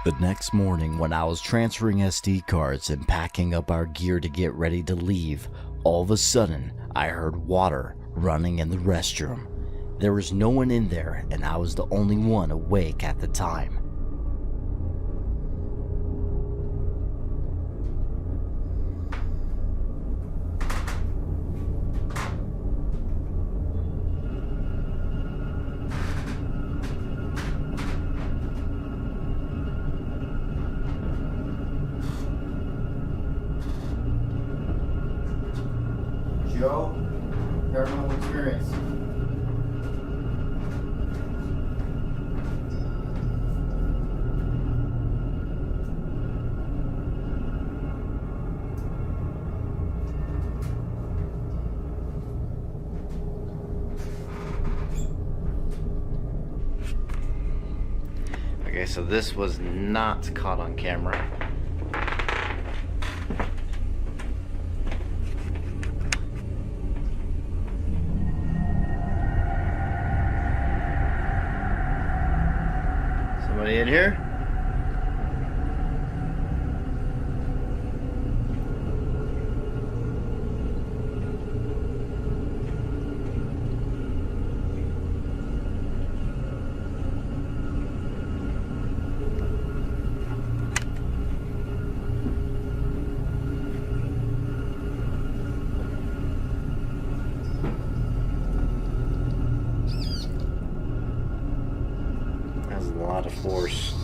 The next morning, when I was transferring SD cards and packing up our gear to get ready to leave, all of a sudden, I heard water running in the restroom. There was no one in there, and I was the only one awake at the time. Joe, paranormal experience. Okay, so this was not caught on camera. Somebody in here? That's a lot of force.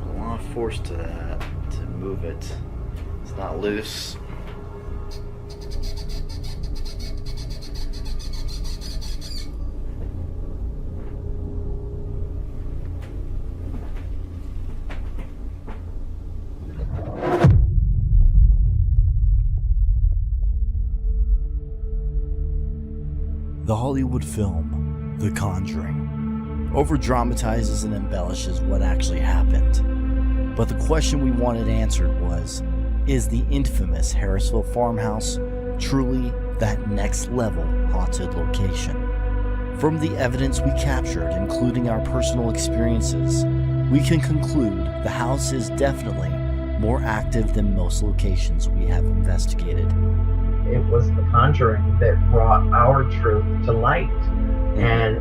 A lot of force to that, to move it. It's not loose. The Hollywood film, The Conjuring, over-dramatizes and embellishes what actually happened. But the question we wanted answered was, is the infamous Harrisville farmhouse truly that next-level haunted location? From the evidence we captured, including our personal experiences, we can conclude the house is definitely more active than most locations we have investigated. It was The Conjuring that brought our truth to light and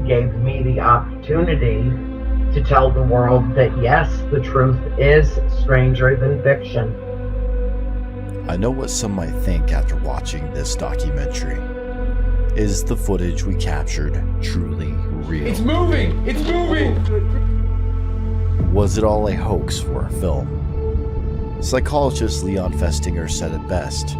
gave me the opportunity to tell the world that yes, the truth is stranger than fiction. I know what some might think after watching this documentary. Is the footage we captured truly real? It's moving! It's moving! Was it all a hoax for a film? Psychologist Leon Festinger said it best.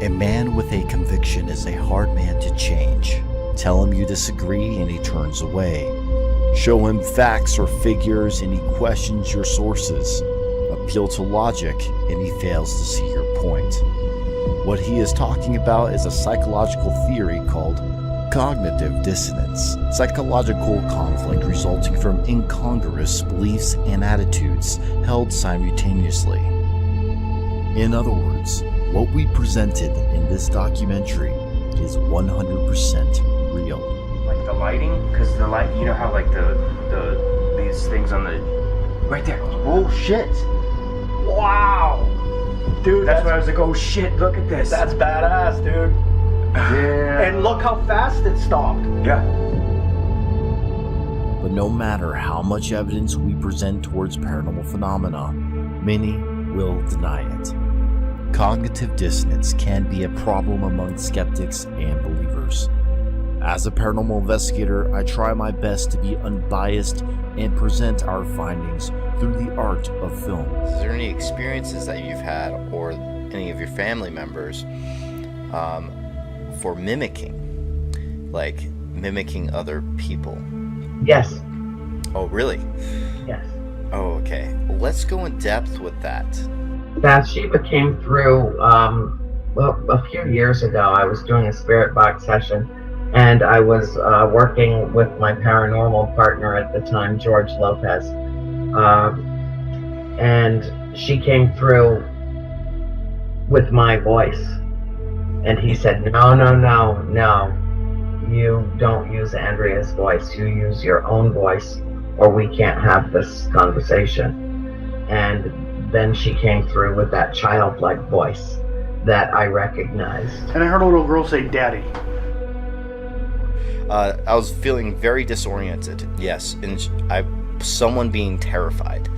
A man with a conviction is a hard man to change. Tell him you disagree and he turns away. Show him facts or figures and he questions your sources. Appeal to logic and he fails to see your point. What he is talking about is a psychological theory called cognitive dissonance, psychological conflict resulting from incongruous beliefs and attitudes held simultaneously. In other words, what we presented in this documentary is 100% real. Like the lighting, because the light, you know how like these things on the right there. Oh shit! Wow! Dude, that's why I was like, oh shit, look at this. That's badass, dude. Yeah. And look how fast it stopped. Yeah. But no matter how much evidence we present towards paranormal phenomena, many will deny it. Cognitive dissonance can be a problem among skeptics and believers. As a paranormal investigator, I try my best to be unbiased and present our findings through the art of film. Is there any experiences that you've had, or any of your family members, for mimicking? Like, mimicking other people? Yes. Oh, really? Yes. Oh, okay. Let's go in depth with that. Bathsheba came through, well, a few years ago. I was doing a spirit box session And I was working with my paranormal partner at the time, George Lopez. And she came through with my voice. And he said, no, you don't use Andrea's voice. You use your own voice, or we can't have this conversation. And then she came through with that childlike voice that I recognized. And I heard a little girl say, Daddy. I was feeling very disoriented, yes, and someone being terrified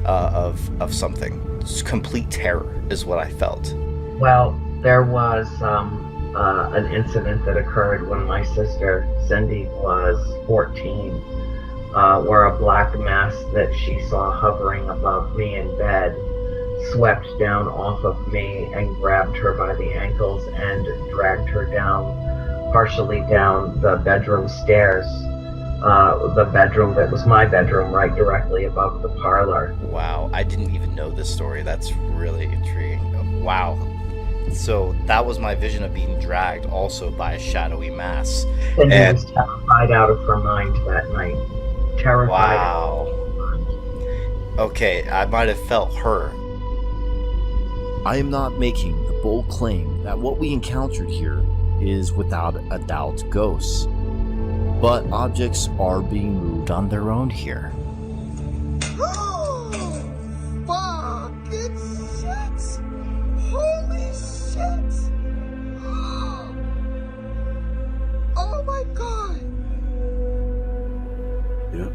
of something. Just complete terror is what I felt. Well, there was an incident that occurred when my sister Cindy was 14, where a black mass that she saw hovering above me in bed swept down off of me and grabbed her by the ankles and dragged her down, partially down the bedroom stairs, the bedroom that was my bedroom, right directly above the parlor. Wow, I didn't even know this story. That's really intriguing. Wow. So that was my vision of being dragged also by a shadowy mass. And I was terrified out of her mind that night. Terrified. Wow. Okay, I might have felt her. I am not making the bold claim that what we encountered here is without a doubt ghosts. But objects are being moved on their own here. Fucking shit! Holy shit! Oh my god! Yep.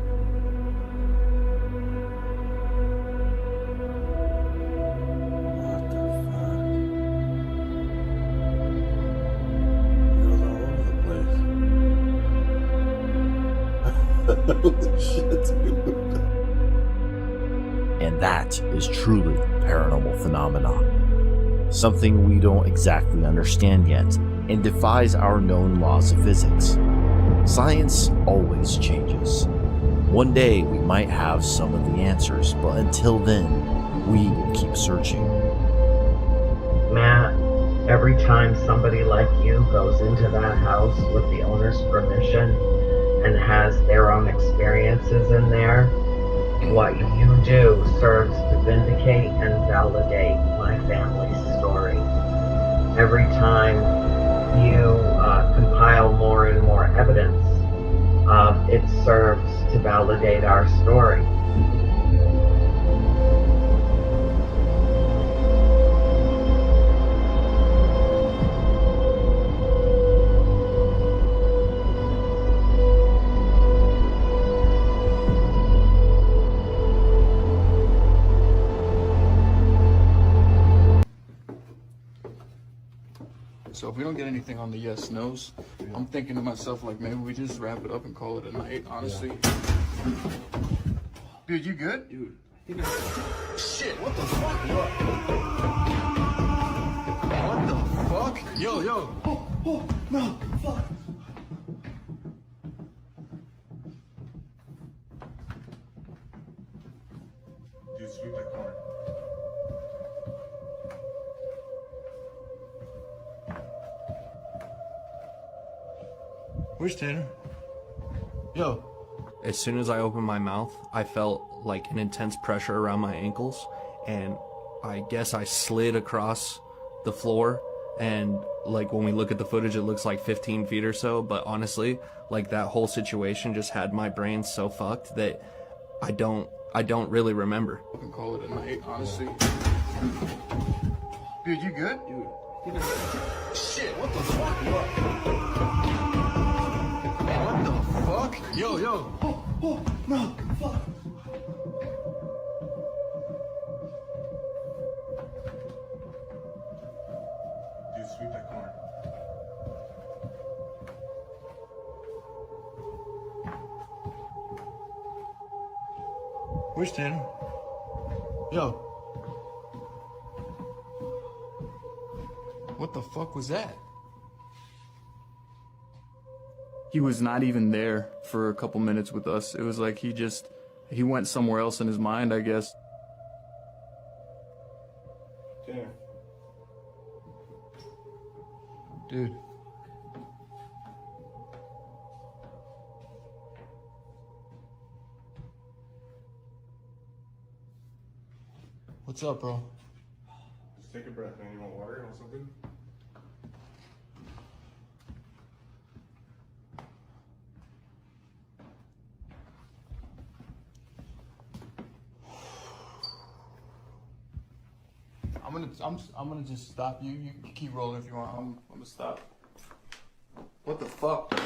Holy shit, dude. And that is truly paranormal phenomena. Something we don't exactly understand yet and defies our known laws of physics. Science always changes. One day we might have some of the answers, but until then, we will keep searching. Matt, every time somebody like you goes into that house with the owner's permission and has their own experiences in there, what you do serves to vindicate and validate my family's story. Every time you compile more and more evidence, it serves to validate our story. So if we don't get anything on the yes nos, I'm thinking to myself, like, maybe we just wrap it up and call it a night, honestly. Yeah. Dude, you good? Dude. Shit, what the fuck? What the fuck? Yo. Oh, no, fuck. Dude, sweep that corner. Where's Tanner? Yo. As soon as I opened my mouth, I felt like an intense pressure around my ankles, and I guess I slid across the floor, and like when we look at the footage, it looks like 15 feet or so, but honestly, like that whole situation just had my brain so fucked that I don't really remember. I can call it a night, honestly. Dude, you good? Dude. Shit, what the fuck? What the fuck? Yo. Oh, no, fuck. Dude, sweep that corner. Where's Tanner? Yo. What the fuck was that? He was not even there for a couple minutes with us. It was like he went somewhere else in his mind, I guess. Tanner. Dude. What's up, bro? Just take a breath, man. You want water? You want something? I'm gonna just stop you. You keep rolling if you want. I'm gonna stop. What the fuck?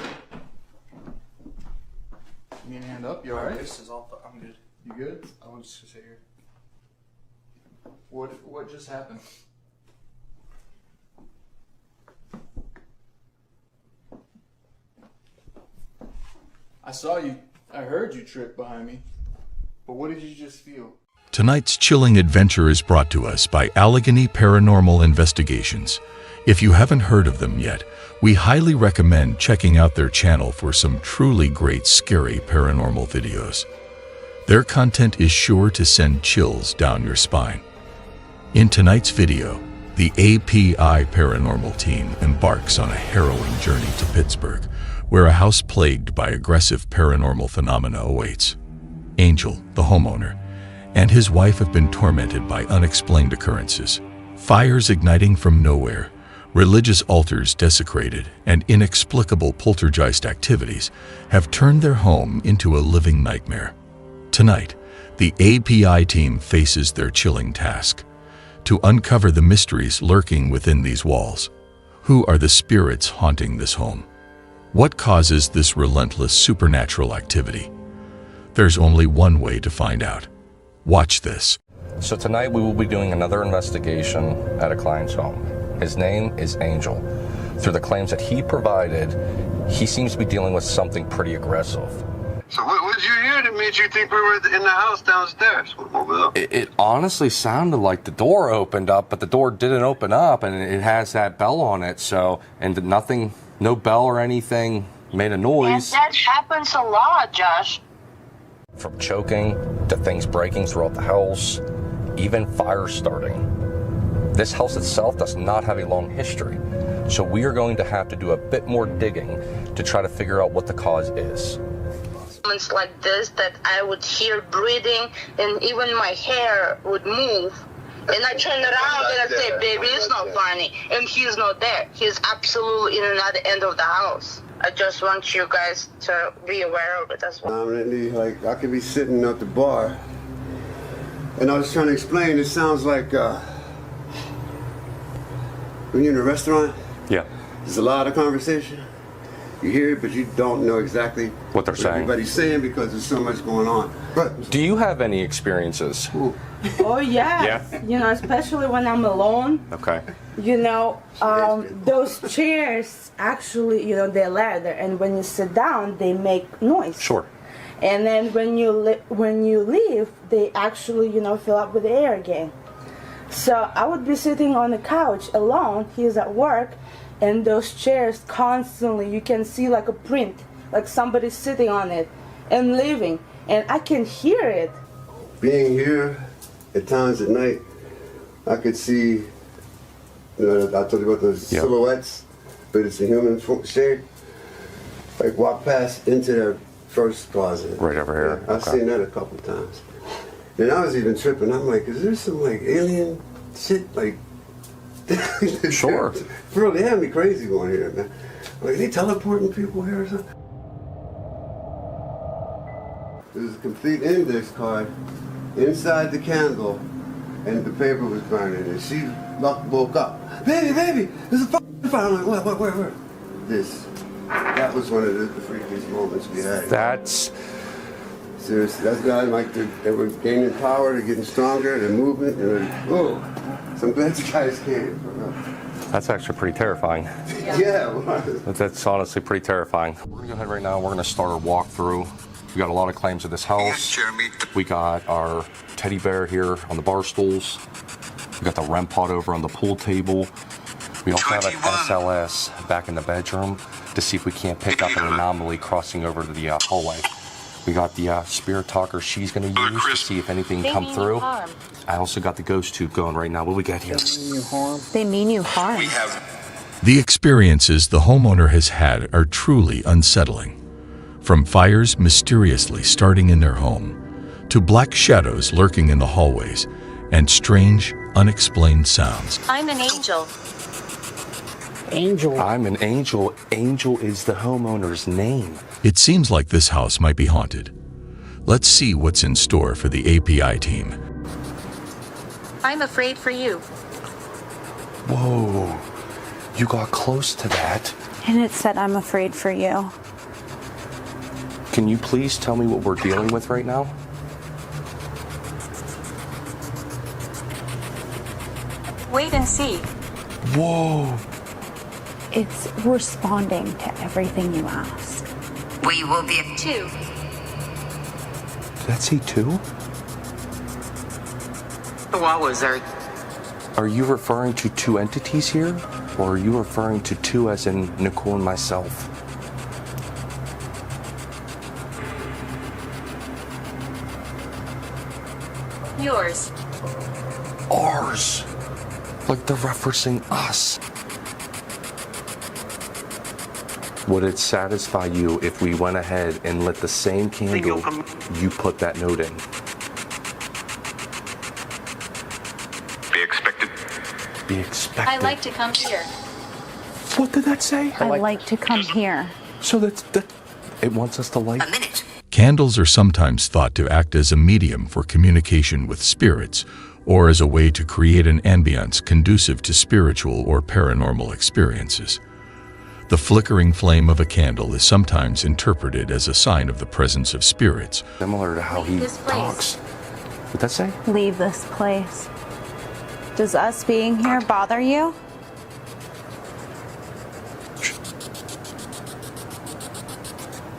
You need a hand up? You alright? This is all. I'm good. You good? I want to sit here. What just happened? I saw you. I heard you trip behind me. But what did you just feel? Tonight's chilling adventure is brought to us by Allegheny Paranormal Investigations. If you haven't heard of them yet, we highly recommend checking out their channel for some truly great scary paranormal videos. Their content is sure to send chills down your spine. In tonight's video, the API Paranormal team embarks on a harrowing journey to Pittsburgh, where a house plagued by aggressive paranormal phenomena awaits. Angel, the homeowner, and his wife have been tormented by unexplained occurrences. Fires igniting from nowhere, religious altars desecrated, and inexplicable poltergeist activities have turned their home into a living nightmare. Tonight, the API team faces their chilling task: to uncover the mysteries lurking within these walls. Who are the spirits haunting this home? What causes this relentless supernatural activity? There's only one way to find out. Watch this. So tonight we will be doing another investigation at a client's home. His name is Angel. Through the claims that he provided, he seems to be dealing with something pretty aggressive. So what did you hear that made you think we were in the house downstairs? What was up? It honestly sounded like the door opened up, but the door didn't open up, and it has that bell on it, so, and nothing, no bell or anything made a noise. And that happens a lot, Josh. From choking to things breaking throughout the house, even fire starting. This house itself does not have a long history, so we are going to have to do a bit more digging to try to figure out what the cause is. Moments like this that I would hear breathing and even my hair would move. And I turn around and I say, baby, it's not funny. And he's not there. He's absolutely in another end of the house. I just want you guys to be aware of it as well. Dominantly, like I could be sitting at the bar and I was trying to explain, it sounds like when you're in a restaurant, yeah, there's a lot of conversation. You hear it, but you don't know exactly what they're saying. Everybody's saying because there's so much going on. But do you have any experiences? Oh yeah. Yeah. You know, especially when I'm alone. Okay. You know, those chairs actually, you know, they're leather, and when you sit down, they make noise. Sure. And then when you leave, they actually, you know, fill up with air again. So I would be sitting on the couch alone. He's at work. And those chairs constantly, you can see like a print, like somebody's sitting on it and leaving. And I can hear it. Being here at times at night, I could see, you know, I told you about those silhouettes, but it's a human shape. Like walk past into their first closet. Right over here. Yeah, I've seen that a couple times. And I was even tripping. I'm like, is there some like alien shit like? Sure. Bro, they have me crazy going here, man. Like, they teleporting people here or something? There's a complete index card inside the candle, and the paper was burning, and she woke up. Baby, there's a fire. I'm like, what, where? That was one of the freakiest moments we had. That's... Seriously, that's not like they were gaining power, they're getting stronger, they're moving, and whoa. So I'm glad you guys came. That's actually pretty terrifying. Yeah. That's honestly pretty terrifying. We're going to go ahead right now. We're going to start our walkthrough. We got a lot of claims of this house. We got our teddy bear here on the bar stools. We got the REM pod over on the pool table. We also have an SLS back in the bedroom to see if we can't pick up an anomaly crossing over to the hallway. We got the spirit talker she's going to use to see if anything can come through. I also got the ghost tube going right now. What do we got here? They mean you harm. The experiences the homeowner has had are truly unsettling. From fires mysteriously starting in their home, to black shadows lurking in the hallways, and strange, unexplained sounds. I'm an angel. Angel. I'm an angel. Angel is the homeowner's name. It seems like this house might be haunted. Let's see what's in store for the API team. I'm afraid for you. Whoa, you got close to that. And it said I'm afraid for you. Can you please tell me what we're dealing with right now? Wait and see. Whoa. It's responding to everything you ask. We will be two. Did that say two? What was there? Are you referring to two entities here? Or are you referring to two as in Nicole and myself? Yours. Ours. Like they're referencing us. Would it satisfy you if we went ahead and lit the same candle you put that note in? Be expected. Be expected. I like to come here. What did that say? I like to come here. So that it wants us to light. A minute. Candles are sometimes thought to act as a medium for communication with spirits, or as a way to create an ambience conducive to spiritual or paranormal experiences. The flickering flame of a candle is sometimes interpreted as a sign of the presence of spirits. Similar to how he talks. What'd that say? Leave this place. Does us being here bother you?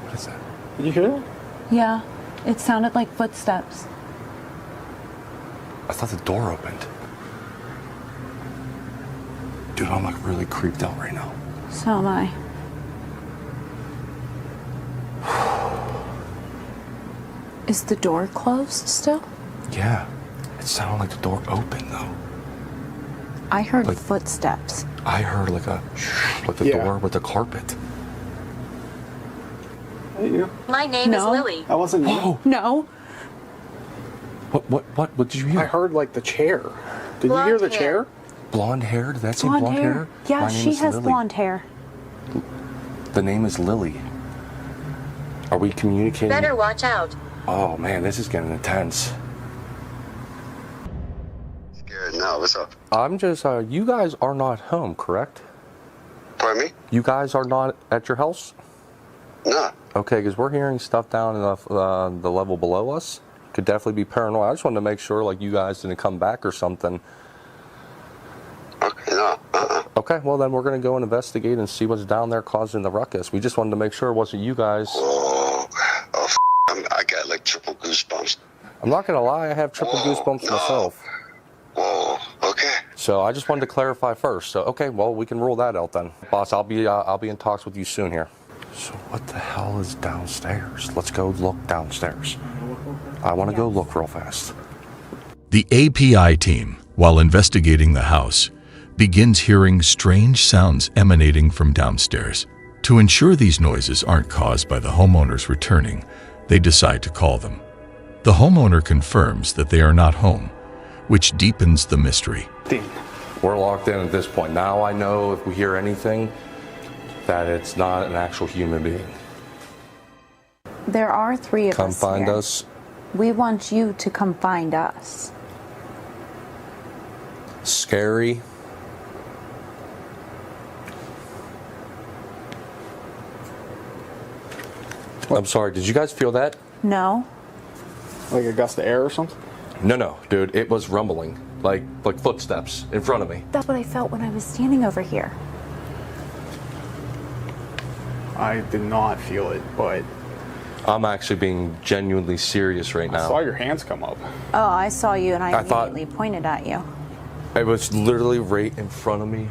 What is that? Did you hear that? Yeah, it sounded like footsteps. I thought the door opened. Dude, I'm like really creeped out right now. So am I. Is the door closed still? Yeah. It sounded like the door opened though. I heard footsteps. I heard like a like the door with the carpet. Hey, you. My name is Lily. I wasn't you. No. What did you hear? I heard like the chair. Did Blonde you hear the hair. chair? Blonde hair? Did that say Blonde blonde hair? Yeah, My name she is has Lily. blonde hair. The name is Lily. Are we communicating? Better watch out. Oh man, this is getting intense. Scared now. What's up? I'm just, you guys are not home, correct? Pardon me? You guys are not at your house? No. Okay, because we're hearing stuff down in the level below us. Could definitely be paranormal. I just wanted to make sure, like, you guys didn't come back or something. Okay, no. Okay, well then we're gonna go and investigate and see what's down there causing the ruckus. We just wanted to make sure it wasn't you guys. I got like triple goosebumps. I'm not gonna lie, I have triple goosebumps myself. Whoa, okay. So I just wanted to clarify first. So okay, well we can rule that out then. Boss, I'll be in talks with you soon here. So what the hell is downstairs? Let's go look downstairs. I want to go look real fast. The API team, while investigating the house, begins hearing strange sounds emanating from downstairs. To ensure these noises aren't caused by the homeowners returning, they decide to call them. The homeowner confirms that they are not home, which deepens the mystery. We're locked in at this point. Now I know if we hear anything, that it's not an actual human being. There are 3 of us Come find here. us. We want you to come find us. Scary. I'm sorry, did you guys feel that? No. Like a gust of air or something? No, dude, it was rumbling. Like footsteps in front of me. That's what I felt when I was standing over here. I did not feel it, but I'm actually being genuinely serious right now. I saw your hands come up. Oh, I saw you and I thought- immediately pointed at you. It was literally right in front of me.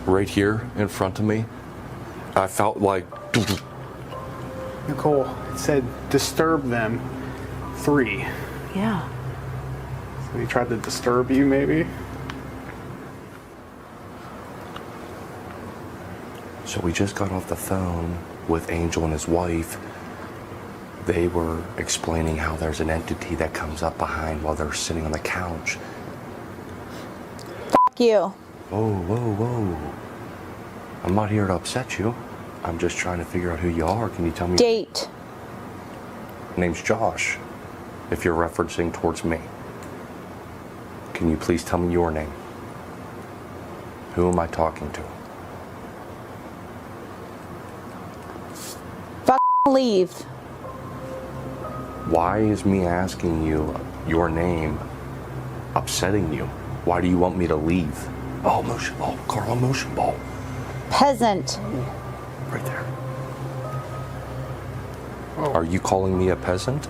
Right here in front of me. I felt like... Nicole, it said disturb them 3. Yeah. So he tried to disturb you maybe? So we just got off the phone with Angel and his wife. They were explaining how there's an entity that comes up behind while they're sitting on the couch. Fuck you. Whoa, whoa, whoa. I'm not here to upset you. I'm just trying to figure out who you are. Can you tell me? Date. Name's Josh, if you're referencing towards me. Can you please tell me your name? Who am I talking to? Fuck leave. Why is me asking you your name upsetting you? Why do you want me to leave? Oh, motion ball. Carl, motion ball. Peasant. Right there. Oh. Are you calling me a peasant?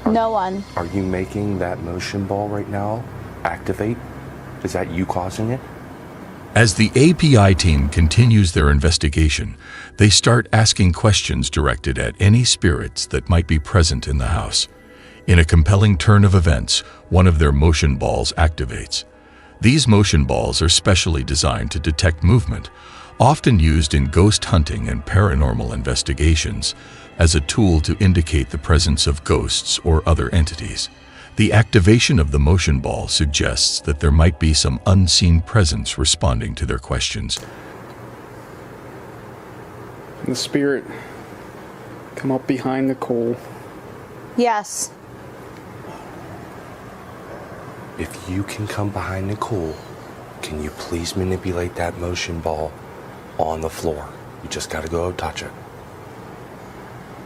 No one. Are you making that motion ball right now activate? Is that you causing it? As the API team continues their investigation, they start asking questions directed at any spirits that might be present in the house. In a compelling turn of events, one of their motion balls activates. These motion balls are specially designed to detect movement, often used in ghost hunting and paranormal investigations, as a tool to indicate the presence of ghosts or other entities. The activation of the motion ball suggests that there might be some unseen presence responding to their questions. The spirit come up behind Nicole. Yes. If you can come behind Nicole, can you please manipulate that motion ball on the floor? You just gotta go touch it.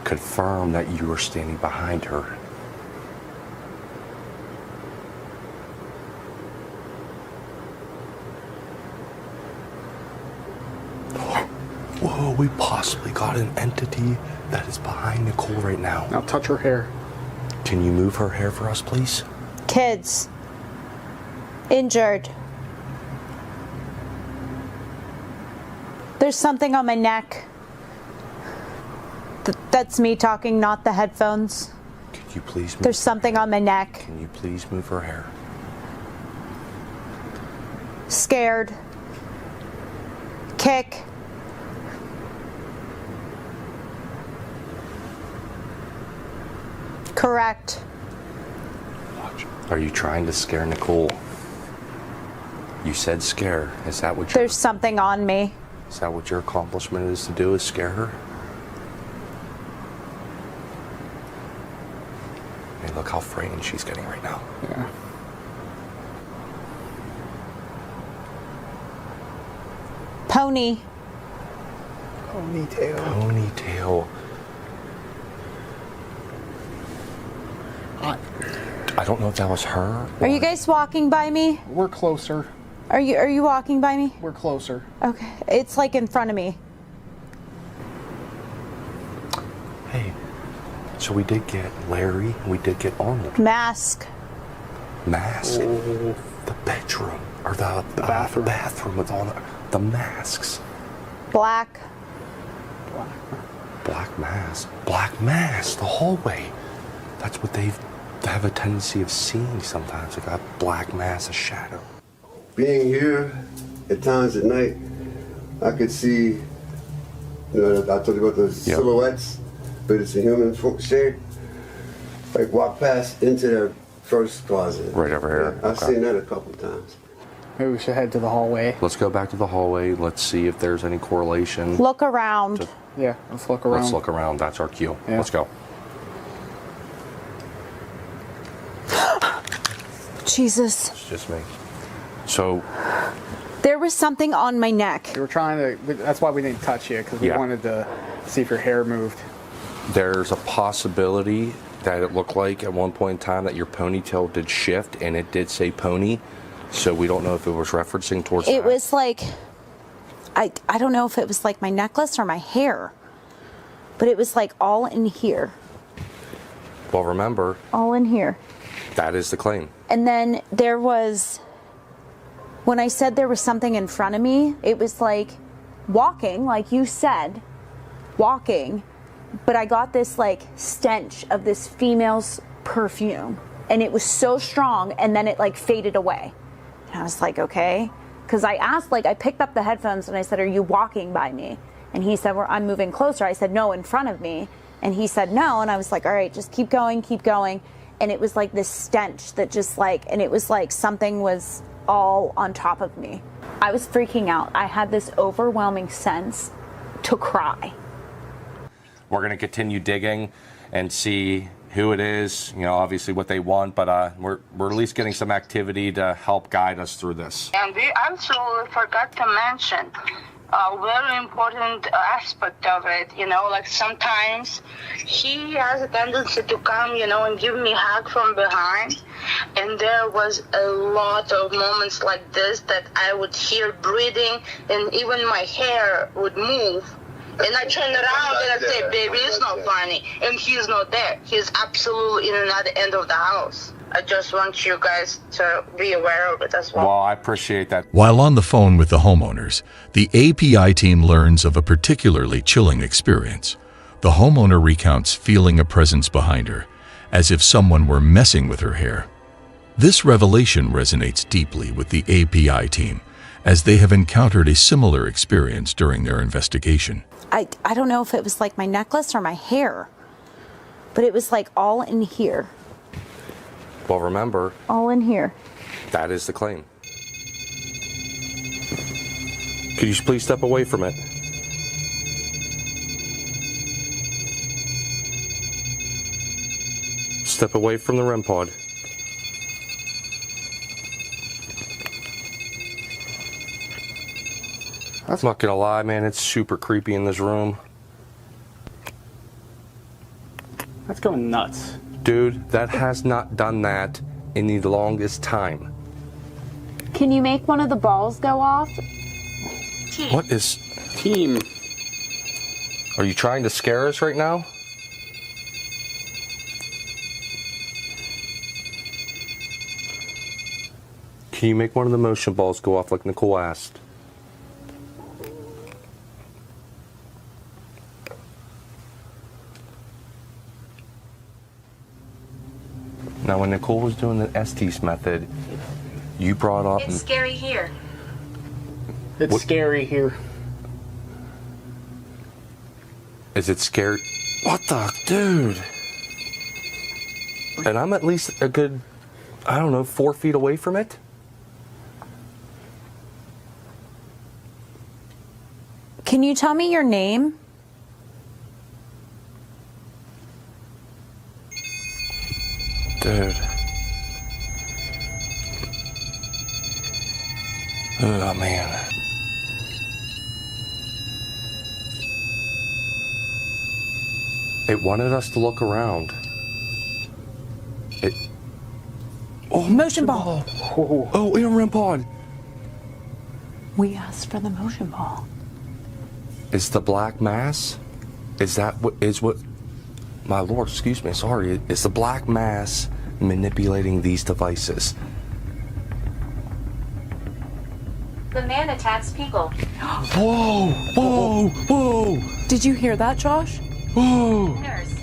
Confirm that you are standing behind her. Whoa, we possibly got an entity that is behind Nicole right now. Now touch her hair. Can you move her hair for us, please? Kids. Injured. There's something on my neck. That's me talking, not the headphones. Could you please move? There's something on my neck. Can you please move her hair? Scared. Kick. Correct. Are you trying to scare Nicole? You said scare. Is that what There's something on me. Is that what your accomplishment is to do, is scare her? Hey, look how frightened she's getting right now. Yeah. Pony. Ponytail. Ponytail. I don't know if that was her. Are you guys walking by me? We're closer. Are you walking by me? We're closer. Okay. It's like in front of me. Hey, so we did get Larry, we did get Arnold. Mask. Mask? Oh. The bedroom, or the bathroom. Bathroom with all the masks. Black. Black mask. Black mask, the hallway. That's what they have a tendency of seeing sometimes, like a black mass, a shadow. Being here at times at night, I could see, I told you about those silhouettes, but it's a human shape. Like walk past into their first closet. Right over here. Yeah, I've seen that a couple times. Maybe we should head to the hallway. Let's go back to the hallway. Let's see if there's any correlation. Look around. Yeah, let's look around. Let's look around. That's our cue. Yeah. Let's go. Jesus. It's just me. So. There was something on my neck. We were trying to, that's why we didn't touch you, because we wanted to see if your hair moved. There's a possibility that it looked like at one point in time that your ponytail did shift and it did say pony. So we don't know if it was referencing towards It that. was like, I don't know if it was like my necklace or my hair, but it was like all in here. Well, remember. All in here. That is the claim. And then there was, when I said there was something in front of me, it was like walking, like you said, walking, but I got this like stench of this female's perfume, and it was so strong, and then it like faded away. And I was like, okay. Because I asked, like, I picked up the headphones and I said, are you walking by me? And he said, well, I'm moving closer. I said, no, in front of me. And he said, no. And I was like, all right, just keep going, keep going. And it was like this stench that just like, and it was like something was all on top of me. I was freaking out. I had this overwhelming sense to cry. We're going to continue digging and see who it is, you know, obviously what they want, but we're at least getting some activity to help guide us through this. And we also forgot to mention a very important aspect of it, you know, like sometimes he has a tendency to come, you know, and give me a hug from behind. And there was a lot of moments like this that I would hear breathing and even my hair would move. And I turn around and I say, baby, it's not funny. And he's not there. He's absolutely in another end of the house. I just want you guys to be aware of it as well. Well, I appreciate that. While on the phone with the homeowners, the API team learns of a particularly chilling experience. The homeowner recounts feeling a presence behind her, as if someone were messing with her hair. This revelation resonates deeply with the API team, as they have encountered a similar experience during their investigation. I don't know if it was like my necklace or my hair, but it was like all in here. Well, remember, All in here. that is the claim. Could you please step away from it? Step away from the REM pod. I'm not gonna lie, man, it's super creepy in this room. That's going nuts. Dude, that has not done that in the longest time. Can you make one of the balls go off? What is... Team. Are you trying to scare us right now? Can you make one of the motion balls go off like Nicole asked? Now, when Nicole was doing the Estes method, you brought up... It's scary here. It's scary here. Is it scary? What the... Dude. And I'm at least a good, I don't know, 4 feet away from it? Can you tell me your name? Dude. Oh, man. It wanted us to look around. It... Oh, motion ball. Oh, in a REM pod. We asked for the motion ball. Is the black mass? Is that what is what... My lord, excuse me, sorry. Is the black mass manipulating these devices? The man attacks people. Whoa! Whoa! Whoa! Did you hear that, Josh? Whoa! Nurse.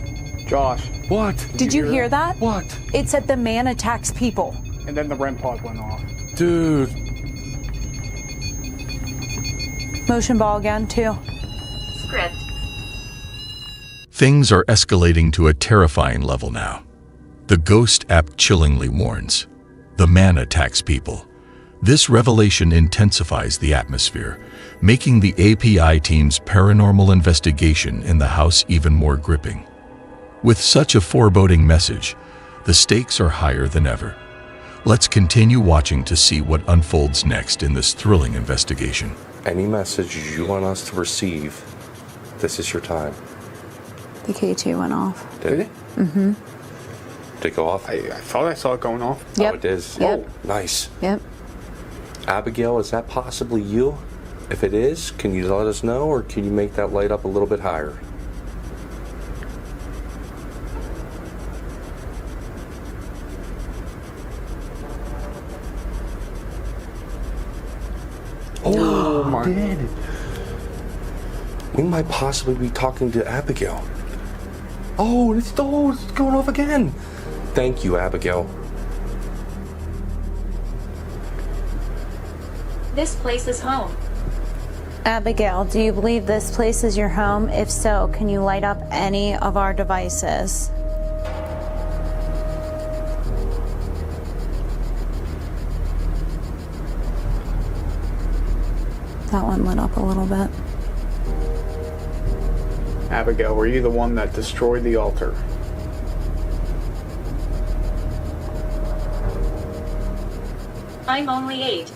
Josh. What? Did you hear that? What? It said the man attacks people. And then the REM pod went off. Dude. Motion ball again, too. Script. Things are escalating to a terrifying level now. The Ghost app chillingly warns. The man attacks people. This revelation intensifies the atmosphere, making the API team's paranormal investigation in the house even more gripping. With such a foreboding message, the stakes are higher than ever. Let's continue watching to see what unfolds next in this thrilling investigation. Any message you want us to receive, this is your time. The K2 went off. Did it? Mm-hmm. Did it go off? I thought I saw it going off. Yep. Oh, it is? Yep. Oh, nice. Yep. Abigail, is that possibly you? If it is, can you let us know, or can you make that light up a little bit higher? Oh my! Did. We might possibly be talking to Abigail. Oh, it's going off again. Thank you, Abigail. This place is home. Abigail, do you believe this place is your home? If so, can you light up any of our devices? That one lit up a little bit. Abigail, were you the one that destroyed the altar? I'm only 8.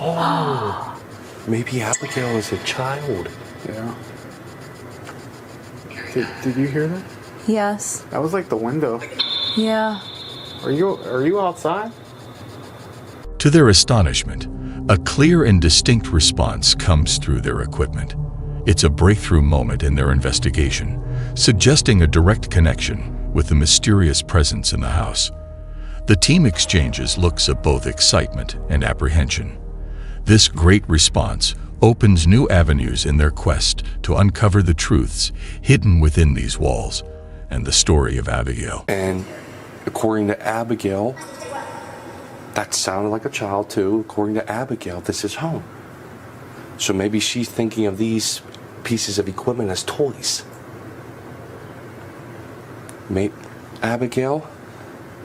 Oh, maybe Abigail is a child. Yeah. Did you hear that? Yes. That was like the window. Yeah. Are you outside? To their astonishment, a clear and distinct response comes through their equipment. It's a breakthrough moment in their investigation, suggesting a direct connection with the mysterious presence in the house. The team exchanges looks of both excitement and apprehension. This great response opens new avenues in their quest to uncover the truths hidden within these walls and the story of Abigail. And according to Abigail, that sounded like a child too. According to Abigail, this is home. So maybe she's thinking of these pieces of equipment as toys. Abigail,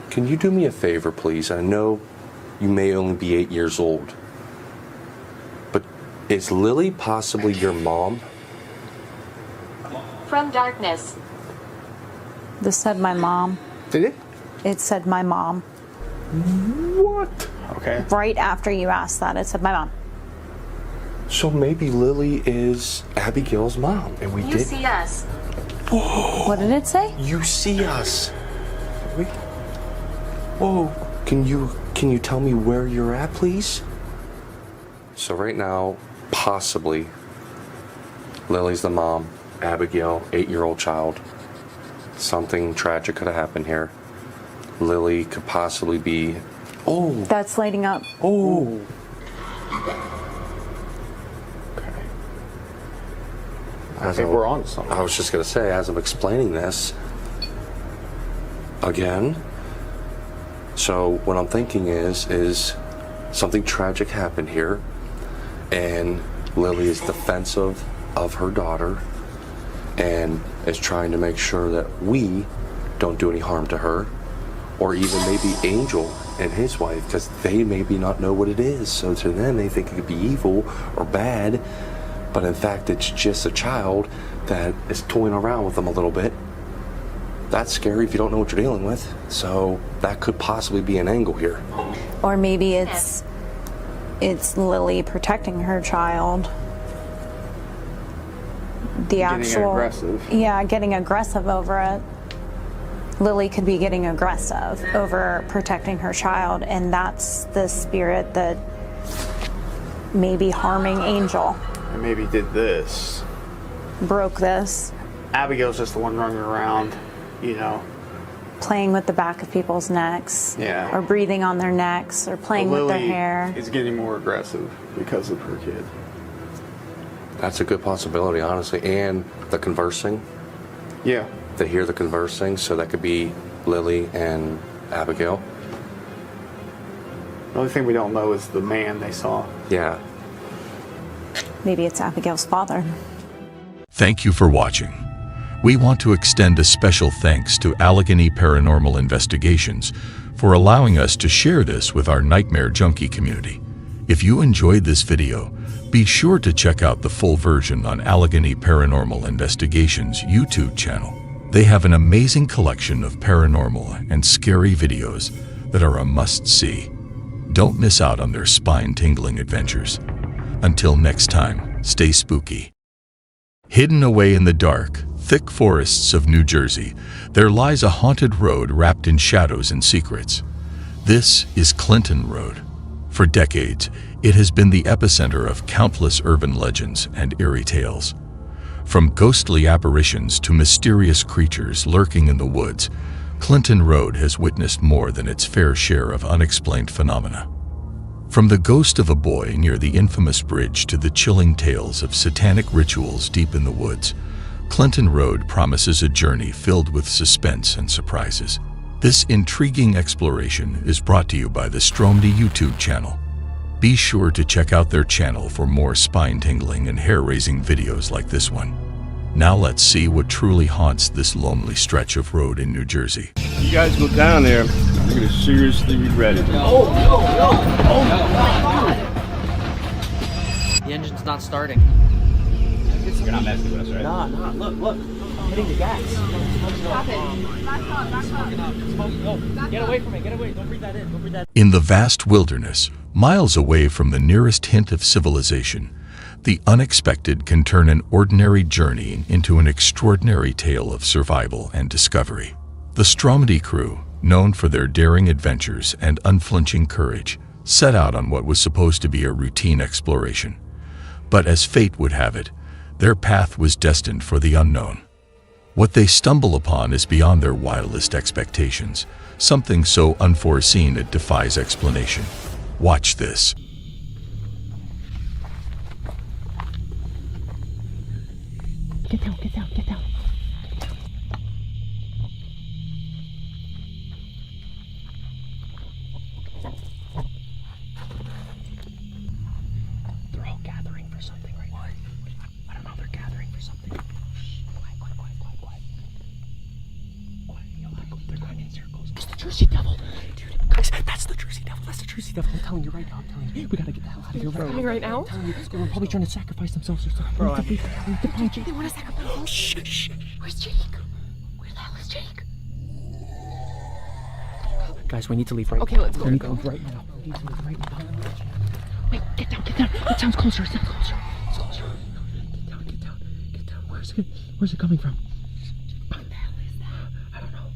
can you do me a favor, please? I know you may only be 8 years old, but is Lily possibly your mom? From darkness. This said my mom. Did it? It said my mom. What? Okay. Right after you asked that, it said my mom. So maybe Lily is Abigail's mom, and we You did. see us. Whoa. What did it say? You see us. Whoa. Can you tell me where you're at, please? So right now, possibly, Lily's the mom, Abigail, 8-year-old child. Something tragic could have happened here. Lily could possibly be. Oh. That's lighting up. Oh. I think we're on to something. I was just gonna say, as I'm explaining this again. So what I'm thinking is something tragic happened here, and Lily is defensive of her daughter and is trying to make sure that we don't do any harm to her, or even maybe Angel and his wife, because they maybe not know what it is. So to them, they think it could be evil or bad, but in fact, it's just a child that is toying around with them a little bit. That's scary if you don't know what you're dealing with. So that could possibly be an angle here. Or maybe it's Lily protecting her child. Getting aggressive. Yeah, getting aggressive over it. Lily could be getting aggressive over protecting her child, and that's the spirit that may be harming Angel. And maybe did this. Broke this. Abigail's just the one running around, Playing with the back of people's necks. Yeah. Or breathing on their necks, or playing with their hair. Is getting more aggressive because of her kid. That's a good possibility, honestly. And the conversing. Yeah. They hear the conversing, so that could be Lily and Abigail. The only thing we don't know is the man they saw. Yeah. Maybe it's Abigail's father. Thank you for watching. We want to extend a special thanks to Allegheny Paranormal Investigations for allowing us to share this with our Nightmare Junkie community. If you enjoyed this video, be sure to check out the full version on Allegheny Paranormal Investigations' YouTube channel. They have an amazing collection of paranormal and scary videos that are a must-see. Don't miss out on their spine-tingling adventures. Until next time, stay spooky. Hidden away in the dark, thick forests of New Jersey, there lies a haunted road wrapped in shadows and secrets. This is Clinton Road. For decades, it has been the epicenter of countless urban legends and eerie tales. From ghostly apparitions to mysterious creatures lurking in the woods, Clinton Road has witnessed more than its fair share of unexplained phenomena. From the ghost of a boy near the infamous bridge to the chilling tales of satanic rituals deep in the woods, Clinton Road promises a journey filled with suspense and surprises. This intriguing exploration is brought to you by the Stromedy YouTube channel. Be sure to check out their channel for more spine-tingling and hair-raising videos like this one. Now let's see what truly haunts this lonely stretch of road in New Jersey. You guys go down there, you're gonna seriously regret it. Oh God. The engine's not starting. You're not messing with us, right? Nah, look. Hitting the gas. Stop it. Get away from it, get away. Don't breathe that in, In the vast wilderness, miles away from the nearest hint of civilization, the unexpected can turn an ordinary journey into an extraordinary tale of survival and discovery. The Stromedy crew, known for their daring adventures and unflinching courage, set out on what was supposed to be a routine exploration. But as fate would have it, their path was destined for the unknown. What they stumble upon is beyond their wildest expectations, something so unforeseen it defies explanation. Watch this. Get down. They're all gathering for something right now. I don't know, they're gathering for something. Quiet. They're going in circles. It's the Jersey Devil. Dude, guys, that's the Jersey Devil. I'm telling you right now. We gotta get the hell out of here. Coming right now? They're probably trying to sacrifice themselves or something. Bro, we need to find Jake. They want to sacrifice themselves? Oh, shh. Where's Jake? Where the hell is Jake? Guys, we need to leave right now. Okay, let's go. We need to leave right now. Wait, get down. It sounds closer. It's closer. Get down. Where's it coming from? What the hell is that? I don't know.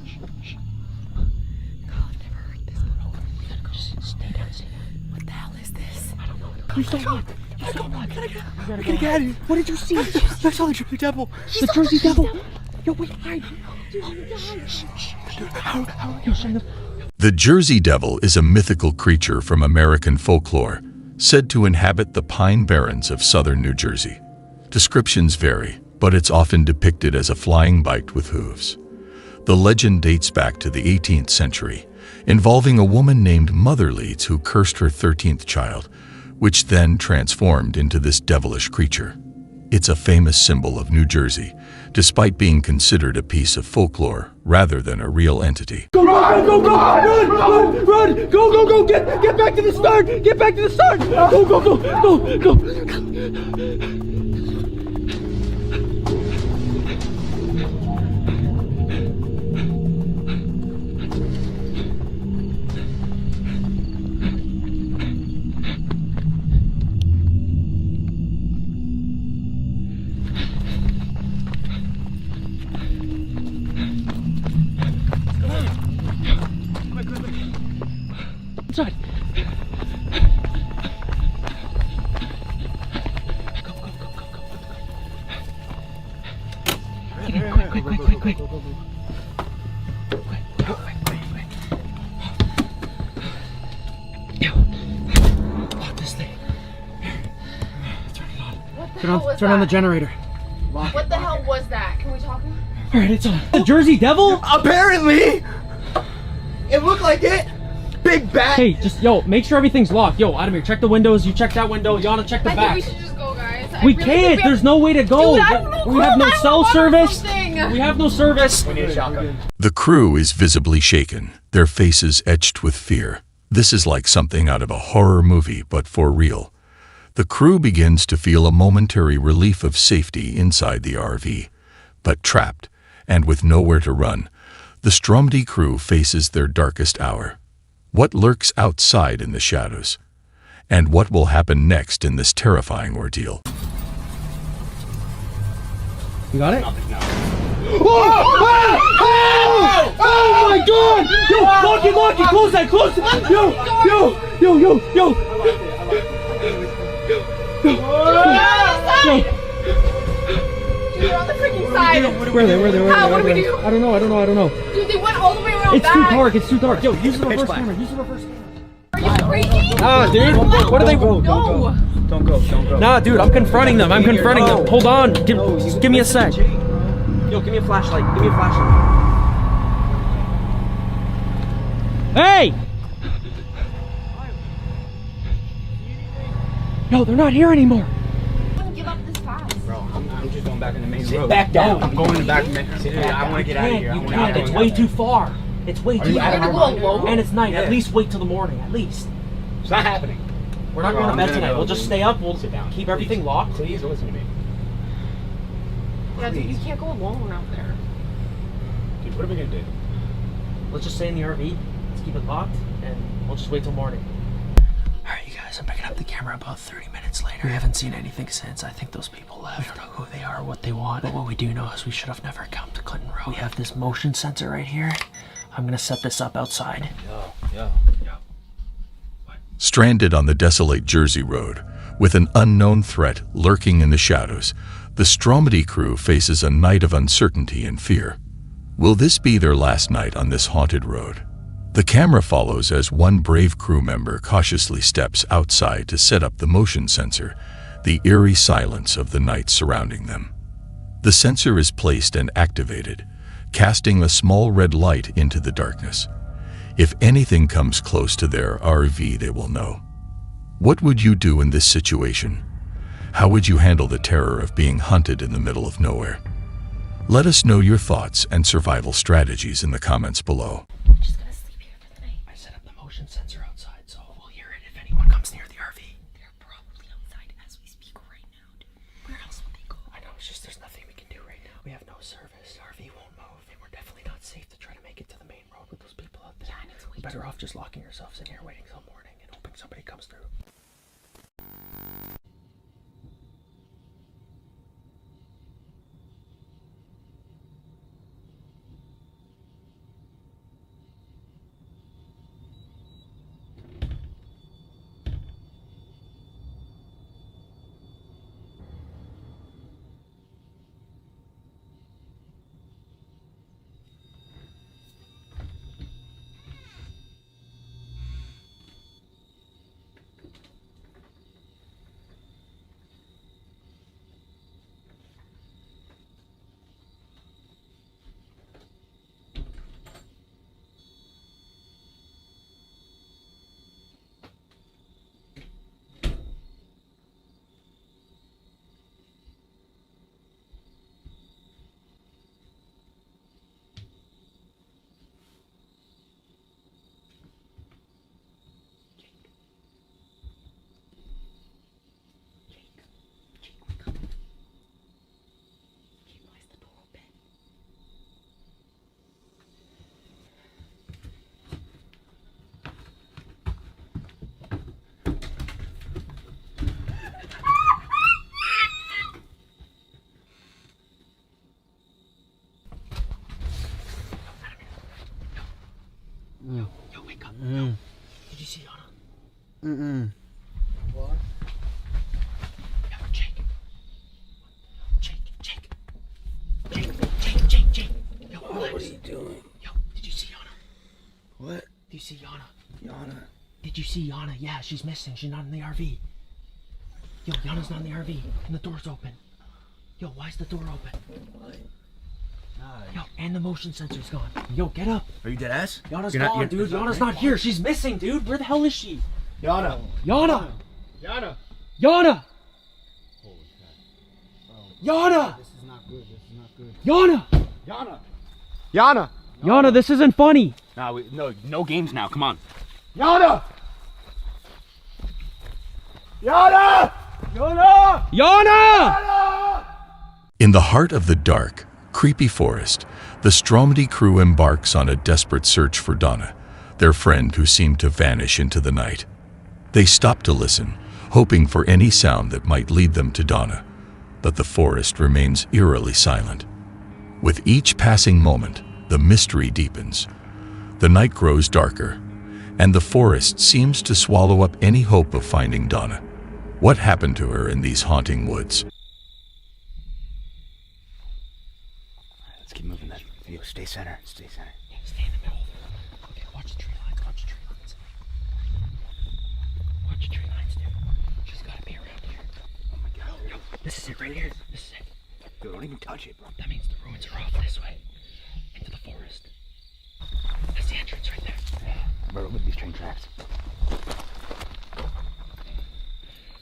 Shh. God, I've never heard this before. We gotta go. Stay down. What the hell is this? I don't know. You stop. We gotta get out of here. What did you see? I saw the Jersey Devil. The Jersey Devil. Yo, wait, hide. The Jersey Devil is a mythical creature from American folklore, said to inhabit the pine barrens of southern New Jersey. Descriptions vary, but it's often depicted as a flying bite with hooves. The legend dates back to the 18th century, involving a woman named Mother Leeds who cursed her 13th child, which then transformed into this devilish creature. It's a famous symbol of New Jersey, despite being considered a piece of folklore rather than a real entity. Go! Run! Go! Get back to the start! Go! Inside. Quick. Lock this thing. Turn on the generator. What the hell was that? Can we talk now? Alright, it's on. The Jersey Devil? Apparently! It looked like it! Big bat! Hey, make sure everything's locked. Yo, Adamir, check the windows. You check that window. Yana, check the back. I think we should just go, guys. We can't! There's no way to go! Dude, I don't know. We have no cell service! We have no service! We need a shotgun. The crew is visibly shaken, their faces etched with fear. This is like something out of a horror movie, but for real. The crew begins to feel a momentary relief of safety inside the RV. But trapped, and with nowhere to run, the Stromedy crew faces their darkest hour. What lurks outside in the shadows? And what will happen next in this terrifying ordeal? You got it? Oh my god! Yo, lock it! Close that! Yo! Dude, they're on the freaking side. Where are they? How? What do we do? I don't know. Dude, they went all the way around It's back. too dark. Yo, use the reverse camera. Are you crazy? Ah, dude. What are they? No. Don't go. Nah, dude, I'm confronting them. Hold on. Give me a sec. Yo, give me a flashlight. Hey! No, they're not here anymore. Don't give up this fast. Bro, I'm just going back in the main Sit road. back down. I'm going back in the main road. I want to get out of here. You can't. It's way too far. It's way too far. And it's night. At least wait till the morning. At least. It's not happening. We're not going to bed tonight. We'll just stay up. We'll sit down. Keep everything locked. Please listen to me. Yeah, dude, you can't go alone out there. Dude, what are we gonna do? Let's just stay in the RV. Let's keep it locked, and we'll just wait till morning. Alright, you guys, I'm picking up the camera about 30 minutes later. We haven't seen anything since. I think those people left. We don't know who they are or what they want. But what we do know is we should have never come to Clinton Road. We have this motion sensor right here. I'm gonna set this up outside. Yo. Stranded on the desolate Jersey Road, with an unknown threat lurking in the shadows, the Stromedy crew faces a night of uncertainty and fear. Will this be their last night on this haunted road? The camera follows as one brave crew member cautiously steps outside to set up the motion sensor, the eerie silence of the night surrounding them. The sensor is placed and activated, casting a small red light into the darkness. If anything comes close to their RV, they will know. What would you do in this situation? How would you handle the terror of being hunted in the middle of nowhere? Let us know your thoughts and survival strategies in the comments below. I'm just gonna sleep here for the night. I set up the motion sensor outside, so we'll hear it if anyone comes near the RV. They're probably outside as we speak right now, dude. Where else would they go? I know, it's just there's nothing we can do right now. We have no service. The RV won't move, and we're definitely not safe to try to make it to the main road with those people out there. Yeah, and it's way We're better off just locking ourselves in here, waiting till morning, and hoping somebody comes through. Yo, wake up. Yo. Did you see Yana? What? Yo, Jake. Yo, What are you doing? Yo, did you see Yana? What? Did you see Yana? Yana. Did you see Yana? Yeah, she's missing. She's not in the RV. Yo, Yana's not in the RV, and the door's open. Yo, why is the door open? What? Yo, and the motion sensor's gone. Yo, get up. Are you dead ass? Yana's gone, dude. Yana's not here. She's missing, dude. Where the hell is she? Yana. Yana! Yana. Yana! Yana! This is not good. This is not good. Yana! Yana. Yana. Yana, this isn't funny. No games now. Come on. Yana. Yana. Yana. Yana! In the heart of the dark, creepy forest, the Stromedy crew embarks on a desperate search for Donna, their friend who seemed to vanish into the night. They stop to listen, hoping for any sound that might lead them to Donna, but the forest remains eerily silent. With each passing moment, the mystery deepens. The night grows darker, and the forest seems to swallow up any hope of finding Donna. What happened to her in these haunting woods? Let's keep moving then. Yo, stay center. Stay center. Yeah, stay in the middle. Okay, watch the tree lines. Watch the tree lines. Watch the tree lines, dude. She's gotta be around here. Oh my god. Yo, this is it right here. This is it. Dude, don't even touch it, bro. That means the ruins are off this way. Into the forest. That's the entrance right there. Bro, look at these train tracks.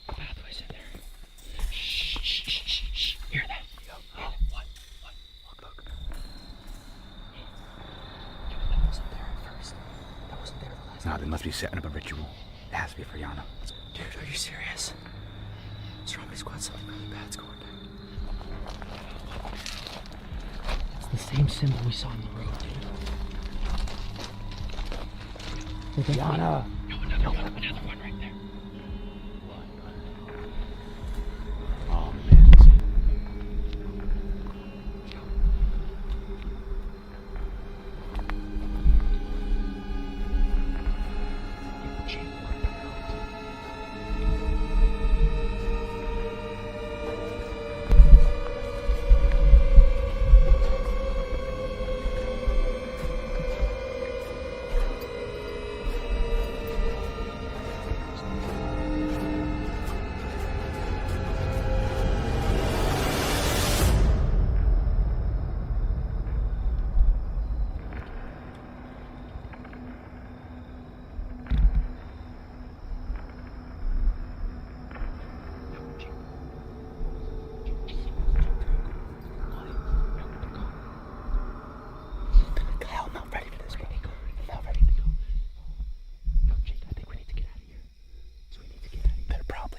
Pathway. must be setting up a ritual. It has to be for Yana. Dude, are you serious? Zombie Squad, something really bad's going down. It's the same symbol we saw on the road, dude. Yana! No, another one right there. Oh, man.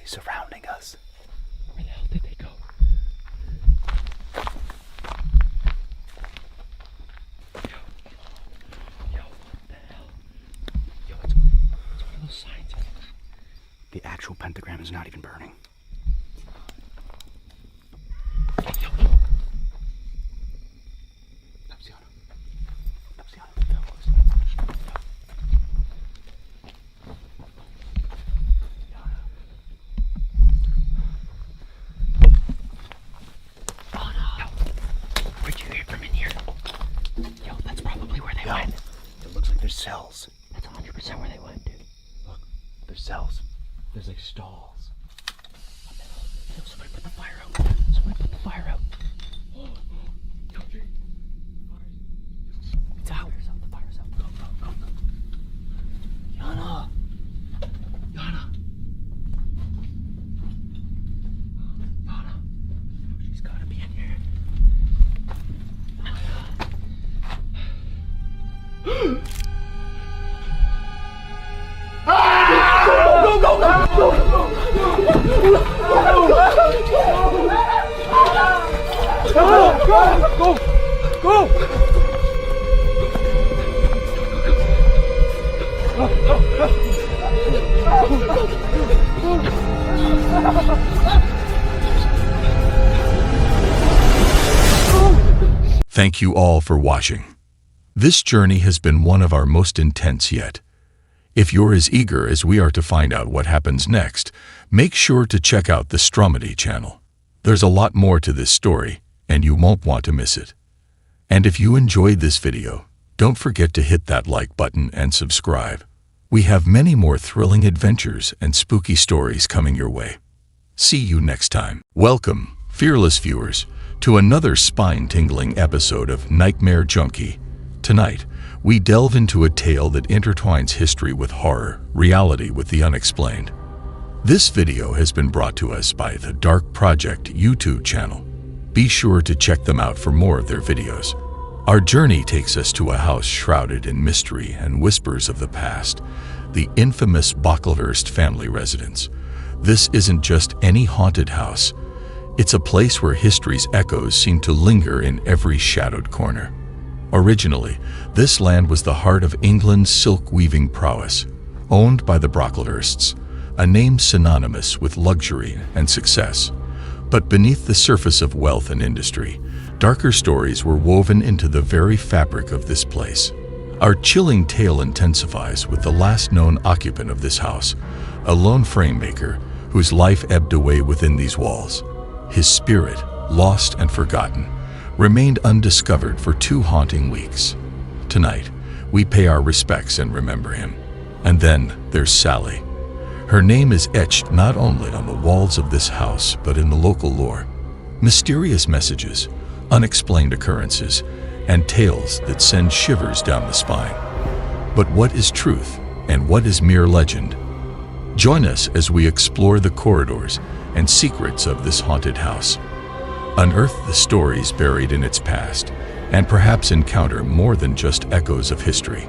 Surrounding us. Where the hell did they go? Yo, what the hell? Yo, it's one of those signs. The actual pentagram is not even burning. Cells. That's 100% where they went, dude. Look, there's cells. There's like stalls. Somebody put the fire out. Somebody put the fire out. It's out. The fire's out. Go. Yana. She's gotta be in here. Go! Thank you all for watching. This journey has been one of our most intense yet. If you're as eager as we are to find out what happens next, make sure to check out the Stromedy channel. There's a lot more to this story, and you won't want to miss it. And if you enjoyed this video, don't forget to hit that like button and subscribe. We have many more thrilling adventures and spooky stories coming your way. See you next time. Welcome, fearless viewers, to another spine-tingling episode of Nightmare Junkie. Tonight, we delve into a tale that intertwines history with horror, reality with the unexplained. This video has been brought to us by the Dark Project YouTube channel. Be sure to check them out for more of their videos. Our journey takes us to a house shrouded in mystery and whispers of the past, the infamous Brocklehurst family residence. This isn't just any haunted house. It's a place where history's echoes seem to linger in every shadowed corner. Originally, this land was the heart of England's silk-weaving prowess, owned by the Brocklehursts, a name synonymous with luxury and success. But beneath the surface of wealth and industry, darker stories were woven into the very fabric of this place. Our chilling tale intensifies with the last known occupant of this house, a lone frame maker whose life ebbed away within these walls. His spirit, lost and forgotten, remained undiscovered for 2 haunting weeks. Tonight, we pay our respects and remember him. And then there's Sally. Her name is etched not only on the walls of this house, but in the local lore. Mysterious messages, unexplained occurrences, and tales that send shivers down the spine. But what is truth and what is mere legend? Join us as we explore the corridors and secrets of this haunted house. Unearth the stories buried in its past, and perhaps encounter more than just echoes of history.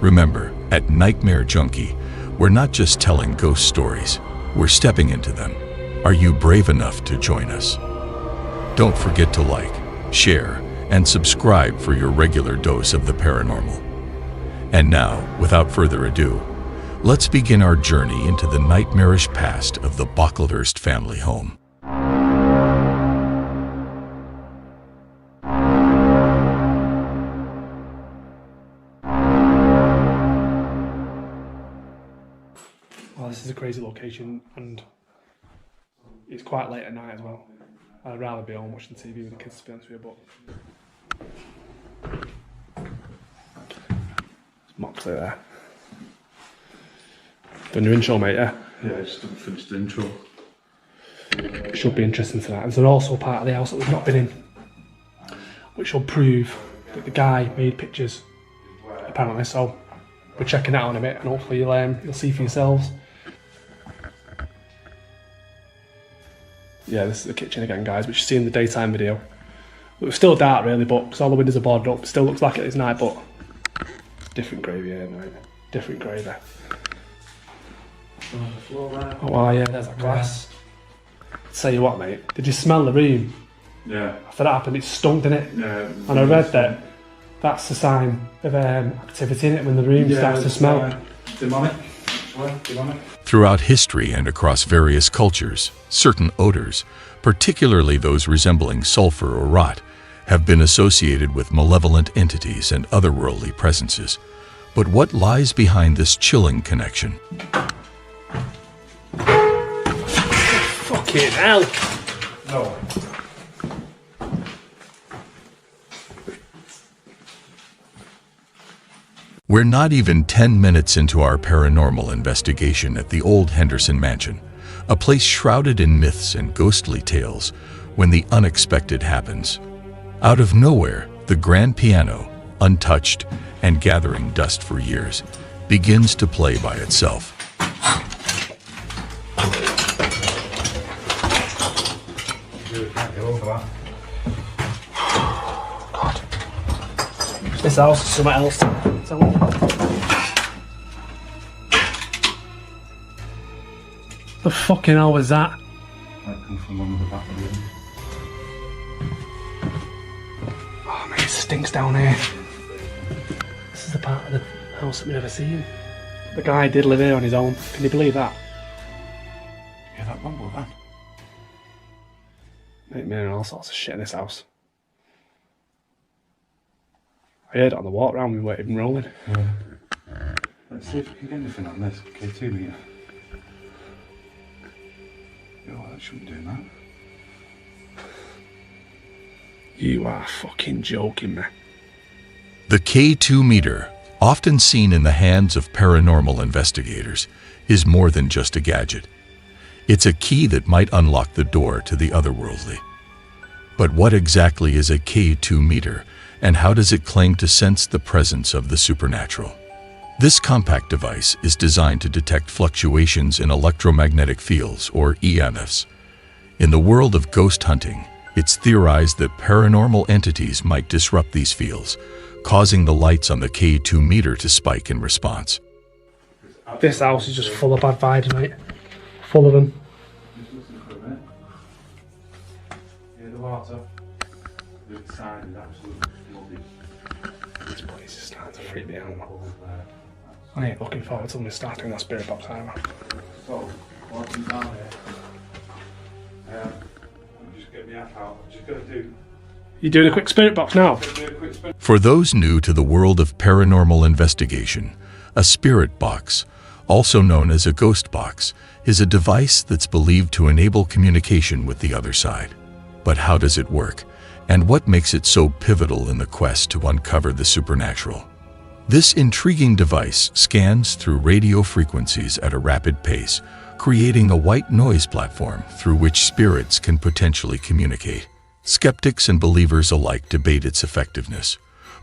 Remember, At Nightmare Junkie, we're not just telling ghost stories, we're stepping into them. Are you brave enough to join us? Don't forget to like, share, and subscribe for your regular dose of the paranormal. And now, without further ado, let's begin our journey into the nightmarish past of the Bocklehurst family home. Well, this is a crazy location, and it's quite late at night as well. I'd rather be home watching TV with the kids, to be honest with you, but it's Moxley there. Done your intro, mate, yeah? Yeah, I just haven't finished the intro. It should be interesting tonight. There's also part of the house that we've not been in, which will prove that the guy made pictures, apparently, so we're checking that out in a bit, and hopefully you'll see for yourselves. Yeah, this is the kitchen again, guys, which you see in the daytime video. It was still dark, really, but because all the windows are boarded up, it still looks like it is night, but different gravy here, mate. Different gravy. Oh, wow, yeah, there's a glass. Tell you what, mate, did you smell the room? Yeah. After that happened, it stunk, didn't it? Yeah. And I read that that's a sign of activity in it when the room starts to smell. Demonic. Demonic. Throughout history and across various cultures, certain odors, particularly those resembling sulfur or rot, have been associated with malevolent entities and otherworldly presences. But what lies behind this chilling connection? Fucking hell! No. We're not even 10 minutes into our paranormal investigation at the old Henderson Mansion, a place shrouded in myths and ghostly tales, when the unexpected happens. Out of nowhere, the grand piano, untouched and gathering dust for years, begins to play by itself. God. This house is somewhere else. The fucking hell was that? Might come from under the back room. Oh man, it stinks down here. This is the part of the house that we've never seen. The guy did live here on his own. Can you believe that? Yeah, that rumble van. Mate, me and all sorts of shit in this house. I heard it on the walk round, we weren't even rolling. Yeah. Let's see if we can get anything on this K2 meter. Oh, that shouldn't be doing that. You are fucking joking me. The K2 meter, often seen in the hands of paranormal investigators, is more than just a gadget. It's a key that might unlock the door to the otherworldly. But what exactly is a K2 meter, and how does it claim to sense the presence of the supernatural? This compact device is designed to detect fluctuations in electromagnetic fields, or EMFs. In the world of ghost hunting, it's theorized that paranormal entities might disrupt these fields, causing the lights on the K2 meter to spike in response. This house is just full of bad vibes, mate. Full of them. Yeah, the water. The side is absolutely flooded. This place is starting to freak me out. I ain't looking forward to them starting that spirit box either. So, walking down here. Just get the app out. I'm just going to do. You doing a quick spirit box now? For those new to the world of paranormal investigation, a spirit box, also known as a ghost box, is a device that's believed to enable communication with the other side. But how does it work? And what makes it so pivotal in the quest to uncover the supernatural? This intriguing device scans through radio frequencies at a rapid pace, creating a white noise platform through which spirits can potentially communicate. Skeptics and believers alike debate its effectiveness,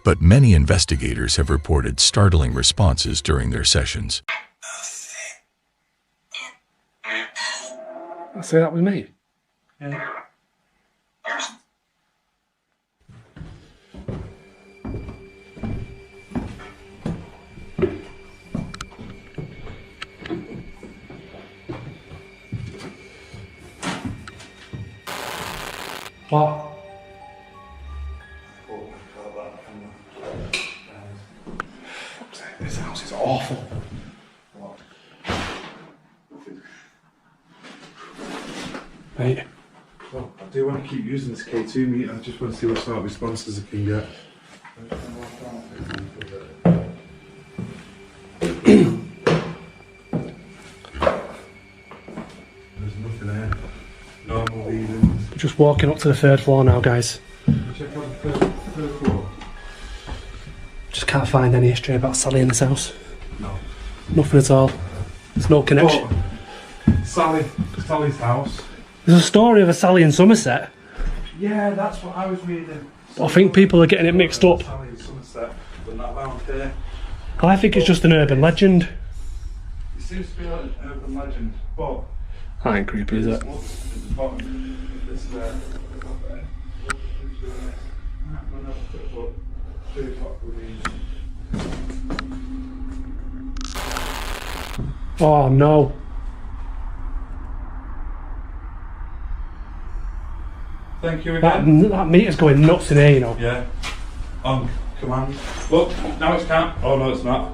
but many investigators have reported startling responses during their sessions. Say that with me. Yeah. What? This house is awful. Mate. Well, I do want to keep using this K2 meter. I just want to see what sort of responses I can get. There's nothing here. Normal readings. We're just walking up to the 3rd floor now, guys. Check out the third floor. Just can't find any history about Sally in this house. No. Nothing at all. There's no connection. Oh, Sally's house. There's a story of a Sally in Somerset. Yeah, that's what I was reading. I think people are getting it mixed up. Sally in Somerset, but not around here. I think it's just an urban legend. It seems to be like an urban legend, but That ain't creepy, is it? at the bottom, this Oh no. Thank you again. That meter's going nuts in here, you know. Yeah. On command. Look, now it's calm. Oh no, it's not.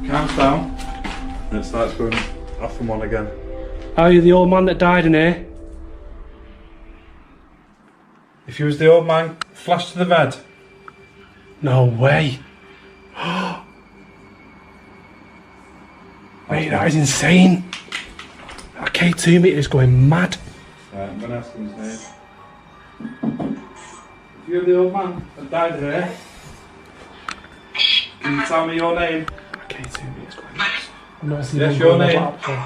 Calms down. And it starts going off and on again. Are you the old man that died in here? If you was the old man, flash to the red. No way. Mate, that is insane. That K2 meter is going mad. Right, I'm going to ask him his name. If you're the old man that died here, can you tell me your name? That K2 meter is going nuts. I've never seen Yes, one your going name. like that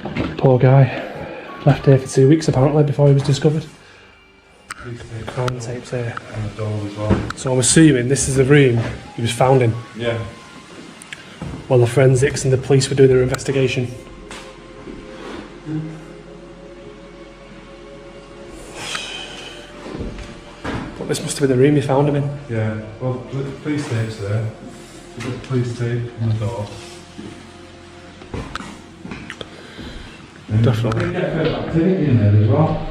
before. Poor guy. Left here for 2 weeks apparently before he was discovered. Crime tapes here. And the door as well. So I'm assuming this is the room he was found in. Yeah. While the forensics and the police were doing their investigation. But this must have been the room he found him in. Yeah, well, the police tape's there. We've got the police tape on the door. Definitely. We get a bit of activity in there as well.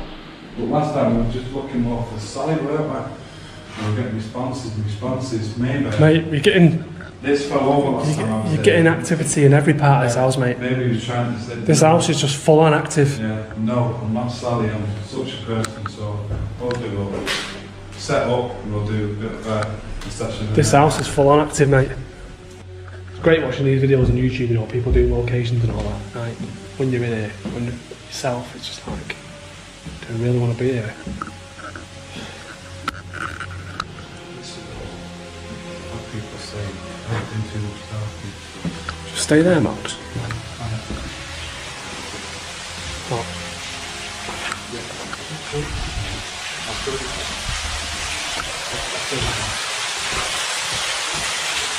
But last time we were just looking more for Sally, weren't we? We were getting responses, maybe. Mate, you're getting... This fell over last time I was You're there. getting activity in every part of this house, mate. Maybe he was trying to say... This house is just full on active. Yeah, no, I'm not Sally, I'm such a person, so we'll set up and we'll do a bit of a session. This house is full on active, mate. It's great watching these videos on YouTube, you know, people doing locations and all that. Right? When you're in here, when you're yourself, it's just like, do I really want to be here? People say, don't do too much stuff. Just stay there, Max. What?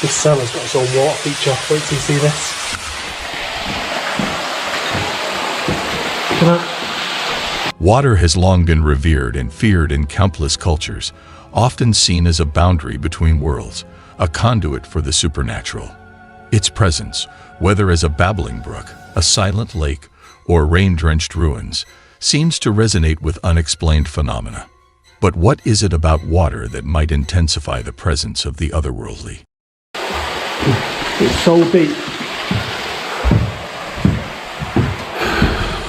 This cellar's got its own water feature. Wait till you see this. Can I? Water has long been revered and feared in countless cultures, often seen as a boundary between worlds, a conduit for the supernatural. Its presence, whether as a babbling brook, a silent lake, or rain-drenched ruins, seems to resonate with unexplained phenomena. But what is it about water that might intensify the presence of the otherworldly? It's so deep.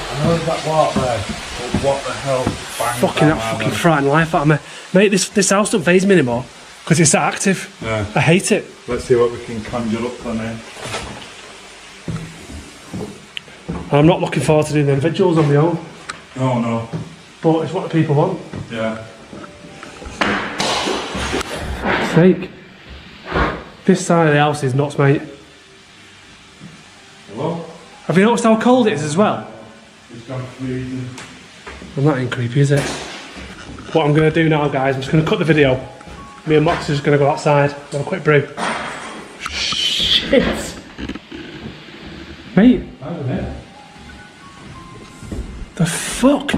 I know that water there, but what the hell? Fucking frightened life out of me. Mate, this house don't faze me anymore, because it's that active. Yeah. I hate it. Let's see what we can conjure up on here. I'm not looking forward to doing the individuals on my own. Oh no. But it's what the people want. Yeah. Fuck's sake. This side of the house is nuts, mate. Hello? Have you noticed how cold it is as well? It's gone freezing. Well, that ain't creepy, is it? What I'm going to do now, guys, I'm just going to cut the video. Me and Max are just going to go outside, have a quick brew. Shit! Mate! The fuck?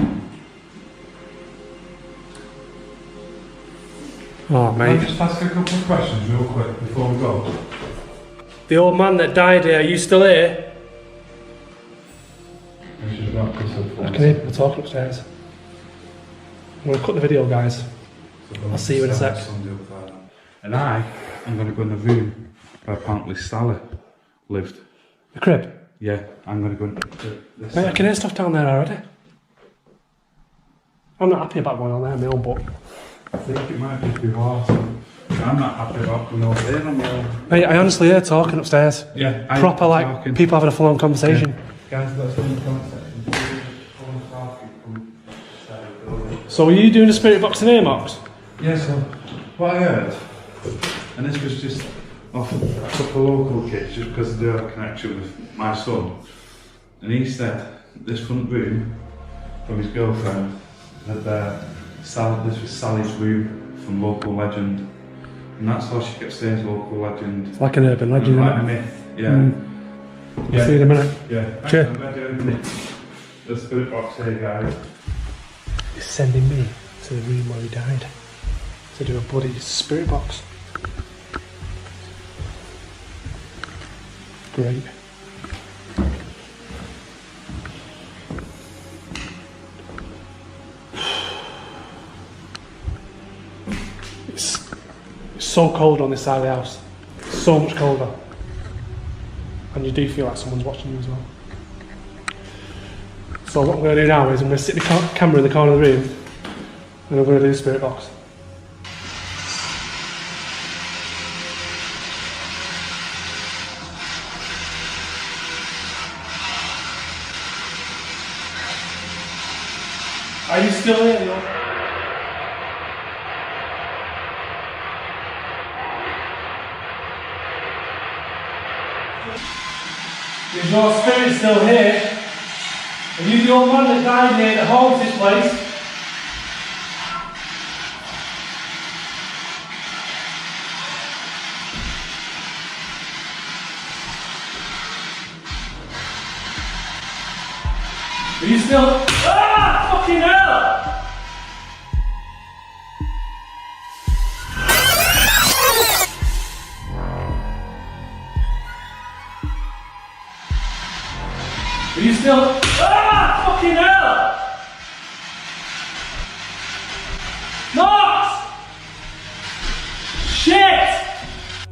Oh, Can mate. I just ask a couple of questions real quick before we go? The old man that died here, are you still here? We should not piss up I can hear people talking upstairs. I'm gonna cut the video, guys. I'll see you in a sec. And I'm going to go in the room where apparently Sally lived. The crib? Yeah, I'm going to go in this. Mate, I can hear stuff down there already. I'm not happy about going on there on my own, but I think it might just be water. I'm not happy about going over there on my own. mate, I honestly hear talking upstairs. Yeah, proper like talking. people having a full-on conversation. Yeah. Guys, let's go in the comment section. So were you doing a spirit box in here, Mox? Yeah, so what I heard, and this was just off a couple of local kids, just because they have a connection with my son, and he said this front room from his girlfriend had this was Sally's room from local legend, and that's how she kept saying local legend. It's like an urban legend, like a isn't it? myth, yeah. Yeah. See you in a minute. Yeah. Cheers. I'm going to open the spirit box here, guys. He's sending me to the room where he died to do a bloody spirit box. Great. It's so cold on this side of the house. So much colder. And you do feel like someone's watching you as well. So what I'm going to do now is I'm going to sit the camera in the corner of the room and I'm going to do the spirit box. Are you still here, Leon? Is your spirit still here? Are you the old man that died here that haunts this place? Are you still? Ah! Fucking hell! Are you still? Ah! Fucking hell! Knox! Shit!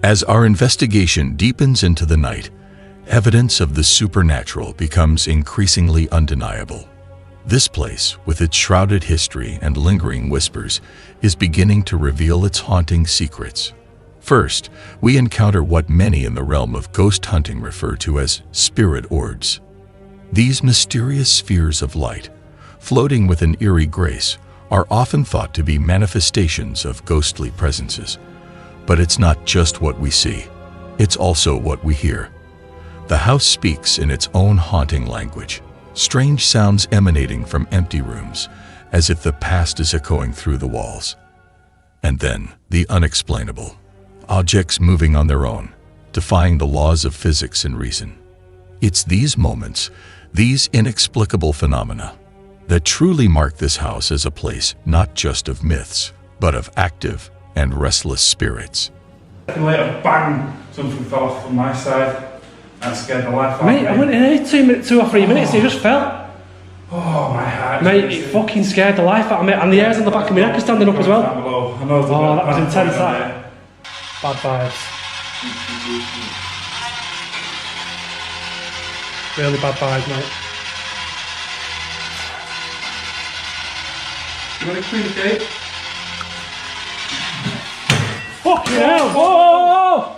As our investigation deepens into the night, evidence of the supernatural becomes increasingly undeniable. This place, with its shrouded history and lingering whispers, is beginning to reveal its haunting secrets. First, we encounter what many in the realm of ghost hunting refer to as spirit orbs. These mysterious spheres of light, floating with an eerie grace, are often thought to be manifestations of ghostly presences. But it's not just what we see, it's also what we hear. The house speaks in its own haunting language, strange sounds emanating from empty rooms, as if the past is echoing through the walls. And then, the unexplainable. Objects moving on their own, defying the laws of physics and reason. It's these moments, these inexplicable phenomena, that truly mark this house as a place not just of myths, but of active and restless spirits. And later, bang! Something fell off from my side. That scared the life out of me. Mate, I went in here 2 or 3 minutes and it just fell. Oh, my heart. Mate, it fucking scared the life out of me. And the hairs on the back of my neck are standing up as well. I know oh, that was intense, that. Bad vibes. Really bad vibes, mate. You want to communicate? Fucking hell! Whoa!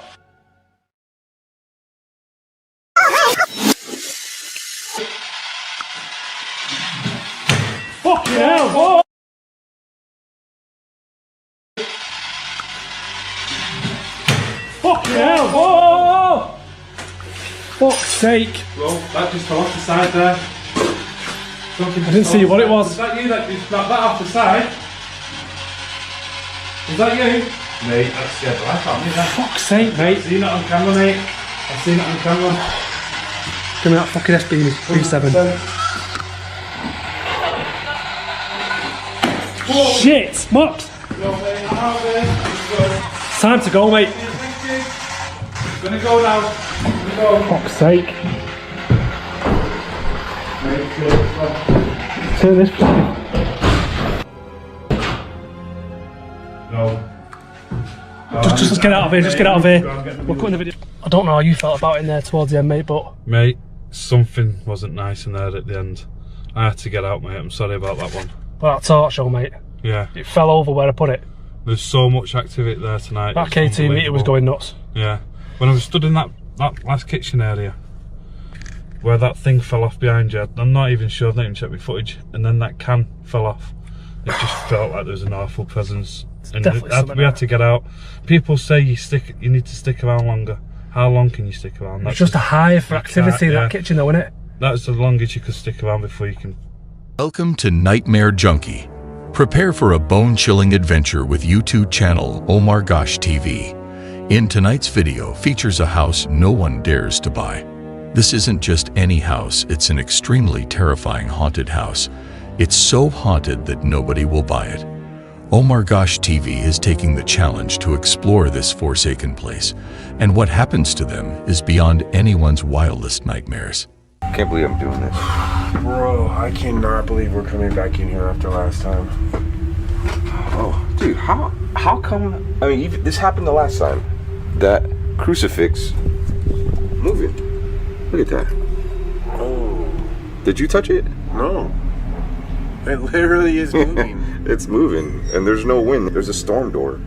Fucking hell! Whoa! Fucking hell! Whoa! Fuck's sake! Well, that just fell off the side there. I didn't see what it was. Was that you that just knocked that off the side? Was that you? Mate, that scared the life out of me. Fuck's sake, mate. I've seen it on camera, mate. I've seen it on camera. Give me that fucking SB37. Shit! Mops! It's time to go, mate. Gonna go now. Gonna go. Fuck's sake. Mate, So this. No. Just let's get out of here. Just get out of here. We're cutting the video. I don't know how you felt about it in there towards the end, mate, but Mate, something wasn't nice in there at the end. I had to get out, mate. I'm sorry about that one. well, that torch show, mate. Yeah. It fell over where I put it. There's so much activity there tonight. That K2 meter was going nuts. Yeah. When I was stood in that last kitchen area where that thing fell off behind you, I'm not even sure, I've not even checked my footage, and then that can fell off. It just felt like there was an awful presence. And we had to get out. People say you need to stick around longer. How long can you stick around? It's just a hive for activity in that kitchen though, isn't it? That's the longest you could stick around before you can. Welcome to Nightmare Junkie. Prepare for a bone-chilling adventure with YouTube channel Oh My Gosh TV. In tonight's video features a house no one dares to buy. This isn't just any house, it's an extremely terrifying haunted house. It's so haunted that nobody will buy it. Oh My Gosh TV is taking the challenge to explore this forsaken place, and what happens to them is beyond anyone's wildest nightmares. I can't believe I'm doing this. Bro, I cannot believe we're coming back in here after last time. Oh, dude, how come? I mean, this happened the last time. That crucifix moving. Look at that. Oh. Did you touch it? No. It literally is moving. It's moving, and there's no wind. There's a storm door.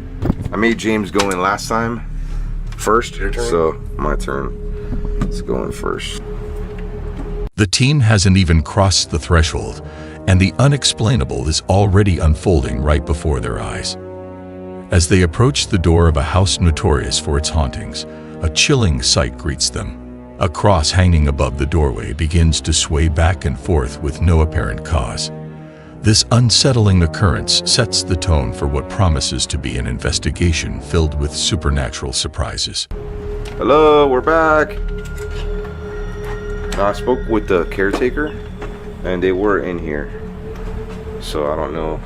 I made James go in last time first, so my turn. Let's go in first. The team hasn't even crossed the threshold, and the unexplainable is already unfolding right before their eyes. As they approach the door of a house notorious for its hauntings, a chilling sight greets them. A cross hanging above the doorway begins to sway back and forth with no apparent cause. This unsettling occurrence sets the tone for what promises to be an investigation filled with supernatural surprises. Hello, we're back. Now, I spoke with the caretaker, and they were in here, so I don't know.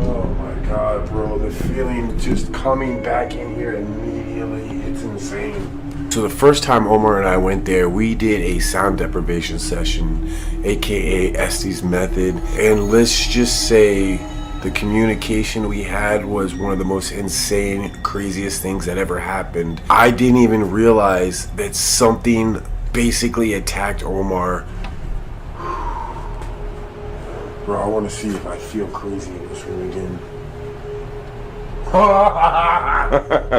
Oh my god, bro, the feeling just coming back in here immediately, it's insane. So the first time Omar and I went there, we did a sound deprivation session, aka Estes method, and let's just say the communication we had was one of the most insane, craziest things that ever happened. I didn't even realize that something basically attacked Omar. Bro, I want to see if I feel crazy in this room again.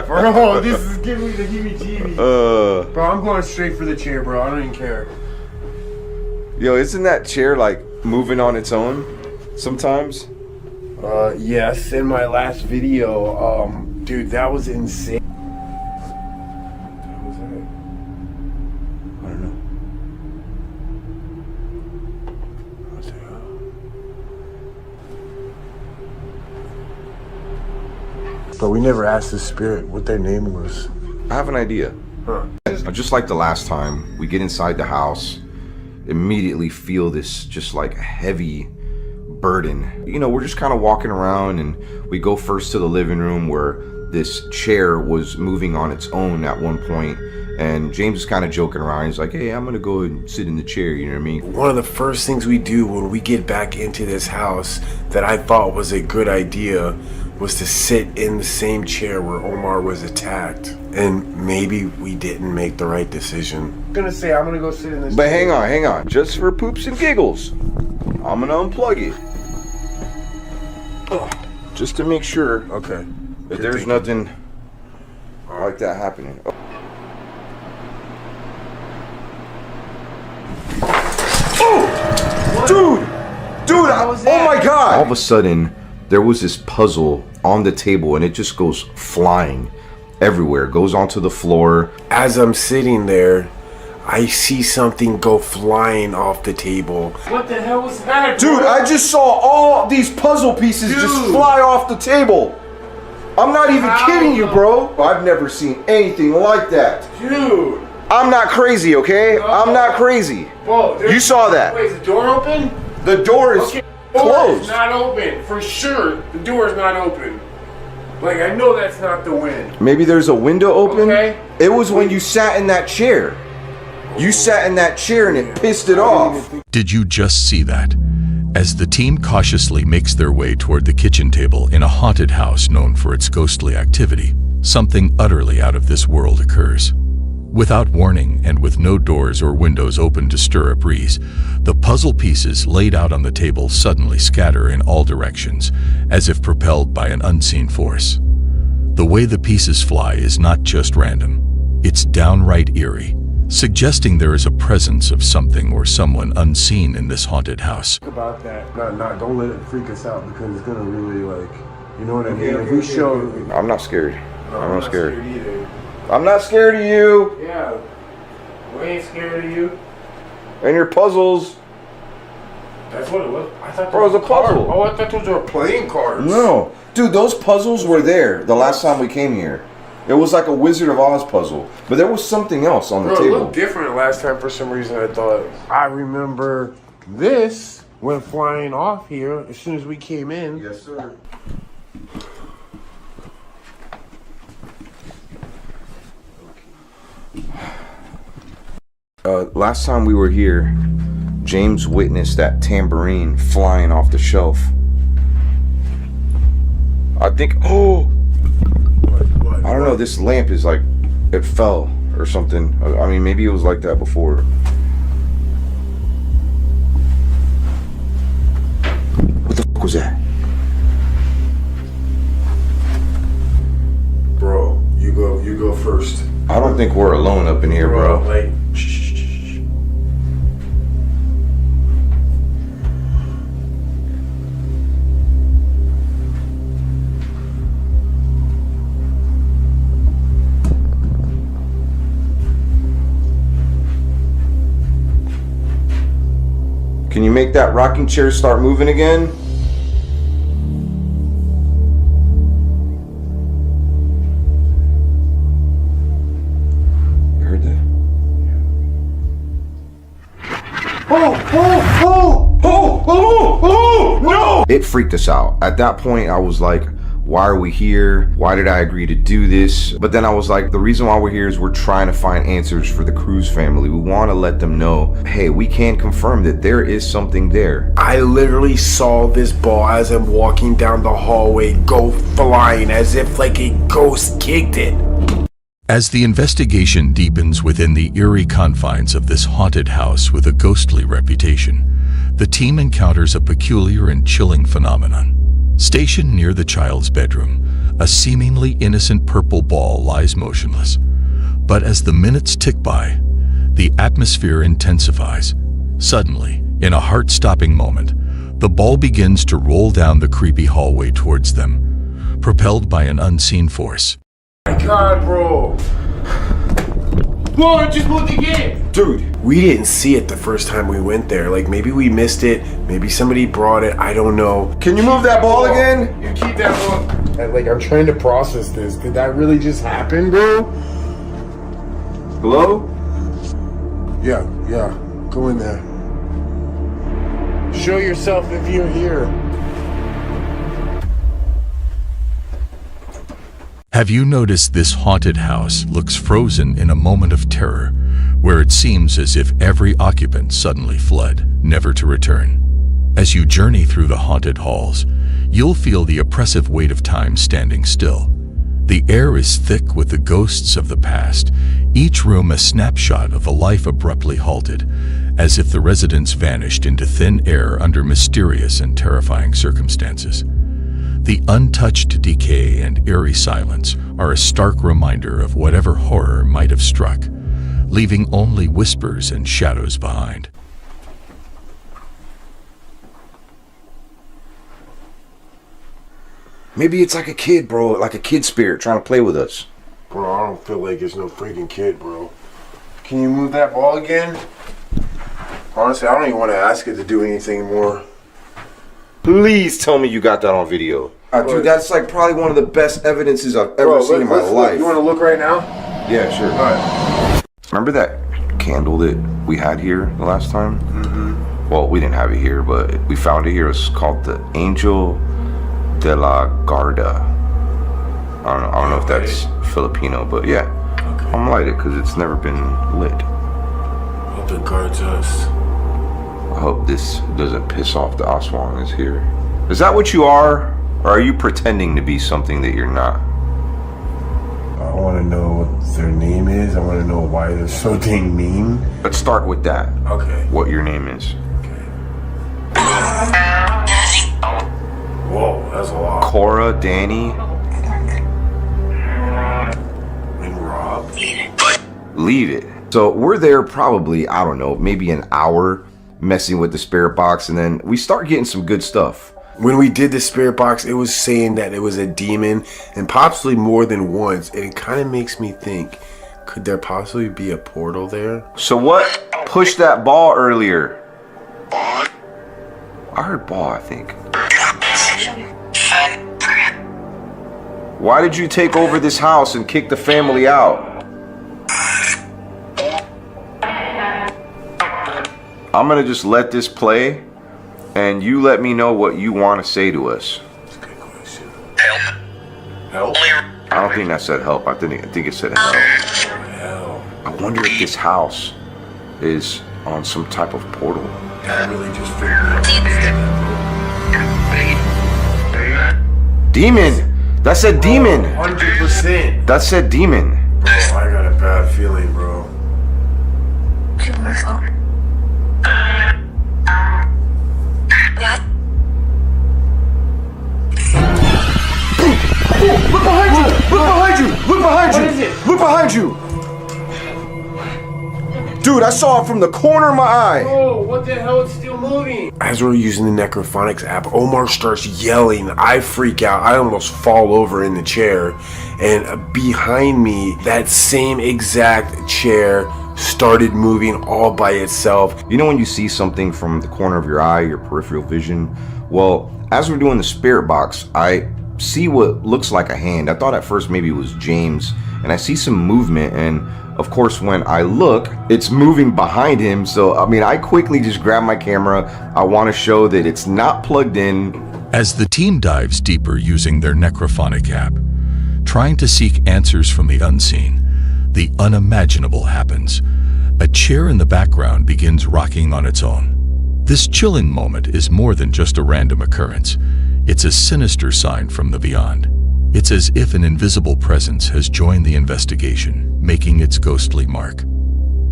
Bro, this is giving me the heebie-jeebies. Bro, I'm going straight for the chair, bro. I don't even care. Yo, isn't that chair like moving on its own sometimes? Yes, in my last video, dude, that was insane. What was that? I don't know. What the hell? But we never asked the spirit what their name was. I have an idea. Huh. Just like the last time, we get inside the house, immediately feel this just like heavy burden. You know, we're just kind of walking around, and we go first to the living room where this chair was moving on its own at one point, and James is kind of joking around. He's like, hey, I'm gonna go and sit in the chair, you know what I mean? One of the first things we do when we get back into this house that I thought was a good idea was to sit in the same chair where Omar was attacked. And maybe we didn't make the right decision. I'm gonna say I'm gonna go sit in this But chair. hang on, just for poops and giggles, I'm gonna unplug it. Just to make sure, okay, that there's nothing like that happening. Dude, oh my god! All of a sudden, there was this puzzle on the table, and it just goes flying everywhere. It goes onto the floor. As I'm sitting there, I see something go flying off the table. What the hell was that, Dude, I just saw all these puzzle pieces just fly off the table. I'm not even kidding you, bro. I've never seen anything like that. Dude. I'm not crazy, okay? I'm not crazy. Whoa, you saw that. Wait, is the door open? The door is closed. It's not open. For sure, the door is not open. Like, I know that's not the wind. Maybe there's a window open. Okay. It was when you sat in that chair. You sat in that chair and it pissed it off. Did you just see that? As the team cautiously makes their way toward the kitchen table in a haunted house known for its ghostly activity, something utterly out of this world occurs. Without warning and with no doors or windows open to stir a breeze, the puzzle pieces laid out on the table suddenly scatter in all directions, as if propelled by an unseen force. The way the pieces fly is not just random, it's downright eerie, suggesting there is a presence of something or someone unseen in this haunted house. Think about that. Don't let it freak us out because it's gonna really you know what I mean? If we show... I'm not scared. I'm not scared either. I'm not scared of you. Yeah. We ain't scared of you. And your puzzles. That's what it was. I thought Bro, it was a puzzle. Oh, I thought those were playing cards. No. Dude, those puzzles were there the last time we came here. It was like a Wizard of Oz puzzle. But there was something else on the table. It looked different last time for some reason. I thought. I remember this went flying off here as soon as we came in. Yes, sir. Last time we were here, James witnessed that tambourine flying off the shelf. I think, I don't know, this lamp is like, it fell or something. I mean, maybe it was like that before. What the fuck was that? Bro, you go first. I don't think we're alone up in here, bro. Like, Can you make that rocking chair start moving again? You heard that? No! It freaked us out. At that point, I was like, why are we here? Why did I agree to do this? But then I was like, the reason why we're here is we're trying to find answers for the Cruz family. We want to let them know, hey, we can confirm that there is something there. I literally saw this ball as I'm walking down the hallway go flying as if like a ghost kicked it. As the investigation deepens within the eerie confines of this haunted house with a ghostly reputation, the team encounters a peculiar and chilling phenomenon. Stationed near the child's bedroom, a seemingly innocent purple ball lies motionless. But as the minutes tick by, the atmosphere intensifies. Suddenly, in a heart-stopping moment, the ball begins to roll down the creepy hallway towards them, propelled by an unseen force. My God, bro. Whoa, it just moved again. Dude, we didn't see it the first time we went there. Like, maybe we missed it. Maybe somebody brought it. I don't know. Can you move that ball again? You keep that ball. Like, I'm trying to process this. Did that really just happen, bro? Hello? Yeah. Go in there. Show yourself if you're here. Have you noticed this haunted house looks frozen in a moment of terror, where it seems as if every occupant suddenly fled, never to return? As you journey through the haunted halls, you'll feel the oppressive weight of time standing still. The air is thick with the ghosts of the past, each room a snapshot of a life abruptly halted, as if the residents vanished into thin air under mysterious and terrifying circumstances. The untouched decay and eerie silence are a stark reminder of whatever horror might have struck, leaving only whispers and shadows behind. Maybe it's like a kid, bro, like a kid spirit trying to play with us. Bro, I don't feel like it's no freaking kid, bro. Can you move that ball again? Honestly, I don't even want to ask it to do anything more. Please tell me you got that on video. Dude, that's like probably one of the best evidences I've ever seen in my life. You want to look right now? Yeah, sure. All right. Remember that candle that we had here the last time? Mm-hmm. Well, we didn't have it here, but we found it here. It's called the Angel de la Garda. I don't know if that's Filipino, but yeah. I'm gonna light it because it's never been lit. the guards us. I hope this doesn't piss off the Aswang is here. Is that what you are? Or are you pretending to be something that you're not? I want to know what their name is. I want to know why they're so dang mean. Let's start with that. Okay. What your name is. Whoa, that's a lot. Cora, Danny. And Rob. Leave it. So we're there probably, I don't know, maybe an hour messing with the spirit box, and then we start getting some good stuff. When we did the spirit box, it was saying that it was a demon, and possibly more than once. And it kind of makes me think, could there possibly be a portal there? So what pushed that ball earlier? I heard ball, I think. Why did you take over this house and kick the family out? I'm gonna just let this play, and you let me know what you want to say to us. That's a good question. Help? I don't think that said help. I think it said help. Hell. I wonder if this house is on some type of portal. That really just freaked me out. Demon! That said demon! 100%. That said demon. Bro, I got a bad feeling, bro. Look behind you! Look behind you! Look behind you! What is it? Look behind you! Dude, I saw it from the corner of my eye. Oh, what the hell? It's still moving. As we're using the Necrophonics app, Omar starts yelling. I freak out. I almost fall over in the chair. And behind me, that same exact chair started moving all by itself. You know when you see something from the corner of your eye, your peripheral vision? Well, as we're doing the spirit box, I see what looks like a hand. I thought at first maybe it was James, and I see some movement, and of course when I look, it's moving behind him. So I mean, I quickly just grab my camera. I want to show that it's not plugged in. As the team dives deeper using their necrophonic app, trying to seek answers from the unseen, the unimaginable happens. A chair in the background begins rocking on its own. This chilling moment is more than just a random occurrence. It's a sinister sign from the beyond. It's as if an invisible presence has joined the investigation, making its ghostly mark.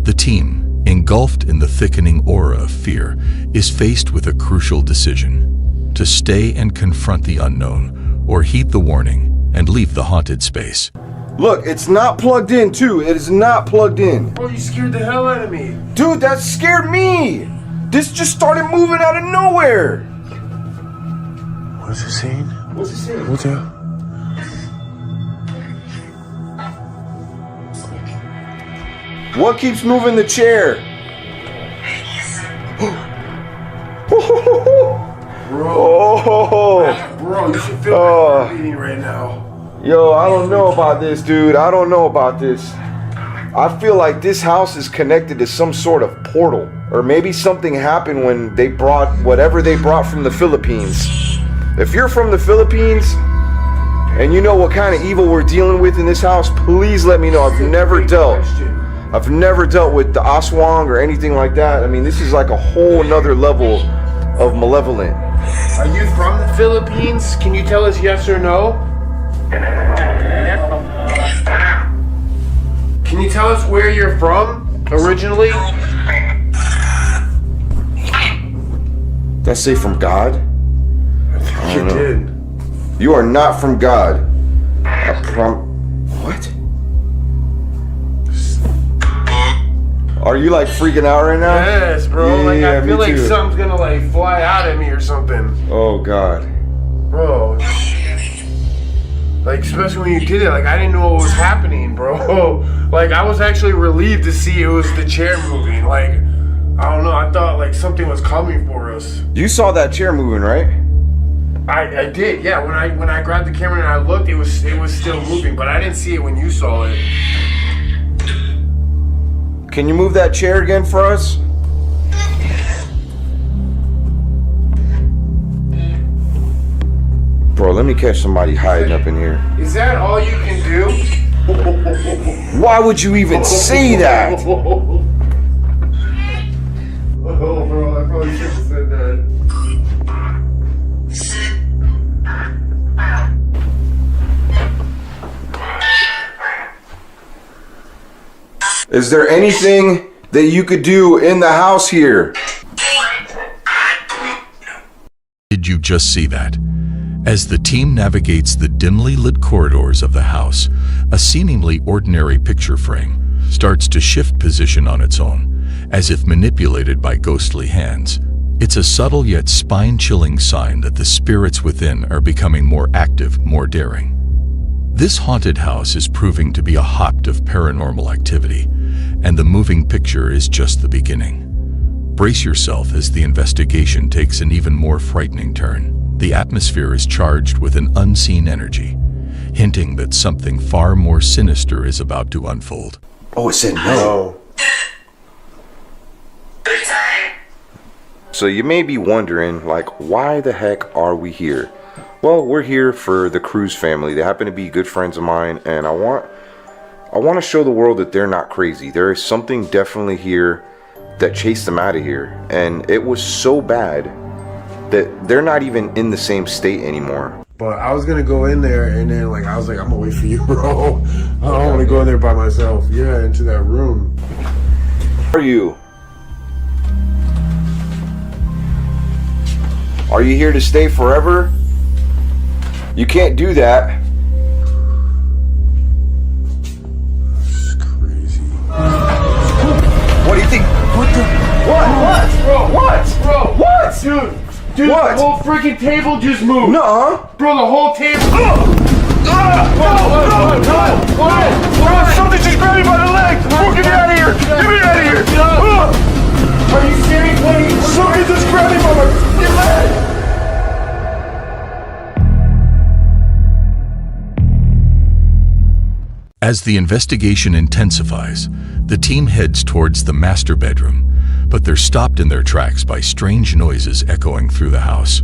The team, engulfed in the thickening aura of fear, is faced with a crucial decision: to stay and confront the unknown, or heed the warning and leave the haunted space. Look, it's not plugged in too. It is not plugged in. Bro, you scared the hell out of me. Dude, that scared me. This just started moving out of nowhere. What's it saying? What's it saying? What's that? What keeps moving the chair? Bro. Oh. Bro, you should feel my heart beating right now. Yo, I don't know about this, dude. I don't know about this. I feel like this house is connected to some sort of portal. Or maybe something happened when they brought whatever they brought from the Philippines. If you're from the Philippines and you know what kind of evil we're dealing with in this house, please let me know. I've never dealt with the Aswang or anything like that. I mean, this is like a whole nother level of malevolent. Are you from the Philippines? Can you tell us yes or no? Can you tell us where you're from originally? Did I say from God? I think you did. You are not from God. What? Are you like freaking out right now? Yes, bro. Like I feel like too. something's gonna like fly out at me or something. Oh God. Bro. Like especially when you did it, like I didn't know what was happening, bro. Like I was actually relieved to see it was the chair moving. Like I don't know, I thought like something was coming for us. You saw that chair moving, right? I did, yeah. When I grabbed the camera and I looked, it was still moving, but I didn't see it when you saw it. Can you move that chair again for us? Bro, let me catch somebody hiding up in here. Is that all you can do? Why would you even say that? Is there anything that you could do in the house here? Did you just see that? As the team navigates the dimly lit corridors of the house, a seemingly ordinary picture frame starts to shift position on its own, as if manipulated by ghostly hands. It's a subtle yet spine-chilling sign that the spirits within are becoming more active, more daring. This haunted house is proving to be a hotbed of paranormal activity, and the moving picture is just the beginning. Brace yourself as the investigation takes an even more frightening turn. The atmosphere is charged with an unseen energy, hinting that something far more sinister is about to unfold. Oh, it said no. So you may be wondering, like, why the heck are we here? Well, we're here for the Cruz family. They happen to be good friends of mine, and I want to show the world that they're not crazy. There is something definitely here that chased them out of here, and it was so bad that they're not even in the same state anymore. But I was gonna go in there, and then I was like, I'm gonna wait for you, bro. I don't want to go in there by myself. Yeah, into that room. Who are you? Are you here to stay forever? You can't do that. This is crazy. What do you think? What the? What? Bro. What? Bro. What? Dude, what? the whole freaking table just moved. Nuh-uh. Bro, the whole table. No! Something just grabbed me by the leg! Oh, get me out of here! Get me out of here! Are you serious? Something just grabbed me by my fucking leg! As the investigation intensifies, the team heads towards the master bedroom, but they're stopped in their tracks by strange noises echoing through the house.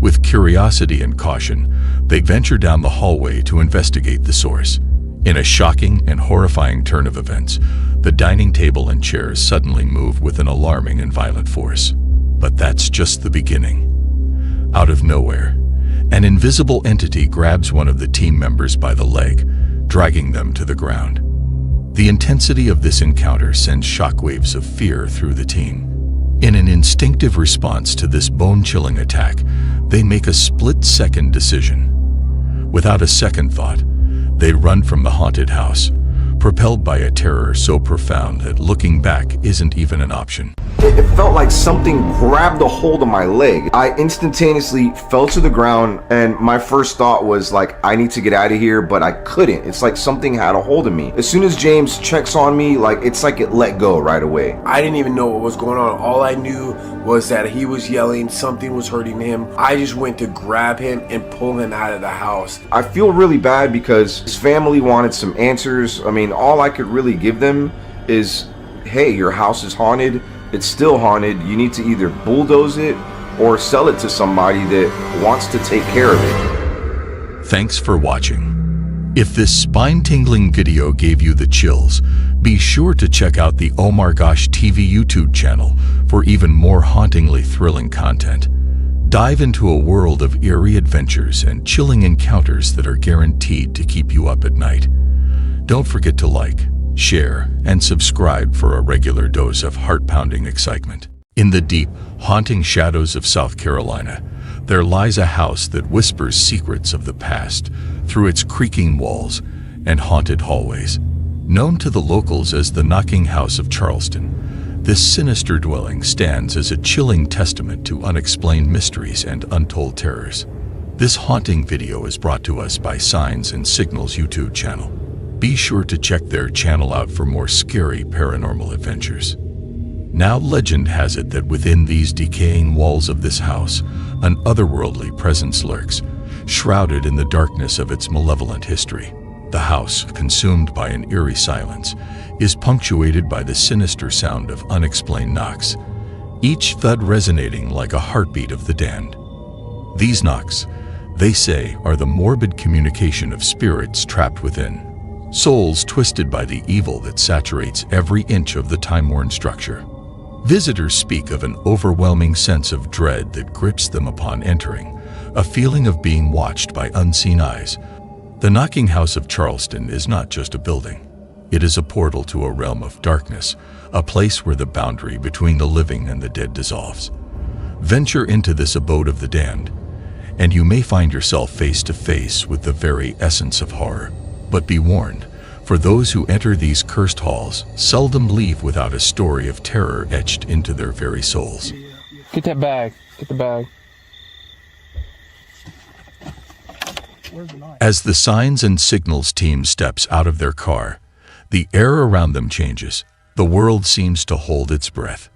With curiosity and caution, they venture down the hallway to investigate the source. In a shocking and horrifying turn of events, the dining table and chairs suddenly move with an alarming and violent force. But that's just the beginning. Out of nowhere, an invisible entity grabs one of the team members by the leg, dragging them to the ground. The intensity of this encounter sends shockwaves of fear through the team. In an instinctive response to this bone-chilling attack, they make a split-second decision. Without a second thought, they run from the haunted house, propelled by a terror so profound that looking back isn't even an option. It felt like something grabbed a hold of my leg. I instantaneously fell to the ground, and my first thought was like, I need to get out of here, but I couldn't. It's like something had a hold of me. As soon as James checks on me, it's like it let go right away. I didn't even know what was going on. All I knew was that he was yelling, something was hurting him. I just went to grab him and pull him out of the house. I feel really bad because his family wanted some answers. I mean, all I could really give them is, hey, your house is haunted. It's still haunted. You need to either bulldoze it or sell it to somebody that wants to take care of it. Thanks for watching. If this spine-tingling video gave you the chills, be sure to check out the Oh My Gosh TV YouTube channel for even more hauntingly thrilling content. Dive into a world of eerie adventures and chilling encounters that are guaranteed to keep you up at night. Don't forget to like, share, and subscribe for a regular dose of heart-pounding excitement. In the deep, haunting shadows of South Carolina, there lies a house that whispers secrets of the past through its creaking walls and haunted hallways. Known to the locals as the Knocking House of Charleston, this sinister dwelling stands as a chilling testament to unexplained mysteries and untold terrors. This haunting video is brought to us by Signs and Signals YouTube channel. Be sure to check their channel out for more scary paranormal adventures. Now legend has it that within these decaying walls of this house, an otherworldly presence lurks, shrouded in the darkness of its malevolent history. The house, consumed by an eerie silence, is punctuated by the sinister sound of unexplained knocks, each thud resonating like a heartbeat of the damned. These knocks, they say, are the morbid communication of spirits trapped within. Souls twisted by the evil that saturates every inch of the time-worn structure. Visitors speak of an overwhelming sense of dread that grips them upon entering, a feeling of being watched by unseen eyes. The Knocking House of Charleston is not just a building. It is a portal to a realm of darkness, a place where the boundary between the living and the dead dissolves. Venture into this abode of the damned, and you may find yourself face to face with the very essence of horror. But be warned, for those who enter these cursed halls seldom leave without a story of terror etched into their very souls. Get that bag. Get the bag. As the signs and signals team steps out of their car, the air around them changes. The world seems to hold its breath.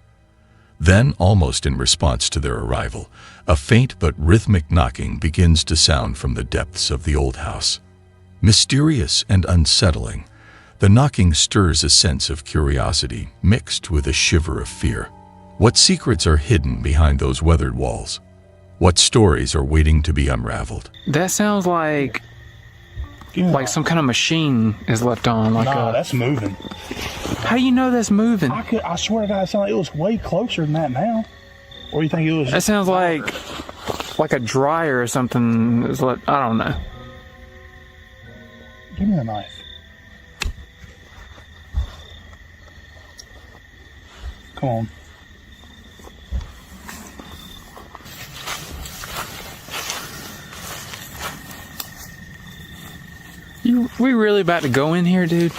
Then, almost in response to their arrival, a faint but rhythmic knocking begins to sound from the depths of the old house. Mysterious and unsettling, the knocking stirs a sense of curiosity mixed with a shiver of fear. What secrets are hidden behind those weathered walls? What stories are waiting to be unraveled? That sounds like some kind of machine is left on. Nah, that's moving. How do you know that's moving? I swear to God, it sounded like it was way closer than that now. Or you think it was? That sounds like a dryer or something. I don't know. Give me the knife. Come on. We really about to go in here, dude?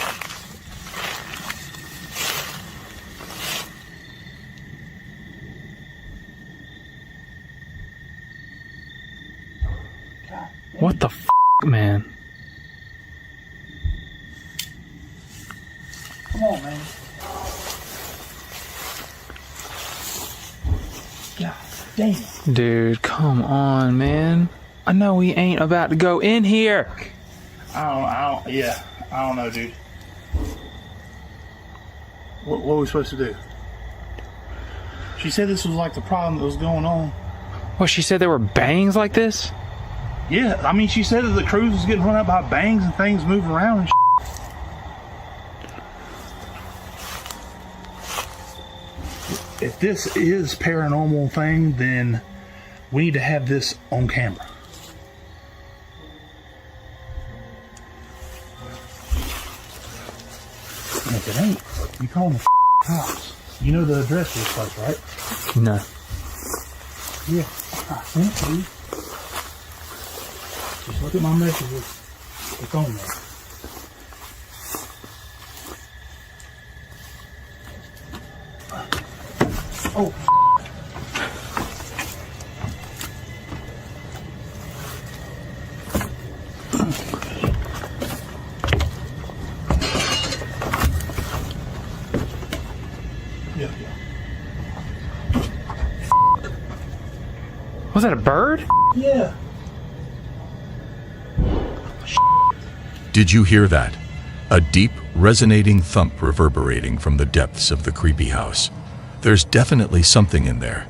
What the f***, man? Come on, man. God damn. Dude, come on, man. I know we ain't about to go in here. I don't know, dude. What were we supposed to do? She said this was like the problem that was going on. Well, she said there were bangs like this? Yeah, I mean, she said that the cruise was getting run up by bangs and things moving around and shit. If this is paranormal thing, then we need to have this on camera. And if it ain't, you call the cops. You know the address of this place, right? No. Yeah, I sent it to you. Just look at my messages. It's on there. Oh. Yeah. Was that a bird? Yeah. Did you hear that? A deep, resonating thump reverberating from the depths of the creepy house. There's definitely something in there,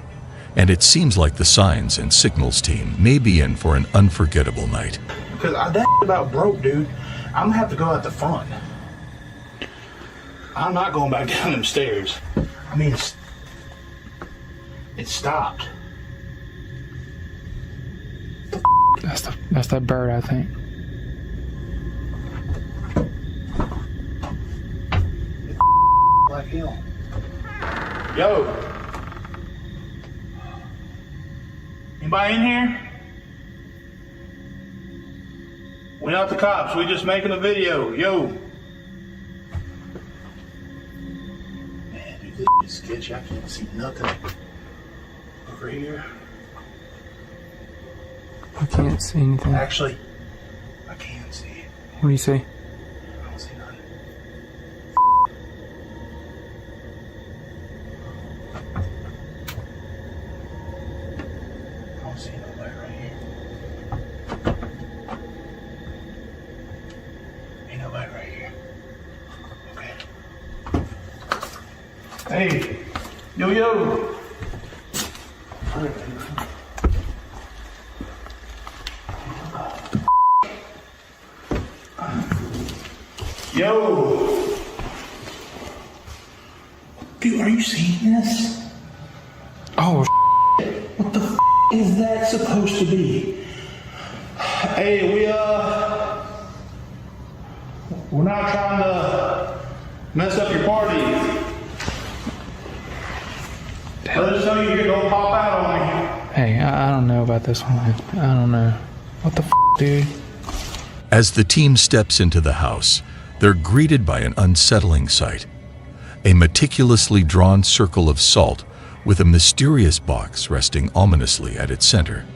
and it seems like the signs and signals team may be in for an unforgettable night. Because that about broke, dude. I'm gonna have to go out the front. I'm not going back down them stairs. I mean, it stopped. That's that bird, I think. Like hell. Yo. Anybody in here? We're not the cops. We're just making a video. Yo. Man, dude, this is sketchy. I can't see nothing over here. I can't see anything. Actually, I can see it. What do you see? I don't see nothing. I don't see nobody right here. Ain't nobody right here. Okay. Hey, yo. Yo! Dude, are you seeing this? Oh, what the is that supposed to be? Hey, we're not trying to party. Let us know you're gonna pop out on me. Hey, I don't know about this one. I don't know. What the f, dude? As the team steps into the house, they're greeted by an unsettling sight. A meticulously drawn circle of salt with a mysterious box resting ominously at its center.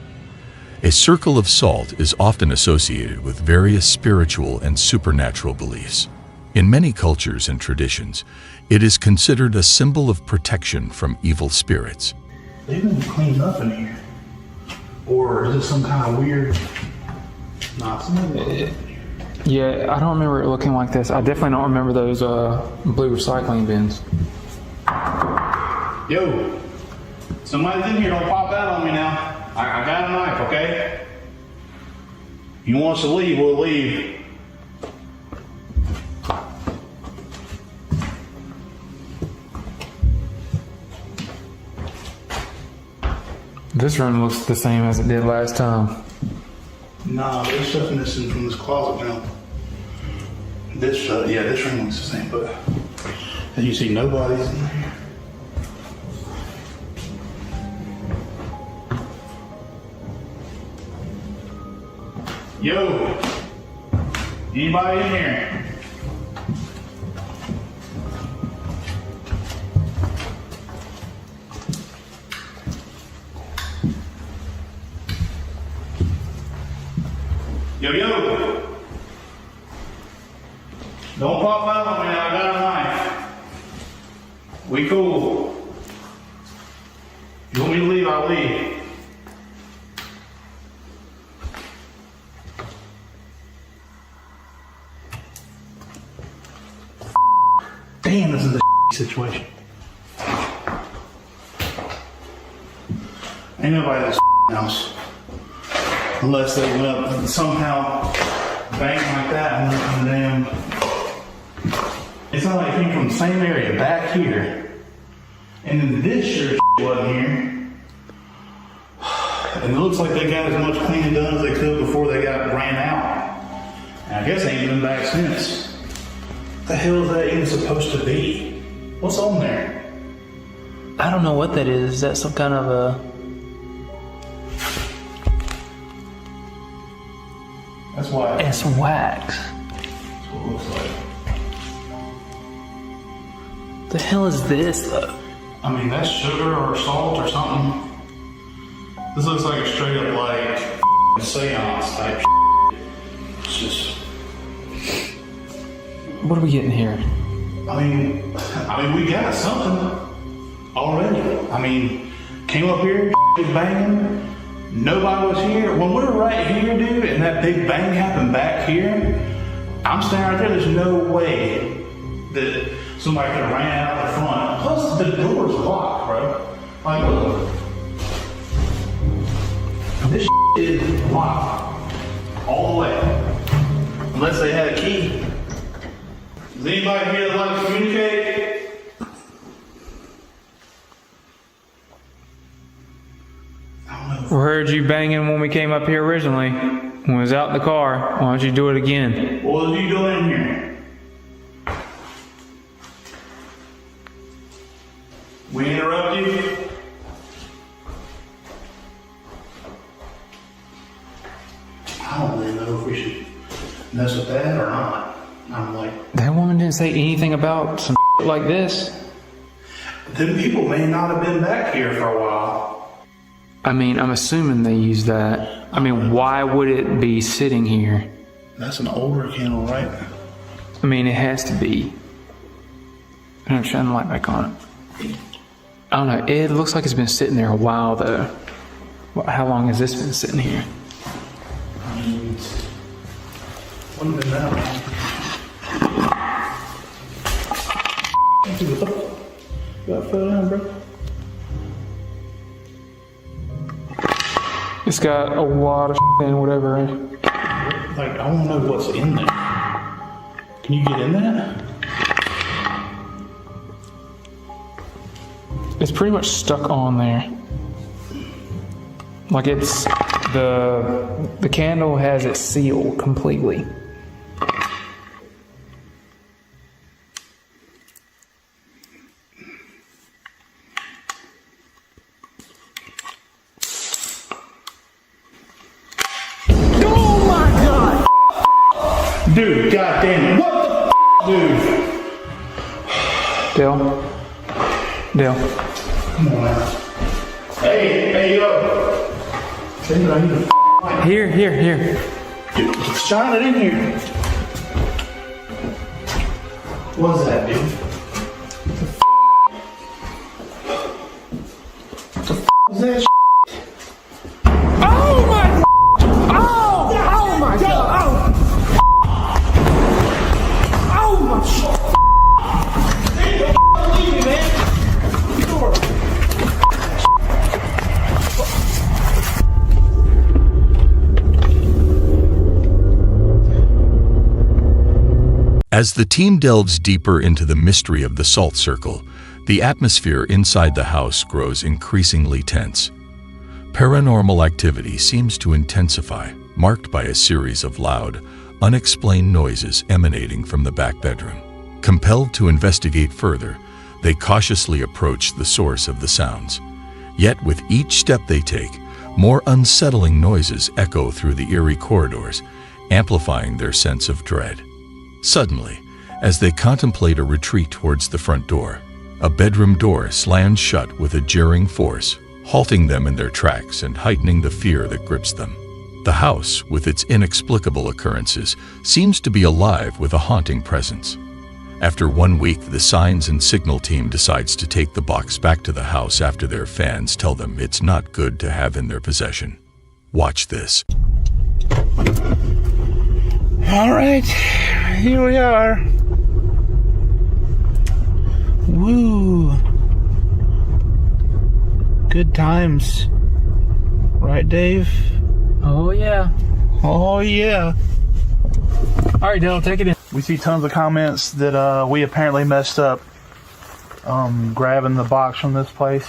A circle of salt is often associated with various spiritual and supernatural beliefs. In many cultures and traditions, it is considered a symbol of protection from evil spirits. They've been cleaned up in here. Or is it some kind of weird... Yeah, I don't remember it looking like this. I definitely don't remember those blue recycling bins. Yo, somebody's in here, don't pop out on me now. I got a knife, okay? You want us to leave, we'll leave. This room looks the same as it did last time. Nah, they're stuffing this in from this closet now. This, yeah, this room looks the same, but as you see, nobody's in here. Yo, anybody in here? Yo. Don't pop out on me now, I got a knife. We cool. You want me to leave, I'll leave. Damn, this is a situation. Ain't nobody in this house. Unless they went up and somehow banged like that and went from the damn. It's not like it came from the same area back here. And then this sure wasn't here. And it looks like they got as much cleaning done as they could before they got ran out. And I guess they ain't been back since. What the hell is that even supposed to be? What's on there? I don't know what that is. Is that some kind of a... That's why. It's wax. That's what it looks like. The hell is this, though? I mean, that's sugar or salt or something. This looks like a straight up, like, seance type shit. It's just... What are we getting here? I mean, we got something already. I mean, came up here, was banging. Nobody was here. When we were right here, dude, and that big bang happened back here, I'm standing right there. There's no way that somebody could have ran out the front. Plus, the door's locked, bro. Like, look. This is locked all the way. Unless they had a key. Is anybody here that like to communicate? We heard you banging when we came up here originally. When we was out in the car. Why don't you do it again? What are you doing in here? We interrupt you? I don't really know if we should mess with that or not. I'm like... That woman didn't say anything about some like this. Them people may not have been back here for a while. I mean, I'm assuming they use that. I mean, why would it be sitting here? That's an older candle, right? I mean, it has to be. I'm shining the light back on it. I don't know. It looks like it's been sitting there a while, though. How long has this been sitting here? I mean, wouldn't have been that long. Got fell down, bro. It's got a lot of and whatever. Like, I want to know what's in there. Can you get in that? It's pretty much stuck on there. Like it's the candle has it sealed completely. Dude, goddamn it. What the Dale. Dale. Come on now. Hey, yo. Here. Dude, shine it in here. What's that, dude? What the f is that shit? Oh my! Oh my God! Oh my shit! Don't leave me, man. As the team delves deeper into the mystery of the salt circle, the atmosphere inside the house grows increasingly tense. Paranormal activity seems to intensify, marked by a series of loud, unexplained noises emanating from the back bedroom. Compelled to investigate further, they cautiously approach the source of the sounds. Yet with each step they take, more unsettling noises echo through the eerie corridors, amplifying their sense of dread. Suddenly, as they contemplate a retreat towards the front door, a bedroom door slams shut with a jarring force, halting them in their tracks and heightening the fear that grips them. The house, with its inexplicable occurrences, seems to be alive with a haunting presence. After 1 week, the signs and signal team decides to take the box back to the house after their fans tell them it's not good to have in their possession. Watch this. All right, here we are. Woo. Good times. Right, Dave? Oh, yeah. Oh, yeah. All right, Dale, take it in. We see tons of comments that we apparently messed up grabbing the box from this place.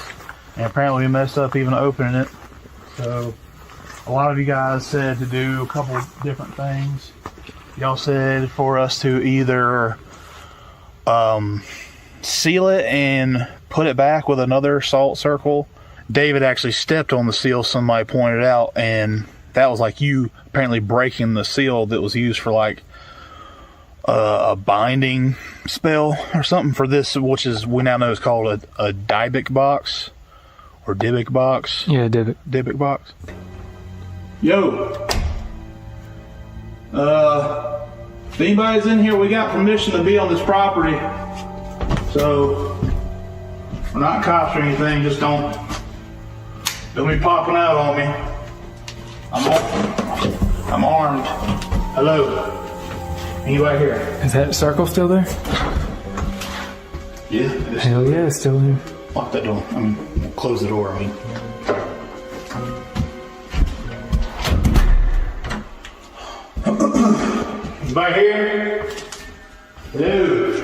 And apparently we messed up even opening it. So a lot of you guys said to do a couple different things. Y'all said for us to either seal it and put it back with another salt circle. David actually stepped on the seal, somebody pointed out, and that was like you apparently breaking the seal that was used for like a binding spell or something for this, which is we now know is called a Dybbuk box or Dybbuk box. Yeah, Dybbuk box. Yo. If anybody's in here, we got permission to be on this property. So, we're not cops or anything, just don't be popping out on me. I'm armed. Hello. Anybody here? Is that circle still there? Yeah. Hell yeah, it's still there. Lock that door. Close the door, Anybody here? Dude.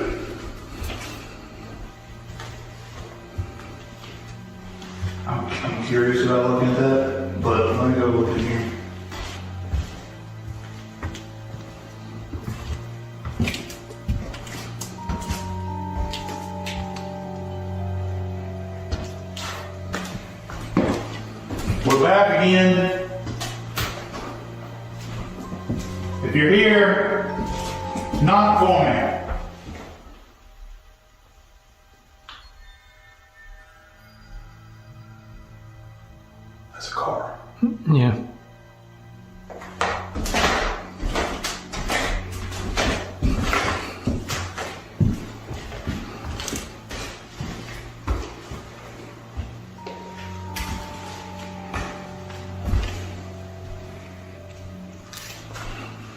I'm curious about looking at that, but let me go look in here. We're back again. If you're here, knock for me. That's a car. Yeah.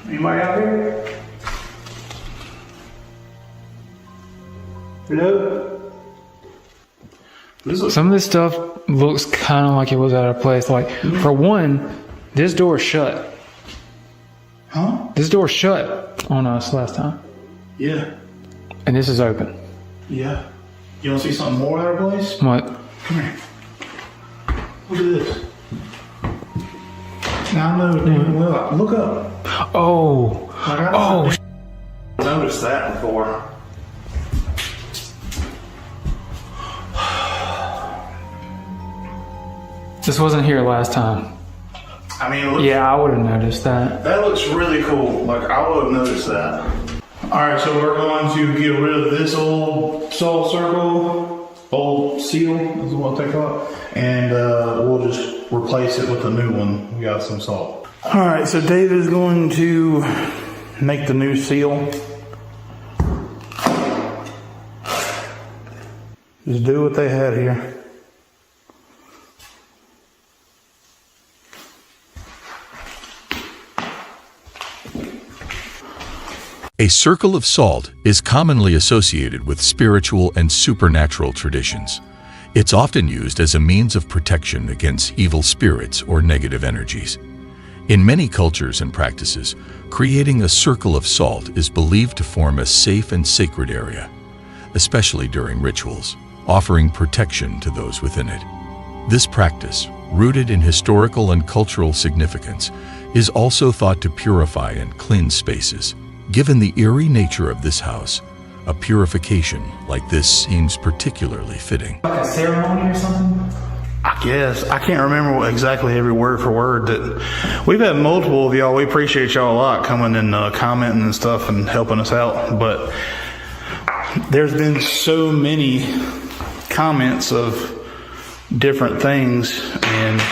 Anybody out here? Hello? Some of this stuff looks kind of like it was out of place. Like, for one, this door shut. Huh? This door shut on us last time. Yeah. And this is open. Yeah. You want to see something more out of place? What? Come here. Look at this. Now I know it's doing well. Look up. Oh. I noticed that before. This wasn't here last time. I mean, yeah, I would have noticed that. That looks really cool. Like, I would have noticed that. Alright, so we're going to get rid of this old soul circle, old seal, is what they call it, and we'll just replace it with a new one. We got some salt. Alright, so David is going to make the new seal. Just do what they had here. A circle of salt is commonly associated with spiritual and supernatural traditions. It's often used as a means of protection against evil spirits or negative energies. In many cultures and practices, creating a circle of salt is believed to form a safe and sacred area, especially during rituals, offering protection to those within it. This practice, rooted in historical and cultural significance, is also thought to purify and cleanse spaces. Given the eerie nature of this house, a purification like this seems particularly fitting. Like a ceremony or something? I guess. I can't remember exactly every word for word. That we've had multiple of y'all. We appreciate y'all a lot coming and commenting and stuff and helping us out. But there's been so many comments of different things, and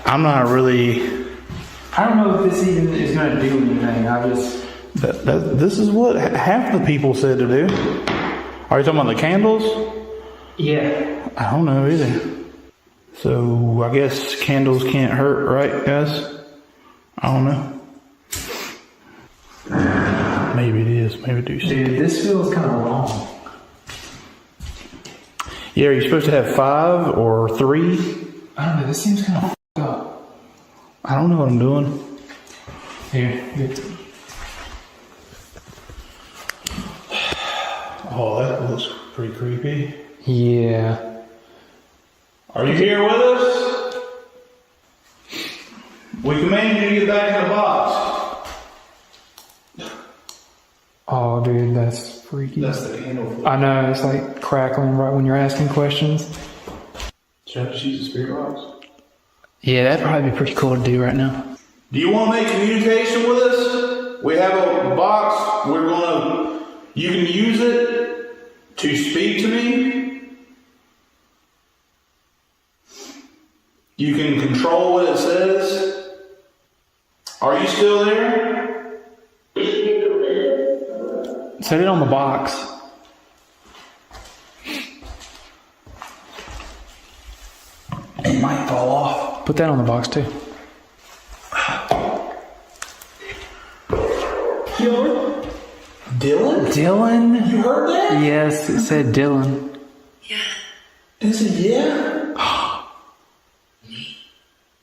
I'm not really... I don't know if this even is going to do anything. This is what half the people said to do. Are you talking about the candles? Yeah. I don't know either. So I guess candles can't hurt, right, guys? I don't know. Maybe it is. Maybe it do. Dude, this feels kind of long. Yeah, are you supposed to have 5 or 3? I don't know. This seems kind of f***ed up. I don't know what I'm doing. Here. Oh, that looks pretty creepy. Yeah. Are you here with us? We command you to get back in the box. Oh, dude, that's freaky. That's the candle. I know, it's like crackling right when you're asking questions. Should I just use the spirit box? Yeah, that'd probably be pretty cool to do right now. Do you want to make communication with us? We have a box. You can use it to speak to me. You can control what it says. Are you still there? Set it on the box. It might fall off. Put that on the box too. Dylan? Dylan? You heard that? Yes, it said Dylan. Yeah. Is it yeah?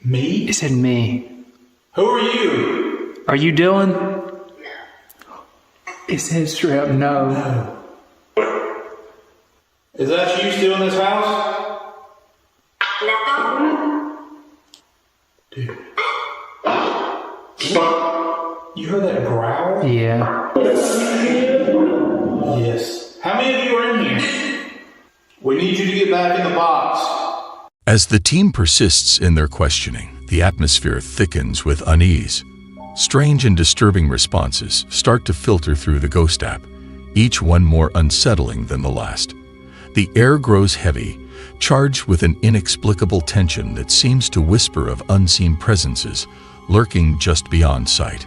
Me? It said me. Who are you? Are you Dylan? It said straight up no. Is that you still in this house? Dude. You heard that growl? Yeah. Yes. How many of you are in here? We need you to get back in the box. As the team persists in their questioning, the atmosphere thickens with unease. Strange and disturbing responses start to filter through the ghost app, each one more unsettling than the last. The air grows heavy, charged with an inexplicable tension that seems to whisper of unseen presences lurking just beyond sight.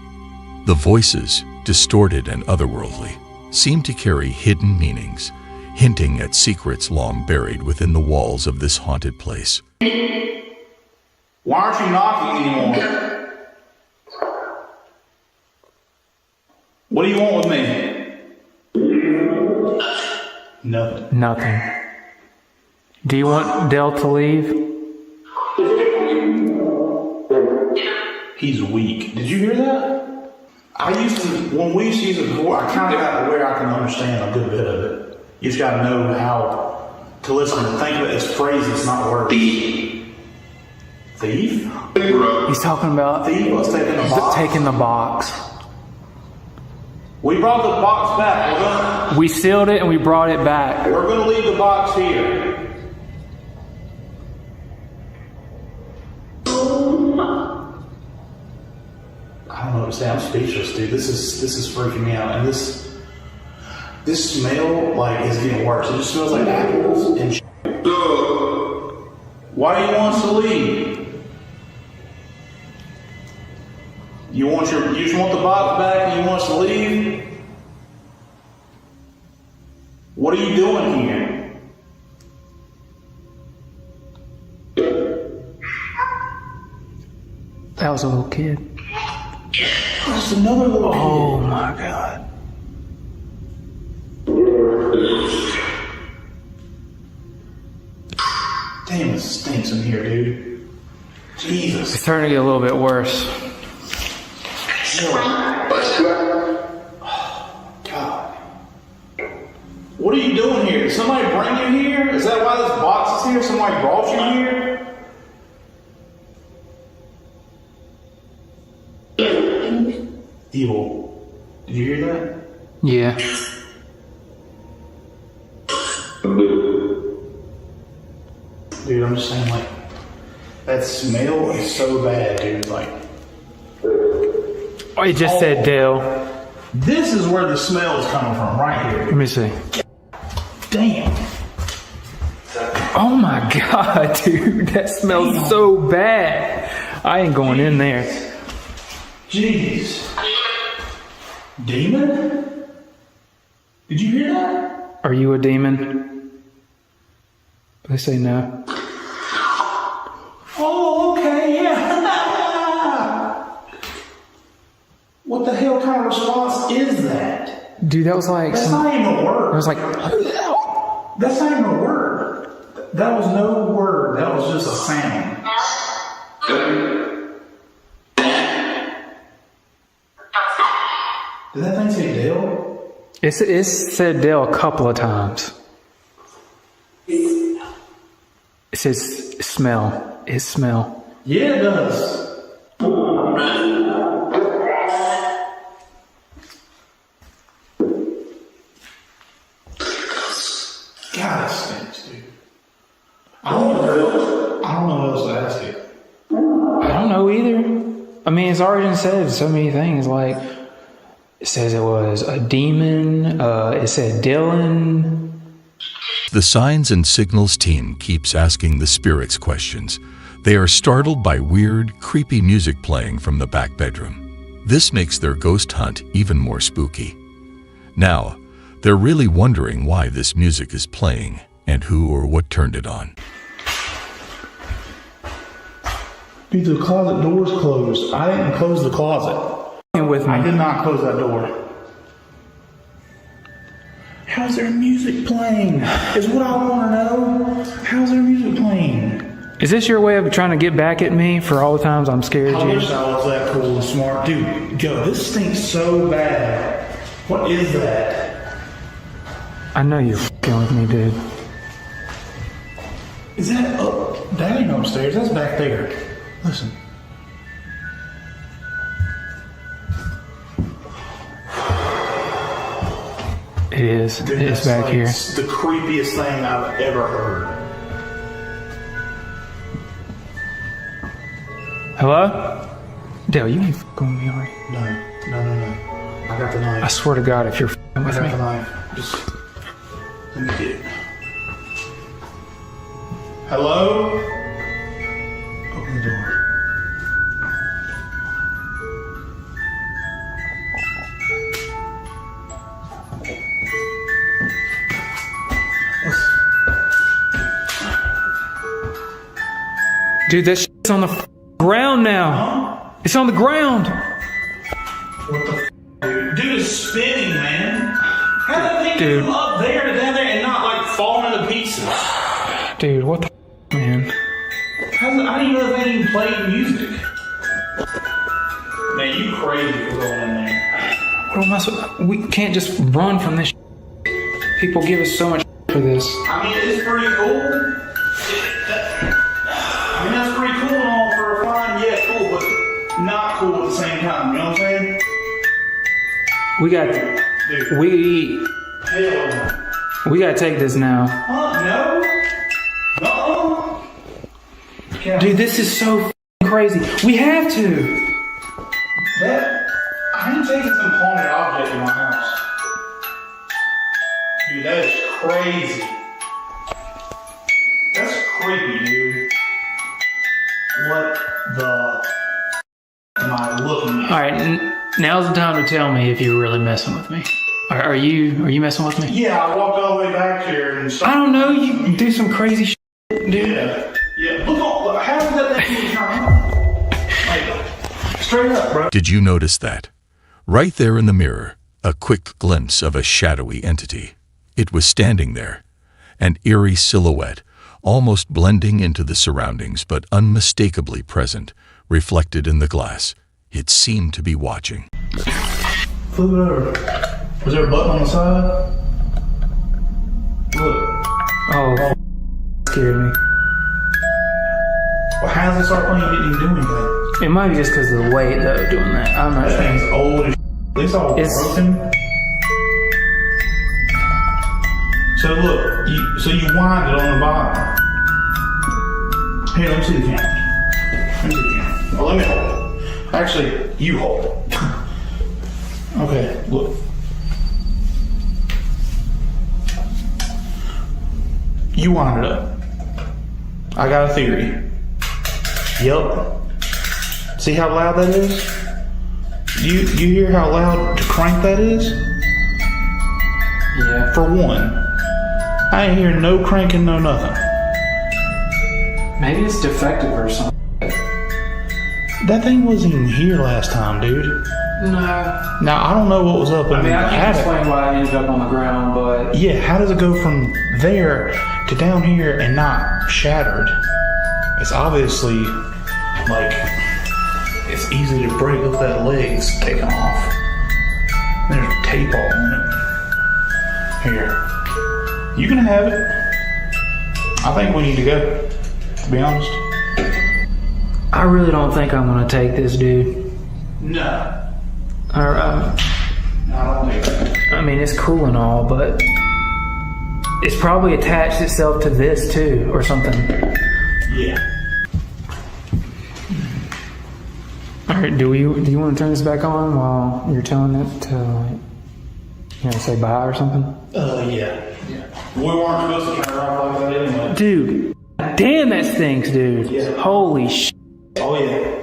The voices, distorted and otherworldly, seem to carry hidden meanings, hinting at secrets long buried within the walls of this haunted place. Why aren't you knocking anymore? What do you want with me? Nothing. Nothing. Do you want Del to leave? He's weak. Did you hear that? When we used to use it before, I kind of got to where I can understand a good bit of it. You just got to know how to listen and think of it as phrases, not words. Thief? He's talking about taking the box. We brought the box back. We sealed it and we brought it back. We're going to leave the box here. saying, I'm speechless, dude. This is freaking me out, and this smell like is getting worse. It just smells like apples and shit. Why do you want us to leave? You just want the box back and you want us to leave? What are you doing here? That was a little kid. That's another little kid. Oh my God. Damn, it stinks in here, dude. Jesus. It's starting to get a little bit worse. God. What are you doing here? Did somebody bring you here? Is that why this box is here? Somebody brought you here? Evil. Did you hear that? Yeah. Dude, I'm just saying, like, that smell is so bad, dude. Like, oh, it just said Dale. This is where the smell is coming from, right here. Let me see. Damn. Oh my God, dude. That smells so bad. I ain't going in there. Jeez. Demon? Did you hear that? Are you a demon? They say no. Oh, okay, yeah. What the hell kind of response is that? Dude, that was like... That's not even a word. It was like... That's not even a word. That was no word. That was just a sound. Did that thing say Dale? It said Dale a couple of times. It says smell. It smell. Yeah, it does. God, it stinks, dude. I don't know what else to ask you. I don't know either. I mean, it's already said so many things. Like, it says it was a demon. It said Dylan. The Signs and Signals team keeps asking the spirits questions. They are startled by weird, creepy music playing from the back bedroom. This makes their ghost hunt even more spooky. Now, they're really wondering why this music is playing and who or what turned it on. Dude, the closet door's closed. I didn't close the closet. With me. I did not close that door. How's their music playing? Is what I want to know. How's their music playing? Is this your way of trying to get back at me for all the times I'm scared I you? wish I was that cool and smart. Dude, yo, this stinks so bad. What is that? I know you're f***ing with me, dude. Is that up? That ain't upstairs. That's back there. Listen. It is. Dude, It's back like here. The creepiest thing I've ever heard. Hello? Dale, you ain't f***ing with me, are you? No. I got the knife. I swear to God, if you're f***ing with I me. got the knife. Just let me get it. Hello? Open the door. Dude, that shit's on the ground now. It's on the ground. What the dude? Dude, it's spinning, man. How did that thing Dude. move up there to down there and not like fall into pieces? Dude, what the man? I didn't even know that thing even played music. Man, you crazy for going in there. What am I supposed? We can't just run from this. People give us so much for this. I mean, it's pretty cool. I mean, that's pretty cool and all for a fine, yeah, cool, but not cool at the same time. You know what I'm saying? We got. Dude. Hell no. We gotta take this now. No. Dude, this is so f***ing crazy. We have to. That I ain't taking some haunted object in my house. Dude, that is crazy. That's creepy, dude. What the am I looking at? Alright, now's the time to tell me if you're really messing with me. Are you messing with me? Yeah, I walked all the way back here and I don't know, you do some crazy shit, dude. Yeah. Look, how did that thing turn on? Like, straight up, bro. Did you notice that? Right there in the mirror, a quick glimpse of a shadowy entity. It was standing there, an eerie silhouette, almost blending into the surroundings but unmistakably present, reflected in the glass. It seemed to be watching. Flip it over. Was there a button on the side? Look. Oh, scared me. Well, how does it start playing? You didn't even do anything. It might be just because of the weight, though, doing that. I'm not That sure. thing's old as it's all broken. So look, you wind it on the bottom. Here, let me see the camera. Let me see the camera. Oh, let me hold it. Actually, you hold it. Okay, look. You wind it up. I got a theory. Yup. See how loud that is? You hear how loud to crank that is? Yeah. For one, I ain't hear no cranking, no nothing. Maybe it's defective or something. That thing wasn't even here last time, dude. No. Now, I don't know what was up in I mean, the I can't attic. explain why it ended up on the ground, but... Yeah, how does it go from there to down here and not shattered? It's obviously, like, it's easy to break if that leg's taken off. There's tape all on it. Here. You can have it. I think we need to go, to be honest. I really don't think I'm gonna take this, dude. No. I don't think so. I mean, it's cool and all, but it's probably attached itself to this too, or something. Yeah. All right, do you want to turn this back on while you're telling it to, like, you know, say bye or something? Yeah. We weren't supposed to turn it off like that anyway. Dude, damn, that stinks, dude. Yeah. Holy shit. Oh yeah.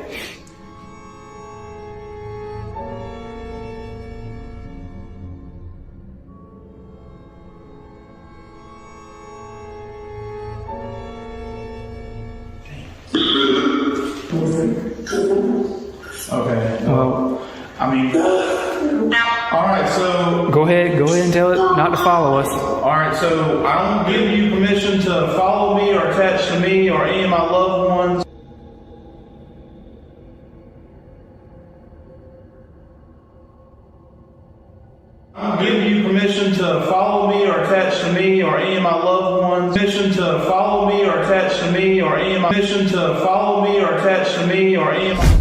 Okay. Well, I mean, all right. So go ahead and tell it not to follow us. all right. So I don't give you permission to follow me or attach to me or any of my loved ones. I don't give you permission to follow me or attach to me or any of my loved ones. Permission to follow me or attach to me or any of my permission to follow me or attach to me or any of my.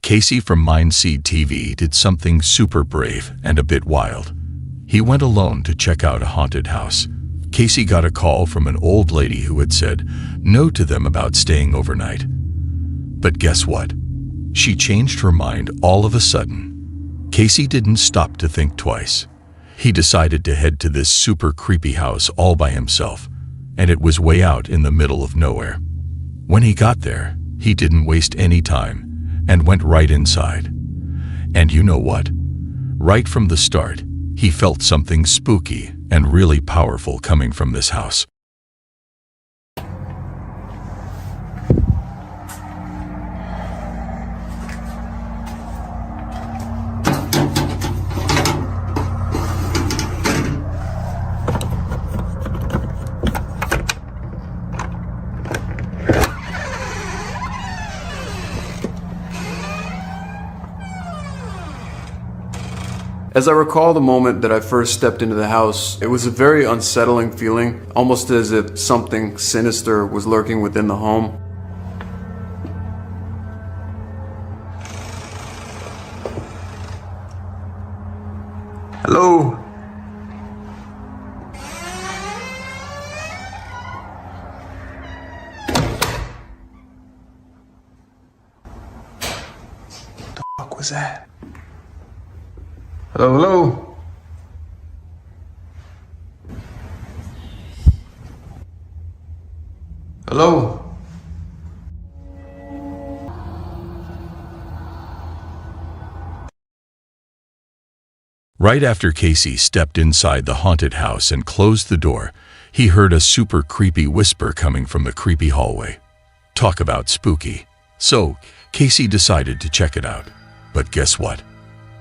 Casey from Mindseed TV did something super brave and a bit wild. He went alone to check out a haunted house. Casey got a call from an old lady who had said no to them about staying overnight. But guess what? She changed her mind all of a sudden. Casey didn't stop to think twice. He decided to head to this super creepy house all by himself, and it was way out in the middle of nowhere. When he got there, he didn't waste any time and went right inside. And you know what? Right from the start, he felt something spooky and really powerful coming from this house. As I recall the moment that I first stepped into the house, it was a very unsettling feeling, almost as if something sinister was lurking within the home. Hello? was that? Hello, hello? Hello? Right after Casey stepped inside the haunted house and closed the door, he heard a super creepy whisper coming from the creepy hallway. Talk about spooky. So, Casey decided to check it out. But guess what?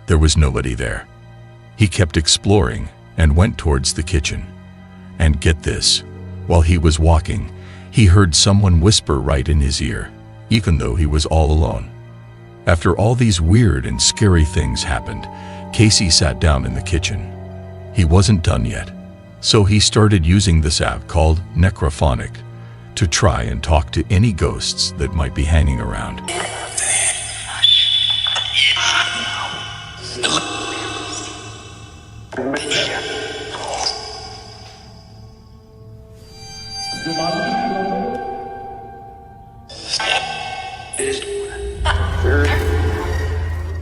There was nobody there. He kept exploring and went towards the kitchen. And get this, while he was walking, he heard someone whisper right in his ear, even though he was all alone. After all these weird and scary things happened, Casey sat down in the kitchen. He wasn't done yet, so he started using this app called Necrophonic to try and talk to any ghosts that might be hanging around.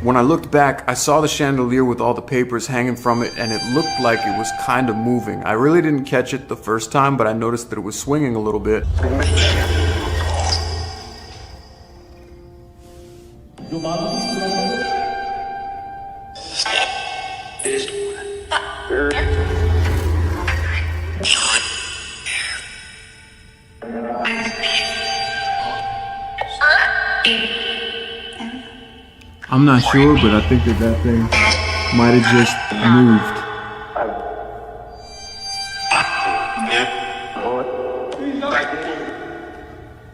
When I looked back, I saw the chandelier with all the papers hanging from it, and it looked like it was kind of moving. I really didn't catch it the first time, but I noticed that it was swinging a little bit. I'm not sure, but I think that thing might have just moved.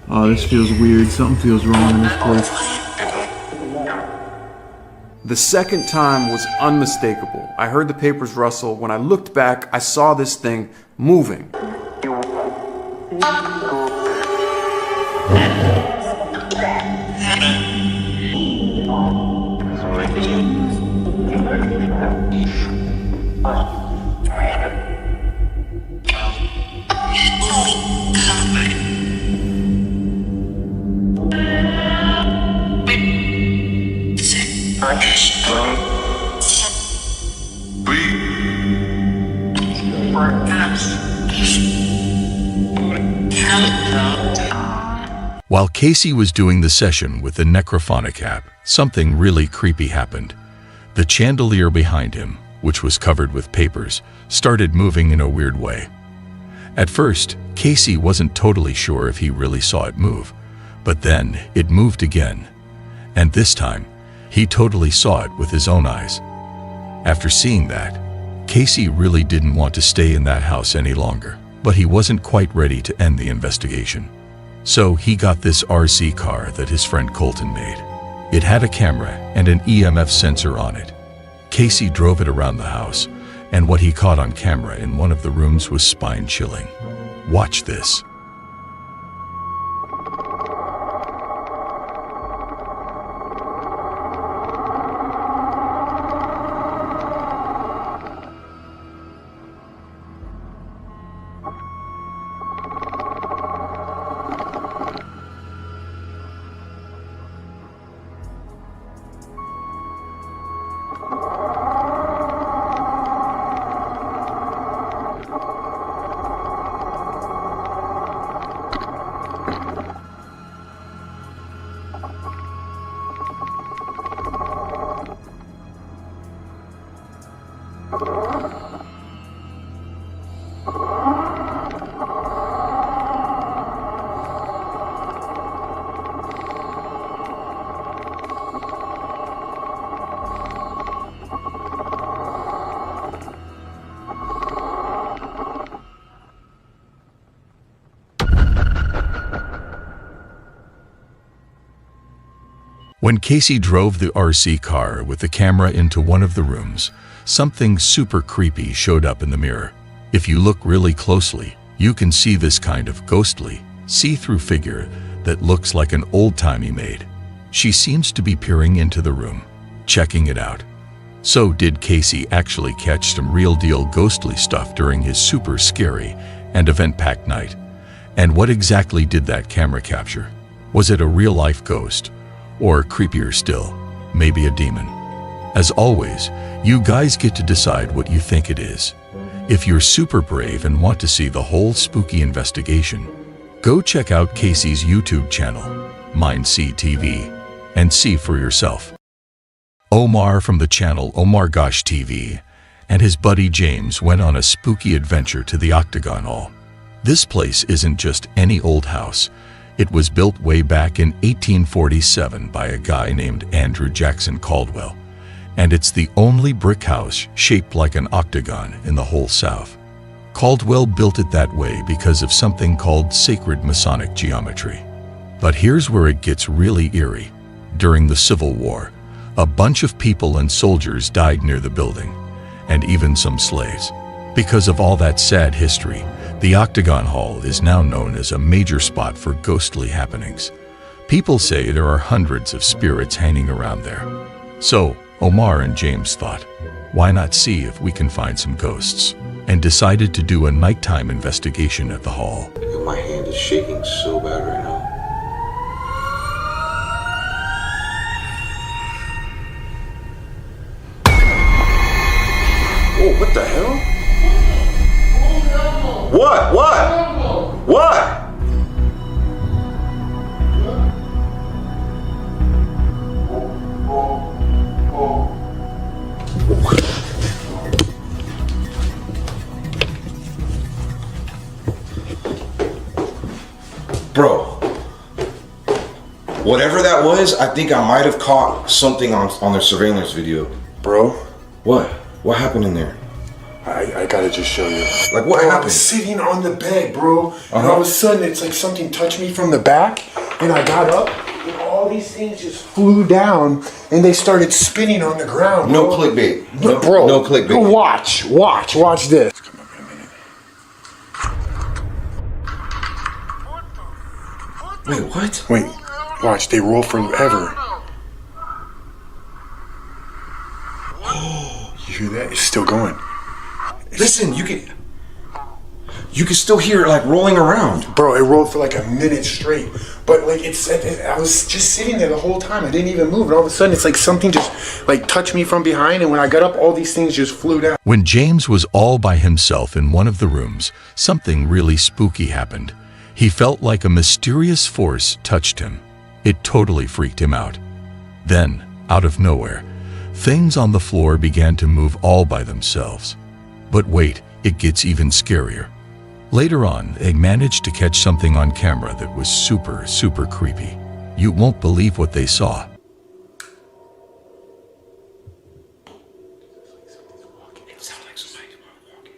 Oh, this feels weird. Something feels wrong in this place. The second time was unmistakable. I heard the papers rustle. When I looked back, I saw this thing moving. While Casey was doing the session with the Necrophonic app, something really creepy happened. The chandelier behind him, which was covered with papers, started moving in a weird way. At first, Casey wasn't totally sure if he really saw it move, but then it moved again. And this time, he totally saw it with his own eyes. After seeing that, Casey really didn't want to stay in that house any longer, but he wasn't quite ready to end the investigation. So he got this RC car that his friend Colton made. It had a camera and an EMF sensor on it. Casey drove it around the house, and what he caught on camera in one of the rooms was spine-chilling. Watch this. When Casey drove the RC car with the camera into one of the rooms, something super creepy showed up in the mirror. If you look really closely, you can see this kind of ghostly, see-through figure that looks like an old-timey maid. She seems to be peering into the room, checking it out. So did Casey actually catch some real-deal ghostly stuff during his super scary and event-packed night? And what exactly did that camera capture? Was it a real-life ghost? Or creepier still, maybe a demon. As always, you guys get to decide what you think it is. If you're super brave and want to see the whole spooky investigation, go check out Casey's YouTube channel, Mind See TV, and see for yourself. Omar from the channel Omar Gosh TV and his buddy James went on a spooky adventure to the Octagon Hall. This place isn't just any old house. It was built way back in 1847 by a guy named Andrew Jackson Caldwell, and it's the only brick house shaped like an octagon in the whole South. Caldwell built it that way because of something called sacred Masonic geometry. But here's where it gets really eerie. During the Civil War, a bunch of people and soldiers died near the building, and even some slaves. Because of all that sad history, the Octagon Hall is now known as a major spot for ghostly happenings. People say there are hundreds of spirits hanging around there. So, Omar and James thought, why not see if we can find some ghosts? And decided to do a nighttime investigation at the hall. My hand is shaking so bad right now. Oh, what the hell? What? What? Bro, whatever that was, I think I might have caught something on their surveillance video. Bro? What? What happened in there? I gotta just show you. Like what happened? I was sitting on the bed, bro. And all of a sudden, it's like something touched me from the back, and I got up, and all these things just flew down, and they started spinning on the ground. No bro. clickbait. Bro, no clickbait. Watch this. Wait, what? Wait, watch, they roll forever. You hear that? It's still going. Listen, you can still hear it like rolling around. Bro, it rolled for like a minute straight. But like I was just sitting there the whole time. I didn't even move. And all of a sudden it's like something just like touched me from behind. And when I got up, all these things just flew down. When James was all by himself in one of the rooms, something really spooky happened. He felt like a mysterious force touched him. It totally freaked him out. Then, out of nowhere, things on the floor began to move all by themselves. But wait, it gets even scarier. Later on, they managed to catch something on camera that was super, super creepy. You won't believe what they saw. It sounded like somebody walking.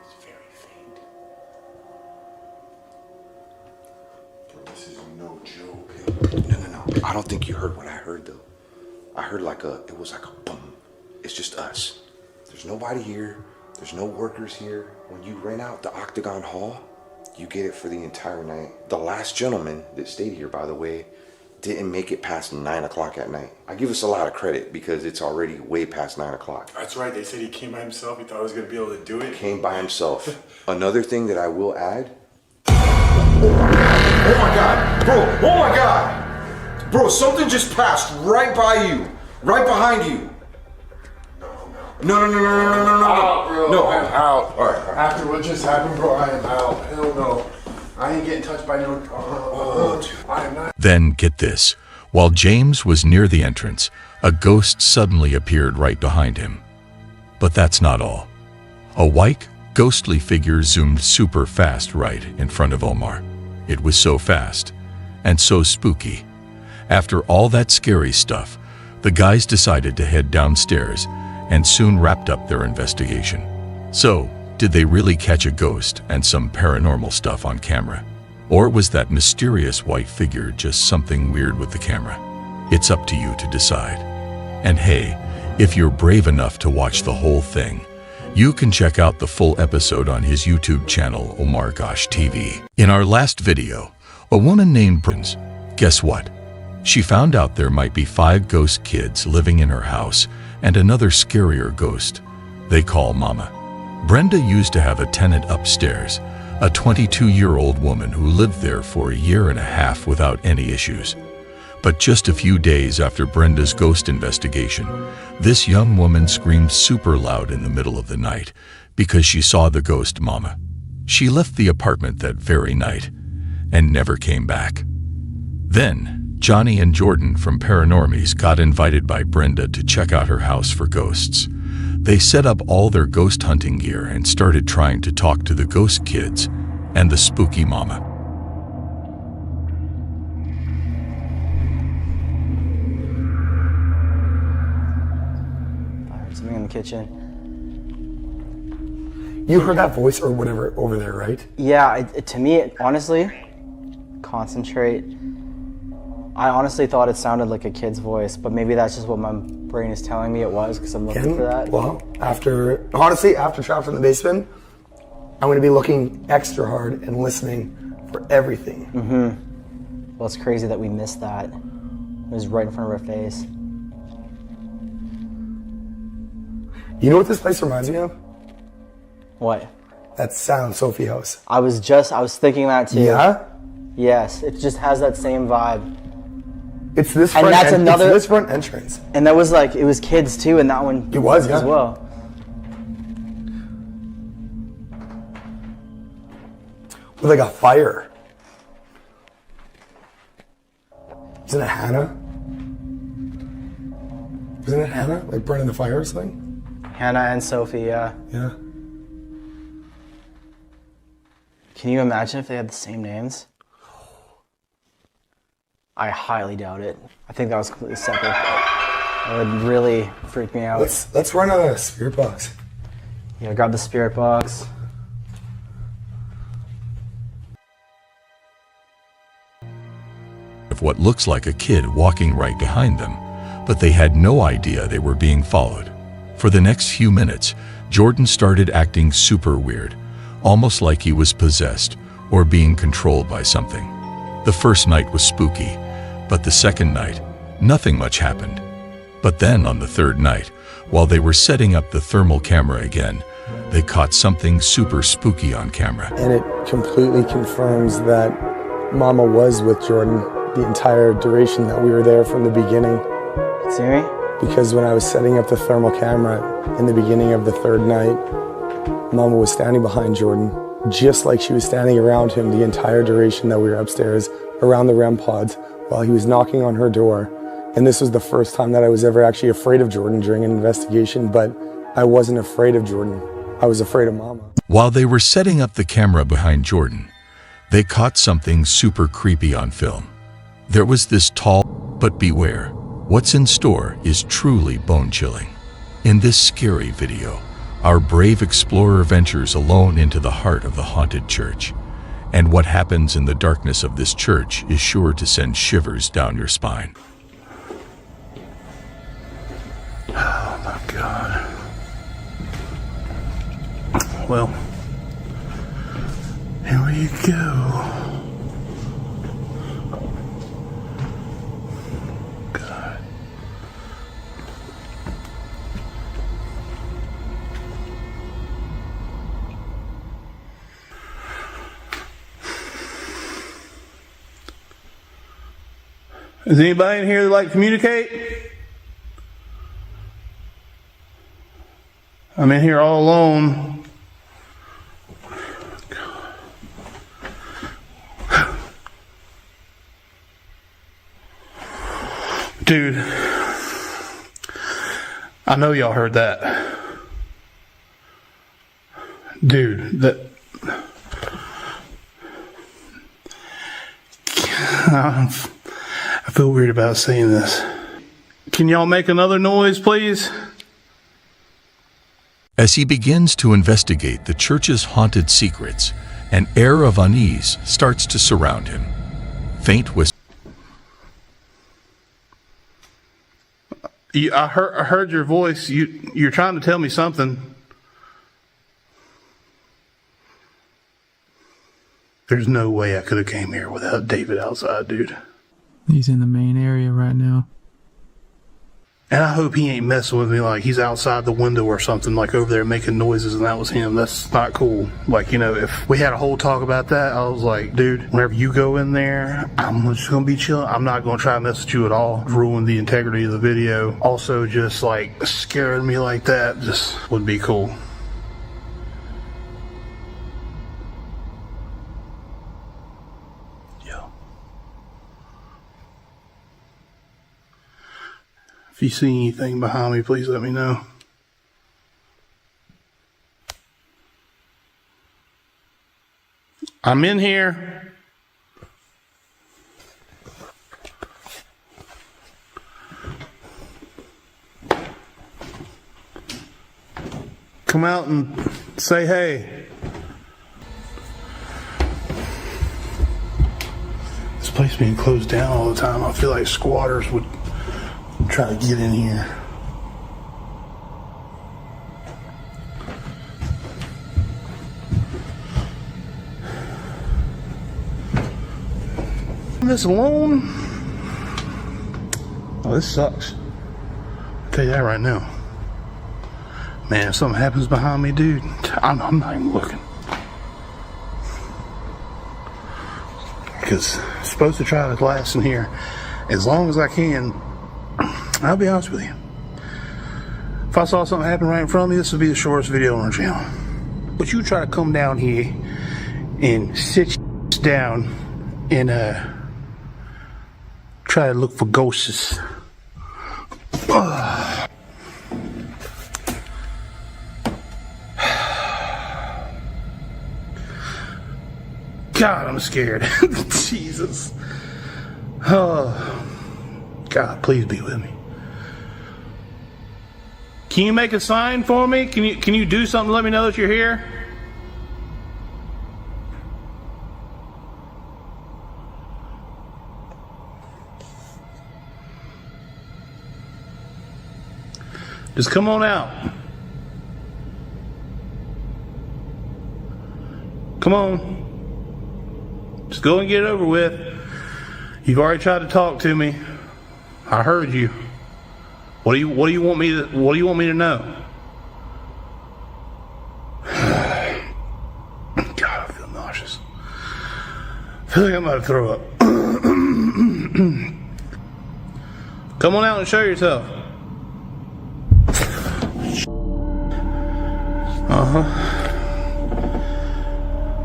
It's very faint. Bro, this is no joke. No. I don't think you heard what I heard though. I heard it was like a boom. It's just us. There's nobody here. There's no workers here. When you rent out the Octagon Hall, you get it for the entire night. The last gentleman that stayed here, by the way, didn't make it past 9 o'clock at night. I give us a lot of credit because it's already way past 9 o'clock. That's right. They said he came by himself. He thought he was going to be able to do it. Came by himself. Another thing that I will add. Oh my God, bro. Oh my God. Bro, something just passed right by you. Right behind you. No. Out, bro. No. I'm out. All right. After what just happened, bro, I am out. Hell no. I ain't getting touched by no. I am not. Then get this. While James was near the entrance, a ghost suddenly appeared right behind him. But that's not all. A white, ghostly figure zoomed super fast right in front of Omar. It was so fast and so spooky. After all that scary stuff, the guys decided to head downstairs and soon wrapped up their investigation. So, did they really catch a ghost and some paranormal stuff on camera? Or was that mysterious white figure just something weird with the camera? It's up to you to decide. And hey, if you're brave enough to watch the whole thing, you can check out the full episode on his YouTube channel, Omar Gosh TV. In our last video, a woman named Brins, guess what? She found out there might be 5 ghost kids living in her house and another scarier ghost they call Mama. Brenda used to have a tenant upstairs, a 22-year-old woman who lived there for a year and a half without any issues. But just a few days after Brenda's ghost investigation, this young woman screamed super loud in the middle of the night because she saw the ghost mama. She left the apartment that very night and never came back. Then, Johnny and Jordan from Paranormies got invited by Brenda to check out her house for ghosts. They set up all their ghost hunting gear and started trying to talk to the ghost kids and the spooky mama. I heard something in the kitchen. You heard that voice or whatever over there, right? Yeah, to me, honestly, concentrate. I honestly thought it sounded like a kid's voice, but maybe that's just what my brain is telling me it was because I'm looking for that. Well, after Trapped in the Basement, I'm going to be looking extra hard and listening for everything. Mm-hmm. Well, it's crazy that we missed that. It was right in front of our face. You know what this place reminds me of? What? That Sound Sophie house. I was thinking that too. Yeah? Yes, it just has that same vibe. It's this and front that's another it's this front entrance. And that was like it was kids too, and that one it was as well. With like a fire. Isn't it Hannah? Isn't it Hannah? Like burning the fire or something? Hannah and Sophie, yeah. Yeah. Can you imagine if they had the same names? I highly doubt it. I think that was completely separate. It would really freak me out. Let's run a spirit box. Yeah, grab the spirit box. Of what looks like a kid walking right behind them, but they had no idea they were being followed. For the next few minutes, Jordan started acting super weird, almost like he was possessed or being controlled by something. The first night was spooky, but the second night, nothing much happened. But then on the third night, while they were setting up the thermal camera again, they caught something super spooky on camera. And it completely confirms that Mama was with Jordan the entire duration that we were there from the beginning. See me? Because when I was setting up the thermal camera in the beginning of the third night, Mama was standing behind Jordan, just like she was standing around him the entire duration that we were upstairs, around the REM pods, while he was knocking on her door. And this was the first time that I was ever actually afraid of Jordan during an investigation, but I wasn't afraid of Jordan. I was afraid of Mama. While they were setting up the camera behind Jordan, they caught something super creepy on film. There was this tall, but beware, what's in store is truly bone-chilling. In this scary video, our brave explorer ventures alone into the heart of the haunted church. And what happens in the darkness of this church is sure to send shivers down your spine. Oh my God. Well, here we go. God. Is anybody in here that like to communicate? I'm in here all alone. Dude, I know y'all heard that. Dude, that... I feel weird about saying this. Can y'all make another noise, please? As he begins to investigate the church's haunted secrets, an air of unease starts to surround him. Faint whispers. I heard your voice. You're trying to tell me something. There's no way I could have came here without David outside, dude. He's in the main area right now. And I hope he ain't messing with me like he's outside the window or something, like over there making noises and that was him. That's not cool. Like, you know, if we had a whole talk about that, I was like, dude, whenever you go in there, I'm just gonna be chilling. I'm not gonna try to mess with you at all. Ruin the integrity of the video. Also, just like scaring me like that just would be cool. If you see anything behind me, please let me know. I'm in here. Come out and say hey. This place being closed down all the time, I feel like squatters would try to get in here. This alone? Oh, this sucks. I'll tell you that right now. Man, if something happens behind me, dude, I'm not even looking. Because I'm supposed to try to last in here as long as I can. I'll be honest with you. If I saw something happen right in front of me, this would be the shortest video on our channel. But you try to come down here and sit down and try to look for ghosts. God, I'm scared. Jesus. Oh, God, please be with me. Can you make a sign for me? Can you do something to let me know that you're here? Just come on out. Come on. Just go and get it over with. You've already tried to talk to me. I heard you. What do you want me to know? God, I feel nauseous. I feel like I'm about to throw up. Come on out and show yourself.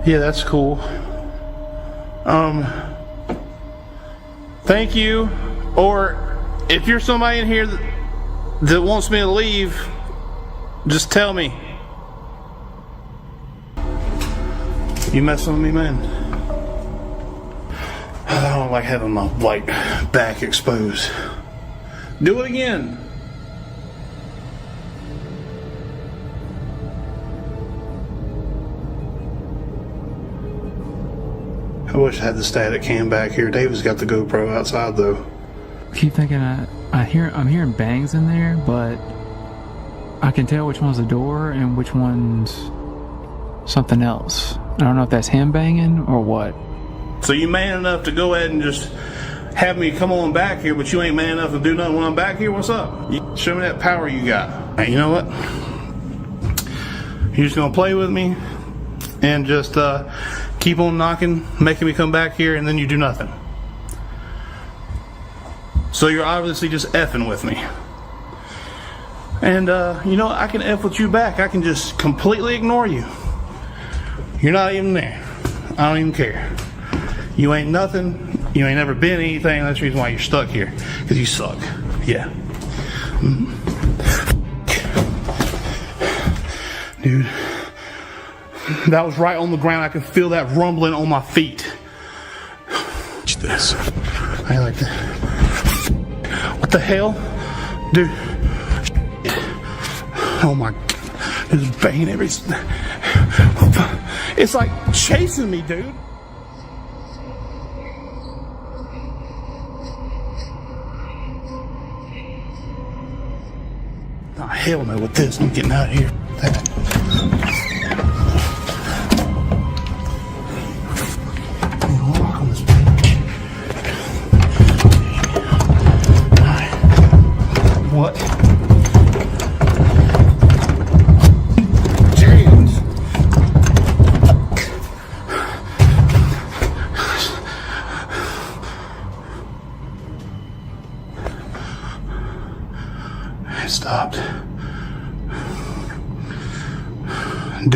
Yeah, that's cool. Thank you. Or if you're somebody in here that wants me to leave, just tell me. You messing with me, man? I don't like having my back exposed. Do it again. I wish I had the static cam back here. David's got the GoPro outside though. I keep thinking I'm hearing bangs in there, but I can tell which one's the door and which one's something else. I don't know if that's him banging or what. So you man enough to go ahead and just have me come on back here, but you ain't man enough to do nothing when I'm back here? What's up? Show me that power you got. Hey, you know what? You're just gonna play with me and just keep on knocking, making me come back here, and then you do nothing. So you're obviously just effing with me. And you know what? I can F with you back. I can just completely ignore you. You're not even there. I don't even care. You ain't nothing. You ain't never been anything. That's the reason why you're stuck here. Because you suck. Yeah. Dude. That was right on the ground. I can feel that rumbling on my feet. Watch this. I like that. What the hell? Dude. Oh my God. It's banging every... It's like chasing me, dude. Oh, hell no with this. I'm getting out of here. What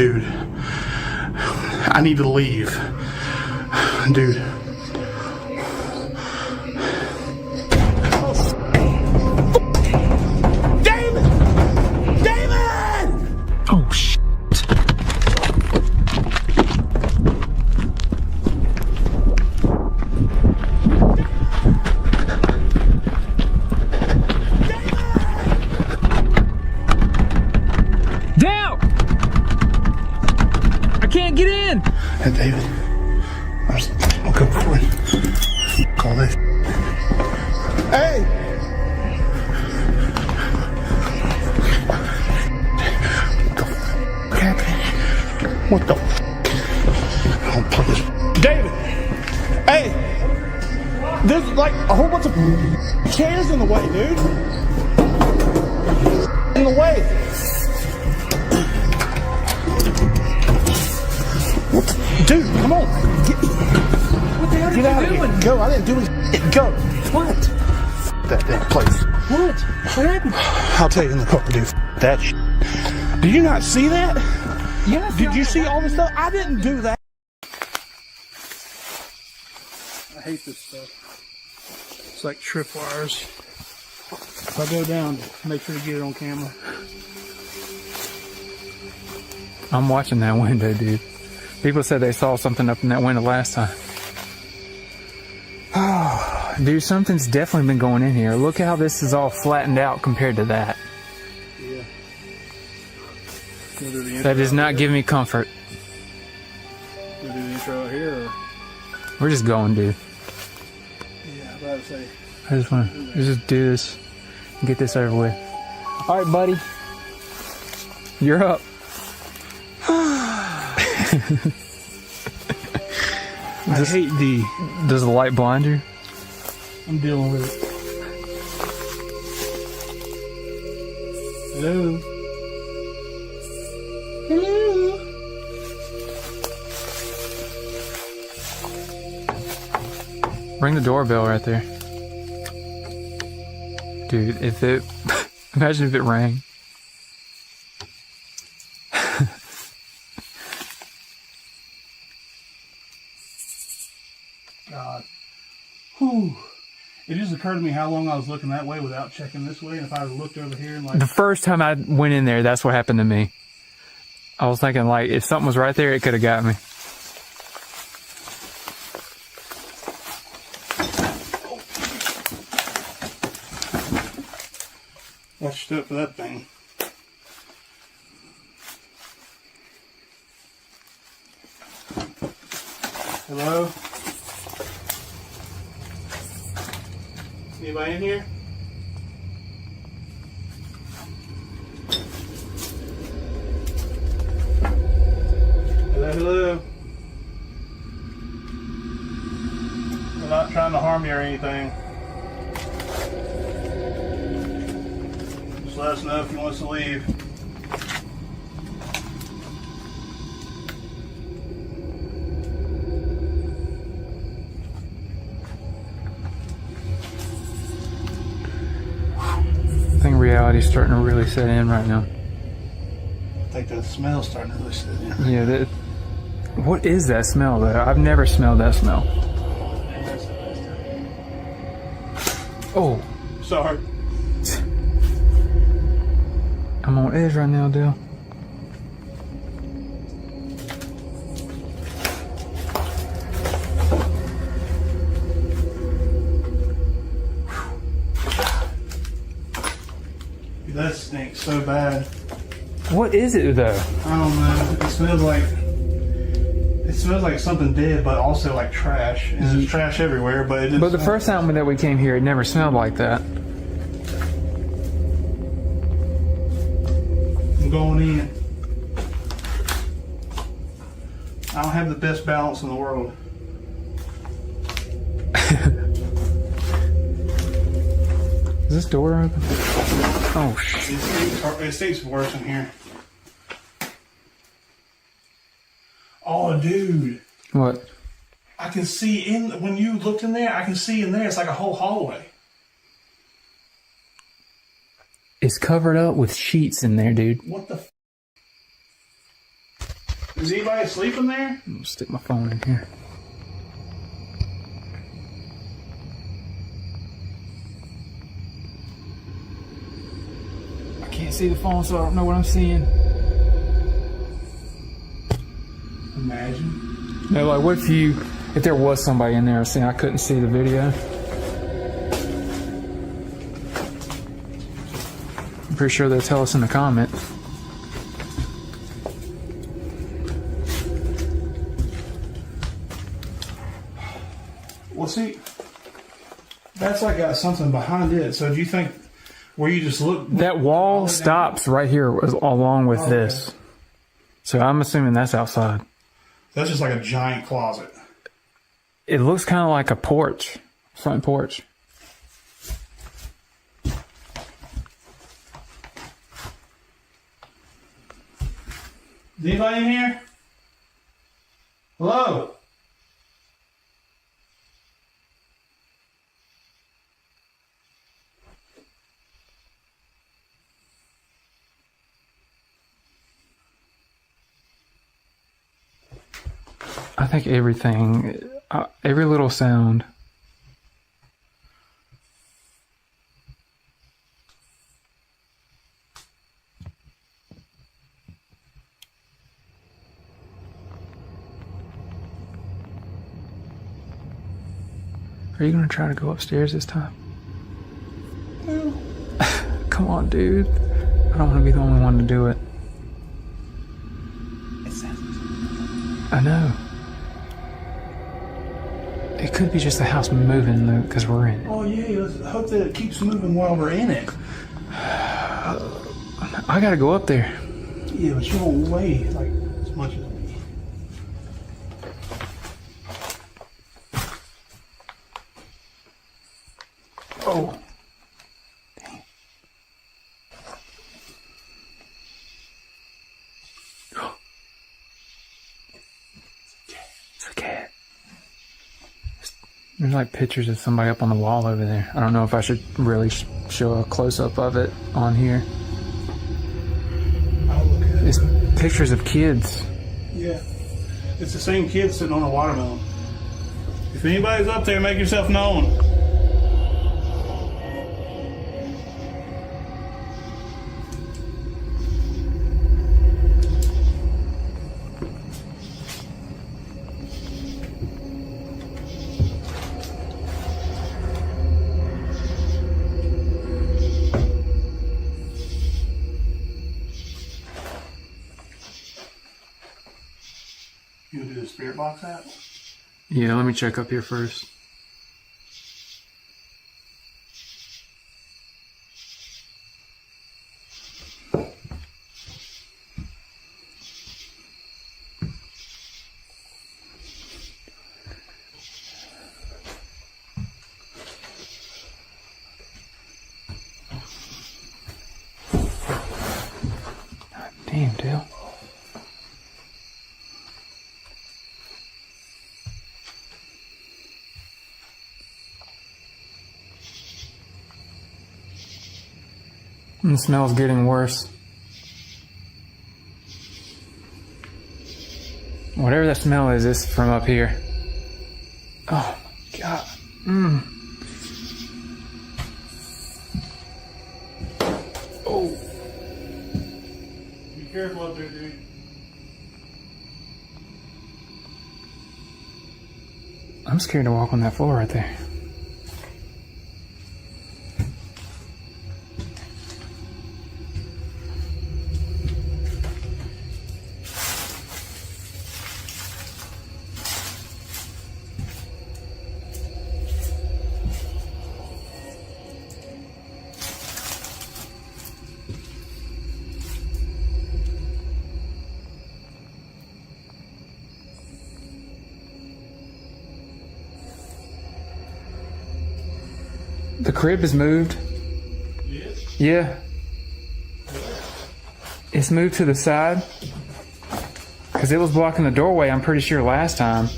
Dude, I need to leave. Dude. Oh, shit. Down! I can't get in! Hey, David. I'll come for you. Call this. Hey! What the I don't play this. David! Hey! There's like a whole bunch of chairs in the way, dude. In the way. Dude, come on. What the hell did Get out you of doing? here. Go. I didn't do anything. Go. What? That damn place. What? What happened? I'll tell you in the car, dude. That shit. Did you not see that? Yeah. Did you see all the stuff? I didn't do that. I hate this stuff. It's like tripwires. If I go down, make sure to get it on camera. I'm watching that window, dude. People said they saw something up in that window last time. Oh, dude, something's definitely been going in here. Look how this is all flattened out compared to that. Yeah. That does not give me comfort. We'll do the intro out here, or? We're just going, dude. Yeah, I'm about to say. I just want to just do this and get this over with. All right, buddy. You're up. I hate D. Does the light blind you? I'm dealing with it. Hello? Hello? Ring the doorbell right there. Dude, if it... imagine if it rang. God. Whew. It just occurred to me how long I was looking that way without checking this way, and if I had looked over here and like... The first time I went in there, that's what happened to me. I was thinking, like, if something was right there, it could have got me. I stood up for that thing. Hello? Anybody in here? Hello, hello. We're not trying to harm you or anything. Just let us know if you want us to leave. I think reality's starting to really set in right now. I think the smell's starting to really set in. Yeah, that... What is that smell, though? I've never smelled that smell. Oh. Sorry. I'm on edge right now, Dale. That stinks so bad. What is it, though? I don't know. It smells like something dead, but also like trash. And there's trash everywhere, but it But the first time that we came here, it never smelled like that. I'm going in. I don't have the best balance in the world. Is this door open? Oh, shit. It stinks worse in here. Oh, dude. What? I can see in, when you looked in there, I can see in there, it's like a whole hallway. It's covered up with sheets in there, dude. What the f? Is anybody asleep in there? I'm gonna stick my phone in here. I can't see the phone, so I don't know what I'm seeing. Imagine. No, like, what if there was somebody in there saying I couldn't see the video? I'm pretty sure they'll tell us in the comments. Well, see, that's like got something behind it. So do you think where you just look? That wall stops right here along with this. So I'm assuming that's outside. That's just like a giant closet. It looks kind of like a porch, front porch. Is anybody in here? Hello? I think everything, every little sound. Are you gonna try to go upstairs this time? No. Come on, dude. I don't want to be the only one to do it. I know. It could be just the house moving though, because we're in it. Oh yeah, let's hope that it keeps moving while we're in it. I gotta go up there. Yeah, but you won't weigh like as much as me. Oh. It's a cat. There's like pictures of somebody up on the wall over there. I don't know if I should really show a close-up of it on here. I'll look at it. It's pictures of kids. Yeah. It's the same kid sitting on a watermelon. If anybody's up there, make yourself known. You want to do the spirit box app? Yeah, let me check up here first. God damn, Dale. And the smell's getting worse. Whatever that smell is, it's from up here. Oh my god. Oh. Be careful up there, dude. I'm scared to walk on that floor right there. The crib is moved. Yes? Yeah. It's moved to the side. Because it was blocking the doorway, I'm pretty sure, last time.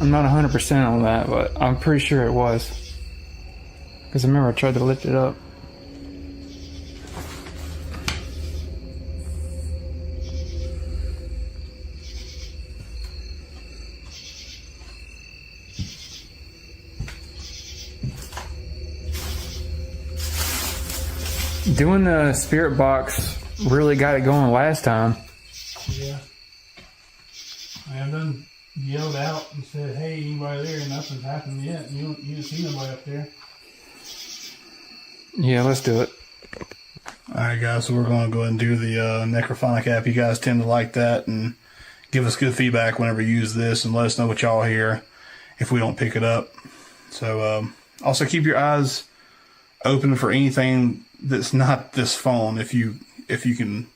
I'm not 100% on that, but I'm pretty sure it was. Because I remember I tried to lift it up. Doing the spirit box really got it going last time. Yeah. I done yelled out and said, hey, anybody there? And nothing's happened yet. You didn't see nobody up there. Yeah, let's do it. Alright guys, so we're going to go ahead and do the Necrophonic app. You guys tend to like that, and give us good feedback whenever you use this, and let us know what y'all hear if we don't pick it up. So also keep your eyes open for anything that's not this phone if you can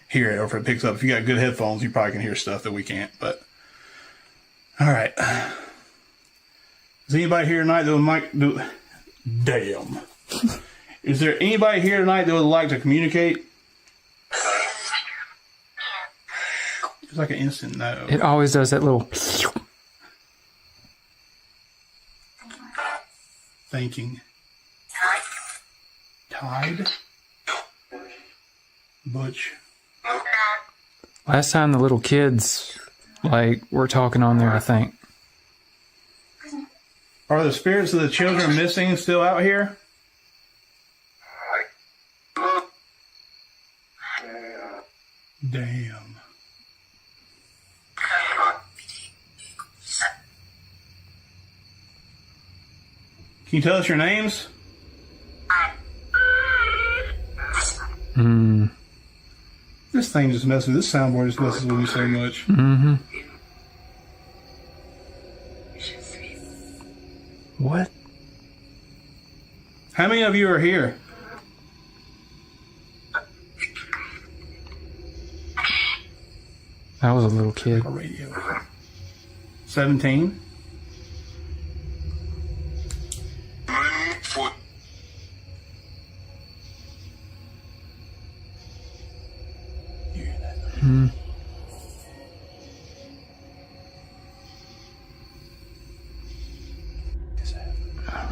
hear it, or if it picks up. If you got good headphones, you probably can hear stuff that we can't. But alright. Is anybody here tonight that would damn. Is there anybody here tonight that would like to communicate? It's like an instant no. It always does that little. Thinking. Tide. Butch. Last time the little kids, were talking on there, I think. Are the spirits of the children missing still out here? Damn. Can you tell us your names? This thing just messes with this soundboard just messes with me so much. Mm-hmm. What? How many of you are here? That was a little kid. 17?